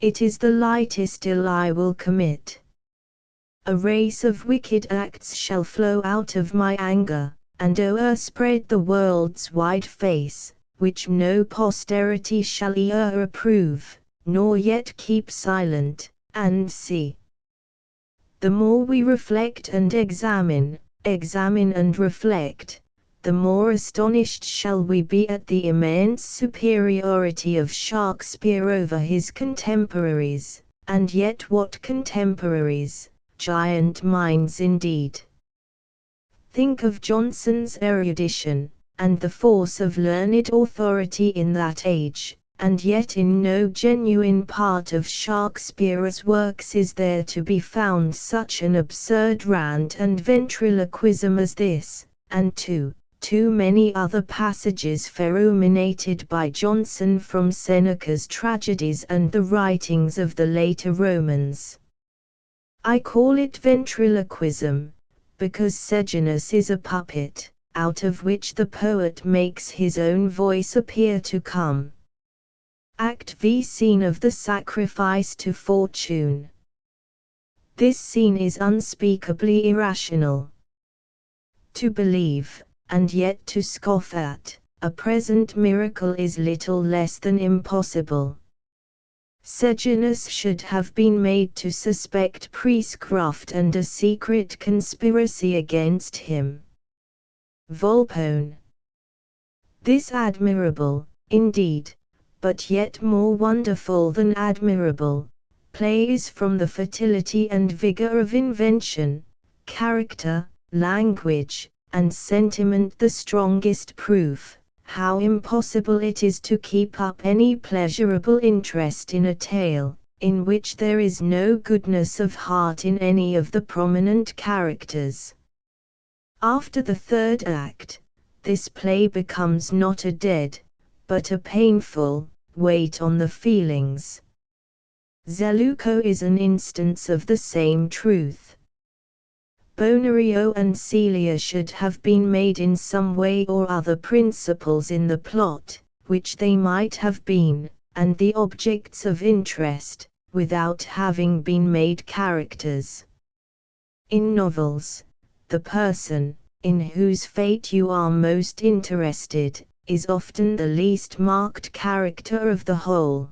It is the lightest ill I will commit. A race of wicked acts shall flow out of my anger, and o'erspread the world's wide face, which no posterity shall e'er approve, nor yet keep silent, and see. The more we reflect and examine and reflect, the more astonished shall we be at the immense superiority of Shakespeare over his contemporaries, and yet what contemporaries! Giant minds indeed. Think of Johnson's erudition, and the force of learned authority in that age, and yet in no genuine part of Shakespeare's works is there to be found such an absurd rant and ventriloquism as this, and too many other passages feruminated by Johnson from Seneca's tragedies and the writings of the later Romans. I call it ventriloquism, because Sejanus is a puppet, out of which the poet makes his own voice appear to come. Act V. Scene of the sacrifice to fortune. This scene is unspeakably irrational. To believe, and yet to scoff at, a present miracle is little less than impossible. Sejanus should have been made to suspect priestcraft and a secret conspiracy against him. Volpone. This admirable, indeed, but yet more wonderful than admirable, play is from the fertility and vigor of invention, character, language, and sentiment the strongest proof how impossible it is to keep up any pleasurable interest in a tale, in which there is no goodness of heart in any of the prominent characters. After the third act, this play becomes not a dead, but a painful, weight on the feelings. Zeleuco is an instance of the same truth. Bonario and Celia should have been made in some way or other principals in the plot, which they might have been, and the objects of interest, without having been made characters. In novels, the person, in whose fate you are most interested, is often the least marked character of the whole.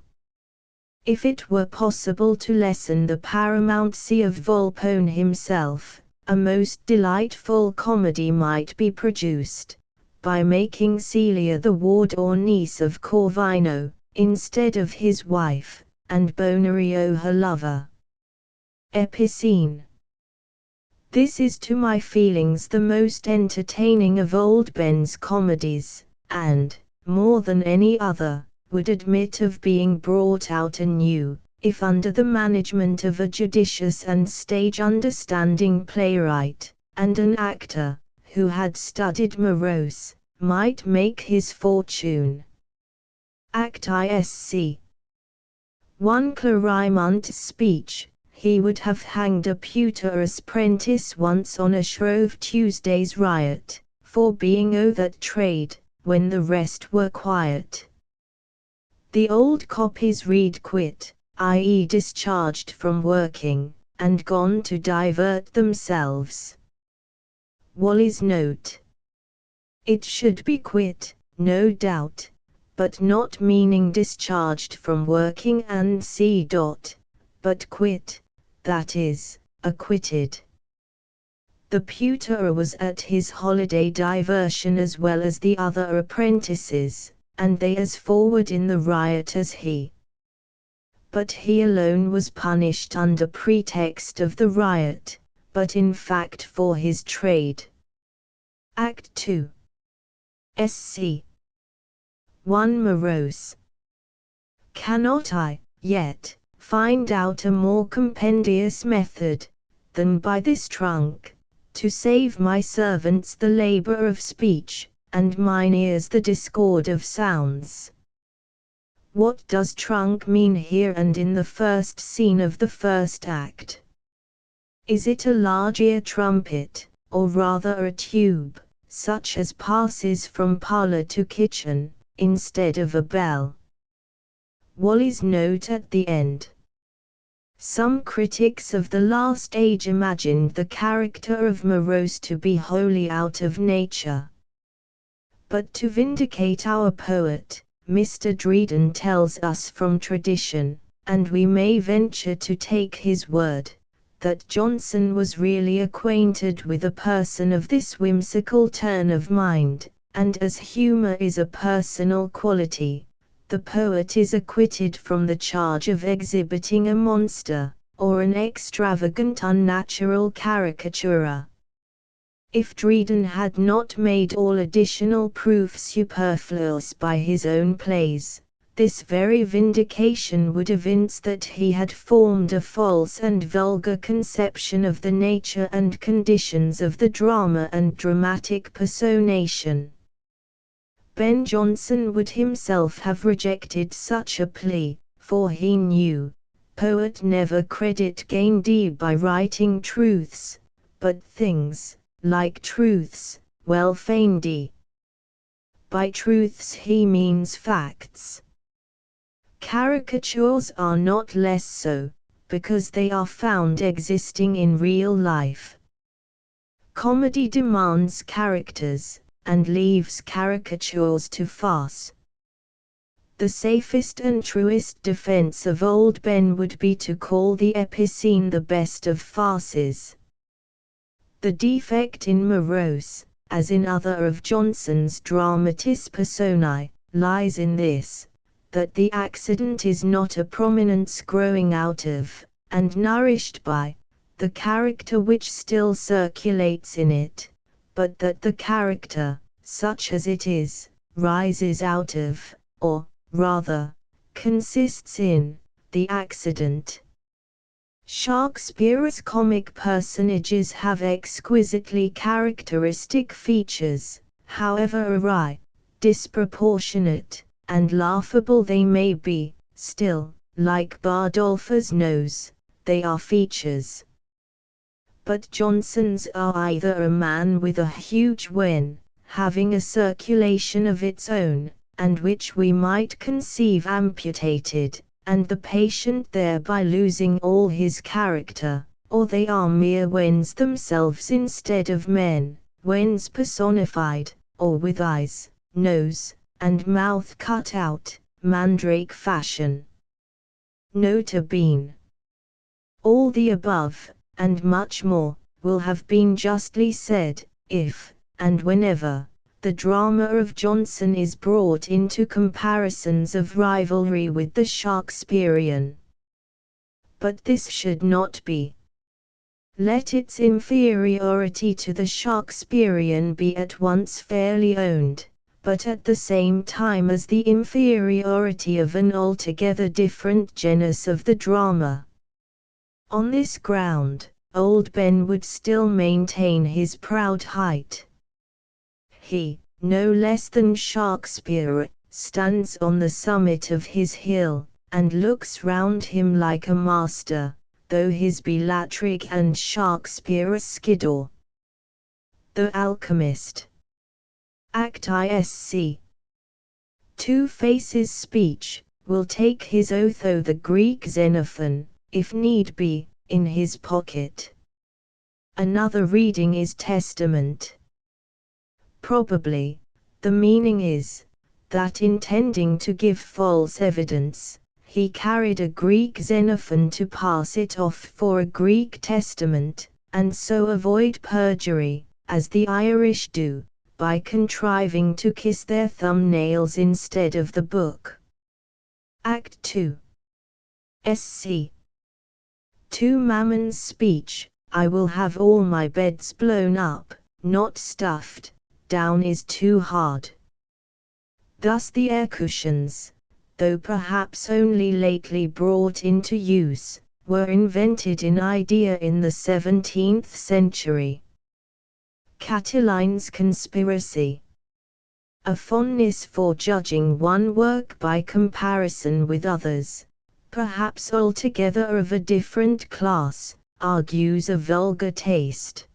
If it were possible to lessen the paramountcy of Volpone himself, a most delightful comedy might be produced, by making Celia the ward or niece of Corvino, instead of his wife, and Bonario her lover. Epicene. This is to my feelings the most entertaining of old Ben's comedies, and, more than any other, would admit of being brought out anew, if under the management of a judicious and stage-understanding playwright, and an actor, who had studied Morose, might make his fortune. Act ISC. One Clarimonte's speech, he would have hanged a pewterer's prentice once on a Shrove Tuesday's riot, for being o' that trade, when the rest were quiet. The old copies read quit, i.e. discharged from working, and gone to divert themselves. Wally's note. It should be quit, no doubt, but not meaning discharged from working and but quit, that is, acquitted. The pewterer was at his holiday diversion as well as the other apprentices, and they as forward in the riot as he. But he alone was punished under pretext of the riot, but in fact for his trade. Act 2. Sc. 1 Morose. Cannot I, yet, find out a more compendious method, than by this trunk, to save my servants the labour of speech, and mine ears the discord of sounds? What does trunk mean here and in the first scene of the first act? Is it a large ear trumpet, or rather a tube, such as passes from parlour to kitchen, instead of a bell? Wally's note at the end. Some critics of the last age imagined the character of Morose to be wholly out of nature. But to vindicate our poet, Mr. Dryden tells us from tradition, and we may venture to take his word, that Johnson was really acquainted with a person of this whimsical turn of mind, and as humour is a personal quality, the poet is acquitted from the charge of exhibiting a monster, or an extravagant unnatural caricaturer. If Dryden had not made all additional proof superfluous by his own plays, this very vindication would evince that he had formed a false and vulgar conception of the nature and conditions of the drama and dramatic personation. Ben Jonson would himself have rejected such a plea, for he knew, poet never credit gained by writing truths, but things, like truths, well feigned. By truths he means facts. Caricatures are not less so, because they are found existing in real life. Comedy demands characters, and leaves caricatures to farce. The safest and truest defense of old Ben would be to call the epicene the best of farces. The defect in Morose, as in other of Jonson's dramatis personae, lies in this, that the accident is not a prominence growing out of, and nourished by, the character which still circulates in it, but that the character, such as it is, rises out of, or, rather, consists in, the accident. Shakespeare's comic personages have exquisitely characteristic features, however awry, disproportionate, and laughable they may be, still, like Bardolpho's nose, they are features. But Jonson's are either a man with a huge wen, having a circulation of its own, and which we might conceive amputated, and the patient thereby losing all his character, or they are mere wens themselves instead of men, wens personified, or with eyes, nose, and mouth cut out, mandrake fashion. Nota bene. All the above, and much more, will have been justly said, if, and whenever, the drama of Jonson is brought into comparisons of rivalry with the Shakespearean. But this should not be. Let its inferiority to the Shakespearean be at once fairly owned, but at the same time as the inferiority of an altogether different genus of the drama. On this ground, old Ben would still maintain his proud height. He, no less than Shakespeare, stands on the summit of his hill, and looks round him like a master, though his Bellatrix and Shakespeare skiddaw. The Alchemist. Act Isc. Two Faces speech, will take his oath o' the Greek Xenophon, if need be, in his pocket. Another reading is testament. Probably, the meaning is, that intending to give false evidence, he carried a Greek Xenophon to pass it off for a Greek Testament, and so avoid perjury, as the Irish do, by contriving to kiss their thumbnails instead of the book. Act 2. Sc. 2 Mammon's speech, I will have all my beds blown up, not stuffed, down is too hard. Thus the air cushions, though perhaps only lately brought into use, were invented in idea in the 17th century. Catiline's conspiracy. A fondness for judging one work by comparison with others, perhaps altogether of a different class, argues a vulgar taste.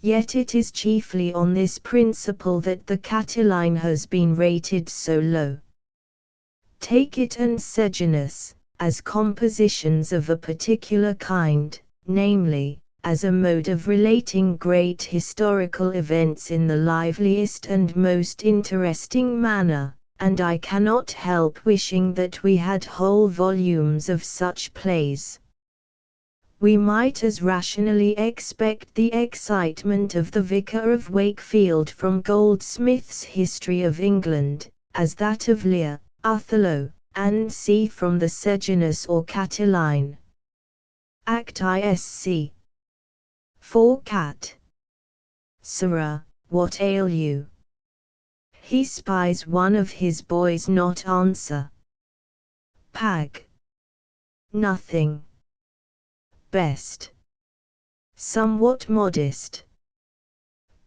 Yet it is chiefly on this principle that the Catiline has been rated so low. Take it and Sejanus, as compositions of a particular kind, namely, as a mode of relating great historical events in the liveliest and most interesting manner, and I cannot help wishing that we had whole volumes of such plays. We might as rationally expect the excitement of the Vicar of Wakefield from Goldsmith's History of England, as that of Lear, Othello, and C. from the Sejanus or Catiline. Act Isc. 4 Cat. Sirrah, what ail you? He spies one of his boys not answer. Pag. Nothing. Best. Somewhat modest.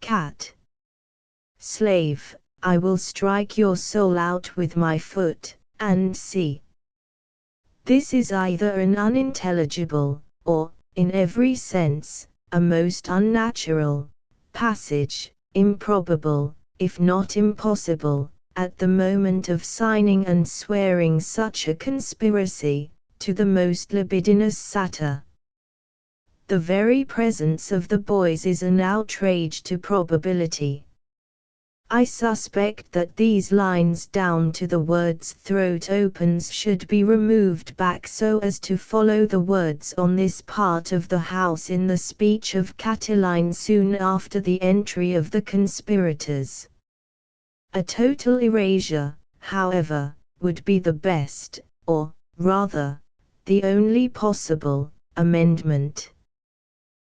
Cat. Slave, I will strike your soul out with my foot, and see. This is either an unintelligible, or, in every sense, a most unnatural passage, improbable, if not impossible, at the moment of signing and swearing such a conspiracy, to the most libidinous satyr. The very presence of the boys is an outrage to probability. I suspect that these lines down to the words throat opens should be removed back so as to follow the words on this part of the house in the speech of Catiline soon after the entry of the conspirators. A total erasure, however, would be the best, or, rather, the only possible, amendment.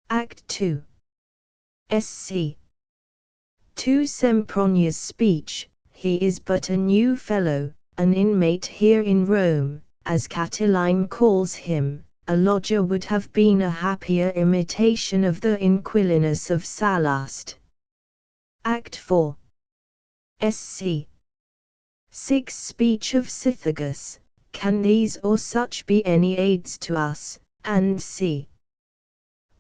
Act 2. Sc. 2 Sempronia's speech, he is but a new fellow, an inmate here in Rome, as Catiline calls him, a lodger would have been a happier imitation of the Inquilinus of Sallust. Act 4. Sc. 6 Speech of Cythagus, can these or such be any aids to us, and c.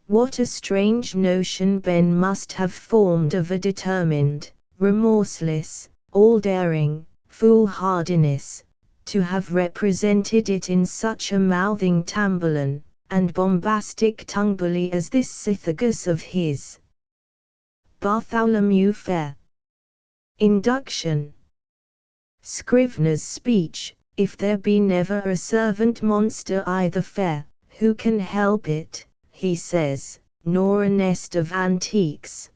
What a strange notion Ben must have formed of a determined, remorseless, all-daring, foolhardiness, to have represented it in such a mouthing tambourine, and bombastic tongue-bully as this Cythagus of his. Bartholomew Fair. Induction. Scrivener's speech, if there be never a servant monster either fair, who can help it, he says, nor a nest of antiques.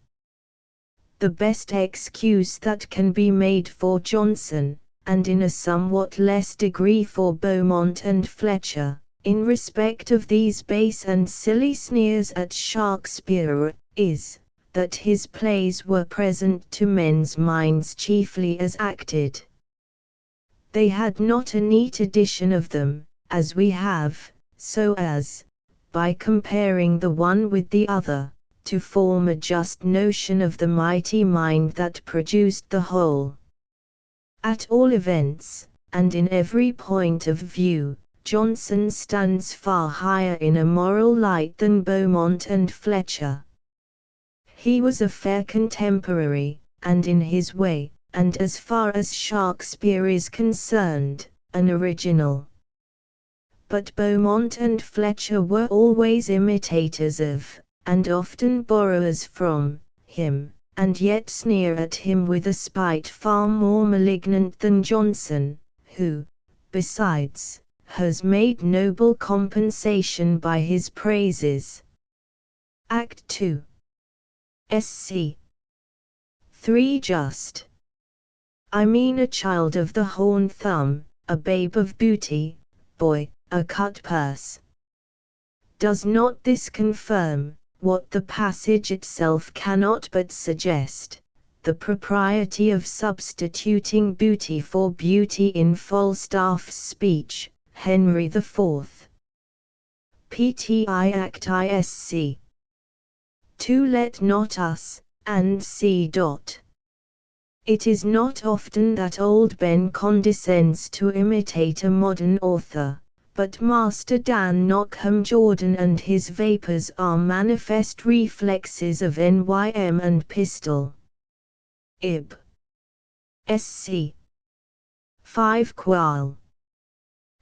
The best excuse that can be made for Johnson, and in a somewhat less degree for Beaumont and Fletcher, in respect of these base and silly sneers at Shakespeare, is, that his plays were present to men's minds chiefly as acted. They had not a neat edition of them, as we have, so as, by comparing the one with the other, to form a just notion of the mighty mind that produced the whole. At all events, and in every point of view, Johnson stands far higher in a moral light than Beaumont and Fletcher. He was a fair contemporary, and in his way, and as far as Shakespeare is concerned, an original. But Beaumont and Fletcher were always imitators of, and often borrowers from, him, and yet sneer at him with a spite far more malignant than Johnson, who, besides, has made noble compensation by his praises. Act 2. Sc. 3 Just. I mean a child of the horn thumb, a babe of booty, boy, a cut purse. Does not this confirm, what the passage itself cannot but suggest, the propriety of substituting booty for beauty in Falstaff's speech, Henry IV? Pti Act Isc. 2 Let not us, and c. It is not often that old Ben condescends to imitate a modern author, but Master Dan Knockham Jordan and his vapours are manifest reflexes of Nym and Pistol. Ib. Sc. 5 Qual.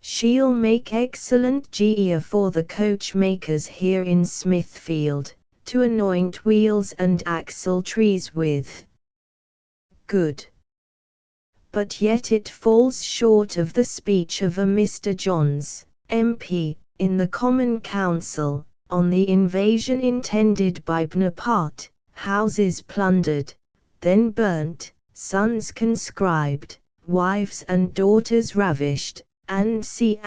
She'll make excellent gear for the coachmakers here in Smithfield, to anoint wheels and axle trees with. Good. But yet it falls short of the speech of a Mr. Johns, MP, in the Common Council, on the invasion intended by Bonaparte, houses plundered, then burnt, sons conscribed, wives and daughters ravished, and c.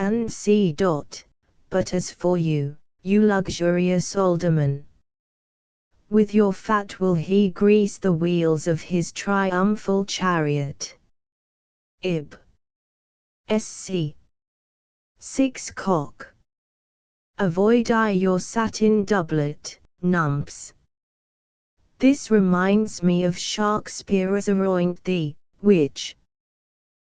But as for you, you luxurious alderman, with your fat will he grease the wheels of his triumphal chariot. Ib. Sc. 6 Cock. Avoid I your satin doublet, numps. This reminds me of Shakespeare's Aroint Thee, which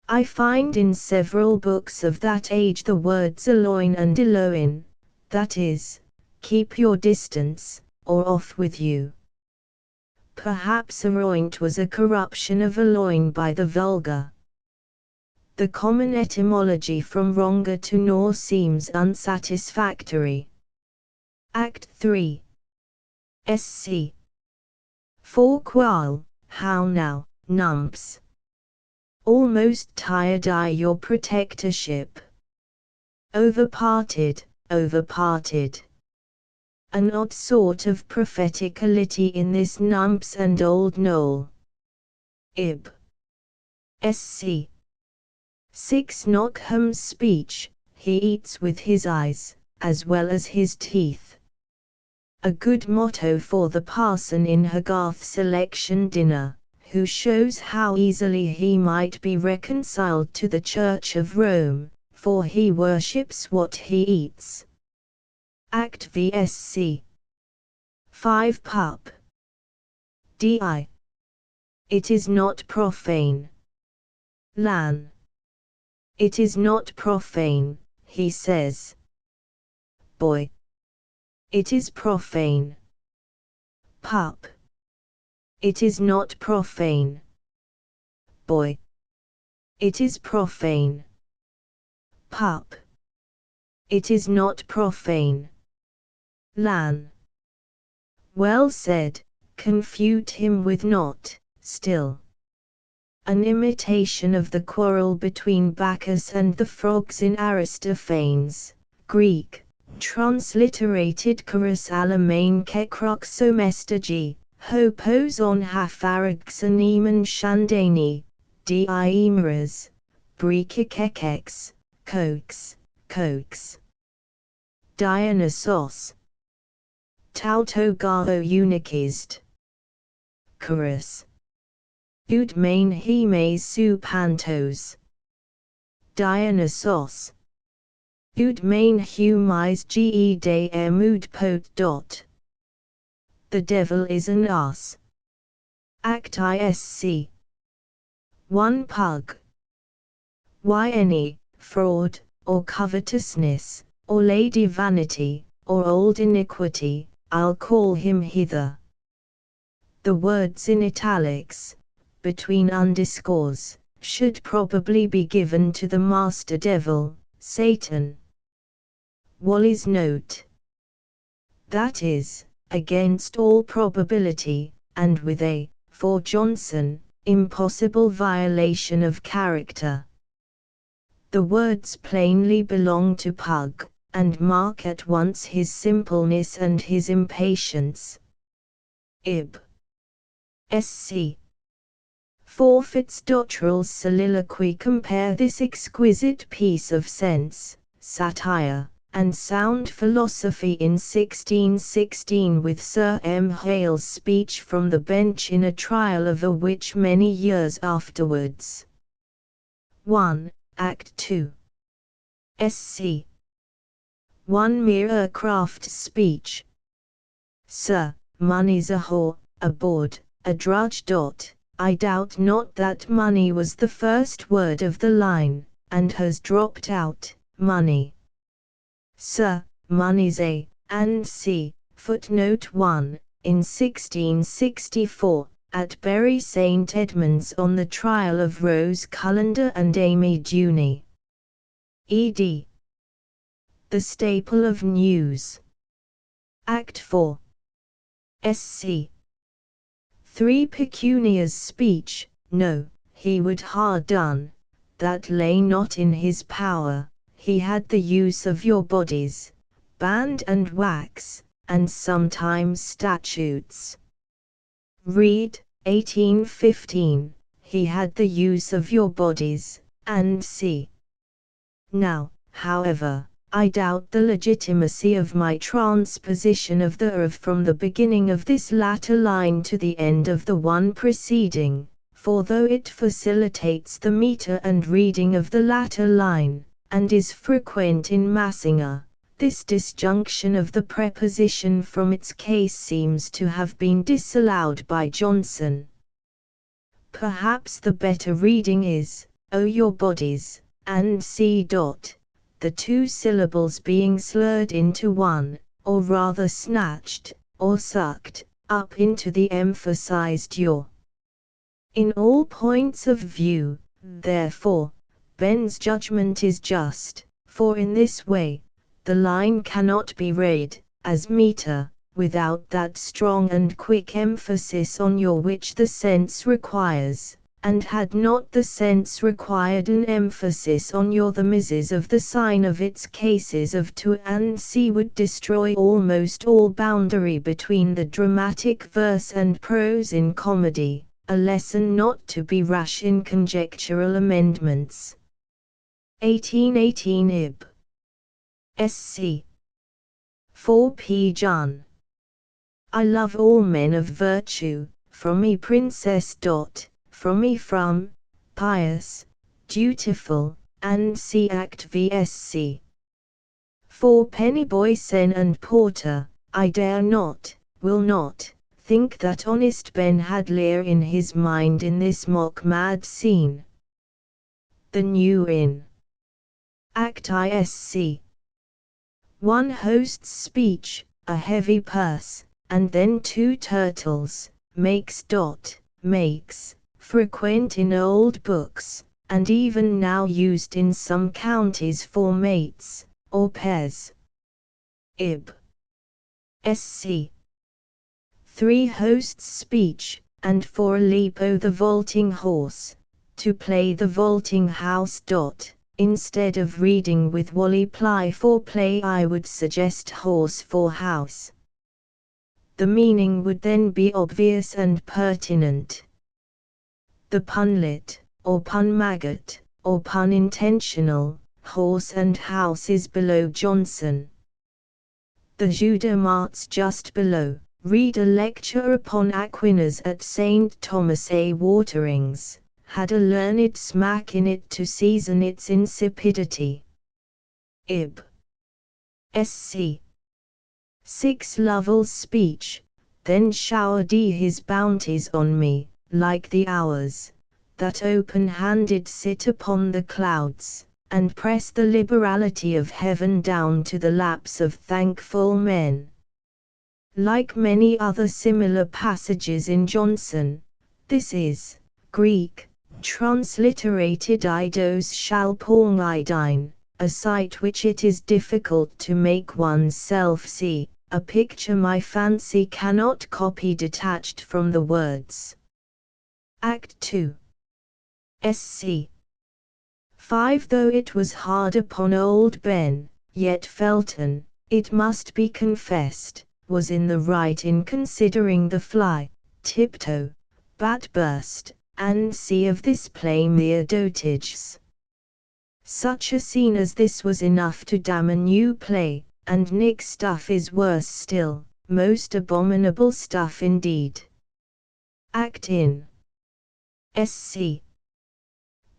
I find in several books of that age the words aloin and eloin, that is, keep your distance, or off with you. Perhaps aroint was a corruption of aloin by the vulgar. The common etymology from wronger to nor seems unsatisfactory. Act 3. Sc. 4 Qual. How now, numps? Almost tired I your protectorship. Overparted. An odd sort of propheticality in this numps and old Noel. Ib. Sc. 6 Knockham's speech, he eats with his eyes, as well as his teeth. A good motto for the parson in Hogarth's election dinner, who shows how easily he might be reconciled to the Church of Rome, for he worships what he eats. Act VSC. 5 Pup. Di. It is not profane. Lan. It is not profane, he says. Boy. It is profane. Pup. It is not profane. Boy. It is profane. Pup. It is not profane. Lan. Well said, confute him with not, still. An imitation of the quarrel between Bacchus and the frogs in Aristophanes, Greek, transliterated chorus alamain kekroxomestagi, hopos on hapharaxaneman shandani, diimeras, brikikekex, coax. Dionysos. Tautogao unikist. Chorus. Ud main hemes su pantos. Dionysos. Ud main humis ge de emud pot. The devil is an ass. Act Isc. 1 Pug. Why any fraud, or covetousness, or lady vanity, or old iniquity, I'll call him hither. The words in italics, between underscores, should probably be given to the master devil, Satan. Wally's note. That is, against all probability, and with a for Johnson, impossible violation of character. The words plainly belong to Pug, and mark at once his simpleness and his impatience. Ib. Sc. Forfeit's Doctoral's soliloquy. Compare this exquisite piece of sense, satire, and sound philosophy in 1616 with Sir M. Hale's speech from the bench in a trial of a witch many years afterwards. 1. Act 2. Sc. 1. Mere craft speech. Sir, money's a whore, a bawd, a drudge. I doubt not that money was the first word of the line, and has dropped out, money. Sir, money's a, and c. Footnote 1, in 1664, at Bury St. Edmunds on the trial of Rose Cullender and Amy Duney. Ed. The staple of news. Act 4. Sc. 3. Pecunia's speech. No, he would ha' done, that lay not in his power. He had the use of your bodies, band and wax, and sometimes statutes. Read, 1815, he had the use of your bodies, and c. Now, however, I doubt the legitimacy of my transposition of the of from the beginning of this latter line to the end of the one preceding, for though it facilitates the meter and reading of the latter line, and is frequent in Massinger, this disjunction of the preposition from its case seems to have been disallowed by Johnson. Perhaps the better reading is, O your bodies, and c. The two syllables being slurred into one, or rather snatched, or sucked, up into the emphasized your. In all points of view, therefore, Ben's judgment is just, for in this way, the line cannot be read, as meter, without that strong and quick emphasis on your which the sense requires, and had not the sense required an emphasis on your the misses of the sign of its cases of to and c would destroy almost all boundary between the dramatic verse and prose in comedy, a lesson not to be rash in conjectural amendments. 1818 Ib. Sc. 4. P. Jun. I love all men of virtue, from me princess. From me from, pious, dutiful, and c. Act vsc. 4. Pennyboy Sen and Porter, I dare not, will not, think that honest Ben had Lear in his mind in this mock-mad scene. The New Inn. Act isc. 1. Host's speech, a heavy purse, and then 2 turtles, makes. Frequent in old books, and even now used in some counties for mates, or pairs. Ib. Sc. 3. Host's speech, and for a leap o' the vaulting horse, to play the vaulting house. Instead of reading with Wally Ply for play, I would suggest horse for house. The meaning would then be obvious and pertinent. The punlet, or pun maggot, or pun intentional, horse and house is below Johnson. The Judah Mart's just below. Read a lecture upon Aquinas at St. Thomas a Waterings, had a learned smack in it to season its insipidity. Ib. Sc. 6. Lovell's speech, then showered he his bounties on me, like the hours, that open-handed sit upon the clouds, and press the liberality of heaven down to the laps of thankful men. Like many other similar passages in Johnson, this is Greek, transliterated Idos Shalporngidine, a sight which it is difficult to make one's self see, a picture my fancy cannot copy detached from the words. Act 2. Sc. 5. Though it was hard upon old Ben, yet Felton, it must be confessed, was in the right in considering the fly, tiptoe, bat burst, and see of this play mere dotages. Such a scene as this was enough to damn a new play, and Nick stuff is worse still, most abominable stuff indeed. Act in Sc.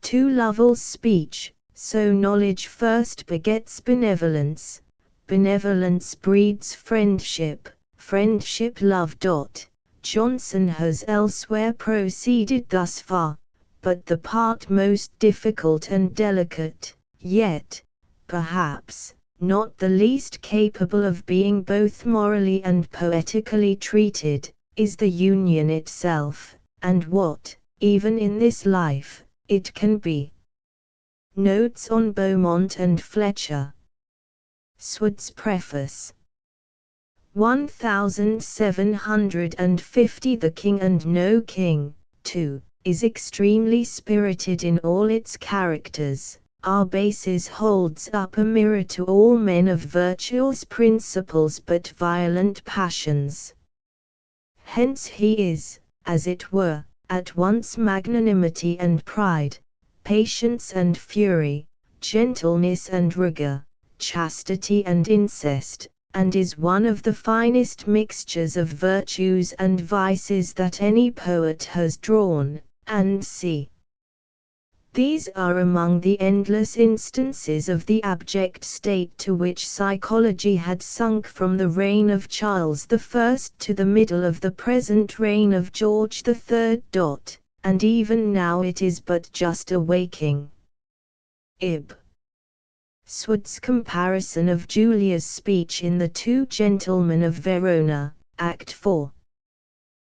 2. Lovell's speech, so knowledge first begets benevolence, benevolence breeds friendship, friendship love. Johnson has elsewhere proceeded thus far, but the part most difficult and delicate, yet, perhaps, not the least capable of being both morally and poetically treated, is the union itself, and what, even in this life, it can be. Notes on Beaumont and Fletcher. Swood's Preface. 1750. The King and No King, 2, is extremely spirited in all its characters. Arbaces holds up a mirror to all men of virtuous principles but violent passions. Hence he is, as it were, at once magnanimity and pride, patience and fury, gentleness and rigor, chastity and incest, and is one of the finest mixtures of virtues and vices that any poet has drawn, and see. These are among the endless instances of the abject state to which psychology had sunk from the reign of Charles I to the middle of the present reign of George III. And even now it is but just awaking. Ib. Swood's comparison of Julia's speech in The Two Gentlemen of Verona, Act 4.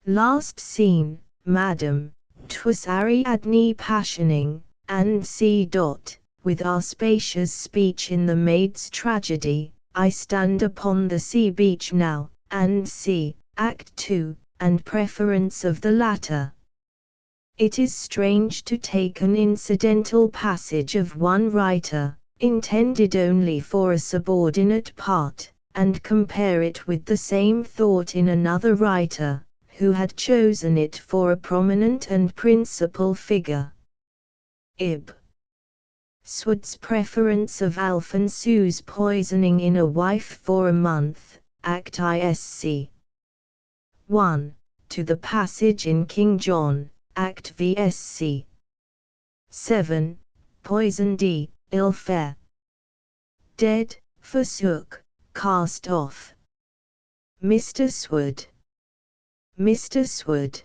Last scene, Madam, 'twas Ariadne passioning, and C. With Aspasia's speech in The Maid's Tragedy, I stand upon the sea beach now, and C. Act 2, and preference of the latter. It is strange to take an incidental passage of one writer, intended only for a subordinate part, and compare it with the same thought in another writer, who had chosen it for a prominent and principal figure. Ib. Swood's preference of Alphonsu's poisoning in A Wife for a Month, Act Isc. 1, to the passage in King John, Act VSC. 7, poison D, ill fare. Dead, forsook, cast off. Mr. Swood. Mr. Swood.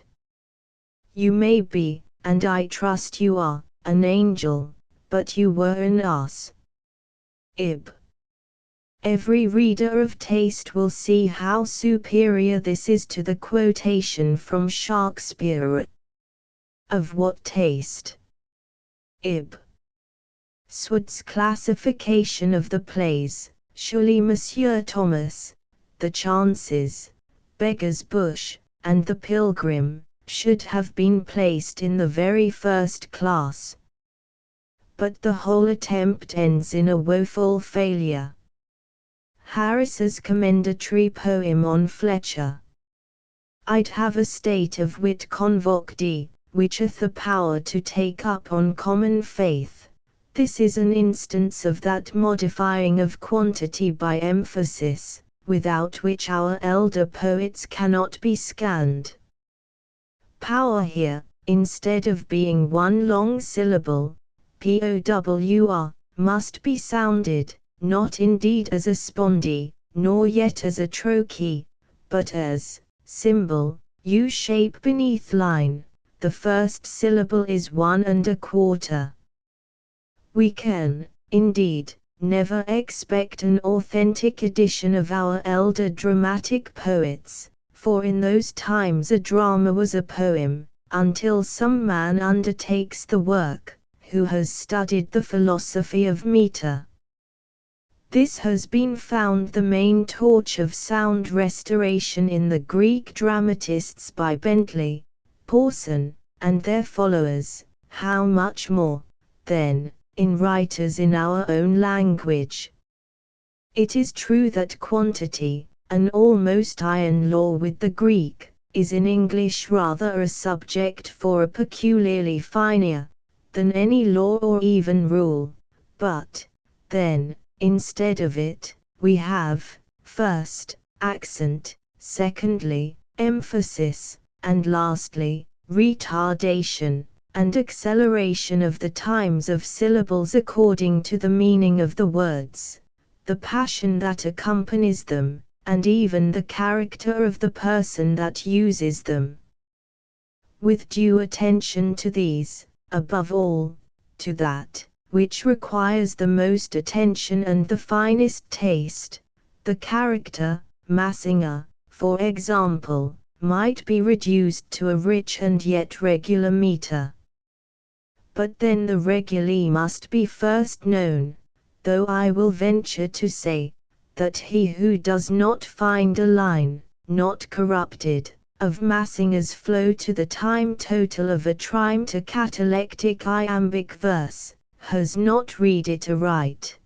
You may be, and I trust you are, an angel, but you were an ass. Ib. Every reader of taste will see how superior this is to the quotation from Shakespeare. Of what taste? Ib. Swood's classification of the plays, surely Monsieur Thomas, The Chances, Beggar's Bush, and The Pilgrim, should have been placed in the very first class. But the whole attempt ends in a woeful failure. Harris's commendatory poem on Fletcher. I'd have a state of wit convoc D, which hath the power to take up on common faith. This is an instance of that modifying of quantity by emphasis, without which our elder poets cannot be scanned. Power here, instead of being one long syllable, POWR, must be sounded, not indeed as a spondy, nor yet as a trochee, but as symbol, U-shape beneath line. The first syllable is 1 1/4. We can, indeed, never expect an authentic edition of our elder dramatic poets, for in those times a drama was a poem, until some man undertakes the work, who has studied the philosophy of metre. This has been found the main torch of sound restoration in the Greek dramatists by Bentley, Pawson, and their followers, how much more, then, in writers in our own language. It is true that quantity, an almost iron law with the Greek, is in English rather a subject for a peculiarly finer than any law or even rule, but, then, instead of it, we have, first, accent, secondly, emphasis, and lastly, retardation, and acceleration of the times of syllables according to the meaning of the words, the passion that accompanies them, and even the character of the person that uses them. With due attention to these, above all, to that, which requires the most attention and the finest taste, the character, Massinger, for example, might be reduced to a rich and yet regular meter. But then the regulae must be first known, though I will venture to say, that he who does not find a line, not corrupted, of Massinger's flow to the time total of a trime to catalectic iambic verse, has not read it aright.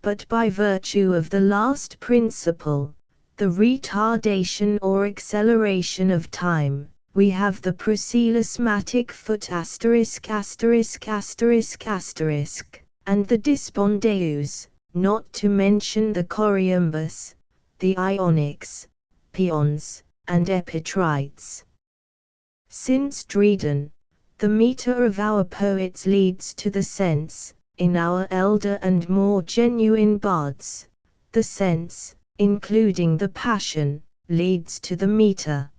But by virtue of the last principle, the retardation or acceleration of time, we have the proselymatic foot asterisk asterisk asterisk asterisk, and the dispondeus, not to mention the choriambus, the ionics, peons, and epitrites. Since Dryden, the meter of our poets leads to the sense, in our elder and more genuine bards, the sense, including the passion, leads to the meter.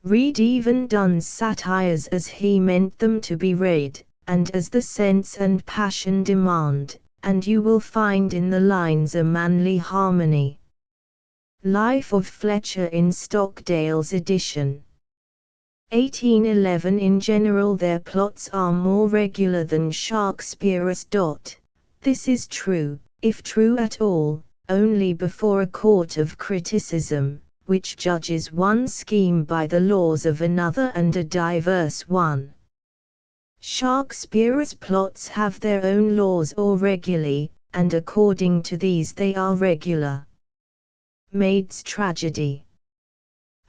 Read even Donne's satires as he meant them to be read, and as the sense and passion demand, and you will find in the lines a manly harmony. Life of Fletcher in Stockdale's edition. 1811. In general their plots are more regular than Shakespeare's. This is true, if true at all, only before a court of criticism, which judges one scheme by the laws of another and a diverse one. Shakespeare's plots have their own laws or regulae, and according to these they are regular. Maid's Tragedy.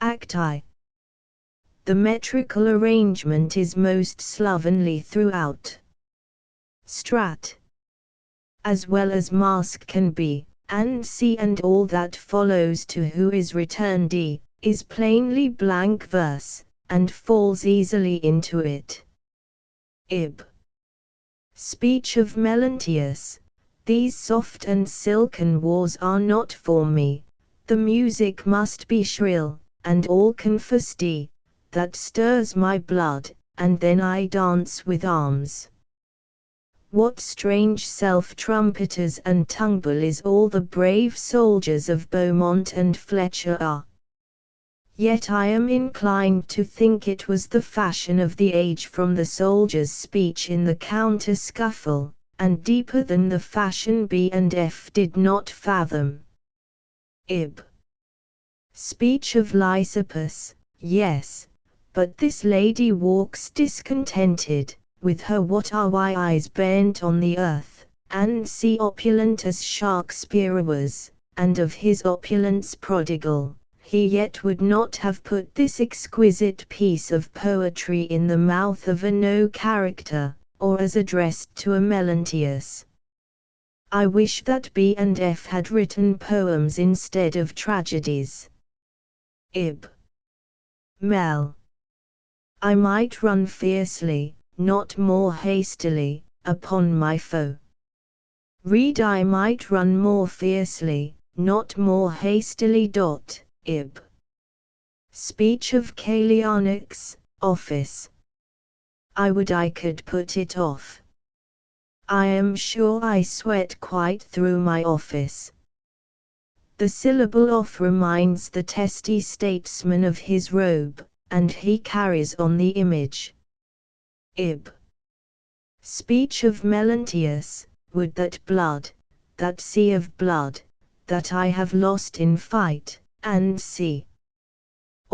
Acti. The metrical arrangement is most slovenly throughout. Strat. As well as mask can be, and C and all that follows to who is returned D, is plainly blank verse, and falls easily into it. Ib. Speech of Melanthius. These soft and silken wars are not for me, the music must be shrill, and all confusty, that stirs my blood, and then I dance with arms. What strange self-trumpeters and tongue-bullies all the brave soldiers of Beaumont and Fletcher are! Yet I am inclined to think it was the fashion of the age from the soldier's speech in the counter-scuffle, and deeper than the fashion B and F did not fathom. Ib. Speech of Lysippus, yes, but this lady walks discontented, with her what are why eyes bent on the earth, and see opulent as Shakespeare was, and of his opulence prodigal, he yet would not have put this exquisite piece of poetry in the mouth of a no character, or as addressed to a Melanthius. I wish that B and F had written poems instead of tragedies. Ib. Mel. I might run fiercely, not more hastily, upon my foe. Read I might run more fiercely, not more hastily. Ib. Speech of Kalianix, office. I would I could put it off. I am sure I sweat quite through my office. The syllable off reminds the testy statesman of his robe, and he carries on the image. Ib. Speech of Melanthius, would that blood, that sea of blood, that I have lost in fight, and see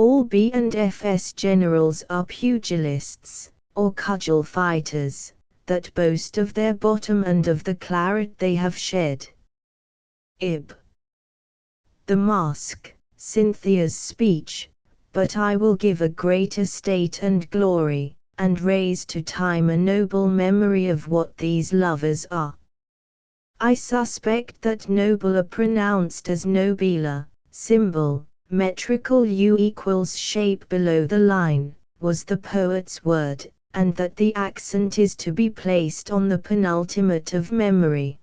All B&F's generals are pugilists, or cudgel fighters, that boast of their bottom and of the claret they have shed. Ib. The Mask, Cynthia's speech, but I will give a great estate and glory, and raise to time a noble memory of what these lovers are. I suspect that noble are pronounced as nobila, symbol, metrical U equals shape below the line, was the poet's word, and that the accent is to be placed on the penultimate of memory.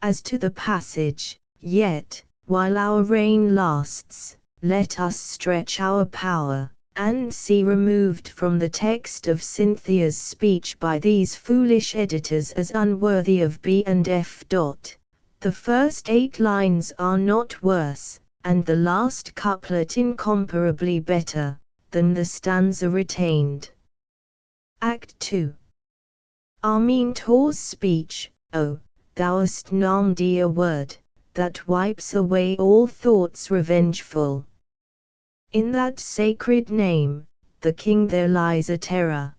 As to the passage, yet, while our reign lasts, let us stretch our power, and see removed from the text of Cynthia's speech by these foolish editors as unworthy of B&F. The first 8 lines are not worse, and the last couplet incomparably better, than the stanza retained. Act 2. Armintor's speech, O, thou'st named a word, that wipes away all thoughts revengeful. In that sacred name, the king there lies a terror.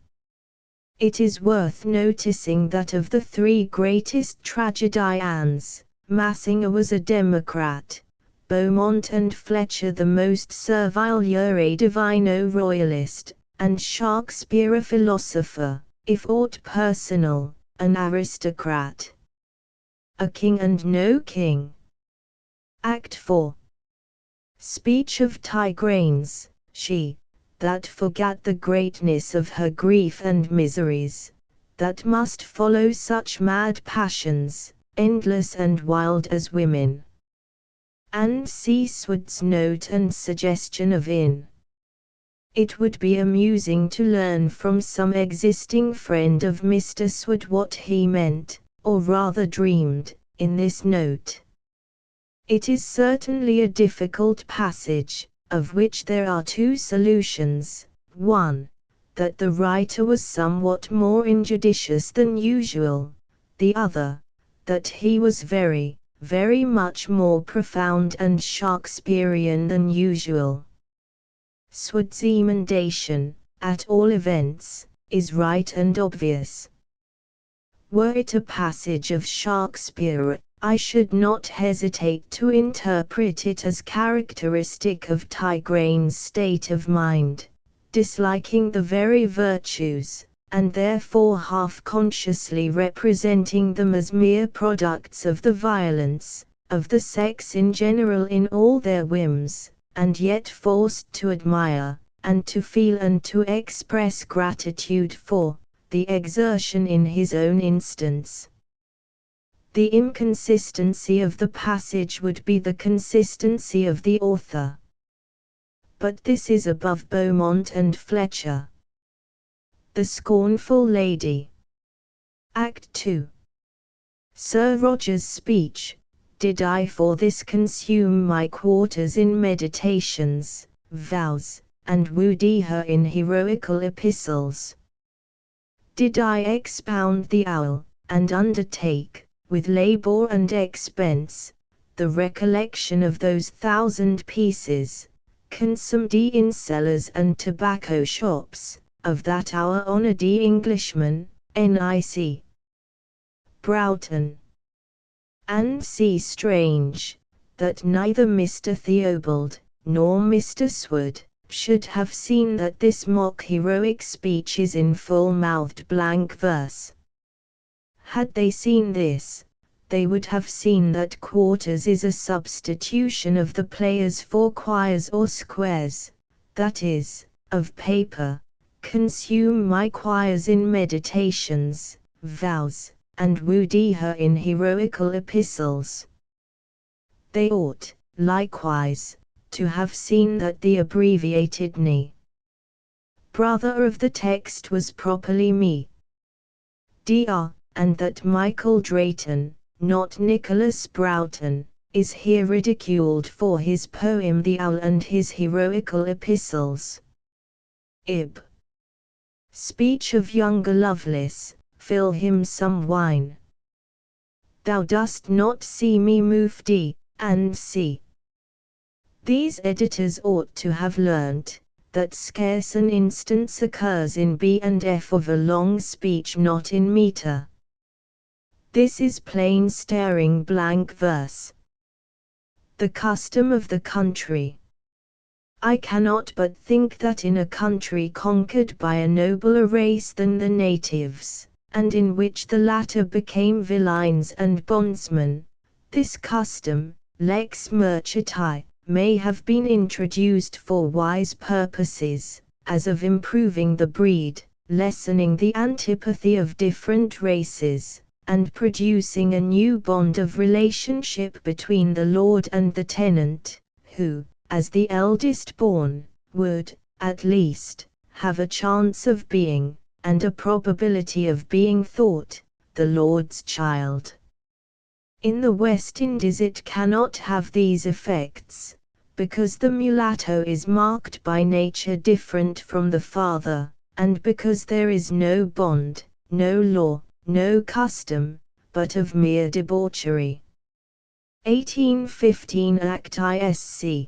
It is worth noticing that of the 3 greatest tragedians, Massinger was a Democrat, Beaumont and Fletcher the most servile jure divino royalist, and Shakespeare a philosopher, if aught personal, an aristocrat. A king and no king. Act 4. Speech of Tigranes, she, that forgat the greatness of her grief and miseries, that must follow such mad passions, endless and wild as women. And see Swood's note and suggestion of in. It would be amusing to learn from some existing friend of Mr. Swood what he meant, or rather dreamed, in this note. It is certainly a difficult passage, of which there are 2 solutions. 1. That the writer was somewhat more injudicious than usual. The other, that he was very, very much more profound and Shakespearean than usual. Swood's emendation, at all events, is right and obvious. Were it a passage of Shakespeare, I should not hesitate to interpret it as characteristic of Tigranes' state of mind, disliking the very virtues, and therefore half-consciously representing them as mere products of the violence, of the sex in general in all their whims, and yet forced to admire, and to feel and to express gratitude for, the exertion in his own instance. The inconsistency of the passage would be the consistency of the author. But this is above Beaumont and Fletcher. The Scornful Lady. Act 2. Sir Roger's speech, did I for this consume my quarters in meditations, vows, and woody her in heroical epistles? Did I expound the owl, and undertake, with labour and expense, the recollection of those 1,000 pieces, consumed in cellars and tobacco shops, of that our honoured Englishman, Nic. Broughton? And see strange, that neither Mr. Theobald, nor Mr. Swood, should have seen that this mock heroic speech is in full-mouthed blank verse. Had they seen this, they would have seen that quarters is a substitution of the players for quires or squares, that is, of paper. Consume my quires in meditations, vows, and woody her in heroical epistles. They ought, likewise, to have seen that the abbreviated Ni. Brother of the text was properly me. Dr. And that Michael Drayton, not Nicholas Broughton, is here ridiculed for his poem The Owl and his heroical epistles. Ib. Speech of younger Lovelace, fill him some wine. Thou dost not see me move and see. These editors ought to have learnt that scarce an instance occurs in B and F of a long speech not in meter. This is plain staring blank verse. The custom of the country. I cannot but think that in a country conquered by a nobler race than the natives, and in which the latter became villeins and bondsmen, this custom, lex merchati, may have been introduced for wise purposes, as of improving the breed, lessening the antipathy of different races, and producing a new bond of relationship between the lord and the tenant, who, as the eldest born, would, at least, have a chance of being, and a probability of being thought, the lord's child. In the West Indies it cannot have these effects, because the mulatto is marked by nature different from the father, and because there is no bond, no law, no custom, but of mere debauchery. 1815 Act Isc.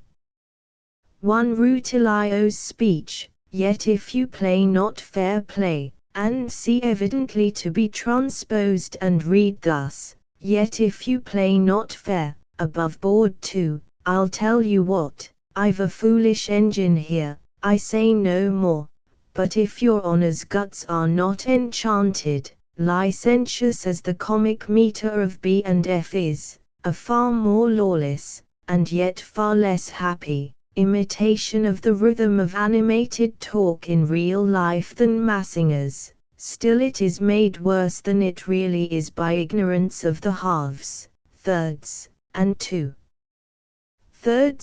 1 Rutilio's speech, yet if you play not fair play, and see evidently to be transposed and read thus, yet if you play not fair, above board too, I'll tell you what, I've a foolish engine here, I say no more, but if your honour's guts are not enchanted, licentious as the comic metre of B and F is, a far more lawless, and yet far less happy, imitation of the rhythm of animated talk in real life than Massinger's, still it is made worse than it really is by ignorance of the halves, thirds, and 2/3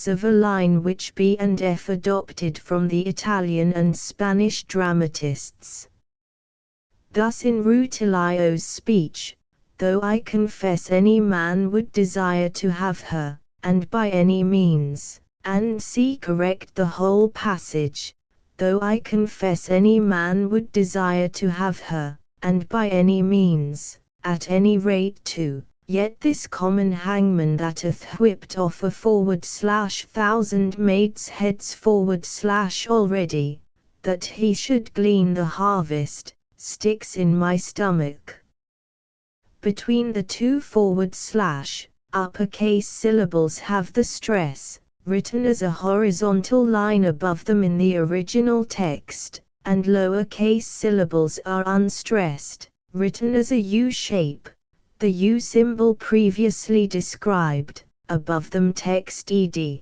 of a line which B and F adopted from the Italian and Spanish dramatists. Thus in Rutilio's speech, though I confess any man would desire to have her, and by any means, and see correct the whole passage, though I confess any man would desire to have her, and by any means, at any rate too, yet this common hangman that hath whipped off a /1,000 maids' heads already, that he should glean the harvest, sticks in my stomach. Between the two uppercase syllables have the stress, written as a horizontal line above them in the original text, and lowercase syllables are unstressed, written as a U shape, the U symbol previously described, above them text ed.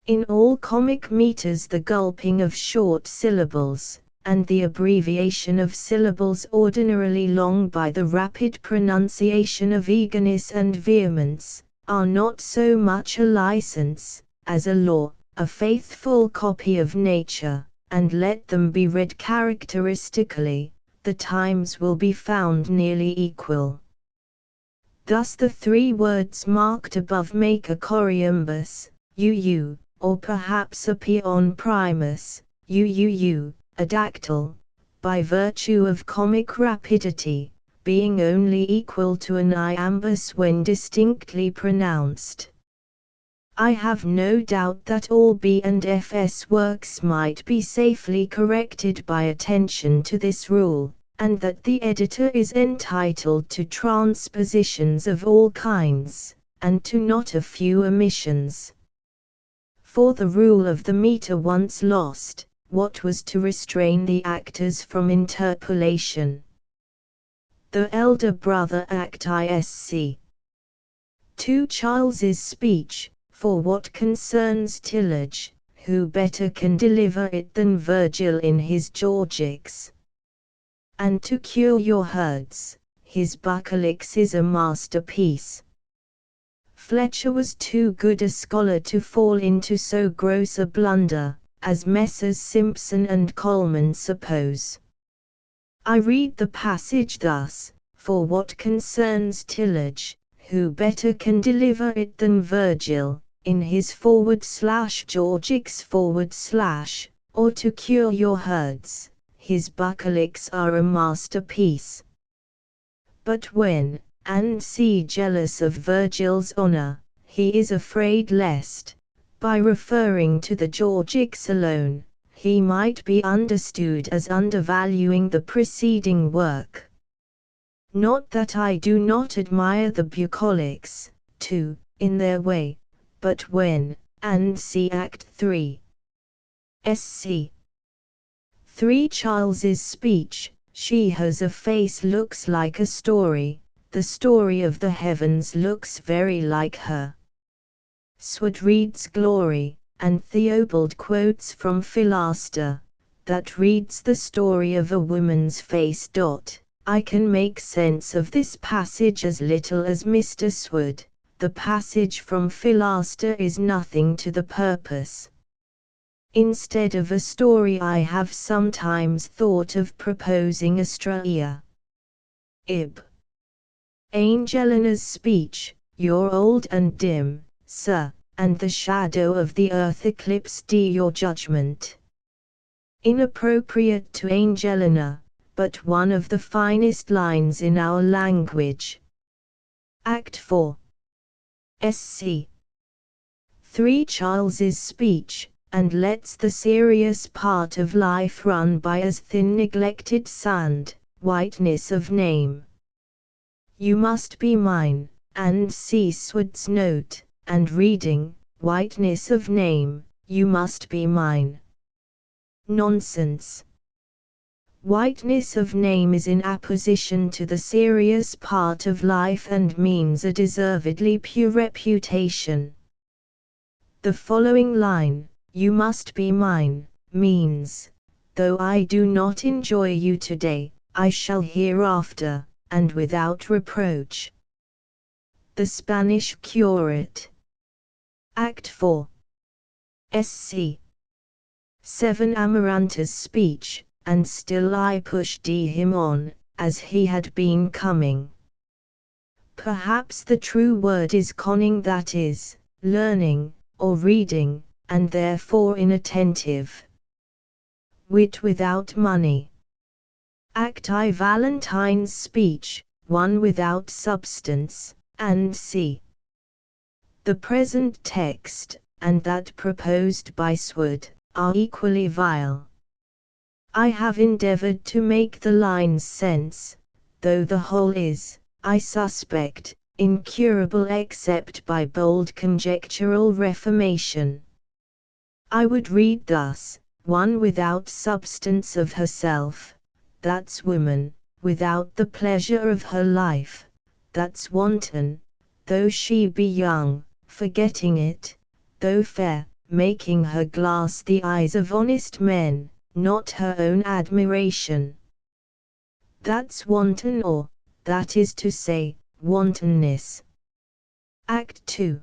In all comic meters the gulping of short syllables, and the abbreviation of syllables ordinarily long by the rapid pronunciation of eagerness and vehemence, are not so much a license, as a law, a faithful copy of nature, and let them be read characteristically, the times will be found nearly equal. Thus the three words marked above make a coriambus, uu, or perhaps a peon primus, uuu, a dactyl, by virtue of comic rapidity, being only equal to an iambus when distinctly pronounced. I have no doubt that all B and F's works might be safely corrected by attention to this rule, and that the editor is entitled to transpositions of all kinds, and to not a few omissions. For the rule of the meter once lost, what was to restrain the actors from interpolation? The elder brother Act Isc. 2 Charles's speech, for what concerns tillage, who better can deliver it than Virgil in his Georgics? And to cure your herds, his Bucolics is a masterpiece. Fletcher was too good a scholar to fall into so gross a blunder, as Messrs. Simpson and Coleman suppose. I read the passage thus, for what concerns tillage, who better can deliver it than Virgil, in his /Georgics/, or to cure your herds, his Bucolics are a masterpiece. But when, and see jealous of Virgil's honor, he is afraid lest, By referring to the Georgics alone, he might be understood as undervaluing the preceding work. Not that I do not admire the bucolics, too, in their way, but when, and see Act 3. Sc. 3 Charles's speech, she has a face looks like a story, the story of the heavens looks very like her. Sword reads glory, and Theobald quotes from Philaster, that reads the story of a woman's face. I can make sense of this passage as little as Mr. Sword. The passage from Philaster is nothing to the purpose. Instead of a story I have sometimes thought of proposing a straia. Ib. Angelina's speech, you're old and dim, sir, and the shadow of the earth eclipsed your judgment. Inappropriate to Angelina, but one of the finest lines in our language. Act 4. Sc. 3 Charles's speech, and lets the serious part of life run by as thin neglected sand, whiteness of name. You must be mine, and see Sword's note, and reading, whiteness of name, you must be mine. Nonsense. Whiteness of name is in apposition to the serious part of life and means a deservedly pure reputation. The following line, you must be mine, means, though I do not enjoy you today, I shall hereafter, and without reproach. The Spanish Curate. Act 4. Sc. 7 Amaranta's speech, and still I pushed him on, as he had been coming. Perhaps the true word is conning, that is, learning, or reading, and therefore inattentive. Wit without money. Act I Valentine's speech, one without substance, and c. The present text, and that proposed by Sword, are equally vile. I have endeavored to make the lines sense, though the whole is, I suspect, incurable except by bold conjectural reformation. I would read thus, one without substance of herself, that's woman, without the pleasure of her life, that's wanton, though she be young, forgetting it, though fair, making her glass the eyes of honest men, not her own admiration. That's wanton, or, that is to say, wantonness. Act 2.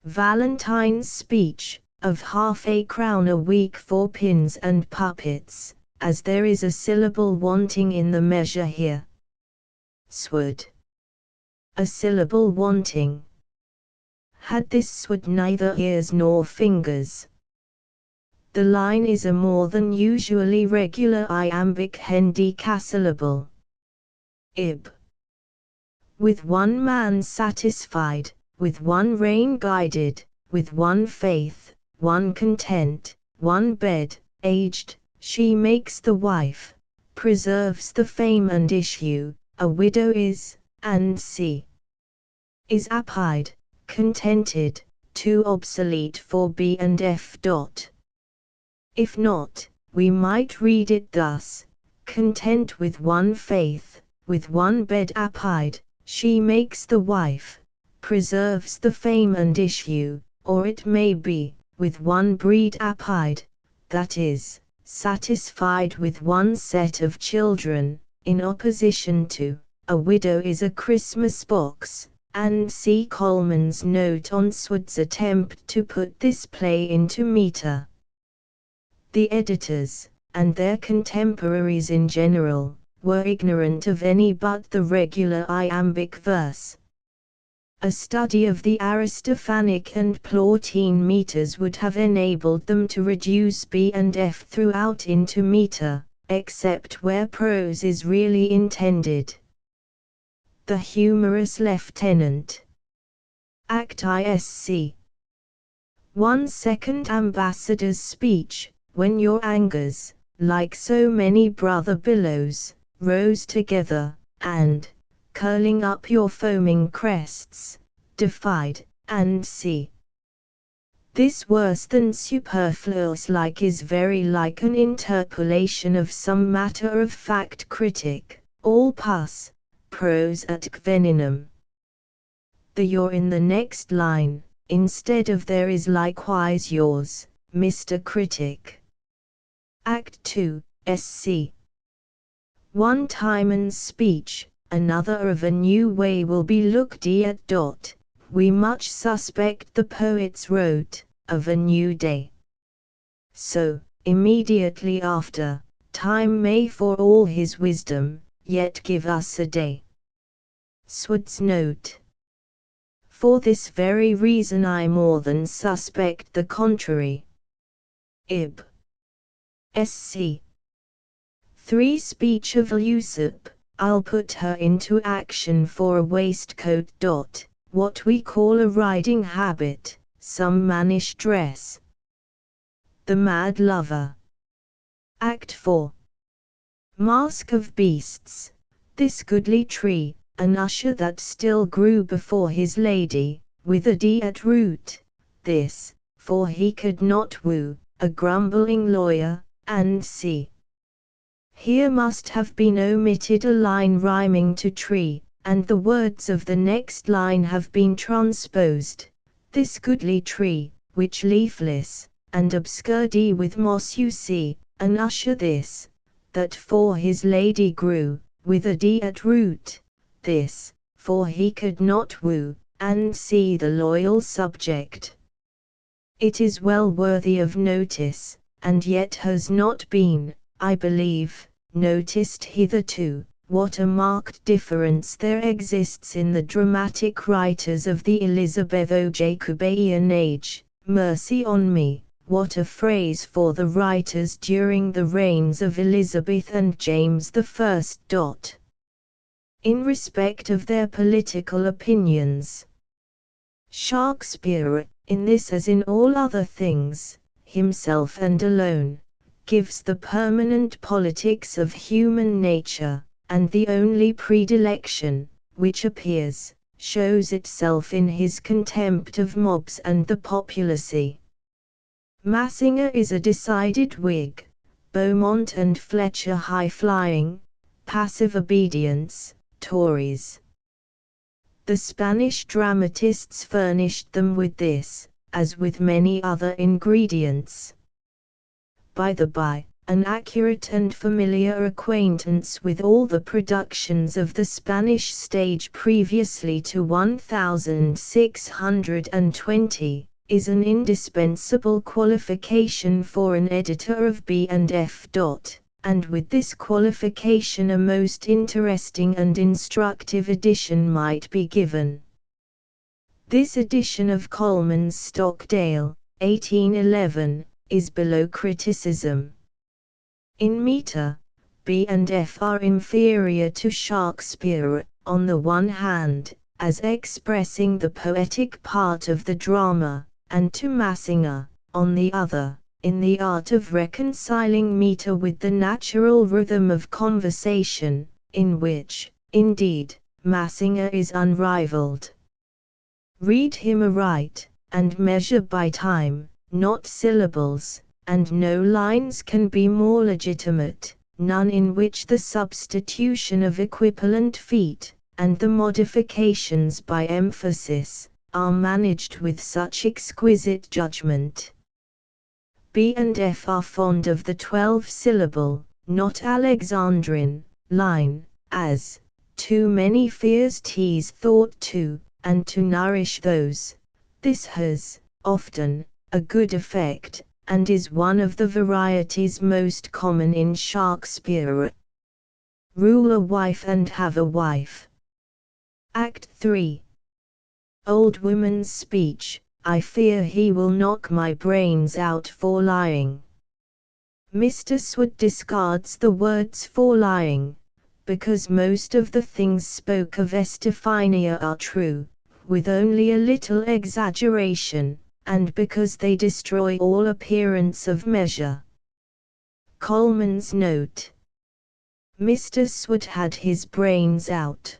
Valentine's speech, of half a crown a week for pins and puppets, as there is a syllable wanting in the measure here. Sword. A syllable wanting. Had this Sword neither ears nor fingers? The line is a more than usually regular iambic hendecasyllable. Ib. With one man satisfied, with one rein guided, with one faith, one content, one bed, aged, she makes the wife, preserves the fame and issue, a widow is, and c. is appied, contented, too obsolete for b and f. If not, we might read it thus, content with one faith, with one bed appied, she makes the wife, preserves the fame and issue, or it may be, with one breed appied, that is, satisfied with one set of children, in opposition to, a widow is a Christmas box, and see Coleman's note on Sword's attempt to put this play into metre. The editors, and their contemporaries in general, were ignorant of any but the regular iambic verse. A study of the Aristophanic and Plautine metres would have enabled them to reduce B and F throughout into metre, except where prose is really intended. The Humorous Lieutenant. Act ISC. 1 second ambassador's speech, when your angers, like so many brother billows, rose together, and, curling up your foaming crests, defied, and sea. This worse than superfluous like is very like an interpolation of some matter of fact critic, all pus, prose at veninum. The your in the next line, instead of there is likewise yours, Mr. Critic. Act 2, SC. One Timon's speech, another of a new way will be looked at. We much suspect the poets wrote, of a new day. So, immediately after, Time may for all his wisdom, yet give us a day. Swood's note. For this very reason I more than suspect the contrary. Ib. Sc. 3 Speech of Leucip, I'll put her into action for a waistcoat. What we call a riding habit, some mannish dress. The Mad Lover. Act 4. Mask of Beasts. This goodly tree, an usher that still grew before his lady, with a D at root, this, for he could not woo, a grumbling lawyer, and see. Here must have been omitted a line rhyming to tree, and the words of the next line have been transposed. This goodly tree, which leafless, and obscured with moss you see, an usher this, that for his lady grew, with a D at root, this, for he could not woo, and see the loyal subject. It is well worthy of notice, and yet has not been, I believe, noticed hitherto, what a marked difference there exists in the dramatic writers of the Elizabetho-Jacobean age. Mercy on me, what a phrase for the writers during the reigns of Elizabeth and James I. In respect of their political opinions. Shakespeare, in this as in all other things, himself and alone, gives the permanent politics of human nature, and the only predilection, which appears, shows itself in his contempt of mobs and the populacy. Massinger is a decided Whig, Beaumont and Fletcher high-flying, passive obedience, Tories. The Spanish dramatists furnished them with this, as with many other ingredients. By the by, an accurate and familiar acquaintance with all the productions of the Spanish stage previously to 1620, is an indispensable qualification for an editor of B&F. And with this qualification a most interesting and instructive edition might be given. This edition of Coleman's Stockdale, 1811, is below criticism. In metre, B&F are inferior to Shakespeare, on the one hand, as expressing the poetic part of the drama, and to Massinger, on the other, in the art of reconciling metre with the natural rhythm of conversation, in which, indeed, Massinger is unrivalled. Read him aright, and measure by time, not syllables, and no lines can be more legitimate, none in which the substitution of equivalent feet, and the modifications by emphasis, are managed with such exquisite judgment. B&F are fond of the 12-syllable, not Alexandrine, line, as, too many fears tease thought to, and to nourish those. This has, often, a good effect, and is one of the varieties most common in Shakespeare. Rule a wife and have a wife. Act 3. Old woman's speech, I fear he will knock my brains out for lying. Mr. Swood discards the words for lying, because most of the things spoke of Estephania are true, with only a little exaggeration, and because they destroy all appearance of measure. Coleman's note. Mr. Sword had his brains out.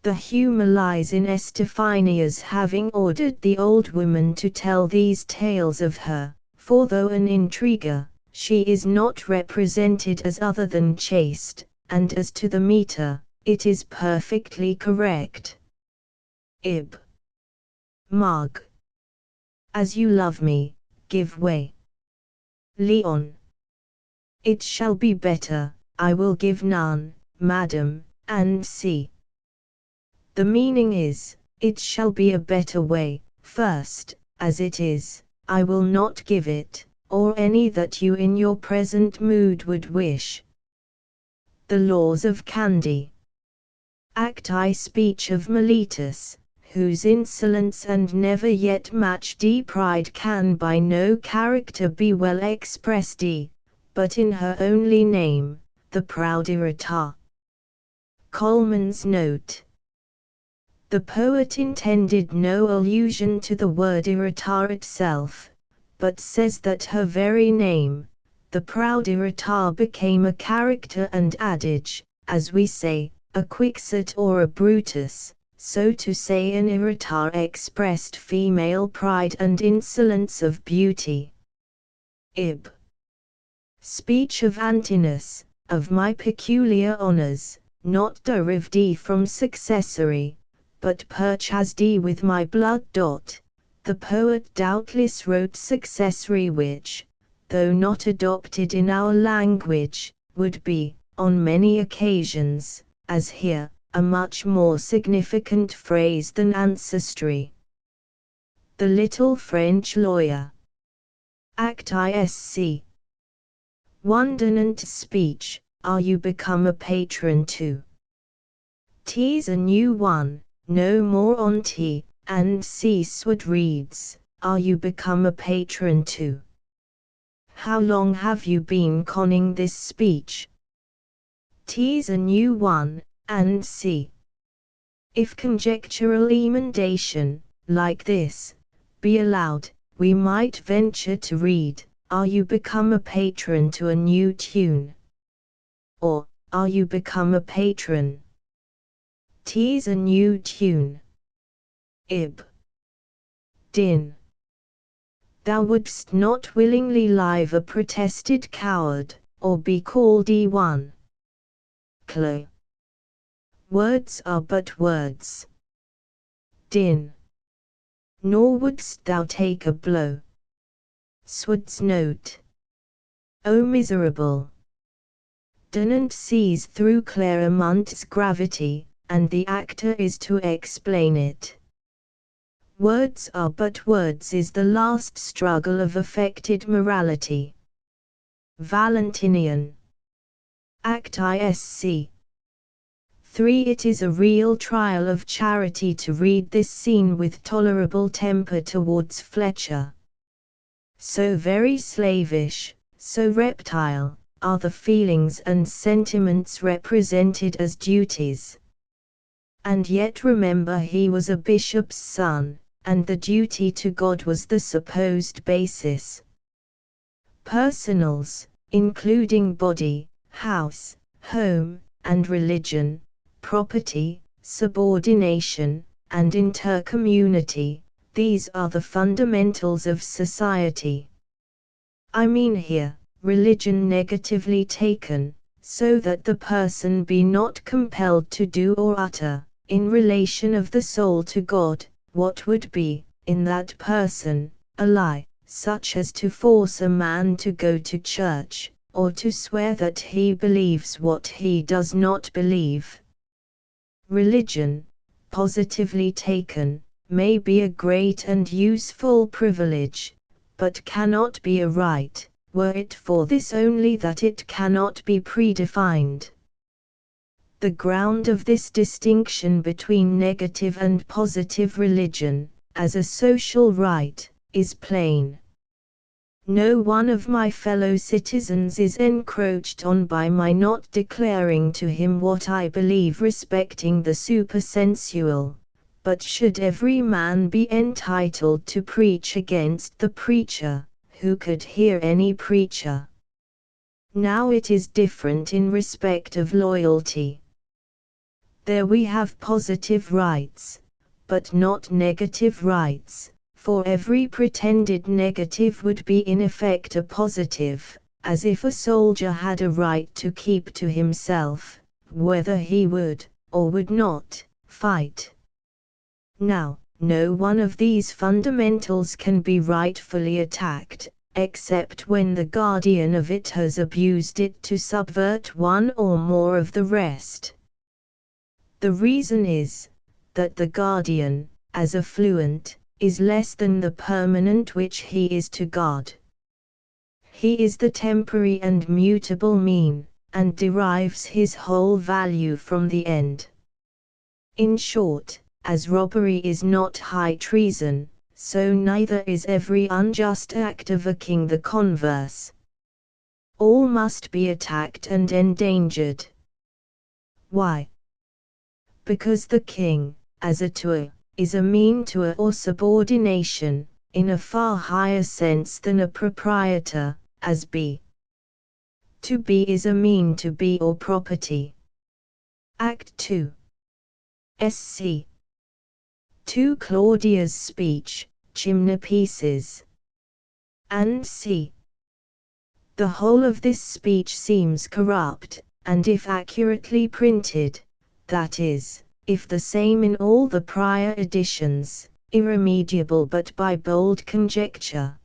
The humour lies in Estephania's having ordered the old woman to tell these tales of her, for though an intriguer, she is not represented as other than chaste, and as to the metre, it is perfectly correct. Ib. Marg. As you love me, give way. Leon. It shall be better, I will give none, madam, and see. The meaning is, it shall be a better way, first, as it is, I will not give it, or any that you in your present mood would wish. The laws of Candy. Act I speech of Miletus, whose insolence and never yet matched pride can by no character be well expressed, but in her only name, the proud irritar. Coleman's note. The poet intended no allusion to the word irritar itself, but says that her very name, the proud irritar, became a character and adage, as we say, a Quixote or a Brutus, so to say an irritar expressed female pride and insolence of beauty. Ib. Speech of Antinous, of my peculiar honours, not derived from successory, but purchased with my blood. The poet doubtless wrote successory, which, though not adopted in our language, would be, on many occasions, as here, a much more significant phrase than ancestry. The Little French Lawyer. Act ISC. Wonderment speech, are you become a patron to? T's a new one, no more on T, and C. Sword reads, are you become a patron to? How long have you been conning this speech? T's a new one, and C. If conjectural emendation, like this, be allowed, we might venture to read, are you become a patron to a new tune? Or, are you become a patron? T's a new tune. Ib. Din. Thou wouldst not willingly live a protested coward, or be called one. Clo. Words are but words. Din. Nor wouldst thou take a blow. Sword's note. O miserable! Donant sees through Claremont's gravity, and the actor is to explain it. Words are but words is the last struggle of affected morality. Valentinian. Act ISC. 3. It is a real trial of charity to read this scene with tolerable temper towards Fletcher. So very slavish, so reptile, are the feelings and sentiments represented as duties. And yet remember he was a bishop's son, and the duty to God was the supposed basis. Personals, including body, house, home, and religion, property, subordination, and intercommunity, these are the fundamentals of society. I mean here, religion negatively taken, so that the person be not compelled to do or utter, in relation of the soul to God, what would be, in that person, a lie, such as to force a man to go to church, or to swear that he believes what he does not believe. Religion, positively taken, may be a great and useful privilege, but cannot be a right, were it for this only that it cannot be predefined. The ground of this distinction between negative and positive religion, as a social right, is plain. No one of my fellow citizens is encroached on by my not declaring to him what I believe respecting the supersensual, But should every man be entitled to preach against the preacher, who could hear any preacher? Now it is different in respect of loyalty. There we have positive rights, but not negative rights, for every pretended negative would be in effect a positive, as if a soldier had a right to keep to himself, whether he would, or would not, fight. Now, no one of these fundamentals can be rightfully attacked, except when the guardian of it has abused it to subvert one or more of the rest. The reason is, that the guardian, as affluent, is less than the permanent which he is to God. He is the temporary and mutable mean, and derives his whole value from the end. In short, as robbery is not high treason, so neither is every unjust act of a king the converse. All must be attacked and endangered. Why? Because the king, as a tool, is a mean to or subordination, in a far higher sense than a proprietor, as be. To be is a mean to be or property. Act 2. Sc. 2 Claudia's speech, Chimney Pieces. And c. The whole of this speech seems corrupt, and if accurately printed, that is, if the same in all the prior editions, irremediable but by bold conjecture.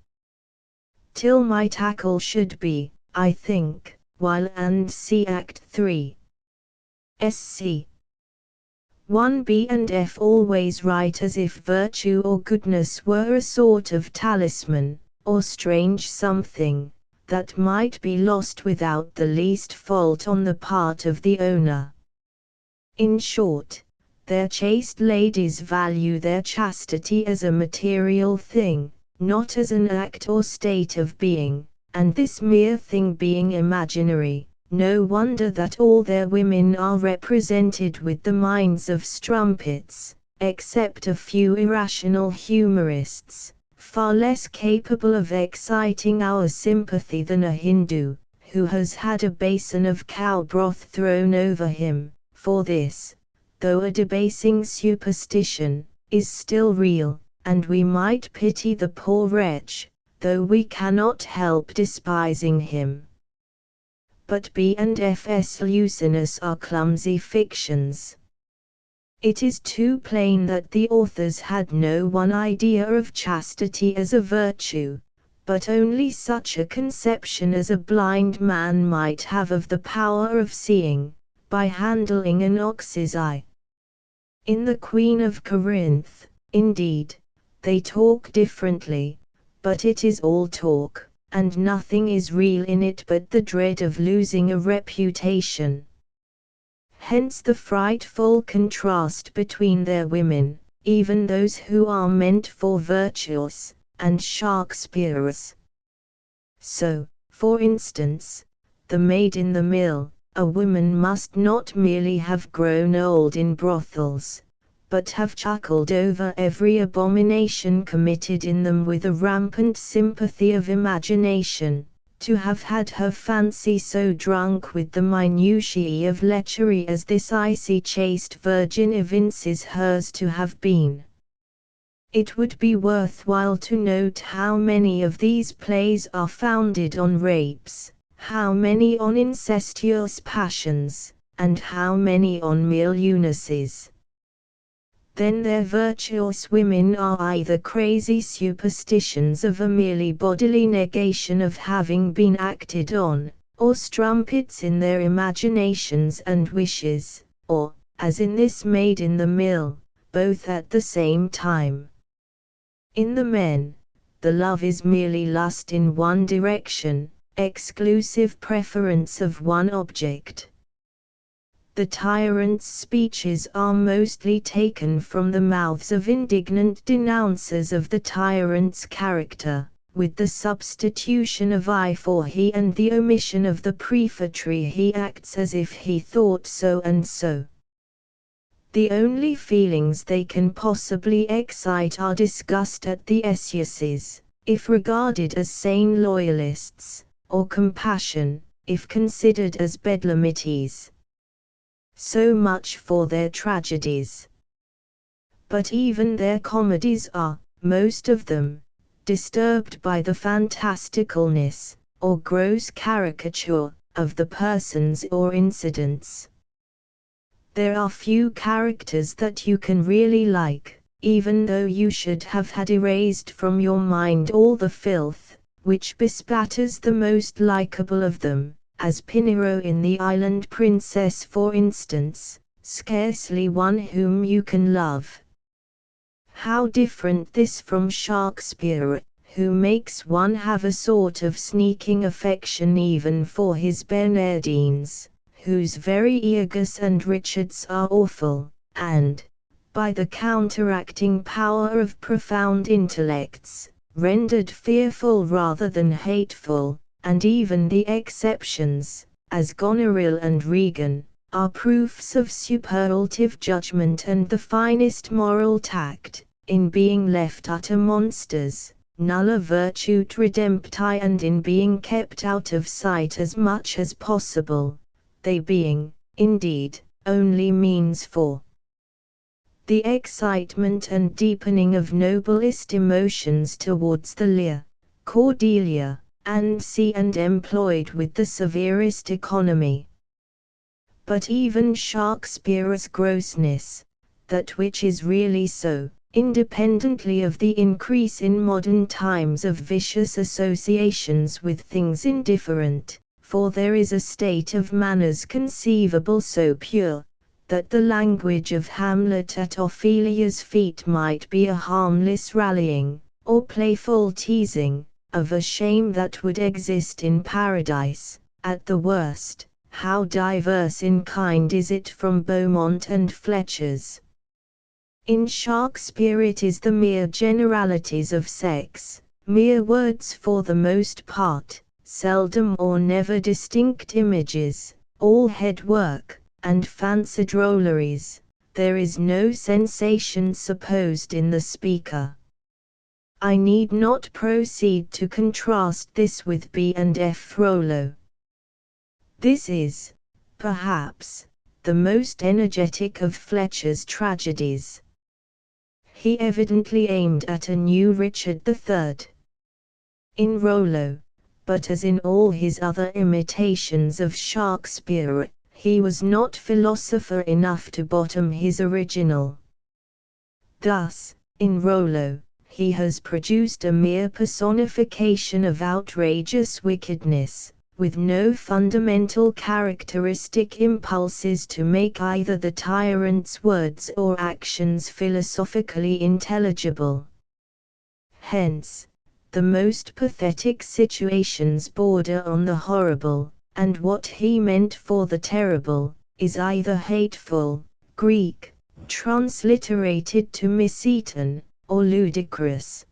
Till my tackle should be, I think, while and c Act 3. Sc. 1b and f always write as if virtue or goodness were a sort of talisman, or strange something, that might be lost without the least fault on the part of the owner. In short, their chaste ladies value their chastity as a material thing, not as an act or state of being, and this mere thing being imaginary, no wonder that all their women are represented with the minds of strumpets, except a few irrational humorists, far less capable of exciting our sympathy than a Hindu, who has had a basin of cow broth thrown over him, for this, though a debasing superstition, is still real, and we might pity the poor wretch, though we cannot help despising him. But B and F.S. Lucinus are clumsy fictions. It is too plain that the authors had no one idea of chastity as a virtue, but only such a conception as a blind man might have of the power of seeing, by handling an ox's eye. In the Queen of Corinth, indeed, they talk differently, but it is all talk, and nothing is real in it but the dread of losing a reputation. Hence the frightful contrast between their women, even those who are meant for virtuous, and Shakespeare's. So, for instance, the maid in the mill, a woman must not merely have grown old in brothels, but have chuckled over every abomination committed in them with a rampant sympathy of imagination, to have had her fancy so drunk with the minutiae of lechery as this icy chaste virgin evinces hers to have been. It would be worthwhile to note how many of these plays are founded on rapes, how many on incestuous passions, and how many on mere lunacies. Then their virtuous women are either crazy superstitions of a merely bodily negation of having been acted on, or strumpets in their imaginations and wishes, or, as in this maid in the mill, both at the same time. In the men, the love is merely lust in one direction, exclusive preference of one object. The tyrant's speeches are mostly taken from the mouths of indignant denouncers of the tyrant's character, with the substitution of I for he and the omission of the prefatory he acts as if he thought so and so. The only feelings they can possibly excite are disgust at the excesses, if regarded as sane loyalists, or compassion, if considered as bedlamites. So much for their tragedies. But even their comedies are, most of them, disturbed by the fantasticalness, or gross caricature, of the persons or incidents. There are few characters that you can really like, even though you should have had erased from your mind all the filth, which bespatters the most likable of them, as Pinero in The Island Princess for instance, scarcely one whom you can love. How different this from Shakespeare, who makes one have a sort of sneaking affection even for his Bernardines, whose very Iagus and Richards are awful, and, by the counteracting power of profound intellects, rendered fearful rather than hateful, and even the exceptions, as Goneril and Regan, are proofs of superlative judgment and the finest moral tact, in being left utter monsters, nulla virtute redempti, and in being kept out of sight as much as possible, they being, indeed, only means for the excitement and deepening of noblest emotions towards the Lear, Cordelia, and C, and employed with the severest economy. But even Shakespeare's grossness, that which is really so, independently of the increase in modern times of vicious associations with things indifferent, for there is a state of manners conceivable so pure, that the language of Hamlet at Ophelia's feet might be a harmless rallying, or playful teasing, of a shame that would exist in paradise, at the worst. How diverse in kind is it from Beaumont and Fletcher's. In Shakespeare it is the mere generalities of sex, mere words for the most part, seldom or never distinct images, all head work, and fancied drolleries. There is no sensation supposed in the speaker. I need not proceed to contrast this with B and F. Rollo. This is, perhaps, the most energetic of Fletcher's tragedies. He evidently aimed at a new Richard III. In Rollo, but as in all his other imitations of Shakespeare, he was not philosopher enough to bottom his original. Thus, in Rollo, he has produced a mere personification of outrageous wickedness, with no fundamental characteristic impulses to make either the tyrant's words or actions philosophically intelligible. Hence, the most pathetic situations border on the horrible, and what he meant for the terrible, is either hateful, Greek, transliterated to Miseton, or ludicrous.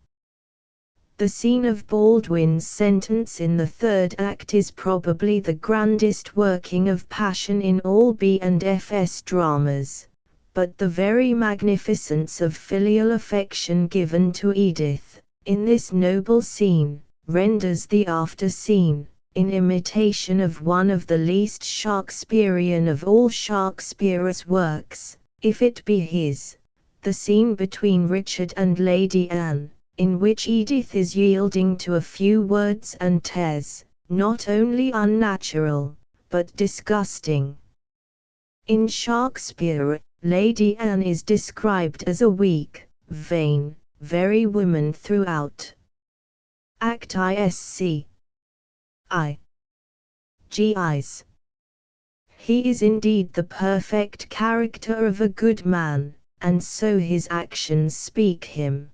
The scene of Baldwin's sentence in the third act is probably the grandest working of passion in all B and F's dramas, but the very magnificence of filial affection given to Edith, in this noble scene, renders the after scene, in imitation of one of the least Shakespearean of all Shakespeare's works, if it be his, the scene between Richard and Lady Anne, in which Edith is yielding to a few words and tears, not only unnatural, but disgusting. In Shakespeare, Lady Anne is described as a weak, vain, very woman throughout. Act ISC. GIs. He is indeed the perfect character of a good man, and so his actions speak him.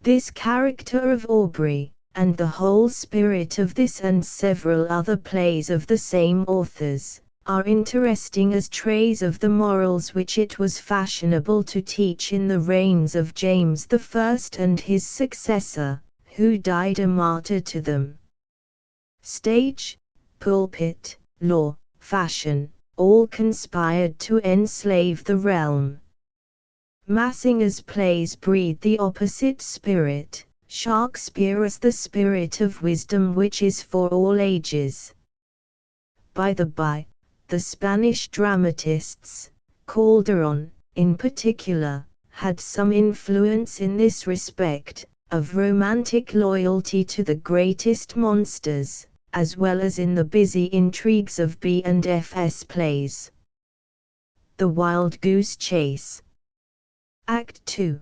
This character of Aubrey, and the whole spirit of this and several other plays of the same authors, are interesting as traits of the morals which it was fashionable to teach in the reigns of James I and his successor, who died a martyr to them. Stage, pulpit, law, fashion, all conspired to enslave the realm. Massinger's plays breed the opposite spirit, Shakespeare as the spirit of wisdom which is for all ages. By the by, the Spanish dramatists, Calderon, in particular, had some influence in this respect, of romantic loyalty to the greatest monsters, as well as in the busy intrigues of B&F's plays. The Wild Goose Chase. Act 2.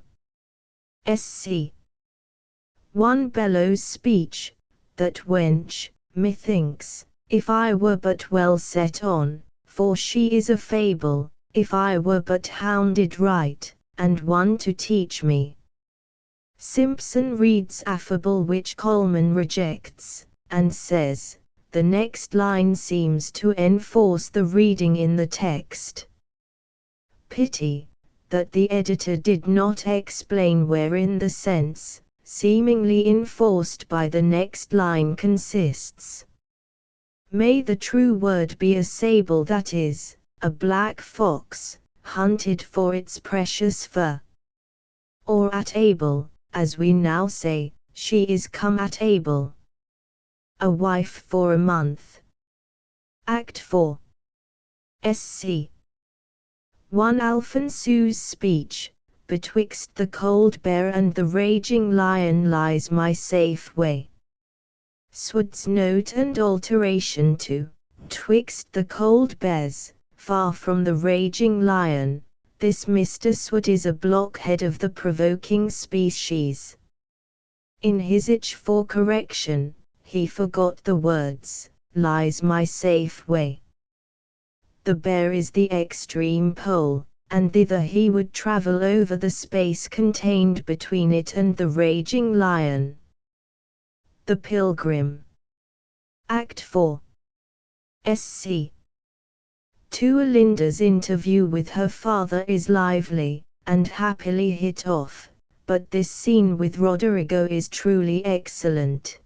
SC. One bellows speech, that wench, methinks, if I were but well set on, for she is a fable, if I were but hounded right, and one to teach me. Simpson reads affable which Coleman rejects, and says, the next line seems to enforce the reading in the text. Pity, that the editor did not explain wherein the sense, seemingly enforced by the next line consists. May the true word be a sable, that is, a black fox, hunted for its precious fur. Or at able, as we now say, she is come at able. A wife for a month. Act 4. SC. One Alphonsu's speech, betwixt the cold bear and the raging lion lies my safe way. Sword's note and alteration to, twixt the cold bears, far from the raging lion, this Mr. Sword is a blockhead of the provoking species. In his itch for correction, he forgot the words, lies my safe way. The bear is the extreme pole, and thither he would travel over the space contained between it and the raging lion. The Pilgrim. Act 4. SC. Tuolinda's interview with her father is lively, and happily hit off, but this scene with Roderigo is truly excellent.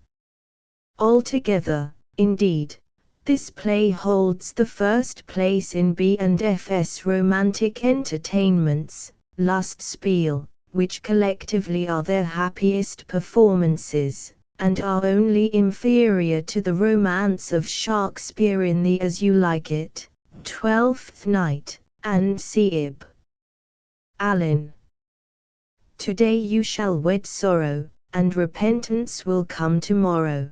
Altogether, indeed, this play holds the first place in B&F's romantic entertainments, Lustspiel, which collectively are their happiest performances, and are only inferior to the romance of Shakespeare in the As You Like It, Twelfth Night, and Sieb. Allen. Today you shall wed sorrow, and repentance will come tomorrow.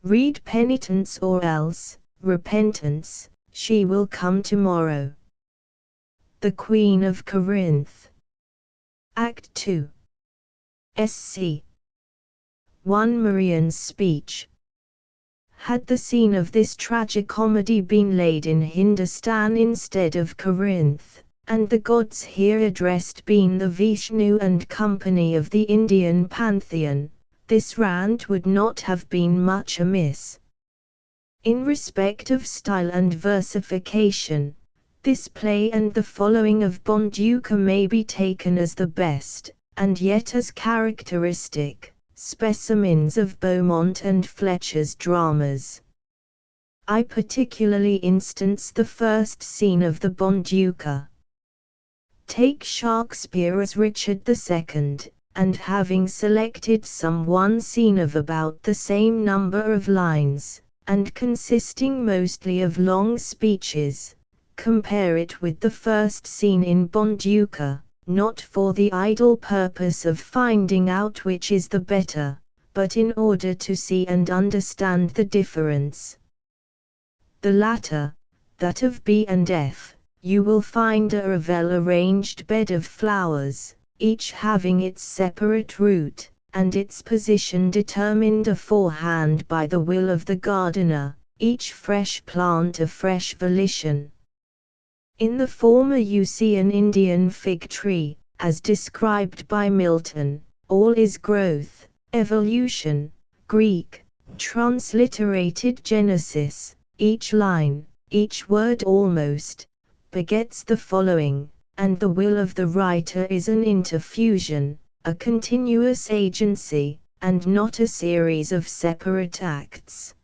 Read penitence or else, repentance, she will come tomorrow. The Queen of Corinth. Act 2. SC. One Marian's speech. Had the scene of this tragicomedy been laid in Hindustan instead of Corinth, and the gods here addressed been the Vishnu and company of the Indian pantheon, this rant would not have been much amiss. In respect of style and versification, this play and the following of Bonduca may be taken as the best, and yet as characteristic, specimens of Beaumont and Fletcher's dramas. I particularly instance the first scene of the Bonduca. Take Shakespeare as Richard II, and having selected some one scene of about the same number of lines, and consisting mostly of long speeches, compare it with the first scene in Bonduca, not for the idle purpose of finding out which is the better, but in order to see and understand the difference. The latter, that of B&F, you will find a well-arranged bed of flowers, each having its separate route, and its position determined aforehand by the will of the gardener, each fresh plant of fresh volition. In the former you see an Indian fig tree, as described by Milton, all is growth, evolution, Greek, transliterated Genesis, each line, each word almost, begets the following, and the will of the writer is an interfusion, a continuous agency, and not a series of separate acts.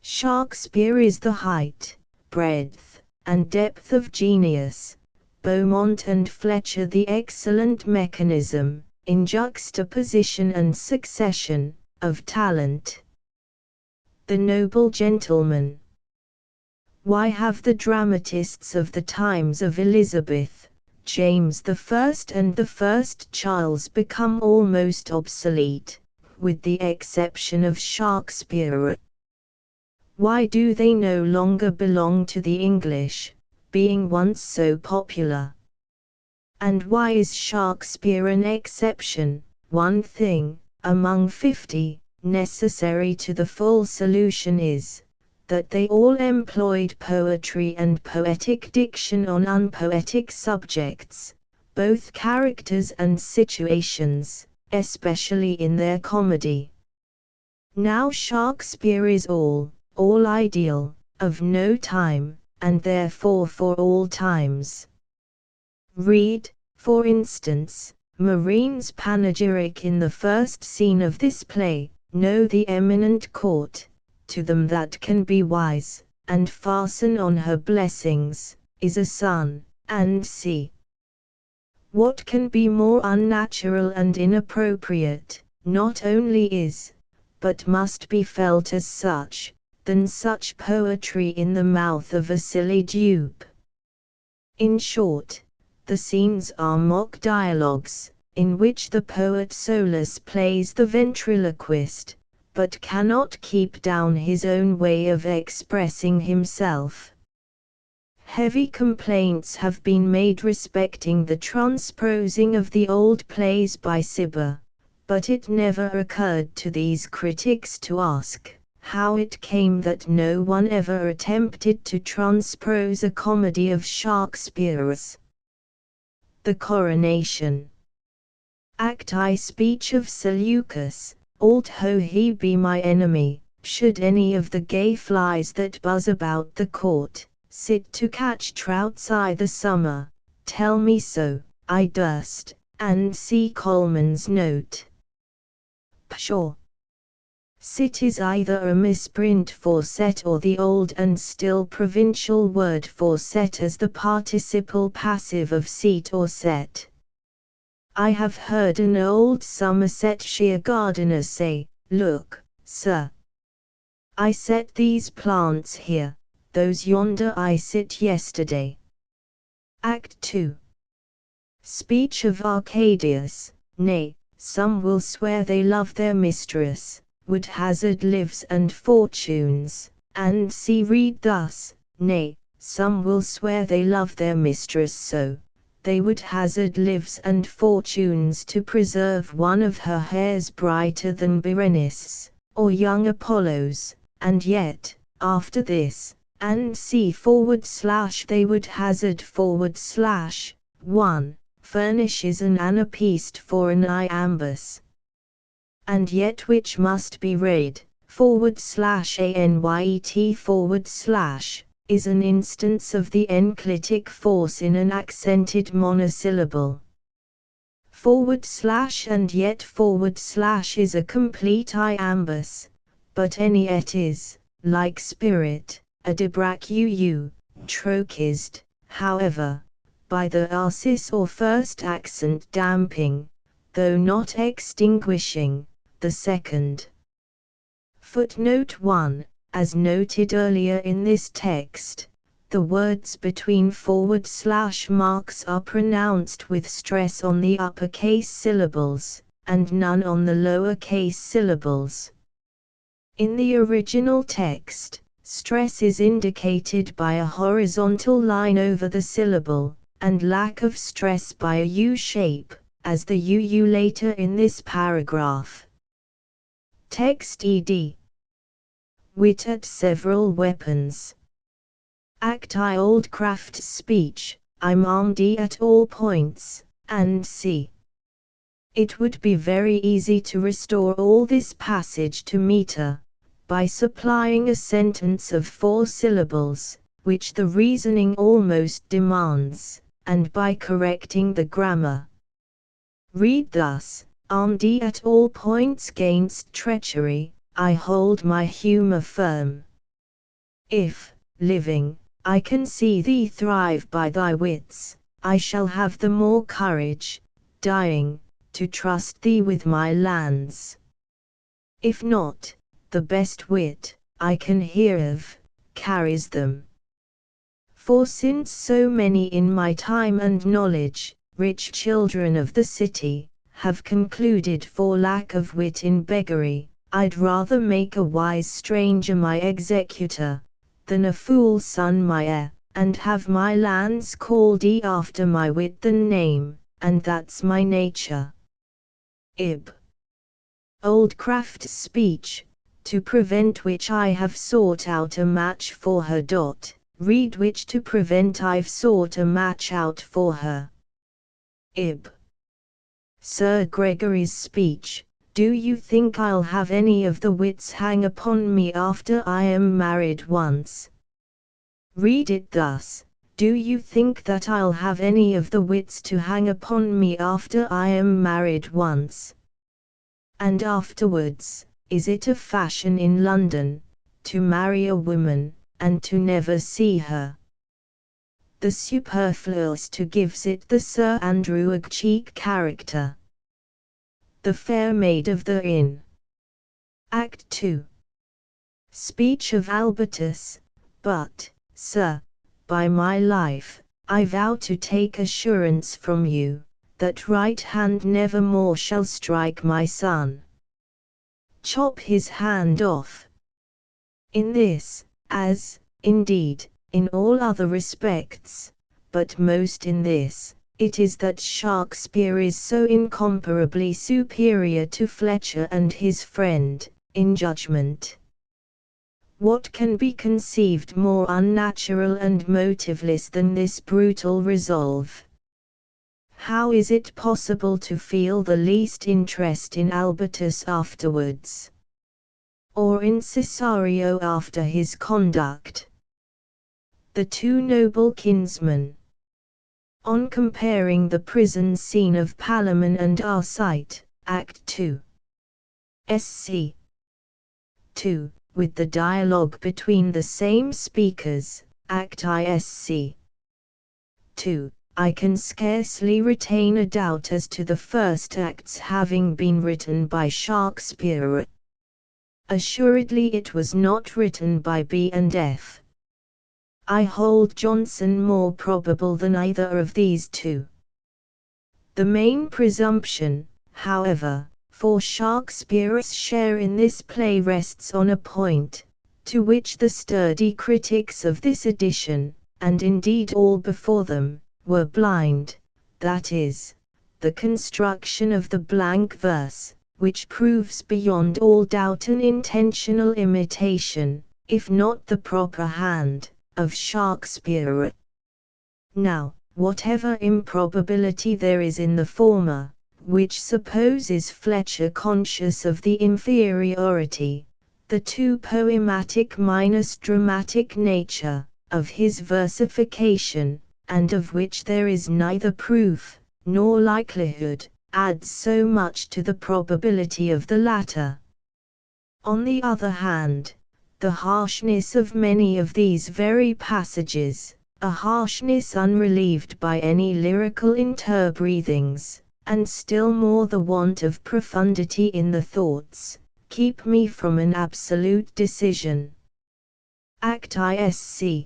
Shakespeare is the height, breadth, and depth of genius, Beaumont and Fletcher the excellent mechanism, in juxtaposition and succession, of talent. The noble gentleman. Why have the dramatists of the times of Elizabeth, James I and the first Charles become almost obsolete, with the exception of Shakespeare? Why do they no longer belong to the English, being once so popular? And why is Shakespeare an exception, one thing, among 50, necessary to the full solution is, that they all employed poetry and poetic diction on unpoetic subjects, both characters and situations, especially in their comedy. Now Shakespeare is all ideal, of no time, and therefore for all times. Read, for instance, Marine's panegyric in the first scene of this play, "Know the eminent court, to them that can be wise, and fasten on her blessings, is a son, and sea." What can be more unnatural and inappropriate, not only is, but must be felt as such, than such poetry in the mouth of a silly dupe? In short, the scenes are mock dialogues, in which the poet Solus plays the ventriloquist, but cannot keep down his own way of expressing himself. Heavy complaints have been made respecting the transposing of the old plays by Cibber, but it never occurred to these critics to ask how it came that no one ever attempted to transpose a comedy of Shakespeare's. The Coronation. Act I. Speech of Seleucus. Although he be my enemy, should any of the gay flies that buzz about the court, sit to catch trouts I the summer, tell me so, I durst, and see Coleman's note. Pshaw! Sit is either a misprint for set or the old and still provincial word for set as the participle passive of seat or set. I have heard an old Somersetshire gardener say, "Look, sir, I set these plants here, those yonder I sit yesterday." Act 2. Speech of Arcadius. Nay, some will swear they love their mistress, would hazard lives and fortunes, and see read thus. Nay, some will swear they love their mistress so, they would hazard lives and fortunes to preserve one of her hairs brighter than Berenice, or young Apollo's, and yet, after this, and see / they would hazard / 1, furnishes an anapaest for an iambus. And yet which must be read, / anyet / is an instance of the enclitic force in an accented monosyllable. / and yet / is a complete iambus, but anyet is, like spirit, a debrachuu, trochist, however, by the arsis or first accent damping, though not extinguishing, the second. Footnote 1. As noted earlier in this text, the words between / marks are pronounced with stress on the uppercase syllables, and none on the lowercase syllables. In the original text, stress is indicated by a horizontal line over the syllable, and lack of stress by a U shape, as the UU later in this paragraph. Text ed. Wit at several weapons. Act I. Old Craft's speech, I'm armed at all points, and see. It would be very easy to restore all this passage to meter, by supplying a sentence of 4 syllables, which the reasoning almost demands, and by correcting the grammar. Read thus: armed at all points 'gainst treachery, I hold my humour firm. If, living, I can see thee thrive by thy wits, I shall have the more courage, dying, to trust thee with my lands. If not, the best wit I can hear of carries them. For since so many in my time and knowledge, rich children of the city, have concluded for lack of wit in beggary, I'd rather make a wise stranger my executor, than a fool's son my heir, and have my lands called after my wit than name, and that's my nature. Ib. Old Craft's speech, to prevent which I have sought out a match for her. Read which to prevent I've sought a match out for her. Ib. Sir Gregory's speech, do you think I'll have any of the wits hang upon me after I am married once? Read it thus, do you think that I'll have any of the wits to hang upon me after I am married once? And afterwards, is it a fashion in London, to marry a woman, and to never see her? The superfluous to gives it the Sir Andrew Cheek character. The Fair Maid of the Inn. Act 2. Speech of Albertus. But, sir, by my life, I vow to take assurance from you, that right hand never more shall strike my son. Chop his hand off. In this, as, indeed, in all other respects, but most in this, it is that Shakespeare is so incomparably superior to Fletcher and his friend, in judgment. What can be conceived more unnatural and motiveless than this brutal resolve? How is it possible to feel the least interest in Albertus afterwards? Or in Cesario after his conduct? The two noble kinsmen. On comparing the prison scene of Palamon and Arcite, Act 2. Sc. 2, with the dialogue between the same speakers, Act Isc. 2, I can scarcely retain a doubt as to the first acts having been written by Shakespeare. Assuredly it was not written by B and F. I hold Johnson more probable than either of these two. The main presumption, however, for Shakespeare's share in this play rests on a point, to which the sturdy critics of this edition, and indeed all before them, were blind, that is, the construction of the blank verse, which proves beyond all doubt an intentional imitation, if not the proper hand, of Shakespeare. Now, whatever improbability there is in the former, which supposes Fletcher conscious of the inferiority, the too poematic minus dramatic nature, of his versification, and of which there is neither proof, nor likelihood, adds so much to the probability of the latter. On the other hand, the harshness of many of these very passages, a harshness unrelieved by any lyrical interbreathings, and still more the want of profundity in the thoughts, keep me from an absolute decision. Act Isc.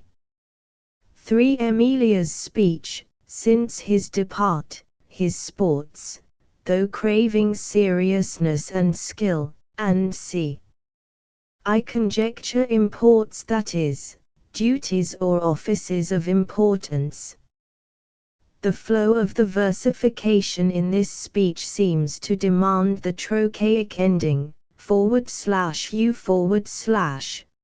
3 Emilia's speech, since his depart, his sports, though craving seriousness and skill, and c. I conjecture imports, that is, duties or offices of importance. The flow of the versification in this speech seems to demand the trochaic ending, /u/,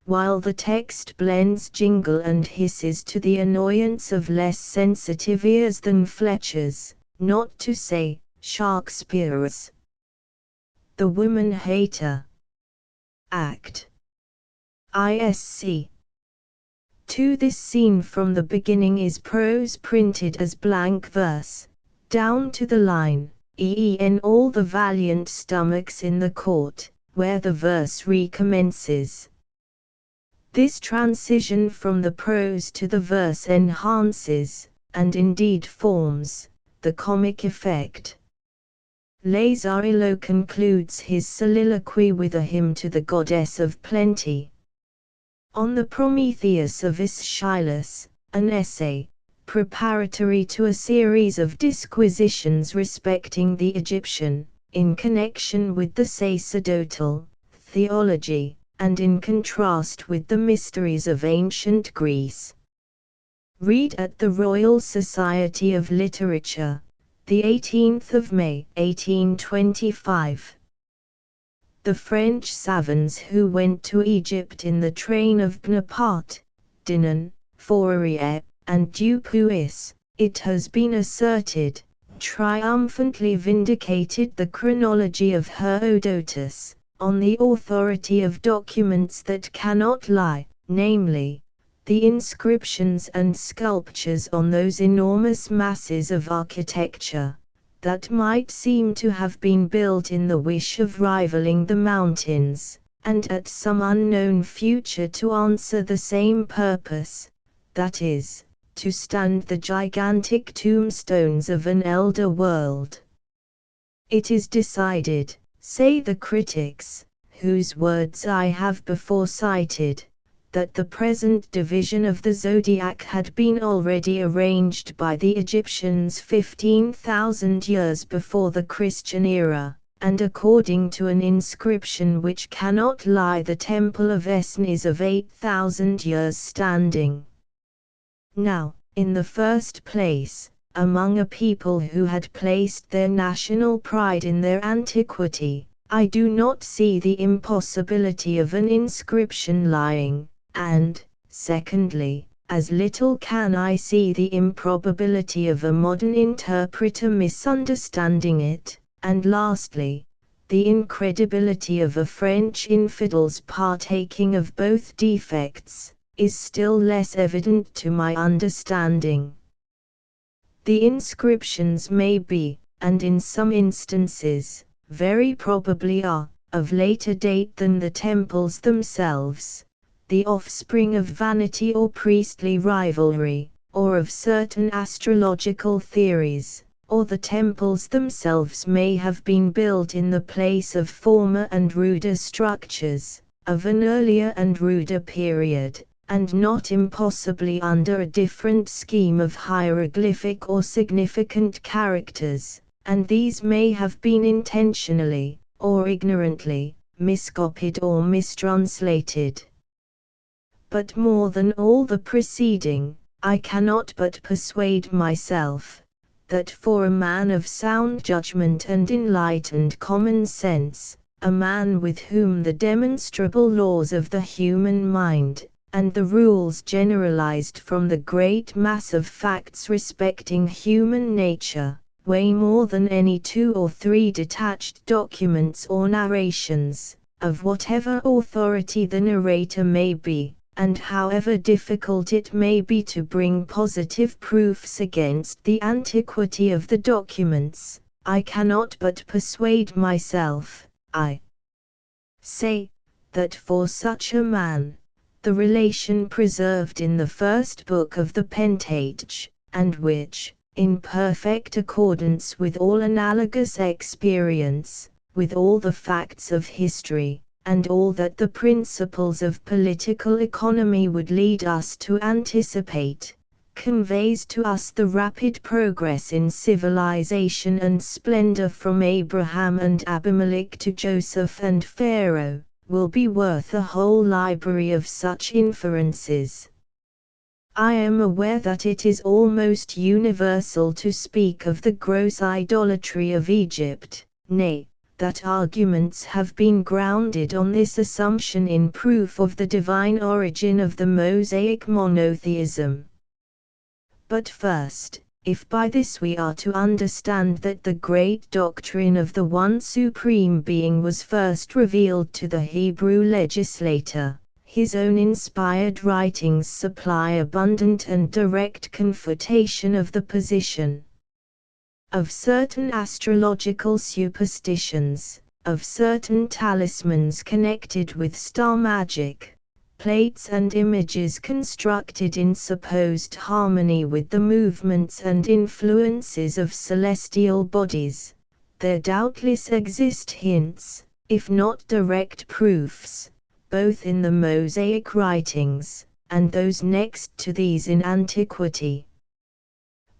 while the text blends jingle and hisses to the annoyance of less sensitive ears than Fletcher's, not to say, Shakespeare's. The Woman Hater. Act Isc. 2 This scene from the beginning is prose printed as blank verse, down to the line, "En all the valiant stomachs in the court," where the verse recommences. This transition from the prose to the verse enhances, and indeed forms, the comic effect. Lazarillo concludes his soliloquy with a hymn to the goddess of plenty. On the Prometheus of Aeschylus, an essay, preparatory to a series of disquisitions respecting the Egyptian, in connection with the sacerdotal theology, and in contrast with the mysteries of ancient Greece. Read at the Royal Society of Literature, the 18th of May, 1825. The French savants who went to Egypt in the train of Bonaparte, Dinan, Fourier, and Dupuis, it has been asserted, triumphantly vindicated the chronology of Herodotus, on the authority of documents that cannot lie, namely, the inscriptions and sculptures on those enormous masses of architecture, that might seem to have been built in the wish of rivaling the mountains, and at some unknown future to answer the same purpose, that is, to stand the gigantic tombstones of an elder world. It is decided, say the critics, whose words I have before cited, that the present division of the zodiac had been already arranged by the Egyptians 15,000 years before the Christian era, and according to an inscription which cannot lie, the temple of Esn is of 8,000 years standing. Now, in the first place, among a people who had placed their national pride in their antiquity, I do not see the impossibility of an inscription lying, and, secondly, as little can I see the improbability of a modern interpreter misunderstanding it, and lastly, the incredibility of a French infidel's partaking of both defects, is still less evident to my understanding. The inscriptions may be, and in some instances, very probably are, of later date than the temples themselves, the offspring of vanity or priestly rivalry, or of certain astrological theories, or the temples themselves may have been built in the place of former and ruder structures, of an earlier and ruder period, and not impossibly under a different scheme of hieroglyphic or significant characters, and these may have been intentionally, or ignorantly, miscopied or mistranslated. But more than all the preceding, I cannot but persuade myself, that for a man of sound judgment and enlightened common sense, a man with whom the demonstrable laws of the human mind, and the rules generalized from the great mass of facts respecting human nature, weigh more than any 2 or 3 detached documents or narrations, of whatever authority the narrator may be, and however difficult it may be to bring positive proofs against the antiquity of the documents, I cannot but persuade myself, I say, that for such a man, the relation preserved in the first book of the Pentateuch, and which, in perfect accordance with all analogous experience, with all the facts of history, and all that the principles of political economy would lead us to anticipate, conveys to us the rapid progress in civilization and splendor from Abraham and Abimelech to Joseph and Pharaoh, will be worth a whole library of such inferences. I am aware that it is almost universal to speak of the gross idolatry of Egypt, nay, that arguments have been grounded on this assumption in proof of the divine origin of the Mosaic monotheism. But first, if by this we are to understand that the great doctrine of the one supreme being was first revealed to the Hebrew legislator, his own inspired writings supply abundant and direct confutation of the position of certain astrological superstitions, of certain talismans connected with star magic, plates and images constructed in supposed harmony with the movements and influences of celestial bodies, there doubtless exist hints, if not direct proofs, both in the Mosaic writings, and those next to these in antiquity.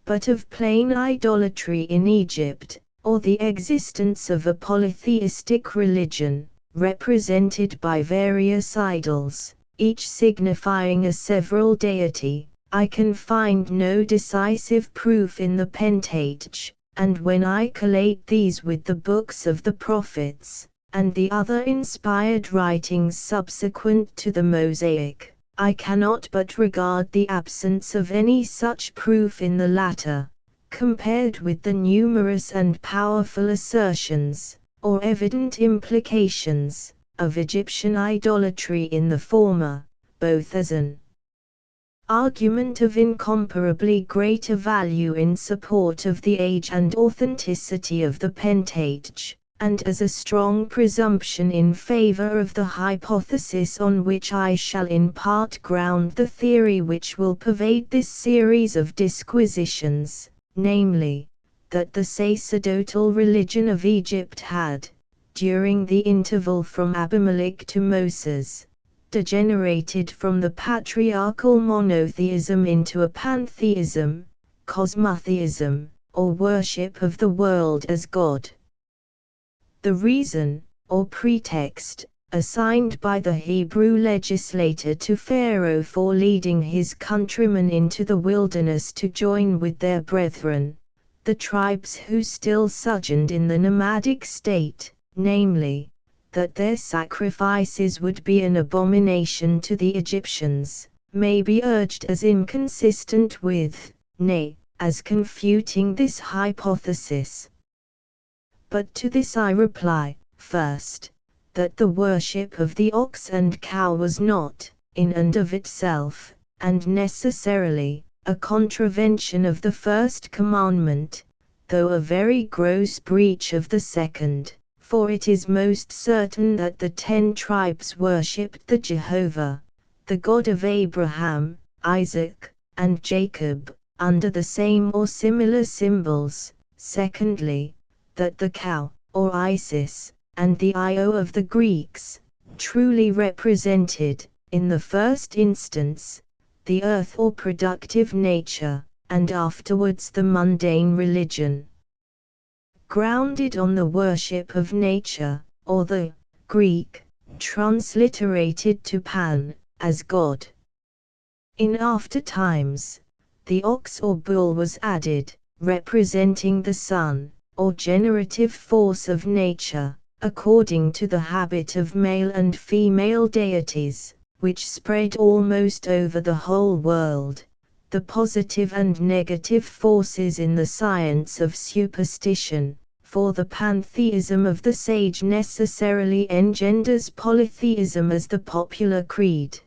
But of plain idolatry in Egypt, or the existence of a polytheistic religion, represented by various idols, each signifying a several deity, I can find no decisive proof in the Pentateuch, and when I collate these with the books of the prophets, and the other inspired writings subsequent to the Mosaic, I cannot but regard the absence of any such proof in the latter, compared with the numerous and powerful assertions, or evident implications, of Egyptian idolatry in the former, both as an argument of incomparably greater value in support of the age and authenticity of the Pentateuch, and as a strong presumption in favor of the hypothesis on which I shall in part ground the theory which will pervade this series of disquisitions, namely, that the sacerdotal religion of Egypt had, during the interval from Abimelech to Moses, degenerated from the patriarchal monotheism into a pantheism, cosmotheism, or worship of the world as God. The reason, or pretext, assigned by the Hebrew legislator to Pharaoh for leading his countrymen into the wilderness to join with their brethren, the tribes who still sojourned in the nomadic state, namely, that their sacrifices would be an abomination to the Egyptians, may be urged as inconsistent with, nay, as confuting this hypothesis. But to this I reply, first, that the worship of the ox and cow was not, in and of itself, and necessarily, a contravention of the first commandment, though a very gross breach of the second, for it is most certain that the 10 tribes worshipped the Jehovah, the God of Abraham, Isaac, and Jacob, under the same or similar symbols. Secondly, that the cow, or Isis, and the Io of the Greeks, truly represented, in the first instance, the earth or productive nature, and afterwards the mundane religion, grounded on the worship of nature, or the Greek, transliterated to Pan, as God. In after times, the ox or bull was added, representing the sun, or generative force of nature, according to the habit of male and female deities, which spread almost over the whole world. The positive and negative forces in the science of superstition, for the pantheism of the sage necessarily engenders polytheism as the popular creed.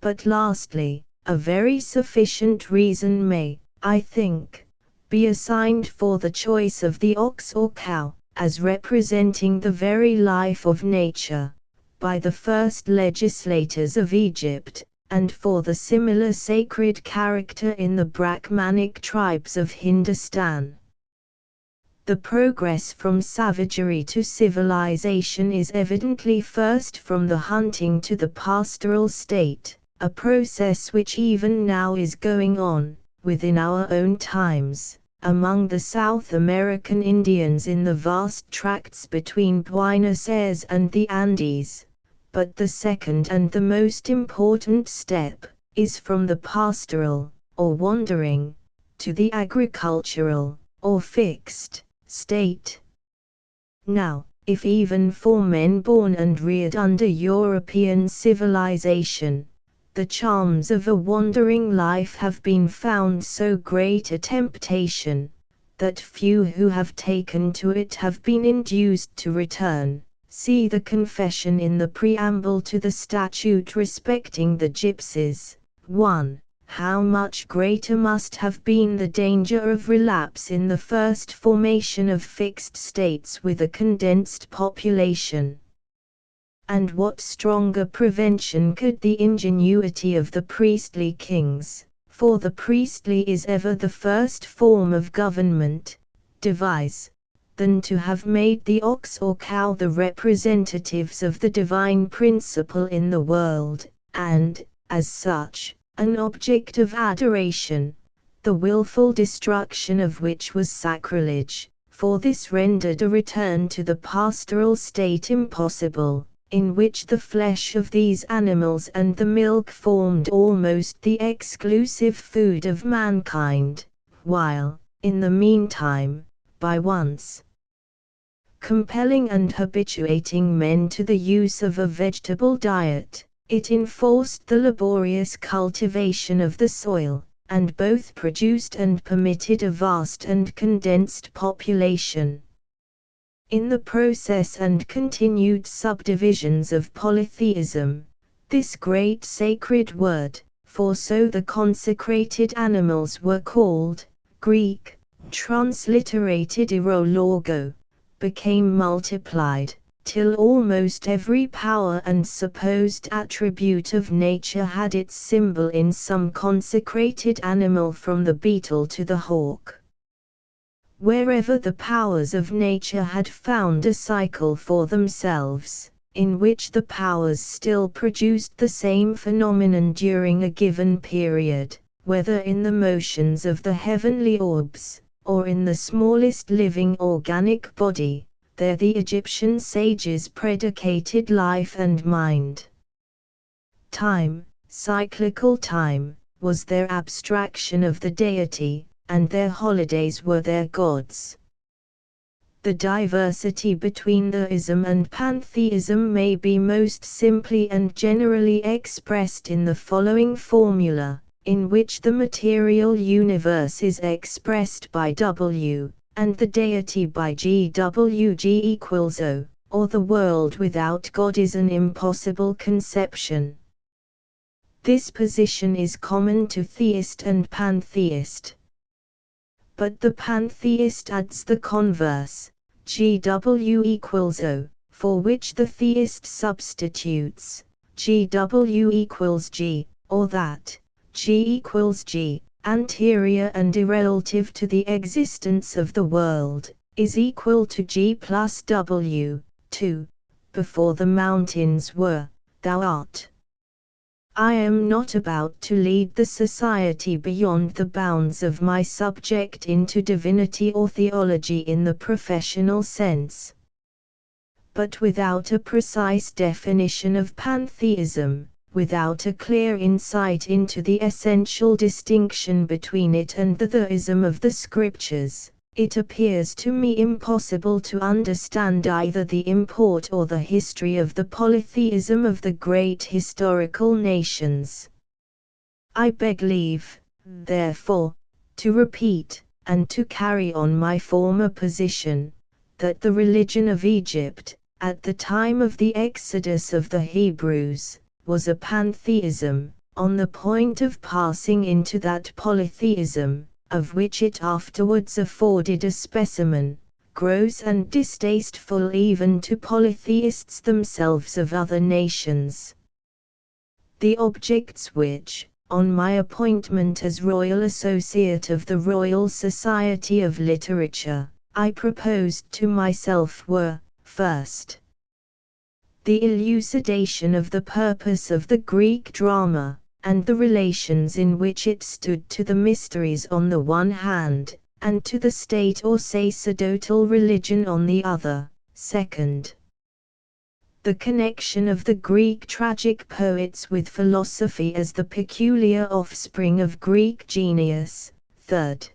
But lastly, a very sufficient reason may, I think, be assigned for the choice of the ox or cow, as representing the very life of nature, by the first legislators of Egypt, and for the similar sacred character in the Brahmanic tribes of Hindustan. The progress from savagery to civilization is evidently first from the hunting to the pastoral state, a process which even now is going on, within our own times, among the South American Indians in the vast tracts between Buenos Aires and the Andes. But the second and the most important step, is from the pastoral, or wandering, to the agricultural, or fixed, state. Now, if even for men born and reared under European civilization, the charms of a wandering life have been found so great a temptation, that few who have taken to it have been induced to return. See the confession in the preamble to the statute respecting the gypsies. 1. How much greater must have been the danger of relapse in the first formation of fixed states with a condensed population. And what stronger prevention could the ingenuity of the priestly kings, for the priestly is ever the first form of government, devise, than to have made the ox or cow the representatives of the divine principle in the world, and, as such, an object of adoration, the wilful destruction of which was sacrilege, for this rendered a return to the pastoral state impossible, in which the flesh of these animals and the milk formed almost the exclusive food of mankind, while, in the meantime, by once compelling and habituating men to the use of a vegetable diet, it enforced the laborious cultivation of the soil, and both produced and permitted a vast and condensed population. In the process and continued subdivisions of polytheism, this great sacred word, for so the consecrated animals were called, Greek, transliterated logo, became multiplied, till almost every power and supposed attribute of nature had its symbol in some consecrated animal from the beetle to the hawk. Wherever the powers of nature had found a cycle for themselves, in which the powers still produced the same phenomenon during a given period, whether in the motions of the heavenly orbs, or in the smallest living organic body, there the Egyptian sages predicated life and mind. Time, cyclical time, was their abstraction of the deity, and their holidays were their gods. The diversity between theism and pantheism may be most simply and generally expressed in the following formula, in which the material universe is expressed by W, and the deity by GWG equals O, or the world without God is an impossible conception. This position is common to theist and pantheist. But the pantheist adds the converse, GW equals O, for which the theist substitutes, GW equals G, or that, G equals G, anterior and irrelative to the existence of the world, is equal to G plus W, 2, before the mountains were, thou art. I am not about to lead the society beyond the bounds of my subject into divinity or theology in the professional sense. But without a precise definition of pantheism, without a clear insight into the essential distinction between it and the theism of the scriptures, it appears to me impossible to understand either the import or the history of the polytheism of the great historical nations. I beg leave, therefore, to repeat, and to carry on my former position, that the religion of Egypt, at the time of the exodus of the Hebrews, was a pantheism, on the point of passing into that polytheism, of which it afterwards afforded a specimen, gross and distasteful even to polytheists themselves of other nations. The objects which, on my appointment as Royal Associate of the Royal Society of Literature, I proposed to myself were, first, the elucidation of the purpose of the Greek drama, and the relations in which it stood to the mysteries on the one hand, and to the state or sacerdotal religion on the other. Second, the connection of the Greek tragic poets with philosophy as the peculiar offspring of Greek genius. Third,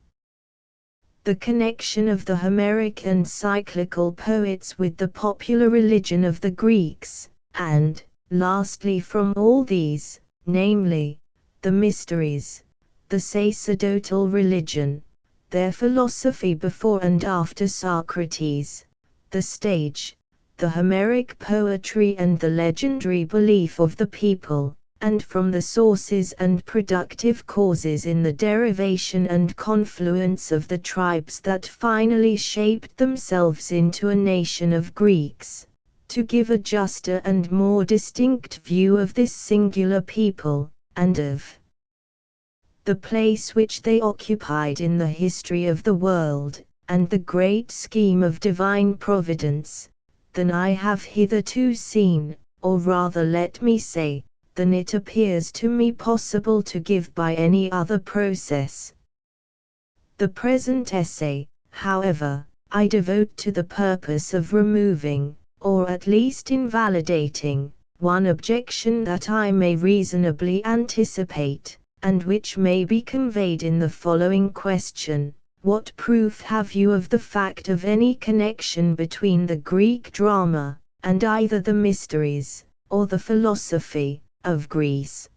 the connection of the Homeric and cyclical poets with the popular religion of the Greeks, and, lastly from all these, namely, the mysteries, the sacerdotal religion, their philosophy before and after Socrates, the stage, the Homeric poetry and the legendary belief of the people, and from the sources and productive causes in the derivation and confluence of the tribes that finally shaped themselves into a nation of Greeks, to give a juster and more distinct view of this singular people, and of the place which they occupied in the history of the world, and the great scheme of divine providence, than I have hitherto seen, or rather let me say, than it appears to me possible to give by any other process. The present essay, however, I devote to the purpose of removing, or at least invalidating, one objection that I may reasonably anticipate, and which may be conveyed in the following question: what proof have you of the fact of any connection between the Greek drama, and either the mysteries, or the philosophy, of Greece?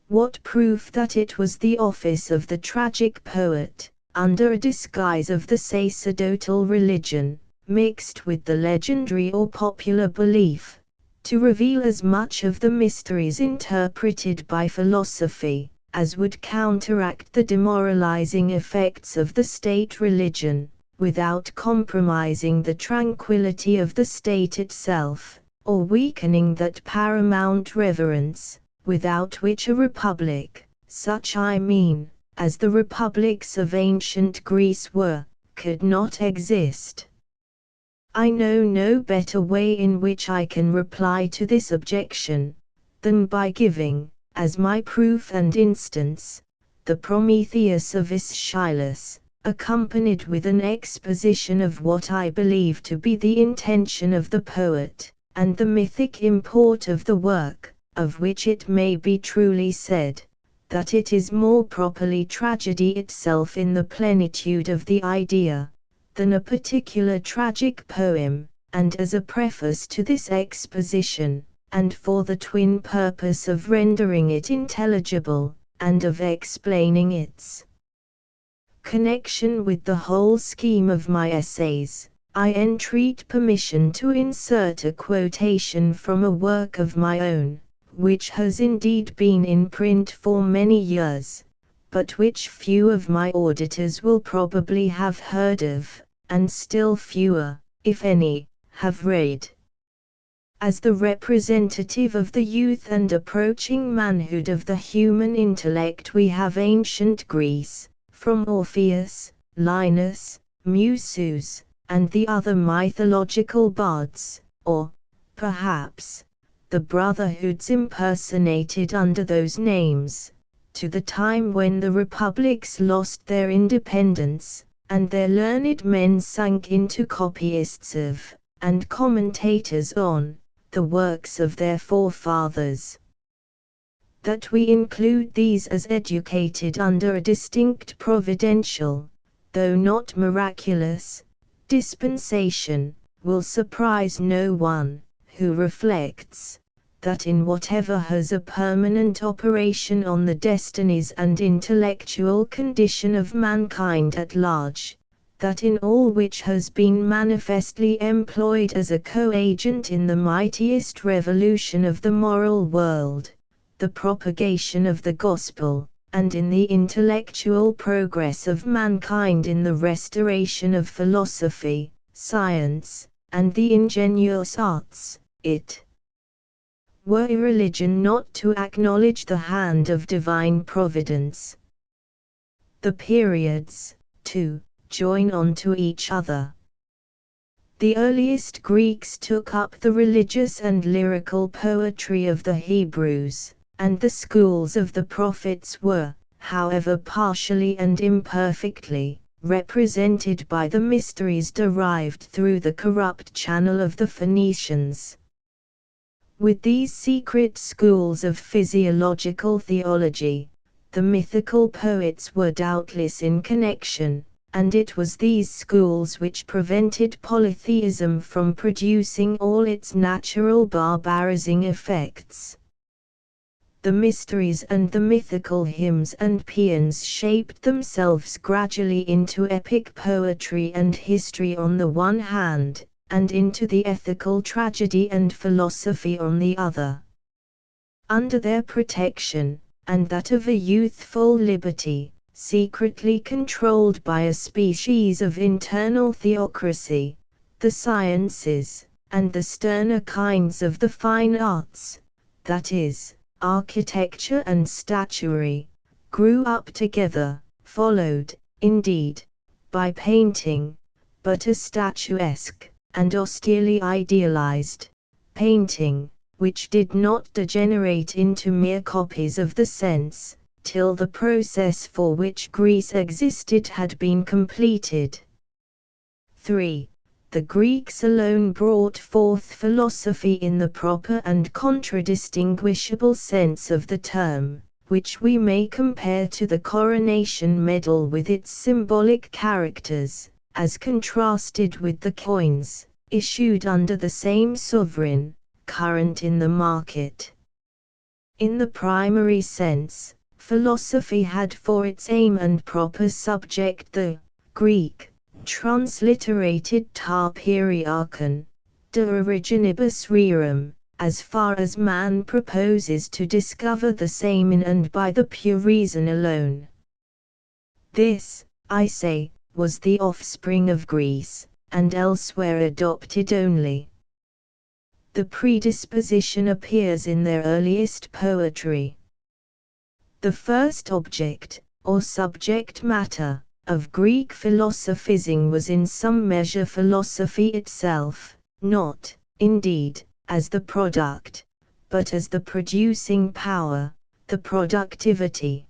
What proof that it was the office of the tragic poet, under a disguise of the sacerdotal religion, mixed with the legendary or popular belief, to reveal as much of the mysteries interpreted by philosophy, as would counteract the demoralizing effects of the state religion, without compromising the tranquility of the state itself, or weakening that paramount reverence, without which a republic, such I mean, as the republics of ancient Greece were, could not exist? I know no better way in which I can reply to this objection, than by giving, as my proof and instance, the Prometheus of Aeschylus, accompanied with an exposition of what I believe to be the intention of the poet, and the mythic import of the work, of which it may be truly said, that it is more properly tragedy itself in the plenitude of the idea, than a particular tragic poem, and as a preface to this exposition, and for the twin purpose of rendering it intelligible, and of explaining its connection with the whole scheme of my essays, I entreat permission to insert a quotation from a work of my own, which has indeed been in print for many years, but which few of my auditors will probably have heard of, and still fewer, if any, have read. As the representative of the youth and approaching manhood of the human intellect, we have ancient Greece, from Orpheus, Linus, Musaeus, and the other mythological bards, or, perhaps, the brotherhoods impersonated under those names, to the time when the republics lost their independence, and their learned men sank into copyists of, and commentators on, the works of their forefathers. That we include these as educated under a distinct providential, though not miraculous, dispensation, will surprise no one, who reflects, that in whatever has a permanent operation on the destinies and intellectual condition of mankind at large, that in all which has been manifestly employed as a co-agent in the mightiest revolution of the moral world, the propagation of the gospel, and in the intellectual progress of mankind in the restoration of philosophy, science, and the ingenious arts, it were irreligion not to acknowledge the hand of divine providence. The periods, too, join on to each other. The earliest Greeks took up the religious and lyrical poetry of the Hebrews, and the schools of the prophets were, however partially and imperfectly, represented by the mysteries derived through the corrupt channel of the Phoenicians. With these secret schools of physiological theology, the mythical poets were doubtless in connection, and it was these schools which prevented polytheism from producing all its natural barbarizing effects. The mysteries and the mythical hymns and paeans shaped themselves gradually into epic poetry and history on the one hand, and into the ethical tragedy and philosophy on the other. Under their protection, and that of a youthful liberty, secretly controlled by a species of internal theocracy, the sciences, and the sterner kinds of the fine arts, that is, architecture and statuary, grew up together, followed, indeed, by painting, but a statuesque, and austerely idealized, painting, which did not degenerate into mere copies of the sense, till the process for which Greece existed had been completed. 3. The Greeks alone brought forth philosophy in the proper and contradistinguishable sense of the term, which we may compare to the coronation medal with its symbolic characters, as contrasted with the coins, issued under the same sovereign, current in the market. In the primary sense, philosophy had for its aim and proper subject the Greek, transliterated ta periarchon, de originibus rerum, as far as man proposes to discover the same in and by the pure reason alone. This, I say, was the offspring of Greece, and elsewhere adopted only. The predisposition appears in their earliest poetry. The first object, or subject matter, of Greek philosophizing was in some measure philosophy itself, not, indeed, as the product, but as the producing power, the productivity.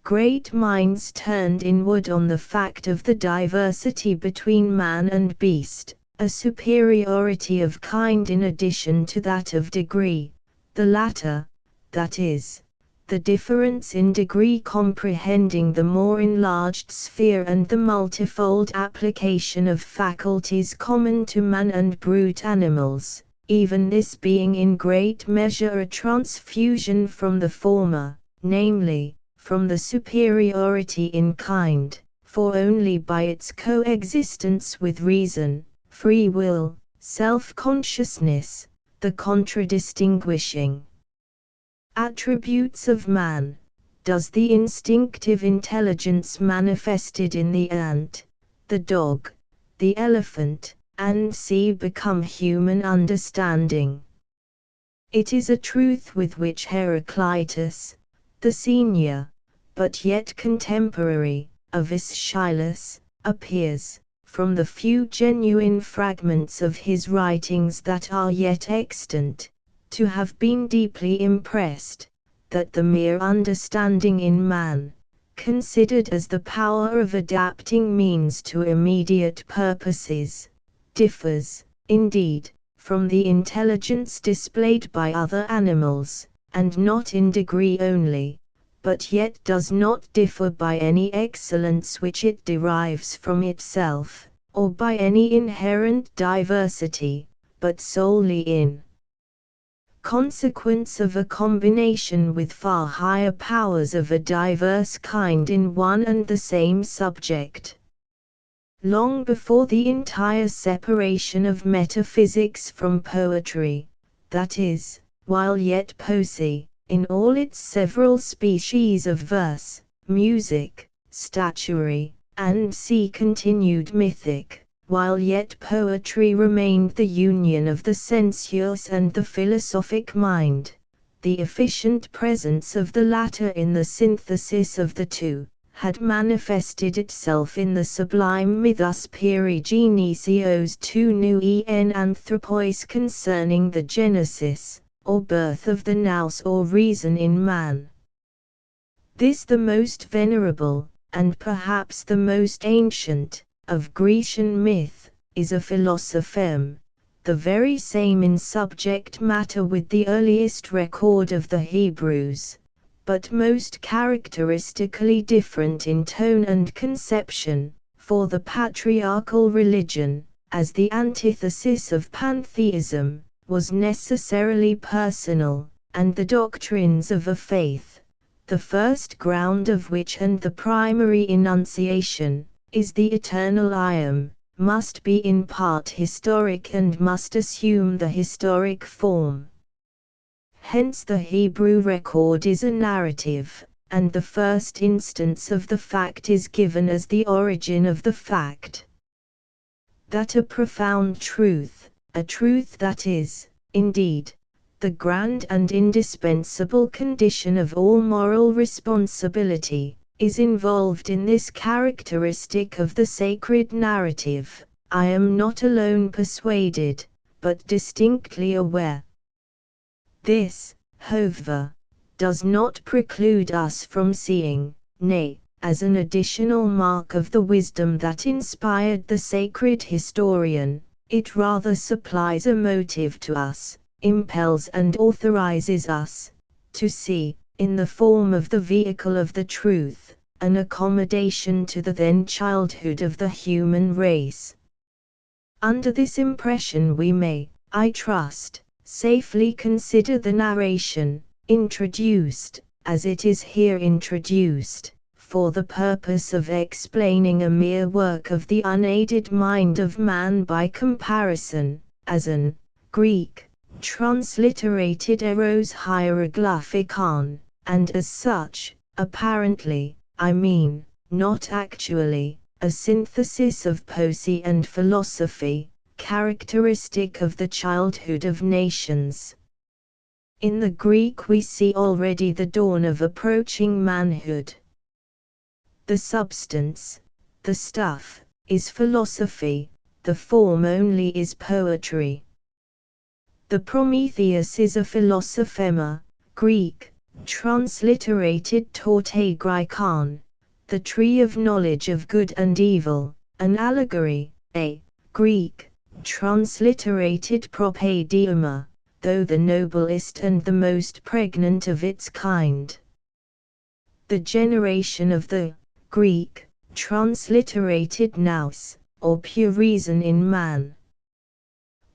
Great minds turned inward on the fact of the diversity between man and beast, a superiority of kind in addition to that of degree, the latter, that is, the difference in degree comprehending the more enlarged sphere and the multifold application of faculties common to man and brute animals, even this being in great measure a transfusion from the former, namely, from the superiority in kind, for only by its coexistence with reason, free will, self-consciousness, the contradistinguishing attributes of man, does the instinctive intelligence manifested in the ant, the dog, the elephant, and sea become human understanding. It is a truth with which Heraclitus, the senior, but yet contemporary, of Aeschylus, appears, from the few genuine fragments of his writings that are yet extant, to have been deeply impressed, that the mere understanding in man, considered as the power of adapting means to immediate purposes, differs, indeed, from the intelligence displayed by other animals, and not in degree only, but yet does not differ by any excellence which it derives from itself, or by any inherent diversity, but solely in consequence of a combination with far higher powers of a diverse kind in one and the same subject. Long before the entire separation of metaphysics from poetry, that is, while yet poesy, in all its several species of verse, music, statuary, and sea continued mythic, while yet poetry remained the union of the sensuous and the philosophic mind, the efficient presence of the latter in the synthesis of the two, had manifested itself in the sublime mythus perigenesios tu nous en anthropois concerning the genesis, or birth of the nous or reason in man. This the most venerable, and perhaps the most ancient, of Grecian myth, is a philosopheme, the very same in subject matter with the earliest record of the Hebrews, but most characteristically different in tone and conception, for the patriarchal religion, as the antithesis of pantheism, was necessarily personal, and the doctrines of a faith, the first ground of which and the primary enunciation, is the eternal I am, must be in part historic and must assume the historic form. Hence the Hebrew record is a narrative, and the first instance of the fact is given as the origin of the fact. That a profound truth, a truth that is, indeed, the grand and indispensable condition of all moral responsibility, is involved in this characteristic of the sacred narrative. I am not alone persuaded, but distinctly aware. This, however, does not preclude us from seeing, nay, as an additional mark of the wisdom that inspired the sacred historian, it rather supplies a motive to us, impels and authorizes us, to see, in the form of the vehicle of the truth, an accommodation to the then childhood of the human race. Under this impression we may, I trust, safely consider the narration, introduced, as it is here introduced, for the purpose of explaining a mere work of the unaided mind of man by comparison, as an Greek, transliterated eros hieroglyphicon, and as such, apparently, I mean, not actually, a synthesis of poesy and philosophy, characteristic of the childhood of nations. In the Greek we see already the dawn of approaching manhood. The substance, the stuff, is philosophy, the form only is poetry. The Prometheus is a philosophema, Greek, transliterated tautaigrikon, the tree of knowledge of good and evil, an allegory, a Greek, transliterated propaideuma, though the noblest and the most pregnant of its kind. The generation of the Greek, transliterated nous, or pure reason in man.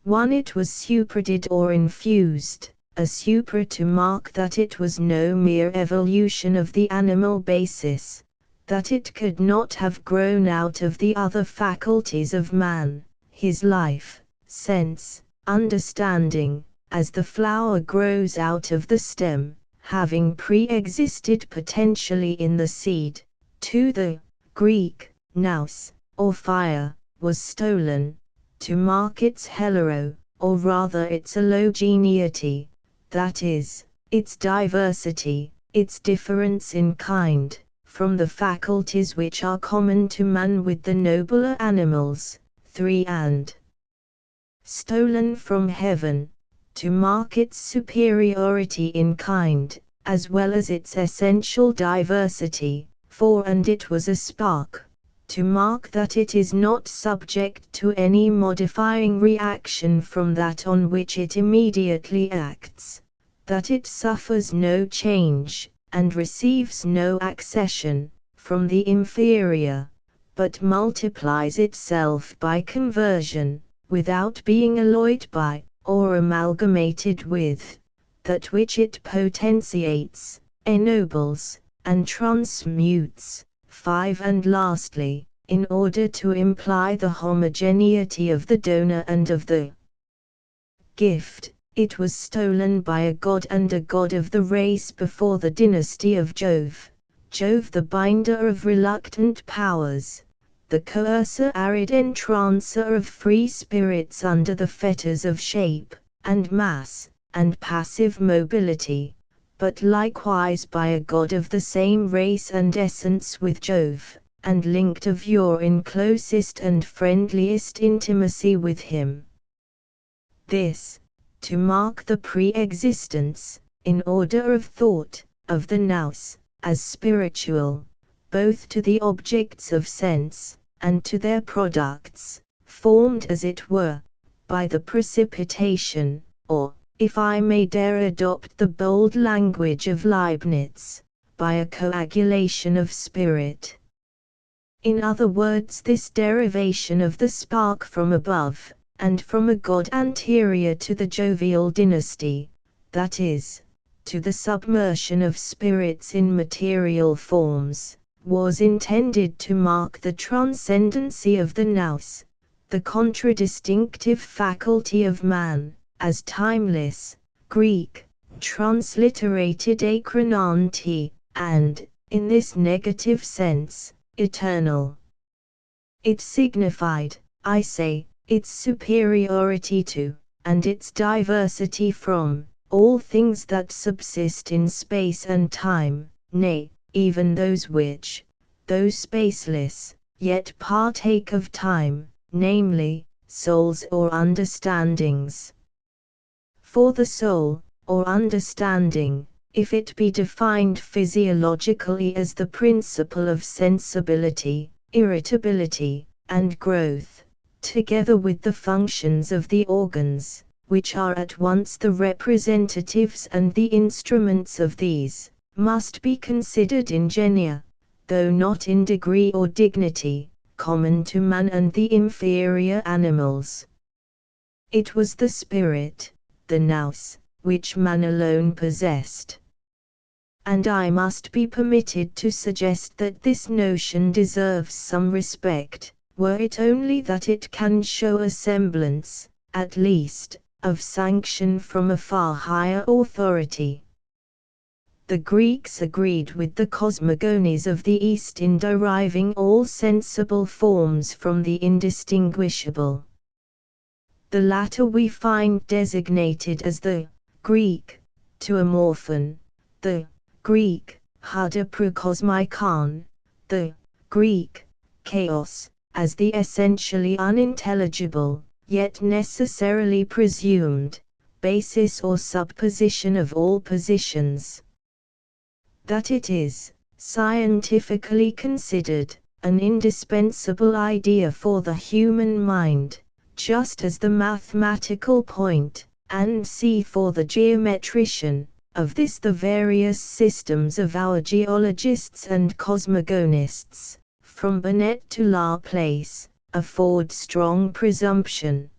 1. It was superdid or infused, a super to mark that it was no mere evolution of the animal basis, that it could not have grown out of the other faculties of man, his life, sense, understanding, as the flower grows out of the stem, having pre-existed potentially in the seed. 2. The Greek, nous, or fire, was stolen, to mark its helero, or rather its allogeneity, that is, its diversity, its difference in kind, from the faculties which are common to man with the nobler animals. 3. And stolen from heaven, to mark its superiority in kind, as well as its essential diversity. 4. And it was a spark, to mark that it is not subject to any modifying reaction from that on which it immediately acts, that it suffers no change, and receives no accession, from the inferior, but multiplies itself by conversion, without being alloyed by, or amalgamated with, that which it potentiates, ennobles, and transmutes. 5. And lastly, in order to imply the homogeneity of the donor and of the gift, it was stolen by a god and a god of the race before the dynasty of Jove, Jove the binder of reluctant powers, the coercer arid entrancer of free spirits under the fetters of shape, and mass, and passive mobility, but likewise by a god of the same race and essence with Jove, and linked of yore in closest and friendliest intimacy with him. This, to mark the pre-existence, in order of thought, of the nous, as spiritual, both to the objects of sense, and to their products, formed as it were, by the precipitation, or, if I may dare adopt the bold language of Leibniz, by a coagulation of spirit. In other words, this derivation of the spark from above, and from a god anterior to the jovial dynasty, that is, to the submersion of spirits in material forms, was intended to mark the transcendency of the nous, the contradistinctive faculty of man, as timeless, Greek, transliterated akronanti, and, in this negative sense, eternal. It signified, I say, its superiority to, and its diversity from, all things that subsist in space and time, nay, even those which, though spaceless, yet partake of time, namely, souls or understandings. For the soul, or understanding, if it be defined physiologically as the principle of sensibility, irritability, and growth, together with the functions of the organs, which are at once the representatives and the instruments of these, must be considered in genera, though not in degree or dignity, common to man and the inferior animals. It was the spirit, the nous, which man alone possessed. And I must be permitted to suggest that this notion deserves some respect, were it only that it can show a semblance, at least, of sanction from a far higher authority. The Greeks agreed with the cosmogonies of the East in deriving all sensible forms from the indistinguishable. The latter we find designated as the Greek tuomorphon, the Greek hudaprokosmikon, the Greek chaos, as the essentially unintelligible, yet necessarily presumed, basis or supposition of all positions. That it is, scientifically considered, an indispensable idea for the human mind, just as the mathematical point, and see for the geometrician, of this the various systems of our geologists and cosmogonists, from Burnet to Laplace, afford strong presumption.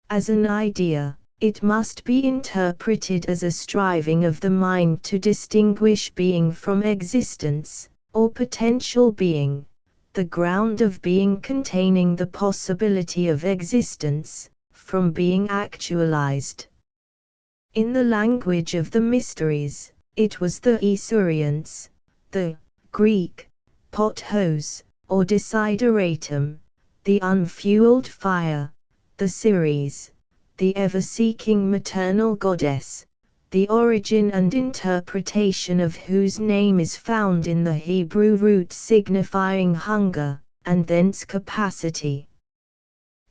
As an idea, it must be interpreted as a striving of the mind to distinguish being from existence, or potential being, the ground of being containing the possibility of existence, from being actualized. In the language of the mysteries, it was the Esurience, the Greek pothos, or desideratum, the unfueled fire, the Ceres, the ever-seeking maternal goddess, the origin and interpretation of whose name is found in the Hebrew root signifying hunger, and thence capacity.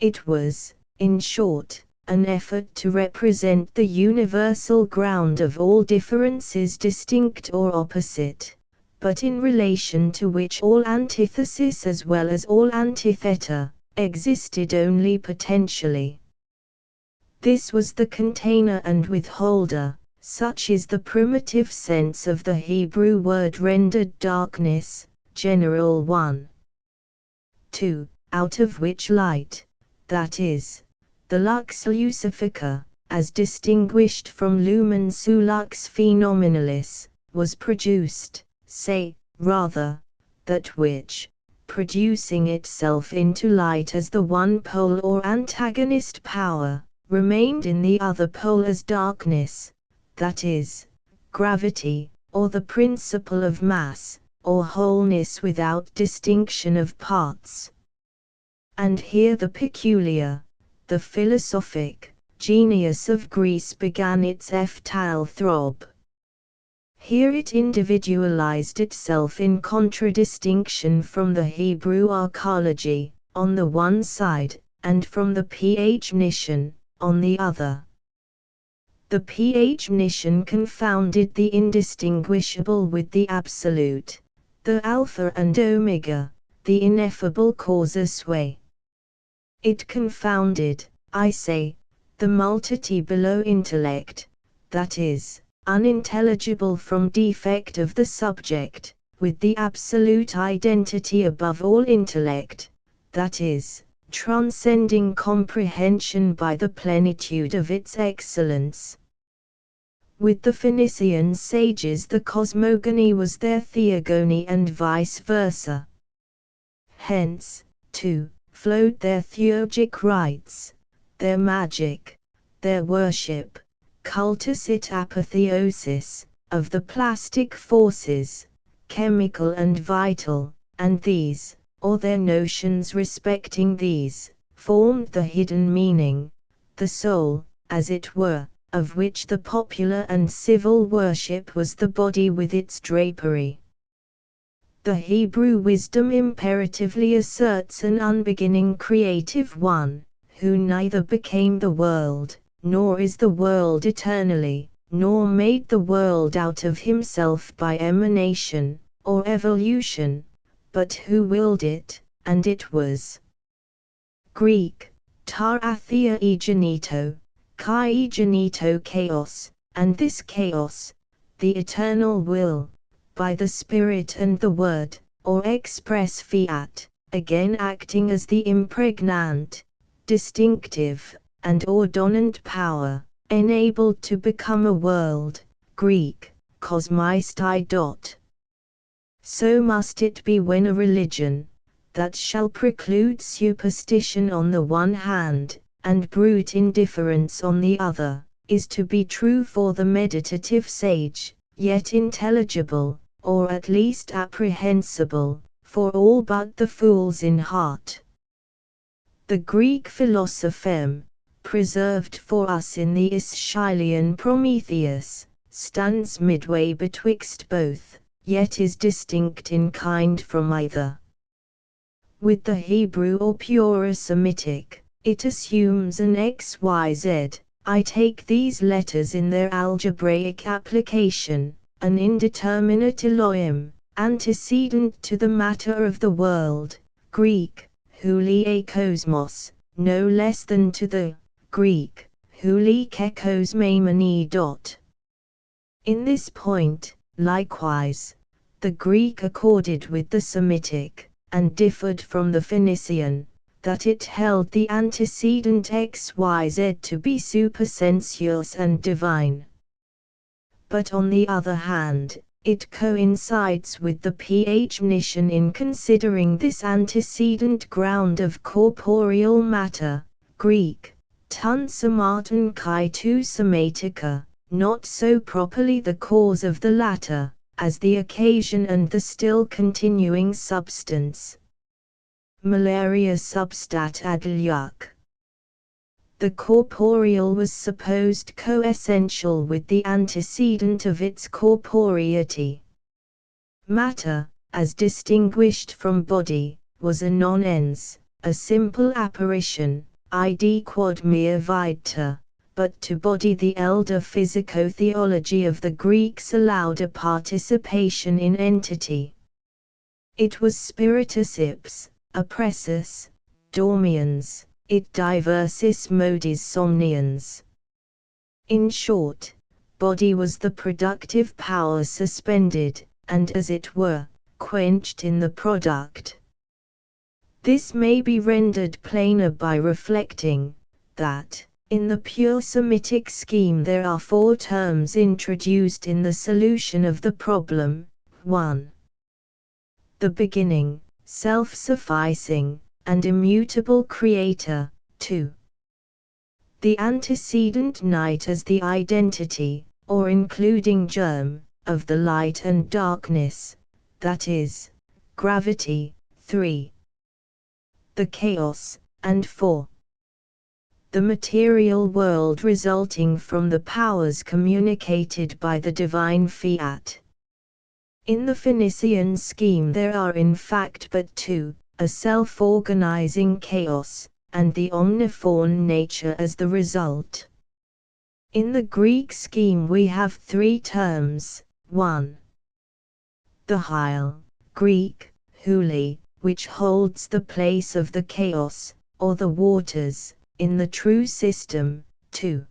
It was, in short, an effort to represent the universal ground of all differences distinct or opposite, but in relation to which all antithesis as well as all antitheta, existed only potentially. This was the container and withholder, such is the primitive sense of the Hebrew word rendered darkness, general 1. 2, out of which light, that is, the lux lucifica, as distinguished from lumen sulux phenomenalis, was produced, say, rather, that which, producing itself into light as the one pole or antagonist power, remained in the other pole as darkness, that is, gravity, or the principle of mass, or wholeness without distinction of parts. And here the peculiar, the philosophic, genius of Greece began its ephthalal throb. Here it individualized itself in contradistinction from the Hebrew archaeology, on the one side, and from the ph-nician, on the other. The ph-nician confounded the indistinguishable with the absolute, the alpha and omega, the ineffable causus sui. It confounded, I say, the multity below intellect, that is, unintelligible from defect of the subject, with the absolute identity above all intellect, that is, transcending comprehension by the plenitude of its excellence. With the Phoenician sages the cosmogony was their theogony and vice versa. Hence, too, flowed their theurgic rites, their magic, their worship, cultus et apotheosis, of the plastic forces, chemical and vital, and these, or their notions respecting these, formed the hidden meaning, the soul, as it were, of which the popular and civil worship was the body with its drapery. The Hebrew wisdom imperatively asserts an unbeginning creative one, who neither became the world, nor is the world eternally, nor made the world out of himself by emanation, or evolution, but who willed it, and it was. Greek, ta athia egenito, kai egenito chaos, and this chaos, the eternal will, by the Spirit and the Word, or express fiat, again acting as the impregnant, distinctive, and ordinant power, enabled to become a world, Greek, kosmistai. So must it be when a religion, that shall preclude superstition on the one hand, and brute indifference on the other, is to be true for the meditative sage, yet intelligible, or at least apprehensible, for all but the fools in heart. The Greek philosophem, preserved for us in the Aeschylean Prometheus, stands midway betwixt both, yet is distinct in kind from either. With the Hebrew or purer Semitic, it assumes an XYZ. I take these letters in their algebraic application, an indeterminate Elohim, antecedent to the matter of the world, Greek, houlie kosmos, no less than to the, Greek, houlie kekosmaimoni. In this point, likewise, the Greek accorded with the Semitic, and differed from the Phoenician, that it held the antecedent XYZ to be supersensuous and divine. But on the other hand, it coincides with the Phoenician in considering this antecedent ground of corporeal matter, Greek, ton somaton kai tu somatica, not so properly the cause of the latter, as the occasion and the still continuing substance. Malaria substat ad luc. The corporeal was supposed coessential with the antecedent of its corporeity. Matter, as distinguished from body, was a non-ens, a simple apparition, id quod mere vita, but to body the elder physico-theology of the Greeks allowed a participation in entity. It was spiritus ipse, oppressus, dormiens, it diversis modis somniens. In short, body was the productive power suspended, and as it were, quenched in the product. This may be rendered plainer by reflecting, that, in the pure Semitic scheme there are four terms introduced in the solution of the problem. 1. The beginning, self-sufficing, and immutable creator. 2. The antecedent night as the identity, or including germ, of the light and darkness, that is, gravity. 3. The chaos, and 4. The material world resulting from the powers communicated by the divine fiat. In the Phoenician scheme there are in fact but two, a self-organizing chaos, and the omniform nature as the result. In the Greek scheme we have three terms. 1. The hyle, Greek, houlie, which holds the place of the chaos, or the waters, in the true system. 2.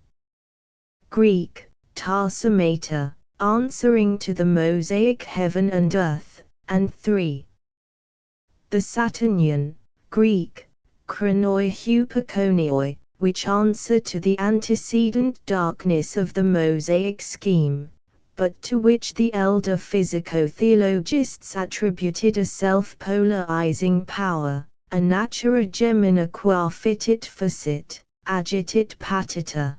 Greek, ta somata, answering to the Mosaic heaven and earth, and 3. The Saturnian, Greek, chronoi hupakonioi, which answer to the antecedent darkness of the Mosaic scheme, but to which the elder physico-theologists attributed a self-polarizing power, a natura gemina qua fitit facit, agitit patita.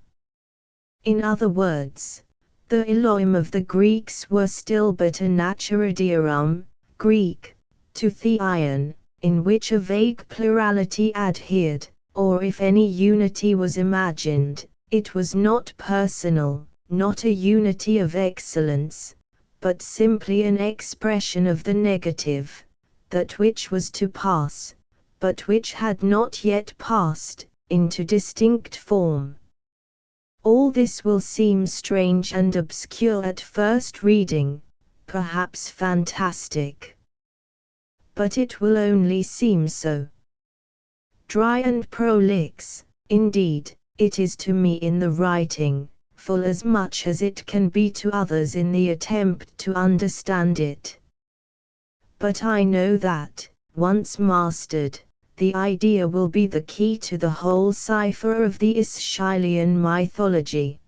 In other words, the Elohim of the Greeks were still but a natura deorum, Greek, to theion, in which a vague plurality adhered, or if any unity was imagined, it was not personal, not a unity of excellence, but simply an expression of the negative, that which was to pass, but which had not yet passed, into distinct form. All this will seem strange and obscure at first reading, perhaps fantastic. But it will only seem so. Dry and prolix, indeed, it is to me in the writing, full as much as it can be to others in the attempt to understand it. But I know that, once mastered, the idea will be the key to the whole cipher of the Aeschylean mythology.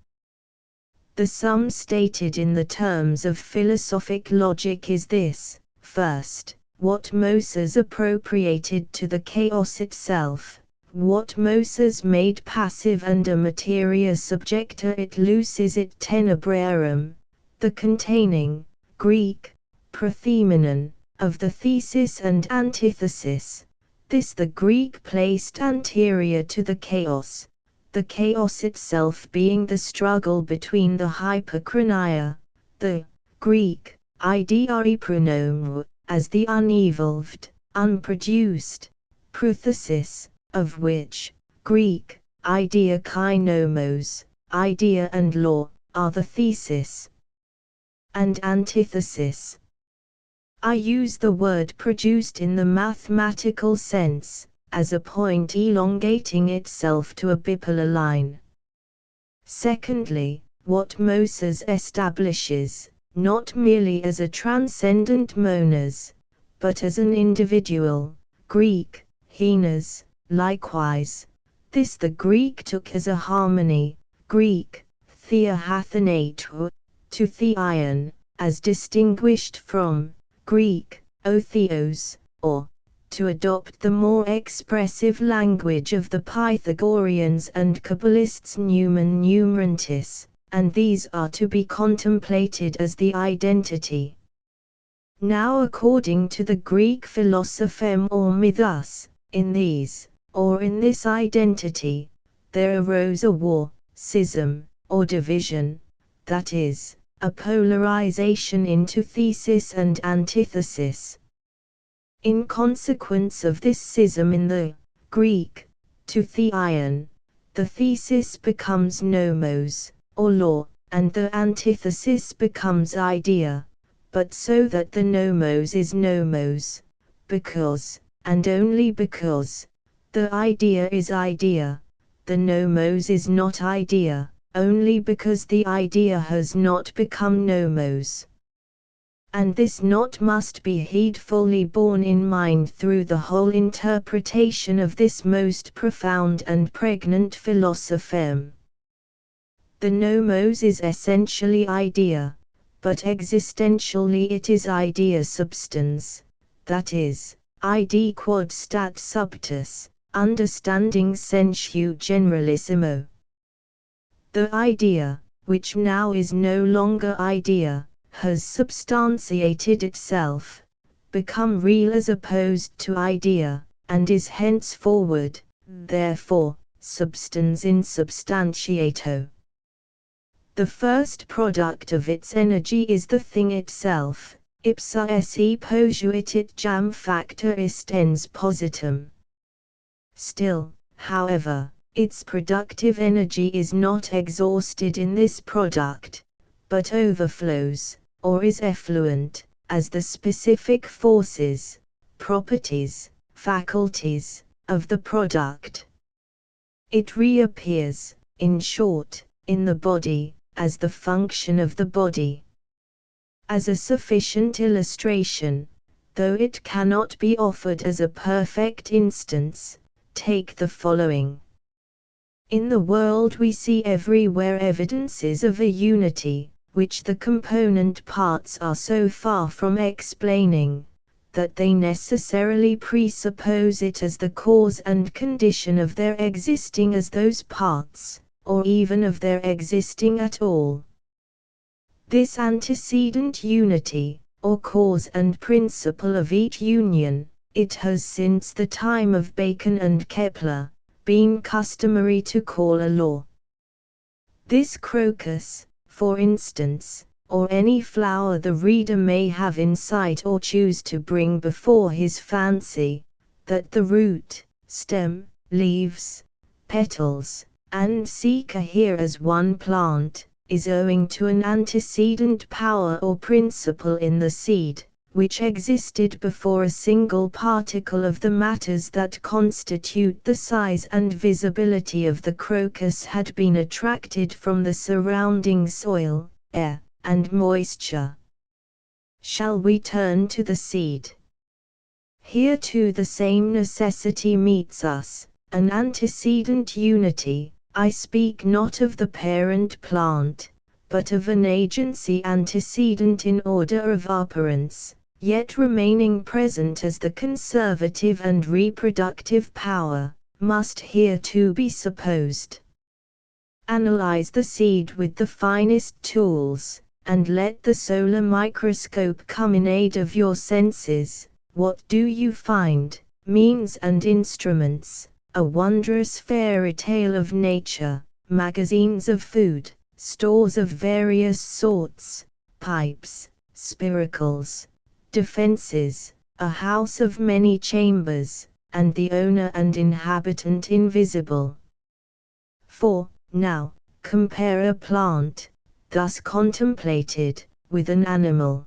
The sum stated in the terms of philosophic logic is this: first, what Moses appropriated to the chaos itself, what Moses made passive and a materia subjecta it lucis it tenebrarum, the containing, Greek, prothemenon, of the thesis and antithesis, this the Greek placed anterior to the chaos itself being the struggle between the hyperchronia, the Greek, ideipronom, as the unevolved, unproduced, prothesis, of which, Greek, idea kainomos, idea and law, are the thesis, and antithesis. I use the word produced in the mathematical sense, as a point elongating itself to a bipolar line. Secondly, what Moses establishes, not merely as a transcendent monas, but as an individual, Greek, henos, likewise, this the Greek took as a harmony, Greek, theahathenato, to theion, as distinguished from, Greek, otheos, or, to adopt the more expressive language of the Pythagoreans and Kabbalists numen numerantis, and these are to be contemplated as the identity. Now according to the Greek philosopheme or mythus, in these, or in this identity, there arose a war, schism, or division, that is, a polarization into thesis and antithesis. In consequence of this schism in the Greek, to theion, the thesis becomes nomos, or law, and the antithesis becomes idea, but so that the nomos is nomos, because, and only because, the idea is idea, the nomos is not idea, only because the idea has not become nomos. And this not must be heedfully borne in mind through the whole interpretation of this most profound and pregnant philosopheme. The nomos is essentially idea, but existentially it is idea substans, that is, id quod stat subtus, understanding sensu generalissimo. The idea, which now is no longer idea, has substantiated itself, become real as opposed to idea, and is henceforward, therefore, substans insubstantiato. The first product of its energy is the thing itself, ipsa esse posuitit jam factor istens positum. Still, however, its productive energy is not exhausted in this product, but overflows, or is effluent, as the specific forces, properties, faculties, of the product. It reappears, in short, in the body, as the function of the body. As a sufficient illustration, though it cannot be offered as a perfect instance, take the following. In the world we see everywhere evidences of a unity, which the component parts are so far from explaining, that they necessarily presuppose it as the cause and condition of their existing as those parts, or even of their existing at all. This antecedent unity, or cause and principle of each union, it has since the time of Bacon and Kepler, been customary to call a law. This crocus, for instance, or any flower the reader may have in sight or choose to bring before his fancy, that the root, stem, leaves, petals, and seed are here as one plant, is owing to an antecedent power or principle in the seed, which existed before a single particle of the matters that constitute the size and visibility of the crocus had been attracted from the surrounding soil, air, and moisture. Shall we turn to the seed? Here too the same necessity meets us, an antecedent unity. I speak not of the parent plant, but of an agency antecedent in order of operance, yet remaining present as the conservative and reproductive power, must here too be supposed. Analyze the seed with the finest tools, and let the solar microscope come in aid of your senses. What do you find? Means and instruments, a wondrous fairy tale of nature, magazines of food, stores of various sorts, pipes, spiracles, defenses, a house of many chambers, and the owner and inhabitant invisible. For, now, compare a plant, thus contemplated, with an animal.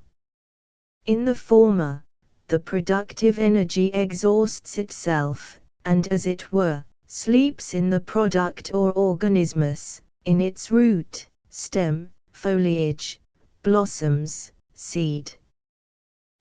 In the former, the productive energy exhausts itself, and as it were, sleeps in the product or organismus, in its root, stem, foliage, blossoms, seed.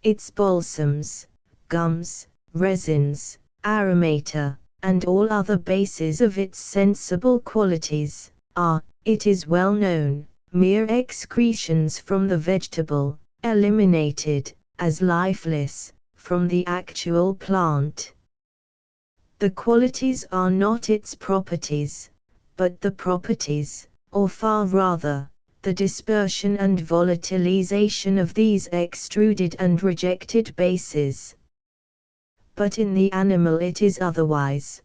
Its balsams, gums, resins, aromata, and all other bases of its sensible qualities, are, it is well known, mere excretions from the vegetable, eliminated, as lifeless, from the actual plant. The qualities are not its properties, but the properties, or far rather, the dispersion and volatilization of these extruded and rejected bases. But in the animal it is otherwise.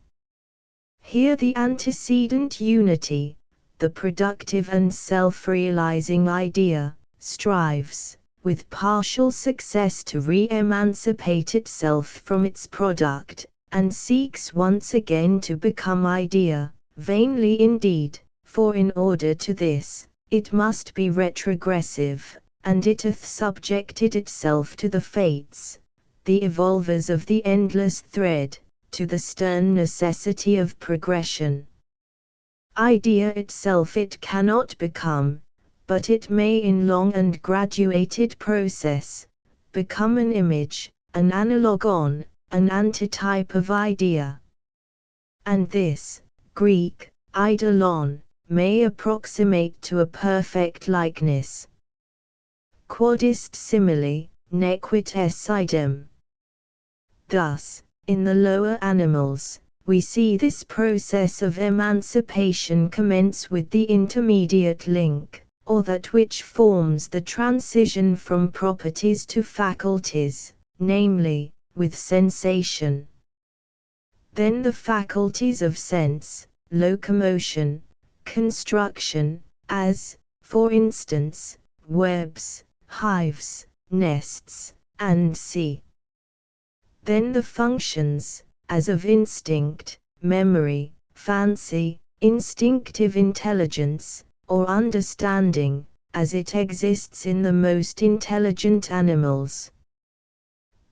Here the antecedent unity, the productive and self-realizing idea, strives, with partial success to re-emancipate itself from its product, and seeks once again to become idea, vainly indeed, for in order to this, it must be retrogressive, and it hath subjected itself to the fates, the evolvers of the endless thread, to the stern necessity of progression. Idea itself it cannot become, but it may in long and graduated process, become an image, an analogon, an antitype of idea. And this, Greek, eidolon, may approximate to a perfect likeness. Quod est simile, nequit esse idem. Thus, in the lower animals, we see this process of emancipation commence with the intermediate link, or that which forms the transition from properties to faculties, namely, with sensation. Then the faculties of sense, locomotion, construction, as, for instance, webs, hives, nests, and sea. Then the functions, as of instinct, memory, fancy, instinctive intelligence, or understanding, as it exists in the most intelligent animals.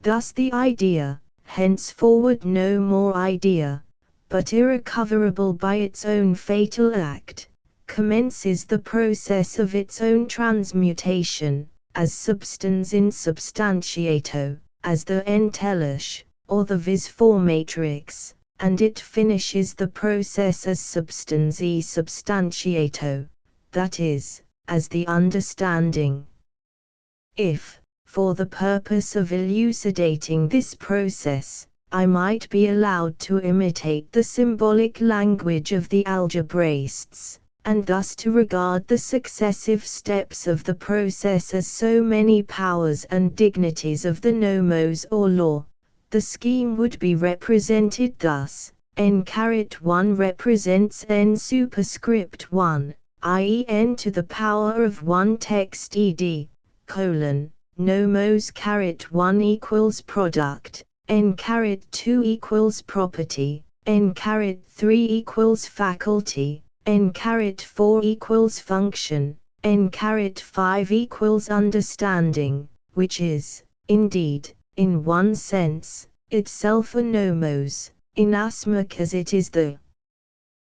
Thus the idea, henceforward no more idea, but irrecoverable by its own fatal act, commences the process of its own transmutation, as substans insubstantiato, as the entelos, or the vis formatrix, and it finishes the process as substans e substantiato, that is, as the understanding. If, for the purpose of elucidating this process, I might be allowed to imitate the symbolic language of the algebraists, and thus to regard the successive steps of the process as so many powers and dignities of the nomos or law, the scheme would be represented thus: n-1 represents n superscript 1, i.e. n to the power of 1 text ed, nomos 1 equals product, n-2 equals property, n-3 equals faculty, n-4 equals function, n-5 equals understanding, which is, indeed, in one sense, itself a nomos, inasmuch as it is the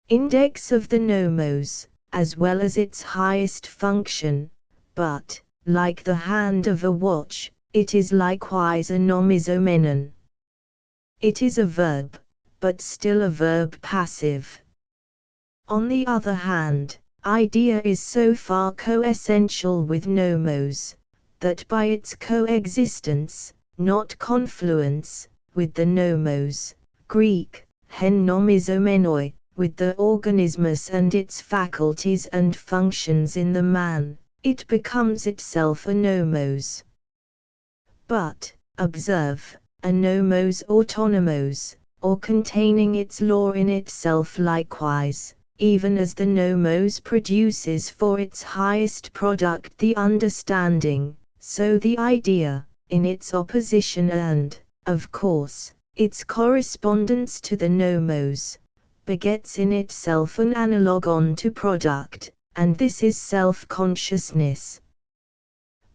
index of the nomos, as well as its highest function, but, like the hand of a watch, it is likewise a nomisomenon. It is a verb, but still a verb passive. On the other hand, idea is so far coessential with nomos, that by its coexistence, not confluence, with the nomos, Greek, hen nomisomenoi, with the organismus and its faculties and functions in the man, it becomes itself a nomos. But, observe, a nomos autonomos, or containing its law in itself likewise, even as the nomos produces for its highest product the understanding, so the idea, in its opposition and, of course, its correspondence to the nomos, begets in itself an analogon to product, and this is self-consciousness.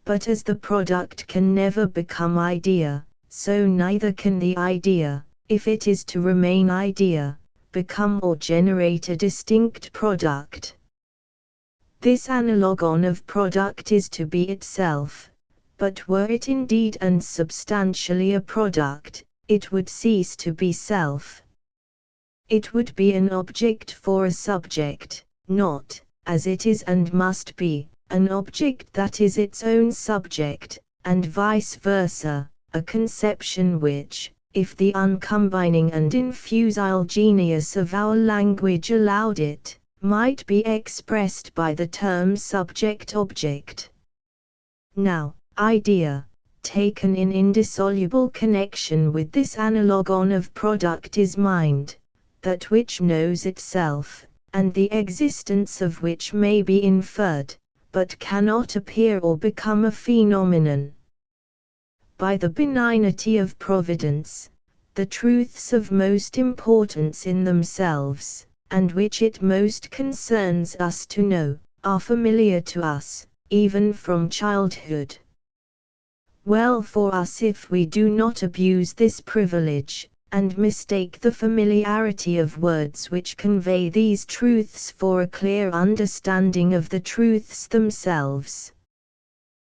But as the product can never become idea, so neither can the idea, if it is to remain idea, become or generate a distinct product. This analogon of product is to be itself, but were it indeed and substantially a product, it would cease to be self. It would be an object for a subject, not, as it is and must be, an object that is its own subject, and vice versa, a conception which, if the uncombining and infusile genius of our language allowed it, might be expressed by the term subject-object. Now, idea, taken in indissoluble connection with this analogon of product is mind, that which knows itself, and the existence of which may be inferred, but cannot appear or become a phenomenon. By the benignity of Providence, the truths of most importance in themselves, and which it most concerns us to know, are familiar to us, even from childhood. Well for us if we do not abuse this privilege, and mistake the familiarity of words which convey these truths for a clear understanding of the truths themselves.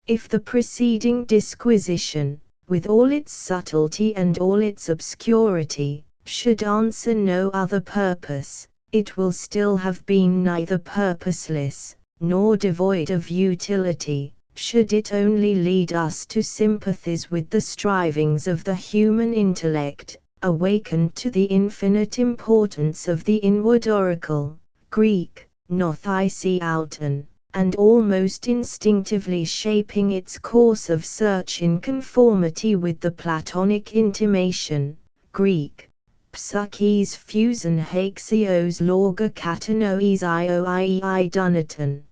If the preceding disquisition, with all its subtlety and all its obscurity, should answer no other purpose, it will still have been neither purposeless, nor devoid of utility, should it only lead us to sympathize with the strivings of the human intellect, awakened to the infinite importance of the inward oracle, Greek, nothisiauten, and almost instinctively shaping its course of search in conformity with the Platonic intimation, Greek, psyches fusen haxios lorga katanoes ioi dunaton.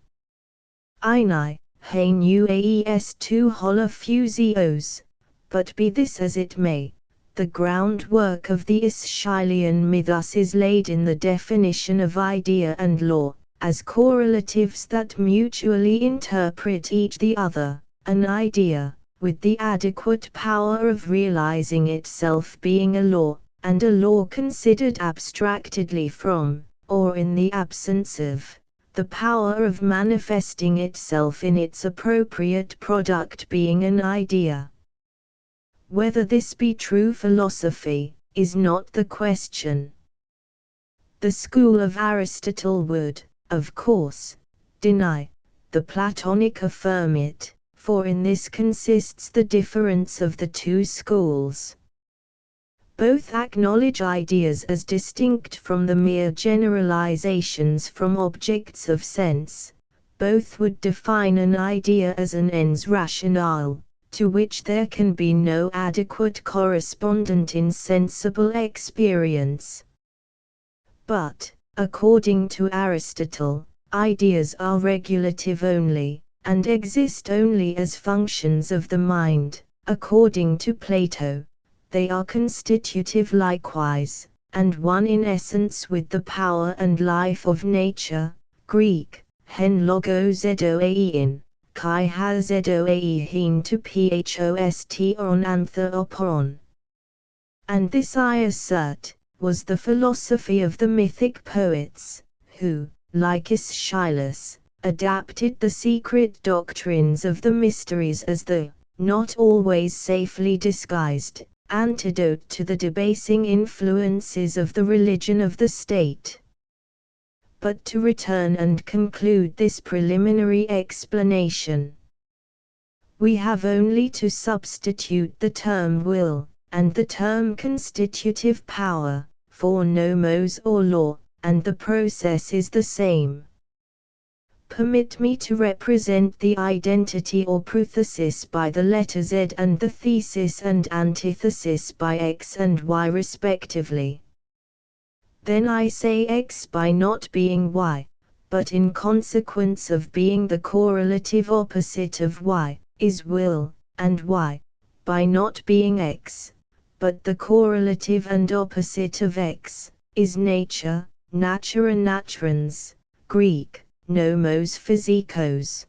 Einai, he nuaes tu holla fusios, but be this as it may, the groundwork of the Aeschylean mythus is laid in the definition of idea and law, as correlatives that mutually interpret each the other, an idea, with the adequate power of realizing itself being a law, and a law considered abstractedly from, or in the absence of, the power of manifesting itself in its appropriate product being an idea. Whether this be true philosophy, is not the question. The school of Aristotle would, of course, deny, the Platonic affirm it, for in this consists the difference of the two schools. Both acknowledge ideas as distinct from the mere generalizations from objects of sense, both would define an idea as an ens rationale, to which there can be no adequate correspondent in sensible experience. But, according to Aristotle, ideas are regulative only, and exist only as functions of the mind. According to Plato, they are constitutive likewise, and one in essence with the power and life of nature. Greek, hen logo zoein, kai ha zoein to phost on anthropon. And this I assert, was the philosophy of the mythic poets, who, like Aeschylus, adapted the secret doctrines of the mysteries as the, not always safely disguised, antidote to the debasing influences of the religion of the state. But to return and conclude this preliminary explanation, we have only to substitute the term will, and the term constitutive power, for nomos or law, and the process is the same. Permit me to represent the identity or prothesis by the letter Z and the thesis and antithesis by X and Y respectively. Then I say X by not being Y, but in consequence of being the correlative opposite of Y, is will, and Y, by not being X, but the correlative and opposite of X, is nature, natura naturans, Greek, nomos physicos.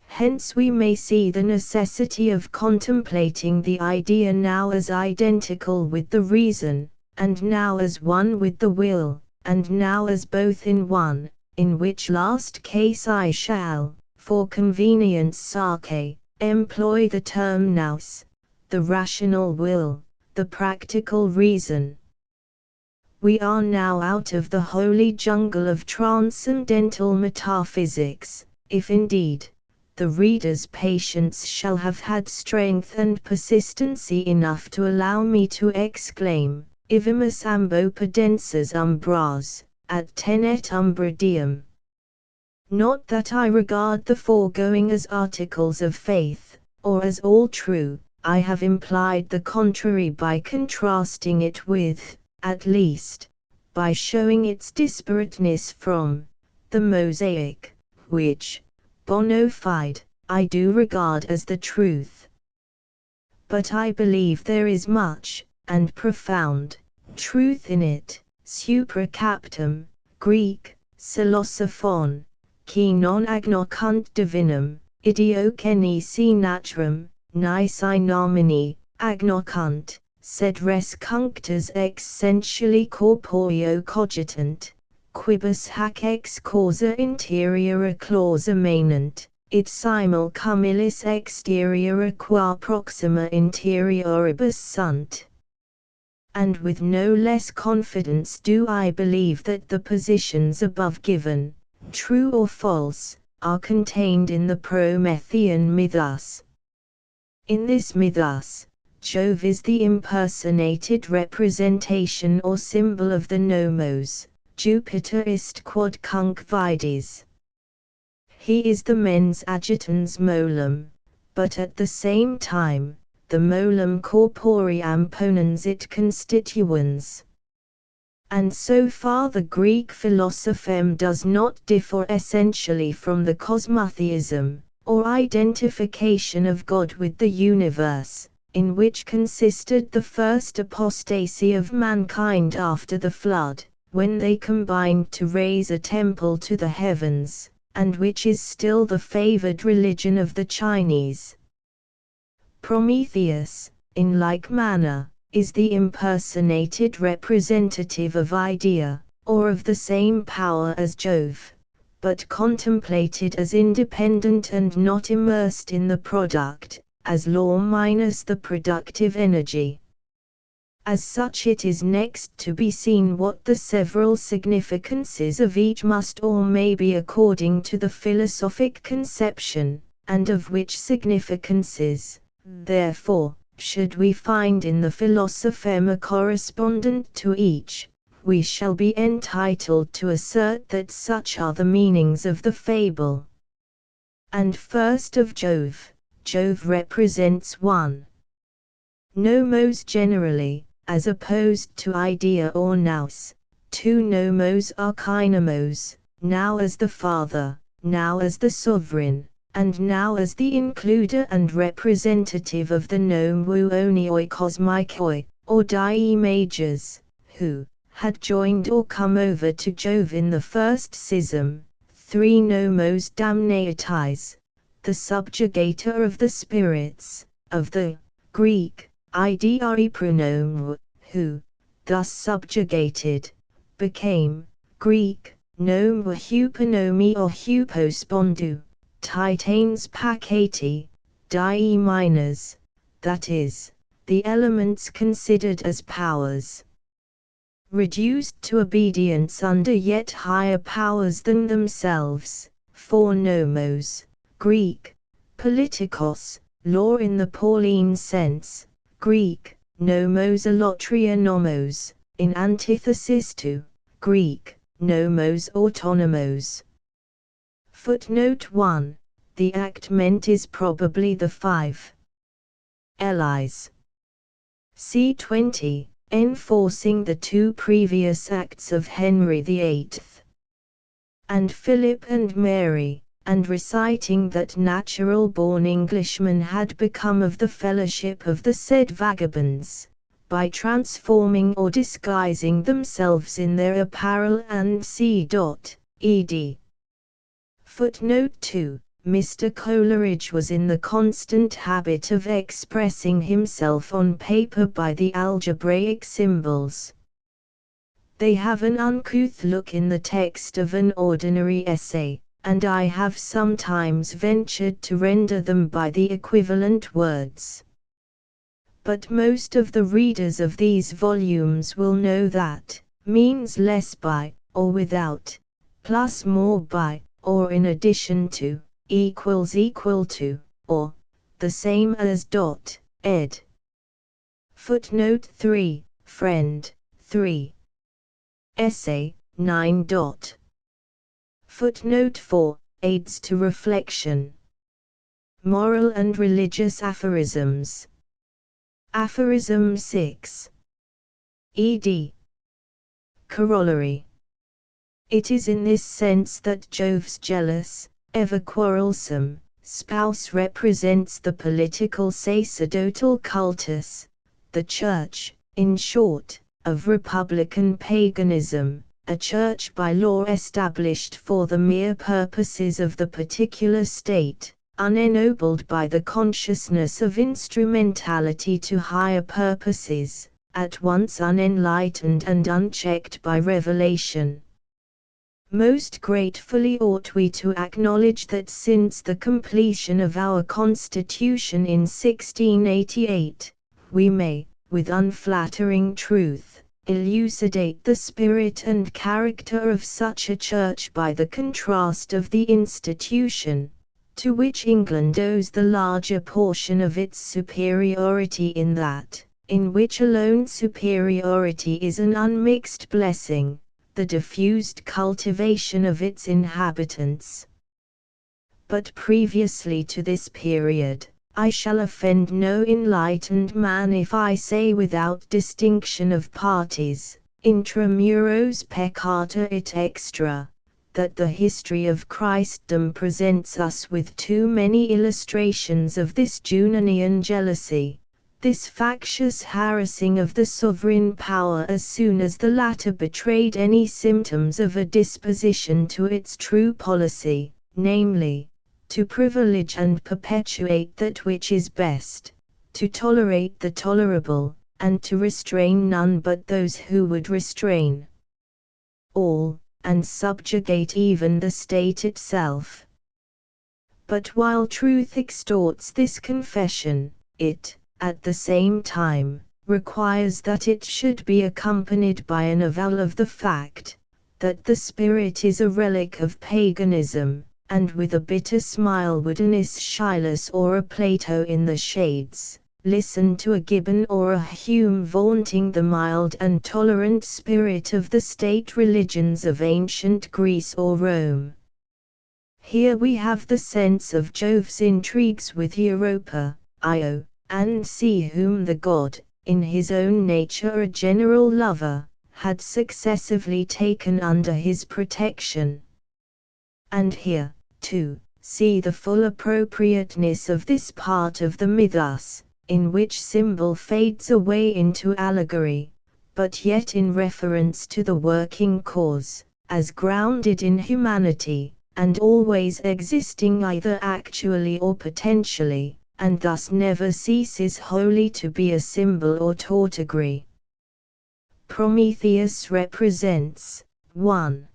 Hence we may see the necessity of contemplating the idea now as identical with the reason, and now as one with the will, and now as both in one, in which last case I shall, for convenience sake, employ the term nous, the rational will, the practical reason. We are now out of the holy jungle of transcendental metaphysics, if indeed, the reader's patience shall have had strength and persistency enough to allow me to exclaim, Ivimus ambo pedenses umbras, at tenet umbra diem. Not that I regard the foregoing as articles of faith, or as all true, I have implied the contrary by contrasting it with, at least, by showing its disparateness from, the Mosaic, which, bona fide, I do regard as the truth. But I believe there is much, and profound, truth in it, supra captum, Greek, philosophon, qui non agnocunt divinum, idioque nisi naturam, nisi nomini, agnocunt, sed res cunctus essentially corporeo cogitant, quibus hac ex causa interiora clausa manent, id simul cum illis exteriora qua proxima interioribus sunt. And with no less confidence do I believe that the positions above given, true or false, are contained in the Promethean mythos. In this mythos, Jove is the impersonated representation or symbol of the nomos, Jupiter ist quod cunc vides. He is the mens agitans molem, but at the same time, the molem corpoream ponens it constituens. And so far the Greek philosophem does not differ essentially from the cosmotheism, or identification of God with the universe, in which consisted the first apostasy of mankind after the flood, when they combined to raise a temple to the heavens, and which is still the favored religion of the Chinese. Prometheus, in like manner, is the impersonated representative of idea, or of the same power as Jove, but contemplated as independent and not immersed in the product, as law minus the productive energy. As such it is next to be seen what the several significances of each must or may be according to the philosophic conception, and of which significances, therefore, should we find in the philosophem a correspondent to each, we shall be entitled to assert that such are the meanings of the fable. And first of Jove, Jove represents one. Nomos generally, as opposed to idea or nous, two nomos archinomos, now as the Father, now as the Sovereign, and now as the includer and representative of the nomouonioi cosmikoi, or dii majors, who had joined or come over to Jove in the first schism, three nomos damnaetais, the subjugator of the spirits, of the Greek, idri pronomu, who, thus subjugated, became, Greek, nomu huponomi or hupospondu, titanes pakati, dii minors, that is, the elements considered as powers, reduced to obedience under yet higher powers than themselves, four nomos, Greek, politikos, law in the Pauline sense, Greek, nomos alotria nomos, in antithesis to, Greek, nomos autonomos. Footnote 1. The act meant is probably the five Elis. C20, enforcing the two previous acts of Henry VIII and Philip and Mary, and reciting that natural-born Englishmen had become of the fellowship of the said vagabonds, by transforming or disguising themselves in their apparel and c.ed. Footnote 2. Mr. Coleridge was in the constant habit of expressing himself on paper by the algebraic symbols. They have an uncouth look in the text of an ordinary essay, and I have sometimes ventured to render them by the equivalent words. But most of the readers of these volumes will know that means less by, or without, plus more by, or in addition to, equals equal to, or the same as ed. Footnote 3, Friend, 3. Essay, 9. Footnote 4, Aids to Reflection. Moral and Religious Aphorisms. Aphorism 6. Ed. Corollary. It is in this sense that Jove's jealous, ever quarrelsome, spouse represents the political sacerdotal cultus, the Church, in short, of republican paganism, a church by law established for the mere purposes of the particular state, unennobled by the consciousness of instrumentality to higher purposes, at once unenlightened and unchecked by revelation. Most gratefully ought we to acknowledge that since the completion of our Constitution in 1688, we may, with unflattering truth, elucidate the spirit and character of such a church by the contrast of the institution, to which England owes the larger portion of its superiority in that, in which alone superiority is an unmixed blessing, the diffused cultivation of its inhabitants. But previously to this period, I shall offend no enlightened man if I say without distinction of parties, intramuros peccata et extra, that the history of Christendom presents us with too many illustrations of this Junanian jealousy, this factious harassing of the sovereign power as soon as the latter betrayed any symptoms of a disposition to its true policy, namely, to privilege and perpetuate that which is best, to tolerate the tolerable, and to restrain none but those who would restrain all, and subjugate even the state itself. But while truth extorts this confession, it, at the same time, requires that it should be accompanied by an avowal of the fact that the spirit is a relic of paganism, and with a bitter smile would an Aeschylus or a Plato in the shades listen to a Gibbon or a Hume vaunting the mild and tolerant spirit of the state religions of ancient Greece or Rome. Here we have the sense of Jove's intrigues with Europa, and see whom the god, in his own nature a general lover, had successively taken under his protection. And here, too, see the full appropriateness of this part of the mythos, in which symbol fades away into allegory, but yet in reference to the working cause, as grounded in humanity, and always existing either actually or potentially, and thus never ceases wholly to be a symbol or tautology. Prometheus represents 1.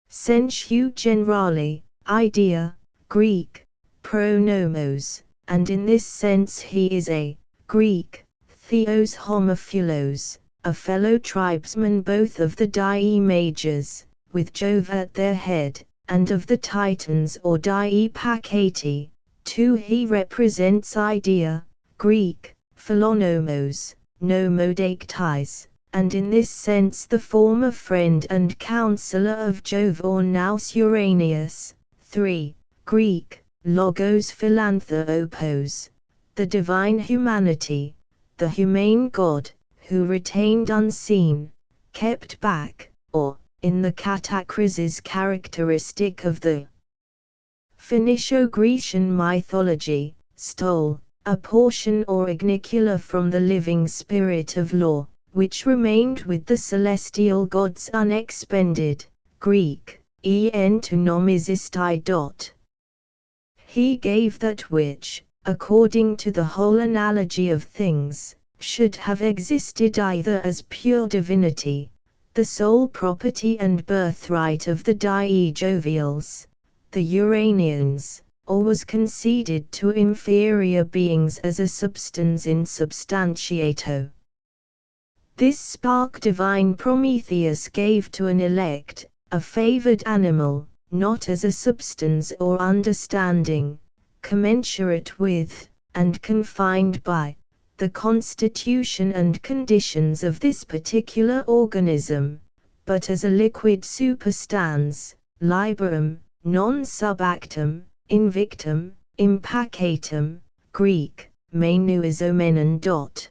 Sensu generale, idea, Greek, pronomos, and in this sense he is a Greek, theos homophilos, a fellow tribesman both of the Dii Majors, with Jove at their head, and of the Titans or Dii Pacati. 2. He represents idea, Greek, philonomos, nomodektais, and in this sense the former friend and counselor of Jove or Nous Uranus. 3. Greek, logos philanthropos, the divine humanity, the humane God, who retained unseen, kept back, or, in the catachresis characteristic of the Phoenicio-Grecian mythology, stole a portion or ignicula from the living spirit of law, which remained with the celestial gods unexpended. Greek, en to nomizistai. He gave that which, according to the whole analogy of things, should have existed either as pure divinity, the sole property and birthright of the Dii Jovials, the Uranians, or was conceded to inferior beings as a substans insubstantiato. This spark divine Prometheus gave to an elect, a favored animal, not as a substance or understanding, commensurate with, and confined by, the constitution and conditions of this particular organism, but as a liquid superstans, liberum, non subactum, invictum, impacatum, Greek, menuisomenon.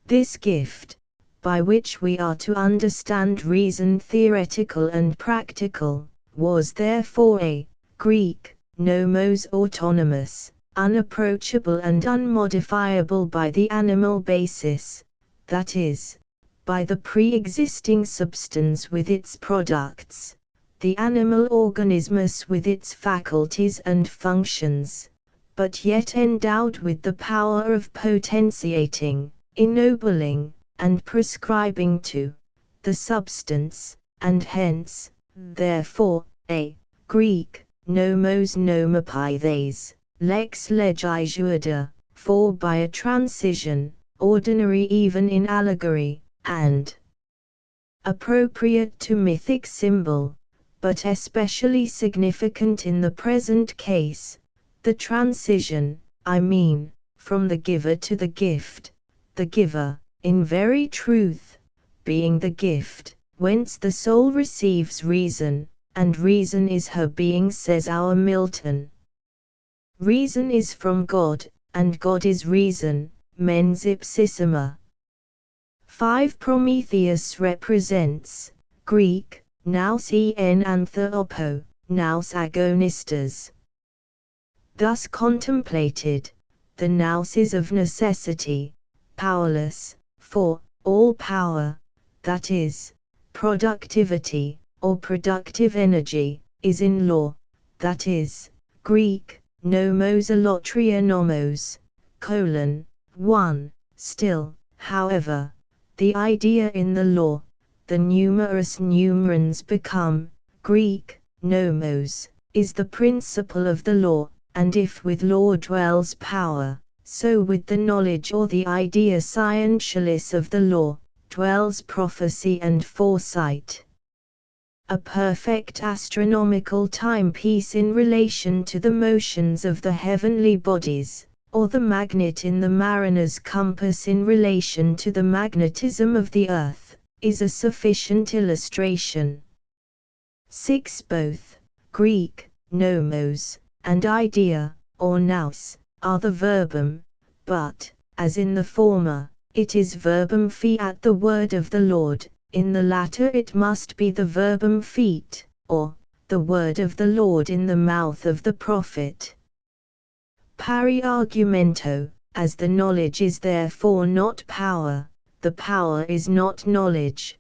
This gift, by which we are to understand reason theoretical and practical, was therefore a Greek, nomos autonomous, unapproachable and unmodifiable by the animal basis, that is, by the pre-existing substance with its products, the animal organismus with its faculties and functions, but yet endowed with the power of potentiating, ennobling, and prescribing to the substance, and hence, therefore, a Greek, nomos nomopithes, lex legijuada, for by a transition, ordinary even in allegory, and appropriate to mythic symbol, but especially significant in the present case, the transition, I mean, from the giver to the gift, the giver, in very truth, being the gift, whence the soul receives reason, and reason is her being, says our Milton. Reason is from God, and God is reason, mens ipsissima. 5. Prometheus represents, Greek, nous en anthropo, nous agonistas. Thus contemplated, the nous is of necessity, powerless, for all power, that is, productivity, or productive energy, is in law, that is, Greek, nomos alotria nomos, 1. Still, however, the idea in the law, the numerous numerans become, Greek, nomos, is the principle of the law, and if with law dwells power, so with the knowledge or the idea scientialis of the law, dwells prophecy and foresight. A perfect astronomical timepiece in relation to the motions of the heavenly bodies, or the magnet in the mariner's compass in relation to the magnetism of the earth, is a sufficient illustration. 6. Both, Greek, nomos, and idea, or nous, are the verbum, but, as in the former, it is verbum fiat, the word of the Lord. In the latter it must be the verbum fit, or the word of the Lord in the mouth of the prophet. Pari argumento, as the knowledge is therefore not power, the power is not knowledge.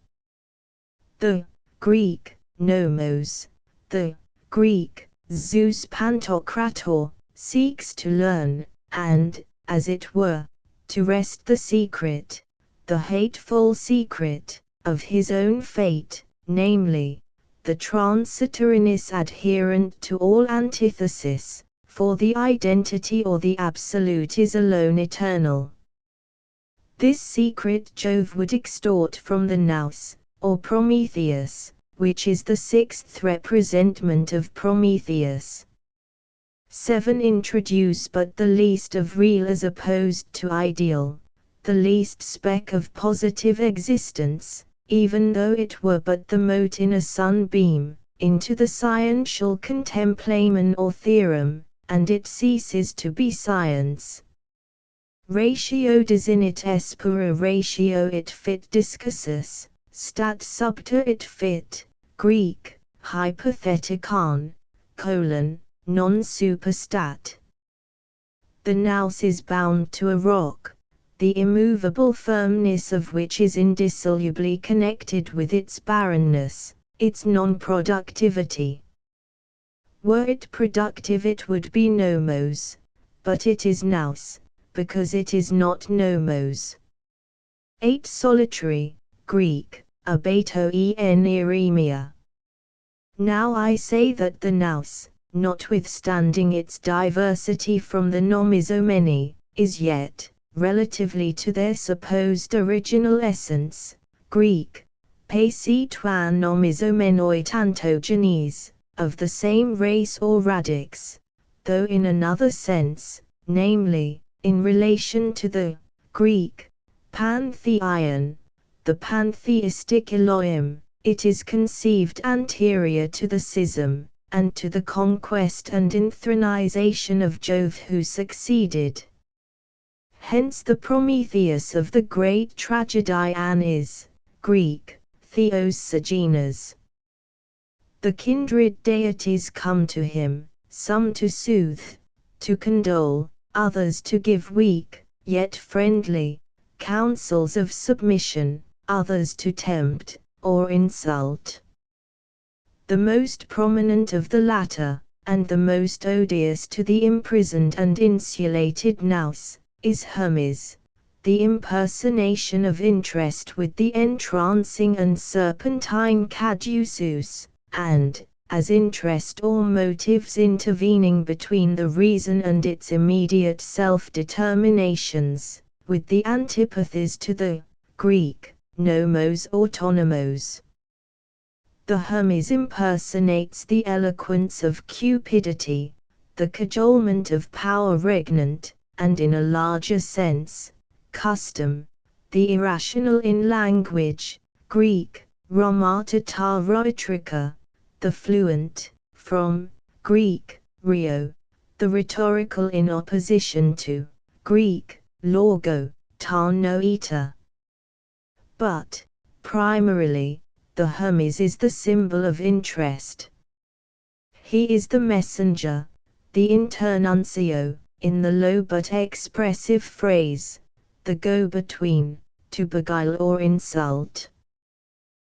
The Greek nomos, the Greek Zeus Pantokrator, seeks to learn, and, as it were, to wrest the secret, the hateful secret, of his own fate, namely, the transitoriness adherent to all antithesis, for the identity or the absolute is alone eternal. This secret Jove would extort from the Nous, or Prometheus, which is the sixth representment of Prometheus. 7. Introduce but the least of real as opposed to ideal, the least speck of positive existence, even though it were but the mote in a sunbeam, into the sciential contemplamen or theorem, and it ceases to be science. Ratio desinit espera ratio it fit discussus, stat subter it fit, Greek, hypotheticon, non superstat. The nous is bound to a rock, the immovable firmness of which is indissolubly connected with its barrenness, its non-productivity. Were it productive it would be nomos, but it is nous, because it is not nomos. 8. Solitary, Greek, abato en eremia. Now I say that the nous, notwithstanding its diversity from the nomizomeni, is yet, relatively to their supposed original essence, Greek, pesi twan nomizomenoi tantogenes, of the same race or radix, though in another sense, namely, in relation to the Greek pantheion, the pantheistic Elohim, it is conceived anterior to the schism, and to the conquest and inthronization of Jove who succeeded. Hence the Prometheus of the great tragedian is, Greek, Theos Segenas. The kindred deities come to him, some to soothe, to condole, others to give weak, yet friendly, counsels of submission, others to tempt, or insult. The most prominent of the latter, and the most odious to the imprisoned and insulated nous, is Hermes, the impersonation of interest with the entrancing and serpentine caduceus, and, as interest or motives intervening between the reason and its immediate self-determinations, with the antipathies to the Greek nomos autonomos. The Hermes impersonates the eloquence of cupidity, the cajolement of power regnant, and in a larger sense, custom, the irrational in language, Greek, rhomata ta rhetorica, the fluent, from, Greek, rheo, the rhetorical in opposition to, Greek, logo, ta noeta. But, primarily, the Hermes is the symbol of interest. He is the messenger, the internuncio, in the low but expressive phrase, the go-between, to beguile or insult.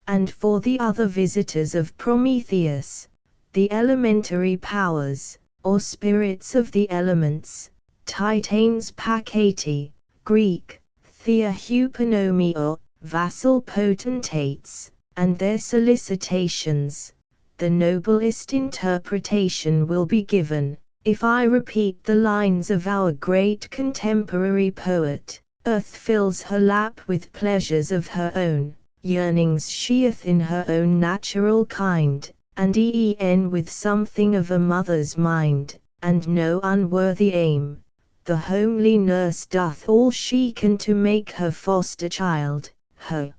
And for the other visitors of Prometheus, the elementary powers, or spirits of the elements, titanes pakati, Greek, thea hupanomio, vassal potentates, and their solicitations, the noblest interpretation will be given, if I repeat the lines of our great contemporary poet: earth fills her lap with pleasures of her own, yearnings sheath in her own natural kind, and with something of a mother's mind, and no unworthy aim, the homely nurse doth all she can to make her foster child, her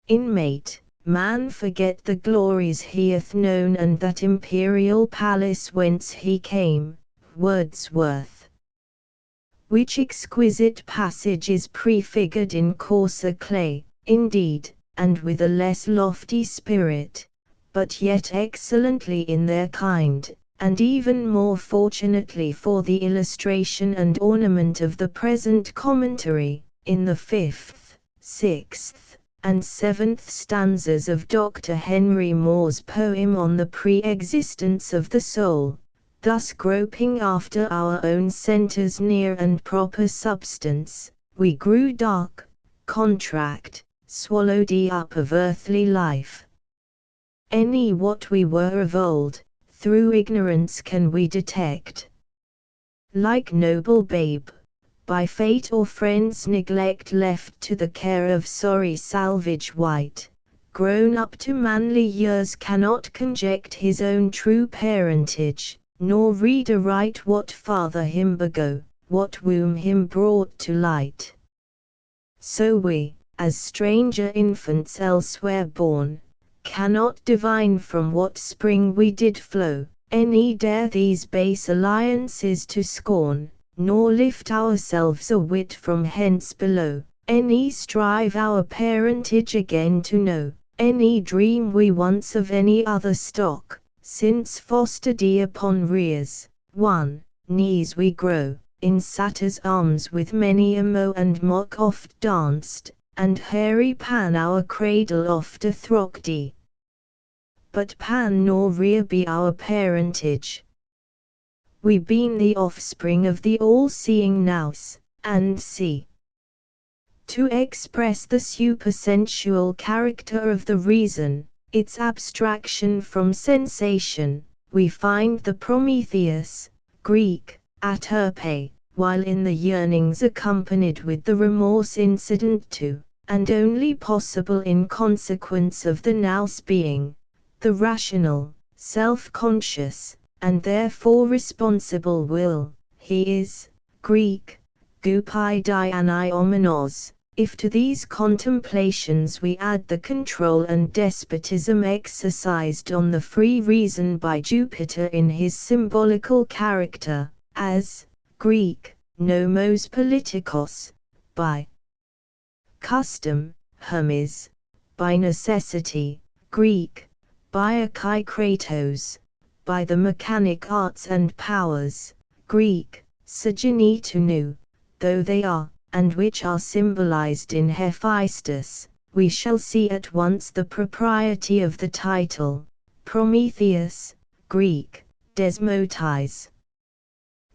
inmate, man forget the glories he hath known and that imperial palace whence he came. Wordsworth. which exquisite passage is prefigured in coarser clay, indeed, and with a less lofty spirit, but yet excellently in their kind, and even more fortunately for the illustration and ornament of the present commentary, in the 5th, 6th, and 7th stanzas of Dr. Henry Moore's poem on the pre-existence of the soul, thus groping after our own center's near and proper substance, we grew dark, contract, swallowed up of earthly life. Any what we were of old, through ignorance can we detect. Like noble babe, by fate or friends' neglect left to the care of sorry salvage wight, grown up to manly years cannot conject his own true parentage, nor read aright what father him bego, what womb him brought to light. So we, as stranger infants elsewhere born, cannot divine from what spring we did flow, any dare these base alliances to scorn, nor lift ourselves a whit from hence below, any strive our parentage again to know, any dream we once of any other stock, since fostered upon rears, knees we grow, in satyrs' arms with many a mow and mock oft danced, and hairy Pan our cradle oft athrocked. But Pan nor Rhea be our parentage. We been the offspring of the all-seeing Nous, and see. To express the supersensual character of the reason, its abstraction from sensation, we find the Prometheus, Greek, aterpe, while in the yearnings accompanied with the remorse incident to, and only possible in consequence of the nous being, the rational, self-conscious, and therefore responsible will, he is, Greek, gupai dianiomenos. If to these contemplations we add the control and despotism exercised on the free reason by Jupiter in his symbolical character, as, Greek, nomos politikos, by custom, Hermes, by necessity, Greek, biakai by the mechanic arts and powers, Greek, sagenitounou, though they are, and which are symbolized in Hephaestus, we shall see at once the propriety of the title, Prometheus, Greek, desmotais.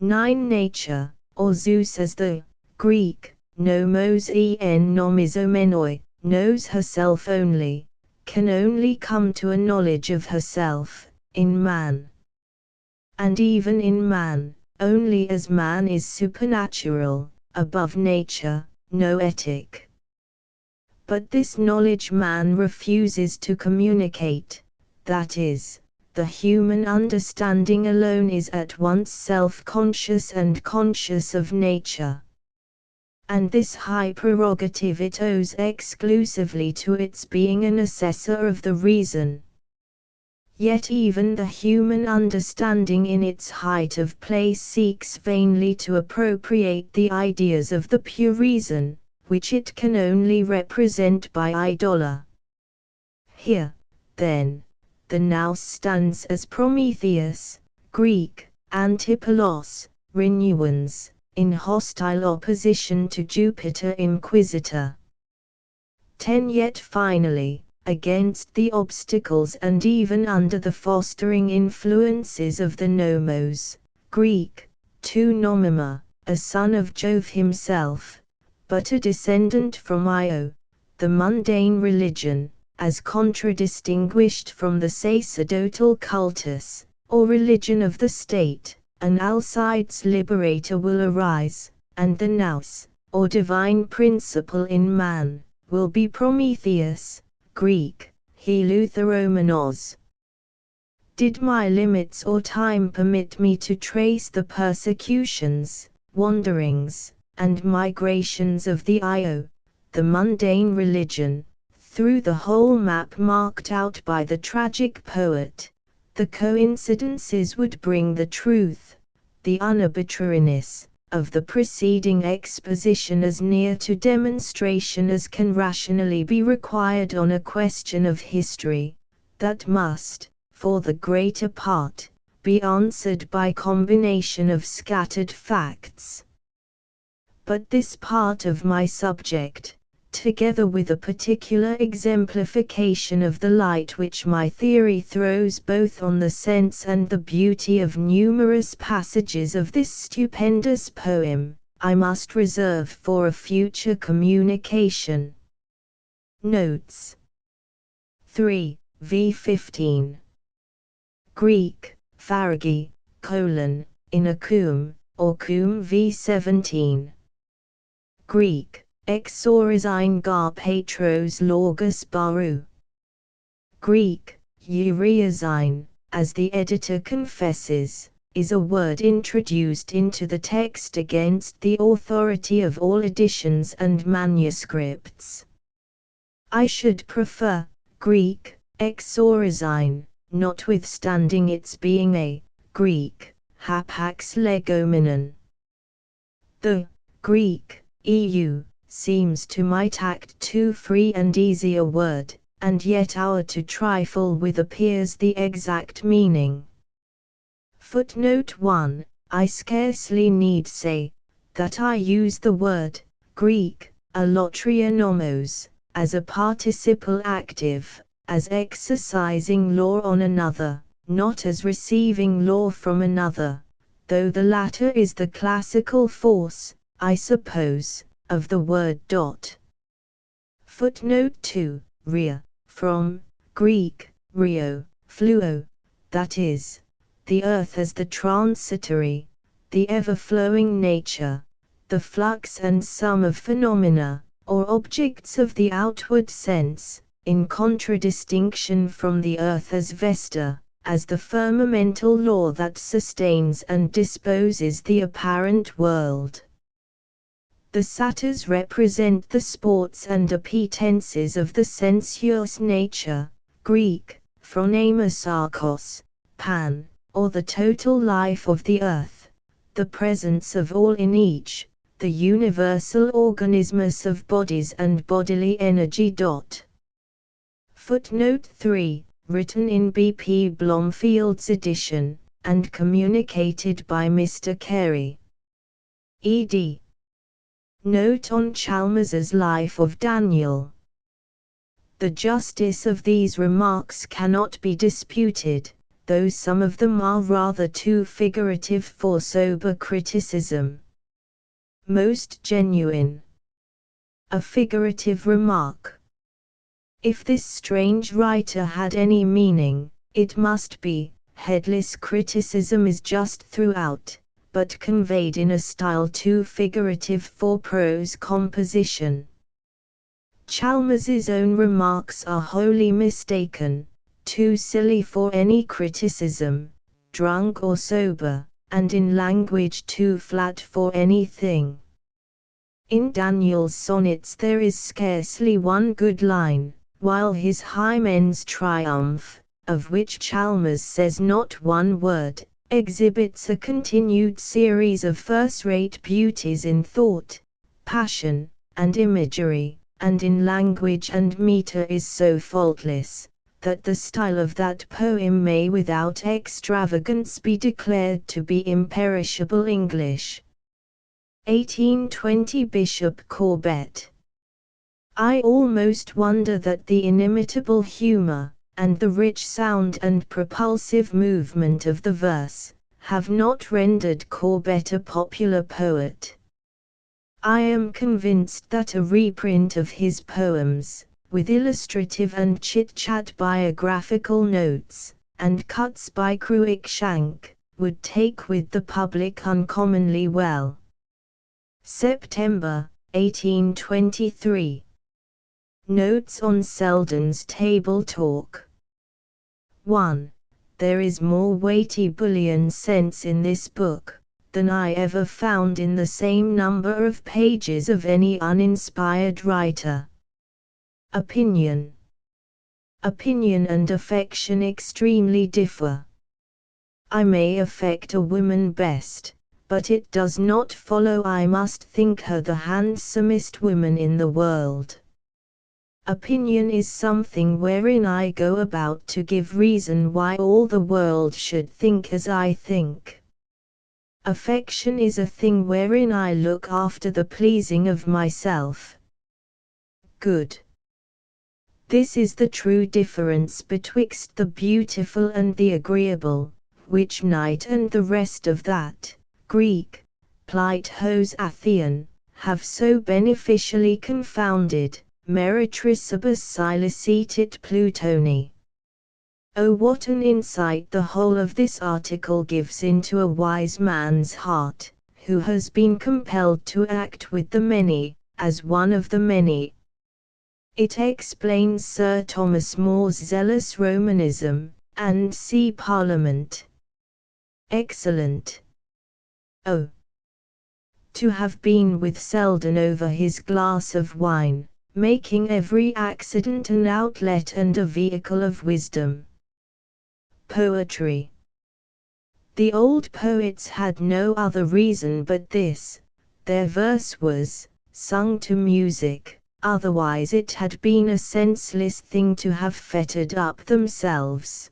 9 Nature, or Zeus as the, Greek, nomos en nomizomenoi, knows herself only, can only come to a knowledge of herself, in man. And even in man, only as man is supernatural, above nature, noetic. But this knowledge man refuses to communicate, that is, the human understanding alone is at once self-conscious and conscious of nature. And this high prerogative it owes exclusively to its being an assessor of the reason. Yet even the human understanding in its height of play seeks vainly to appropriate the ideas of the pure reason, which it can only represent by idola. Here, then, the nous stands as Prometheus, Greek, Antipoulos, renewans, in hostile opposition to Jupiter Inquisitor. 10 Yet finally, against the obstacles and even under the fostering influences of the nomos, Greek, tu nomima, a son of Jove himself, but a descendant from Io, the mundane religion, as contradistinguished from the sacerdotal cultus, or religion of the state, an Alcides liberator will arise, and the nous, or divine principle in man, will be Prometheus, Greek, Heleutheromenos. Did my limits or time permit me to trace the persecutions, wanderings, and migrations of the Io, the mundane religion, through the whole map marked out by the tragic poet, the coincidences would bring the truth, the unarbitrariness, of the preceding exposition as near to demonstration as can rationally be required on a question of history, that must, for the greater part, be answered by combination of scattered facts. But this part of my subject, together with a particular exemplification of the light which my theory throws both on the sense and the beauty of numerous passages of this stupendous poem, I must reserve for a future communication. Notes 3. v. 15. Greek, pharagi, in a cum, or cum v. 17. Greek, exorizine gar patros logos baru. Greek, uriazine, as the editor confesses, is a word introduced into the text against the authority of all editions and manuscripts. I should prefer Greek, exorizine, notwithstanding its being a Greek, hapax legomenon. The Greek, EU, seems to my tact too free and easy a word, and yet our to trifle with appears the exact meaning. Footnote 1. I scarcely need say, that I use the word, Greek, allotrianomos, as a participle active, as exercising law on another, not as receiving law from another, though the latter is the classical force, I suppose, of the word. Footnote 2. Rhea, from Greek, rheo, fluo, that is, the earth as the transitory, the ever-flowing nature, the flux and sum of phenomena, or objects of the outward sense, in contradistinction from the earth as vesta, as the firmamental law that sustains and disposes the apparent world. The satyrs represent the sports and appetences of the sensuous nature, Greek, phronemasarkos, pan, or the total life of the earth, the presence of all in each, the universal organismus of bodies and bodily energy. Footnote 3, written in B.P. Blomfield's edition, and communicated by Mr. Carey. Ed. Note on Chalmers's Life of Daniel. The justice of these remarks cannot be disputed, though some of them are rather too figurative for sober criticism. Most genuine. A figurative remark. If this strange writer had any meaning, it must be, headless criticism is just throughout, but conveyed in a style too figurative for prose composition. Chalmers's own remarks are wholly mistaken, too silly for any criticism, drunk or sober, and in language too flat for anything. In Daniel's sonnets there is scarcely one good line, while his Hymen's Triumph, of which Chalmers says not one word, exhibits a continued series of first-rate beauties in thought, passion, and imagery, and in language and meter is so faultless, that the style of that poem may without extravagance be declared to be imperishable English. 1820 Bishop Corbett. I almost wonder that the inimitable humor, and the rich sound and propulsive movement of the verse, have not rendered Corbett a popular poet. I am convinced that a reprint of his poems, with illustrative and chit-chat biographical notes, and cuts by Cruikshank, would take with the public uncommonly well. September, 1823. Notes on Selden's Table Talk. 1. There is more weighty bullion sense in this book, than I ever found in the same number of pages of any uninspired writer. Opinion. Opinion and affection extremely differ. I may affect a woman best, but it does not follow I must think her the handsomest woman in the world. Opinion is something wherein I go about to give reason why all the world should think as I think. Affection is a thing wherein I look after the pleasing of myself. Good. This is the true difference betwixt the beautiful and the agreeable, which Knight and the rest of that Greek, Plato's Athenian, have so beneficially confounded. Meretricibus silicitit Plutoni. Oh, what an insight the whole of this article gives into a wise man's heart, who has been compelled to act with the many, as one of the many. It explains Sir Thomas More's zealous Romanism, and see Parliament. Excellent. Oh, to have been with Selden over his glass of wine, making every accident an outlet and a vehicle of wisdom. Poetry. The old poets had no other reason but this: their verse was sung to music, otherwise it had been a senseless thing to have fettered up themselves.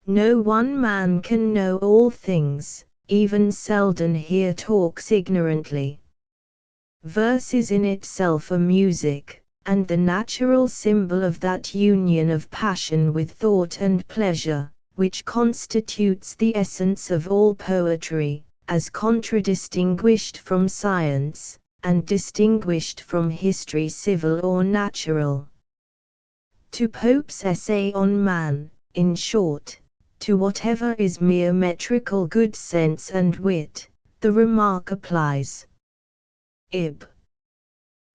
No one man can know all things, even Selden here talks ignorantly. Verse is in itself a music, and the natural symbol of that union of passion with thought and pleasure, which constitutes the essence of all poetry, as contradistinguished from science, and distinguished from history civil or natural. To Pope's essay on man, in short, to whatever is mere metrical good sense and wit, the remark applies. Ib.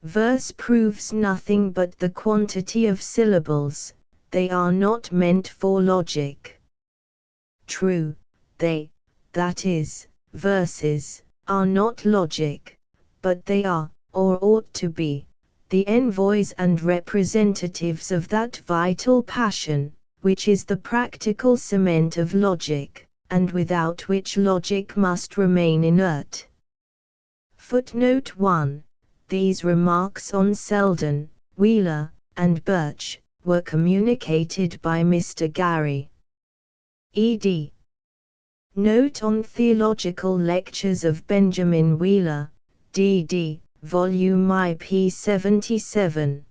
Verse proves nothing but the quantity of syllables, they are not meant for logic. True, they, that is, verses, are not logic, but they are, or ought to be, the envoys and representatives of that vital passion, which is the practical cement of logic, and without which logic must remain inert. Footnote 1. These remarks on Selden, Wheeler, and Birch, were communicated by Mr. Gary. Ed. Note on Theological Lectures of Benjamin Wheeler, D.D., Volume IP 77.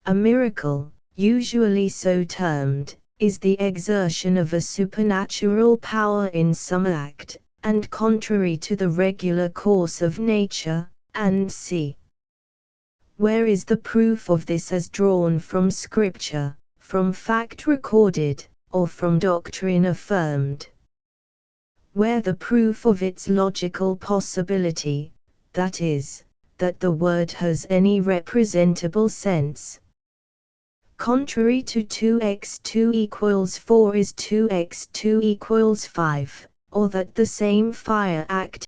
A miracle, usually so termed, is the exertion of a supernatural power in some act, and contrary to the regular course of nature, and c. Where is the proof of this as drawn from Scripture, from fact recorded, or from doctrine affirmed? Where the proof of its logical possibility, that is, that the word has any representable sense. Contrary to 2x2 equals 4 is 2x2 equals 5, or that the same fire acting